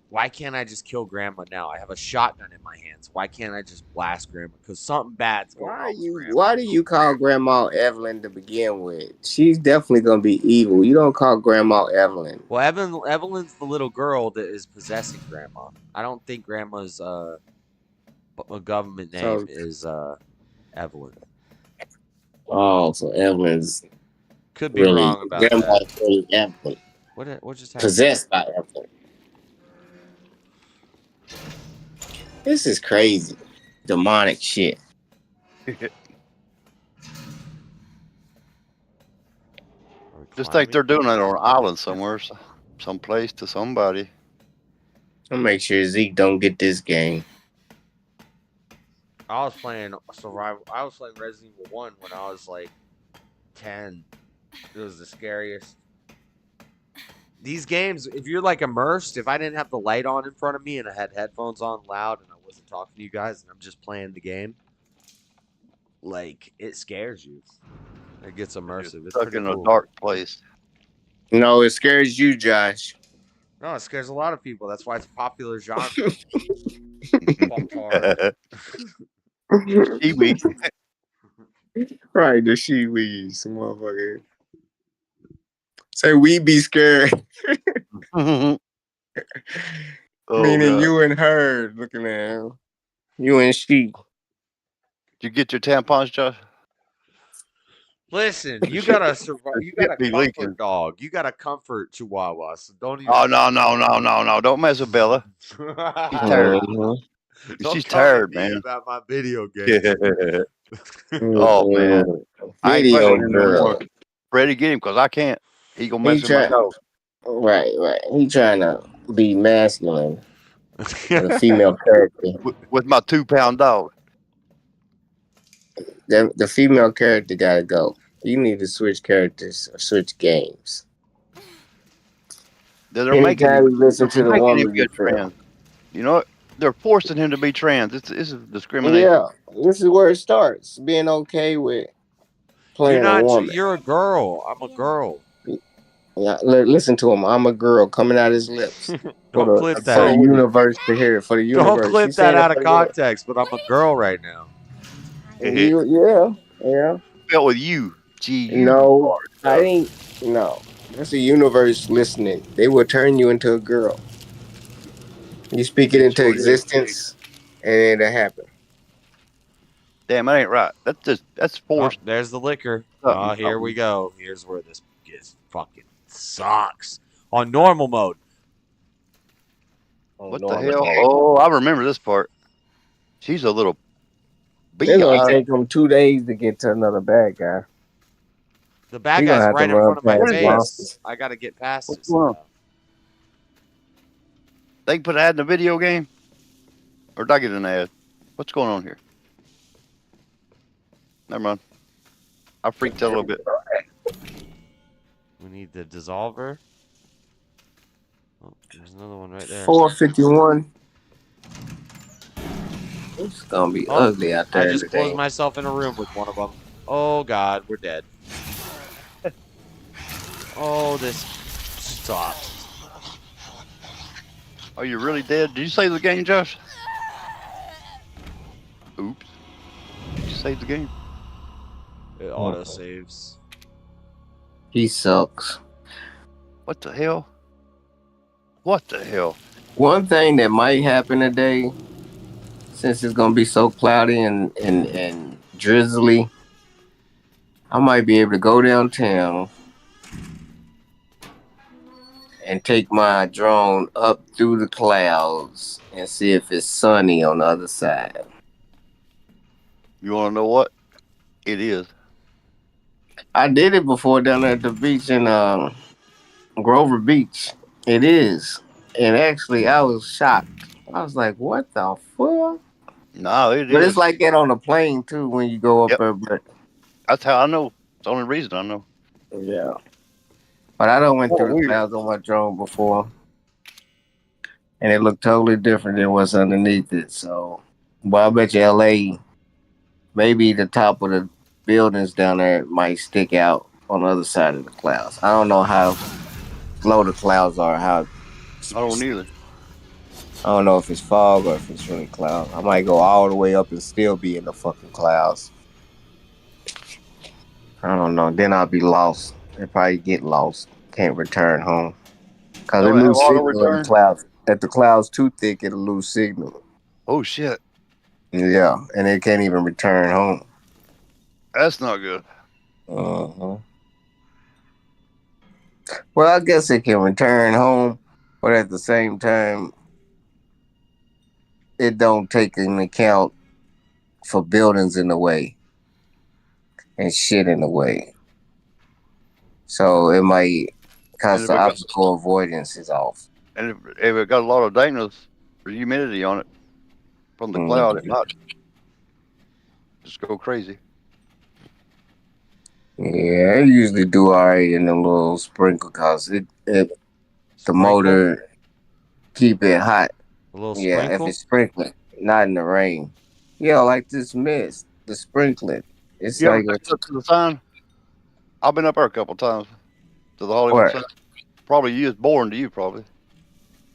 why can't I just kill Grandma now? I have a shotgun in my hands. Why can't I just blast Grandma? Because something bad's going on. Why do you call Grandma Evelyn to begin with? She's definitely gonna be evil. You don't call Grandma Evelyn. Well, Evelyn's the little girl that is possessing Grandma. I don't think Grandma's government name is Evelyn. Oh, so Evelyn's could be wrong about Grandma's that. really Evelyn. What just happened? Possessed by Evelyn. This is crazy. Demonic shit. Just think they're doing it on an island somewhere, someplace to somebody. I'll make sure Zeke don't get this game. I was playing survival. I was playing Resident Evil 1 when I was like 10. It was the scariest. These games, if you're like immersed, if I didn't have the light on in front of me and I had headphones on loud and I wasn't talking to you guys and I'm just playing the game, like it scares you. It gets immersive. It's Stuck pretty in cool. a dark place. No, it scares you, Josh. No, it scares a lot of people. That's why it's a popular genre. Fucktard. Kiwi. Right, the she-weeds, motherfucker. Say we be scared. Oh, Meaning God. you and her looking at him. You and she. Did you get your tampons, Josh? Listen, you gotta survive. You got a Shit be comfort leaking. dog. You got a comfort chihuahua. So don't even. Oh, no. Don't mess with Bella. She's tired. Mhm. Don't She's come at tired, me man. about my video games. Oh, man. I ain't Video fucking him no girl. more. Freddie, get him, because I can't. He gonna mess He with my try, dog. right. He trying to be masculine with a female character. With my 2-pound dog. The female character gotta go. You need to switch characters or switch games. They're making Anytime him, you listen to the making him woman, get you feel. trans. You know what? They're forcing him to be trans. It's discrimination. Yeah, this is where it starts. Being okay with playing a woman. You're a girl. I'm a girl. Yeah, listen to him. I'm a girl coming out his lips. Don't clip For that. the universe to hear. For the universe. Don't clip He's that saying it out for of the universe. context. But I'm a girl right now. Yeah. Felt with you. Gee, No, I ain't. No, that's the universe listening. They will turn you into a girl. You speak it into existence, and it'll happen. Damn, that ain't right. That's forced. Oh, there's the liquor. Oh, here we go. Here's where this gets fucking sucks. On normal mode. What the hell? Oh, I remember this part. She's a little It's gonna bee. take them 2 days to get to another bad guy. The bad He gonna guy's have to right in run front of my past face. monsters. I gotta get past it. going on? They can put an ad in the video game? Or did I get an ad? What's going on here? Never mind. I freaked out a little bit. We need the dissolver. Oh, there's another one right there. 451. It's gonna be ugly out there. I just today. closed myself in a room with one of them. Oh God, we're dead. Oh, this sucks. Are you really dead? Did you save the game, Josh? Oops. Did you save the game? It auto saves. He sucks. What the hell? What the hell? One thing that might happen today, since it's gonna be so cloudy and drizzly, I might be able to go downtown and take my drone up through the clouds and see if it's sunny on the other side. You want to know what? It is. I did it before down at the beach in Grover Beach. It is. And actually, I was shocked. I was like, what the fuck? No, it is. But it's like that on a plane, too, when you go up there. But that's how I know. It's the only reason I know. yeah. But I done went through the clouds on my drone before. And it looked totally different than what's underneath it. So, but I bet you LA, maybe the top of the buildings down there might stick out on the other side of the clouds. I don't know how low the clouds are. I don't either. I don't know if it's fog or if it's really cloud. I might go all the way up and still be in the fucking clouds. I don't know. Then I'll be lost. I'll probably get lost. Can't return home. Because it lose signal in the clouds. If the cloud's too thick, it'll lose signal. Oh, shit. Yeah, and it can't even return home. That's not good. Uh-huh. Well, I guess it can return home, but at the same time, it don't take into account for buildings in the way and shit in the way. So it might cause the obstacle avoidance is off. And if it got a lot of dampness or humidity on it from the cloud, it might just go crazy. Yeah, I usually do all right in the little sprinkle because the motor keep it hot. A little yeah, sprinkle? if it's sprinkling, not in the rain. Yeah, like this mist. the sprinkling. It's You ever like been up to the sign? I've been up there a couple times to the Hollywood Where? sign. Probably you was born to you, probably.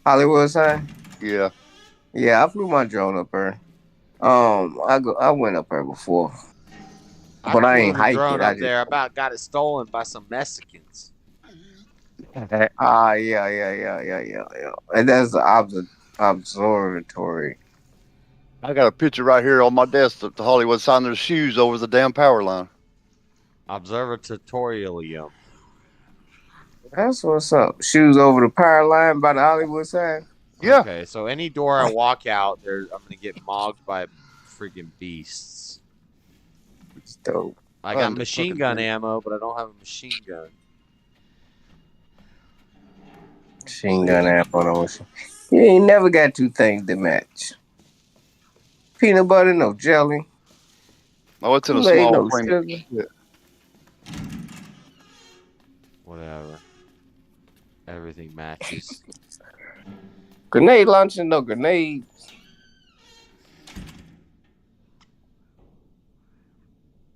Hollywood sign. Yeah. Yeah, I flew my drone up there. I went up there before, I but I flew ain't the hiked drone it. I up just there. About got it stolen by some Mexicans. yeah. And that's the observatory. I got a picture right here on my desk of the Hollywood sign. There's shoes over the damn power line. Observatorium. That's what's up. Shoes over the power line by the Hollywood sign. Yeah. Okay, so any door I walk out, I'm gonna get mogged by freaking beasts. It's dope. I got machine gun ammo, but I don't have a machine gun. Machine gun ammo. No machine. You ain't never got two things that match. Peanut butter, no jelly. Oh, it's in a Kool-Aid, small no frame. sugar. Yeah. Whatever. Everything matches. Grenade launcher, no grenades.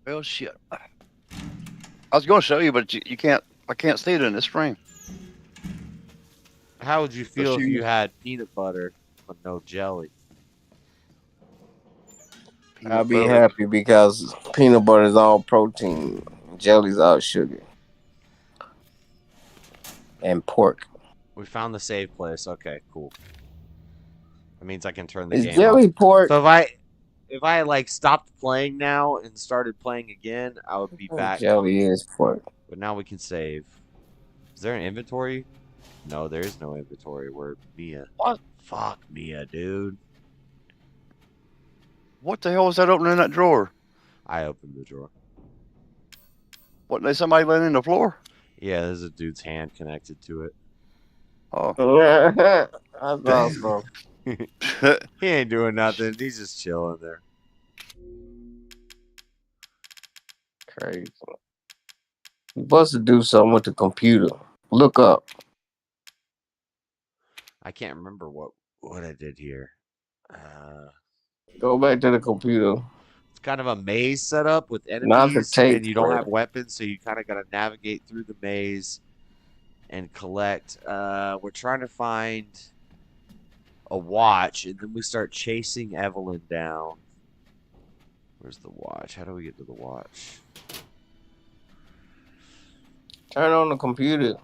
Well, shit. I was going to show you, but you can't. I can't see it in this frame. How would you feel if shoes. you had peanut butter but no jelly? I'll be happy because peanut butter is all protein, jelly's all sugar, and pork. We found the save place. Okay, cool. That means I can turn the Is game jelly off. pork? So if I like stopped playing now and started playing again, I would be back. Jelly is pork. But now we can save. Is there an inventory? No, there is no inventory. We're Mia. What? Fuck Mia, dude. What the hell was that opening in that drawer? I opened the drawer. What, there's somebody laying in the floor? Yeah, there's a dude's hand connected to it. Oh. That's awesome. He ain't doing nothing. He's just chilling there. Crazy. You supposed to do something with the computer. Look up. I can't remember what I did here. Go back to the computer. It's kind of a maze setup with Not the enemies, tape, and you don't bro. have weapons, so you kind of got to navigate through the maze and collect. We're trying to find a watch, and then we start chasing Evelyn down. Where's the watch? How do we get to the watch? Turn on the computer.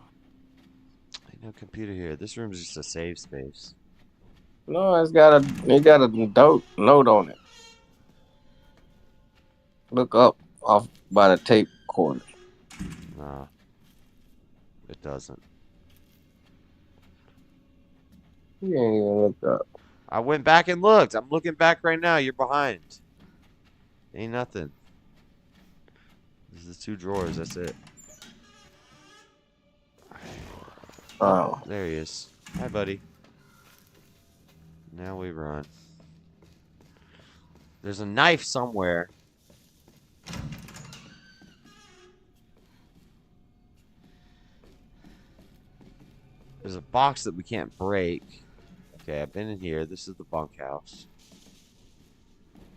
Ain't no computer here. This room is just a save space. No, it got a note on it. Look up off by the tape recorder. Nah, it doesn't. You ain't even look up. I went back and looked. I'm looking back right now. You're behind. Ain't nothing. This is the two drawers. That's it. Oh. There he is. Hi, buddy. Now we run. There's a knife somewhere. There's a box that we can't break. Okay, I've been in here. This is the bunkhouse.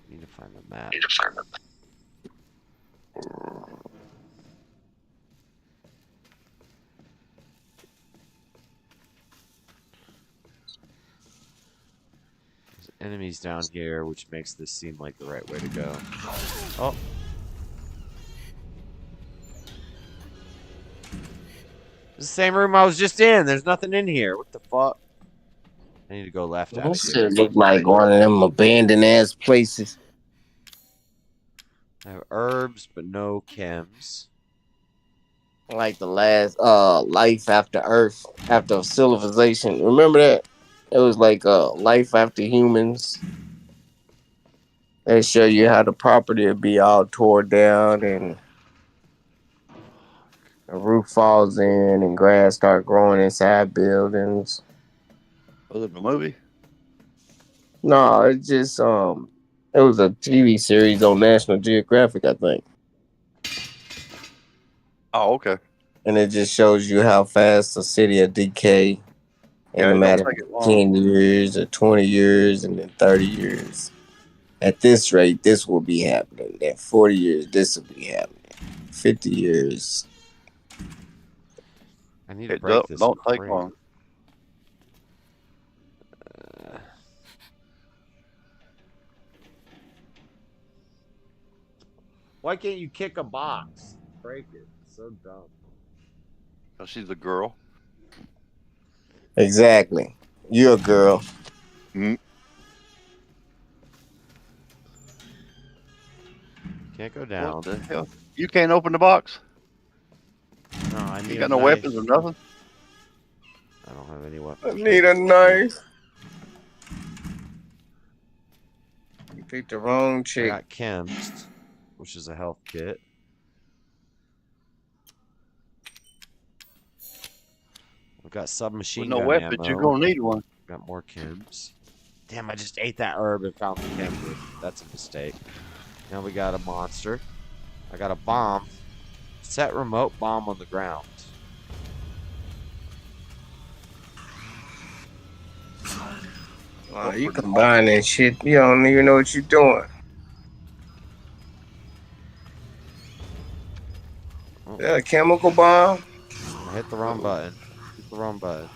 Need to find the map. There's enemies down here, which makes this seem like the right way to go. Oh. It's the same room I was just in. There's nothing in here. What the fuck? I need to go left out of This here. shit look like one of them abandoned ass places. I have herbs, but no chems. Like the last life after Earth, after civilization. Remember that? It was like life after humans. They show you how the property would be all torn down and the roof falls in and grass start growing inside buildings. Was it a movie? No, it just it was a TV series on National Geographic, I think. Oh, okay. And it just shows you how fast a city will decay in Yeah, a it matter don't take it of long. 10 years or 20 years and then 30 years. At this rate, this will be happening. At 40 years, this will be happening. 50 years. I need to break this. Don't take frame. long. Why can't you kick a box? Break it. It's so dumb. Oh, she's a girl. Exactly. You're a girl. Mm. Can't go down. What the hell? You can't open the box? No, I need You got a no knife. weapons or nothing? I don't have any weapons. I need a knife. You picked the wrong I chick. got chems, which is a health kit. I've got submachine With no gun weapons, ammo. you're gonna need one. Got more chems. Damn, I just ate that herb and found the chem. That's a mistake. Now we got a monster. I got a bomb. Set remote bomb on the ground. Wow, you combining shit. You don't even know what you're doing. Oh. Yeah, a chemical bomb. I hit the wrong button. Hit the wrong button.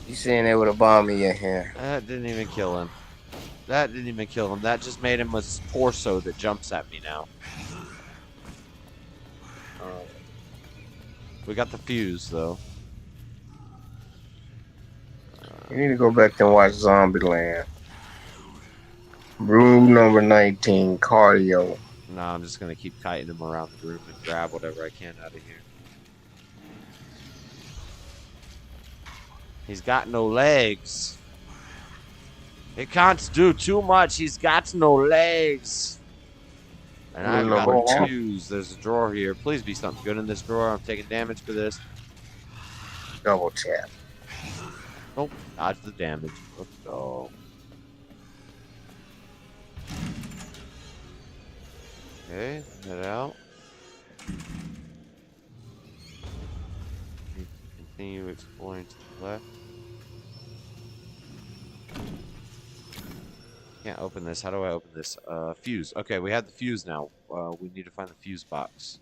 You sitting there with a bomb in your hand. That didn't even kill him. That didn't even kill him. That just made him a torso that jumps at me now. We got the fuse, though. You need to go back and watch Zombieland. Room number 19, cardio. No, I'm just going to keep kiting him around the room and grab whatever I can out of here. He's got no legs. He can't do too much. He's got no legs. And I've got a fuse. There's a drawer here. Please be something good in this drawer. I'm taking damage for this. Double tap. Oh, dodge the damage. Let's go. Okay, head out. Continue exploring to the left. Can't open this. How do I open this? Fuse. Okay, we have the fuse now. We need to find the fuse box.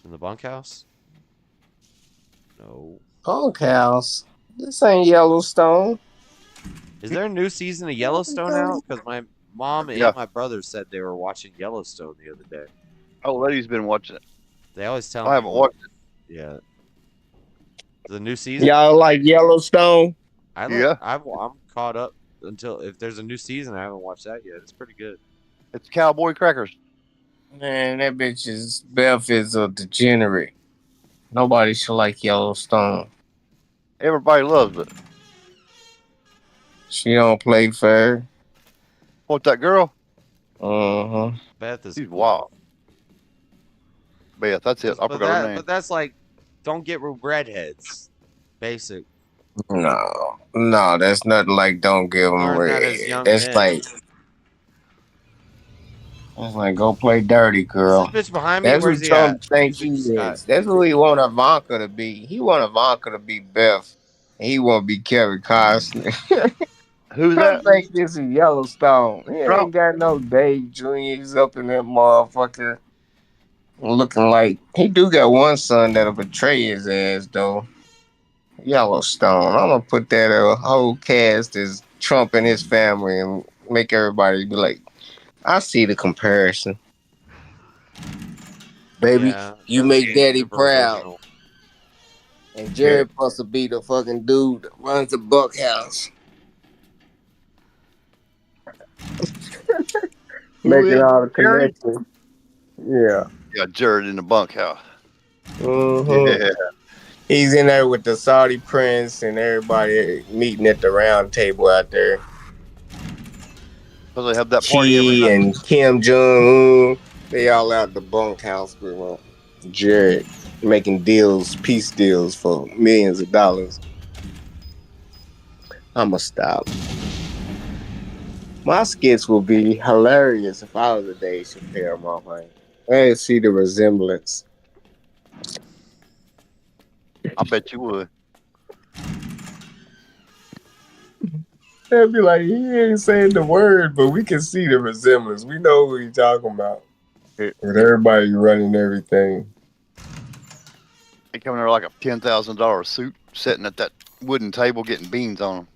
In the bunkhouse? No. Bunkhouse? This ain't Yellowstone. Is there a new season of Yellowstone out? Because my mom and my brother said they were watching Yellowstone the other day. Oh, lady's been watching it. They always tell me. I haven't watched it. Yeah. The new season? Y'all like Yellowstone? I'm caught up until if there's a new season. I haven't watched that yet. It's pretty good. It's cowboy crackers. Man, that bitch is Beth is a degenerate. Nobody should like Yellowstone. Everybody loves it. She don't play fair. What, that girl? Uh-huh. Beth is She's wild. Beth, that's it. I forgot her name. But that's like, don't get with redheads. Basic. No, that's nothing like don't give them Learn that red. as young That's men. like go play dirty, girl. This bitch behind me, That's where's what he Trump at? thinks he is. That's who he want Ivanka to be. He want Ivanka to be Beth. And he want to be Kevin Costner. Who's Trump that? think this is Yellowstone. He ain't Trump. got no Dave Jr. He's up in that motherfucker. Looking like he do got one son that'll betray his ass though. Yellowstone. I'm gonna put that whole cast as Trump and his family and make everybody be like, I see the comparison. Baby, Yeah, you that make was daddy super proud. original. And Jared supposed to be the fucking dude that runs the bunkhouse. Making all the Jared? connections. Yeah. Yeah, Jared in the bunkhouse. Mhm. Yeah. He's in there with the Saudi prince and everybody meeting at the round table out there. Because they have that party every She night. and Kim Jong-un, they all out the bunkhouse with Jared making deals, peace deals for millions of dollars. I'ma stop. My skits will be hilarious if I was a Dave Chappelle, motherfucker. I see the resemblance. I bet you would. They'd be like, he ain't saying the word, but we can see the resemblance. We know what he's talking about. With everybody running everything. He coming there like a $10,000 suit, sitting at that wooden table getting beans on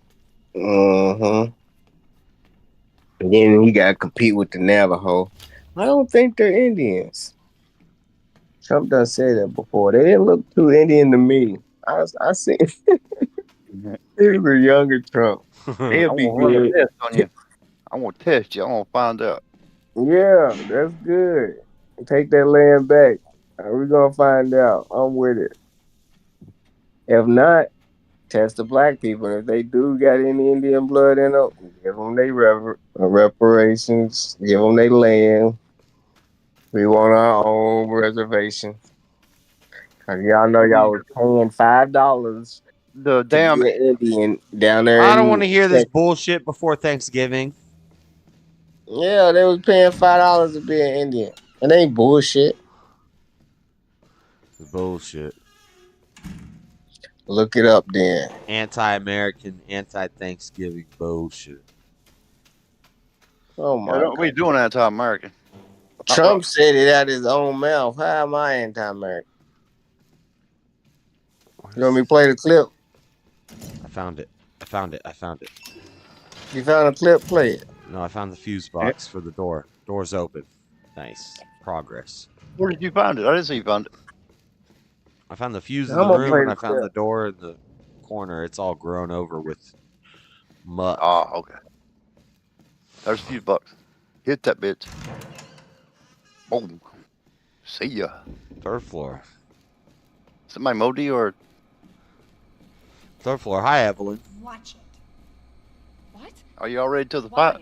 him. And then he got to compete with the Navajo. I don't think they're Indians. Trump done said that before. They didn't look too Indian to me. I seen he was a younger Trump. They'll be good. Test on you. I want to test you. I want to find out. Yeah, that's good. Take that land back. We're gonna find out. I'm with it. If not, test the black people. If they do got any Indian blood in them, give them their reparations. Give them their land. We want our own reservation. Cause y'all know y'all was paying $5 The to damn be an Indian down there. I don't want to hear this bullshit before Thanksgiving. Yeah, they was paying $5 to be an Indian. It ain't bullshit. It's bullshit. Look it up then. Anti-American, anti-Thanksgiving bullshit. Oh my God. We doing anti-American. Trump said it out his own mouth. How am I anti-American? You want me to play the clip? I found it. You found a clip? Play it. No, I found the fuse box for the door. Door's open. Nice. Progress. Where did you find it? I didn't see you found it. I found the fuse in the room and I found the door in the corner. It's all grown over with muck. Oh, okay. There's a fuse box. Hit that bitch. Oh. See ya. 3rd floor. Is it my Modi or? 3rd floor. Hi, Evelyn. Watch it. What? Are you already to the fight?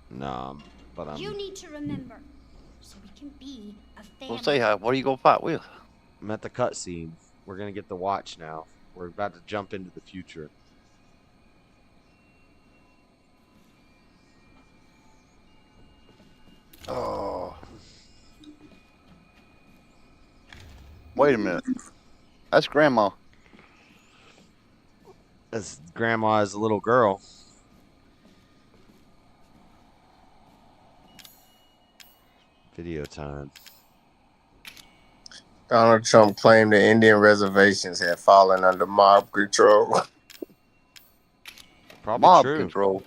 No, but I'm. You need to remember, so we can be a family. We'll say hi. What are you gonna fight with? I'm at the cutscene. We're gonna get the watch now. We're about to jump into the future. Oh. Wait a minute. That's Grandma. That's Grandma as a little girl. Video time. Donald Trump claimed the Indian reservations had fallen under mob control. Probably mob true. control.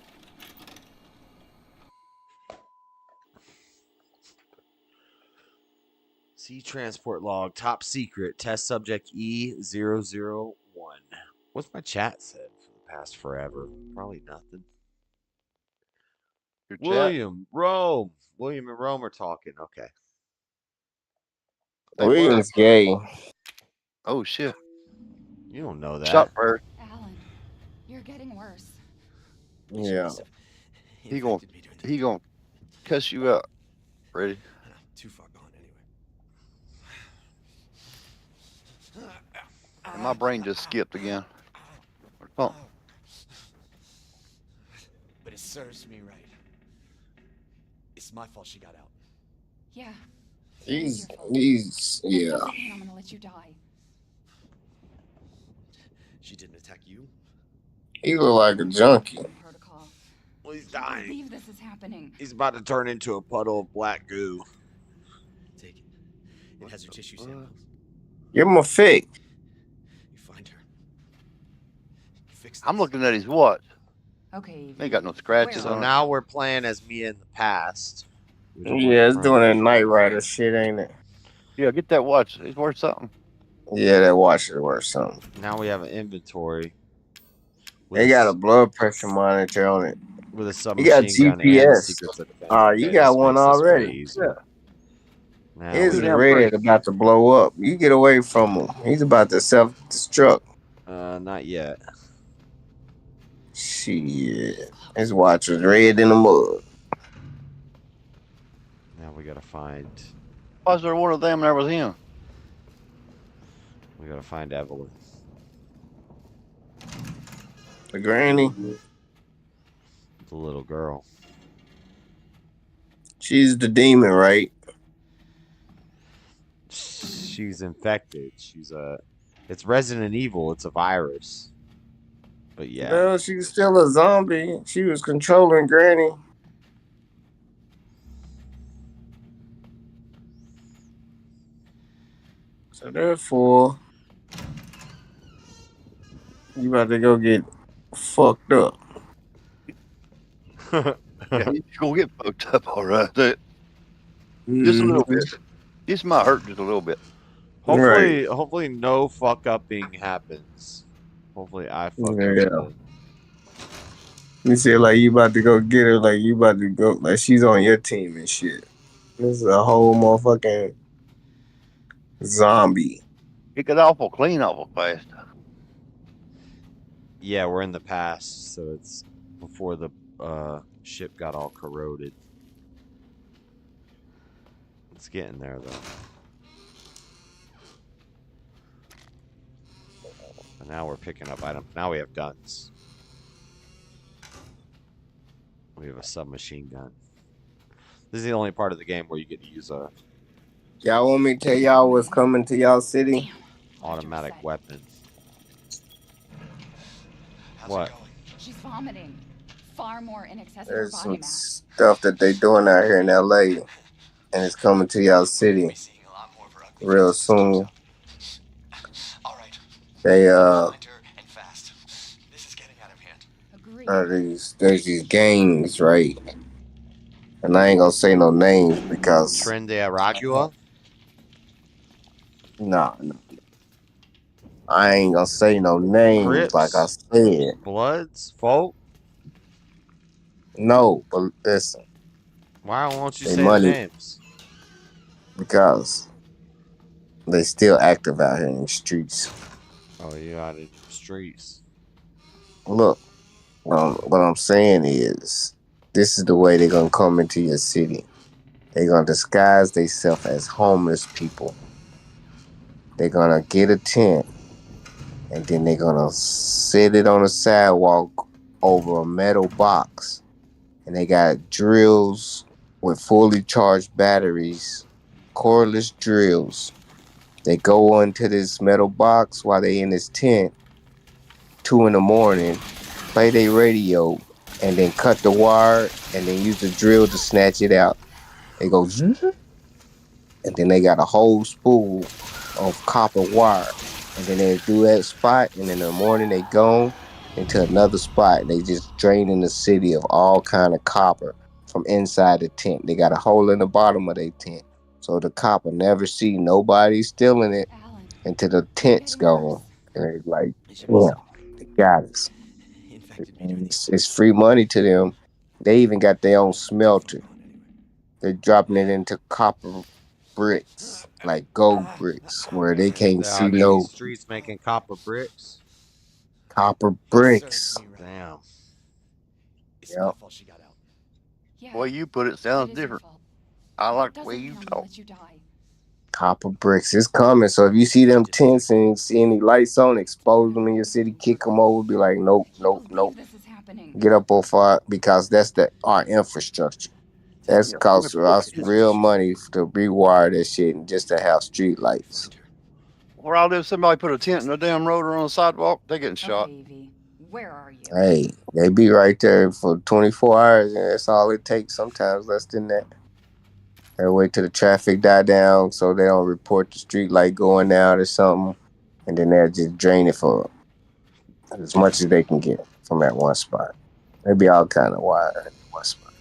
Sea transport log, top secret, test subject E001. What's my chat said for the past forever? Probably nothing. Your William, Rome. William and Rome are talking. Okay. William's gay. Oh shit. You don't know that. Shot first. Alan, you're getting worse. Yeah. He gonna cuss you out. Ready? Too far gone anyway. And my brain just skipped again. Oh. But it serves me right. It's my fault she got out. Yeah. He's yeah. Doesn't mean I'm gonna let you die. She didn't attack you. He look like a junkie. Protocol. Well, he's I can't dying. believe this is happening. He's about to turn into a puddle of black goo. Take it. It has her tissue samples. Give him a fix. You find her. You fix I'm looking at his watch. Okay. Ain't got no scratches So on it. now we're playing as me in the past. Yeah, it's doing that Knight Rider shit, ain't it? Yeah, get that watch. It's worth something. Yeah, that watch is worth something. Now we have an inventory. They got a blood pressure monitor on it. With a You submachine got gun and the GPS. secrets of defense. Oh, you got one already. Yeah. Now His we- red about to blow up. You get away from him. He's about to self-destruct. Not yet. Shit. His watch was red in the mud. Now we gotta find. Why is there one of them there with him? We gotta find Evelyn. The granny. The little girl. She's the demon, right? She's infected. She's a It's Resident Evil. It's a virus. But yeah. No, she's still a zombie. She was controlling Granny. So therefore, you about to go get fucked up. Yeah, you gonna get fucked up, all right. Just a little bit. This might hurt just a little bit. Hopefully no fuck upping happens. Hopefully I fuck up shit. You see, like you about to go get her, like you about to go, like she's on your team and shit. This is a whole motherfucking zombie. It got awful clean awful fast. Yeah, we're in the past, so it's before the ship got all corroded. It's getting there though. And now we're picking up items. Now we have guns. We have a submachine gun. This is the only part of the game where you get to use a Y'all want me to tell y'all what's coming to y'all city? automatic weapon. What? She's vomiting. Far more in excess of her There's body some mass. stuff that they doing out here in LA, and it's coming to y'all city real soon. They there's these gangs, right? And I ain't gonna say no names because Tren de Aragua? no. I ain't gonna say no names, Crips, like I said. Bloods, folk. No, but listen. Why won't you They say money, the names? because they still active out here in the streets. Oh, you out in the streets. Look, what I'm saying is, this is the way they're gonna come into your city. They're gonna disguise themselves as homeless people. They're gonna get a tent, and then they're gonna sit it on a sidewalk over a metal box. And they got drills with fully charged batteries, cordless drills. They go into this metal box while they in this tent, 2 a.m, play their radio, and then cut the wire, and then use the drill to snatch it out. They go, and then they got a whole spool of copper wire, and then they do that spot, and in the morning they go into another spot. They just draining the city of all kind of copper from inside the tent. They got a hole in the bottom of their tent, so the copper never see nobody stealing it until the tent's gone. And they like, yeah, they got us. It's free money to them. They even got their own smelter. They're dropping it into copper bricks, like gold bricks, where they can't They're see out in no these streets making copper bricks. copper bricks. Damn. Yep. The way you put it sounds different. I like the way you talk. Copper bricks. It's coming. So if you see them tents and see any lights on, expose them in your city, kick them over, be like, nope, nope, nope. Get up off our, because that's our infrastructure. That's cost us real money to rewire that shit and just to have street lights. Where I live, somebody put a tent in a damn road or on the sidewalk, they getting shot. Where are you? Hey, they be right there for 24 hours, and that's all it takes, sometimes less than that. They wait till the traffic die down so they don't report the street light going out or something, and then they'll just drain it for as much as they can get from that one spot. They be all kind of wire in one spot.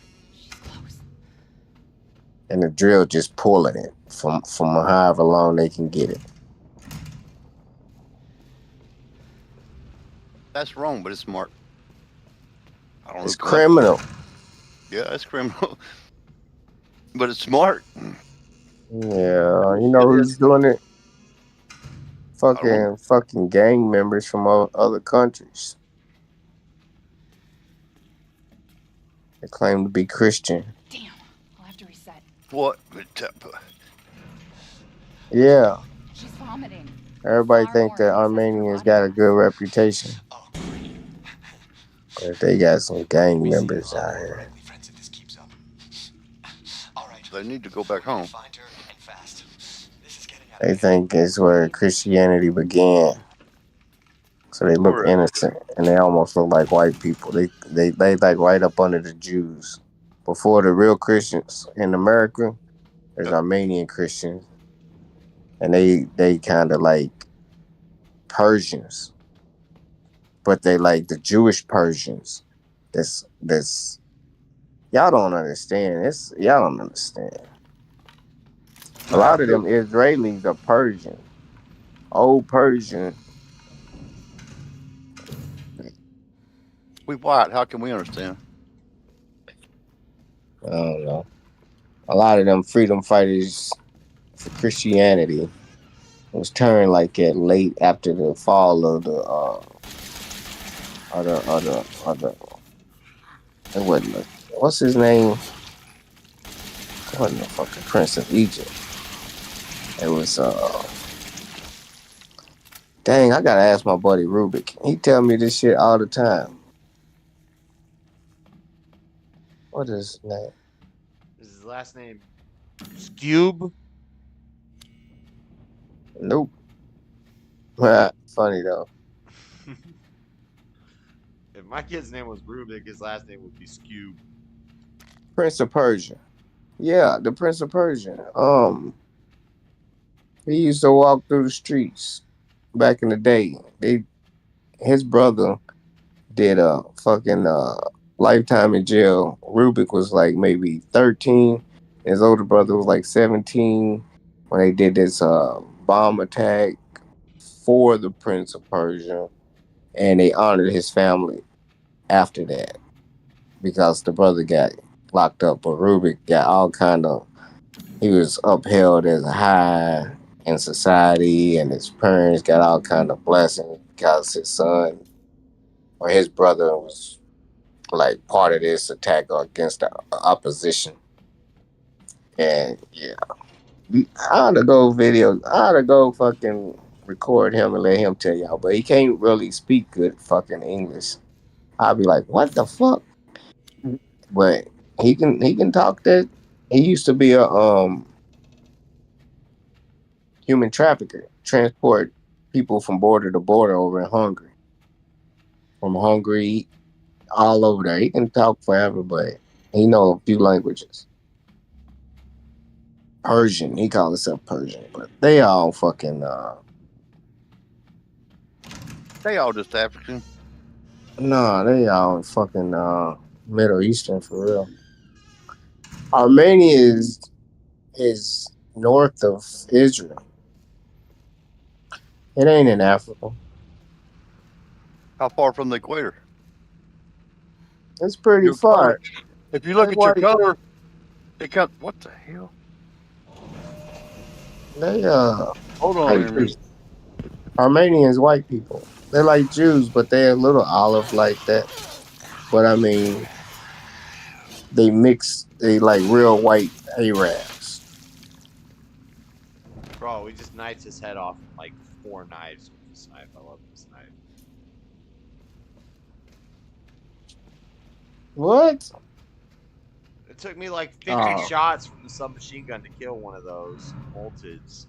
And the drill just pulling it from however long they can get it. That's wrong, but it's smart. It's criminal. Yeah, it's criminal. But it's smart. Yeah, you know who's doing it? Fucking gang members from other countries. They claim to be Christian. Damn, I'll have to reset. What? Yeah. She's vomiting. Everybody think that Armenians got a good reputation. But they got some gang members out here. They need to go back home. They think it's where Christianity began. So they look innocent, and they almost look like white people. They like right up under the Jews. Before the real Christians in America, there's Armenian Christians, and they kind of like Persians, but they like the Jewish Persians. This y'all don't understand. Y'all don't understand. A lot of them Israelis are Persian, old Persian. We white. How can we understand? I don't know. A lot of them freedom fighters for Christianity was turned like at late after the fall of the it wasn't what's his name? It wasn't the fucking Prince of Egypt. It was dang, I gotta ask my buddy Rubik. He tell me this shit all the time. What is his name? Is his last name Scube? Nope. Funny though. If my kid's name was Rubik, his last name would be Scube. Prince of Persia. Yeah, the Prince of Persia. He used to walk through the streets back in the day. His brother did a fucking lifetime in jail. Rubik was like maybe 13. His older brother was like 17 when they did this bomb attack for the Prince of Persia, and they honored his family after that because the brother got locked up, but Rubik got all kind of. He was upheld as a high in society, and his parents got all kind of blessings because his son or his brother was like part of this attack against the opposition. And yeah, I ought to go fucking record him and let him tell y'all, but he can't really speak good fucking English. I'll be like, what the fuck? But he can talk that. He used to be a human trafficker, transport people from border to border over in Hungary. From Hungary, all over there. He can talk forever, but he know a few languages. Persian, he calls himself Persian, but they all fucking They all just African. no, they all fucking Middle Eastern for real. Armenia is north of Israel. It ain't in Africa. How far from the equator? It's pretty far. If you look at your color, it comes. What the hell? They hold on. Armenians white people. They're like Jews, but they're a little olive like that. But I mean, they like real white Arabs. Bro, we just knifed his head off like 4 knives with this knife. I love this knife. What? It took me like 50 shots from the submachine gun to kill one of those multids.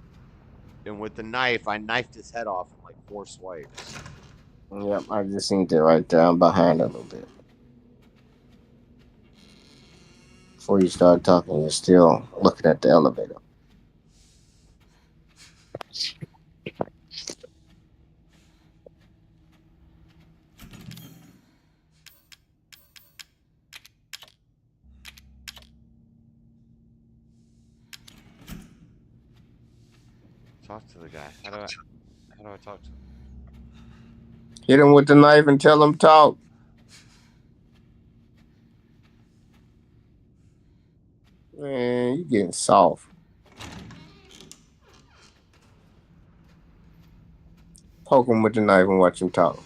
And with the knife, I knifed his head off in like 4 swipes. Yep, I just seen it right there. I'm behind a little bit. Before you start talking, you're still looking at the elevator. Talk to the guy. How do I talk to him? Hit him with the knife and tell him talk. Man, you getting soft. Poke him with the knife and watch him talk.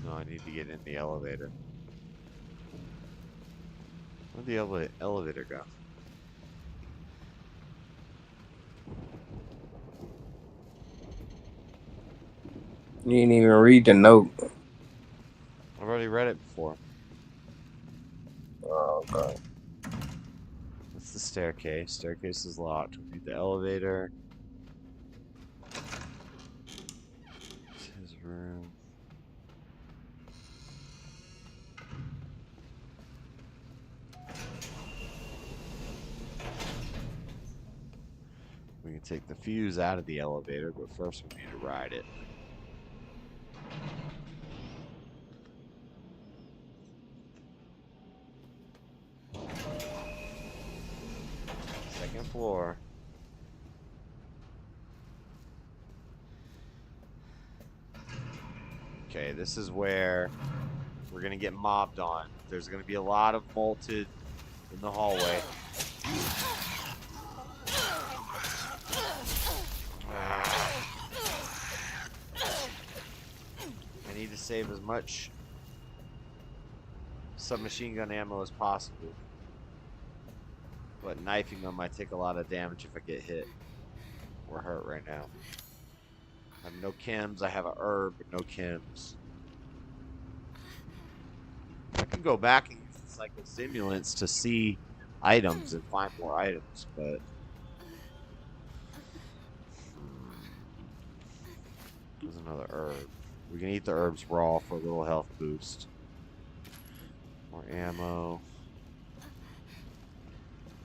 No, I need to get in the elevator. Where'd the elevator go? You didn't even read the note. I've already read it before. Oh, God. That's the staircase. Staircase is locked. We need the elevator. room. We can take the fuse out of the elevator, but first we need to ride it. Second floor. Okay, this is where we're gonna get mobbed on. There's gonna be a lot of molted in the hallway. I need to save as much submachine gun ammo as possible. But knifing them might take a lot of damage if I get hit. We're hurt right now. I have no chems. I have a herb, but no chems. I can go back and use the psychostimulants to see items and find more items, but there's another herb. We can eat the herbs raw for a little health boost. More ammo.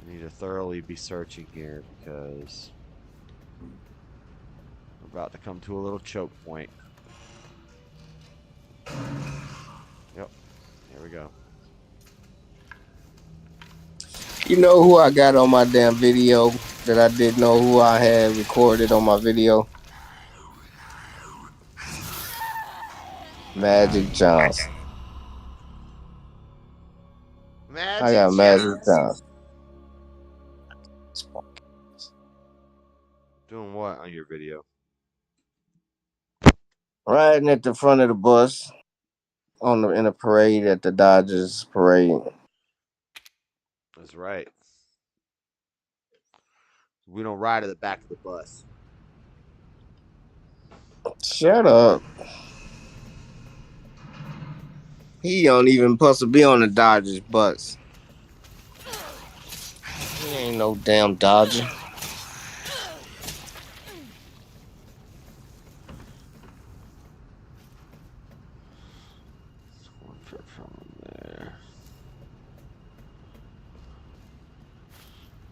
I need to thoroughly be searching here because we're about to come to a little choke point. Yep, here we go. You know who I got on my damn video that I didn't know who I had recorded on my video? Magic Johnson. I got Magic Johnson. Doing what on your video? Riding at the front of the bus in a parade at the Dodgers parade. That's right. We don't ride at the back of the bus. Shut up. He don't even supposed to be on the Dodgers bus. He ain't no damn Dodger.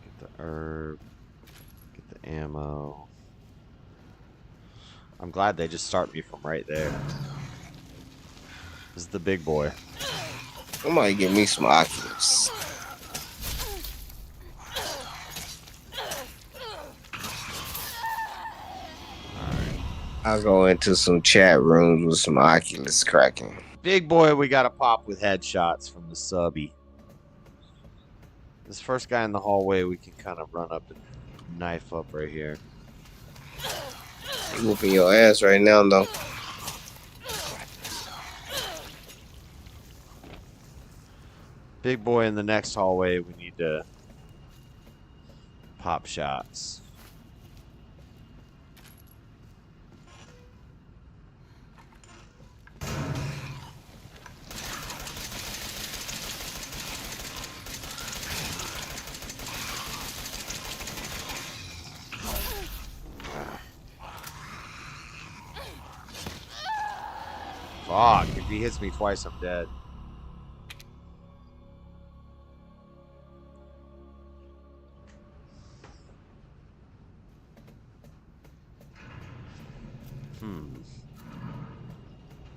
Get the herb. Get the ammo. I'm glad they just start me from right there. This is the big boy. Somebody give me some Oculus. I'll go into some chat rooms with some Oculus cracking. Big boy, we got to pop with headshots from the subby. This first guy in the hallway, we can kind of run up and knife up right here. He whooping your ass right now, though. Big boy in the next hallway, we need to pop shots. Fuck, if he hits me twice, I'm dead.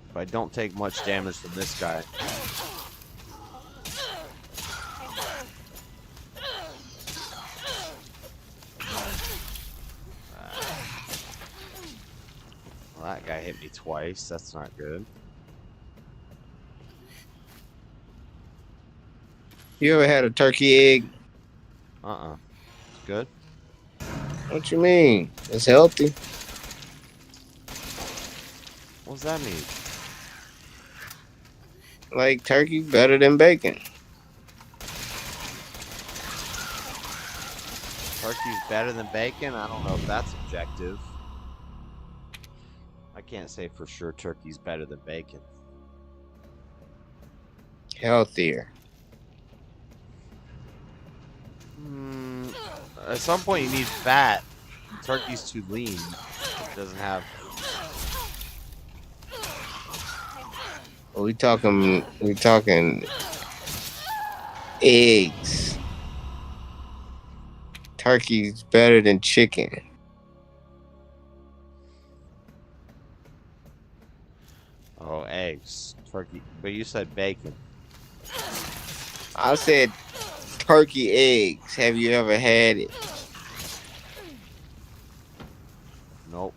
If I don't take much damage from this guy. Well, that guy hit me twice. That's not good. You ever had a turkey egg? It's good. What you mean? It's healthy. What does that mean? Like turkey better than bacon. Turkey's better than bacon? I don't know if that's objective. I can't say for sure turkey's better than bacon. Healthier. At some point you need fat. Turkey's too lean. It doesn't have We talking eggs. Turkey's better than chicken. Oh, eggs, turkey. But you said bacon. I said turkey eggs. Have you ever had it? Nope.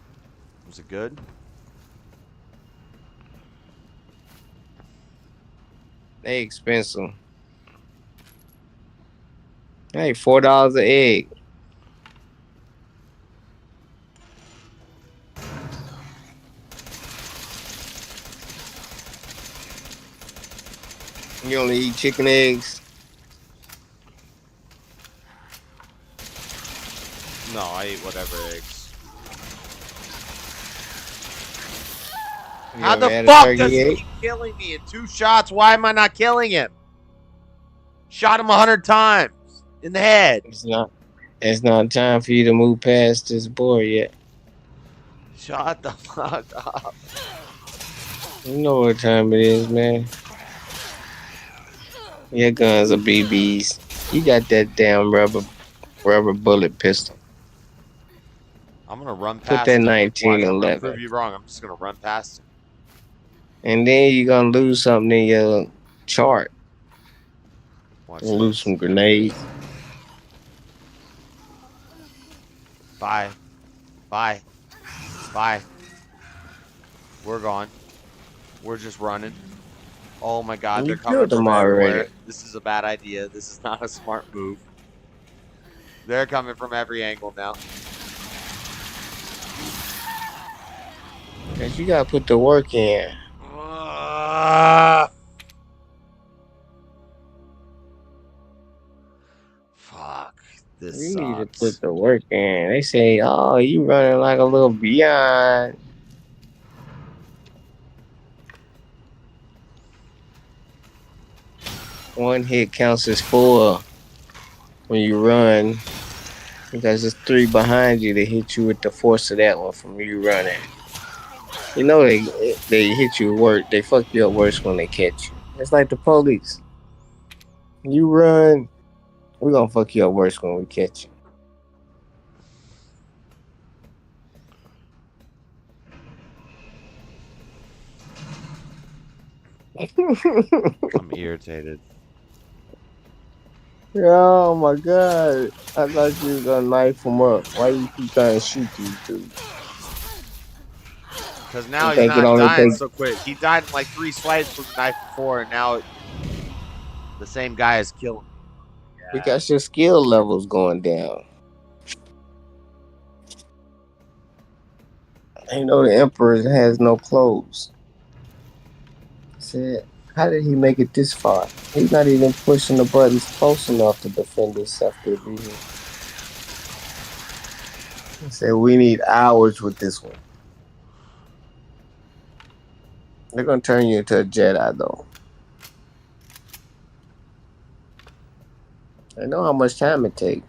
Was it good? They expensive. Hey, $4 an egg. You only eat chicken eggs? No, I eat whatever eggs. You How ever the had a fuck turkey does he egg? keep killing me in 2 shots? Why am I not killing him? Shot him 100 times in the head. It's not time for you to move past this board yet. Shut the fuck up. You know what time it is, man. Your guns are BBs. You got that damn rubber bullet pistol. I'm gonna run Put past that him. Watch, I'm gonna 1911. prove you wrong. I'm just gonna run past him. And then you're gonna lose something in your chart. Watch You're gonna lose this. some grenades. Bye. Bye. Bye. We're gone. We're just running. Oh my god, You they're coming killed them from everywhere. already. This is a bad idea. This is not a smart move. They're coming from every angle now. Cause you gotta put the work in. Fuck. This You need to sucks. put the work in. They say, oh, you running like a little beyond. One hit counts as 4 when you run. Because there's 3 behind you that hit you with the force of that one from you running. You know they hit you worse. They fuck you up worse when they catch you. It's like the police. You run, we're gonna fuck you up worse when we catch you. I'm irritated. Oh my god. I thought you was gonna knife him up. Why you keep trying to shoot these dudes? Because now You he's think it not only dying takes- so quick. He died in like 3 swipes with the knife before, and now the same guy is killing me. Because your skill level's going down. I know the Emperor has no clothes. Said, how did he make it this far? He's not even pushing the buttons close enough to defend himself to be here. He said, we need hours with this one. They're gonna turn you into a Jedi though. They know how much time it takes.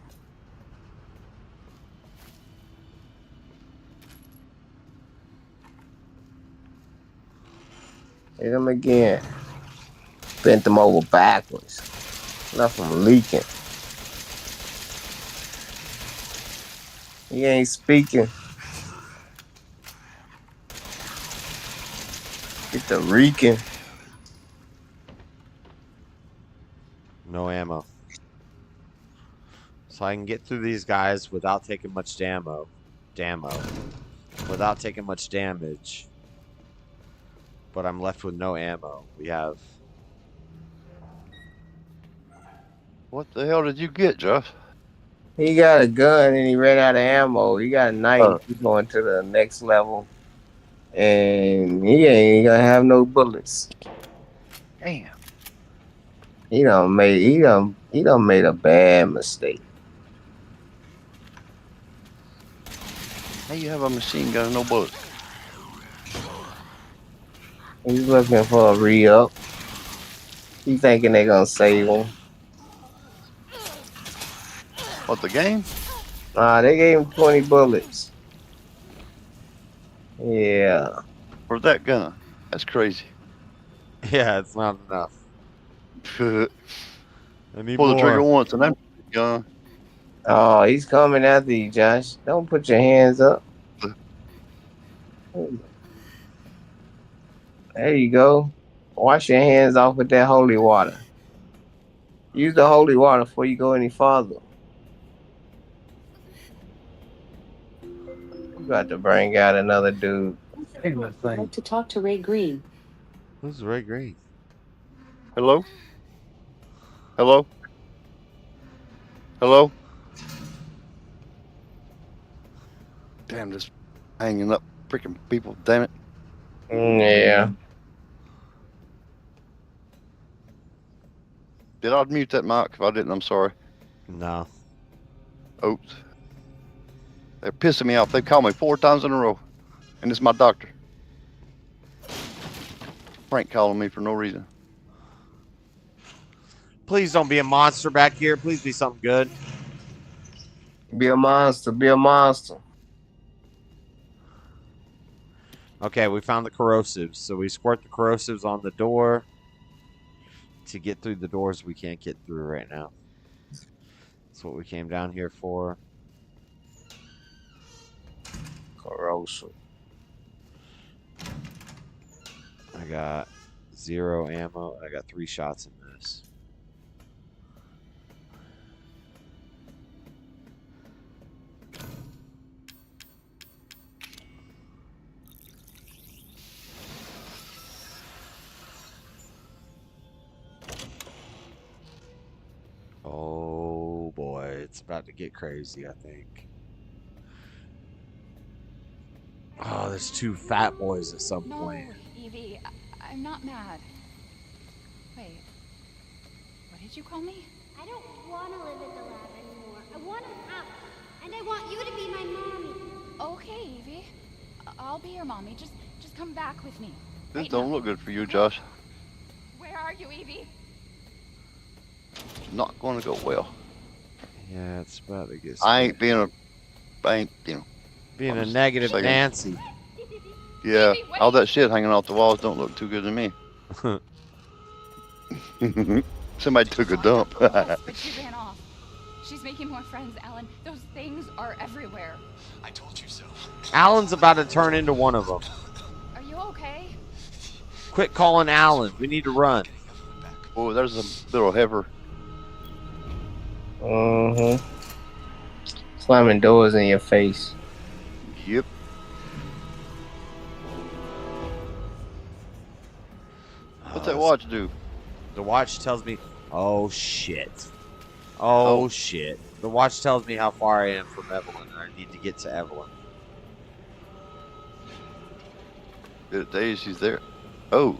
Hit them again. Bent them over backwards. Left them leaking. He ain't speaking. Get the reeking. No ammo. So I can get through these guys without taking much without taking much damage. But I'm left with no ammo. We have... What the hell did you get, Josh? He got a gun and he ran out of ammo. He got a knife. He's going to the next level. And he ain't gonna have no bullets. Damn. He done made a bad mistake. How you have a machine gun and no bullets? He's looking for a re-up. He thinking they gonna save him. What, the game? They gave him 20 bullets. Yeah. For that gun? That's crazy. Yeah, it's not enough. I need Pull the trigger more. once and then gun. Oh, he's coming after you, Josh. Don't put your hands up. There you go. Wash your hands off with that holy water. Use the holy water before you go any farther. You got to bring out another dude. I'd like to talk to Ray Green. Who's Ray Green? Hello? Hello? Hello? Damn, this hanging up freaking people, damn it. Yeah. Did I mute that mic? If I didn't, I'm sorry. No. Oops. They're pissing me off. They've called me 4 times in a row. And it's my doctor. Frank calling me for no reason. Please don't be a monster back here. Please be something good. Be a monster. Be a monster. Okay, we found the corrosives. So we squirt the corrosives on the door to get through the doors we can't get through right now. That's what we came down here for. Corrosive. I got 0 ammo. I got 3 shots in this. Oh boy, it's about to get crazy, I think. Oh, there's 2 fat boys at some point. No, Evie, I'm not mad. Wait, what did you call me? I don't want to live at the lab anymore. I want an out. And I want you to be my mommy. Okay, Evie. I'll be your mommy. Just come back with me. This don't look good for you, Josh. Where are you, Evie? It's not going to go well. Yeah, it's about to get. I ain't, you know. Being a negative saying. Nancy. Yeah, all that shit hanging off the walls don't look too good to me. Somebody took a dump. But she ran off. She's making more friends, Alan. Those things are everywhere. I told you so. Alan's about to turn into one of them. Are you okay? Quit calling Alan. We need to run. Oh, there's a little heifer. Slamming doors in your face. Yep. What's that watch do? The watch tells me, oh shit. Oh shit. The watch tells me how far I am from Evelyn. I need to get to Evelyn. Good day, she's there. Oh.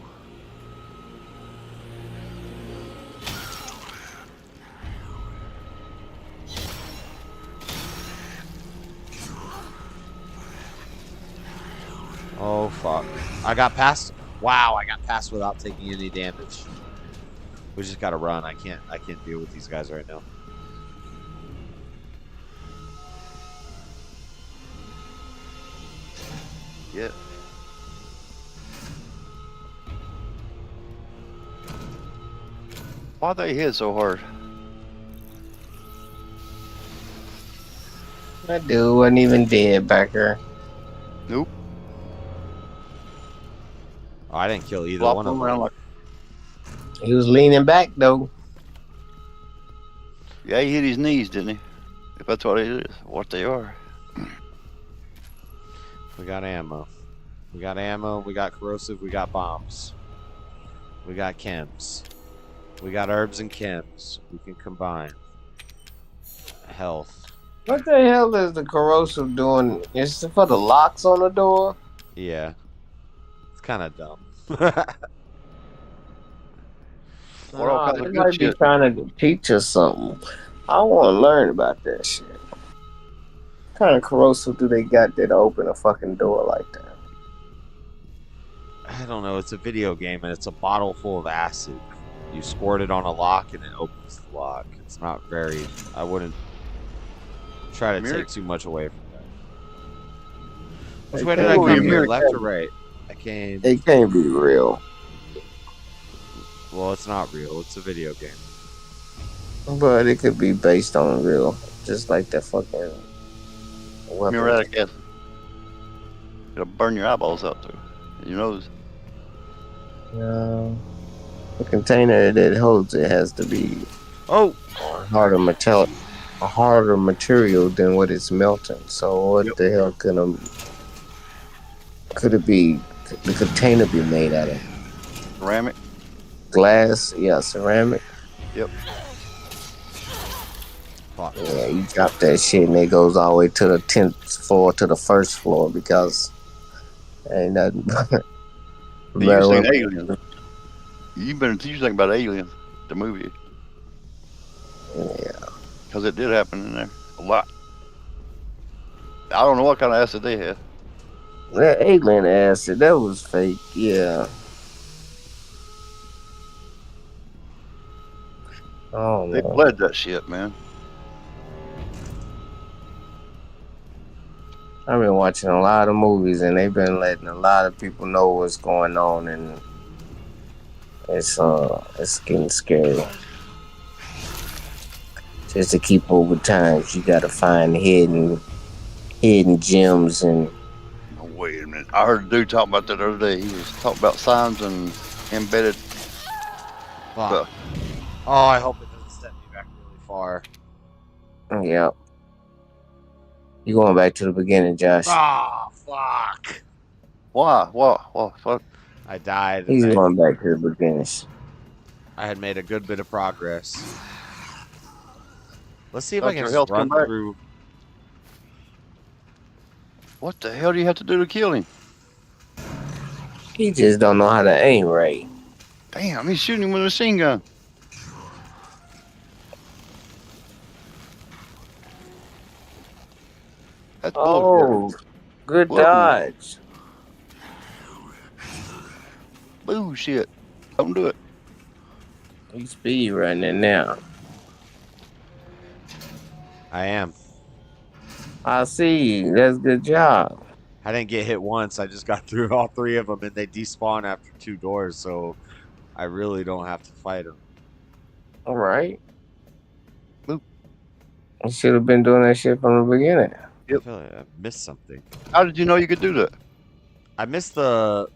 Oh fuck. I got past. Wow, I got past without taking any damage. We just gotta run. I can't deal with these guys right now. Yeah. Why they hit so hard? That dude wasn't even dead back there. Nope. Oh, I didn't kill either Flop one of them. around like. He was leaning back though. Yeah, he hit his knees, didn't he? If that's what it is, what they are. We got ammo. We got ammo. We got corrosive. We got bombs. We got chems. We got herbs and chems. We can combine. Health. What the hell is the corrosive doing? Is it for the locks on the door? Yeah. It's kind of dumb. They might be trying to teach us something. I want to learn about that shit. What kind of corrosive do they got that open a fucking door like that? I don't know. It's a video game and it's a bottle full of acid. You squirt it on a lock and it opens the lock. It's not very. I wouldn't try to take too much away from that. Which way did I come here? Left or right? I came. It can't be real. Well, it's not real. It's a video game. But it could be based on real, just like that fucking weapon. Muriatic acid. It'll burn your eyeballs out too. Your nose. The container that holds it has to be harder material than what it's melting. So what the hell could it be? The container be made out of Ceramic. Glass, yeah, ceramic. Yep. Yeah, you drop that shit and it goes all the way to the 10th floor to the first floor because ain't nothing. You seen Aliens? You think about Aliens, the movie? Yeah. Because it did happen in there a lot. I don't know what kind of acid they had. That alien acid, that was fake. Yeah. Oh They man. bled that shit, man. I've been watching a lot of movies and they've been letting a lot of people know what's going on, and it's getting scary. Just to keep over time, you gotta find hidden gems and. Oh, wait a minute. I heard a dude talk about that the other day. He was talking about signs and embedded stuff. Oh, I hope it doesn't step me back really far. Yep. You going back to the beginning, Josh? Ah, fuck. Why? What? Fuck. I died. He's going back to the beginning. I had made a good bit of progress. Let's see if Let I can your just health run come back. through. What the hell do you have to do to kill him? He just don't know how to aim right. Damn, he's shooting him with a machine gun. That's bullshit. Good Whoa. dodge. Bullshit. Don't do it. You speed running now. I am. I see. That's a good job. I didn't get hit once. I just got through all three of them, and they despawn after 2 doors, so I really don't have to fight them. All right. You should have been doing that shit from the beginning. I feel like I missed something. How did you know you could do that? I missed the...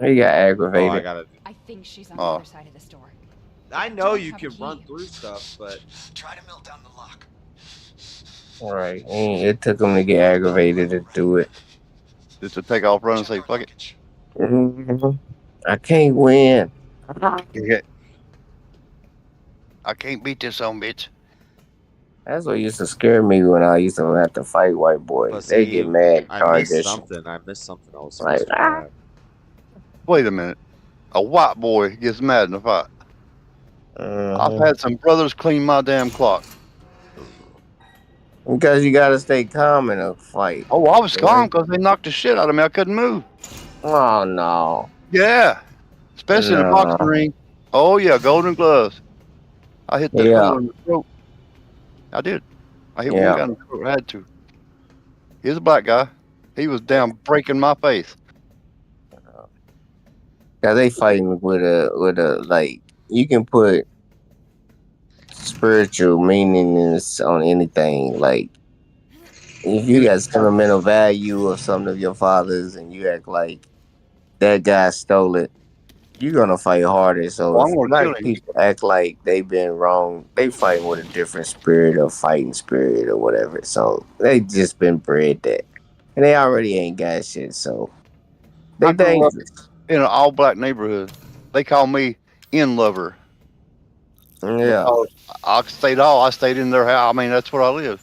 He got aggravated. Oh, I gotta... I think she's on the other side of this door. I know you can run through stuff, but... Try to melt down the lock. All right. It took him to get aggravated to do it. Just to take off, run, and say, fuck it. I can't win. I can't beat this son bitch. That's what used to scare me when I used to have to fight white boys. They get mad. I missed something. I missed something. I was Like, supposed to grab. Wait a minute. A white boy gets mad in a fight. I've had some brothers clean my damn clock. Because you gotta stay calm in a fight. Oh, I was calm because they knocked the shit out of me. I couldn't move. Oh no. Yeah. Especially in the boxing ring. Oh yeah, golden gloves. I hit that fellow in the throat. I did. I hit one guy in the throat. I had to. He was a black guy. He was down breaking my face. Yeah, they fighting with a like, you can put spiritual meanings on anything. Like, if you got sentimental value of some of your fathers and you act like that guy stole it, you're gonna fight harder. So if black people act like they've been wrong, they fighting with a different spirit or fighting spirit or whatever. So they just been bred that, and they already ain't got shit. So they dangerous. In an all-black neighborhood, they call me in lover. Yeah, I stayed in their house. I mean, that's where I live.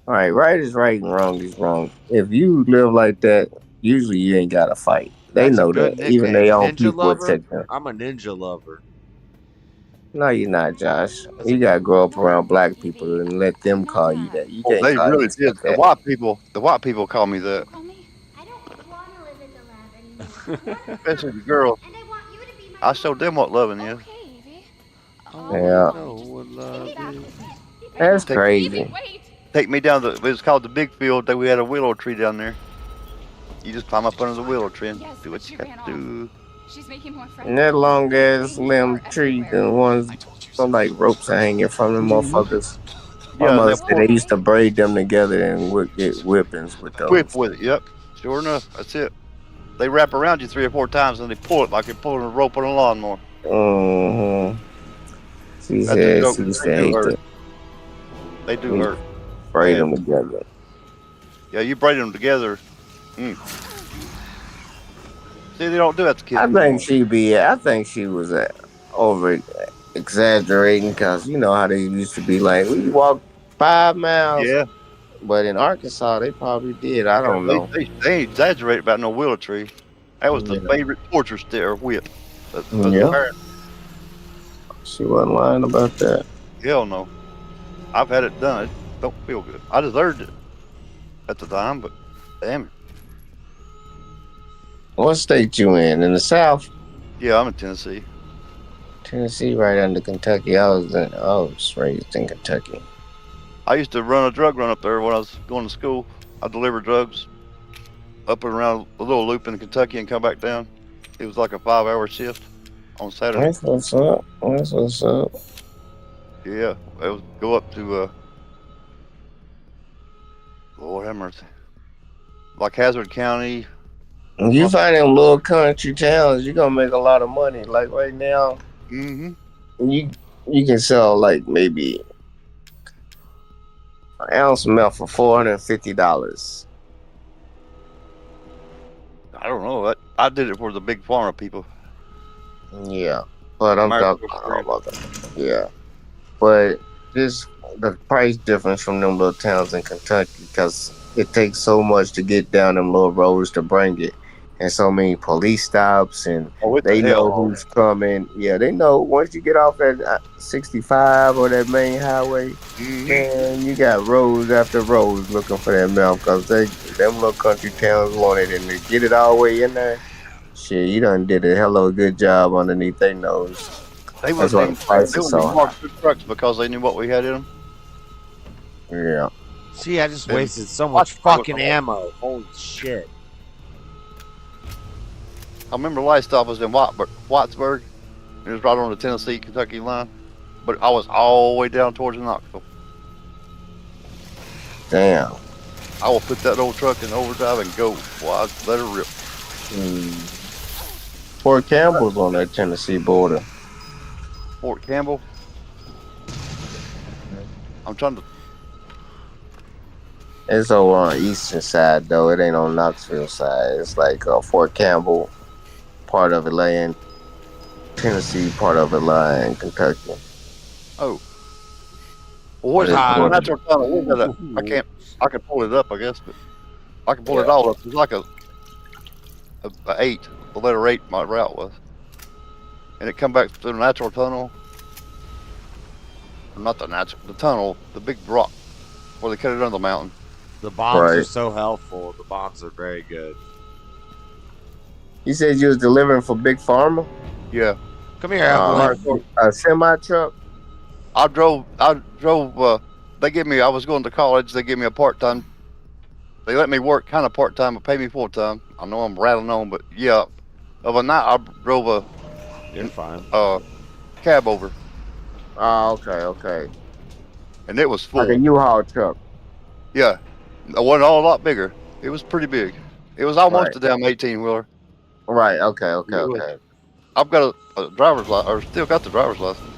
all right. Right is right and wrong is wrong. If you live like that, usually you ain't gotta fight. They know that. Even their own people would take them. I'm a ninja lover. No, you're not, Josh. You gotta grow up around black people and let them call you that. You can't They call really yourself did. that. The white people call me that. Especially the girls. I showed them what loving is. Yeah. That's crazy. Take me down it was called the big field. We had a willow tree down there. You just climb up under the willow tree and do what you got to do. She's making more friends. And that long ass limb tree, the ones, some like ropes hanging from the motherfuckers. My Yeah, and mother they'll said they used to braid them together and get whippings with whip those. with it. Yep. Sure enough, that's it. They wrap around you 3 or 4 times and they pull it like you're pulling a rope on a lawnmower. She That's a said joke. she used They to do hate hurt. them. They do hurt. Braid Yeah. them together. Yeah, you braid them together. Mm. See, they don't do that to kids I anymore. think I think she was over exaggerating because you know how they used to be like, we walked 5 miles. Yeah. But in Arkansas, they probably did. I don't know. They ain't exaggerate about no willow tree. That was the Yeah. favorite torture stick or whip. Yeah. She wasn't lying about that. Hell no. I've had it done. It don't feel good. I deserved it at the time, but damn it. What state you in? In the South? Yeah, I'm in Tennessee. Tennessee, right under Kentucky. I was raised in Kentucky. I used to run a drug run up there when I was going to school. I delivered drugs up and around a little loop in Kentucky and come back down. It was like a 5-hour shift on Saturday. That's what's up. That's what's up. Yeah, it was go up to Lord have mercy, like Hazard County. You find them little country towns, you're gonna make a lot of money. Like right now, you can sell like maybe an ounce of milk for $450. I don't know. I did it for the big pharma people. Yeah, but I'm talking. Yeah, but the price difference from them little towns in Kentucky because it takes so much to get down them little roads to bring it, and so many police stops, and they know who's coming. Yeah, they know once you get off at 65 or that main highway, man, you got roads after roads looking for that milk because them little country towns want it, and to get it all the way in there. Shit, you done did a hell of a good job underneath their nose. That's why the price is so high. Marked food trucks because they knew what we had in them. Yeah. See, I just wasted so much fucking ammo. Holy shit. I remember the last stop was in Whitesburg. It was right on the Tennessee-Kentucky line. But I was all the way down towards Knoxville. Damn. I will put that old truck in overdrive and go. Well, I let her rip. Fort Campbell's on that Tennessee border. Fort Campbell? I'm trying to... It's over on the eastern side, though. It ain't on Knoxville side. It's like Fort Campbell, part of it lay in Tennessee, part of it lie in Kentucky. Oh. Well, where's the natural tunnel? I can pull it up, I guess, but I can pull it all up. It's like a 8, the letter 8 my route was. And it come back through the natural tunnel. Not the tunnel, the big rock where they cut it under the mountain. The bombs are so helpful. The bombs are very good. You said you was delivering for Big Pharma? Yeah. Come here, Evelyn. A semi truck? I drove, they gave me, I was going to college, they gave me a part-time, they let me work kind of part-time and pay me full-time. I know I'm rattling on, but yeah. Of a night, I drove You're fine. Cab over. Oh, okay. And it was full. Like a U-Haul truck. Yeah. It wasn't all a lot bigger. It was pretty big. It was almost a damn 18-wheeler. Right, okay. I've got a driver's license, or still got the driver's license.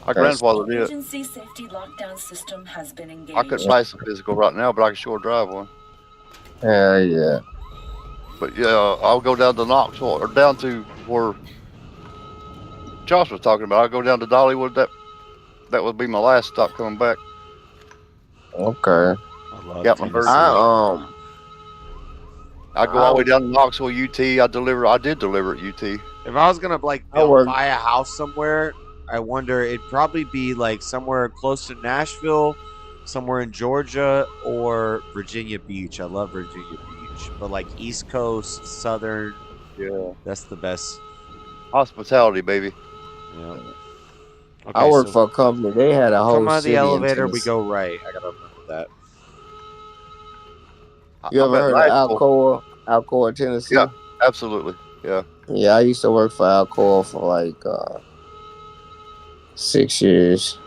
My grandfather did. Emergency safety lockdown system has been engaged. I couldn't pass the physical right now, but I can sure drive one. Hell yeah. But yeah, I'll go down to Knoxville, or down to where Josh was talking about. I'll go down to Dollywood. That would be my last stop coming back. Okay. Got my first. I go all the way down to Knoxville, UT. I did deliver at UT. If I was gonna buy a house somewhere, I wonder it'd probably be like somewhere close to Nashville, somewhere in Georgia, or Virginia Beach. I love Virginia Beach, but like East Coast, Southern, that's the best. Hospitality, baby. Yeah. Okay, I worked for a company. They had a whole come out of the city in elevator, we Tennessee. go right. I gotta remember that. You ever heard of Alcoa, Tennessee? Yeah, absolutely. Yeah. Yeah, I used to work for Alcoa for like 6 years.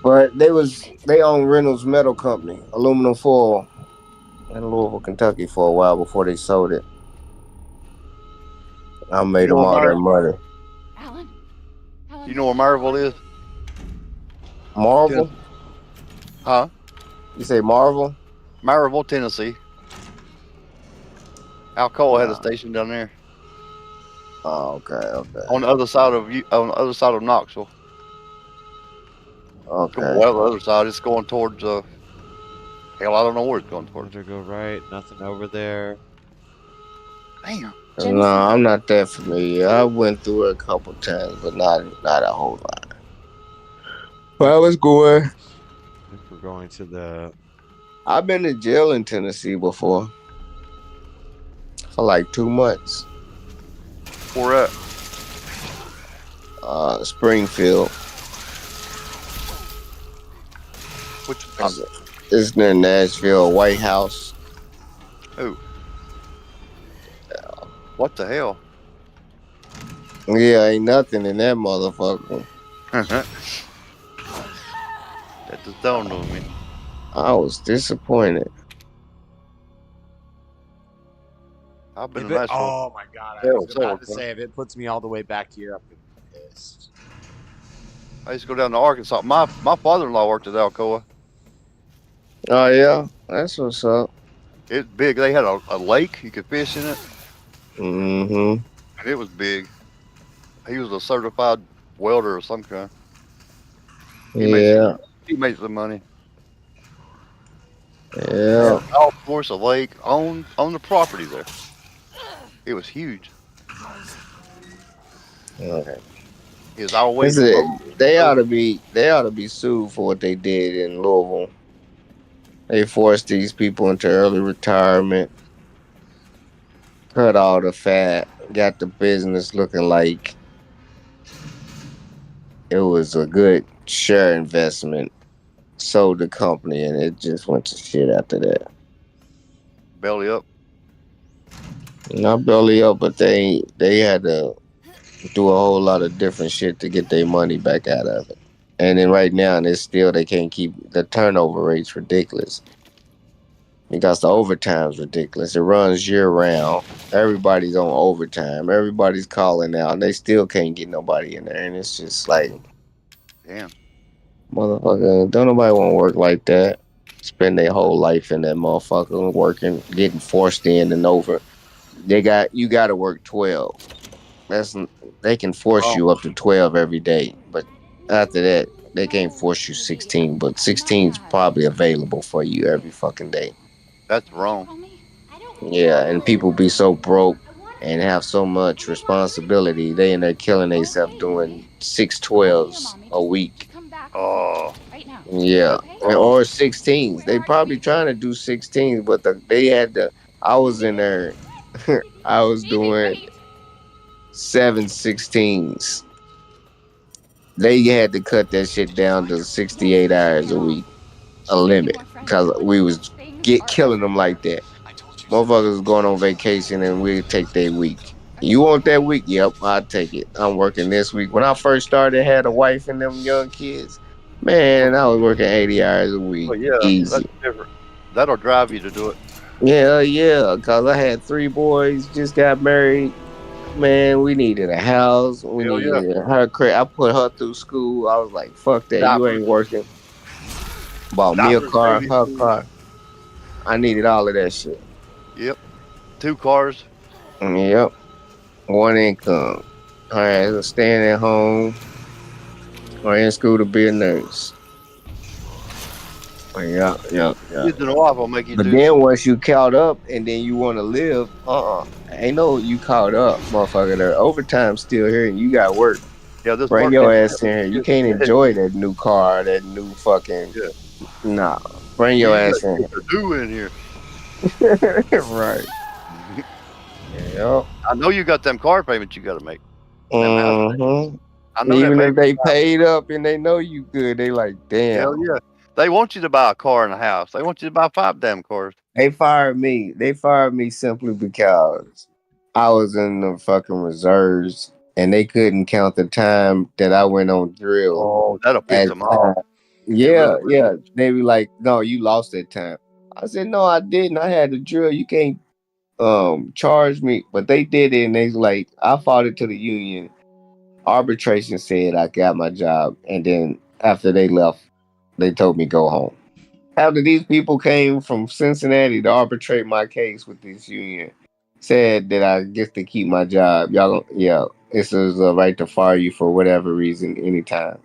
But they own Reynolds Metal Company, aluminum foil, in Louisville, Kentucky for a while before they sold it. I You made know them what all their money. Alan? You know where Marvel is? Marvel? Huh? You say Marvel? Maryville, Tennessee. Alcoa had a station down there. Oh, okay. On the other side of Knoxville. Okay. Well, the other side, it's going towards hell, I don't know where it's going towards. Better go right. Nothing over there. Damn. No, I'm not that familiar. I went through it a couple times, but not a whole lot. Well, I was going. I think we're going to the. I've been to jail in Tennessee before for like 2 months. Where at? Springfield. Which? It's near Nashville, White House. Oh. What the hell? Yeah, ain't nothing in that motherfucker. That just dawned on me. I was disappointed. I've been If to it, Nashville. oh my god! I was about to say if it puts me all the way back here, I'm gonna be pissed. I used to go down to Arkansas. My father-in-law worked at Alcoa. Oh yeah, that's what's up. It's big. They had a lake you could fish in it. Mm-hmm. And it was big. He was a certified welder of some kind. He made some money. Yeah. Golf course, a lake on the property there. It was huge. Okay. It was always they ought to be sued for what they did in Louisville. They forced these people into early retirement, cut all the fat, got the business looking like it was a good share investment, sold the company, and it just went to shit after that. belly up. Not belly up, but they had to do a whole lot of different shit to get their money back out of it. And then right now, they can't keep the turnover rate's ridiculous. Because the overtime's ridiculous. It runs year round. Everybody's on overtime. Everybody's calling out. And they still can't get nobody in there. And it's just like, damn, motherfucker, don't nobody want to work like that. Spend their whole life in that motherfucker working, getting forced in and over. You got to work 12. They can force you up to 12 every day. But after that, they can't force you 16. But 16 is probably available for you every fucking day. That's wrong. Yeah, and people be so broke and have so much responsibility. They in there killing themselves doing 6/12s a week. Oh. Yeah, or 16s. They probably trying to do 16s, but they had to. I was in there. I was doing 7/16s. They had to cut that shit down to 68 hours a week, a limit, because we was killing them like that. Motherfuckers was going on vacation and we'd take their week. You want that week? Yep, I'll take it. I'm working this week. When I first started, had a wife and them young kids, man, I was working 80 hours a week. Well, yeah, easy. that's different. That'll drive you to do it. Yeah, because I had 3 boys, just got married. Man, we needed a house. We needed her crib. I put her through school. I was like, fuck that. You ain't working. Bought me a car, her car. I needed all of that shit. Yep. 2 cars. Yep. 1 income. All right, so staying at home or in school to be a nurse. Yeah. Kids and a wife will make you But do then once you caught up and then you want to live, ain't no you caught up, motherfucker. The overtime's still here and you got work. Yeah, this bring your ass in here. You can't enjoy that new car, that new fucking. Nah, bring your ass in here. Do in here. Right. Yep. I know you got them car payments you got to make. Mm-hmm. I know Even that if they paid up and they know you good, they like, damn. Hell yeah. They want you to buy a car and a house. They want you to buy 5 damn cars. They fired me. They fired me simply because I was in the fucking reserves and they couldn't count the time that I went on drill. Oh, that'll piss them off. Yeah, yeah. They be like, no, you lost that time. I said, no, I didn't. I had the drill. You can't charge me. But they did it and they like, I fought it to the union. Arbitration said I got my job. And then after they left, they told me go home. After these people came from Cincinnati to arbitrate my case with this union, said that I get to keep my job. Y'all, yeah, it's a right to fire you for whatever reason, anytime.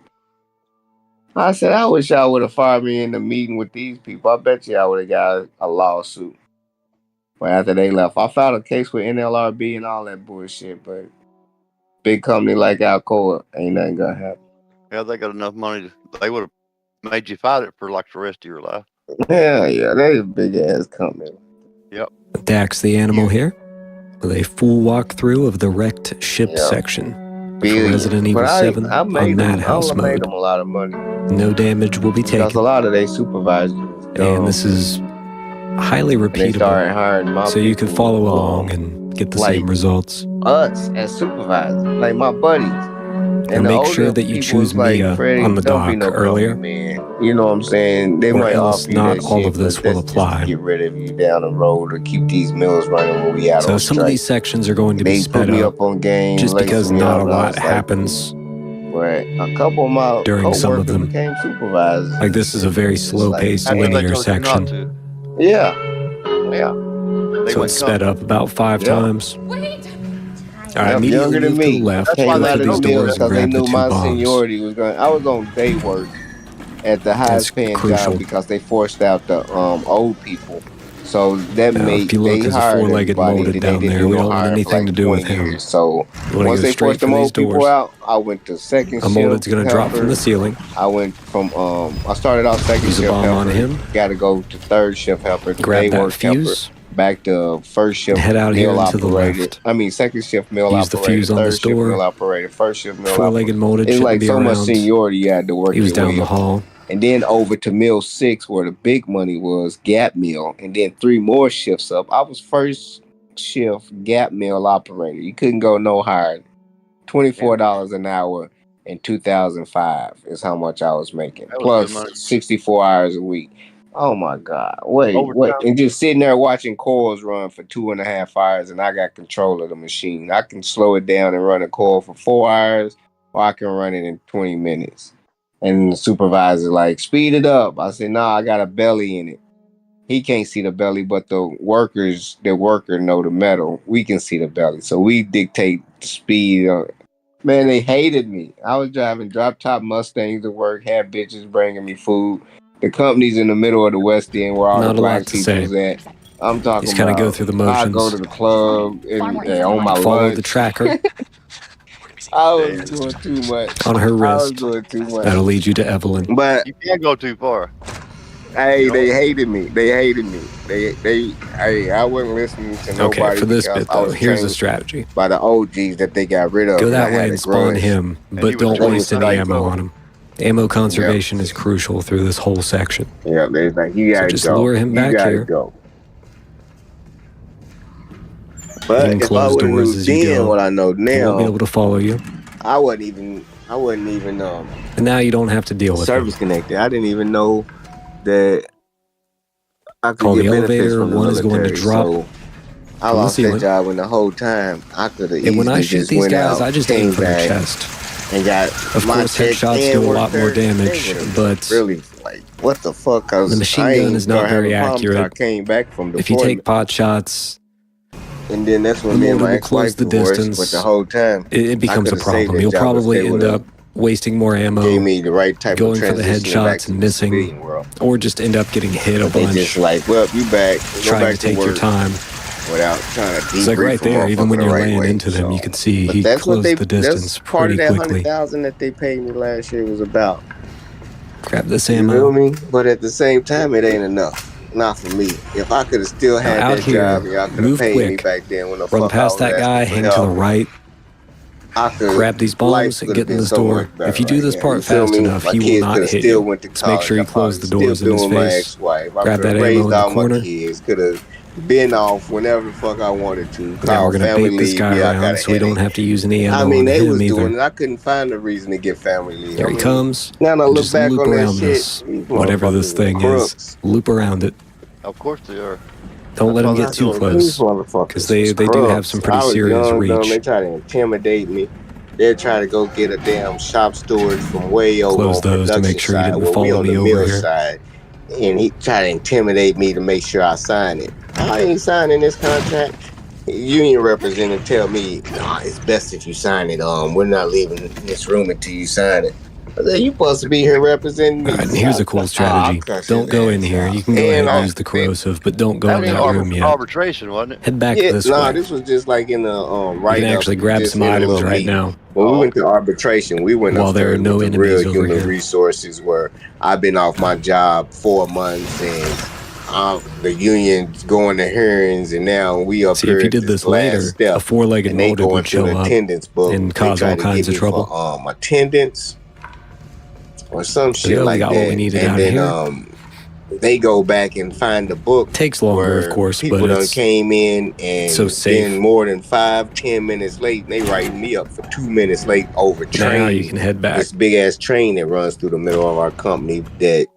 I said, I wish y'all would have fired me in the meeting with these people. I bet you I would have got a lawsuit. But after they left, I filed a case with NLRB and all that bullshit. But big company like Alcoa, ain't nothing gonna happen. Yeah, they got enough money. They would have made you fight it for like the rest of your life. Yeah, they a big ass company. Yep. Dax the Animal here, with a full walkthrough of the wrecked ship section. For Resident Evil 7 on Madhouse mode. Made them a lot of money. No damage will be taken. Because a lot of their supervisors. And this is highly repeatable, so you can follow along and get the same results. Us as supervisors, like my buddies. And make sure that you choose Mia on the dock earlier. You know what I'm saying? They might offer you not that all shit, of this but will that's apply. just to get rid of you down the road or keep these mills running when we out So on some strike. of these sections are going to be They sped put me up, up on game, just lace because me not up, a and I lot was like, happens Right. A couple of my during some of them. became supervisors. Like this is a very slow-paced linear section, Yeah. Yeah. so it's sped up about 5 times. All right, Yep, immediately younger than move to me. the left, Came go out through of these the deal doors and because they grab the knew 2 my bombs. seniority was going. I was on day work at the highest paying crucial. job because they forced out the old people. So that made if you look, they there's a hired 4-legged everybody molded that down they there. didn't We know don't want hired for anything like to do with 20 him. years. So You wanna once go they straight forced for them these old people doors. out, I went to second A shift. molded's gonna drop from helper. the ceiling. I went from I started off second Use a shift bomb helper. on him. Got to go to third shift helper. Grab day that work fuse. helper. Back to first shift Head out here mill and to the operator. left. I mean second shift mill Use the operator. fuse on Third this shift door. mill operator. First shift mill 4-legged molded It's shouldn't like be so much around. seniority you had to work He was your down way the up. hall. And then over to mill 6 where the big money was, Gap Mill, and then 3 more shifts up. I was first shift Gap Mill operator. You couldn't go no higher. $24 an hour in 2005 is how much I was making. That was Plus good money. 64 hours a week. Oh my God. Wait. Overtime. And just sitting there watching coils run for 2.5 hours and I got control of the machine. I can slow it down and run a coil for 4 hours or I can run it in 20 minutes. And the supervisor like, speed it up. I said, nah, I got a belly in it. He can't see the belly, but the worker know the metal. We can see the belly. So we dictate the speed. Man, they hated me. I was driving drop-top Mustangs to work, had bitches bringing me food. The company's in the middle of the West End where all Not the a lot black to say. people's at. I'm talking Just kinda about go through the I motions. go to the club and on my Follow lunch. the tracker. I was doing too much. On her I was wrist. doing too much. That'll lead you to Evelyn. But You can't go too far. hey, they hated me. Hey, I wasn't listening to nobody. Okay, for this because bit I though, was here's the trained strategy. by the OGs that they got rid of. Go and I that way had and a spawn grudge. him, And but he was don't trying waste to any fight ammo for on him. Ammo conservation is crucial through this whole section. Yeah, they're like, you gotta So just go. lure him back you gotta here. Go. But And if I close would have doors knew as you then go. what I know He won't be now, able to follow you. I wasn't even And now you don't have to deal with him. service connected. I didn't even know that I could Call get the benefits elevator, from the one is going to military. drop So I from the lost that ceiling. job when the whole time I could have And when I easily shoot just these went guys, out, I just aim came for their back, chest. and got Of my course, check headshots and do a worked lot more there. damage, They would've but really like what the fuck? Cause the machine I gun ain't is not start having very problems till I accurate. came back from If you deployment. take pot shots, And then that's the when me and molded my will close ex-wife the divorced. distance. But the whole time, It becomes a coulda saved problem. that You'll job if probably they end would've up wasting more ammo, gave me the right type going of for the transitioning back headshots to and the missing, civilian world. or just end up getting hit a But they bunch, just like, well, you back, go trying back to take your work time. without trying to It's like debrief right a there, even when motherfucker the you're right laying way. into them, you could see But he that's what closed they. the distance That's part of pretty that quickly. $100,000 that they paid me last year was about. Grab this You ammo. feel me? But at the same time, it ain't enough. Not for me. If I could have still had Now out that here, job, y'all could have move paid me quick. back then when the Run fuck I past was that guy, asking for hang to the help. right. Grab these bombs and get in this door. If you do this part fast enough, he will not hit you. Just make sure you close the doors in his face. Grab that ammo in the corner. Could have been off whenever the fuck I wanted to. Now we're gonna bait this guy around so we don't have to use any ammo on they was him either. doing it. I couldn't find a reason to get family leave. There he comes. Now I look Just back loop on that around shit. this, whatever this thing is. Loop around it. Of course they are. Don't let them get too close, because they do have some pretty serious reach. They try to intimidate me. They're trying to go get a damn shop storage from way over Close on those to make sure you didn't follow me over here. Side, and he tried to intimidate me to make sure I sign it. I ain't signing this contract. Union representative tell me, nah, it's best if you sign it. We're not leaving this room until you sign it. I said, you supposed to be here representing me. All right, here's a cool strategy. Don't go in here. You can go ahead and use the corrosive, but don't go in that room yet. Arbitration, wasn't it? Head back this way. This was just like in the right. You can actually grab some items right now. When we went to arbitration, we went while there are no the enemies real over human here. resources where I've been off my job 4 months and the union's going to hearings, and now we up here. If you did this later, a four-legged molded would show up and cause all kinds of trouble. Attendance or some shit like that. What we needed and then they go back and find the book. Takes longer, of course, people but done came in and so safe. been more than 5-10 minutes late. And they writing me up for 2 minutes late over train. Now you can head back. This big ass train that runs through the middle of our company. That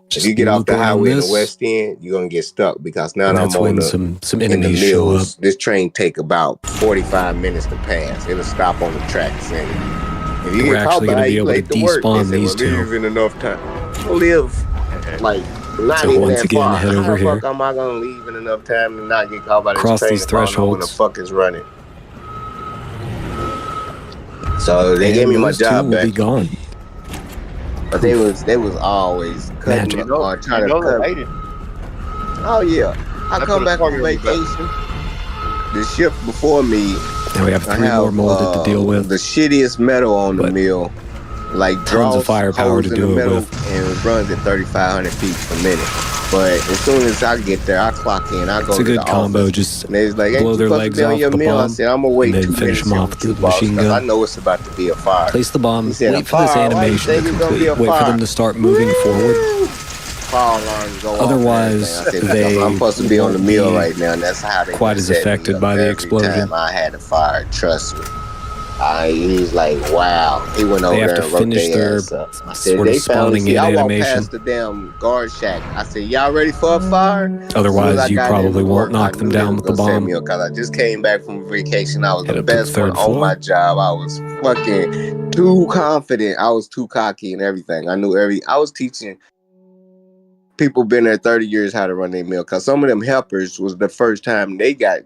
if you get off the highway in the West End, you're gonna get stuck because now I'm on some in the enemies show up. mills. This train take about 45 minutes to pass. It'll stop on the tracks and. If you We're get caught actually going by to be able to despawn these two. Live in enough time. Live like not So even once that again, far. head How over the here. fuck am I gonna leave in enough time to not get caught by this Cross train these if I don't know when the thresholds. fuck is running? So they gave me my job back. Will be gone. But they was always cutting me or trying to cut me. Oh yeah, I come back from vacation. The shift before me. Now we have 3 more molded to deal with. The shittiest metal on the mill, like tons of firepower to do it with, and it runs at 3,500 feet per minute. But as soon as I get there, I clock in. I go it's to a good the combo. office, Just and they was like, blow their legs off the meal. I bomb, said, I'm gonna wait and 2 then finish minutes them off with the machine gun. I know it's about to be a fire. Place the bomb. Said, Wait for this animation to complete. Wait for them to start moving forward. Fire alarms go Off. They I'm supposed to be on the mill right now, and that's how they quite as affected by the explosion. Every time I had a fire, trust me. He's like, wow. He went over there and wrote their ass up. I said, sort of spawning in I walked animation. past the damn guard shack. I said, y'all ready for a fire? Otherwise, you probably won't knock them down with the bomb. Because I just came back from vacation. I was the best one floor. on my job. I was fucking too confident. I was too cocky and everything. I was teaching people been there 30 years how to run their mill. Because some of them helpers was the first time they got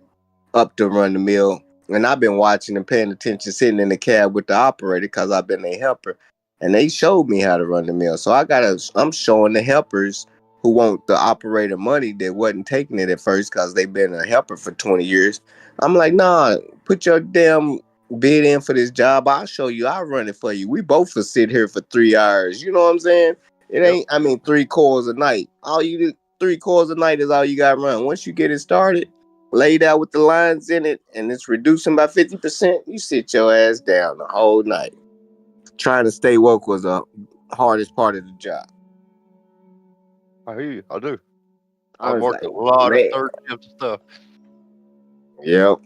up to run the mill. And I've been watching and paying attention, sitting in the cab with the operator because I've been a helper. And they showed me how to run the mill. So I'm showing the helpers who want the operator money that wasn't taking it at first because they've been a helper for 20 years. I'm like, nah, put your damn bid in for this job. I'll show you. I'll run it for you. We both will sit here for 3 hours. You know what I'm saying? It ain't, 3 cores a night. All you do, 3 cores a night is all you got to run. Once you get it started, laid out with the lines in it, and it's reducing by 50%, you sit your ass down the whole night. Trying to stay woke was the hardest part of the job. I hear you. I do. I I've worked like, a lot man. of third shift stuff. Yep.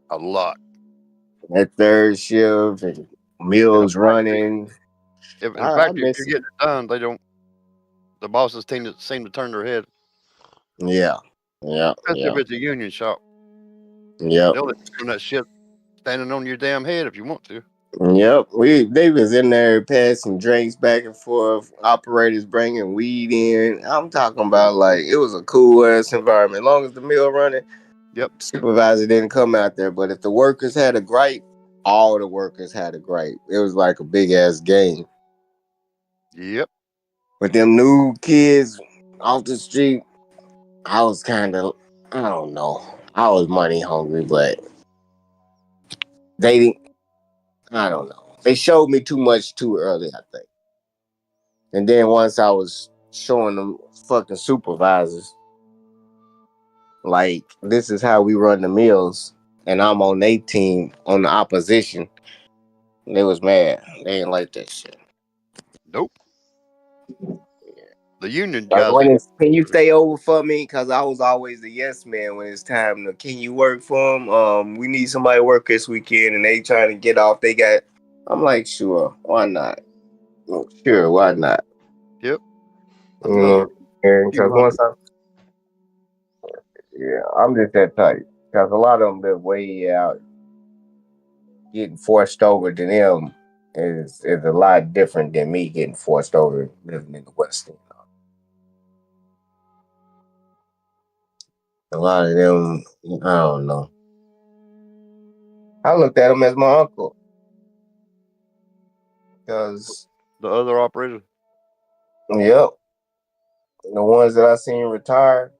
A lot. That third shift and meals running. In fact, if you're getting it done, they don't. The bosses seem to turn their head. Yeah. Yeah. Especially if it's a union shop. Yep. They'll let you do that shit standing on your damn head if you want to. Yep. They was in there passing drinks back and forth. Operators bringing weed in. I'm talking about like it was a cool ass environment. As long as the mill running. Yep. Supervisor didn't come out there, but if the workers had a gripe, all the workers had a gripe. It was like a big ass game. Yep. With them new kids off the street, I was kind of, I don't know. I was money hungry, but they didn't, I don't know. They showed me too much too early, I think. And then once I was showing them fucking supervisors, like, this is how we run the mills, and I'm on their team on the opposition, They was mad. They ain't like that shit. Nope. The union Like, guys. can you stay over for me? Because I was always the yes man when it's time to. Can you work for them? We need somebody to work this weekend, and they trying to get off. I'm like, sure, why not? Sure, why not? Yep. Because I'm just that type. Because a lot of them live way out. Getting forced over to them is a lot different than me getting forced over living in the West. A lot of them, I don't know. I looked at him as my uncle. Because the other operators? Yep. The ones that I seen retire,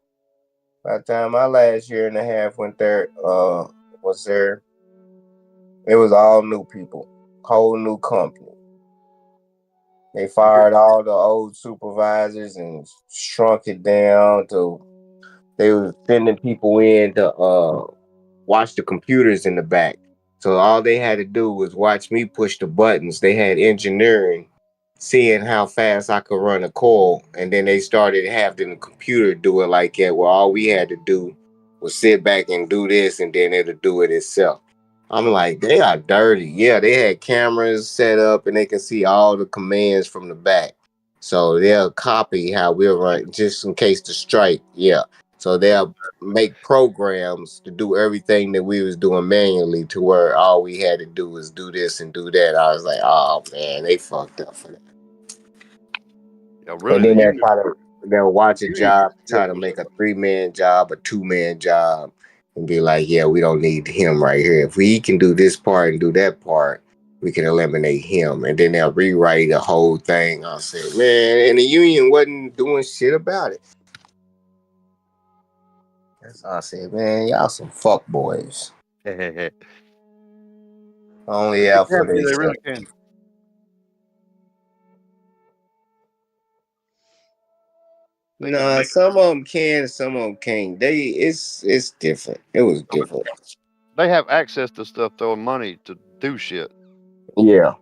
by the time my last year and a half went there, was there, it was all new people, whole new company. They fired all the old supervisors and shrunk it down to they were sending people in to watch the computers in the back. So all they had to do was watch me push the buttons. They had engineering seeing how fast I could run a coil, and then they started having the computer do it like that, where all we had to do was sit back and do this, and then it'll do it itself. I'm like, they are dirty. Yeah, they had cameras set up, and they can see all the commands from the back. So they'll copy how we'll run, just in case the strike. Yeah. So they'll make programs to do everything that we was doing manually, to where all we had to do was do this and do that. I was like, oh man, they fucked up for that. Yeah, really, and then they'll watch a job, try to make a 3-man job, a 2-man job, and be like, yeah, we don't need him right here. If we can do this part and do that part, we can eliminate him. And then they'll rewrite the whole thing. I said, man, and the union wasn't doing shit about it. That's all I said, man, y'all some fuck boys. Only out for they this. really can. Nah, some of them can, some of them can't. It's different. It was different. They have access to stuff, though, and money to do shit. Yeah.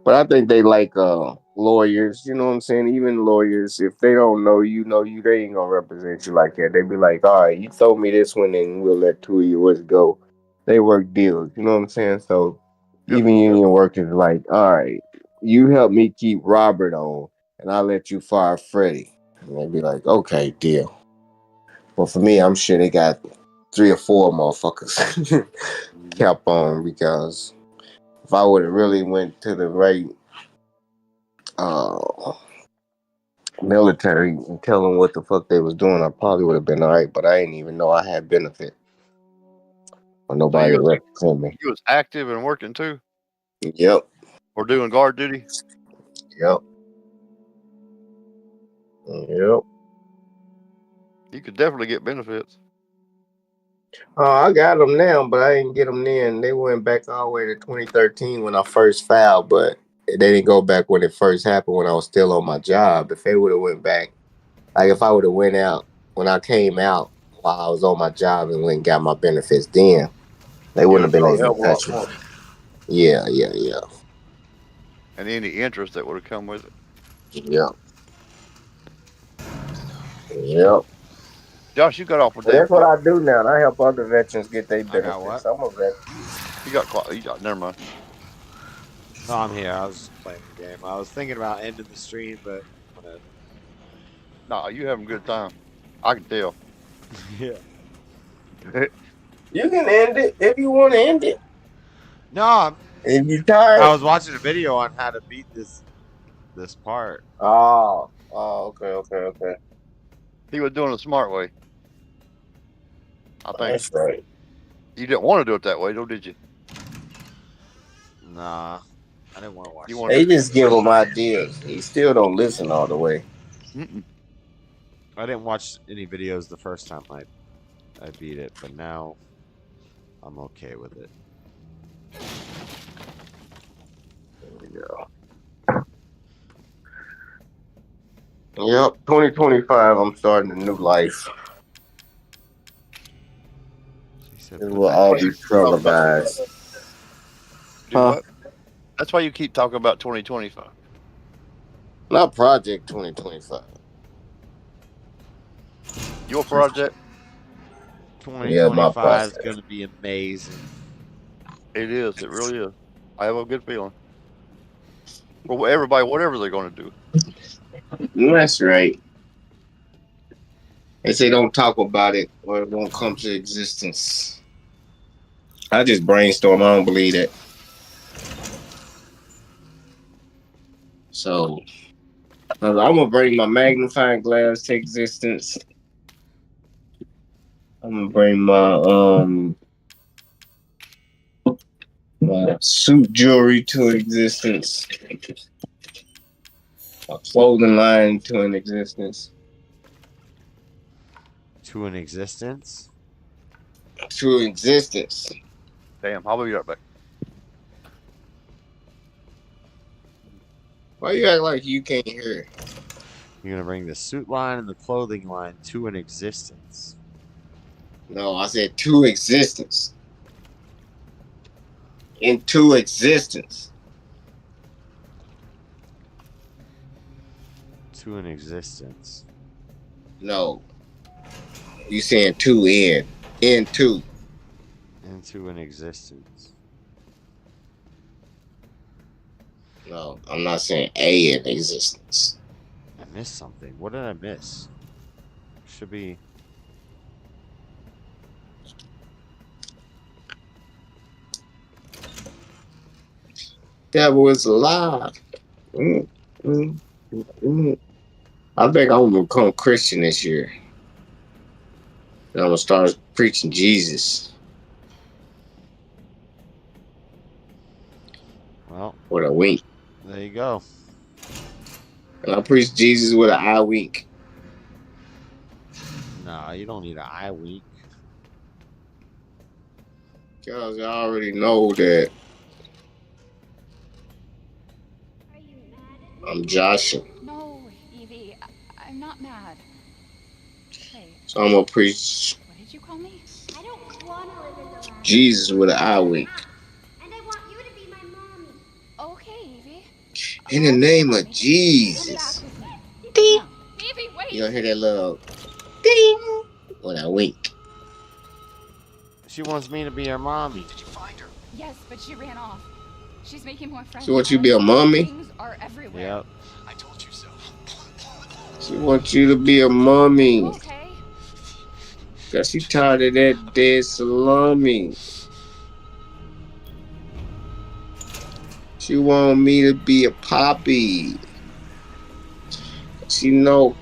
But I think they like lawyers, you know what I'm saying? Even lawyers, if they don't know you, they ain't gonna represent you like that. They be like, all right, you told me this one and we'll let 2 of yours go. They work deals, you know what I'm saying? So even union workers like, all right, you help me keep Robert on and I'll let you fire Freddie. And they be like, okay, deal. But for me, I'm sure they got 3 or 4 motherfuckers kept on, because if I would have really went to the right military and tell them what the fuck they was doing, I probably would have been all right. But I didn't even know I had benefit or nobody to represent me. You was active and working too? Yep. Or doing guard duty? Yep. You could definitely get benefits. I got them now, but I didn't get them then. They went back all the way to 2013 when I first filed, but they didn't go back when it first happened, when I was still on my job. If they would have went back, like if I would have went out when I came out while I was on my job and went and got my benefits then, they wouldn't have been able to touch me. Yeah. And any interest that would have come with it. Yep. Josh, you got off with that. That's what I do now. I help other veterans get their benefits. I'm a veteran. You got never mind. No, I'm here. I was just playing the game. I was thinking about ending the stream, but I'm gonna... Nah, you having a good time. I can tell. Yeah. You can end it if you want to end it. No, if you tired. I was watching a video on how to beat this part. Oh, okay. He was doing it the smart way. I think. That's right. You didn't want to do it that way, though, did you? Nah, I didn't want to watch it. They just give him ideas. He still don't listen all the way. I didn't watch any videos the first time I beat it, but now I'm okay with it. There we go. Yep, 2025, I'm starting a new life. It will all be televised. Do what? That's why you keep talking about 2025. Not Project 2025. Your project? 2025 is going to be amazing. It is. It really is. I have a good feeling. Well, everybody, whatever they're going to do. That's right. They say don't talk about it or it won't come to existence. I just brainstorm. I don't believe that. So I'm gonna bring my magnifying glass to existence. I'm gonna bring my suit jewelry to existence. My clothing line to an existence. To an existence? To existence. Damn, I'll be right back. Why you act like you can't hear? You're going to bring the suit line and the clothing line to an existence. No, I said to existence. Into existence. To an existence. No. You saying to in. Into. Into an existence. No, I'm not saying a in existence. I missed something. What did I miss? Should be... Devil is alive. I think I'm gonna become Christian this year. And I'm gonna start preaching Jesus. Well, with a wink. There you go. And I preach Jesus with an eye wink. Nah, you don't need an eye wink. Because I already know that I'm joshing. No, Evie, I'm not mad. Hey, So I'm gonna preach what did you call me? I don't want to live in the lab. Jesus with an eye wink. And I want you to be my mommy. Okay, Evie. In the name of Jesus. Ding. Evie, wait. You gonna hear that little ding when I wink. She wants me to be her mommy. Did you find her? Yes, but she ran off. She's making more friends. She wants you to be a mommy? Things are everywhere. Yep. I told you so. She wants you to be a mommy. Okay. Cause she tired of that dead salami. She want me to be a poppy. She know.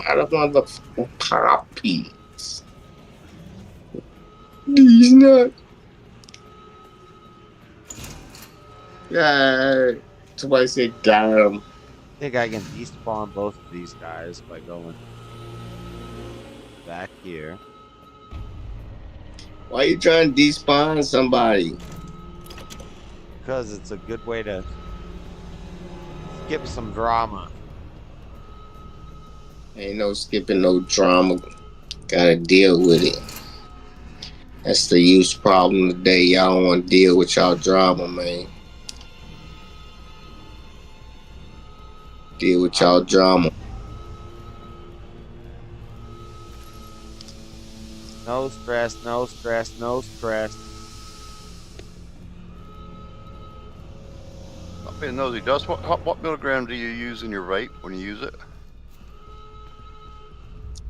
Out of motherfucking poppies. These nuts. Yeah. Somebody said got him. I think I can despawn both of these guys by going back here. Why you trying to despawn somebody? Because it's a good way to skip some drama. Ain't no skipping no drama. Gotta deal with it. That's the use problem today. Y'all don't want to deal with y'all drama, man. Deal with y'all drama. No stress, no stress, no stress. I'm being nosy, Dust. What milligram do you use in your vape when you use it?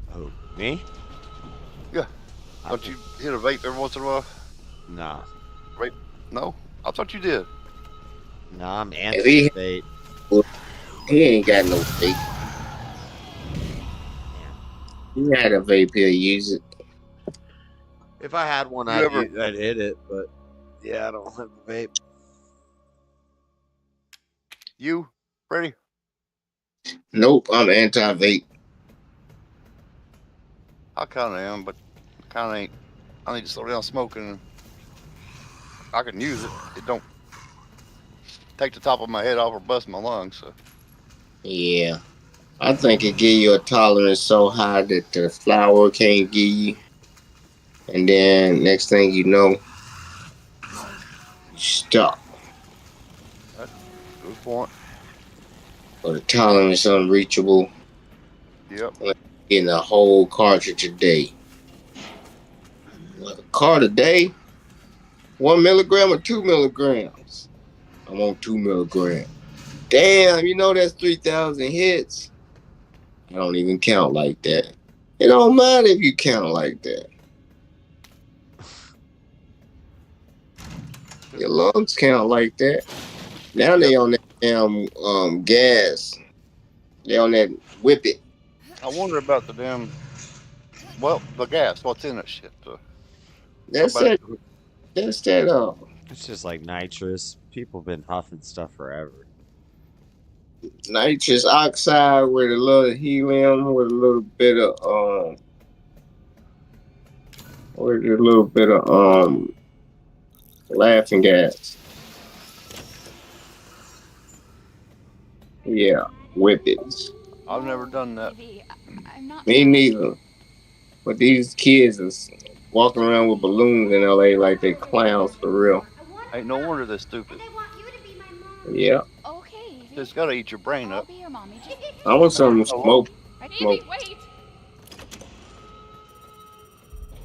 Who, me? Yeah. Don't you hit a vape every once in a while? Nah. Vape? No? I thought you did. Nah, I'm anti-vape. He ain't got no vape. He had a vape, he'll use it. If I had one, I'd hit it, but yeah, I don't have a vape. You, Freddie? Nope, I'm anti-vape. I kind of am, but kind of ain't. I need to slow down smoking. I can use it. It don't take the top of my head off or bust my lungs. So. Yeah. I think it give you a tolerance so high that the flower can't give you. And then next thing you know, you stop. That's a good point. Or the tolerance unreachable. Yep. Getting a whole cartridge a day. Like a cart a day? 1 milligram or 2 milligrams? I'm on 2 milligrams. Damn, you know that's 3,000 hits. I don't even count like that. It don't matter if you count like that. Your lungs count like that. Now they on that damn gas. They on that whip it. I wonder about the damn. Well, the gas. What's in that shit? That's Somebody- that. That's that. It's just like nitrous. People have been huffing stuff forever. Nitrous oxide with a little helium, with a little bit of laughing gas. Yeah, whippets. I've never done that. Me neither. But these kids are walking around with balloons in LA like they clowns for real. Ain't no wonder they're stupid. Yeah. Just gotta eat your brain up. I want some smoke. Wait.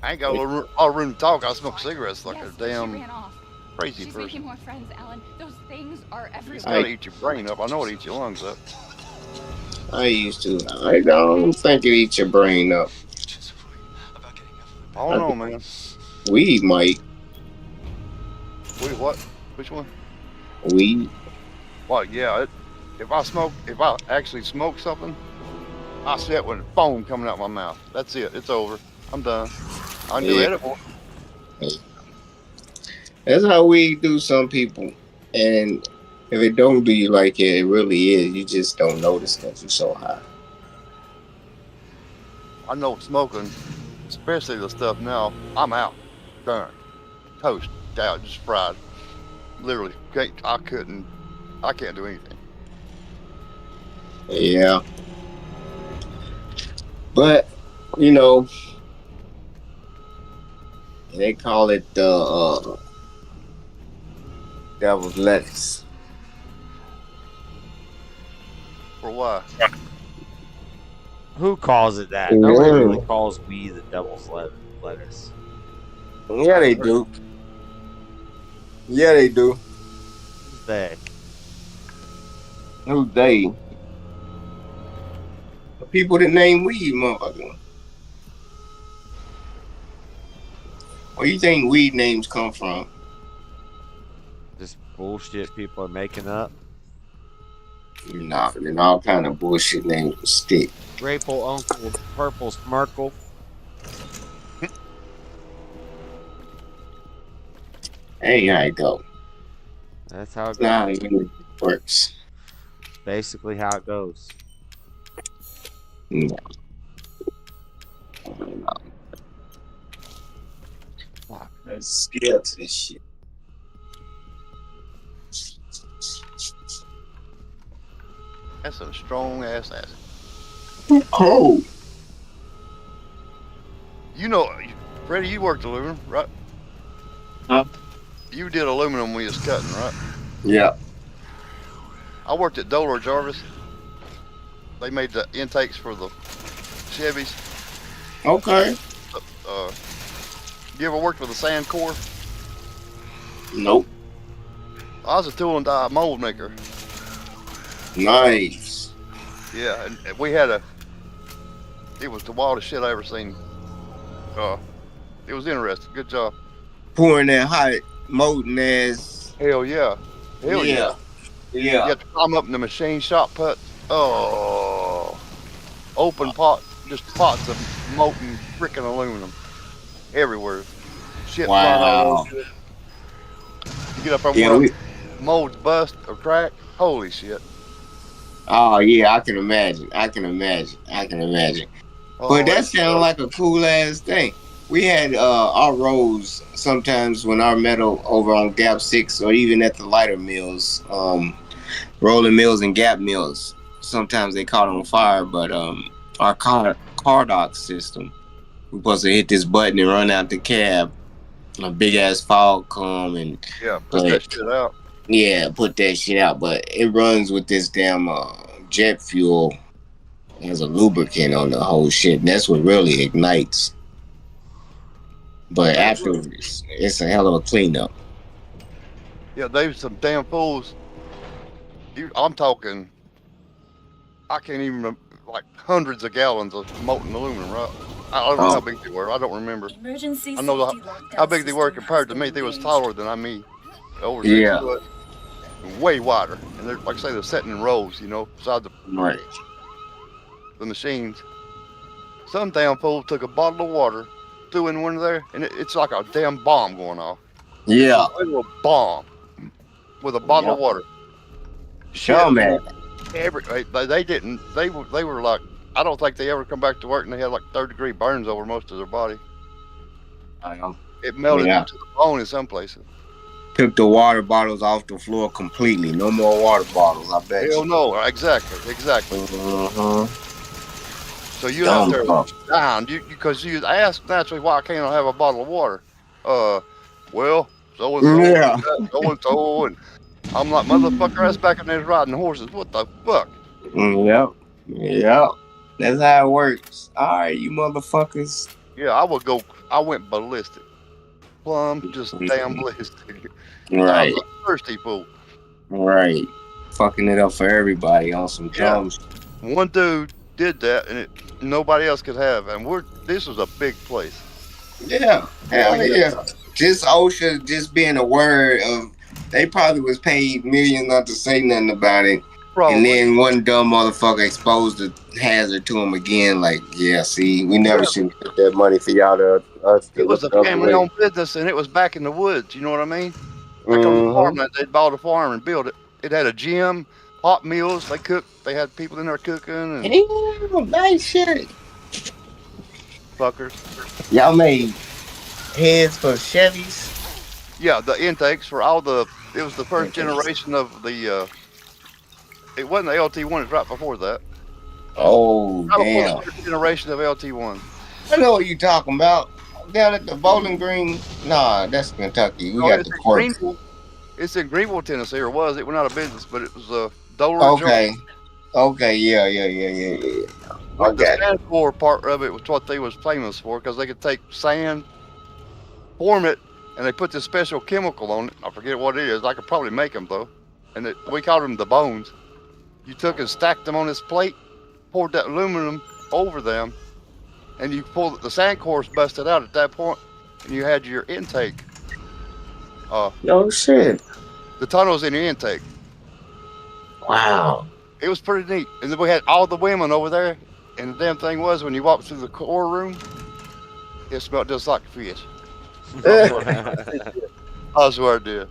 I ain't got all room to talk. I smoke cigarettes like a damn crazy She's person. making more friends, Alan. Those things are You everywhere. just gotta eat your brain up. I know it eats your lungs up. I used to. I don't think it eats your brain up. I don't know, man. Weed might. Wait, what? Which one? Weed. Well, yeah. If I actually smoke something, I sit with foam coming out my mouth. That's it. It's over. I'm done. I can do edible. That's how we do some people. And if it don't do you like it really is. You just don't notice because you're so high. I know smoking, especially the stuff now, I'm out. Done. Toast. Out. Just fried. Literally. I can't do anything. Yeah. But, you know, they call it the devil's lettuce. For what? Who calls it that? Nobody really calls weed the devil's lettuce. Yeah, they do. Yeah, they do. Who's they? Who's they? The people that name weed, motherfucker. Where you think weed names come from? Just bullshit people are making up. Nah, and all kind of bullshit names will stick. Grateful Uncle, Purple Smirkle. Hey, how it go? That's how it Nah, goes. it works. Basically how it goes. No. Fuck. Let's scale to this shit. That's a strong ass acid. Cold. You know, Freddie, you worked aluminum, right? Huh? You did aluminum when you was cutting, right? Yeah. I worked at Dollar Jarvis. They made the intakes for the Chevys. Okay. You ever worked with a sand core? Nope. I was a tool and die mold maker. Nice. Yeah, and we had it was the wildest shit I ever seen. It was interesting. Good job. Pouring that hot molten ass. Hell yeah. Hell yeah. Yeah. You have to climb up in the machine shop put. Oh. Open pot, just pots of molten freaking aluminum everywhere. Shit flying all over it. You get up on one molds bust or crack. Holy shit. Oh yeah, I can imagine. But that sounds like a cool ass thing. We had our roads sometimes when our metal over on Gap 6 or even at the lighter mills, rolling mills and gap mills. Sometimes they caught on fire, but our car dock system we supposed to hit this button and run out the cab. A big ass fog come and put that shit out. Yeah, put that shit out. But it runs with this damn jet fuel. There's a lubricant on the whole shit. And that's what really ignites. But afterwards, it's a hell of a cleanup. Yeah, they was some damn fools. I'm talking, I can't even, like hundreds of gallons of molten aluminum, right? I don't know how big they were. I don't remember. Emergency I know how big they were compared to me. They was taller than me. Over 6 foot. Way wider. And they're, like I say, they're sitting in rows, you know, beside the machines. Some damn fool took a bottle of water, threw in one there, and it's like a damn bomb going off. Yeah. A little bomb with a bottle of water. Sure, man. They didn't. They were like, I don't think they ever come back to work, and they had like 3rd-degree burns over most of their body. It melted into the bone in some places. Took the water bottles off the floor completely. No more water bottles, I bet. Hell no. Exactly. So you out there down, because you asked naturally, why can't I have a bottle of water? Well, so and so, and I'm like, motherfucker, that's back in there riding horses. What the fuck? Yep. That's how it works. All right, you motherfuckers. Yeah, I went ballistic. Plumb, just damn ballistic. Right. Thirsty fool. Right. Fucking it up for everybody on some drums. One dude did that, and nobody else could have. And this was a big place. Yeah. Hell yeah. Just OSHA just being aware of, they probably was paid millions not to say nothing about it. Probably. And then one dumb motherfucker exposed the hazard to him again. Like, see, we never should get that money for y'all to us. It was a family-owned business, and it was back in the woods. You know what I mean? Like on the farm, they bought a farm and built it. It had a gym, hot meals. They cooked. They had people in there cooking. And nice shit. Fuckers. Y'all made heads for Chevys? Yeah, the intakes for all the. It was the first generation of the. It wasn't the LT1. It's right before that. Oh, damn. The first generation of LT1. I know what you're talking about. Down at the Bowling Green. Nah, that's Kentucky. We got the court. It's in Greenville, Tennessee, or was. It went out of business, but it was Doler. Okay, yeah. Like the sand core part of it was what they was famous for, because they could take sand, form it, and they put this special chemical on it. I forget what it is. I could probably make them though. And we called them the bones. You took and stacked them on this plate, poured that aluminum over them, and you pulled the sand cores busted out at that point, and you had your intake. No shit. The tunnels in your intake. Wow. It was pretty neat. And then we had all the women over there, and the damn thing was, when you walked through the core room, it smelled just like fish. I swear it did.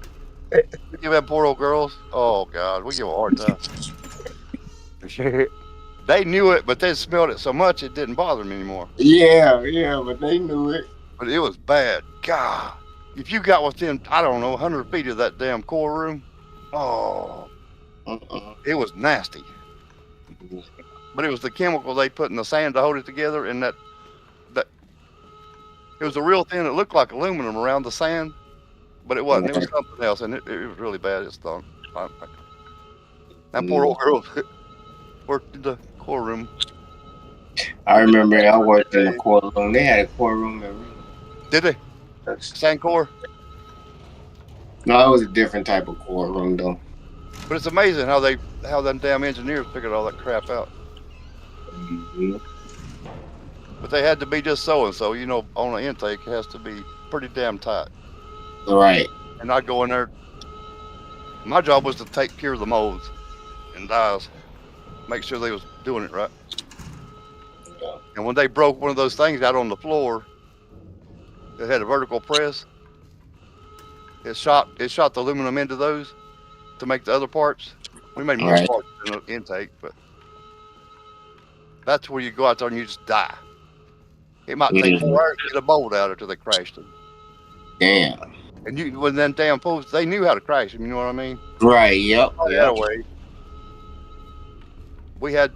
We give them poor old girls. Oh God, we give them a hard time. They knew it, but they smelled it so much it didn't bother them anymore. Yeah, but they knew it. But it was bad. God, if you got within, I don't know, 100 feet of that damn core room, it was nasty. But it was the chemical they put in the sand to hold it together, and that it was a real thing that looked like aluminum around the sand. But it wasn't. It was something else, and it was really bad. It stunk. That poor old girl worked in the core room. I remember I worked in the core room. They had a core room every. Did they? Sand core? No, it was a different type of core room, though. But it's amazing how them damn engineers figured all that crap out. But they had to be just so and so. You know, on the intake, it has to be pretty damn tight. Right. And I'd go in there. My job was to take care of the molds and dyes, make sure they was doing it right. Yeah. And when they broke one of those things out on the floor, it had a vertical press. It shot the aluminum into those to make the other parts. We made more parts in the intake, but that's where you go out there and you just die. It might take 4 hours to get a bolt out until they crashed it. Damn. And when them damn fools, they knew how to crash them, you know what I mean? Right, yep. That way. We had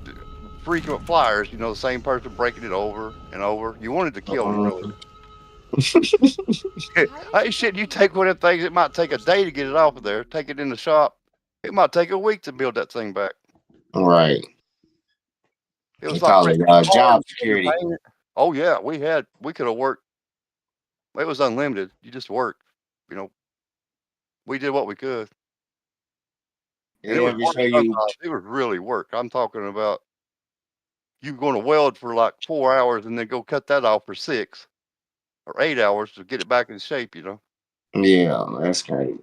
frequent flyers, you know, the same person breaking it over and over. You wanted to kill them, really. Hey, shit, you take one of them things, it might take a day to get it off of there. Take it in the shop. It might take a week to build that thing back. Right. It was They like call it job security. Oh yeah, we could have worked. It was unlimited. You just worked. You know, we did what we could. And it was work sometimes. It was really work. I'm talking about you going to weld for like 4 hours and then go cut that off for 6 or 8 hours to get it back in shape, you know. Yeah, that's crazy.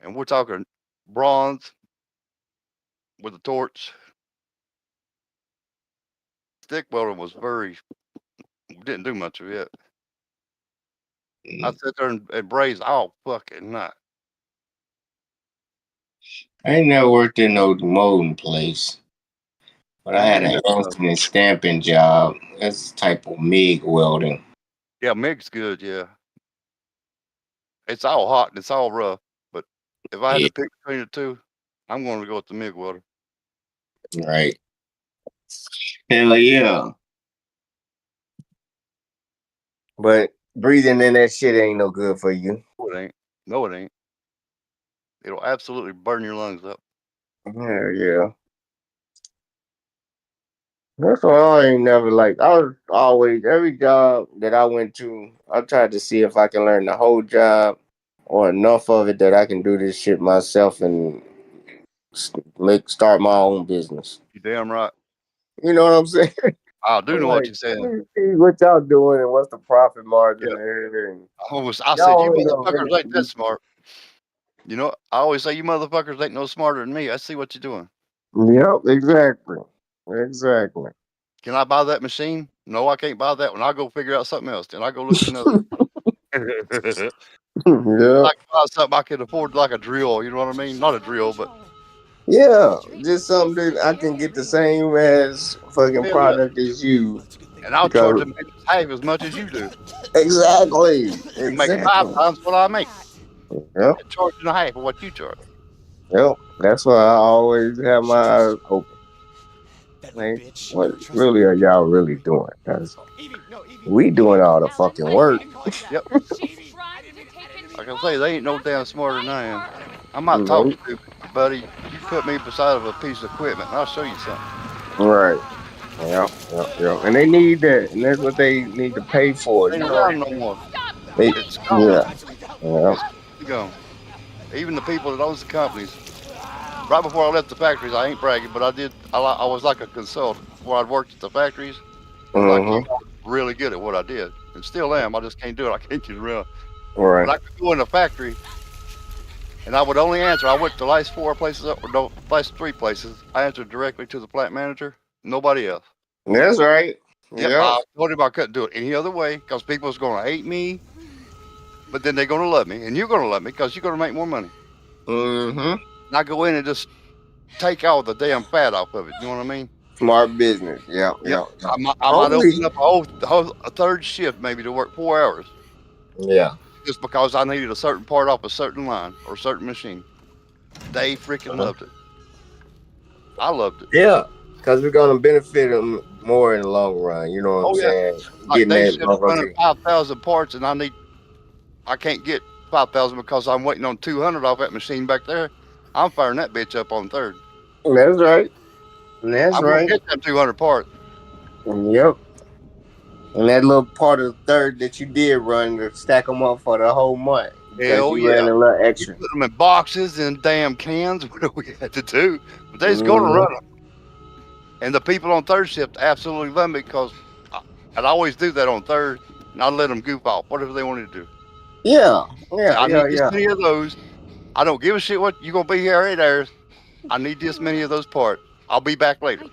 And we're talking bronze with a torch. Stick welding was didn't do much of it. I sat there and brazed all fucking night. I ain't never worked in no molding place, but I had an instant stamping job. That's type of MIG welding. Yeah, MIG's good, yeah. It's all hot and it's all rough, but if I had to pick between the two, I'm going to go with the MIG welder. Right. Hell yeah. But breathing in that shit ain't no good for you. No, it ain't. No, it ain't. It'll absolutely burn your lungs up. Yeah. That's why I ain't never like. I was always, every job that I went to, I tried to see if I can learn the whole job or enough of it that I can do this shit myself and start my own business. You damn right. You know what I'm saying? I do know what you're Let saying. me see what y'all doing and what's the profit margin there. And I said, you motherfuckers ain't that smart. You know, I always say, you motherfuckers ain't no smarter than me. I see what you're doing. Yep, exactly. Exactly. Can I buy that machine? No, I can't buy that one. I'll go figure out something else. Then I go look at another. Yeah. I can buy something I can afford, like a drill. You know what I mean? Not a drill, but Yeah, just something that I can get the same as fucking product as you. And I'll charge them half as much as you do. Exactly. You make 5 times what I make. Yep. And charging a half of what you charge. Yep. That's why I always have my eyes open. Like, what really are y'all really doing? Because we doing all the fucking work. Yep. Like I say, they ain't no damn smarter than I am. I might talk to you, buddy. You put me beside of a piece of equipment, and I'll show you something. Right. Yeah. And they need that, and that's what they need to pay for. They You ain't know, around no more. it's gone. Yeah. It's gone. Even the people that owns the companies. Right before I left the factories, I ain't bragging, but I was like a consultant. Before I'd worked at the factories, it was like I was really good at what I did, and still am. I just can't do it. I can't get around. Right. But I could go in the factory, and I would only answer. I went to the last 4 places, or no, last 3 places. I answered directly to the plant manager. Nobody else. That's right. Yep. I told him I couldn't do it any other way because people's going to hate me, but then they're going to love me, and you're going to love me because you're going to make more money. And I go in and just take all the damn fat off of it. You know what I mean? Smart business. Yeah. I might open up a third shift maybe to work 4 hours. Yeah. Just because I needed a certain part off a certain line or a certain machine. They freaking loved it. I loved it. Yeah. Because we're going to benefit them more in the long run. You know what I'm saying? Like they should running 5,000 parts and I can't get 5,000 because I'm waiting on 200 off that machine back there. I'm firing that bitch up on third. That's right. I'm gonna get them 200 parts. Yep. And that little part of the third that you did run to stack them up for the whole month. Hell you ran a little extra. You put them in boxes and damn cans. What do we had to do? But they're just going to run them. And the people on third shift absolutely love me because I'd always do that on third, and I'd let them goof off, whatever they wanted to do. Yeah. I need this many of those. I don't give a shit what you're going to be here 8 hours. I need this many of those parts. I'll be back later.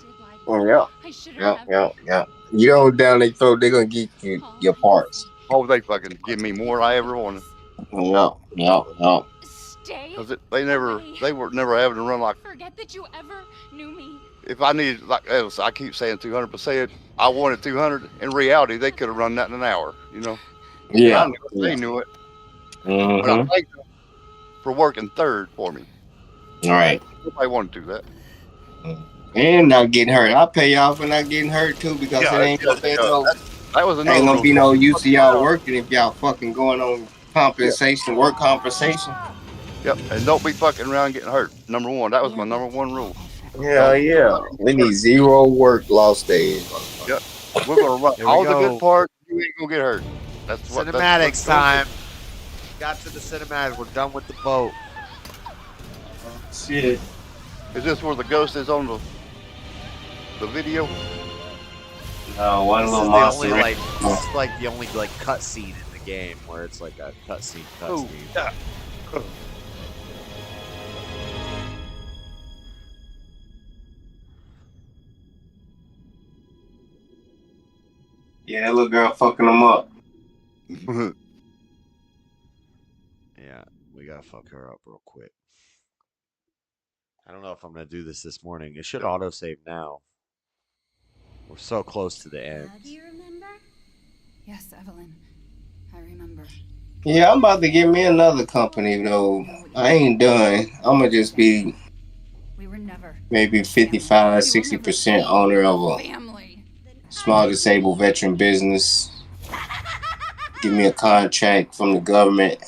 Yeah. You don't down their throat, they're going to get you your parts. Oh, they fucking give me more than I ever wanted. Yeah. Because they were never having to run like. Forget that you ever knew me. If I needed, like I keep saying 200, but say I wanted 200. In reality, they could have run that in an hour, you know? Yeah. They knew it. But I thanked them for working third for me. All right. Nobody wanted to do that. And not getting hurt. I'll pay y'all for not getting hurt too, because it ain't gonna be that was another ain't gonna rule. be no use of y'all working if y'all fucking going on compensation, work compensation. Yep, and don't be fucking around getting hurt. Number one, that was my number one rule. Hell yeah. We need 0 work lost days. Yep, we're gonna run Here we all the go. good parts. You ain't gonna get hurt. That's what. Cinematics time. Got to the cinematics. We're done with the boat. Shit. Is this where the ghost is on the video? No, one This little is monster. this is like the only like cutscene in the game where it's like a cutscene. Yeah. Yeah, that little girl fucking them up. Yeah, we gotta fuck her up real quick. I don't know if I'm gonna do this morning. It should autosave now. We're so close to the end. Do you remember? Yes, Evelyn. I remember. Yeah, I'm about to get me another company though. I ain't done. I'm gonna just be maybe 55, 60% owner of a small disabled veteran business. Give me a contract from the government.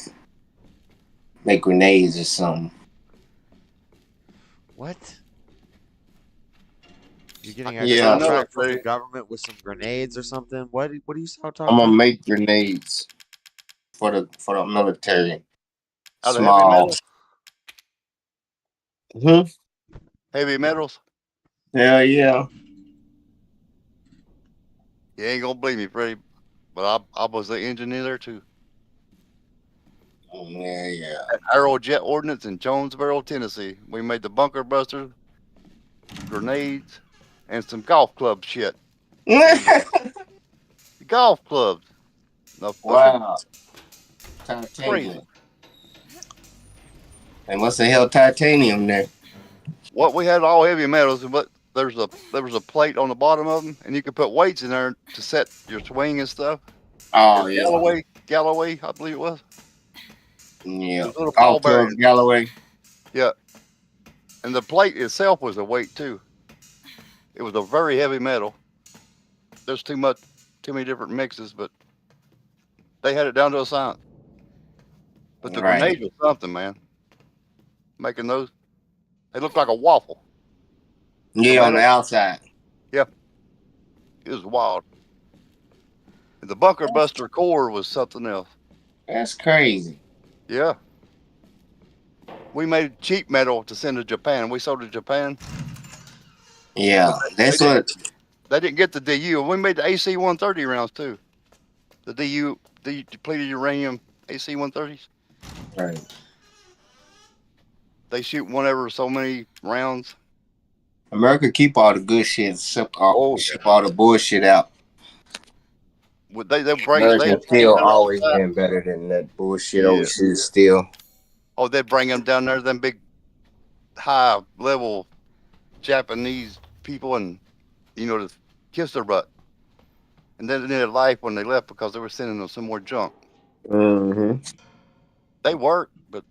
Make grenades or something. What? You're getting a Yeah. contract from the government with some grenades or something? What are you talking I'm gonna about? make grenades for the military. Out of Small. Heavy metals? Hell yeah. You ain't gonna believe me, Freddie, but I was the engineer there too. Oh yeah. At Aerojet Ordnance in Jonesboro, Tennessee. We made the bunker busters, grenades, and some golf club shit. Golf clubs. No, Wow. Titanium. And what's the hell titanium there? What we had all heavy metals, but there was a plate on the bottom of them, and you could put weights in there to set your swing and stuff. Oh yeah. Galloway, I believe it was. Yeah. Little Golf ball club bearing. Galloway. Yeah. And the plate itself was a weight too. It was a very heavy metal. There's too many different mixes, but they had it down to a science. But the grenade was something, man. Making those, they looked like a waffle. Yeah, on the outside. Yeah. It was wild. And the bunker buster core was something else. That's crazy. Yeah. We made cheap metal to send to Japan. We sold to Japan. Yeah, that's what. They didn't get the DU. We made the AC-130 rounds too. The depleted uranium AC-130s. Right. They shoot one every so many rounds. America keep all the good shit, ship all the bullshit out. They America still always been better than that bullshit overseas still. Oh, they bring them down there, them big, high level Japanese people, and to kiss their butt. And then they ended life when they left because they were sending them some more junk. Mm-hmm. They worked, but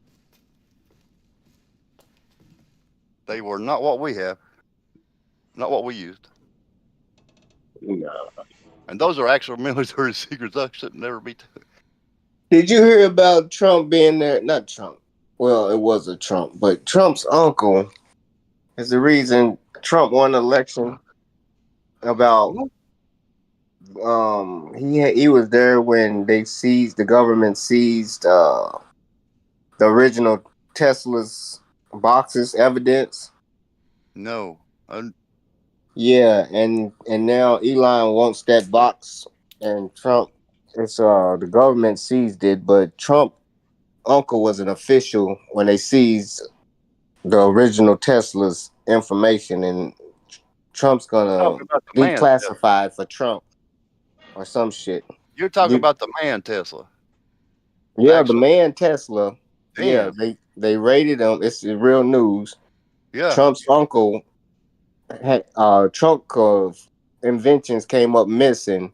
they were not what we have, not what we used. No. And those are actual military secrets. I should never be. Did you hear about Trump being there? Not Trump. Well, it was a Trump, but Trump's uncle is the reason Trump won the election. About he was there when the government seized the original Tesla's boxes evidence. No. Yeah, and now Elon wants that box, and Trump. It's the government seized it, but Trump uncle was an official when they seized the original Tesla's information, and Trump's gonna declassify it for Trump or some shit. You're talking about the man Tesla. Yeah, the man Tesla. Damn. Yeah, they raided him. It's real news. Yeah. Trump's uncle had trunk of inventions came up missing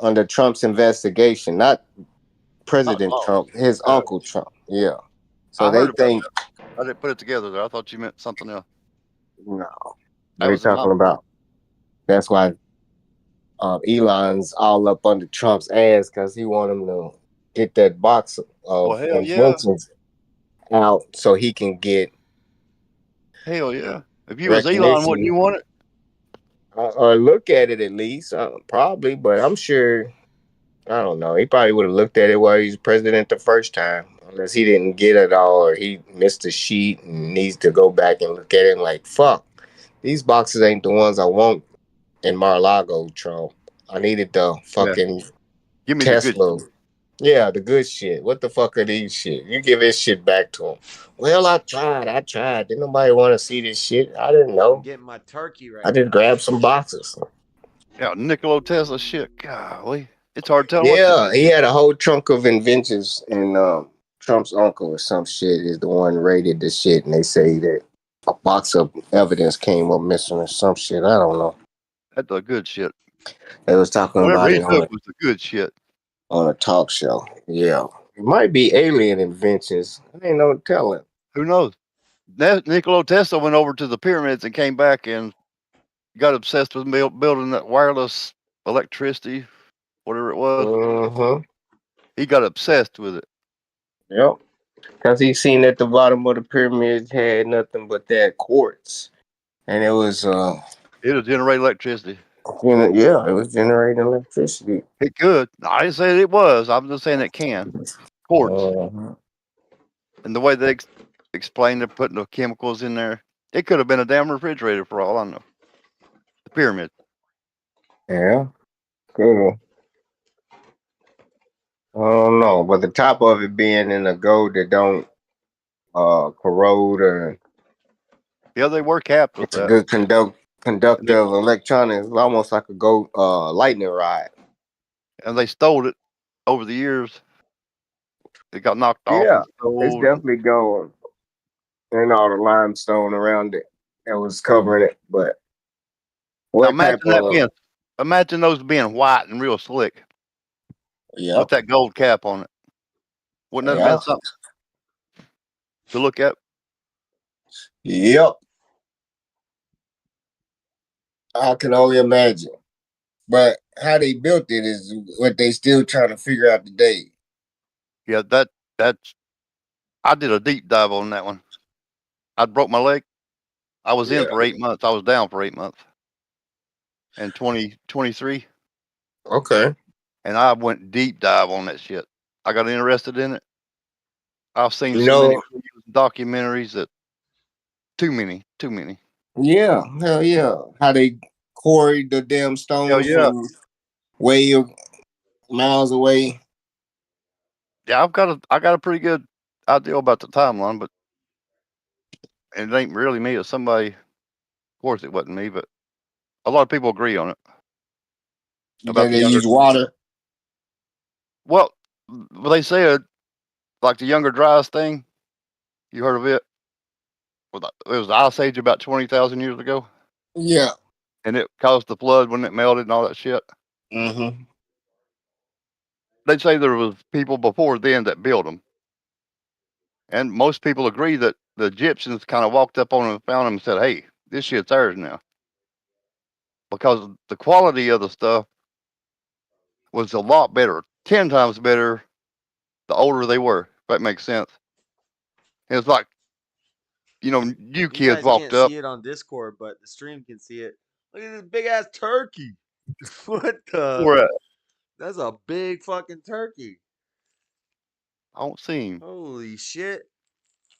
under Trump's investigation. Not President Trump, his uncle Trump. Yeah. So they think. I didn't put it together there. I thought you meant something else. No. What are you talking about? That's why Elon's all up under Trump's ass because he want him to get that box of hell yeah. inventions out so he can get Hell yeah. If you was Elon, wouldn't you want it? Or look at it at least, probably. But I'm sure, I don't know. He probably would have looked at it while he was president the first time, unless he didn't get it all or he missed a sheet and needs to go back and look at it and like, fuck, these boxes ain't the ones I want in Mar-a-Lago, Trump. I needed the fucking Give me Tesla. the good shit. Yeah, the good shit. What the fuck are these shit? You give this shit back to him. Well, I tried. Didn't nobody want to see this shit. I didn't know. I'm getting my turkey right I just now. grabbed some boxes. Yeah, Nikola Tesla shit. Golly. It's hard to tell Yeah, he had a whole trunk of inventions, and Trump's uncle or some shit is the one rated the shit, and they say that a box of evidence came up missing or some shit. I don't know. That's the good shit. They was talking Whatever about he it took was the good shit. on a talk show. Yeah, it might be alien inventions. I ain't no telling. Who knows? Nikola Tesla went over to the pyramids and came back and got obsessed with building that wireless electricity, whatever it was. He got obsessed with it. Yep. Because he seen at the bottom of the pyramids had nothing but that quartz. And it was It'll generate electricity. Yeah, it was generating electricity. It could. I didn't say it was. I'm just saying it can. Quartz. And the way they explained they're putting the chemicals in there, it could have been a damn refrigerator for all I know. The pyramid. Yeah. Cool. I don't know, but the top of it being in a gold that don't corrode or Yeah, they were capped with it's a that. good conductive electronics, almost like a gold lightning rod. And they stole it over the years. It got knocked off Yeah, and stole. it's definitely gold. And all the limestone around it that was covering it. But what imagine type of imagine those being white and real slick. Yeah. With that gold cap on it. Wouldn't that have been something to look at? Yep. I can only imagine. But how they built it is what they still trying to figure out today. Yeah, that's I did a deep dive on that one. I broke my leg. I was in for 8 months. I was down for 8 months. In 2023. Okay. And I went deep dive on that shit. I got interested in it. I've seen You so many know- documentaries that too many. Yeah, hell yeah. How they quarried the damn stones yeah. from way miles away. Yeah, I got a pretty good idea about the timeline, but it ain't really me. It's somebody. Of course, it wasn't me, but a lot of people agree on it. About they use water. Well, they said like the Younger Dryas thing. You heard of it? It was the Ice Age about 20,000 years ago. Yeah. And it caused the flood when it melted and all that shit. Mm-hmm. They say there was people before then that built them. And most people agree that the Egyptians kind of walked up on them and found them and said, hey, this shit's ours now. Because the quality of the stuff was a lot better, 10 times better the older they were, if that makes sense. And it's like, you kids guys walked can't up. see it on Discord, but the stream can see it. Look at this big ass turkey. What the? Where at? That's a big fucking turkey. I don't see him. Holy shit.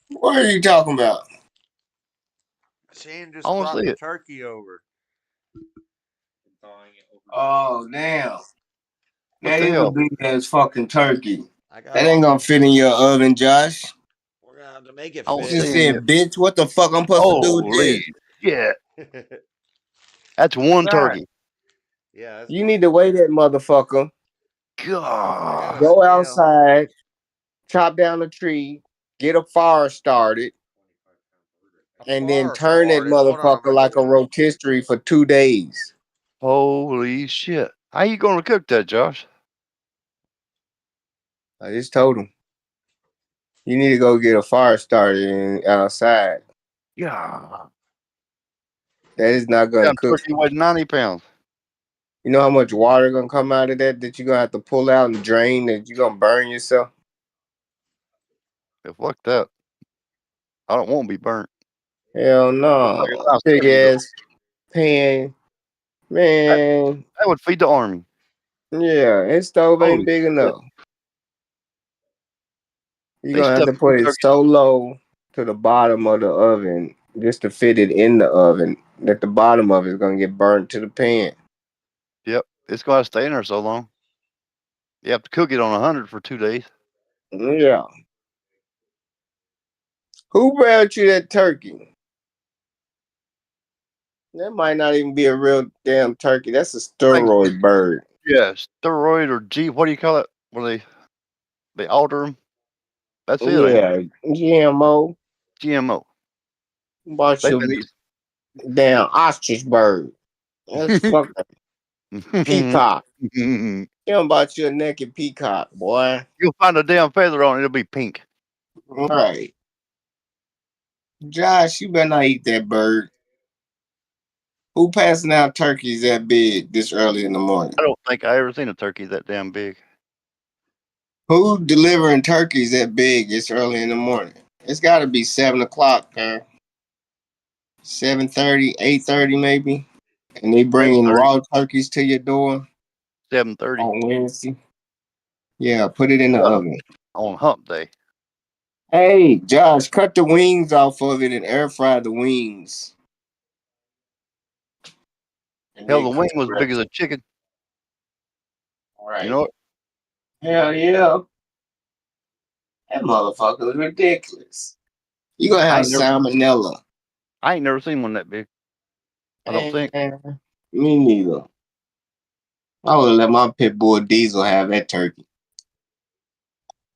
What are you talking about? Shane just I don't brought see the it. turkey over. Oh, damn. That the is a hell? big ass fucking turkey. got That ain't gonna fit in your oven, Josh. We're gonna have to make it I don't fit. Just see him said, bitch, what the fuck I'm supposed to do with Holy this? shit. That's one turkey. Yeah. That's You need to weigh that motherfucker. God. Go outside, chop down a tree, get a fire started, and then turn that motherfucker like a rotisserie for 2 days. Holy shit. How you going to cook that, Josh? I just told him. You need to go get a fire started outside. Yeah. That is not gonna Damn cook. turkey weighed 90 pounds. You know how much water gonna come out of that you're gonna have to pull out and drain, that you're gonna burn yourself? Yeah, fuck that. I don't want to be burnt. Hell no. Big ass pan. Man. That would feed the army. Yeah, his stove ain't Holy big shit. enough. You're They gonna have to stuffed put it turkey. so low to the bottom of the oven just to fit it in the oven that the bottom of it is gonna get burnt to the pan. Yep. It's going to stay in there so long. You have to cook it on 100 for 2 days. Yeah. Who brought you that turkey? That might not even be a real damn turkey. That's a steroid bird. Yeah, steroid or G. What do you call it? Where they alter them? That's it, ain't it? Yeah, GMO. GMO. Bought They've you been eating. damn ostrich bird. That's fucking peacock. You don't bought you a naked peacock, boy. You'll find a damn feather on it, it'll be pink. Right. Josh, you better not eat that bird. Who passing out turkeys that big this early in the morning? I don't think I ever seen a turkey that damn big. Who delivering turkeys that big this early in the morning? It's got to be 7 o'clock, man. 7:30, 8:30 maybe. And they bringing 7:30. raw turkeys to your door 7:30 on Wednesday. Yeah, put it in the oven. on hump day. Hey, Josh, cut the wings off of it and air fry the wings. And Hell, then the wing cook was the big as rest. a chicken. Right. You know what? Hell yeah. That motherfucker is ridiculous. You gonna have salmonella. I ain't never seen one that big. I don't think. Me neither. I would have let my pit bull Diesel have that turkey.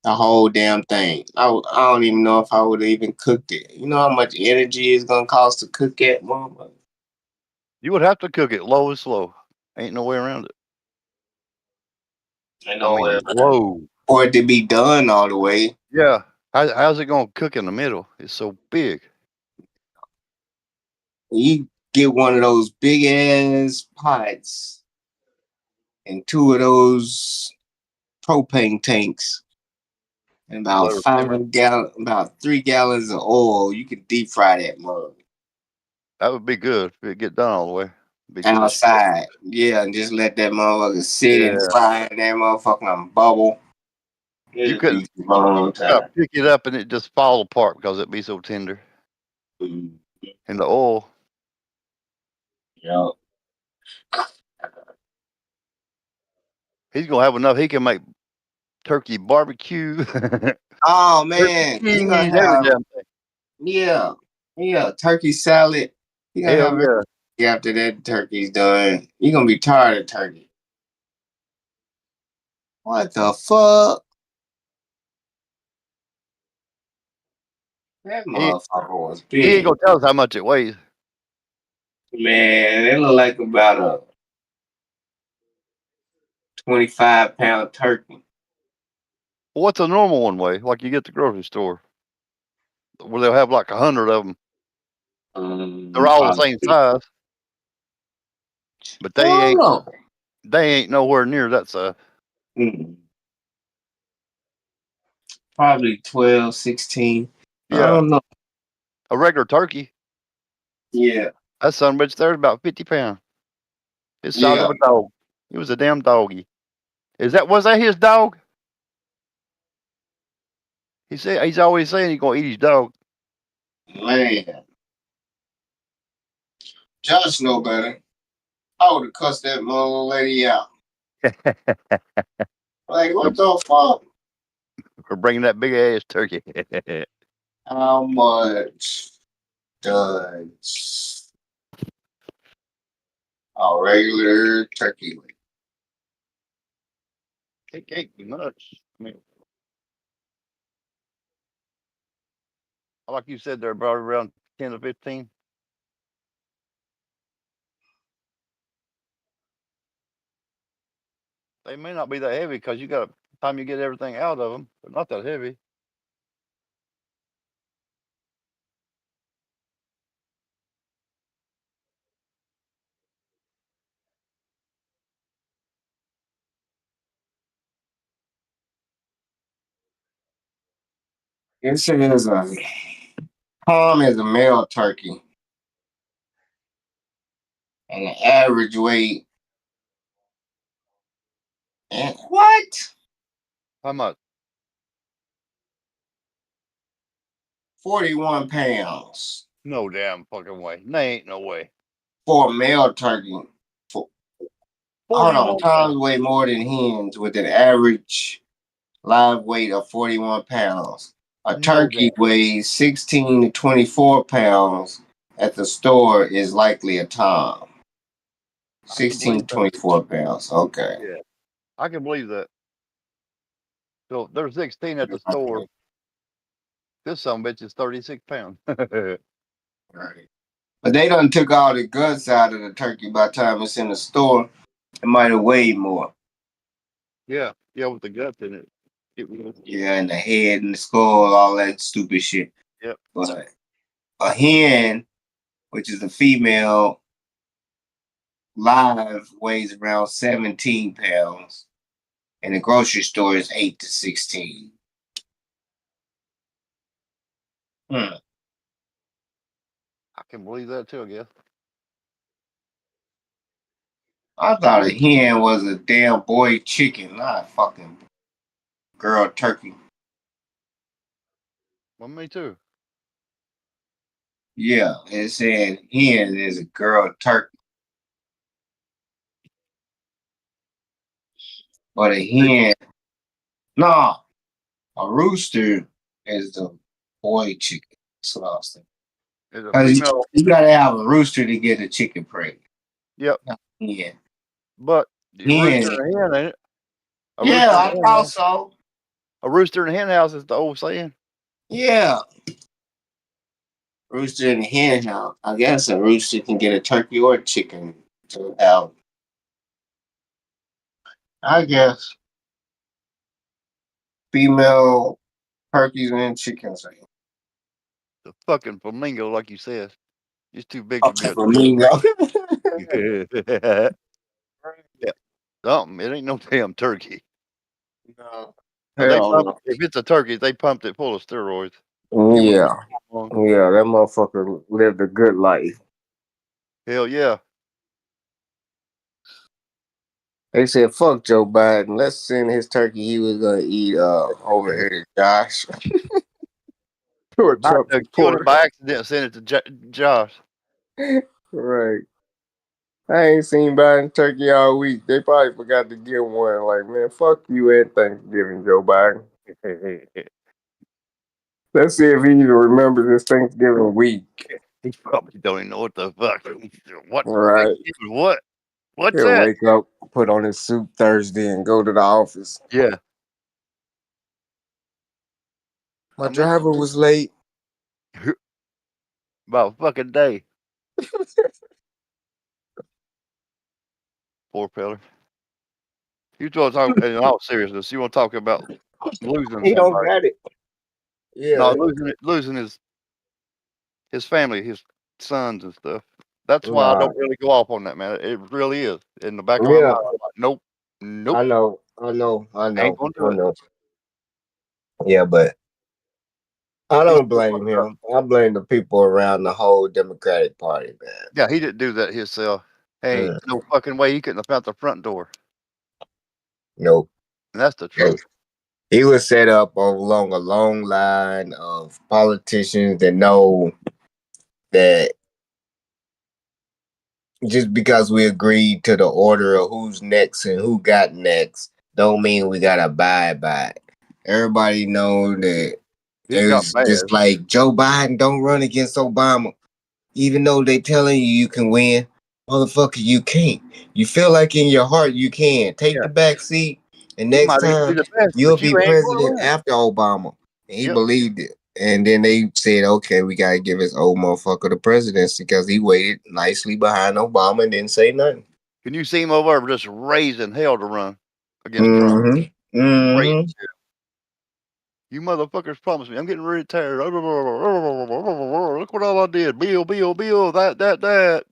The whole damn thing. I don't even know if I would have even cooked it. You know how much energy it's gonna cost to cook that motherfucker? You would have to cook it low and slow. Ain't no way around it. Ain't no way around it. Low. For it to be done all the way. Yeah. How's it gonna cook in the middle? It's so big. You get one of those big ass pots and 2 of those propane tanks and about 3 gallons of oil. You can deep fry that mug. That would be good if it get done all the way. Be good. Outside. Yeah, and just let that motherfucker sit and fry and that motherfucker on bubble. You couldn't pick it up and it just fall apart because it'd be so tender. In the oil. Yeah. He's gonna have enough. He can make turkey barbecue. Oh man, Turkey you gonna cheese, every have damn thing. yeah, turkey salad. You gonna Hell have yeah. it after that turkey's done. You're gonna be tired of turkey. What the fuck? That motherfucker was big. He ain't gonna tell us how much it weighs. Man, it look like about a 25-pound turkey. Well, what's a normal one weigh? Like you get at the grocery store, where they'll have like 100 of them. They're all the same size, but they ain't nowhere near that size. Probably 12, 16. Yeah. I don't know. A regular turkey. Yeah. That son of a bitch there's about 50 pounds. It's the size of a dog. It was a damn doggy. Was that his dog? He's always saying he's gonna eat his dog. Man. Josh know better. I would have cussed that mother lady out. Like, what the fuck? For bringing that big ass turkey. How much does a regular turkey weigh? It can't be much. I mean, like you said, they're probably around 10 to 15. They may not be that heavy because you got time you get everything out of them. They're not that heavy. It says Tom is a male turkey. And the average weight. And what? How much? 41 pounds. No damn fucking way. There ain't no way. For a male turkey. Hold on, Toms weigh more than hens with an average live weight of 41 pounds. A turkey weighs 16 to 24 pounds at the store is likely a Tom. 16 to 24 pounds. Okay. Yeah. I can believe that. So there's 16 at the store. This son of a bitch is 36 pounds. Right. But they done took all the guts out of the turkey by the time it's in the store. It might have weighed more. Yeah. Yeah, with the guts in it. Yeah, and the head and the skull, all that stupid shit. Yep. But a hen, which is a female, live weighs around 17 pounds. And the grocery store is 8 to 16. I can believe that too, I guess. I thought a hen was a damn boy chicken, not a fucking girl turkey. Well, me too. Yeah, it said hen is a girl turkey. But a hen, no, a rooster is the boy chicken. That's what I was thinking. Because you gotta have a rooster to get a chicken pregnant. Yep. Yeah. But rooster and a hen, ain't it? Yeah, I thought so. A rooster in a hen house is the old saying. Yeah. Rooster in the hen house. I guess a rooster can get a turkey or a chicken to have. I guess female turkeys and chickens. The fucking flamingo, like you said. It's too big to be a flamingo. Yeah. Something. It ain't no damn turkey. No. If it's a turkey, they pumped it full of steroids. Yeah. Yeah, that motherfucker lived a good life. Hell yeah. They said, fuck Joe Biden. Let's send his turkey he was going to eat over here to Josh. Trump killed it by accident and sent it to Josh. Right. I ain't seen Biden turkey all week. They probably forgot to give one. Like, man, fuck you and Thanksgiving, Joe Biden. Let's see if he even remembers this Thanksgiving week. He probably don't even know what the fuck. What? Right. What? What's He'll that? wake up, put on his suit Thursday, and go to the office. Yeah. My driver was late. About a fucking day. Poor fella. You want to talk in all seriousness? You want to talk about losing? He don't got it. Yeah. No, losing his family, his sons and stuff. That's why I don't really go off on that, man. It really is. In the back of my mind, I'm like, nope. I know. Ain't gonna do it. Yeah, but I don't blame him. I blame the people around the whole Democratic Party, man. Yeah, he didn't do that himself. Hey, no fucking way he couldn't have found the front door. Nope. And that's the truth. He was set up along a long line of politicians that know that just because we agreed to the order of who's next and who got next, don't mean we gotta abide by it. Everybody know that it's just like Joe Biden don't run against Obama, even though they telling you can win. Motherfucker, you can't. You feel like in your heart you can. Take the back seat, and next time you'll be president after Obama. And he believed it. And then they said, okay, we got to give this old motherfucker the presidency because he waited nicely behind Obama and didn't say nothing. Can you see him over there just raising hell to run against Trump? Mm-hmm. You motherfuckers promised me. I'm getting really tired. Look what all I did. Bill, that.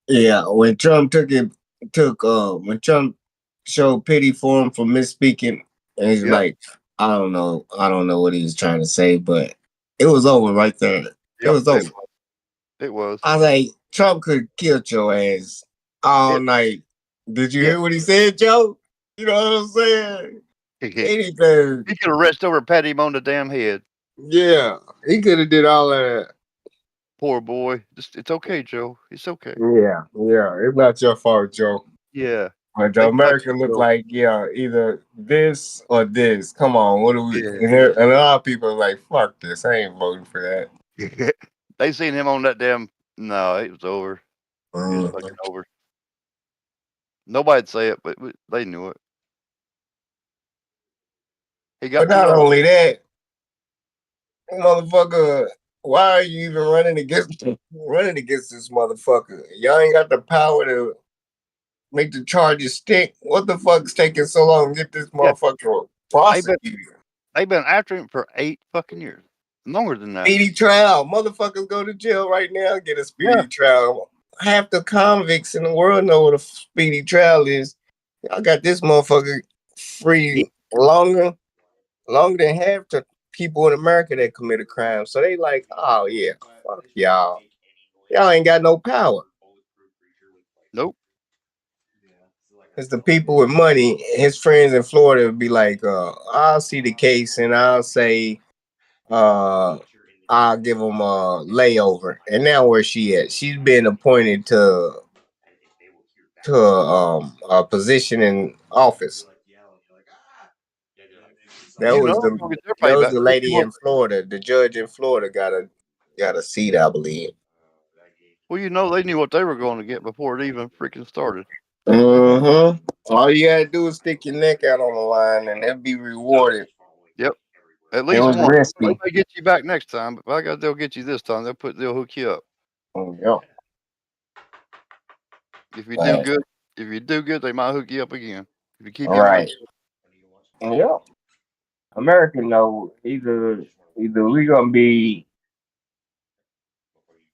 Yeah, when Trump when Trump showed pity for him for misspeaking, and he's like, I don't know what he was trying to say, but It was over right there. It Yep, was over. It was. I was like, Trump could kill your ass all night. Did you hear what he said, Joe? You know what I'm saying? Anything. He could have reached over and pat him on the damn head. Yeah, he could have did all of that. Poor boy. It's okay, Joe. It's okay. Yeah, it's not your fault, Joe. Yeah. But the America look like, either this or this. Come on, what do we? Yeah. And a lot of people are like, fuck this. I ain't voting for that. They seen him on that damn. No, it was over. It was fucking over. Nobody'd say it, but they knew it. He got. But not only that, motherfucker. Why are you even running against this motherfucker? Y'all ain't got the power to make the charges stick. What the fuck's taking so long to get this motherfucker prosecuted? They've been after him for 8 fucking years. Longer than that. Speedy trial. Motherfuckers go to jail right now and get a speedy trial. Half the convicts in the world know what a speedy trial is. Y'all got this motherfucker free longer than half the people in America that commit a crime. So they like, oh yeah, fuck y'all. Y'all ain't got no power. Nope. It's the people with money. His friends in Florida would be like, I'll see the case and I'll say, I'll give them a layover. And now where's she at? She's been appointed to a position in office. That was the lady in Florida. The judge in Florida got a seat, I believe. Well, they knew what they were going to get before it even freaking started. All you gotta do is stick your neck out on the line, and they'll be rewarded. Yep. At least one. Risky. They get you back next time, but by God, they'll get you this time. They'll hook you up. Yep. If you do good, they might hook you up again. If you keep right. Yep. America know either we gonna be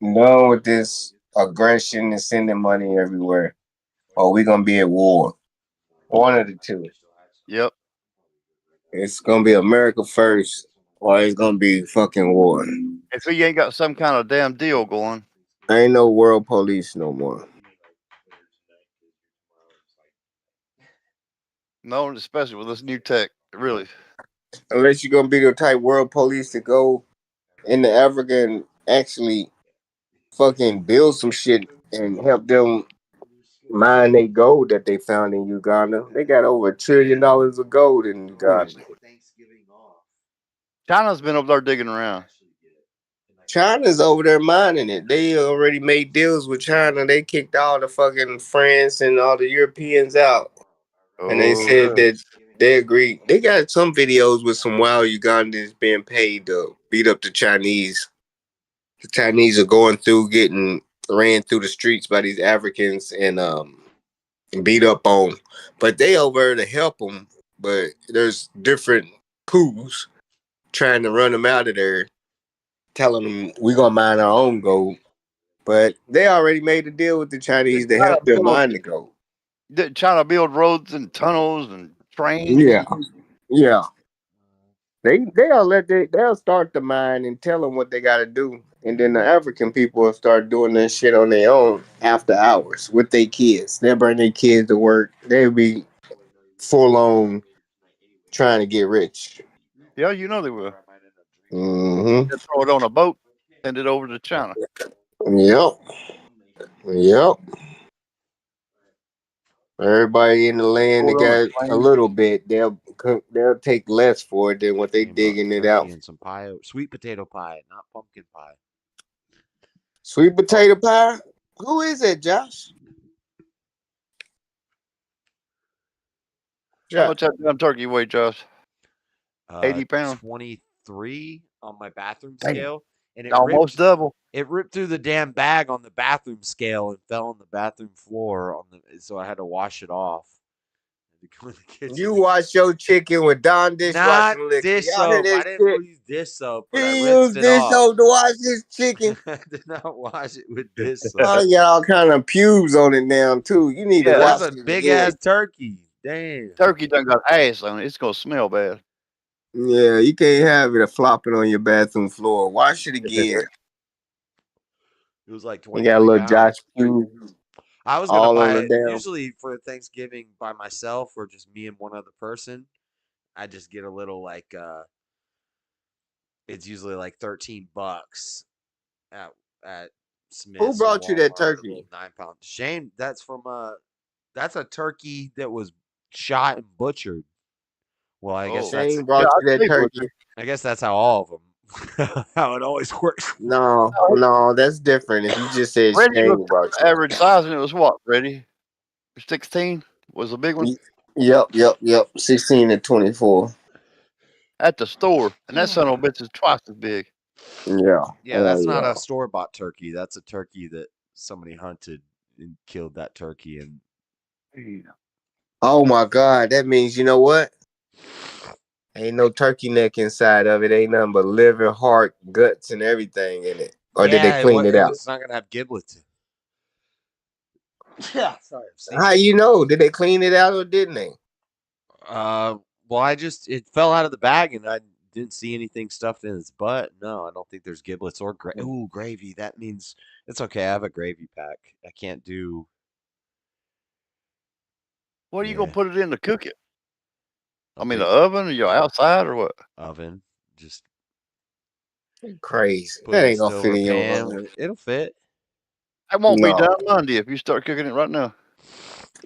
done with this aggression and sending money everywhere, or we gonna be at war. One of the two. Yep. It's gonna be America first, or it's gonna be fucking war. If you ain't got some kind of damn deal going, ain't no world police no more. No, especially with this new tech, really. Unless you're gonna be the type world police to go into Africa and actually fucking build some shit and help them mine their gold that they found in Uganda. They got over $1 trillion of gold in Uganda. China's been up there digging around. China's over there mining it. They already made deals with China. They kicked all the fucking France and all the Europeans out. And they said that they agreed. They got some videos with some wild Ugandans being paid to beat up the Chinese. The Chinese are going through getting ran through the streets by these Africans and beat up on. But they over to help them. But there's different coups trying to run them out of there, telling them we're going to mine our own gold. But they already made a deal with the Chinese to help them mine the gold. Trying to build roads and tunnels and trains. Yeah. They'll start the mine and tell them what they got to do, and then the African people will start doing that shit on their own after hours with their kids. They'll bring their kids to work. They'll be full on trying to get rich. Yeah, you know they will. Mm-hmm. They'll throw it on a boat, send it over to China. Yep. Everybody in the land that got a little bit, they'll take less for it than what they digging it out. And some pie, sweet potato pie, not pumpkin pie. Sweet potato pie? Who is it, Josh? How much that damn turkey weigh, Josh? 80 pounds. 23 on my bathroom scale. And it almost double. It ripped through the damn bag on the bathroom scale and fell on the bathroom floor so I had to wash it off. You wash your chicken with Dawn dishwashing liquid. Dish soap. I didn't use dish soap, but I rinsed rinsed it dish off. soap to wash this chicken. I did not wash it with dish soap. Oh, you got all kind of pubes on it now too. You need to wash that's a big ass turkey. Damn. Turkey done got ass on it. It's gonna smell bad. Yeah, you can't have it flopping on your bathroom floor. Wash it again. It was like You 23 got a little pounds. Josh Q I was gonna all on buy the it down. usually for Thanksgiving by myself or just me and one other person. I just get a little like it's usually like $13 at Who Smith's or brought you that Walmart. A turkey? little 9 pound. Shane, that's from that's a turkey that was shot and butchered. Well, I guess that's Shane brought you that turkey. I guess that's how all of them how it always works. No, that's different. If you just said Reggie Shane looked brought at the average size, and it was what, Reggie? 16 was a big one? you. Yep. 16 to 24. At the store, and that son of a bitch is twice as big. Yeah. Yeah, that's not a store bought turkey. That's a turkey that somebody hunted and killed that turkey and Oh my God, that means you know what? Ain't no turkey neck inside of it. Ain't nothing but liver, heart, guts, and everything in it. Or did they clean it out? It's not gonna have giblets. Yeah, sorry. How you know? Did they clean it out or didn't they? Well, it fell out of the bag and I didn't see anything stuffed in its butt. No, I don't think there's giblets or gravy. That means it's okay. I have a gravy pack. I can't do. What are you gonna put it in to cook it? I mean, the oven, or you're outside, or what? Oven, just crazy. put That it ain't gonna in fit in your pan. oven. It'll fit. That won't be No. done Monday if you start cooking it right now.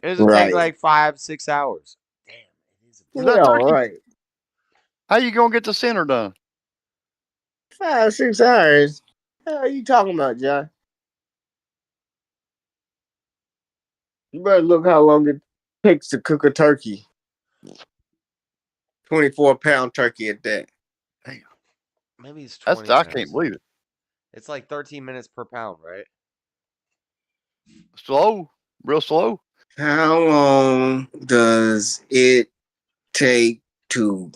It'll take like 5-6 hours. For that Yeah, turkey? right. How you gonna get the center done? 5-6 hours. What are you talking about, John? You better look how long it takes to cook a turkey. 24-pound turkey at that. Maybe it's 20 I pounds. can't believe it. It's like 13 minutes per pound, right? Slow, real slow. How long does it take to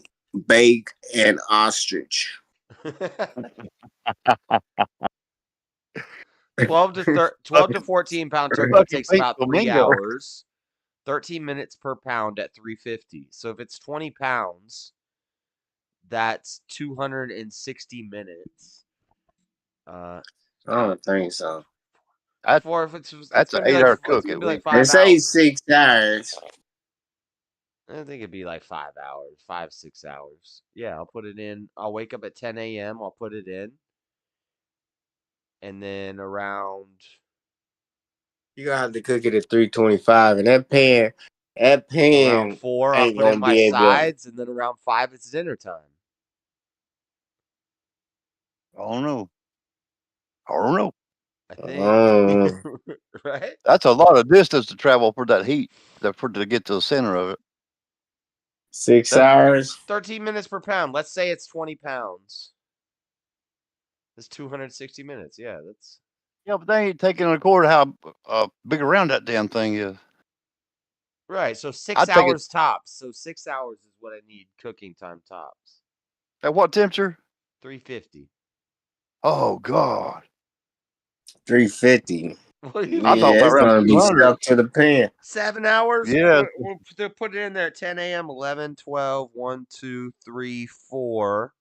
bake an ostrich? 12 to 14 pound turkey Fucking takes pink about 3 flamingo. hours. 13 minutes per pound at 350. So if it's 20 pounds, that's 260 minutes. I don't think so. That's an 8-hour cook. It's gonna At be like least. 5 It say hours. 6 hours. I think it'd be like 5 hours, 5-6 hours. Yeah, I'll put it in. I'll wake up at 10 a.m. I'll put it in, and then around. You're gonna have to cook it at 325, and that pan Around 4, I'll ain't put in gonna my be able to. sides, and then around 5, it's dinner time. I don't know. I think. Right? That's a lot of distance to travel for that heat, to get to the center of it. 6 hours. 13 minutes per pound. Let's say it's 20 pounds. That's 260 minutes. Yeah, that's. Yeah, but they ain't taking account how big around that damn thing is. Right, so 6 I'd take it- hours tops. So 6 hours is what I need cooking time tops. At what temperature? 350. Oh God. 350. What do you I mean? thought it's about around gonna be 200. stuck to the pan. 7 hours? Yeah. We'll put it in there at 10 a.m., 11, 12, 1, 2, 3, 4,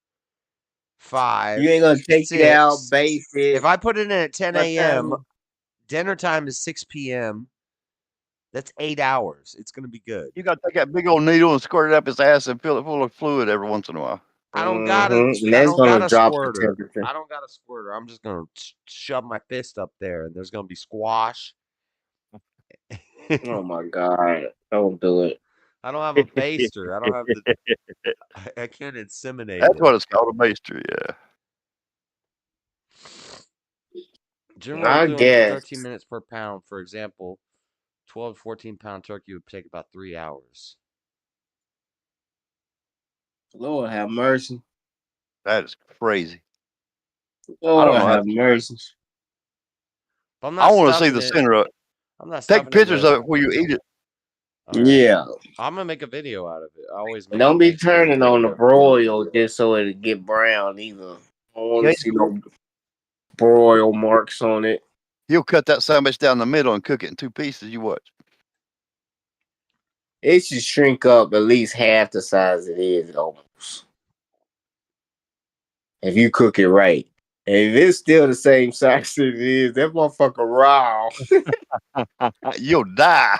5. You ain't gonna take 6. it out, bake it. If I put it in at 10 What a.m., time? dinner time is 6 p.m. That's 8 hours. It's going to be good. You gotta take that big old needle and squirt it up his ass and fill it full of fluid every once in a while. I don't got And that's gonna drop the temperature. I don't got a squirter. I'm just going to shove my fist up there, and there's going to be squash. Oh my God! Don't do it. I don't have a baster. I don't have the. I can't inseminate That's it. what it's called, a baster, yeah. Generally, I I'm doing guess. 13 minutes per pound. For example, 12 to 14 pound turkey would take about 3 hours. Lord have mercy. That is crazy. Lord I don't know. have mercy. But I'm not I want to see stuffing the it. center of it. I'm not Take stuffing pictures it of with. it where you eat it. All right. Yeah. I'm gonna make a video out of it. I always make Don't a be Thanksgiving turning on the video. broil just so it'll get brown either. I don't want Yeah. to see no broil marks on it. He'll cut that sandwich down the middle and cook it in 2 pieces. You watch. It should shrink up at least half the size it is almost. If you cook it right. And if it's still the same size it is, that motherfucker raw. You'll die.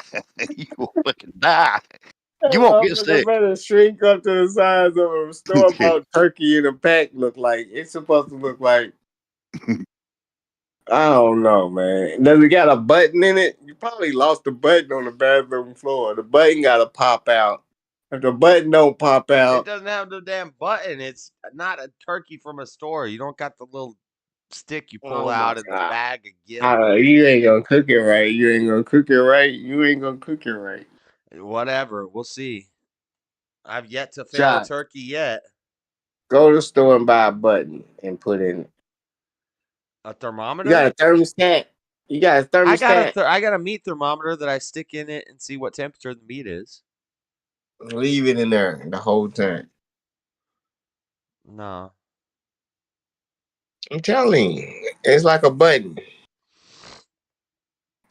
You will fucking die. You won't get sick. Better shrink up to the size of a store-bought turkey in a pack. Look like it's supposed to look like. I don't know, man. Does it got a button in it? You probably lost the button on the bathroom floor. The button got to pop out. If the button don't pop It out, doesn't have the damn button. It's not a turkey from a store. You don't got the little stick you pull out in the bag of gill. you ain't gonna cook it right. You ain't gonna cook it right. You ain't gonna cook it right. Whatever. We'll see. I've yet to fail a turkey yet. Go to the store and buy a button and put in it. A thermometer? You got a thermostat? You got a thermostat? I got a meat thermometer that I stick in it and see what temperature the meat is. Leave it in there the whole time. No. I'm telling you, it's like a button.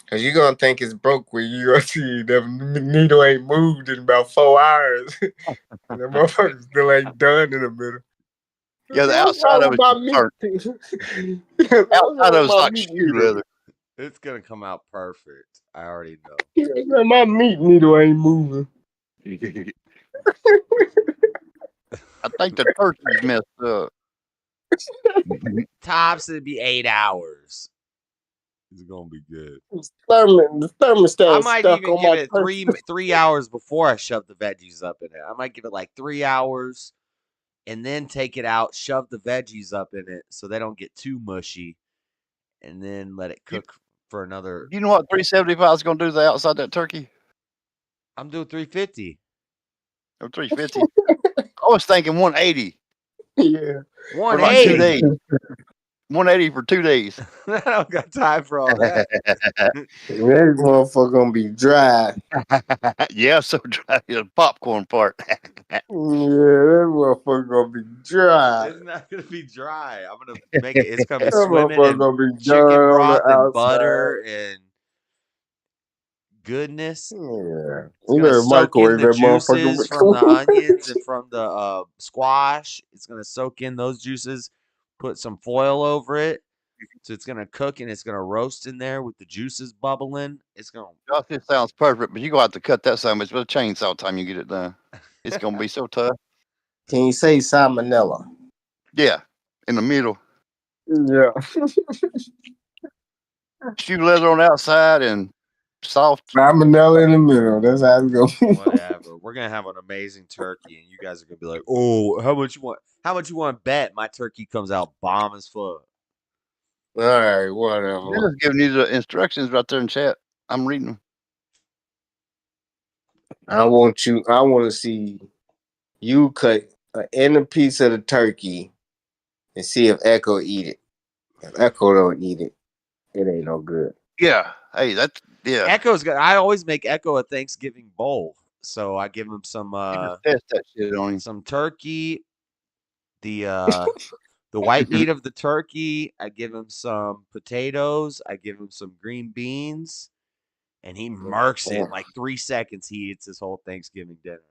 Cause you're gonna think it's broke when you gonna see the needle ain't moved in about 4 hours. The motherfucker still ain't done in the middle. Yeah, the outside of it's outside of it's like shoe leather. It's gonna come out perfect. I already know. My meat needle ain't moving. I think the turkey's messed up. Tops, it'd be 8 hours. It's gonna be good. The thermostat I might even give it three hours before I shove the veggies up in it. I might give it like 3 hours and then take it out, shove the veggies up in it so they don't get too mushy, and then let it cook for another. You know what 375 is going to do to the outside that turkey? I'm doing 350. Or 350. I was thinking 180. Yeah. 180. 2 days. 180 for 2 days. I don't got time for all that. That motherfucker gonna be dry. Yeah, so dry. The popcorn part. Yeah, that motherfucker gonna be dry. It's not gonna be dry. I'm gonna make it. It's gonna be That swimming motherfucker in gonna be chicken done on broth the and butter and goodness. Yeah, It's gonna soak in the juices from the onions and from the squash. It's gonna soak in those juices. Put some foil over it, so it's gonna cook and it's gonna roast in there with the juices bubbling. It's gonna. Josh, it sounds perfect, but you're gonna have to cut that sandwich with a chainsaw time you get it done. It's gonna be so tough. Can you say salmonella? Yeah, in the middle. Yeah. Shoe leather on the outside and soft. Salmonella in the middle. That's how it's going. Whatever. We're gonna have an amazing turkey, and you guys are gonna be like, "Oh, how much you want? How much you want to bet my turkey comes out bomb as fuck?" All right, whatever. They're just giving you the instructions right there in chat. I'm reading them. I want to see you cut an inner piece of the turkey and see if Echo eat it. If Echo don't eat it, it ain't no good. Yeah. Hey, that's yeah. Echo's got. I always make Echo a Thanksgiving bowl, so I give him some test that shit on him. some turkey, the white meat of the turkey. I give him some potatoes. I give him some green beans, and he murks it in like 3 seconds. He eats his whole Thanksgiving dinner.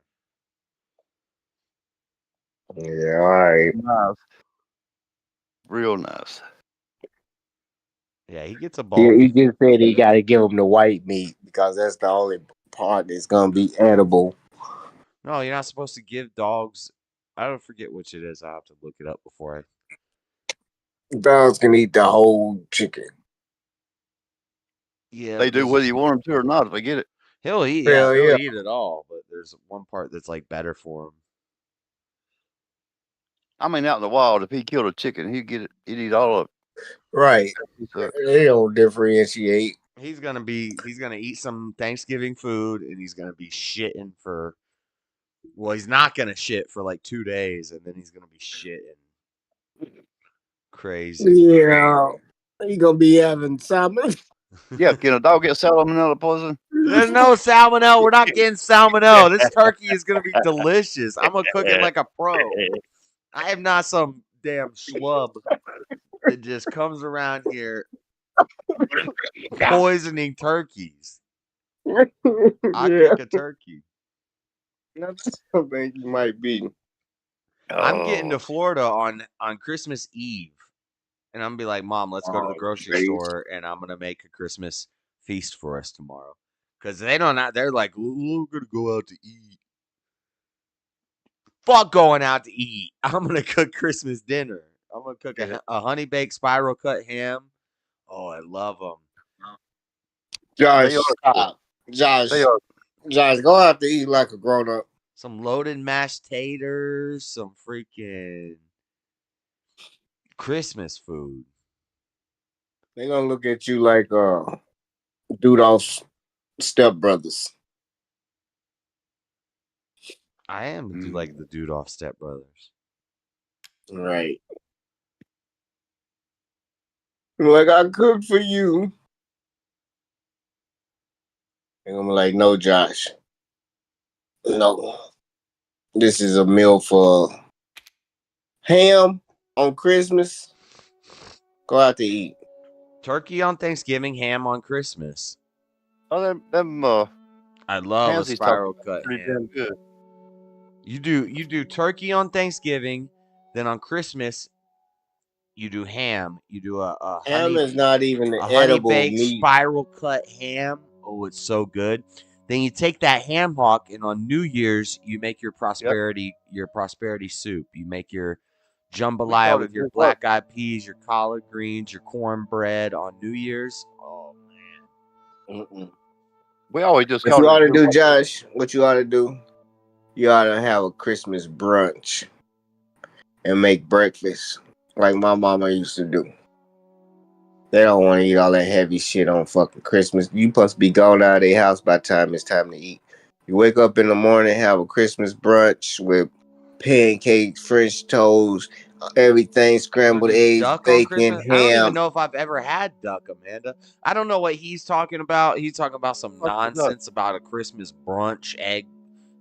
Yeah, all right. Nice. Real nice. Yeah, he gets a bowl. Yeah, he just said he got to give him the white meat because that's the only part that's gonna be edible. No, you're not supposed to give dogs. I don't forget which it is. I have to look it up before I. Dogs can eat the whole chicken. Yeah, They do whether you want them to or not if they get it. He'll eat. Hell He'll yeah. eat it all, but there's one part that's like better for him. I mean, out in the wild, if he killed a chicken, he'd get it. He'd eat all of it. Right. So, They don't differentiate. He's gonna eat some Thanksgiving food, and he's gonna be shitting for. Well, he's not gonna shit for like 2 days, and then he's gonna be shitting. Crazy. Yeah, he gonna be having salmon. yeah, can a dog get salmonella poison? There's no salmonella. We're not getting salmonella. This turkey is gonna be delicious. I'm gonna cook it like a pro. I am not some damn schlub that just comes around here poisoning turkeys. I cook a turkey. That's something you might be. I'm getting to Oh, Florida on Christmas Eve, and I'm gonna be like, Mom, let's go to the grocery great. store, and I'm gonna make a Christmas feast for us tomorrow. Cause they don't. They're like, we're gonna go out to eat. Fuck going out to eat. I'm gonna cook Christmas dinner. I'm gonna cook a honey baked spiral cut ham. Oh, I love them. Josh, stop. Josh, go out to eat like a grown up. Some loaded mashed taters, some freaking Christmas food. They gonna look at you like Dudolph's stepbrothers. I am like the dude off Step Brothers. Right. Like, I cooked for you. And I'm like, no, Josh. No. This is a meal for ham on Christmas. Go out to eat. Turkey on Thanksgiving, ham on Christmas. Oh, I love a hams he's spiral talking cut pretty ham. damn good. You do turkey on Thanksgiving, then on Christmas you do ham. You do a Ham is not even an honey edible baked meat. spiral cut ham. Oh, it's so good. Then you take that ham hock, and on New Year's you make your prosperity soup. You make your jambalaya with your black eyed peas, your collard greens, your cornbread on New Year's. Oh man. Mm-mm. We always just What call you ought to it. do, Josh, what you ought to do, you ought to have a Christmas brunch and make breakfast like my mama used to do. They don't want to eat all that heavy shit on fucking Christmas. You supposed to be gone out of their house by the time it's time to eat. You wake up in the morning, have a Christmas brunch with pancakes, French toast, everything, scrambled eggs, Duck on bacon, Christmas? I don't even ham. know if I've ever had duck, Amanda. I don't know what he's talking about. He's talking about some nonsense about a Christmas brunch egg.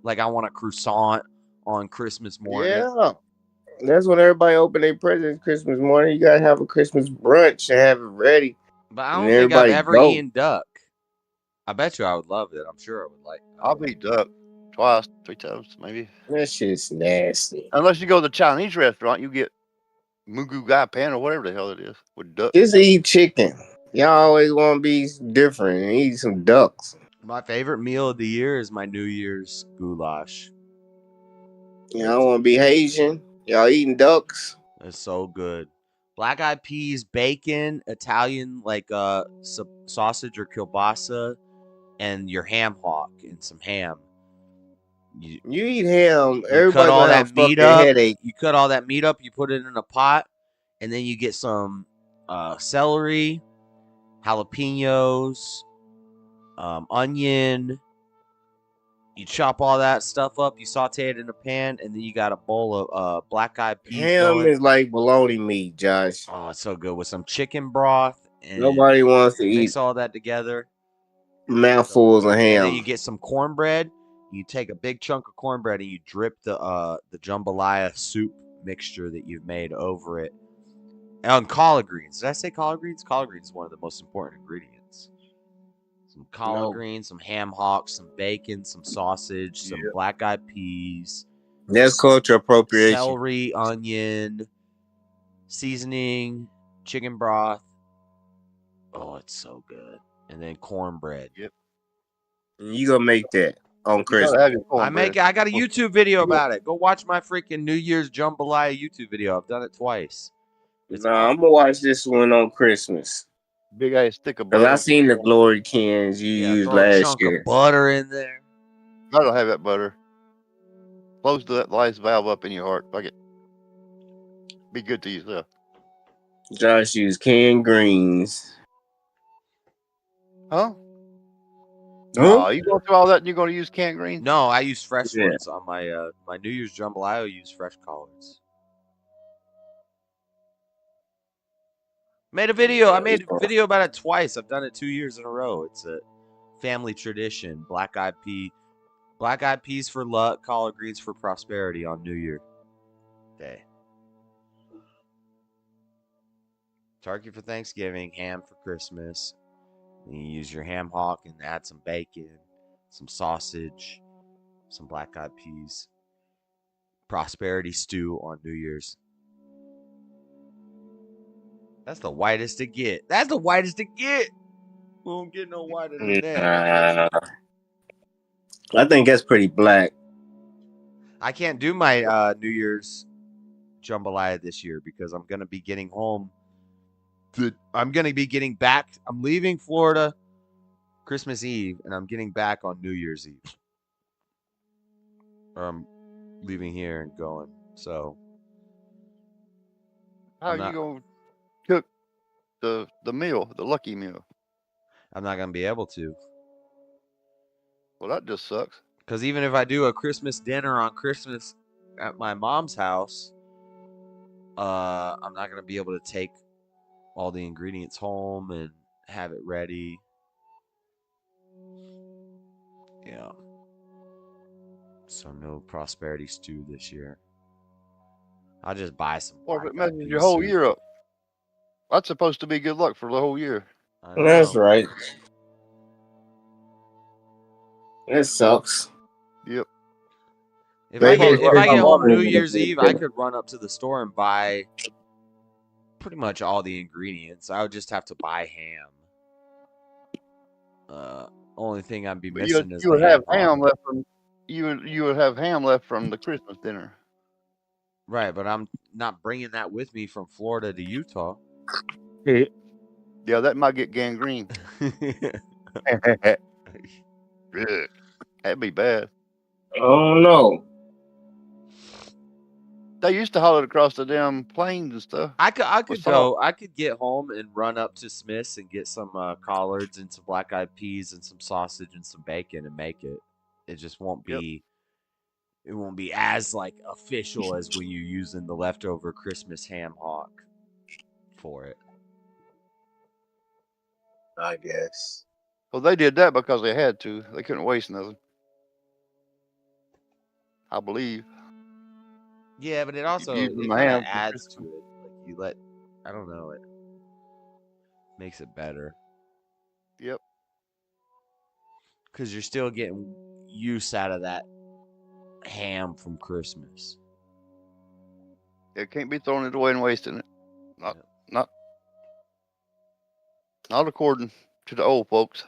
Like I want a croissant on Christmas morning. Yeah. That's when everybody open their presents Christmas morning. You gotta have a Christmas brunch and have it ready. But I don't think I've ever eaten duck. I bet you I would love it. I'm sure I would like it. I've eaten duck twice, 3 times, maybe. That shit's nasty. Unless you go to the Chinese restaurant, you get mugu gai pan or whatever the hell it is with duck. Just eat chicken. Y'all always want to be different and eat some ducks. My favorite meal of the year is my New Year's goulash. Y'all want to be Haitian? Y'all eating ducks? It's so good. Black eyed peas, bacon, Italian like sausage or kielbasa, and your ham hock and some ham. You eat ham. You Everybody cut all gonna that have meat fucking up. headache. You cut all that meat up. You put it in a pot, and then you get some celery, jalapenos, onion. You chop all that stuff up. You saute it in a pan, and then you got a bowl of black eyed peas. Ham is like bologna meat, Josh. Oh, it's so good with some chicken broth. And nobody wants to mix eat all that together. mouthfuls of ham. And then you get some cornbread. You take a big chunk of cornbread and you drip the jambalaya soup mixture that you've made over it. And collard greens. Did I say collard greens? Collard greens is one of the most important ingredients. Some collard greens, some ham hocks, some bacon, some sausage, some black eyed peas. That's culture appropriation. Celery, onion, seasoning, chicken broth. Oh, it's so good. And then cornbread. Yep. You gonna make that on Christmas? I got a YouTube video about it. Go watch my freaking New Year's jambalaya YouTube video. I've done it twice. I'm gonna watch this one on Christmas. Big ass stick of Cause butter. I seen the glory cans you used throw a last chunk year. of butter in there. I don't have that butter. Close that last valve up in your heart. Fuck it. Be good to yourself. Josh used canned greens. Huh? Huh? You go through all that and you're going to use canned greens? No, I use fresh ones on my my New Year's jambalaya. I use fresh collards. I made a video about it twice. I've done it 2 years in a row. It's a family tradition. Black eyed peas for luck, collard greens for prosperity on New Year Day. Turkey for Thanksgiving, ham for Christmas. And you use your ham hock and add some bacon, some sausage, some black eyed peas. prosperity stew on New Year's. That's the whitest it get. That's the whitest it get. We don't get no whiter than that. I think that's pretty black. I can't do my New Year's jambalaya this year because I'm gonna be getting home. I'm gonna be getting back. I'm leaving Florida Christmas Eve, and I'm getting back on New Year's Eve. Or I'm leaving here and going. So How are you gonna cook the meal, the lucky meal? I'm not gonna be able to. Well, that just sucks. Because even if I do a Christmas dinner on Christmas at my mom's house, I'm not gonna be able to take all the ingredients home and have it ready. Yeah. So no prosperity stew this year. I'll just buy some. What if it messes your whole year up? That's supposed to be good luck for the whole year. That's right. That sucks. Yep. If I get home New Year's Eve, I could run up to the store and buy pretty much all the ingredients. I would just have to buy ham. Only thing I'd be missing is you would have ham left from you would have ham left from the Christmas dinner. Right, but I'm not bringing that with me from Florida to Utah. Yeah, that might get gangrene. That'd be bad. Oh no. They used to haul it across the damn plains and stuff. I could get home and run up to Smith's and get some collards and some black-eyed peas and some sausage and some bacon and make it. It just won't be. It won't be as like official as when you're using the leftover Christmas ham hock for it. I guess. Well, they did that because they had to. They couldn't waste nothing. I believe. Yeah, but it also Using it the kind ham of for adds to it. Like I don't know, it makes it better. Yep. Because you're still getting use out of that ham from Christmas. It can't be throwing it away and wasting it. Not according to the old folks.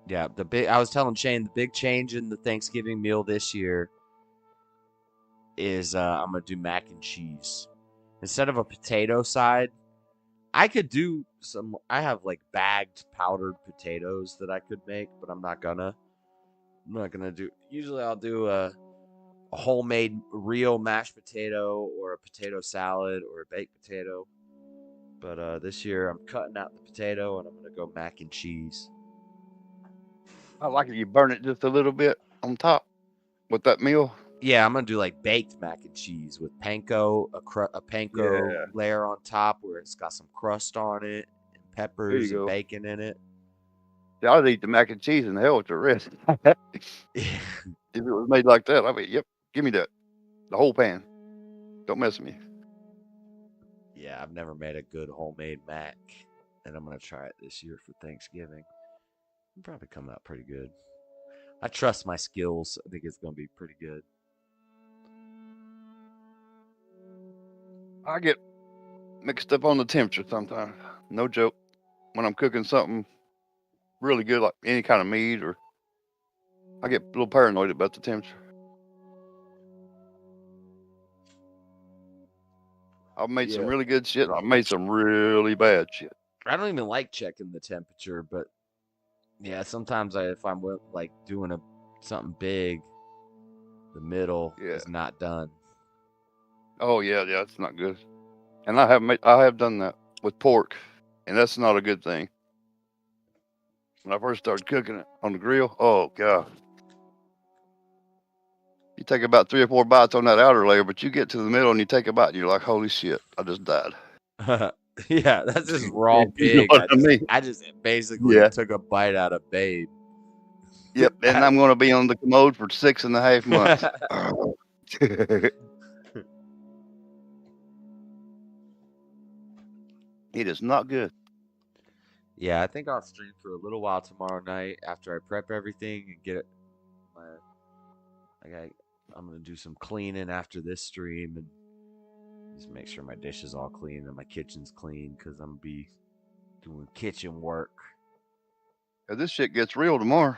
Yeah, I was telling Shane the big change in the Thanksgiving meal this year is I'm gonna do mac and cheese instead of a potato side. I could do some. I have like bagged powdered potatoes that I could make, but I'm not gonna do. Usually, I'll do a homemade real mashed potato or a potato salad or a baked potato. But this year, I'm cutting out the potato and I'm gonna go mac and cheese. I like it. You burn it just a little bit on top with that meal. Yeah, I'm gonna do like baked mac and cheese with panko, a panko layer on top where it's got some crust on it, and peppers and bacon in it. Yeah, I'd eat the mac and cheese and hell with the rest. If it was made like that, I'd be, yep, give me that. The whole pan. Don't mess with me. Yeah, I've never made a good homemade mac, and I'm gonna try it this year for Thanksgiving. It'll probably come out pretty good. I trust my skills. I think it's gonna be pretty good. I get mixed up on the temperature sometimes. No joke. When I'm cooking something really good, like any kind of meat, or I get a little paranoid about the temperature. I've made some really good shit. I've made some really bad shit. I don't even like checking the temperature, but yeah, sometimes if I'm like doing something big, the middle is not done. Oh yeah, it's not good. And I have done that with pork, and that's not a good thing. When I first started cooking it on the grill, oh god. You take about 3 or 4 bites on that outer layer, but you get to the middle and you take a bite and you're like, holy shit, I just died. Yeah, that's just raw pig. You know what I mean? I just basically took a bite out of Babe. Yep, and I'm going to be on the commode for 6.5 months. It is not good. Yeah, I think I'll stream for a little while tomorrow night after I prep everything and get it. I'm gonna do some cleaning after this stream and just make sure my dish is all clean and my kitchen's clean because I'm gonna be doing kitchen work. This shit gets real tomorrow.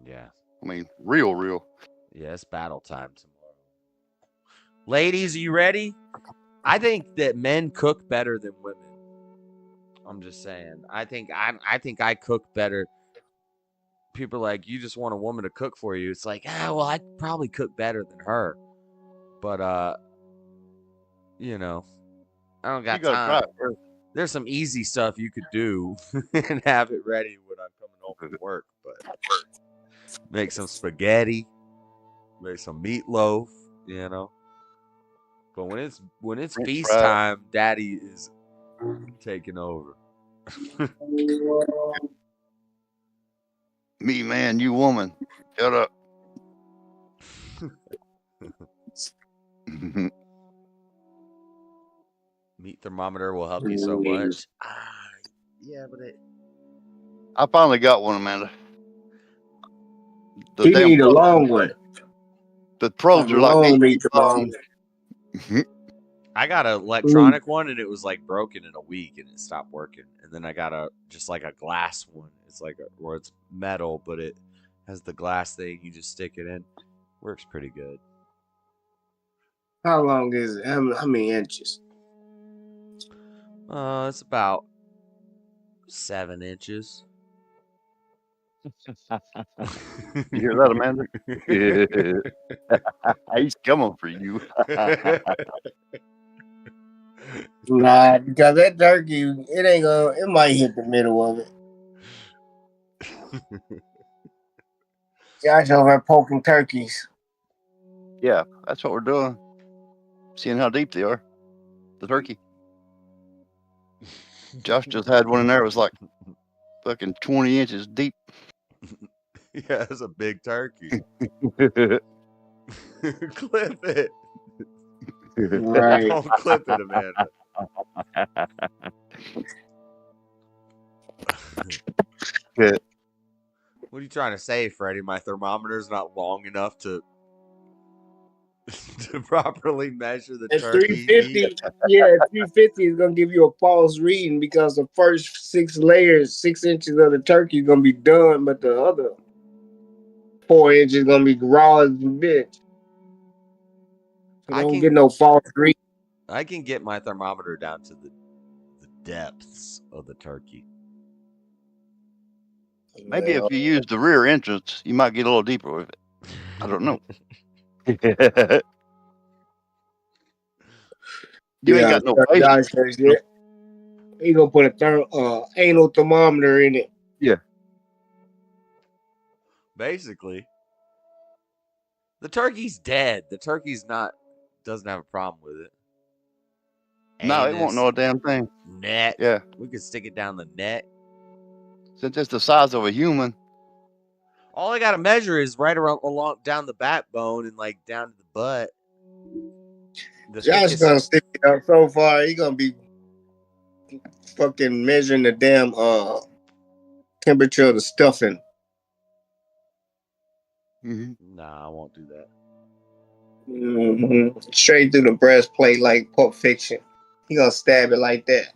Yeah. I mean, real. Yeah, it's battle time tomorrow. Ladies, are you ready? I think that men cook better than women. I'm just saying. I think I cook better. People are like, you just want a woman to cook for you. It's like, well, I probably cook better than her. But you know, I don't got time. There's some easy stuff you could do and have it ready when I'm coming home from work. But make some spaghetti, make some meatloaf, you know. But when it's feast time, Daddy is taking over. Me man, you woman. Shut up. Meat thermometer will help you so much. Yeah, but I finally got one, Amanda. You need a long one. The pros are like long meat thermometer. I got an electronic one and it was like broken in a week and it stopped working. And then I got just like a glass one. It's like where it's metal, but it has the glass thing. You just stick it in. Works pretty good. How long is it? How many inches? It's about 7 inches. You hear that, Amanda? He's coming for you. Nah, because that turkey, it might hit the middle of it. Josh over there poking turkeys. Yeah, that's what we're doing. Seeing how deep they are. The turkey. Josh just had one in there. It was like fucking 20 inches deep. Yeah, it's a big turkey. Clip it. Right. Don't clip it, Amanda. Good. What are you trying to say, Freddie? My thermometer's not long enough to properly measure the At turkey. 350, yeah, 350 is gonna give you a false reading because the first 6 inches of the turkey is gonna be done, but the other 4 inches is gonna be raw as a bitch. So don't get no false reading. I can get my thermometer down to the depths of the turkey. Maybe if you use the rear entrance, you might get a little deeper with it. I don't know. You ain't got no patience. He gonna put a anal thermometer in it. Yeah. Basically, the turkey's dead. The turkey's doesn't have a problem with it. No, it won't know a damn thing. Neck. Yeah. We could stick it down the neck. Since it's the size of a human. All I gotta measure is right along down the backbone and like down to the butt. Josh gonna stick it up so far. He gonna be fucking measuring the damn temperature of the stuffing. Nah, I won't do that. Straight through the breastplate like Pulp Fiction. He gonna stab it like that.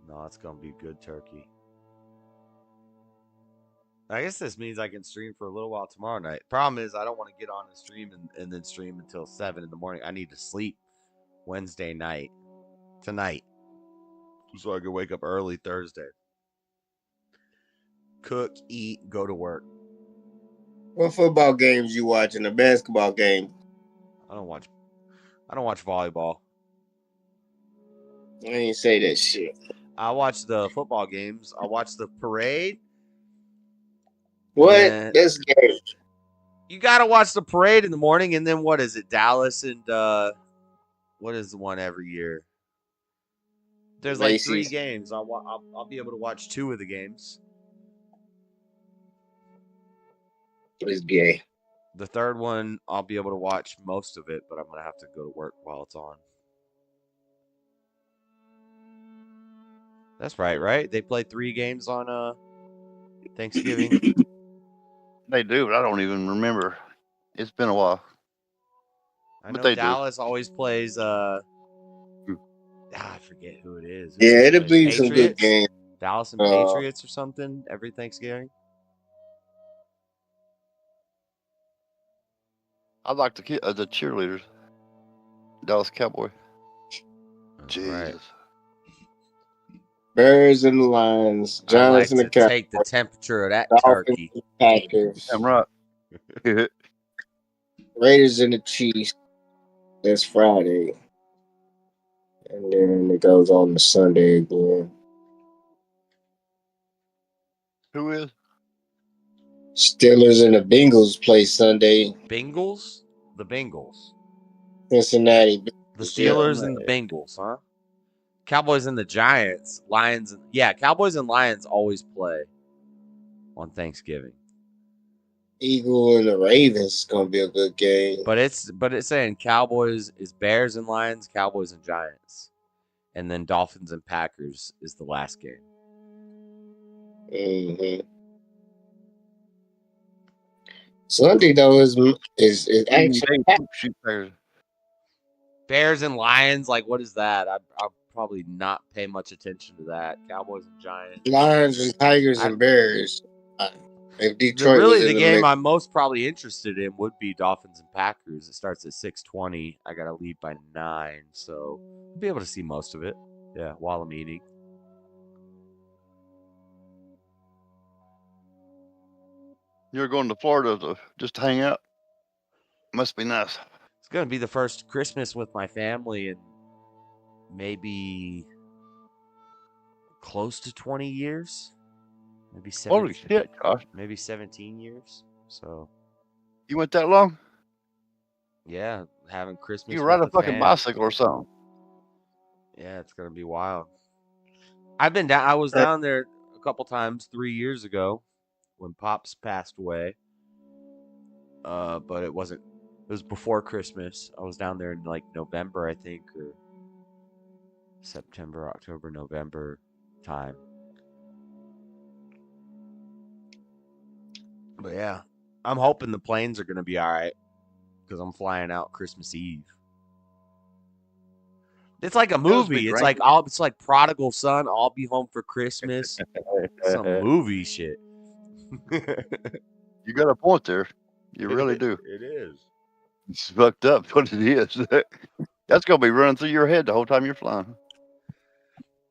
No, it's gonna be good turkey. I guess this means I can stream for a little while tomorrow night. Problem is, I don't want to get on the stream and then stream until 7 in the morning. I need to sleep Wednesday night, tonight, so I can wake up early Thursday. Cook, eat, go to work. What football games you watching? A basketball game? I don't watch volleyball. I ain't say that shit. I watch the football games. I watch the parade. What? That's gay. You gotta watch the parade in the morning, and then what is it? Dallas and what is the one every year? There's like 3 games. I'll be able to watch 2 of the games. It's gay. The third one, I'll be able to watch most of it, but I'm gonna have to go to work while it's on. That's right? They play 3 games on Thanksgiving. They do, but I don't even remember It's been a while. I But know they do. Dallas always plays. I forget who it is. Who Yeah, they it'll play? be some good Patriots? games. Dallas and Patriots or something every Thanksgiving. I like the cheerleaders. Dallas Cowboy. Jesus. Right. Bears and the Lions. I like Giants and the to Cowboys. take the temperature of that Dolphins turkey. and the Packers. I'm right. Raiders and the Chiefs. That's Friday. And then it goes on to Sunday again. Who is? Steelers and the Bengals play Sunday. Bengals? The Bengals. Cincinnati. The Steelers and the Bengals, huh? Cowboys and the Giants. Lions. Yeah, Cowboys and Lions always play on Thanksgiving. Eagle and the Ravens is gonna be a good game. But it's saying Cowboys is Bears and Lions, Cowboys and Giants, and then Dolphins and Packers is the last game. Mm-hmm. Sunday though is actually Bears and Lions. Like, what is that? I'll probably not pay much attention to that. Cowboys and Giants. Lions and Tigers and Bears. If Detroit was in the the game mix. I'm most probably interested in would be Dolphins and Packers. It starts at 6:20. I gotta leave by 9, so I'll be able to see most of it. Yeah, while I'm eating. You're going to Florida to just hang out? Must be nice. It's gonna be the first Christmas with my family in maybe close to 20 years. Maybe 17, Holy shit, Josh. Maybe 17 years. So You went that long? yeah, having Christmas. You ride with a the fucking fam. bicycle or something. Yeah, it's gonna be wild. I've been down. I was down there a couple times 3 years ago when Pops passed away. But it wasn't. It was before Christmas. I was down there in like November, I think, or September, October, November time. But yeah, I'm hoping the planes are gonna be all right because I'm flying out Christmas Eve. It's like a movie. It's like Prodigal Son. I'll be home for Christmas. Some movie shit. You got a point there. You really do. It is. It's fucked up what it is. That's gonna be running through your head the whole time you're flying.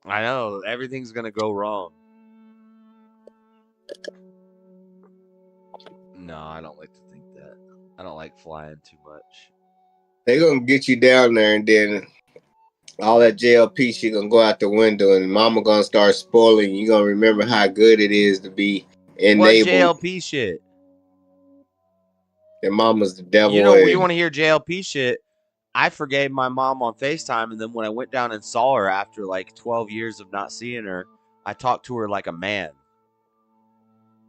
I know everything's gonna go wrong. No, I don't like to think that. I don't like flying too much. They're gonna get you down there, and then all that JLP shit gonna go out the window, and Mama gonna start spoiling. You gonna remember how good it is to be enabled. What JLP shit? And Mama's the devil. You know, you want to hear JLP shit? I forgave my mom on FaceTime, and then when I went down and saw her after like 12 years of not seeing her, I talked to her like a man.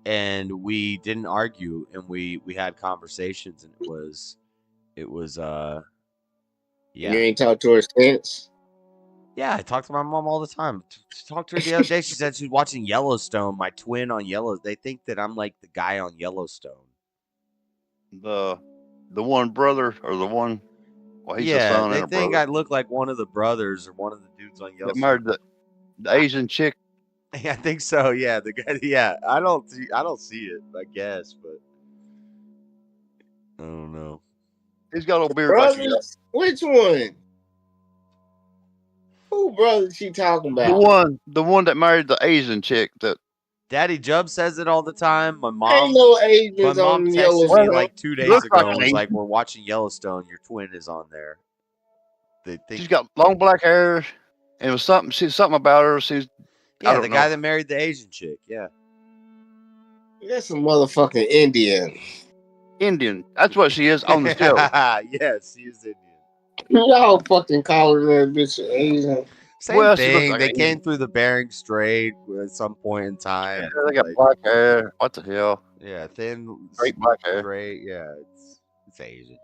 And we didn't argue, and we had conversations, and it was yeah. You ain't talked to her since? Yeah, I talk to my mom all the time. Talked to her the other day. She said she's watching Yellowstone. My twin on Yellowstone. They think that I'm like the guy on Yellowstone. The one brother or the one. Well, he's a Yeah, son they and a think brother. I look like one of the brothers or one of the dudes on That Yellowstone. married the Asian chick. Yeah, I think so. Yeah, the guy. Yeah, I don't see it. I guess, but I don't know. He's got a little beard like you. Brothers? Which one? Who brother she talking about? The one that married the Asian chick. That Daddy Jub says it all the time. My mom. Ain't no Asians My mom on texted Yellowstone. me like 2 days Looks ago like and an was like, Asian. "We're watching Yellowstone. Your twin is on there." They think she's got long black hair, and it was something. She's something about her. She's yeah, the guy that married the Asian chick. Yeah. That's a motherfucking Indian. Indian. That's what she is on the show. Yes, he is Indian. Y'all fucking calling that bitch Asian. Same Well, she looks thing. like They an came through the Bering Strait at some point in time. Yeah, they got black hair. What the hell? Yeah, thin, Straight black hair. Straight. Yeah, it's Asian.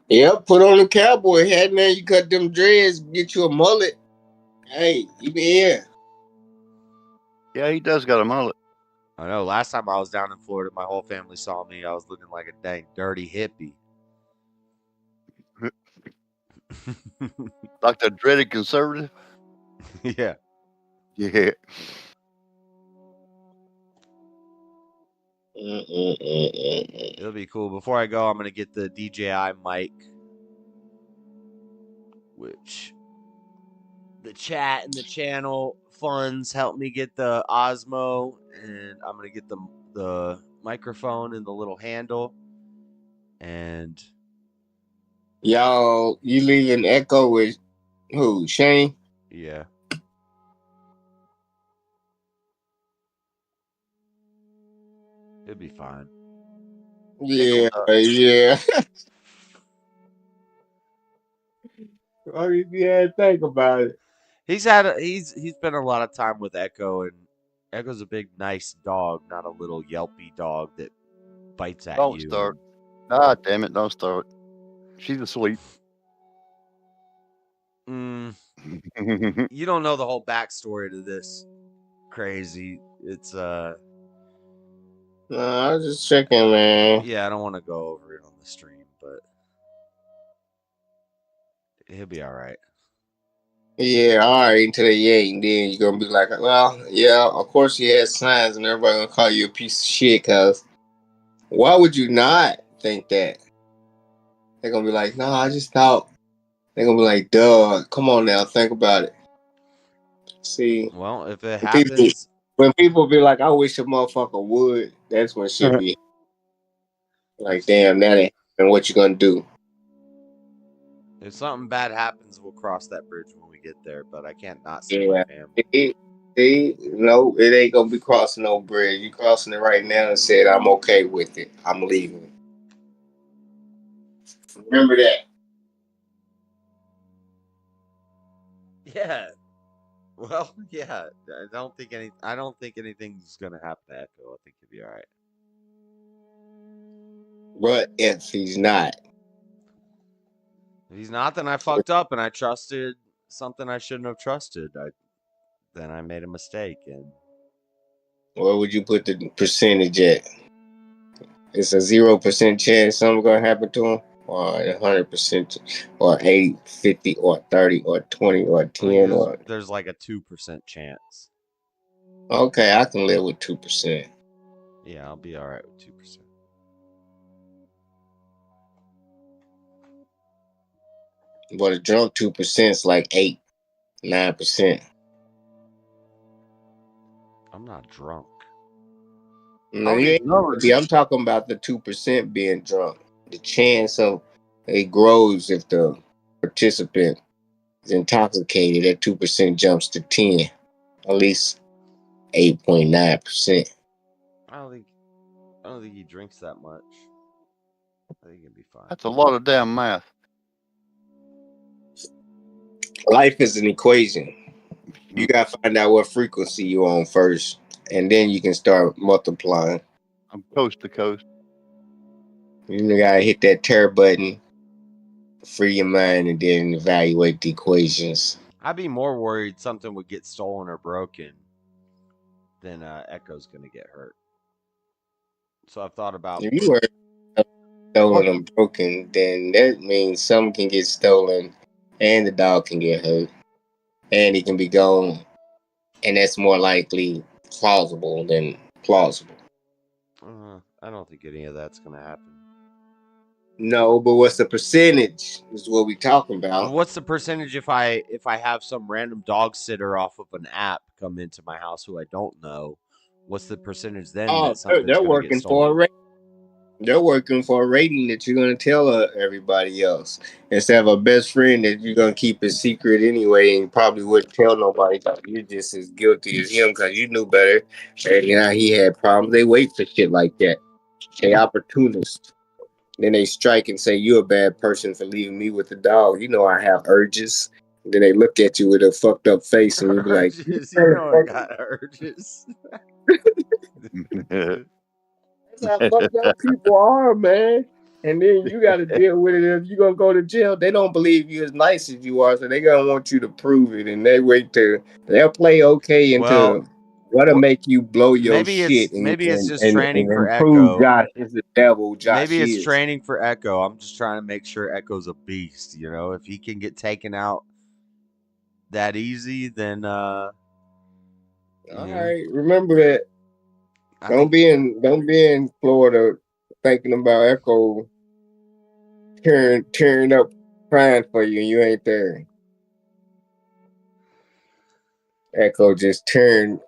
Yep, put on a cowboy hat, man. You cut them dreads, get you a mullet. Hey, you be here. Yeah, he does got a mullet. I know. Last time I was down in Florida, my whole family saw me. I was looking like a dang dirty hippie. Like the dreaded conservative? Yeah. Yeah. It'll be cool. Before I go, I'm going to get the DJI mic, which the chat and the channel funds help me get the Osmo, and I'm going to get the microphone and the little handle. And y'all, you leaving Echo with who? Shane? Yeah. It'll be fine. Yeah, yeah. I mean, yeah, think about it. He's been a lot of time with Echo, and Echo's a big, nice dog, not a little yelpy dog that bites at Don't you. start. Ah, damn it, don't start. She's asleep. You don't know the whole backstory to this crazy. It's No, I was just checking, man. Yeah, I don't want to go over it on the stream, but he'll be all right. Yeah, all right, until they ain't. Then you're gonna be like, well, yeah, of course he has signs, and everybody gonna call you a piece of shit. Cause why would you not think that? They're gonna be like, no, I just thought. They're gonna be like, duh, come on now, think about it. See, well, if it happens, when people be like, I wish a motherfucker would, that's when shit be like, damn, that ain't happening. What you gonna do? if something bad happens, we'll cross that bridge when we get there. But I can't not see my Yeah, family. no, it ain't gonna be crossing no bridge. You crossing it right now and said, I'm okay with it. I'm leaving. Remember that. Yeah. Well, yeah. I don't think anything's gonna happen to Echo. I think he'll be all right. But if he's not, If he's not, then I fucked up and I trusted something I shouldn't have trusted. Then I made a mistake. And where would you put the percentage at? It's a 0% chance something's gonna happen to him, or 100%, or 80, 50, or 30, or 20, or 10, or there's like a 2% chance. okay, I can live with 2%. Yeah, I'll be all right with 2%. But a drunk 2% is like 8, 9%. I'm not drunk. No, you ain't, I'm talking about the 2% being drunk. The chance of it grows if the participant is intoxicated. That 2% jumps to 10, at least 8.9%. I don't think he drinks that much. I think he'll be fine. That's a lot of damn math. Life is an equation. You gotta find out what frequency you're on first, and then you can start multiplying. I'm coast to coast. You gotta hit that tear button, free your mind, and then evaluate the equations. I'd be more worried something would get stolen or broken than Echo's gonna get hurt. So I've thought about. If you were stolen or broken, then that means something can get stolen, and the dog can get hurt, and he can be gone, and that's more likely plausible than plausible. I don't think any of that's gonna happen. No, but what's the percentage is what we talking about. What's the percentage if I have some random dog sitter off of an app come into my house who I don't know? What's the percentage then? Oh, that they're working for a rating. They're working for a rating that you're going to tell everybody else instead of a best friend that you're going to keep a secret anyway and probably wouldn't tell nobody. You're just as guilty as him because you knew better. And now he had problems. They wait for shit like that. They opportunists. Then they strike and say, you're a bad person for leaving me with the dog. You know I have urges. Then they look at you with a fucked up face and you be like, you know I got urges. That's how fucked up people are, man. And then you got to deal with it. If you're going to go to jail, they don't believe you as nice as you are. So they're going to want you to prove it. And they wait till they'll play okay until What'll make you blow your maybe shit it's just and training for improve Echo. Josh is the devil Josh Maybe it's is. training for Echo. I'm just trying to make sure Echo's a beast. You know, if he can get taken out that easy, then All right, remember that. Don't be in Florida thinking about Echo tearing up crying for you and you ain't there. Echo just turned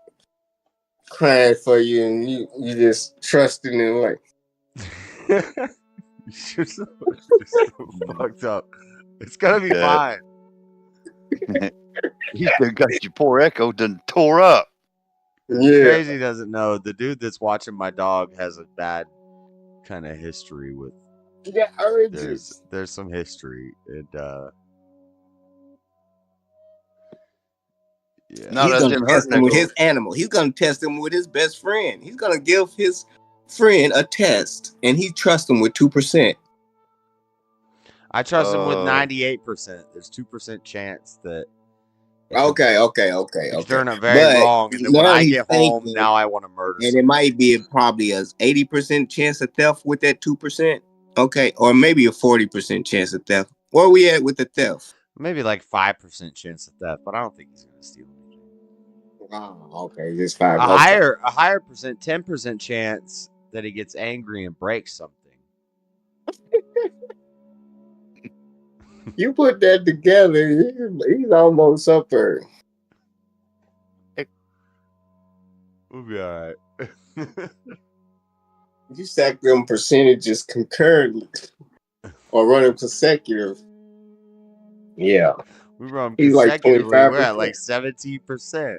crying for you and you just trusting and like you're so fucked up. It's gonna be fine. You still got your poor Echo done tore up. Crazy doesn't know the dude that's watching my dog has a bad kind of history with. Yeah, urges. There's some history and yeah. He's gonna test him with his animal. He's gonna test him with his best friend. He's gonna give his friend a test, and he trusts him with 2%. I trust him with 98%. There's 2% chance that. Okay. Turn out very wrong, and then when I get home, thinking, now I want to murder. And it might be probably a 80% chance of theft with that 2%. Okay, or maybe a 40% chance of theft. Where are we at with the theft? Maybe like 5% chance of theft, but I don't think he's gonna steal anything. Oh, okay, just 5. A higher percent, 10% chance that he gets angry and breaks something. You put that together, he's almost up there. We'll be all right. You stack them percentages concurrently or run them consecutive. Yeah. We run He's like consecutively. 25%. We're at like 17%.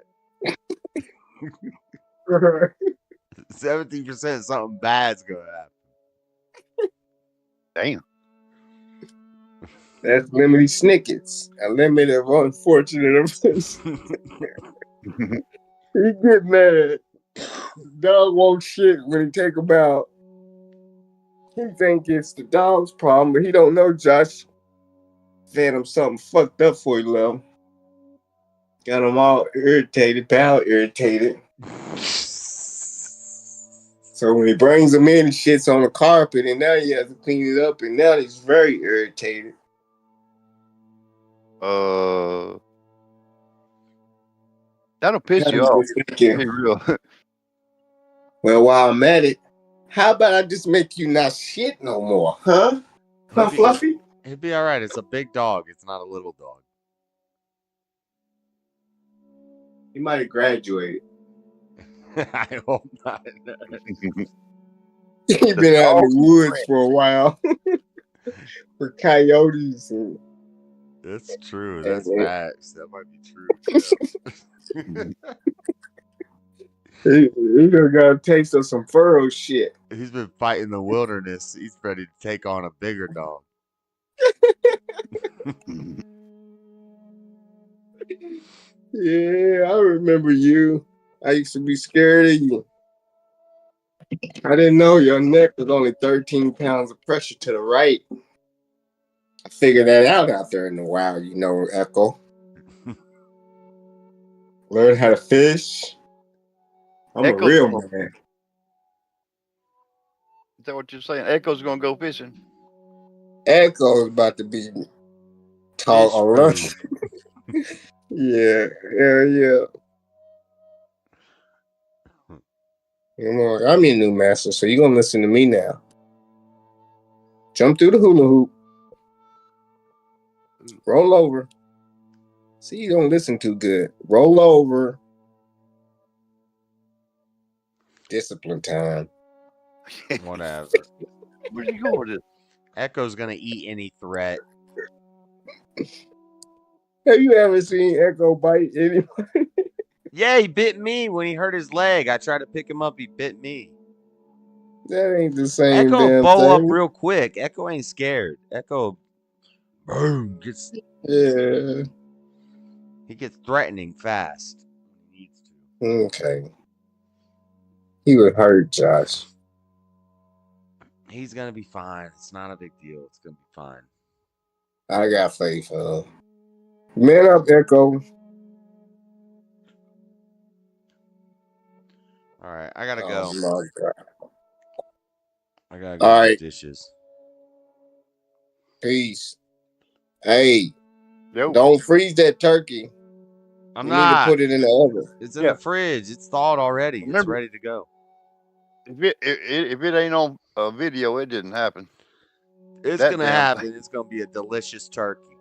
17%, something bad's gonna happen. Damn. That's limited snickets. A limit of unfortunate events. He get mad. Dog won't shit when he take him out. He think it's the dog's problem, but he don't know Josh fed him something fucked up for he left. Got him all irritated, pal irritated. So when he brings him in and shits on the carpet, and now he has to clean it up, and now he's very irritated. That'll piss you off. Be real. Well, while I'm at it, how about I just make you not shit no more, huh? Huh, Fluffy? He'd be all right. It's a big dog. It's not a little dog. He might have graduated. I hope not. He's been out in the woods for a while. For coyotes and... That's true. That's facts. That might be true. He done got a taste of some furrow shit. He's been fighting the wilderness. He's ready to take on a bigger dog. Yeah, I remember you. I used to be scared of you. I didn't know your neck was only 13 pounds of pressure to the right. I figured that out there in the wild, you know, Echo. Learn how to fish. I'm a real man. Is that what you're saying? Echo's gonna go fishing. Echo's about to be tall or lunch. Yeah. You know, I'm your new master, so you're gonna listen to me now. Jump through the hula hoop. Roll over. See, you don't listen too good. Roll over. Discipline time. Whatever. Where'd you go with it? Echo's gonna eat any threat. Have you ever seen Echo bite anyone? Yeah, he bit me when he hurt his leg. I tried to pick him up. He bit me. That ain't the same. Echo damn bow thing. up real quick. Echo ain't scared. Echo, boom, gets. Yeah. He gets threatening fast. He needs to. Okay. He would hurt Josh. He's gonna be fine. It's not a big deal. It's gonna be fine. I got faith in him. Man up, Echo. All right, I gotta Oh go. my God. I gotta go All do right. dishes. Peace. Hey, Yo. don't freeze that turkey. I'm You need to not. put it in the oven. It's in the fridge. It's thawed already. Remember, it's ready to go. If it ain't on a video, it didn't happen. It's That gonna damn happen. thing. It's gonna be a delicious turkey.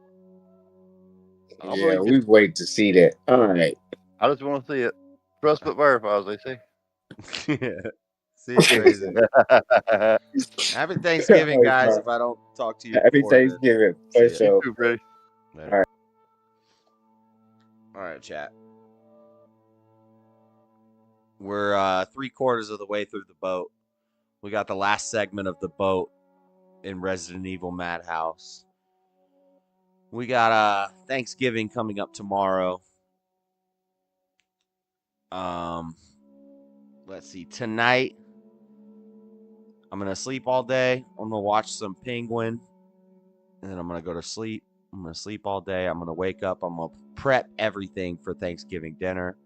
I Yeah, believe we wait to see that. All right. I just want to see it. Trust but verify, as they say. See you, crazy. Happy Thanksgiving, guys. If I don't talk to you Happy before then. Thanksgiving. See For ya. sure. You too, Freddie. Later. All right, chat. We're 3/4 of the way through the boat. We got the last segment of the boat in Resident Evil Madhouse. We got Thanksgiving coming up tomorrow. Let's see. Tonight, I'm gonna sleep all day. I'm gonna watch some Penguin, and then I'm gonna go to sleep. I'm gonna sleep all day. I'm gonna wake up. I'm gonna prep everything for Thanksgiving dinner.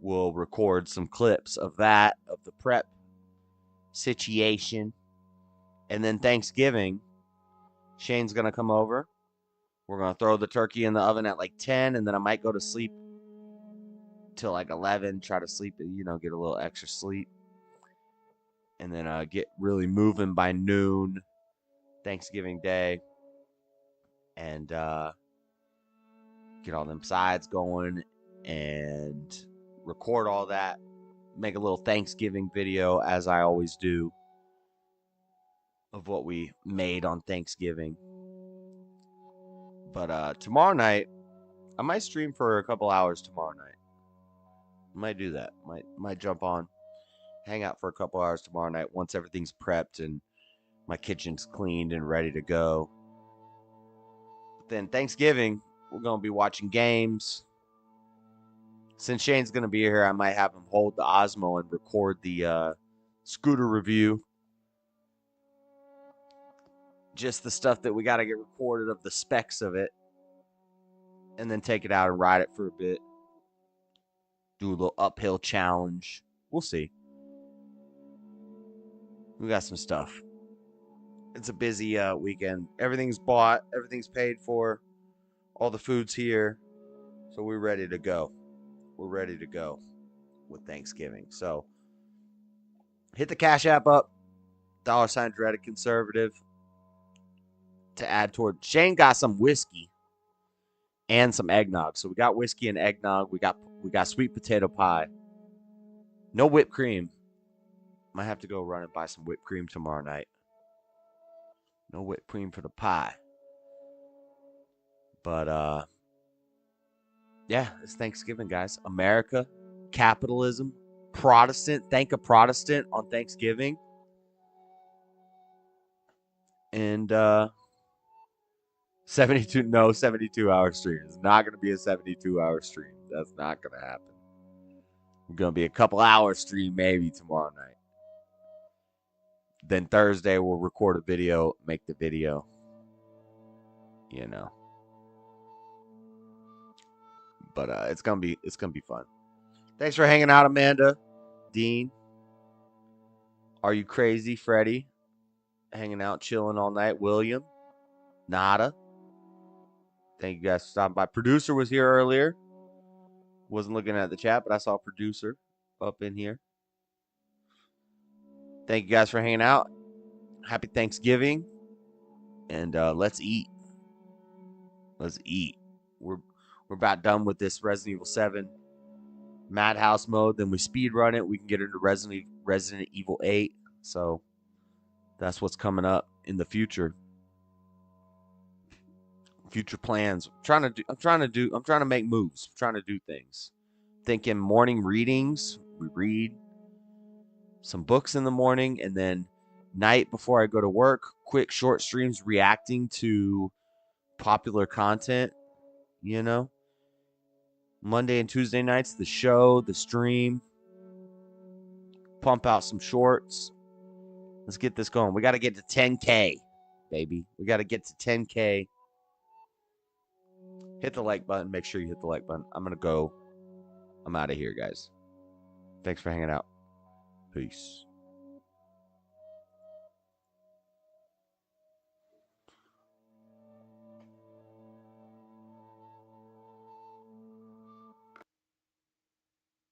We'll record some clips of that, of the prep situation. And then Thanksgiving, Shane's going to come over. We're going to throw the turkey in the oven at like 10, and then I might go to sleep till like 11, try to sleep, get a little extra sleep. And then get really moving by noon, Thanksgiving Day. And get all them sides going and record all that. Make a little Thanksgiving video, as I always do, of what we made on Thanksgiving. But tomorrow night, I might stream for a couple hours tomorrow night. Might do that. Might jump on, hang out for a couple hours tomorrow night once everything's prepped and my kitchen's cleaned and ready to go. But then Thanksgiving, we're going to be watching games. Since Shane's going to be here, I might have him hold the Osmo and record the scooter review. Just the stuff that we got to get recorded of the specs of it. And then take it out and ride it for a bit. Do a little uphill challenge. We'll see. We got some stuff. It's a busy weekend. Everything's bought. Everything's paid for. All the food's here. So we're ready to go. We're ready to go with Thanksgiving. So hit the Cash App up. $ Dreadedconservative. To add toward. Shane got some whiskey and some eggnog. So we got whiskey and eggnog. We got sweet potato pie. No whipped cream. Might have to go run and buy some whipped cream tomorrow night. No whipped cream for the pie. But yeah, it's Thanksgiving, guys. America, capitalism, Protestant. Thank a Protestant on Thanksgiving. And 72-hour stream. It's not going to be a 72-hour stream. That's not going to happen. We're going to be a couple hour stream maybe tomorrow night. Then Thursday we'll record a video, make the video. But it's gonna be fun. Thanks for hanging out, Amanda, Dean. Are you crazy, Freddie? Hanging out, chilling all night. William, Nada. Thank you guys for stopping by. Producer was here earlier. Wasn't looking at the chat, but I saw producer up in here. Thank you guys for hanging out. Happy Thanksgiving. And let's eat. Let's eat. We're about done with this Resident Evil 7 Madhouse mode. Then we speed run it. We can get into Resident Evil 8. So that's what's coming up in the future. Future plans. I'm trying to make moves. I'm trying to do things. Thinking morning readings. We read some books in the morning, and then night before I go to work, quick short streams reacting to popular content, Monday and Tuesday nights, the show, the stream. Pump out some shorts. Let's get this going. We got to get to 10K, baby. We got to get to 10K. Hit the like button. Make sure you hit the like button. I'm going to go. I'm out of here, guys. Thanks for hanging out. Peace.